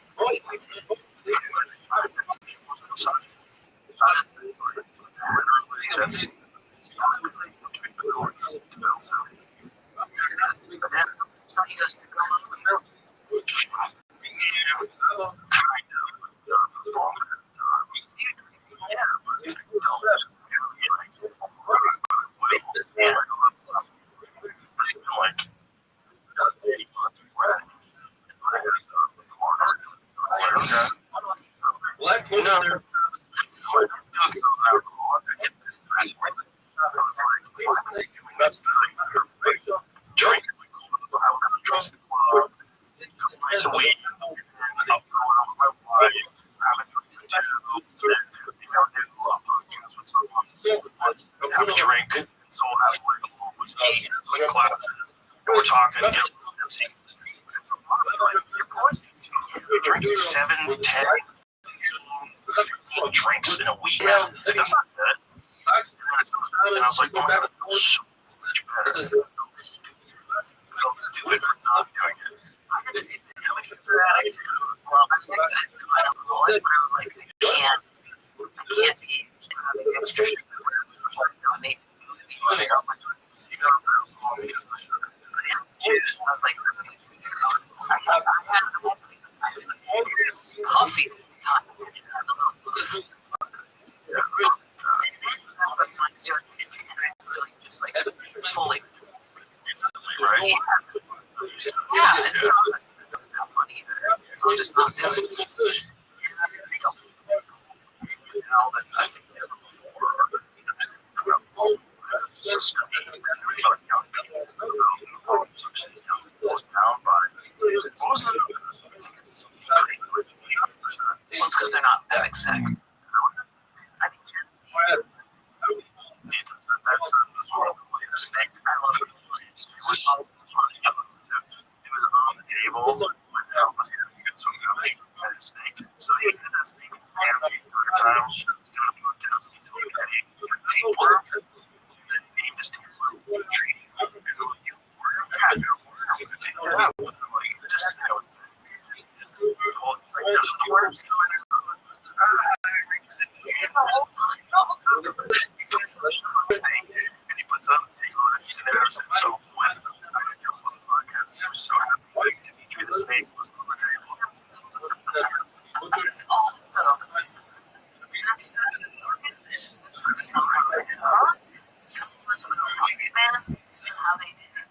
have a drink, so we'll have like classes, and we're talking. Drinking 7, 10 drinks in a week. That's not good. And I was like, oh my God, that was so much better. Stupid for not doing it. Coffee. Just like fully. Right? Yeah, it's not funny either. So I'm just not doing it. I think Well, it's because they're not having sex. I mean, I love it. It was on the table. So he did that snake time. Teamwork. The name is teamwork. It's awesome. How they did it.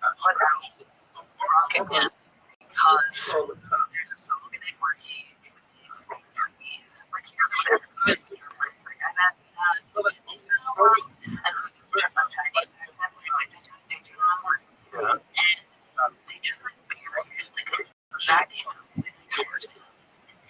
Rocket Man, because there's a song in it where he imitates me. Like, he doesn't share his words. Like, and that's not and there's some Chinese accent where he's like, they do not work. And they just like barely, like, that came out with Tarzan.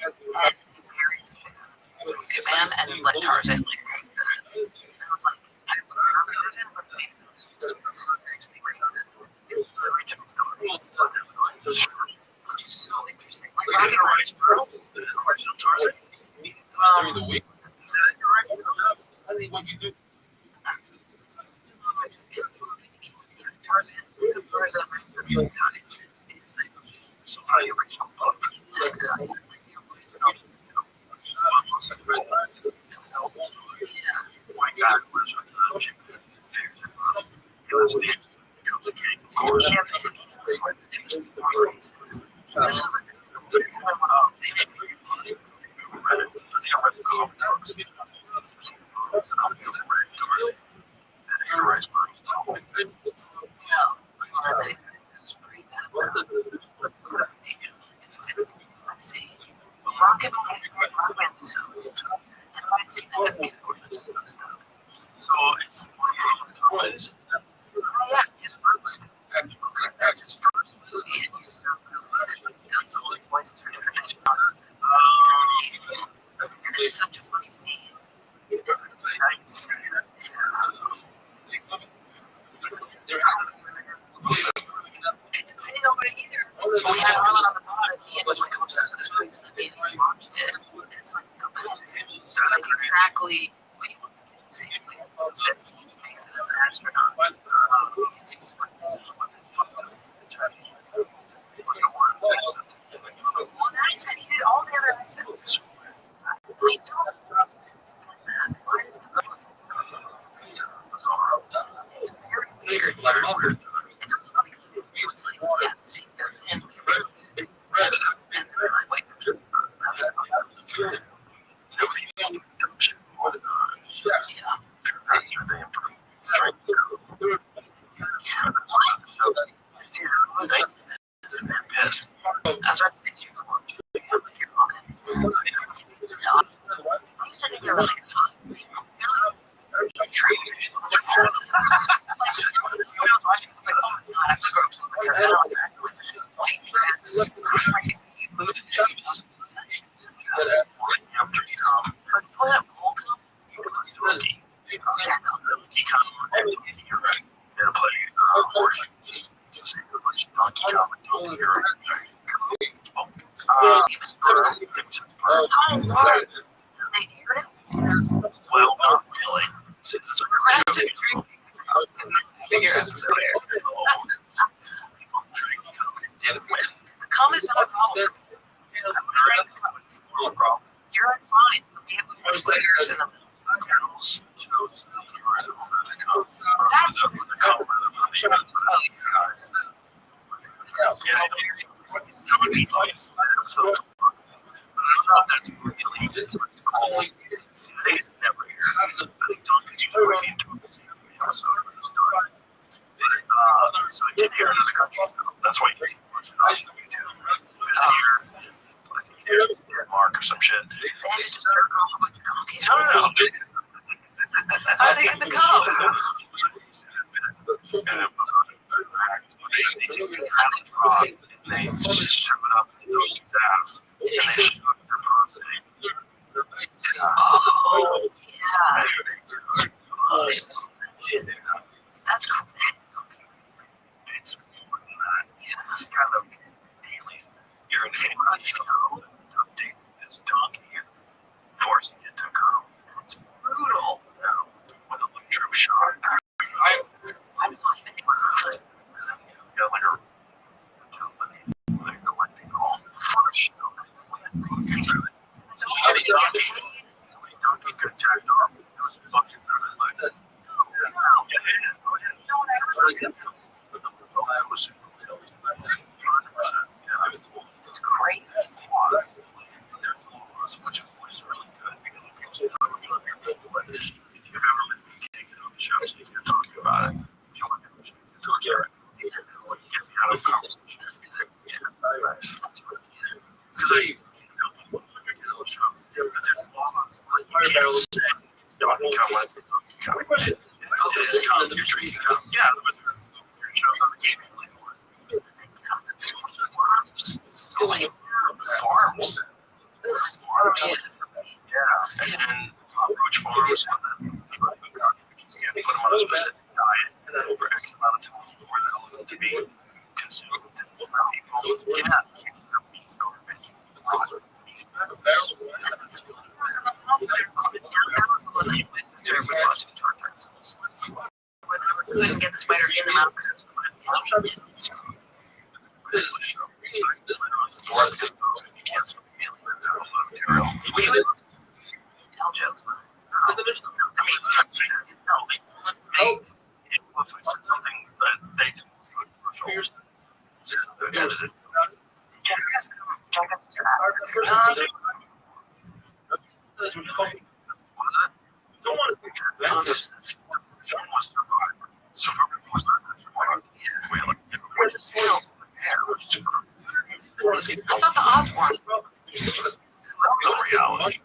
And he married the shit out of Rocket Man and let Tarzan like take that. And I was like, I love Tarzan, but maybe it's so racist. The original story which is so interesting. Like, Rocket Rice, bro. The original Tarzan. During the week. I think what you do. Tarzan. So how the original book. Exactly. White guy was becomes a king, of course. So exactly what you want to say. It's like, he makes it as an astronaut because he's well, that's it. He did all the other accents. He don't. Why is the it's very weird. It's also funny because it's like, yeah, see, there's him. And then like, wait, that's Yes. That's what I think you're on it. I'm sitting there like, when I was watching, I was like, oh my god, I could grow up to look like her. This is white. This is crazy. Lunatic. Was it Volcom? He come you're right. They're playing horse. They heard it? Well, not really. Figure out the comments not a problem. You're fine. It was the squares and the girls. That's Somebody likes that. That's really it's only days never here. I think Duncan used to bring into so I did hear another country. That's why you watch it on YouTube. I think here Mark or some shit. No. How they get the call? They just shove it up Duncan's ass. And they shove their prostate. Oh, yeah. That's cool. It's more than that. Yeah, it's kind of alien. You're an alien. Update this donkey and forcing it to go. That's brutal. Now, with a electroshock. I'm not even Yeah, like a they're collecting all the flesh. Donkey got jacked off. There was buckets on it. Like, it's crazy. Which was really good because if you've ever been taken on the show, so you can talk about it. If you want to get me out of conversation. Because I can't say Donkey Kong. It is come, you're drinking come. Yeah, but your show's on the game anymore. So many farms. Yeah, and then Roach Farms, and then put them on a specific diet over X amount of time before they're allowed to be consumed by people. Yeah, keeps their meat over bitches. Couldn't get the spider in the mouth because it's tell jokes. Something that they don't want to think I thought the Osborne. reality.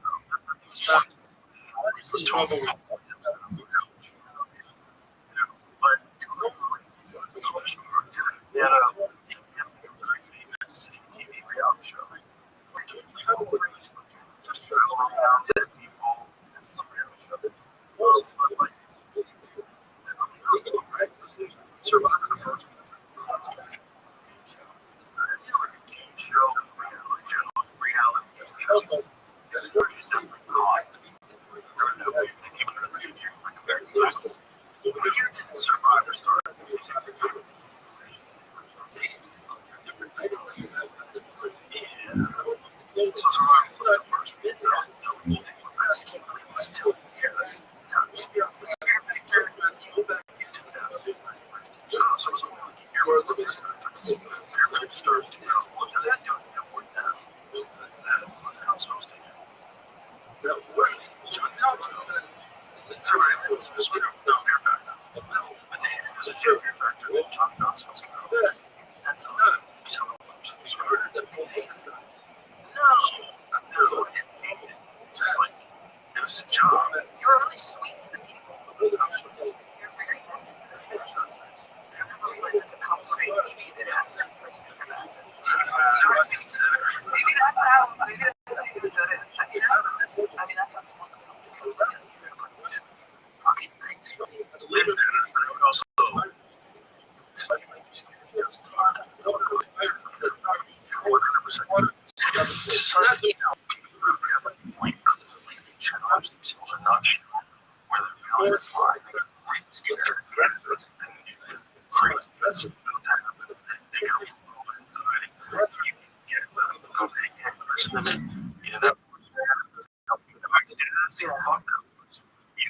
You're really sweet to the people. You're very nice. I remember realizing it's a compliment. Maybe that has some person in your message. Maybe that's how you do it. I mean, that sounds wonderful. Okay, thanks. You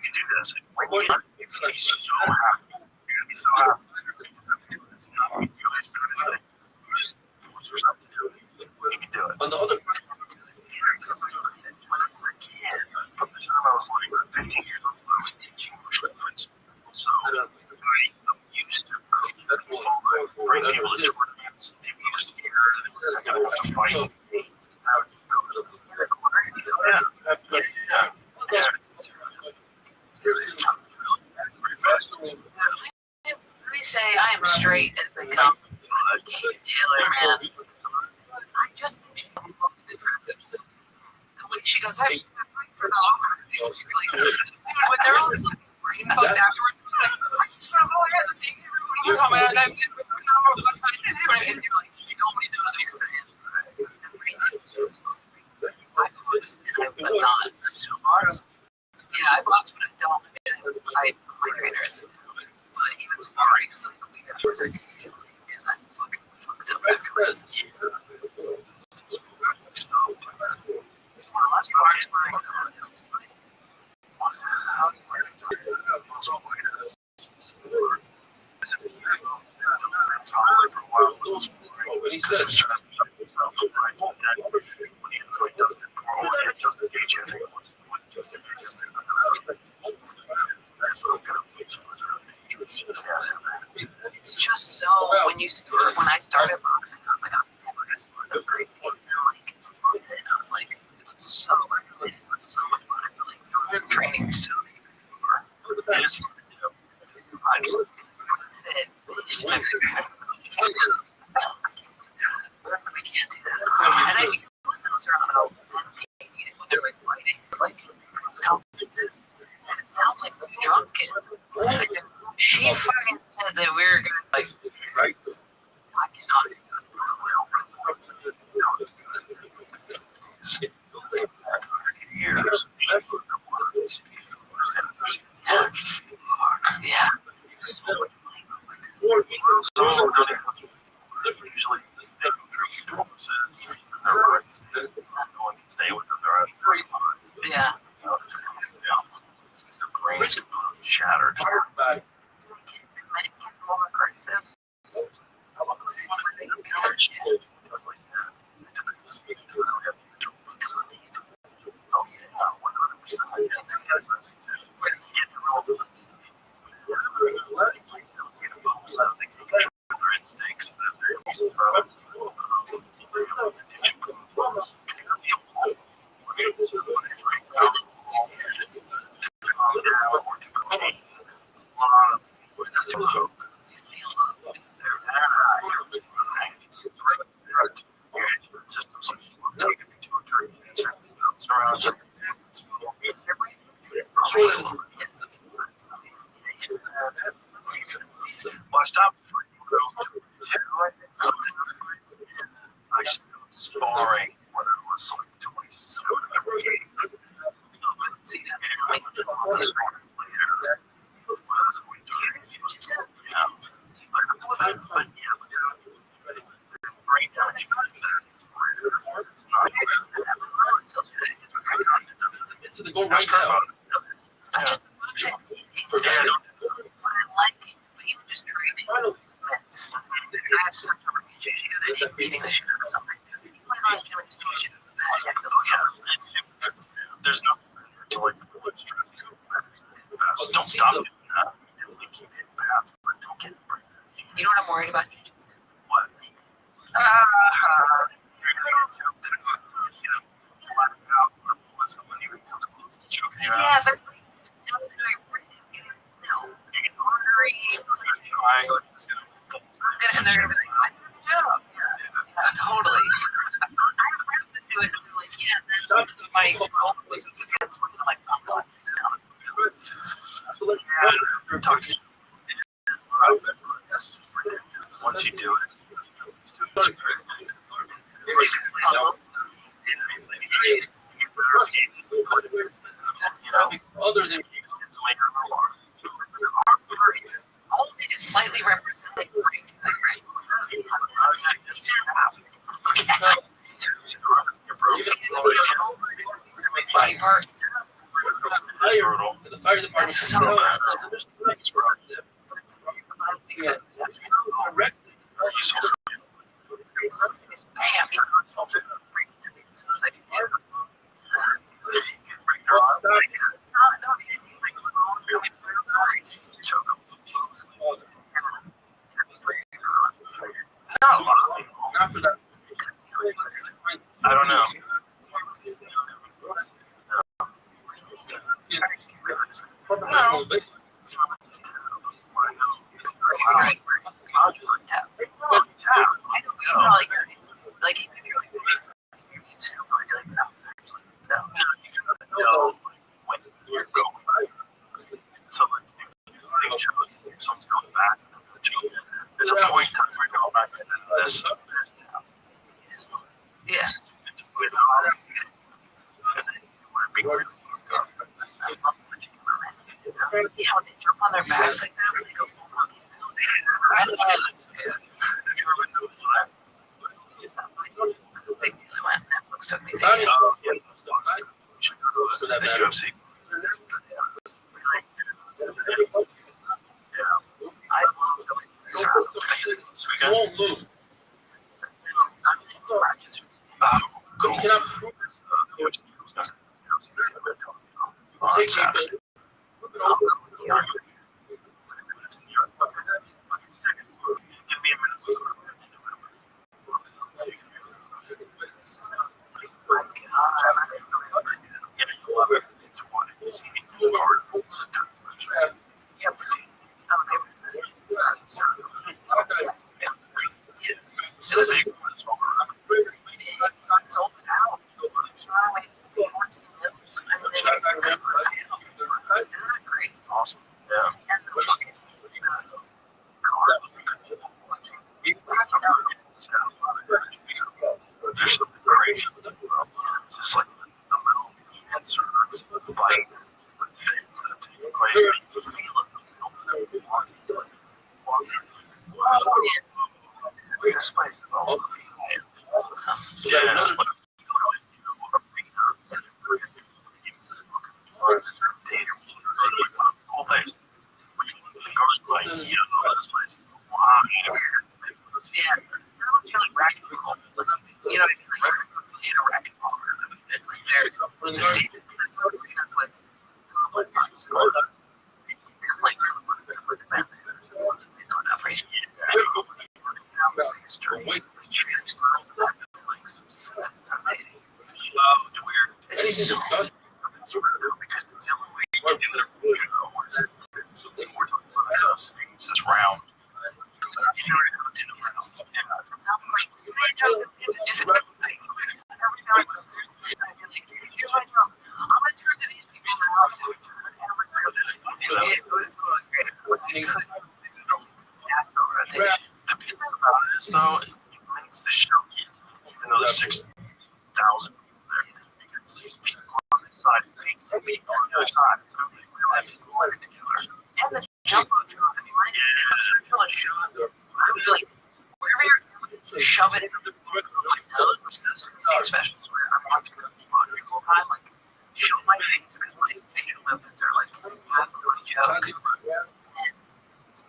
can do this. You're going to be so happy. You're going to be so happy. It's not you guys doing this thing. You just force yourself to do it. You can do it. On the other From the time I was like 15 years old, I was teaching English at principal. So I used to bring people to tournaments. People used to get hurt. I have to fight. Let me say I am straight as they come. Kate Taylor, man. I just think she's the most attractive. The way she goes, I'm for the offer. She's like, dude, when they're all like brain fucked afterwards, she's like, just go ahead and take everyone over. Come on, and you're like, nobody knows what you're saying. I but not. Yeah, I box, but I don't. My trainer is. But even sparring, like, we got is I'm fucking fucked up. He said, it's just so when I started boxing, I was like, I'm never gonna sport a great thing. And I was like, it was so much fun. I feel like training so many. It is fun to do. I mean, I can't do that. And I think Serrano when they're like fighting, it's like conferences, and it sounds like they're drunk. Like, she fucking said that we were gonna like. I cannot. Yeah. Yeah. Shattered. Make it more aggressive. Sparring when I was like 27. It's to go right now. I just For what I like, but even just training. I have some issue that he's reading the shit out of something. If you want to go to the gym and just do shit in the bag, you have to go to There's no to like don't stop it. You know what I'm worried about? What? Yeah, but no, artery. And they're gonna be like, I did a job. Yeah, totally. I have friends that do it, and they're like, yeah, then my goal was to get someone to like, oh god. Talk to you. Once you do it, Other than All of it is slightly representing. Body parts. the fire department. So Not for that. I don't know. There's a point in time where we go back into this. yeah. Yeah, when they jump on their backs like that, when they go full monkeys. Netflix took me there. The UFC. You won't lose. Cool. You cannot prove take me, Awesome. Yeah. There's something crazy. Just like the metal cancer, the bites, things that take place. You feel it. This place is all over. Yeah. Whole place. You know, like in a racquetball, it's like they're the stage is it's like anything discussed. Because the only way you can do this, this round. Here's my job. I'm gonna turn to these people now. The good thing about it is, though, it makes the show even though there's 6,000 there, because people on this side face me on the other side, so they realize it's all together. And the jumbo drop, I mean, mine is a shot. I was like, wherever you're shove it in the like those specials where I'm watching the whole time, like, show my face. joke.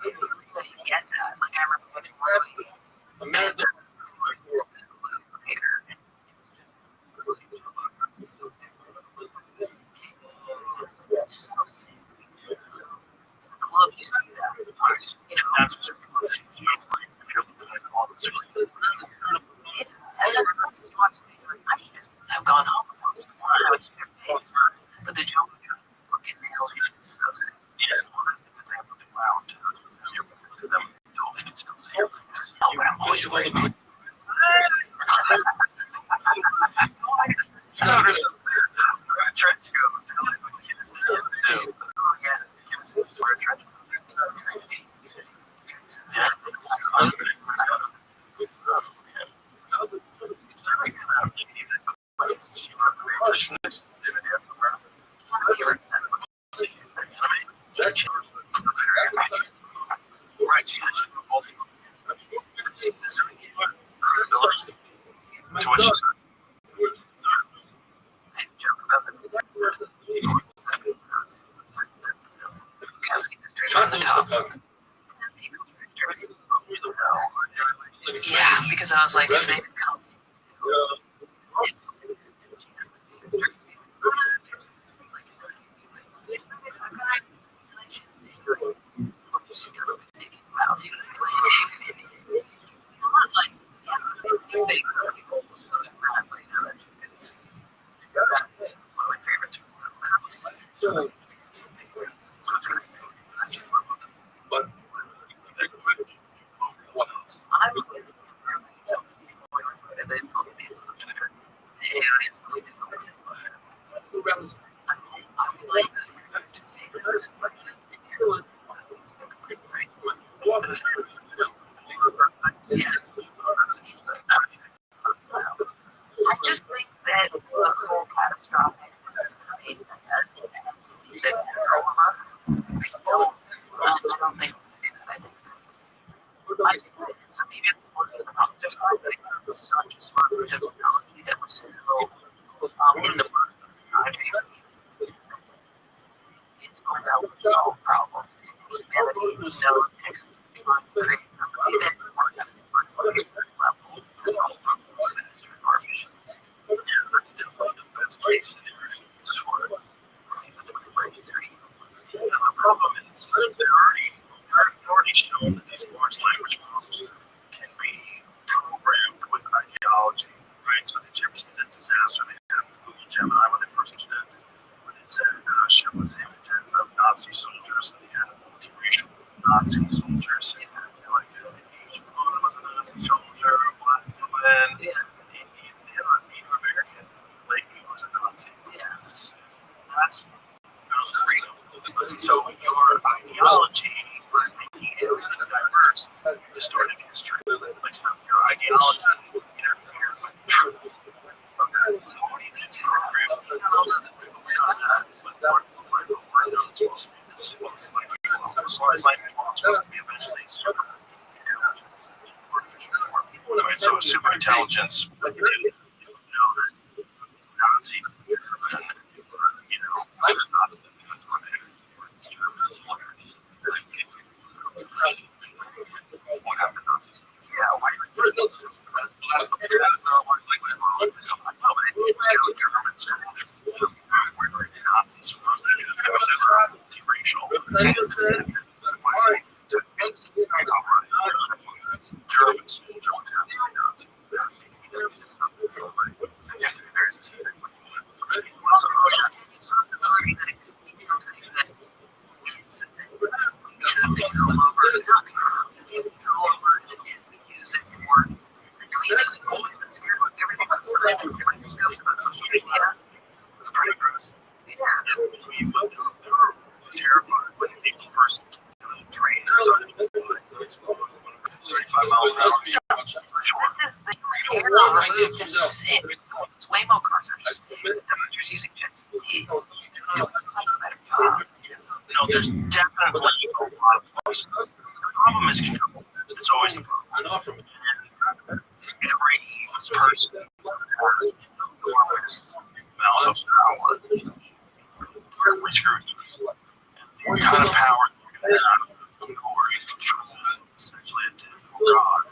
And they get that. Like, I remember watching one movie, and the later, and it was just club used to do that. You know, have gone home. I would see their face. But the joke of fucking nails is so sick. Yeah, well, that's the good thing about the cloud. To them, they can still see your face. No, but I'm always waiting. No, there's I tried to go tell it what kids do. Oh, yeah, kids wear a trench coat. Yeah. Yeah, because I was like, if they could come. I just think that the whole catastrophic entity that all of us, I don't think I think maybe I'm looking at the positive side, but it's not just one technology that was so in the birth of the it's going to solve problems. Humanity so next time create somebody that works on level to solve problems faster and more efficiently. Yeah, that's definitely the best case scenario. The problem is they're already shown that these large language models can be programmed with ideology, right? So did you ever see the disaster they had with Google Gemini when they first did it? When it said ship with images of Nazi soldiers and they had multiracial Nazi soldiers. You know, like each one was a Nazi soldier, a black woman, Native American, like he was a Nazi. Yeah, that's freedom. So your ideology for making it diverse distorted history. Like your ideology interfered with truth. So super intelligence, you know that Nazi, you know, that's not what it is. What happened? Yeah, why? Terrified when people first trained 35 miles an hour. It's Waymo cars are just using ChatGPT. No, there's definitely a lot of places. The problem is control. It's always the problem. Every person has enormous amount of power. Every screw. kind of power that you're out of or in control, essentially a digital god.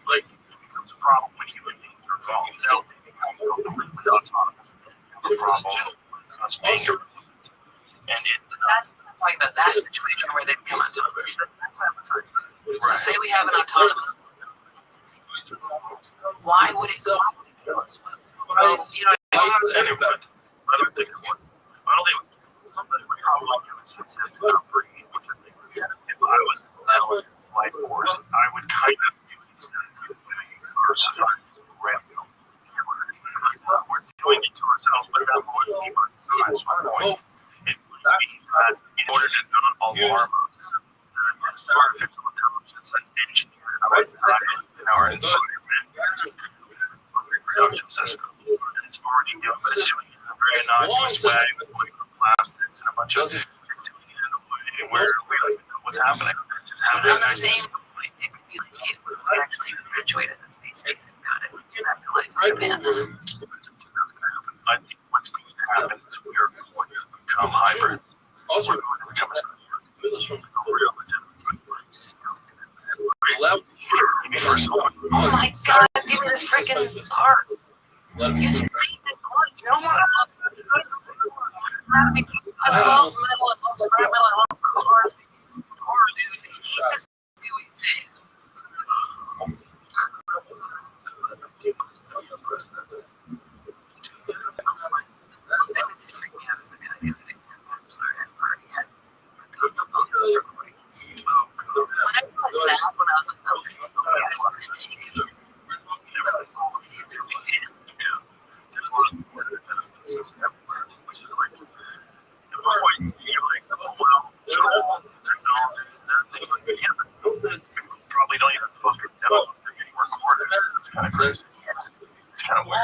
Like, it becomes a problem when human beings are involved. Now, they become completely autonomous. The problem with us being irrelevant. And that's what I'm talking about, that situation where they become autonomous. That's what I'm referring to. So say we have an autonomous entity. Why would it kill us? Well, you know, anyway, I don't think it would. I don't think somebody would probably do it since it's not free, which I think would get if I was intelligent life force, I would kind of use that versus random. We're doing it to ourselves, but that wouldn't be my size, my point. It would be in order to not alarm us, that artificial intelligence has engineered in our environment, reproductive system. And it's already doing it. It's doing it in a very innocuous way with microplastics and a bunch of it's doing it in a way where we don't even know what's happening. It's just happening. On the same point, it could be like it would actually perpetuate the species and got it back to life on demand. I think what's going to happen is we're going to become hybrids. We're going to become a real maybe for someone. Oh my god, give me the freaking part. You should see the course. No more. I love metal, I love scrap metal, I love cars. Cars, dude. I hate this gooey thing.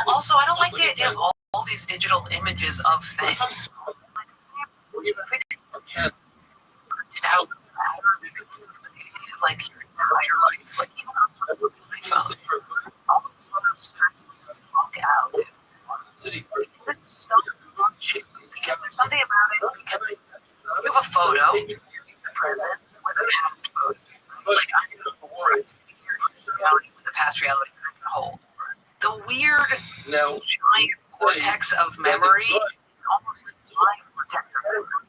Also, I don't like the idea of all these digital images of things. Out like your entire life, like even on my phone, all those photos start to fuck out. It's so bullshit because there's something about it. Because you have a photo, you're present with a past photo. Like I have a reality with a past reality that I can hold. The weird giant vortex of memory is almost a giant vortex of memory.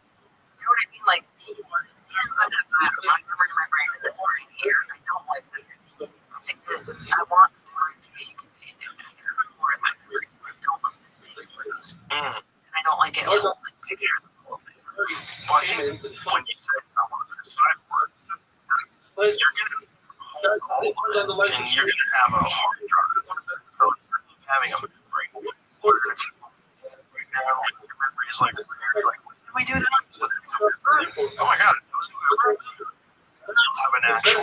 You know what I mean? Like, my memory in my brain is this right here. I don't like this. I want memory to be contained in here or in my memory. I don't like this picture. And I don't like it holding pictures of whole things. Well, I think when you say I want to decide words, you're going to hold all of it, and you're going to have a hard drive. So having a memory where it's right now, like your memory is like, did we do that? Oh my god. You'll have an actual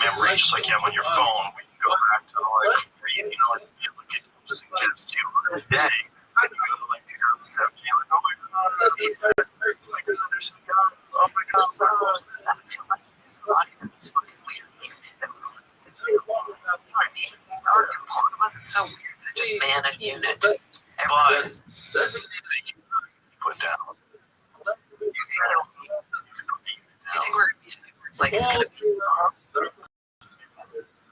memory just like you have on your phone. We can go back to like, you know, like you look at suggest you a day. And you go to like 2017, like, oh my god, oh my god, I feel like this body is fucking weird. It's so weird to just ban a unit. But that's the thing that you put down. You think we're going to be cyborgs? Like it's going to be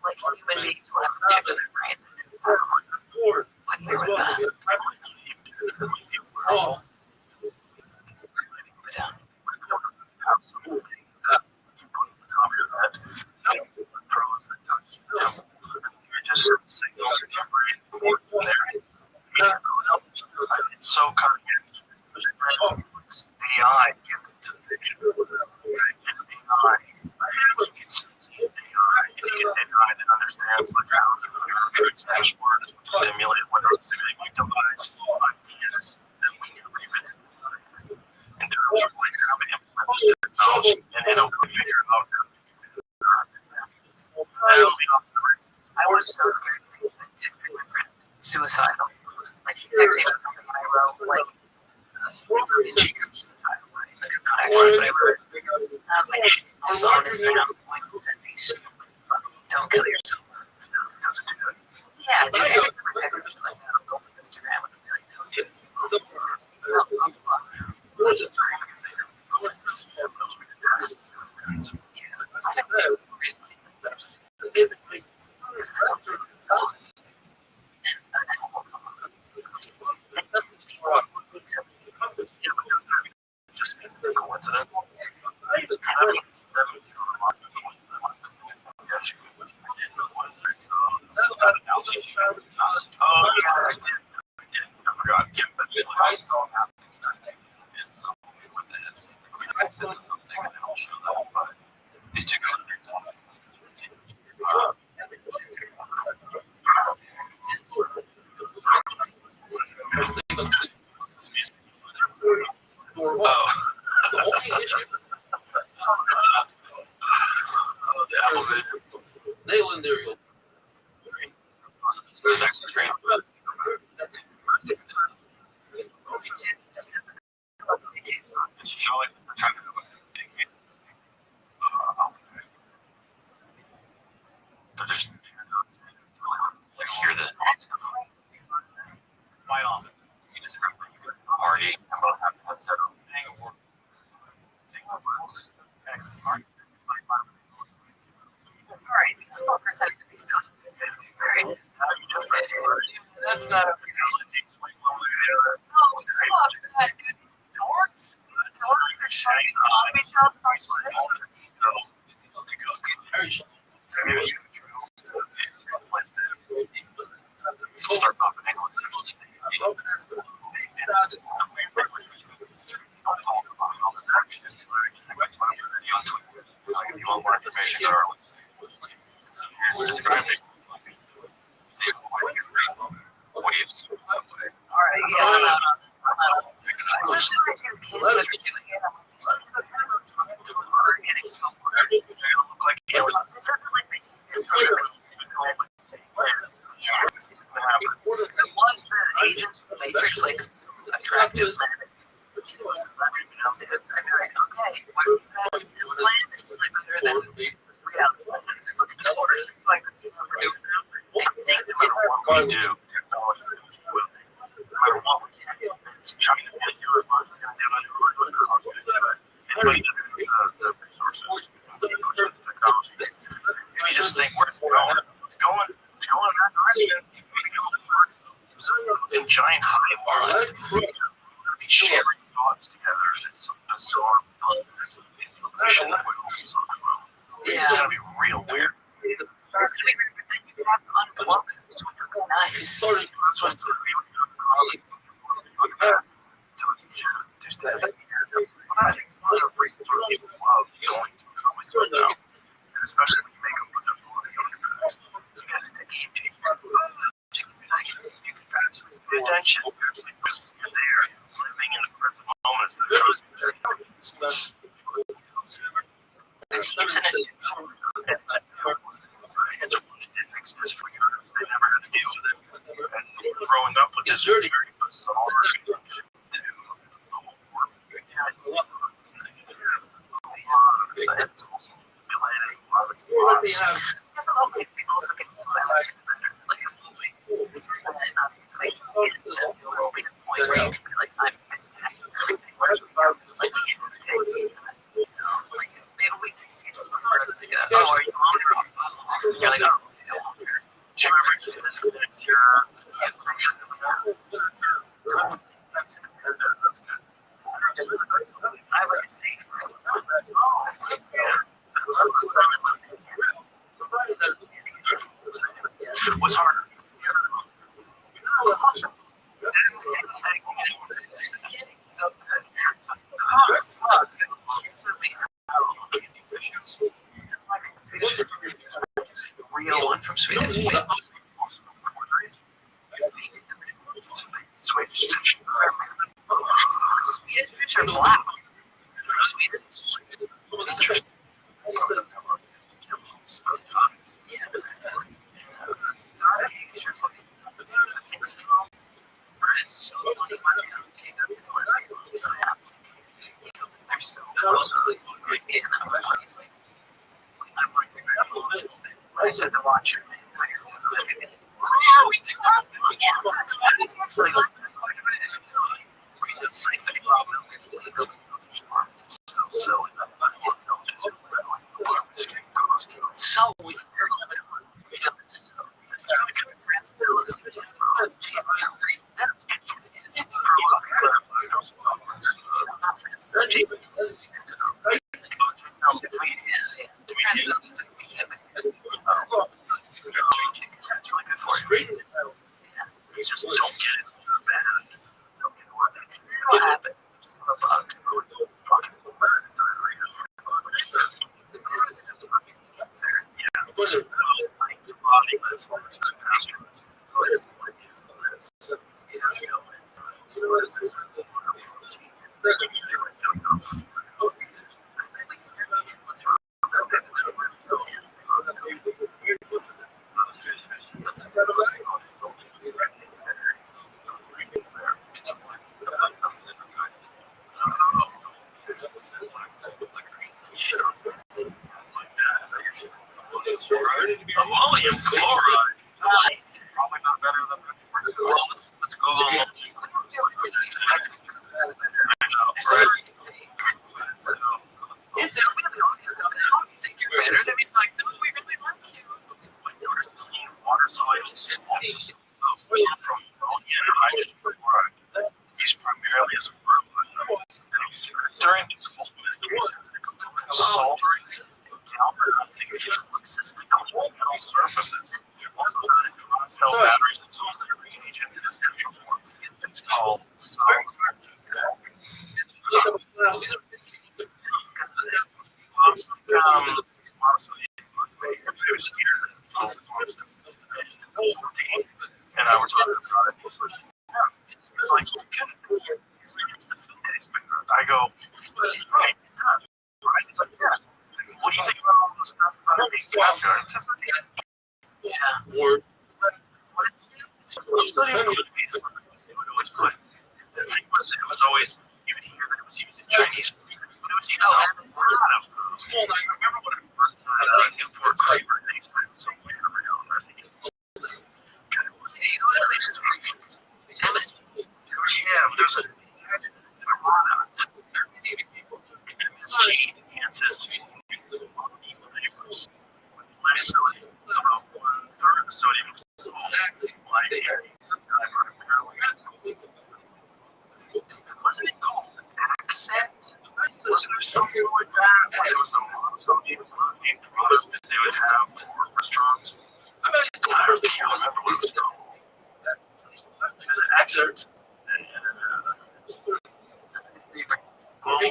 like human beings will have a chip in their brain. What year was that? Put down. Absolutely. You put on the top of your head. That's the pros that touch you. Just signals in your brain there. It's so cutting edge. AI gets into the picture. AI gets AI that understands like how computers work, simulate what a simulating device ideas that we can revisit in terms of like how to implement this technology, and it'll figure out how I was so scared to texting my friend suicidal. Like she texted me something and I wrote like she could suicidal, right? Like I'm not actually, but I wrote. I was like, my phone is now going to send me stupid fucking don't kill yourself. No, it doesn't do it. Yeah, dude, I would never text me like that. I'll go on Instagram and be like, don't do it. president. Oh, yeah, I did. I forgot. These two guys. Nail in there, you'll. There's actually great. Hear this. Quite often, you describe party. Both have headset on, saying a word. Alright, these fuckers have to be self-consistent, right? That's not a big deal. Oh, fuck that. Good dorks. Dorks are shutting coffee shops on Start popping English. Don't talk about how this actually you want more information or describe it. Waves. Alright, yeah, I'm out on this. Especially when I see kids that are doing it. Are getting so far. They look like aliens. This isn't like this. It's really it was the agent Matrix like attractive. I'd be like, okay, what do you guys plan is really better than reality. What's the orders? Like, this is what we're doing. We do technology. No matter what we can, it's China. Anybody that has the resources, technology. If you just think where's it going, it's going in that direction. In giant hive mind, be sharing thoughts together. It's bizarre information that we all suck from. It's gonna be real weird. It's gonna be weird, but then you can have the unblock. It's really nice. That's what's going to be with your colleagues. Just that. It's one of the reasons why people love going to a comic store now. And especially when you make them put the because the game changer. You can actually pay attention. You're there, living in the present moment. It's internet. And it didn't exist for years. They never had to deal with it. And growing up with this very bizarre connection to the whole world. It's also related a lot of things. It's a lovely thing. Also, getting some like a movie. It's a will be the point where you can be like, I'm everything. Whereas we are, it's like we can take we can see it versus like, oh, are you on or off? You're like, oh, I like a safe. What's harder? Real one from Sweden. Swedish fish. Swedish fish are black. Swedish. I said to watch your entire time. So weird. Ammonium chloride. Probably not better than let's Google ammonia. Better than me, like, no, we really like you. Water soluble from ammonia and hydrogen chloride. Used primarily as a during soldering, surfaces. Also found in cell batteries and agent in its heavy form. It's called and I were talking about it. It's like you can I go, right? It's like, yeah. What do you think about all the stuff about being Kafka? Yeah. Or it was always you would hear that it was used in Chinese, but it was used on a lot of foods. I remember when I first had Newport Creamer somewhere around, I think yeah, there's a wasn't it called accent? Wasn't there something like that? It was the monosodium glutamate product that they would have for restaurants. I can't remember what it was called. Is it accent? Mommy.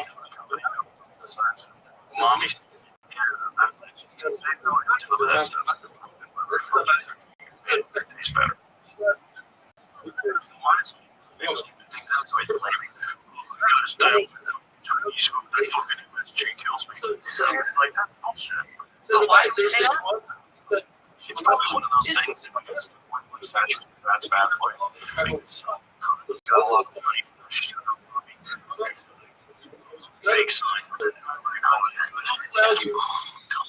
That stuff. It tastes better. So why do we say that? It's probably one of those things that's bad for you. Got a lot of money for this shit. Fake sign. Those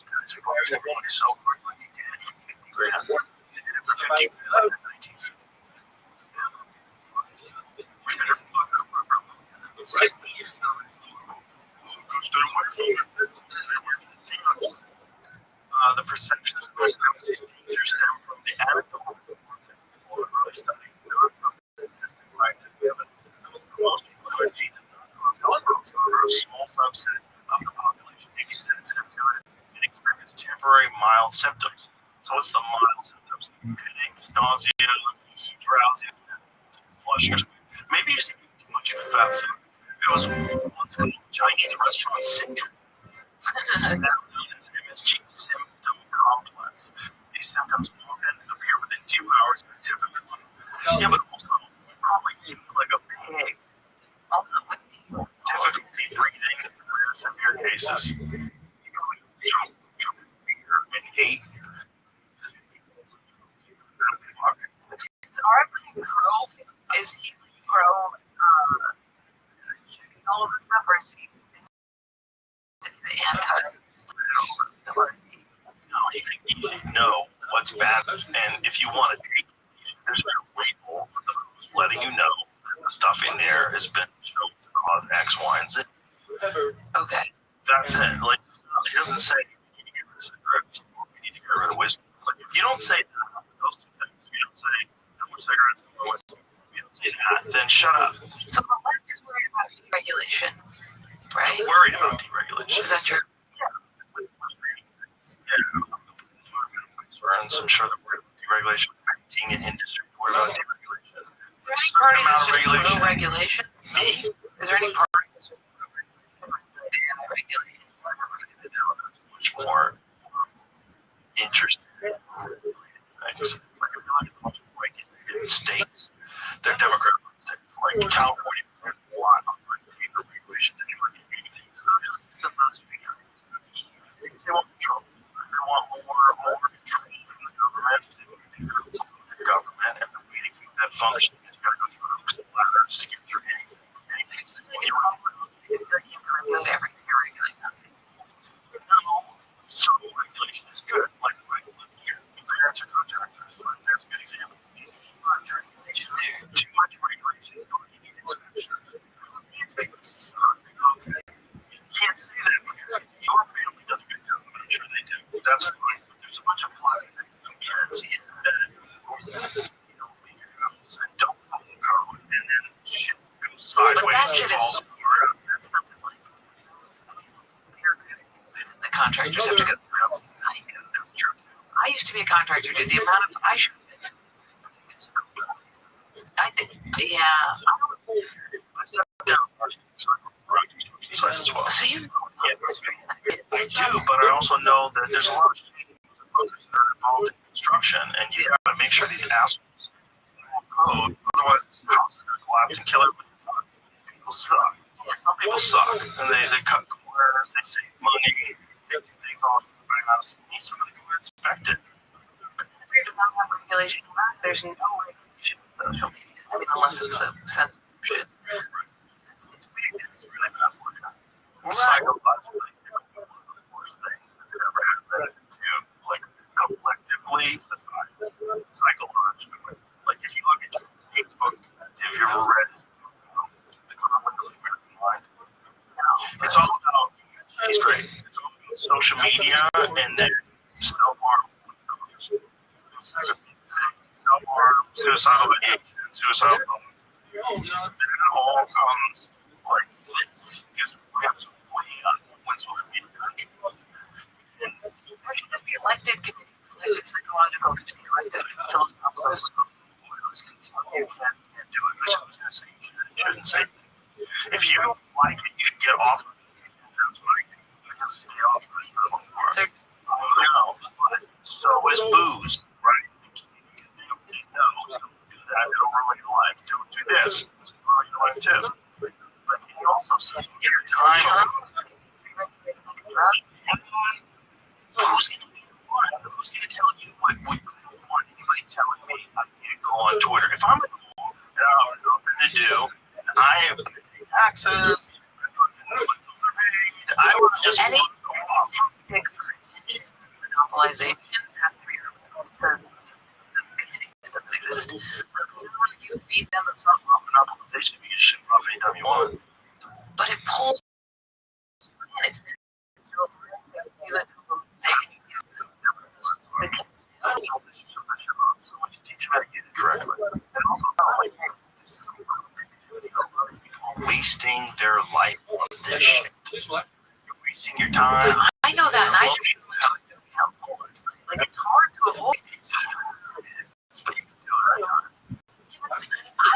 guys are probably so like he did 50 grand. They did it for 50 grand in 1950. The perceptions of those stem from the anecdotal or early studies, not from the existing scientific evidence. Most people who have genes are a small subset of the population may be sensitive to it and experience temporary mild symptoms. So it's the mild symptoms: headaches, nausea, drowsy, flushing. Maybe you're eating too much fat food. It was once called Chinese restaurant syndrome. Now known as MSG symptom complex. These symptoms often appear within 2 hours of typical. Yeah, but also probably eat like a pig. Also, what's the Difficulty breathing in rare severe cases. And 8. Is he pro all of the stuff, or is he the anti? You know what's bad, and if you want to take it, there's a label letting you know that the stuff in there has been shown to cause X, Y, and Z. Okay. That's it. Like, it doesn't say you need to get rid of cigarettes or you need to get rid of whiskey. Like, if you don't say that, those two things, if you don't say no more cigarettes, no more whiskey, if you don't say that, then shut up. So the left is worried about deregulation, right? I'm worried about deregulation. Is that true? Concerns. I'm sure that we're deregulation affecting an industry. What about deregulation? Is there any party that's just regulation. pro regulation? Me. Is there any party that's anti-regulation? Much more interesting. Thanks. contractors have to go through. Psycho. That's true. I used to be a contractor, dude. The amount of I think, yeah. Size as well. So you I do, but I also know that there's a lot of folks that are involved in construction, and you gotta make sure these assholes code. Otherwise, this house is gonna collapse and kill everybody. People suck. Some people suck, and they cut corners, they save money, they do things off the ground. You need somebody to go inspect it. But if you don't have regulation, there's no regulation of social media. I mean, unless it's the censorship shit. It's weird. It's really bad for you. Psychologically, one of the worst things that's ever happened to, like, collectively, psychologically. Like, if you look at your Facebook, have you ever read the Conflict of the American Mind? It's all about, it's great. It's all about social media and then self-harm. Self-harm, suicidal ideation, suicidal thoughts. It all comes like this because we have some way when social media control. And The elected committees, elected psychological committee, elected philosophers. You can't do it. That's what I was going to say. You shouldn't say. If you don't like it, you should get off of it. That's what I think. Because stay off of it. No, but so is booze, right? No, don't do that. It'll ruin your life. Don't do this. It's going to ruin your life too. But you also spend your time on it. Who's going to be the one? Who's going to tell you what you want? Anybody telling me I can't go on Twitter? If I'm a cool and I have nothing to do, and I have to pay taxes, I would just Any go off. big monopolization has to be says the committee that doesn't exist. You feed them It's not monopolization. You just shouldn't run anytime you want. but it pulls in. It's wasting their life on this shit. You're wasting your time. I know that, and I should be helpful. Like, it's hard to avoid it. But you can do it right. I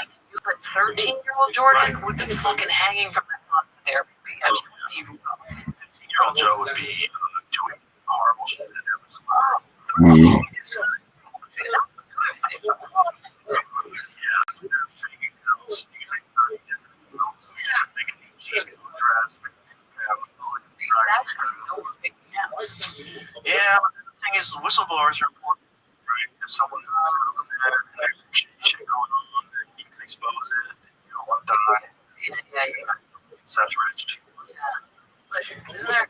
can do it. 13-year-old Jordan would be fucking hanging from that closet therapy. I mean, even 15-year-old Joe would be doing horrible shit. Yeah, but the thing is, whistleblowers are important, right? If someone's there and there's shit going on, you can expose it, you don't want to die. It's saturated. but isn't there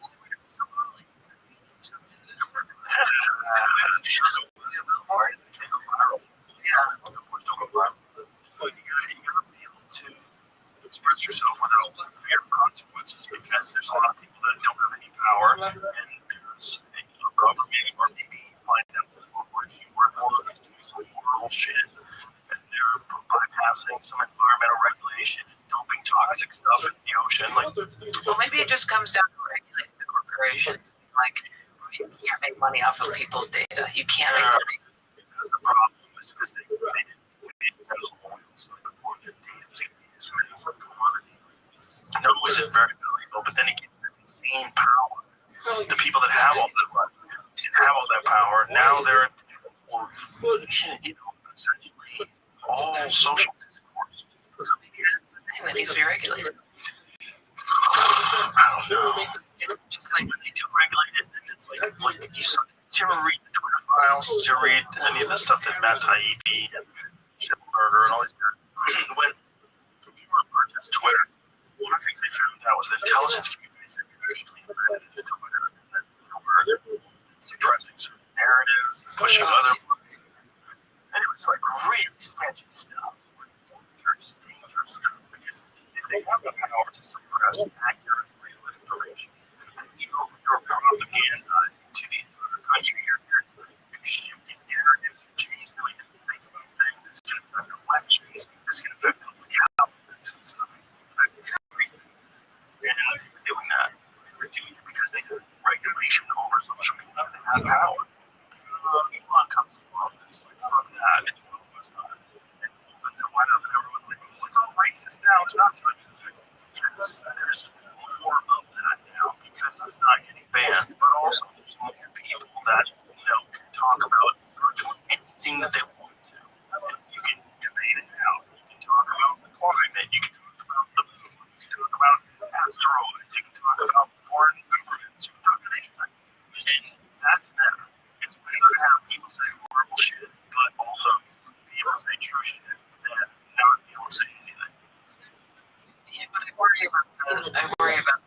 express yourself without fear of consequences because there's a lot of people that don't have any power and there's a government or maybe you find them corporation worth all of these horrible shit and they're bypassing some environmental regulation and dumping toxic stuff in the ocean. Like, well, maybe it just comes down to regulating the corporations. Like, you can't make money off of people's data. You can't make money. Because the problem is because they didn't oil, so the data is going to be this commodity. Not only is it very valuable, but then it gives them insane power. The people that have all that money and have all that power, now they're in control of, essentially all social discourse. So maybe that's the thing that needs to be regulated. I don't know. Just like when they do regulate it, and it's like you saw. Did you ever read the Twitter files? Did you read any of the stuff that Matt Taibbi and Jim Murder and all these guys? When people purchased Twitter, one of the things they found out was the intelligence communities that were deeply embedded into Twitter and that were suppressing certain narratives, pushing other ones. And it was like really sketchy stuff, like dangerous stuff, because if they have the power to suppress accurate, real information, you're propagandizing to the entire country. You're shifting narratives, you're changing the way people think about things. It's going to affect elections. It's going to affect public health. It's going to affect everything. And they're doing that. They're doing it because they have regulation of have power. Elon comes along and it's like, fuck that. It's not. And why not? And everyone's like, well, it's all racist now. It's not so. Yes, there's more of that now because it's not getting banned, but also there's more people that, can talk about virtually anything that they want to. You can debate it out. You can talk about the climate. You can talk about the food. You can talk about asteroids. You can talk about foreign governments. You can talk about anything. And that's better. It's better to have people say horrible shit, but also be able to say true shit than not be able to say anything. Yeah, but I worry about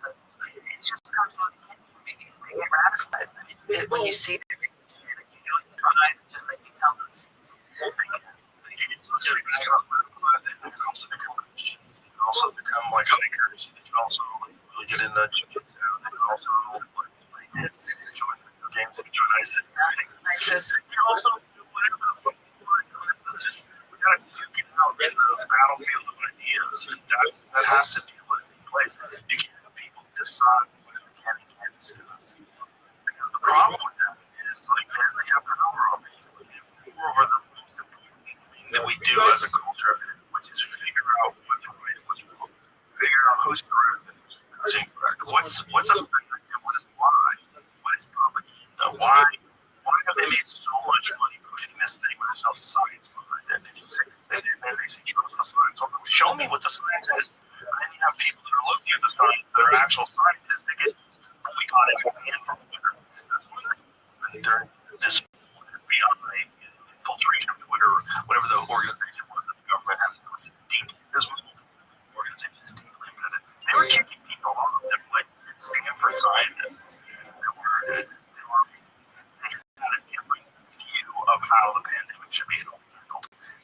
the. It just comes out against me because they get radicalized. I mean, when you see the shit and you don't try, just like you tell us, They can also become Christians. They can also become like hikers. They can also really get into jiu-jitsu. They can also enjoy video games. They can join ISIS. They can also do whatever the fuck they want. It's just we gotta duke it out in the battlefield of ideas. That has to be what is in place. You can't have people decide what they can and can't do this. Because the problem with that is like they have power over you. They have power over the most important thing that we do as a culture, which is figure out what's right and what's wrong. Figure out who's correct and who's incorrect. What's effective? What is lie? What is propaganda? Why have they made so much money pushing this thing when there's no science behind it? And they say trust the science. Well, show me what the science is. And then you have people that are looking at the science that are actual scientists. They get, oh my god, I'm banned from Twitter. That's one thing. And during this FBI infiltration of Twitter, whatever the organization was that the government had, there's one organization that's deeply embedded. They were kicking people off that were like Stanford scientists. They had a different view of how the pandemic should be handled.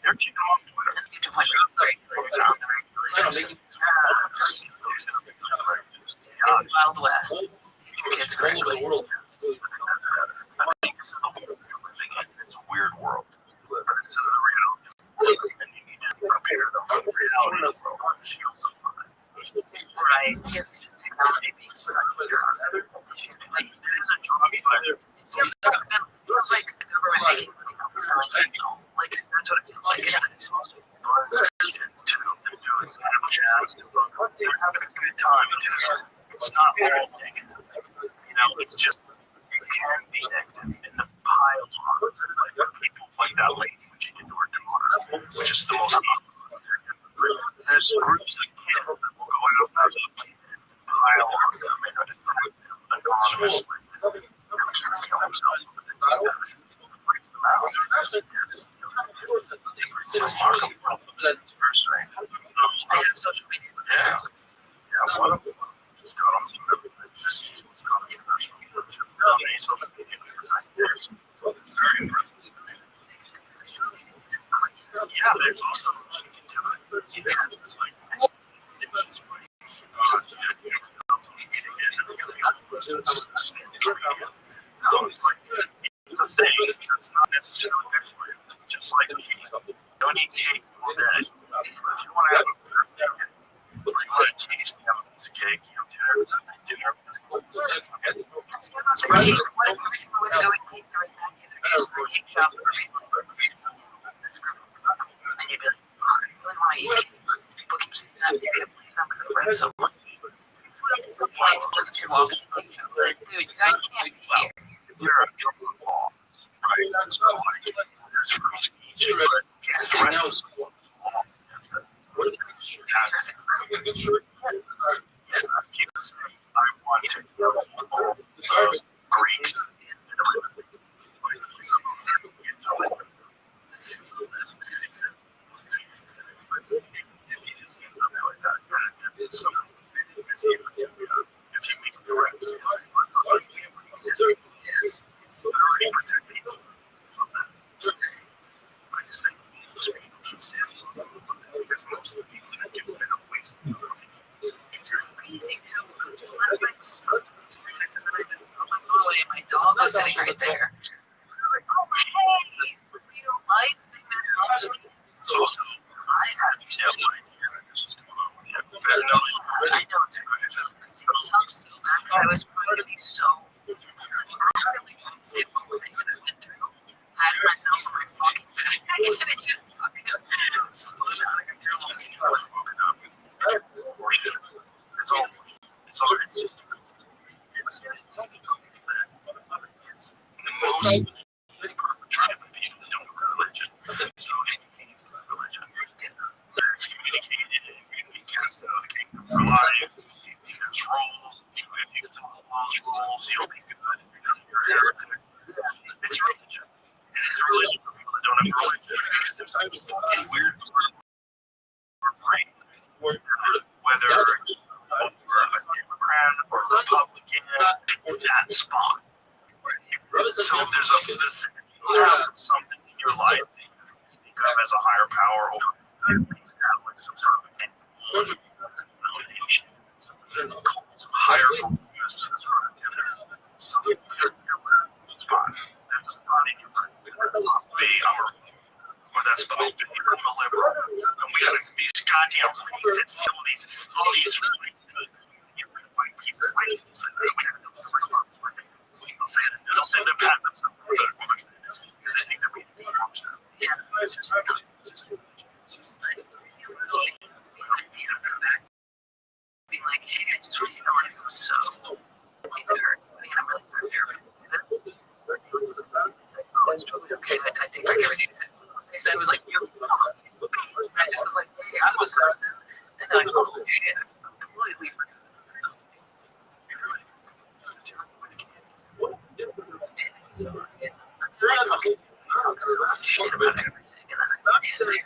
They're kicking off Twitter. you can push it regulators. Wild West. Kids all over the world. I think this is the world we're living in. It's a weird world, but this is the reality. And you need to prepare them for the reality of the world. Right. It's just technology being secular. Like, it is a drug, but It feels like the government making money off of selling fentanyl. Like, that's what it feels like. it's also fun for kids to do it. They're having a good time. It's not all negative. It's just, you can be negative in the piles of like people like that lady when she did to her daughter, which is the most there's groups of kids that will go out and pile on them and attack them anonymously. Kids kill themselves with things like that. Freaks them out. It's remarkable. That's very strange. They have social media. Yeah, one of them just got on some just what's controversial. Social media for 9 years. It's very impressive. Yeah, there's also she can do it. It's like it's it's a thing that's not necessarily good for you. Just like you don't eat cake all day. If you want to have a birthday cake, or you want to occasionally have a piece of cake, dinner. What if we went to go eat pizza or snack the other day at the cake shop? And you'd be like, oh, I really want to eat cake. People keep saying that. Maybe to please them because I read someone. It's the point that you walk in the cake shop. Like, dude, you guys can't be here. You're a law, right? So, like, there's free speech, but it's right now it's law. What is that shirt? People say, I want to know Greeks. My dog was sitting right there. I was like, oh, hey, real life thing that happened. Also, I had no idea that this was going on with you. I know too. It sucks so bad because I was trying to be so. It So it's just it's most perpetrated by people that don't know religion. So educating religion. There's communicated, you cast out a kingdom for life, there's rules, if you follow those rules, you'll be good. You're a heretic. It's religion. And it's a religion for people that don't have religion. Because there's this fucking weird brain. Whether you're a Democrat or Republican, that spot. So there's something in your life that you think of as a higher power, or things have like some sort of foundation, higher spot. There's a spot in your life. Or that spot. I'm a liberal, and we got these goddamn racist, all these really good white people, they'll say they're bad themselves because they think they're being forced. Yeah, it's just like being like, hey, I just really don't want to go so either. I'm really sorry for it's totally okay. I take back everything I said. It was like, I just was like, hey, I'm a person. And then I go, holy shit, I completely forgot.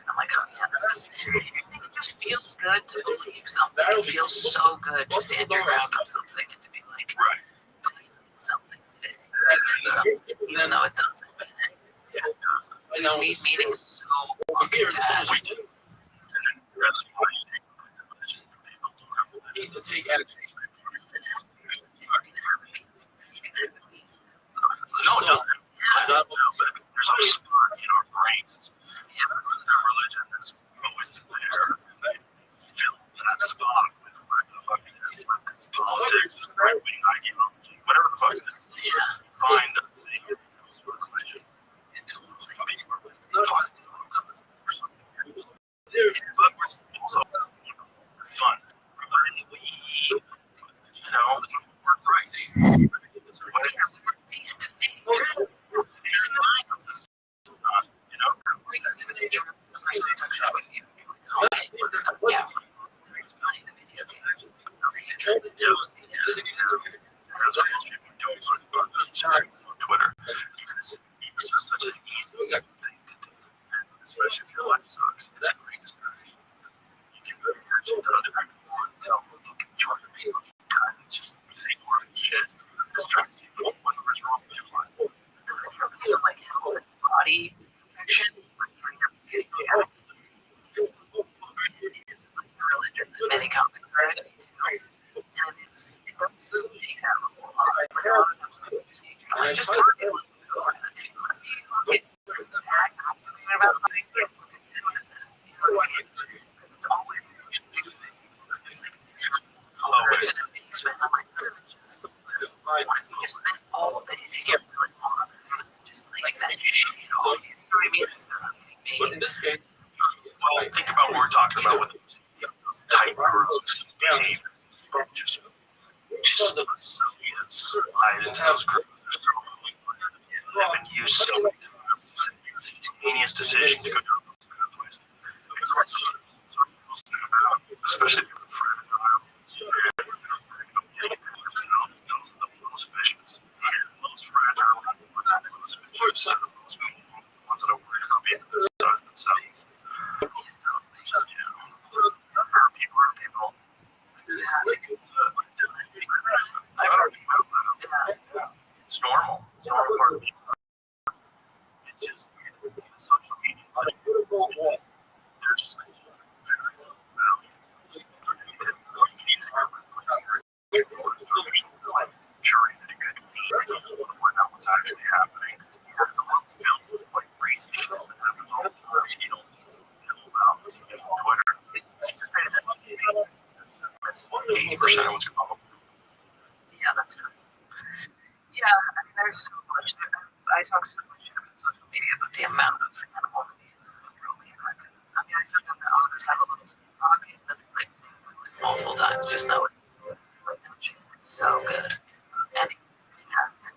I'm like, oh yeah, this is. It just feels good to believe something. It feels so good to stand your ground on something and to be like, this means something today. Even though it doesn't. Yeah, it doesn't. Meaning so fast. Need to take action. No, it doesn't. No, but there's a spot in our brains. Yeah, our religion is always there. Fill that spot with whatever the fuck it is. Politics, right-wing ideology, whatever the fuck it is. Yeah. Find the thing that goes with religion and totally also fun. You know, we're right. Face to face. Twitter. It's just such an easy thing to do, especially if your life sucks. It's a great inspiration. You can pay attention to other people and tell them fucking charge me kind of just say more shit. Just try to see what's wrong with your life. Like how body affection is like getting out. It's like a religion that many comics are into. And it doesn't take that a whole lot. I just talk to you. All day to get really on. Just like that shit off. You know what I mean? But in this case, well, think about what we're talking about with tight groups. Just slide into those groups. They've been used so many times. It's instantaneous decision to go down those places. Especially if you're a friend. Most vicious, most fragile, most vicious, ones that are worried about being themselves. People. I've heard people. It's normal. It's normal part of people. It's just social media. There's just curated a good feed to find out what's actually happening. There's a lot filled with like crazy shit that happens all the time. You don't know about this on Twitter. Just pay attention. 80% of what's going on. Yeah, that's true. Yeah, I mean, there's so much that I talk so much about social media, but the amount of animal reviews that really happen. I mean, I found out that others have a little rocket that it's like multiple times, just know it. so good. And fast.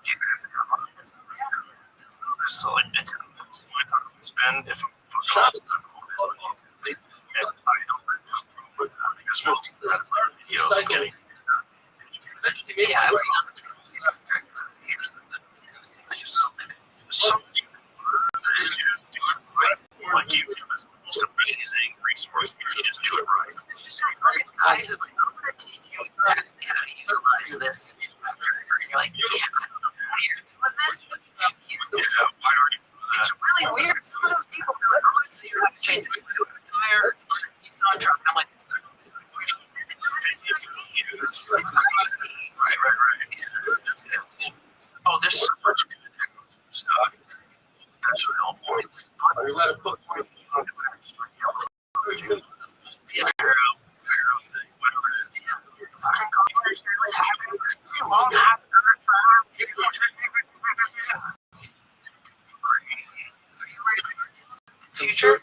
Geographic online doesn't matter. So like, my time to spend if I'm fucking because most of the videos I'm getting. Yeah, I would not. So much like YouTube is the most amazing resource if you just do it right. There's just some fucking guys who's like, I'm going to teach you exactly how to utilize this. And you're like, yeah, I don't know how you're doing this, but thank you. Yeah, I already do that. It's really weird. Some of those people are like, I'm going to tell you how to change a tire on a Nissan truck. And I'm like, that's exactly what I need. It's crazy. Right. Yeah. Oh, there's so much good stuff. That's what helped. Are you allowed to put more? Yeah. Future?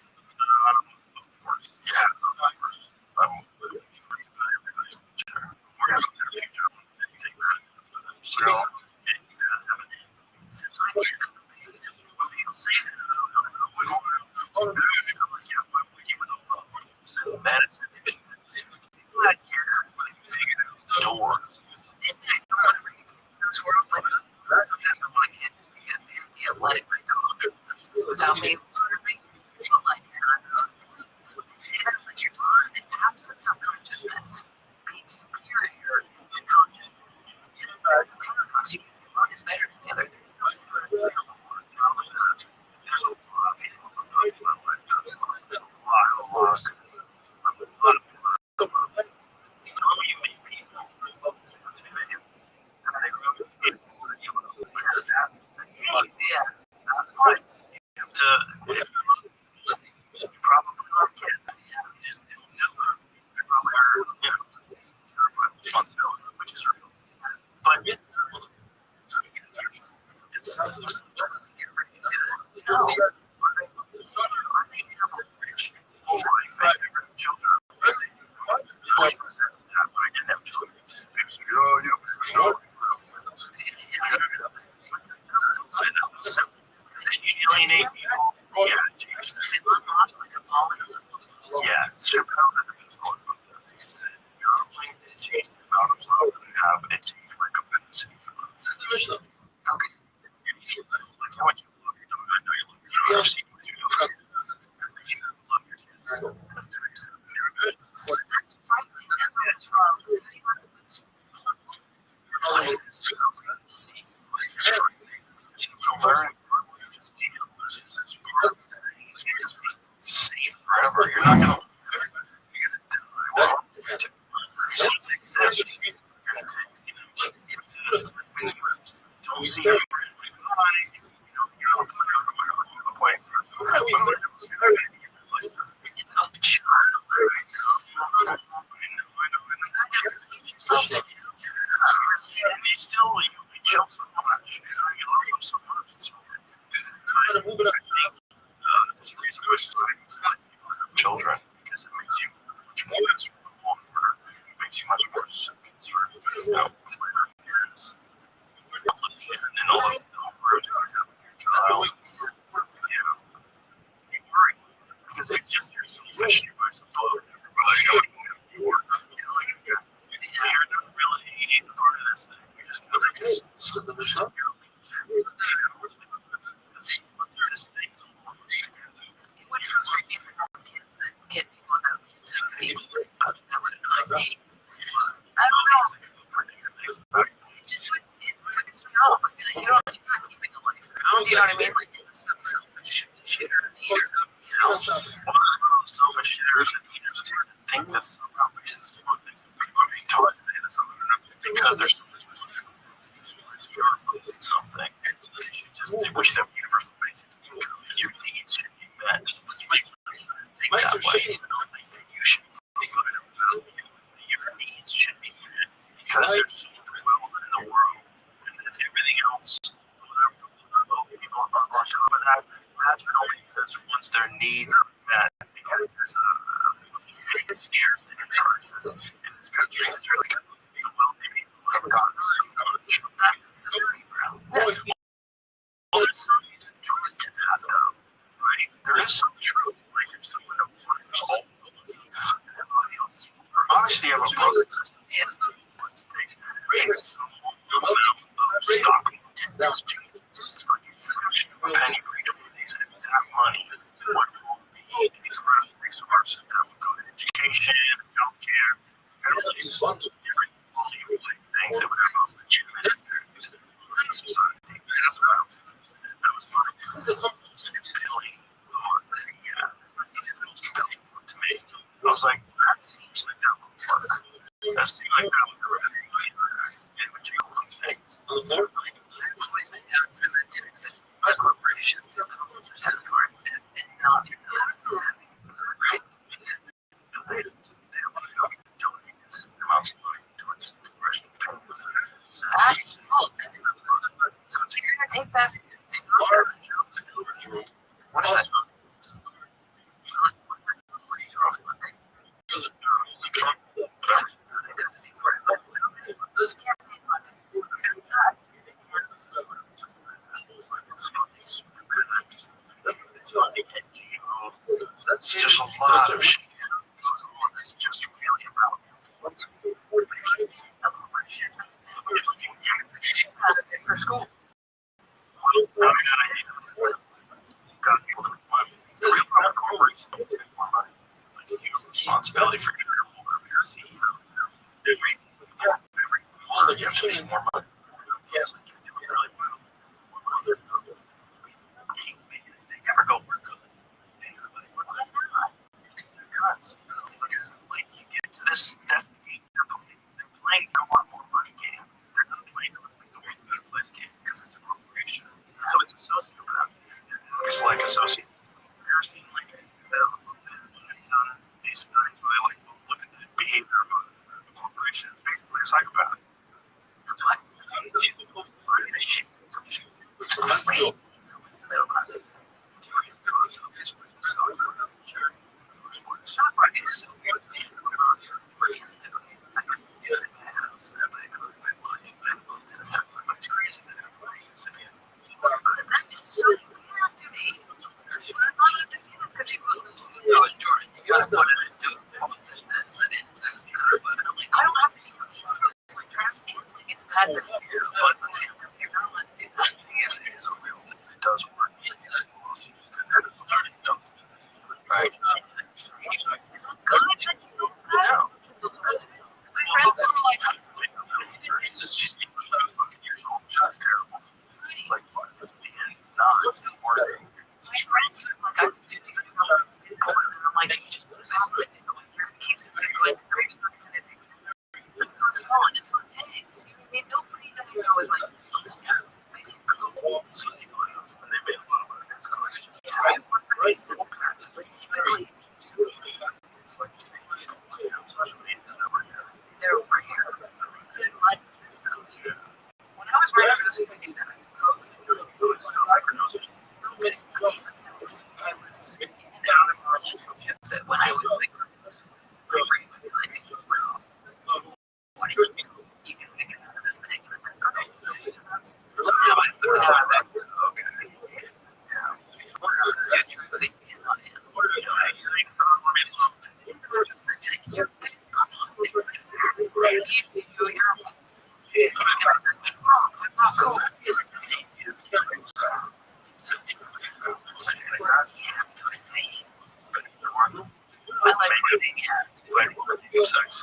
Without me observing, but like, you're talking in the absence of consciousness, being superior in consciousness. That's a paradox. You can say one is better than the other. Yeah. That's right. You have to, you probably love kids. You just never, you probably are, responsibility, which is real. But it's alienate people. Yeah, change the amount of love that I have and change my capacity for love. Okay. Like how much you love your dog. I know you love your dog. I've seen with your dog. You love your kids. That's frightening. That's wrong. Safe forever. You're not gonna. You're gonna die. Well, something exists. You're gonna take. Don't see it. Children, because it makes you much more concerned. It makes you much more concerned about your appearance. And all of your child. You worry because it's just you're selfish. You are supposed to everybody. You're not really a part of this thing. You're just gonna make it. It would frustrate me for kids that get people without kids. That would annoy me. I don't know. Just would piss me off. I'd be like, you're not keeping a life around. You know what I mean? Like, you're some selfish shitter and eater. You know? Selfish shitters and eaters think that's probably is one of the things that people are being taught today. That's because there's something. We should have universal basic income. Your needs should be met. Think that way. You should be good. Your needs should be met because there's so much wealth in the world and everything else. People are coming out. That's only because once their needs are met, because there's a big scarcity crisis in this country. It's really kind of wealth should need more money. Yes, like you're doing really well. They never go, we're good. Because like you get to this, that's the game they're playing. They're playing the want more money game. They're not playing the let's make the world a better place game because it's a corporation. So it's a sociopath. It's like a sociopath. Have you ever seen like these studies where they like look at the behavior of a corporation? It's basically a psychopath. That's what it does work. Right.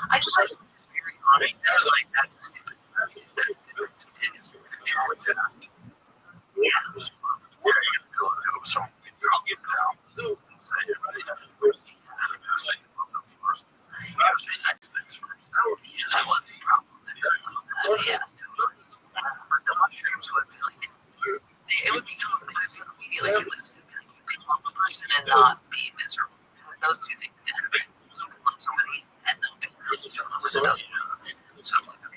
I just like very honest. I was like, that's stupid. It would be compromising immediately. You can love a person and not be miserable. Those two things can happen. You can love somebody and they'll be miserable. It doesn't. So I'm like, okay.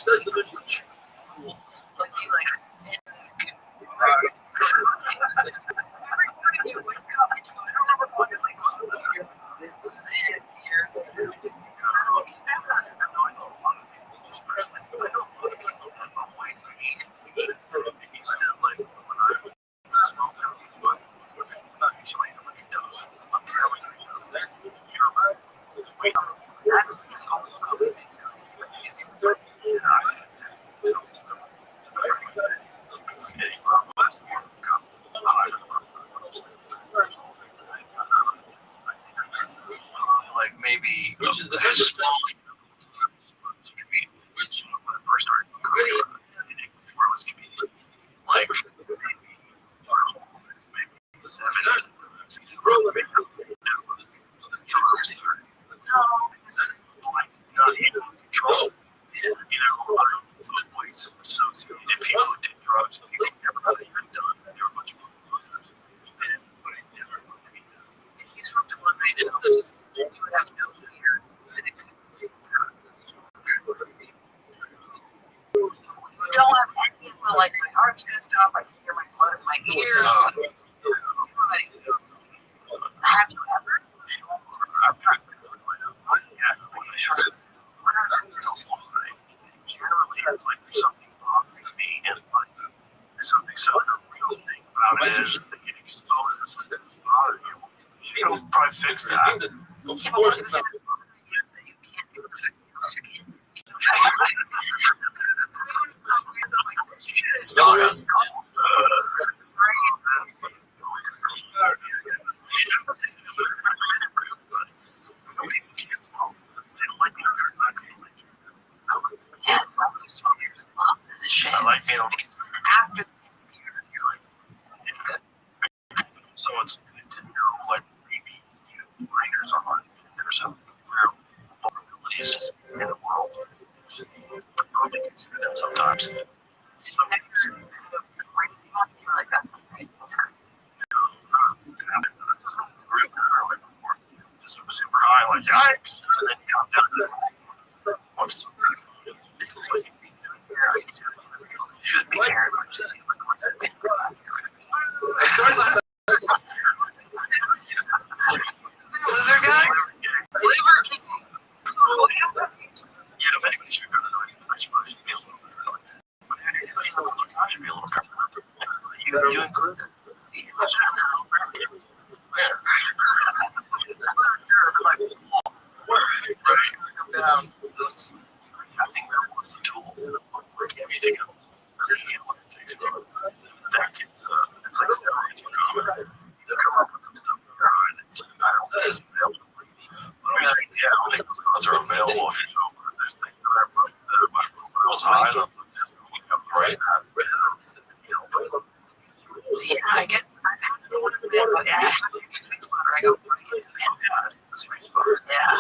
says the vision. rules. Like, be like, man, you wake up and you go, I don't remember what it's like, this is it here. That's when it always probably makes sense. Like maybe Which is the small which when I first started before I was comedian. Like control. You know, always associated people who did drugs, people who never got anything done. They were much more losers. If you smoked a one night, you would have no fear that it could be done. You don't have any, well, like, my heart's gonna stop, I can hear my blood in my ears. Have you ever? I've got generally it's like there's something bothering me, and like there's something so the real thing about it is that it exposes something that's bothering you. You know, probably fix that. of course it's not. That you can't do affect your skin. Shit is going on. Yes, somebody smokers love this shit. I like being able to. After you're like, So it's good to know, like, maybe minors on there's some real vulnerabilities in the world. Probably consider them sometimes. so next you're crazy on you, like, that's not right. That's crazy. Just super high, like, yikes! And then you come down. Once Should be careful. Loser guy? Liver kicking. Yeah, if anybody should go to the noise, I should probably be a little bit early. I should be a little bit. You included. I think that was a tool. Like everything else. That kid's, it's like steroids. They come up with some stuff in their eye that's available. Yeah, I think those guns are available if you're sober. There's things that are high enough. Right? Yeah, I get. Yeah. Yeah.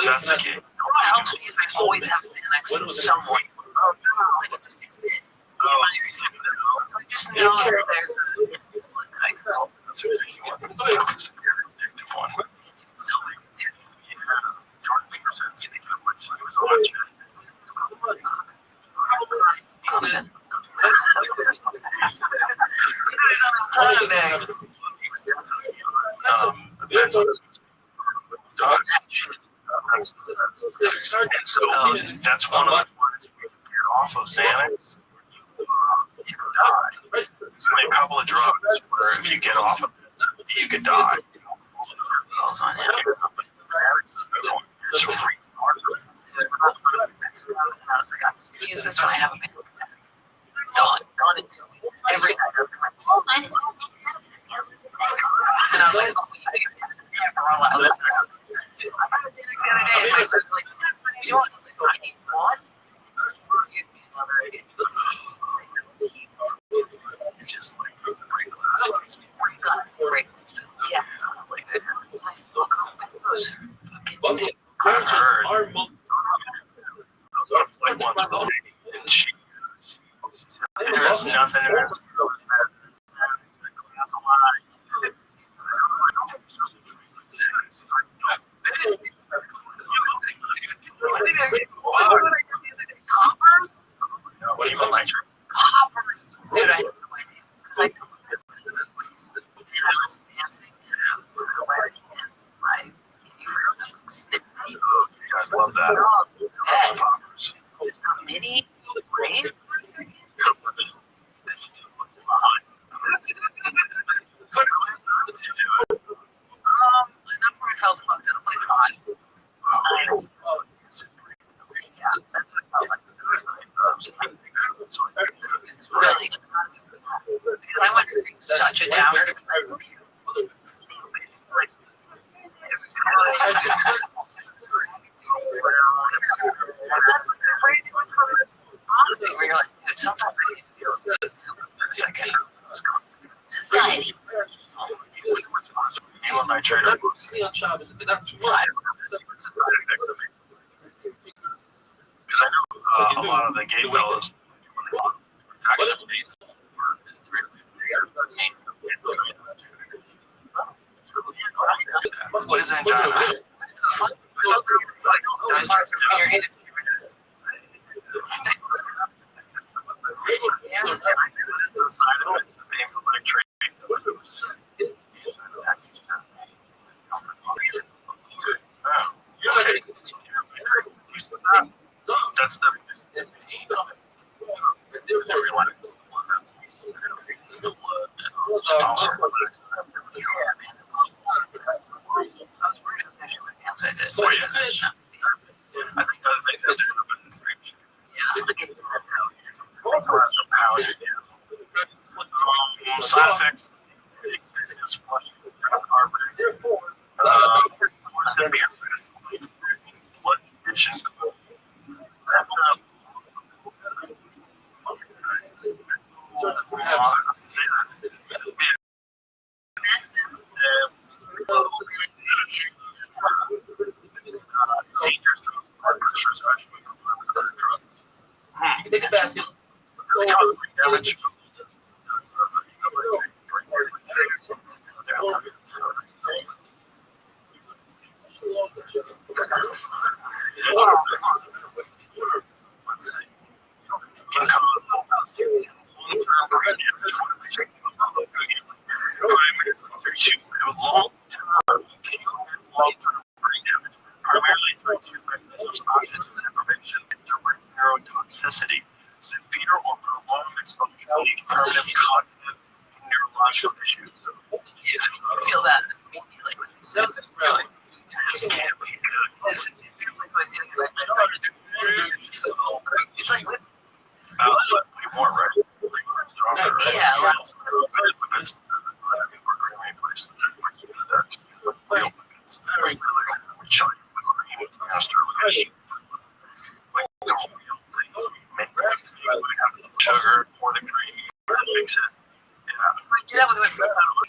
That's the key. What helps me is I always have Xanax someone. Oh no, like it just exists. So I just know that there's a that I felt. That's a addictive one. Jordan Peterson, they could have went to his Content. And so that's one of the ones where you're off of Xanax, you could die. There's a couple of drugs where if you get off of it, you could die. It's really Use this when I have a pain. Done in 2 weeks. Every night I'm like, oh, I didn't know. And I was like, oh, I got a Xanax the other day. And my sister's like, what do you want? I was like, I need one. Give me another. just like break glass. Break. Yeah. Like that. Those fucking. But the conscious are Like one and she. There's nothing in this. Poppers. Dude, I had no idea. I was dancing and my ear just like sniffed me. I love that. Yes. Just a mini brain for a second. Enough where I felt fucked up. Like, yeah, that's what it felt like. Really, I went through such a downer to be like, that's what they're afraid to do. Where you're like, dude, sometimes I need to feel this for a second. Society. You and my trader books. Neon shop is not too Because I know a lot of the gay fellas. What is angina? That's the So fish. I think other things have side effects. Blood condition. You take a basket. Damage. Primarily through two mechanisms: oxygen deprivation and direct neurotoxicity. Severe or prolonged exposure leads to permanent cognitive and neurological issues. Yeah, you feel that. Really? This can't be good. It feels like it's like More right. Stronger. yeah, lots of Sugar, pour the cream, mix it. I do that with my food.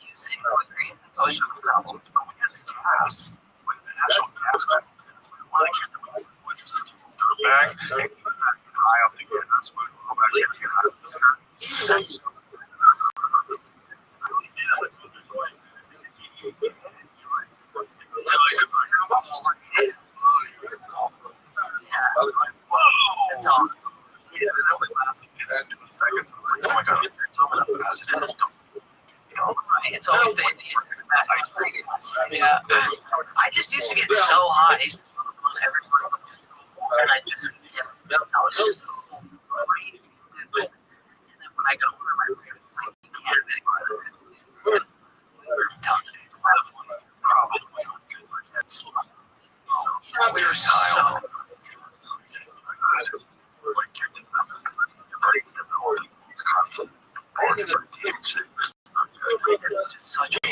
Using cream. That's always a problem. Gas. Like the natural gas. One of the kids which was a bag, high off the gas, would go back in and get out of the center. That's That's awesome. yeah, it only lasted 15 to 20 seconds. I was like, oh my god, you're talking about the accident. You know, It's always the yeah. I just used to get so high on every single school, and I just I was so crazy stupid. And then when I got over my room, it's like you can't ignore this. We were talking. It's probably not good for kids. We were so. Such a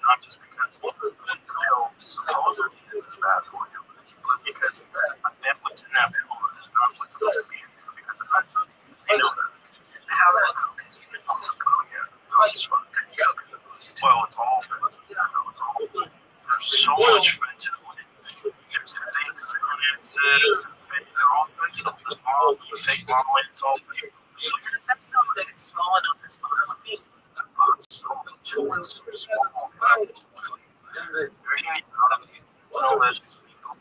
not just because the pill supposedly is bad for you, but because what's in that pill is not what's supposed to be in there. Because if that's how that well, it's all there's so much fentanyl in it. There's things in it. They're all fentanyl. all the fake marmalade. It's all fake. That's so that it's small enough. It's fine with me. Children's so small. Everything you got of it. It's all that is lethal.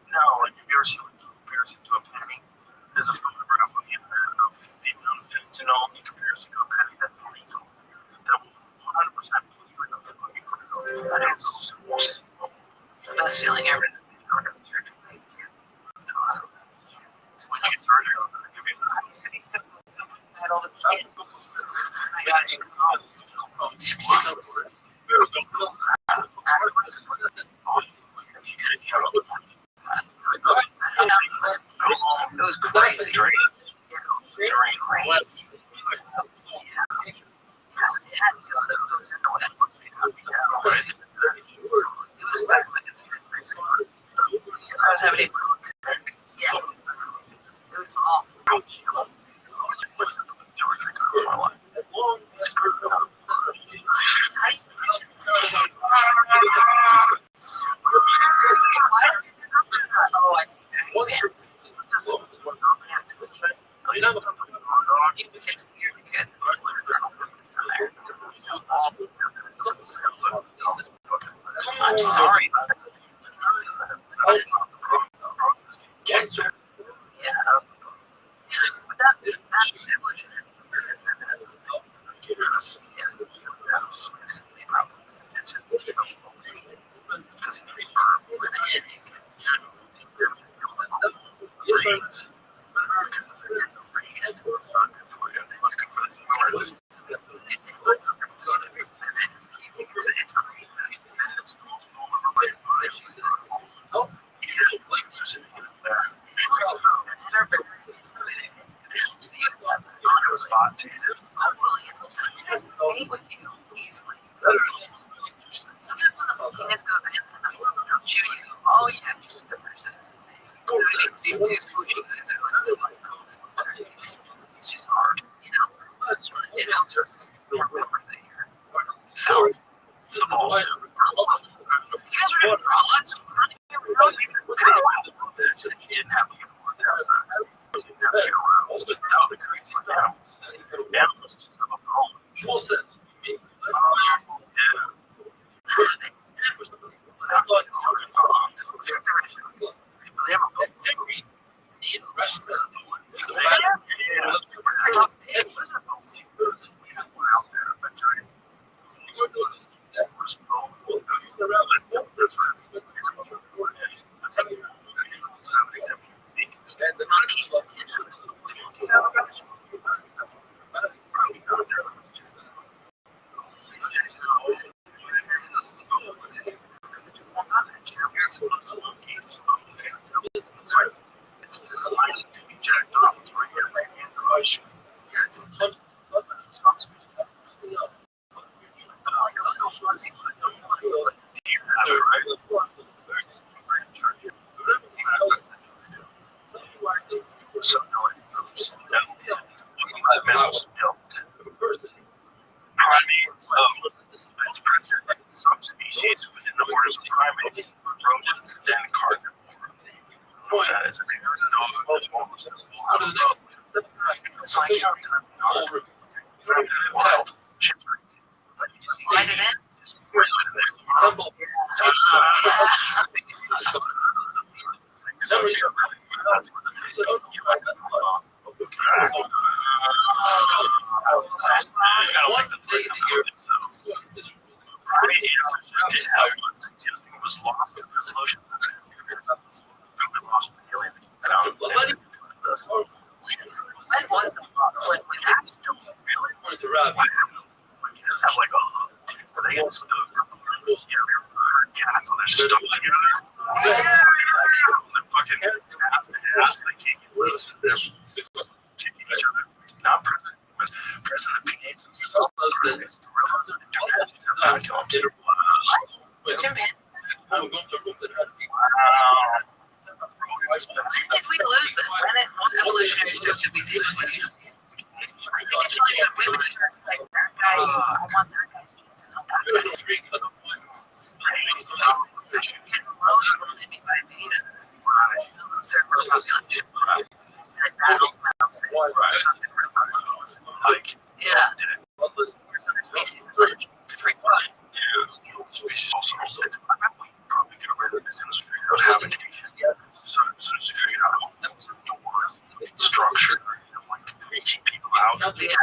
No, like have you ever seen like a comparison to a penny? There's a photograph on the internet of the amount of fentanyl in comparison to a penny that's lethal. That will 100% kill you in a fucking critical. That is so small. The best feeling ever. It was crazy. I was having yeah. It was all I'm sorry about it. Cancer. Yeah. But that evolution. With you easily. Sometimes when the penis goes in and the holes don't chew, you go, oh yeah, just the person's the same. It's just hard, you know? Just remember that you're sour. You guys are in Rothschild. Some species within the orders of primates, rodents, and carnivores. It's like wild. Light it in? Like, Yeah. Different fine. species also probably get rid of this habitation. So it's figured out the structure of like keep people out. Yeah.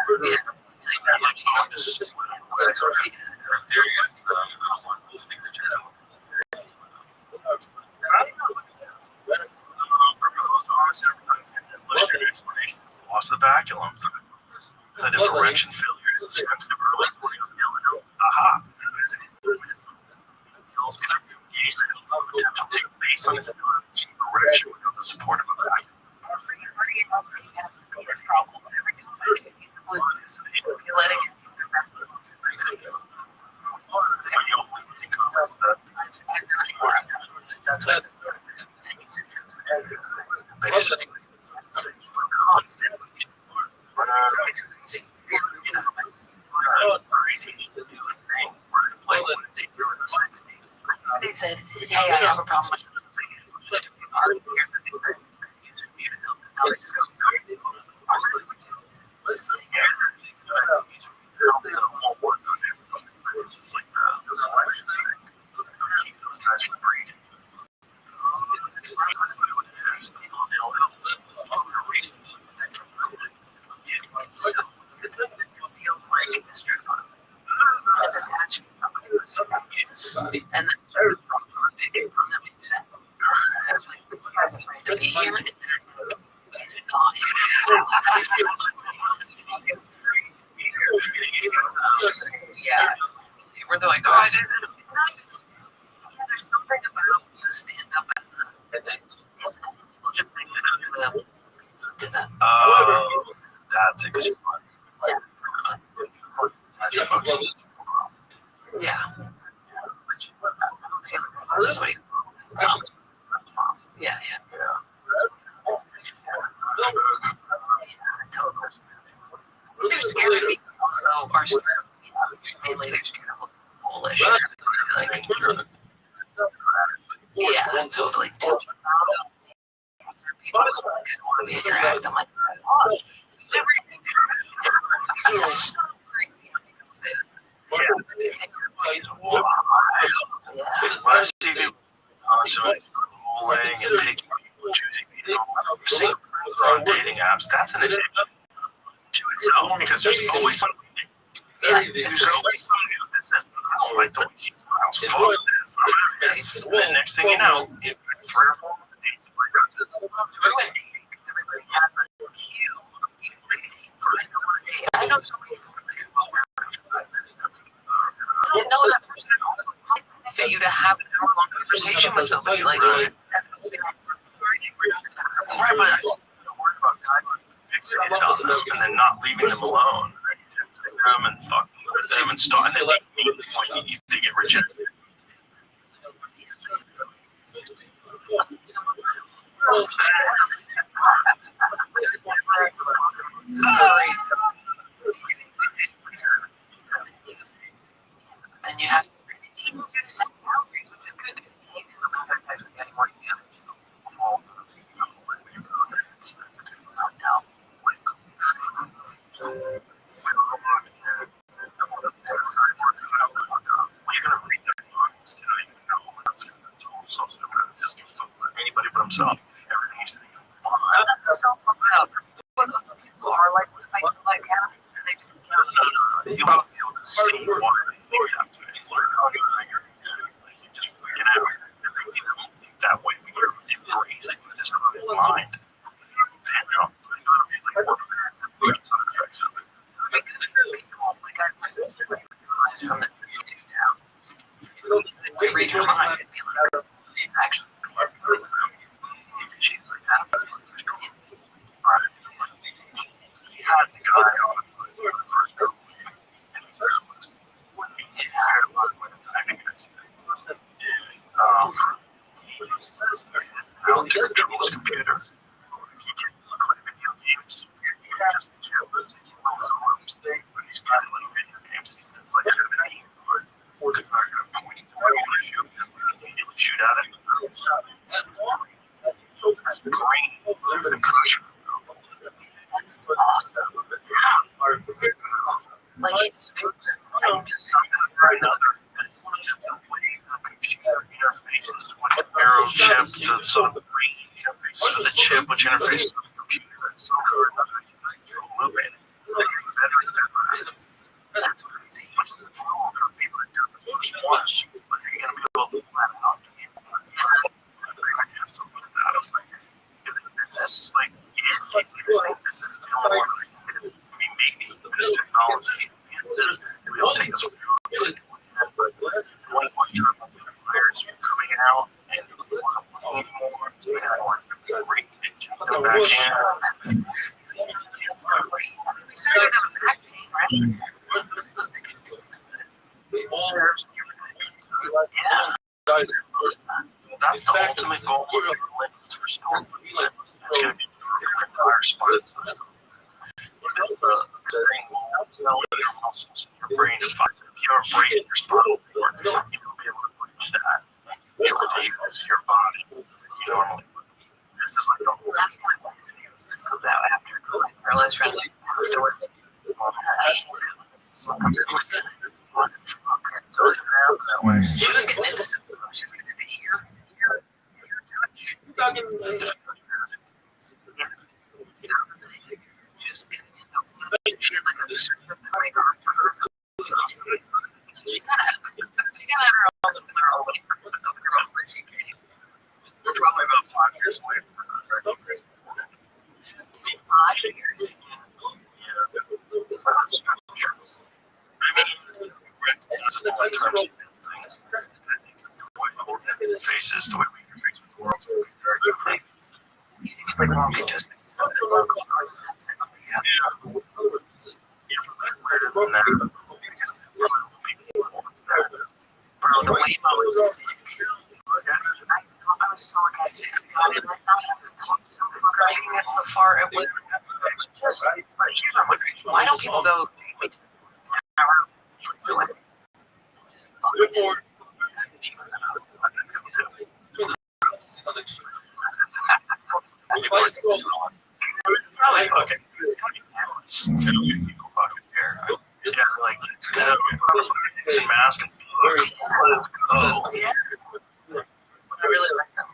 Like this. That's right. Lost the baculum. The differential failure is a sensitive early aha. Based on his correction without the support of a baculum. That's what Basically, He said, hey, I have a problem with here's the things that you use for you to help. Now let's just go. It's just like the selection thing. Keep those guys from breeding. Feels like Mr. It's attached to somebody and then there's problems. It doesn't make sense. To be here, it's not. Yeah. Where they're like, oh, I didn't. There's something about the stand up and people just think that I'm do that. That's a good one. Yeah. Just wait. Yeah. Totally. They're scared of me. Also, are scared of me. Mainly, they're scared of foolish. Like, yeah, totally. People interact. I'm like, oh, yes. Last TV, rolling and picking, choosing people, on dating apps. That's an addiction to itself because there's always something. There's always some new business. I don't like the way she smiles. Fuck this. And then next thing you know, 3 or 4 dates. Everybody has a cue. I know so many people for you to have an hour-long conversation with somebody like that's supposed to be like right, but I'm worried about guys fixated on them and then not leaving them alone. Texting them and fucking with them and stuff, and they get rejected. And you have to set boundaries, which is good. Anybody but himself. Everything he's doing is that's so fucked up. People are like animals, and they just can't. You won't be able to see why they think that way. You just freaking out. That way we are embracing this mind. And we got some effects of it. From this institute down. We read your mind and be like, it's actually she's like that. He had the guy on the first go. I'll just get his computer. He can play video games. Just chill. That's awesome. Like, somehow or another, it's just the way the computer interfaces with the arrow chip to some brain interface with the chip, which interfaces with the computer. Somehow or another, you move it. that's crazy. Which is a tool for people to do the first one. But you're going to be able to plan it out. It's like, this is the only one that we make this technology advances to be able to take us from players coming out and more great engines in the back end. We started with a back pain, right? We're supposed to get to it. Yeah. That's the ultimate goal of the Olympics, to restore the flip. It's going to be the entire sport system. It's a thing, your muscles in your brain. If you have a break in your spinal cord, you won't be able to reach that. You have to use your body normally. This is like a That's kind of what this goes out after COVID. Our last friend passed away. She was getting into stuff. She was getting into ear touch. Just getting into she had like a she kind of had her own way with the girls that she came. We're probably about 5 years away from her. 5 years. Faces the way we interface with the world. Bro, the Waymo is sick. I was so against it. I did not have to talk to somebody about driving it the far it was. Just, but here's what I'm wondering. Why don't people go take an hour? So what? Just Probably fucking people fucking care. It's like, let's go. It's a mask and let's go. I really like them.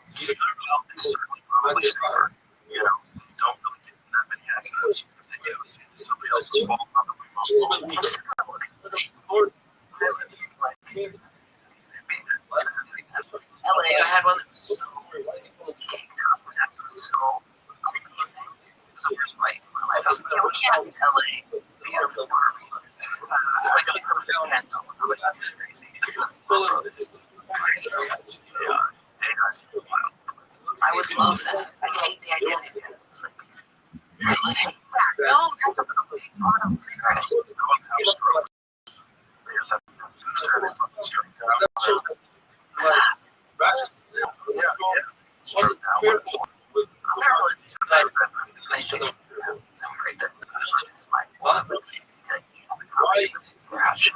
Probably smart. You know, don't really get in that many accidents. It's somebody else's fault, not the people's fault. LA, I had one that was so the worst fight in my life. I was like, we can't have these LA beautiful Barbies. It's like a film and I'm like, that's crazy. I would love that. I hate the idea of these guys. It's like, no, that's a complete sort of crash. I think right that is my one of the things that we're having.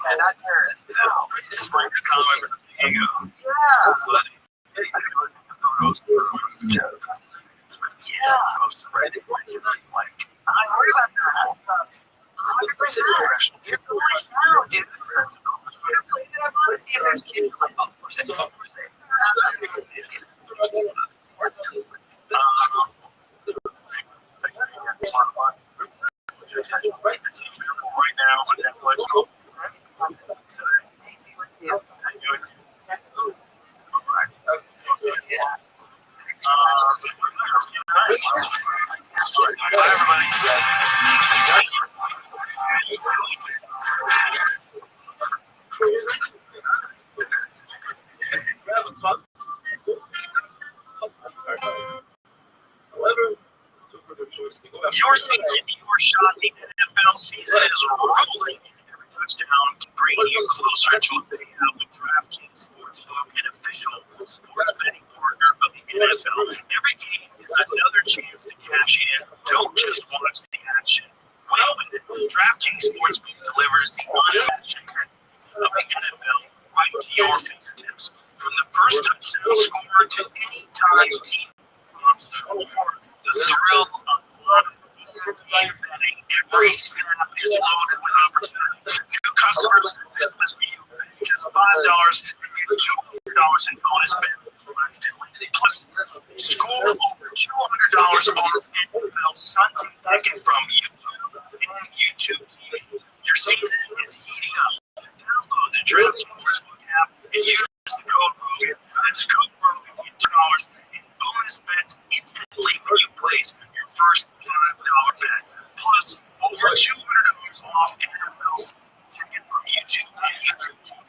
Yeah, not terrorists. No, this is my ego. Yeah. I worry about that. 100%. You're going now, dude. I want to see if there's kids like, oh, we're safe. Right now, with Netflix, Bye, everybody. Your season, your shot, the NFL season is rolling. Every touchdown bringing you closer to a payout with DraftKings Sportsbook, an official sports betting partner of the NFL. Every game is another chance to cash in. Don't just watch the action. Win with it. DraftKings Sportsbook delivers the unmatched of the NFL right to you. your fingertips. From the first touchdown scorer to any time team comes through. The thrill of live betting. Every snap is loaded with opportunity. New customers, this was for you. Just $5 and get $200 in bonus bets. Plus, score over $200 on NFL Sunday ticket from YouTube and YouTube TV. Your season is heating up. Download the DraftKings Sportsbook app and use the code Rogan. That's code Rogan. Get $2 in bonus bets instantly when you place your first $5 bet. Plus, over $200 off NFL ticket from YouTube and YouTube TV.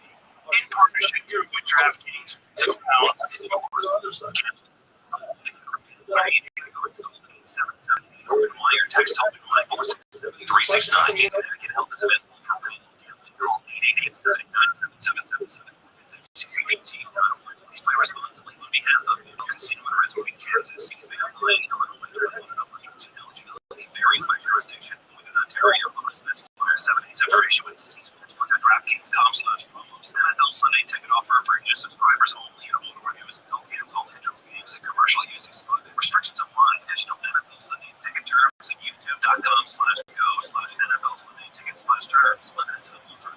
In partnership with DraftKings, the balance is yours. Wire text help 369. Can help us available for real. Call 888-977-7777. Please play responsibly on behalf of Casino and Resort in Kansas. He's been playing eligibility varies by jurisdiction. In Ontario, bonus bets expire 7 days after issuance. DraftKings.com/promos. NFL Sunday ticket offer for new subscribers only. All reviews and canceled. Digital games and commercial use excluded. Restrictions apply. Additional NFL Sunday ticket terms at youtube.com/go/NFL Sunday ticket/terms. Limited to the offer.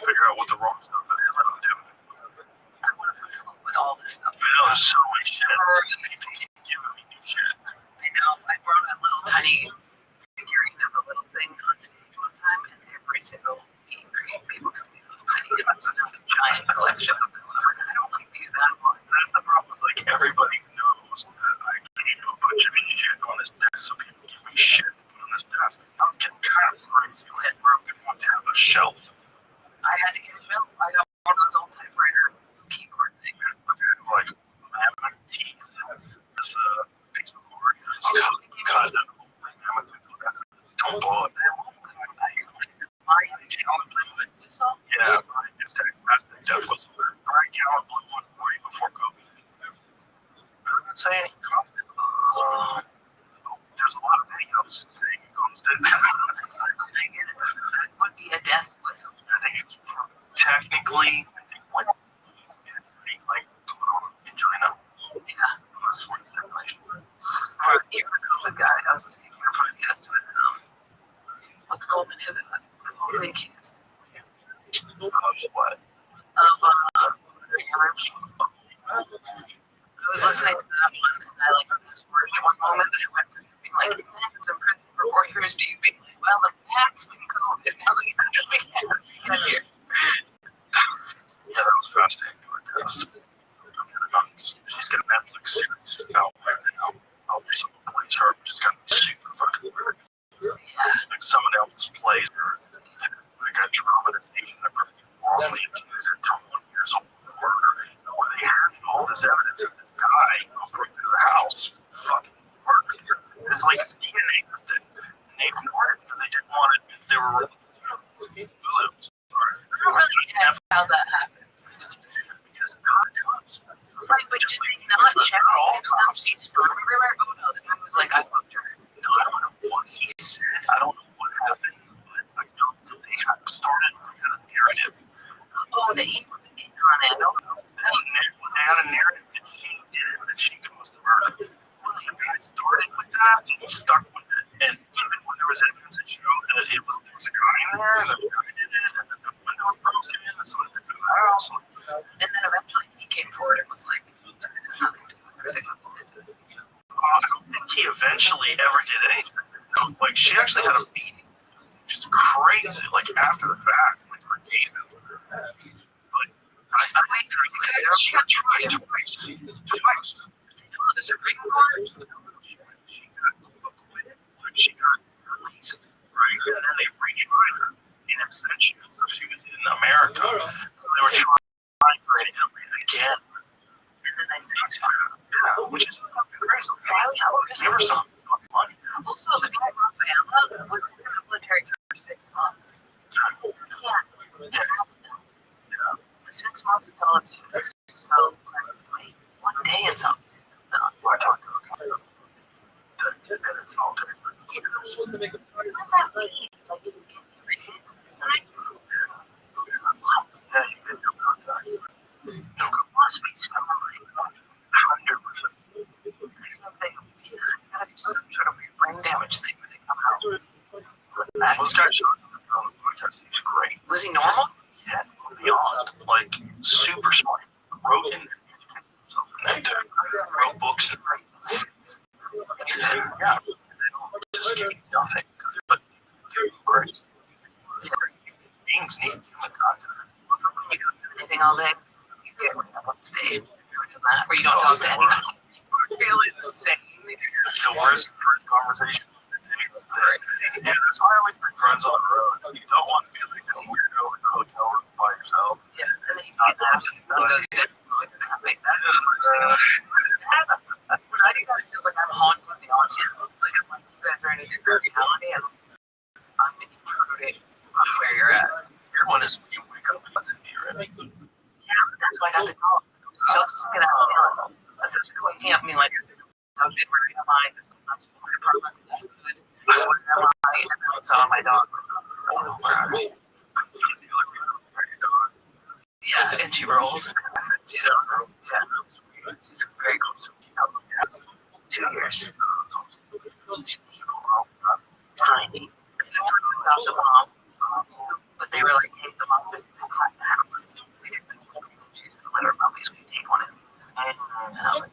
Figure out what the wrong stuff is. I don't do it. I want to fulfill with all this stuff. I know there's so much shit. People keep giving me new shit. I know. I brought a little tiny figurine of a little thing on stage one time, and every single meet and greet, people come these little tiny gifts. And it's a giant collection of them. I'm like, I don't like these that much. That's the problem. It's like everybody knows that I need to put your shit on this desk, so people give me shit on this desk. I was getting kind of crazy. Where I'm going to want to have a shelf. I had to get a shelf. I got one of those old typewriter keyboard things. Like, laminate teeth. There's a piece of board. God, don't blow it. Yeah, it's that death whistle. Brian Callen blew one for you before COVID. I didn't say any cost. There's a lot of videos saying he goes to. That would be a death whistle. I think it's technically, when he like put on in China. Yeah. Unless when circulation. You're a COVID guy. I was listening to your podcast with what's the woman who got COVID accused? What? I was listening to that one, and I like fast forwarded one moment, and I went from being like, it's in prison for 4 years, to you being like, well, the actually COVID. And I was like, actually, get here. Yeah, that was fascinating podcast. She's got a Netflix series out right now. I'll be someone plays her, which is kind of super fucking weird. Yeah. Like someone else plays her. Like a dramatization of her wrongly accused at 21 years old of murder. Where they had all this evidence of this guy going to the house fucking murdered her. It's like his DNA was it. And they ignored it because they didn't want it if they were Williams. I don't really get how that happens. Because God comes. Right, but just like not check all copies for everywhere. Oh no, the guy was like, I fucked her. No, I don't know what he said. I don't know what happened, but I know that they had started a kind of narrative. Oh, that he was in on it. I don't know. They had a narrative that she did it, that she caused the murder. Well, he started with that, and he stuck with it. And even when there was evidence that showed that there was a guy in there, and the guy did it, and the window was broken, and so they could the house. And then eventually he came forward and was like, this is nothing to do with everything I did. I don't think he eventually ever did anything. Like, she actually had a meeting, which is crazy, like, after the fact, like, for David. But she got tried twice. The Supreme Court. She got acquitted, but she got released, right? And then they retried her in absentia. So she was in America. They were trying her in LA again. it's fine. Yeah, which is fucking crazy. Never saw fucking money. Also, the guy Raphael was in the military for 6 months. Yeah. 6 months in solitude. So, one day in solitude. I talked to a guy that did that in solitary for years. What does that mean? Like, you can do shit. What? Yeah, you did no contact. No, must be something like 100%. it's gotta do some sort of brain damage thing where they come out. Well, this guy shot on the phone because he's great. Was he normal? Yeah, beyond. Like, super smart. Wrote in himself and then wrote books and yeah. Just give me nothing. But great. Beings need human contact. You don't do anything all day? You get up on stage. Where you don't talk to anyone? You feel insane. The worst first conversation. Yeah, that's why I always bring friends on the road. You don't want to be like a weirdo in a hotel room by yourself. Yeah, and then you get that. He goes, make that. But I think that feels like I'm haunting the audience. Like, I'm like, you guys are in a different reality, and I'm intruding on where you're at. Your one is when you wake up and listen to your Yeah, that's why I got the call. So sick of that feeling. That's just waking up and being like, how different am I? This is not my apartment. That's good. Where am I? And then I saw my dog. Yeah, and she rolls. She's awesome. Yeah. She's very close to me. 2 years. Tiny. Because I wanted to adopt a mom. But they were like, hey, the mom is in the house. She's in the litter puppies. Can you take one of these? And I was like,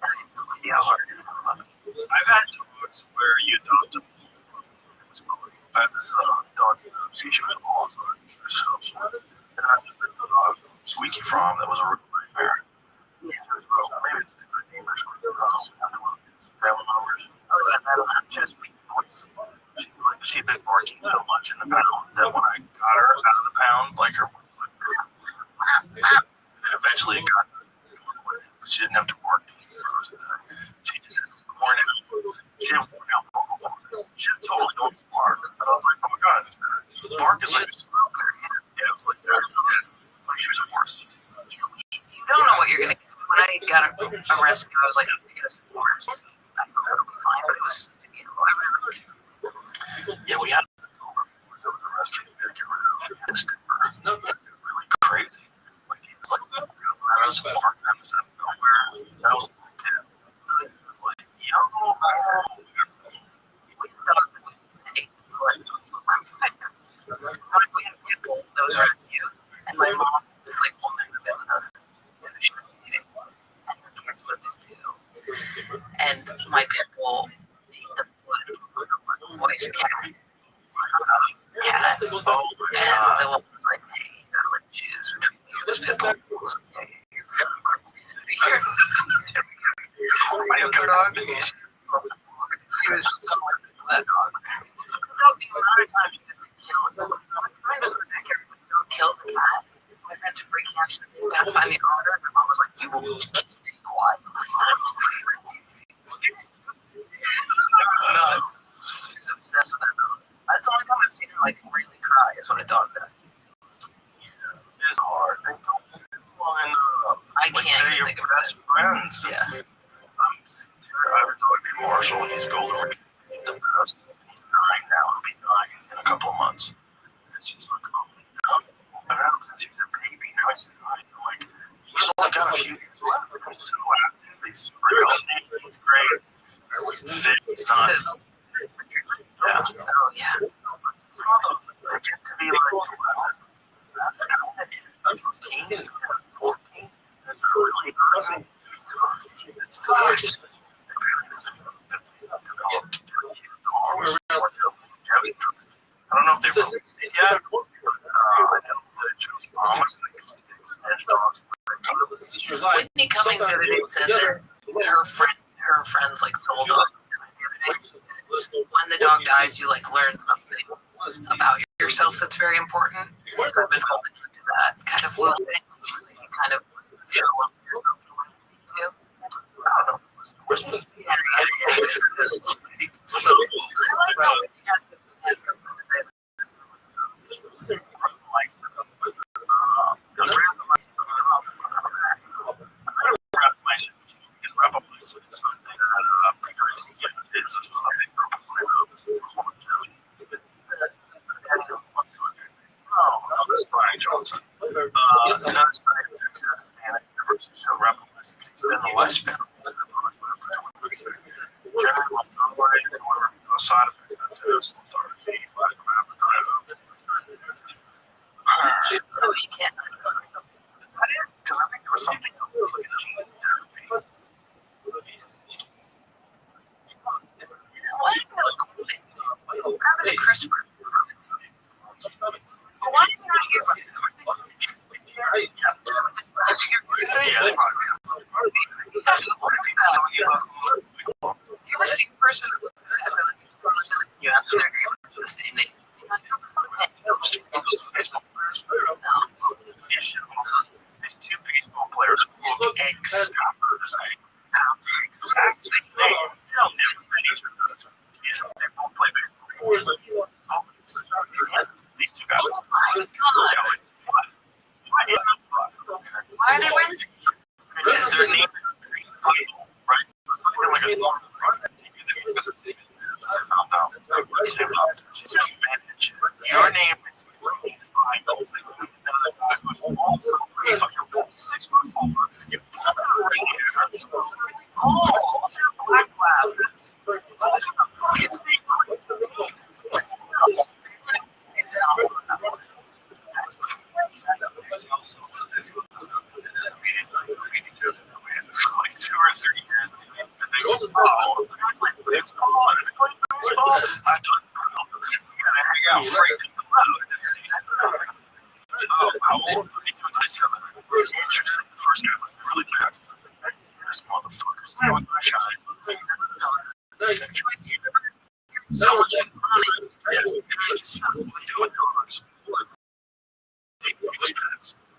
I had no idea how hard it is. I've had some books where you adopt them. I had this dog, she was awesome. She was so smart. And I had this dog, Squeaky From, that was a real nightmare. Yeah. Maybe it's a good neighbors or family members. Oh, yeah, that'll happen. She had a squeaky voice. She'd been barking so much in the pound that when I got her out of the pound, like her voice was like, and eventually it got, she didn't have to bark. She just had worn out. She had worn out vocal cords. She had totally normal bark. And I was like, oh my god, bark is like, yeah, it was like that. Like she was a horse. You don't know what you're going to get. When I got a rescue, I was like, I'm going to get a rescue. I thought it would be fine, but it was, you know, I really yeah, we had a rescue to get rid of. It's not really crazy. Like, he was like, I was barking at us out of nowhere. That was a little kid. Like, yo, we thought that we had people that was rescued, and my mom was like, woman who lived with us, she was eating, and her kids lived in too. And my pit bull ate the foot of my boy's cat. And the woman was like, hey, you gotta like choose between you and this pit bull. I was like, yeah, you're good dog. She was so into that dog. The amount of times she just kill it. My friend was in the backyard, killed the cat. My friend's freaking out. She's like, we gotta find the owner. And my mom was like, you will stay quiet. It was nuts. She was obsessed with that dog. That's the only time I've seen her like really cry is when a dog dies. it's hard. They don't line up. I Like, can't they're even your think about best friends. Yeah. I have a dog named Marshall, and he's golden retriever. He's the best. He's 9 now. He'll be 9 in a couple of months. And she's like, oh, I've had him since he's a baby. Now he's 9. I'm like, he's only got a few years left. He's just in the lab. He's super healthy. He's great. He's fit. He's not. Yeah. Oh, yeah. It's almost like they get to be like, well, that's kind of it. That's 14. 14. That's really crazy. It's fast. I don't know if they released it yet. I know that Joe's promised dogs. Whitney Cummings the other day said that her friends like sold dog. When the dog dies, you like learn something about yourself that's very important. So I've been holding on to that kind of little thing. You kind of show up yourself in a way. first one is. Yeah, Your name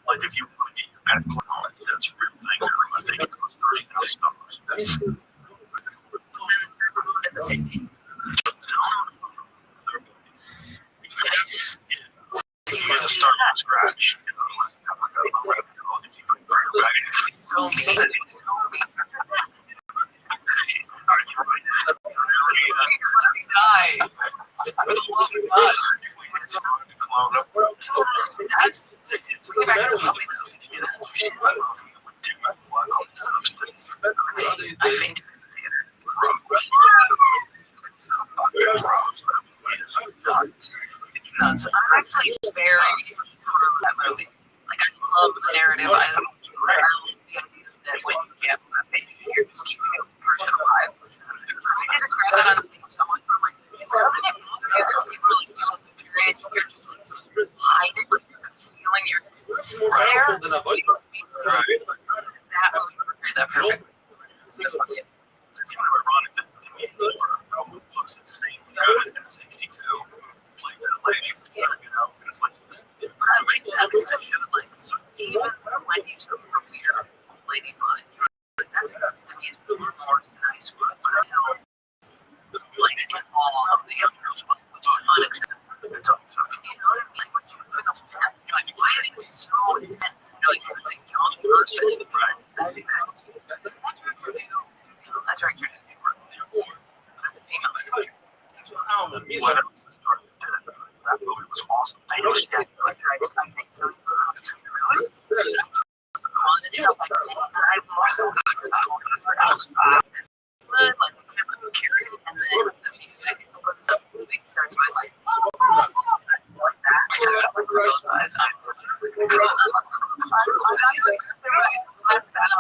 like if you want to get your back clown, that's a real thing. I think it costs $30,000. You have to start from scratch. I fainted. It's nuts. I'm actually very that movie. Like I love the narrative. I love the idea that when you get that patient, you're just keeping a person alive. I can describe that on stage. Someone from like it doesn't even bother you. There's people like feels infuriated. You're just like hiding, like you're concealing your there. That movie portrayed that perfectly. So yeah. It's kind of ironic that to me, looks insane. 62, playing that lady, because like, I like that because it showed like even when you took her weird old lady butt, you were like, that's to me it's more nice butt. But hell, like in all of the young girls' butt, which is unacceptable. it's up to You know what I mean? Like when you put the whole dance, and you're like, why is this so intense? And you're like, it's a young person, right? That's that. That director didn't do work. As a female director. what else is starting to do that. That movie was awesome. I know exactly what director I think so. Really? On and stuff like that. And I've also like curious, and then the music, it's what the movie starts with like that. Like both sides. I'm less fast.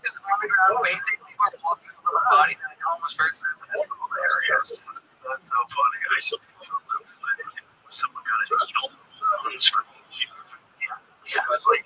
Just on the ground fainting. People are walking with a body that I almost first said. That's hilarious. That's so funny. I saw someone got a needle on the screen. Yeah, it was like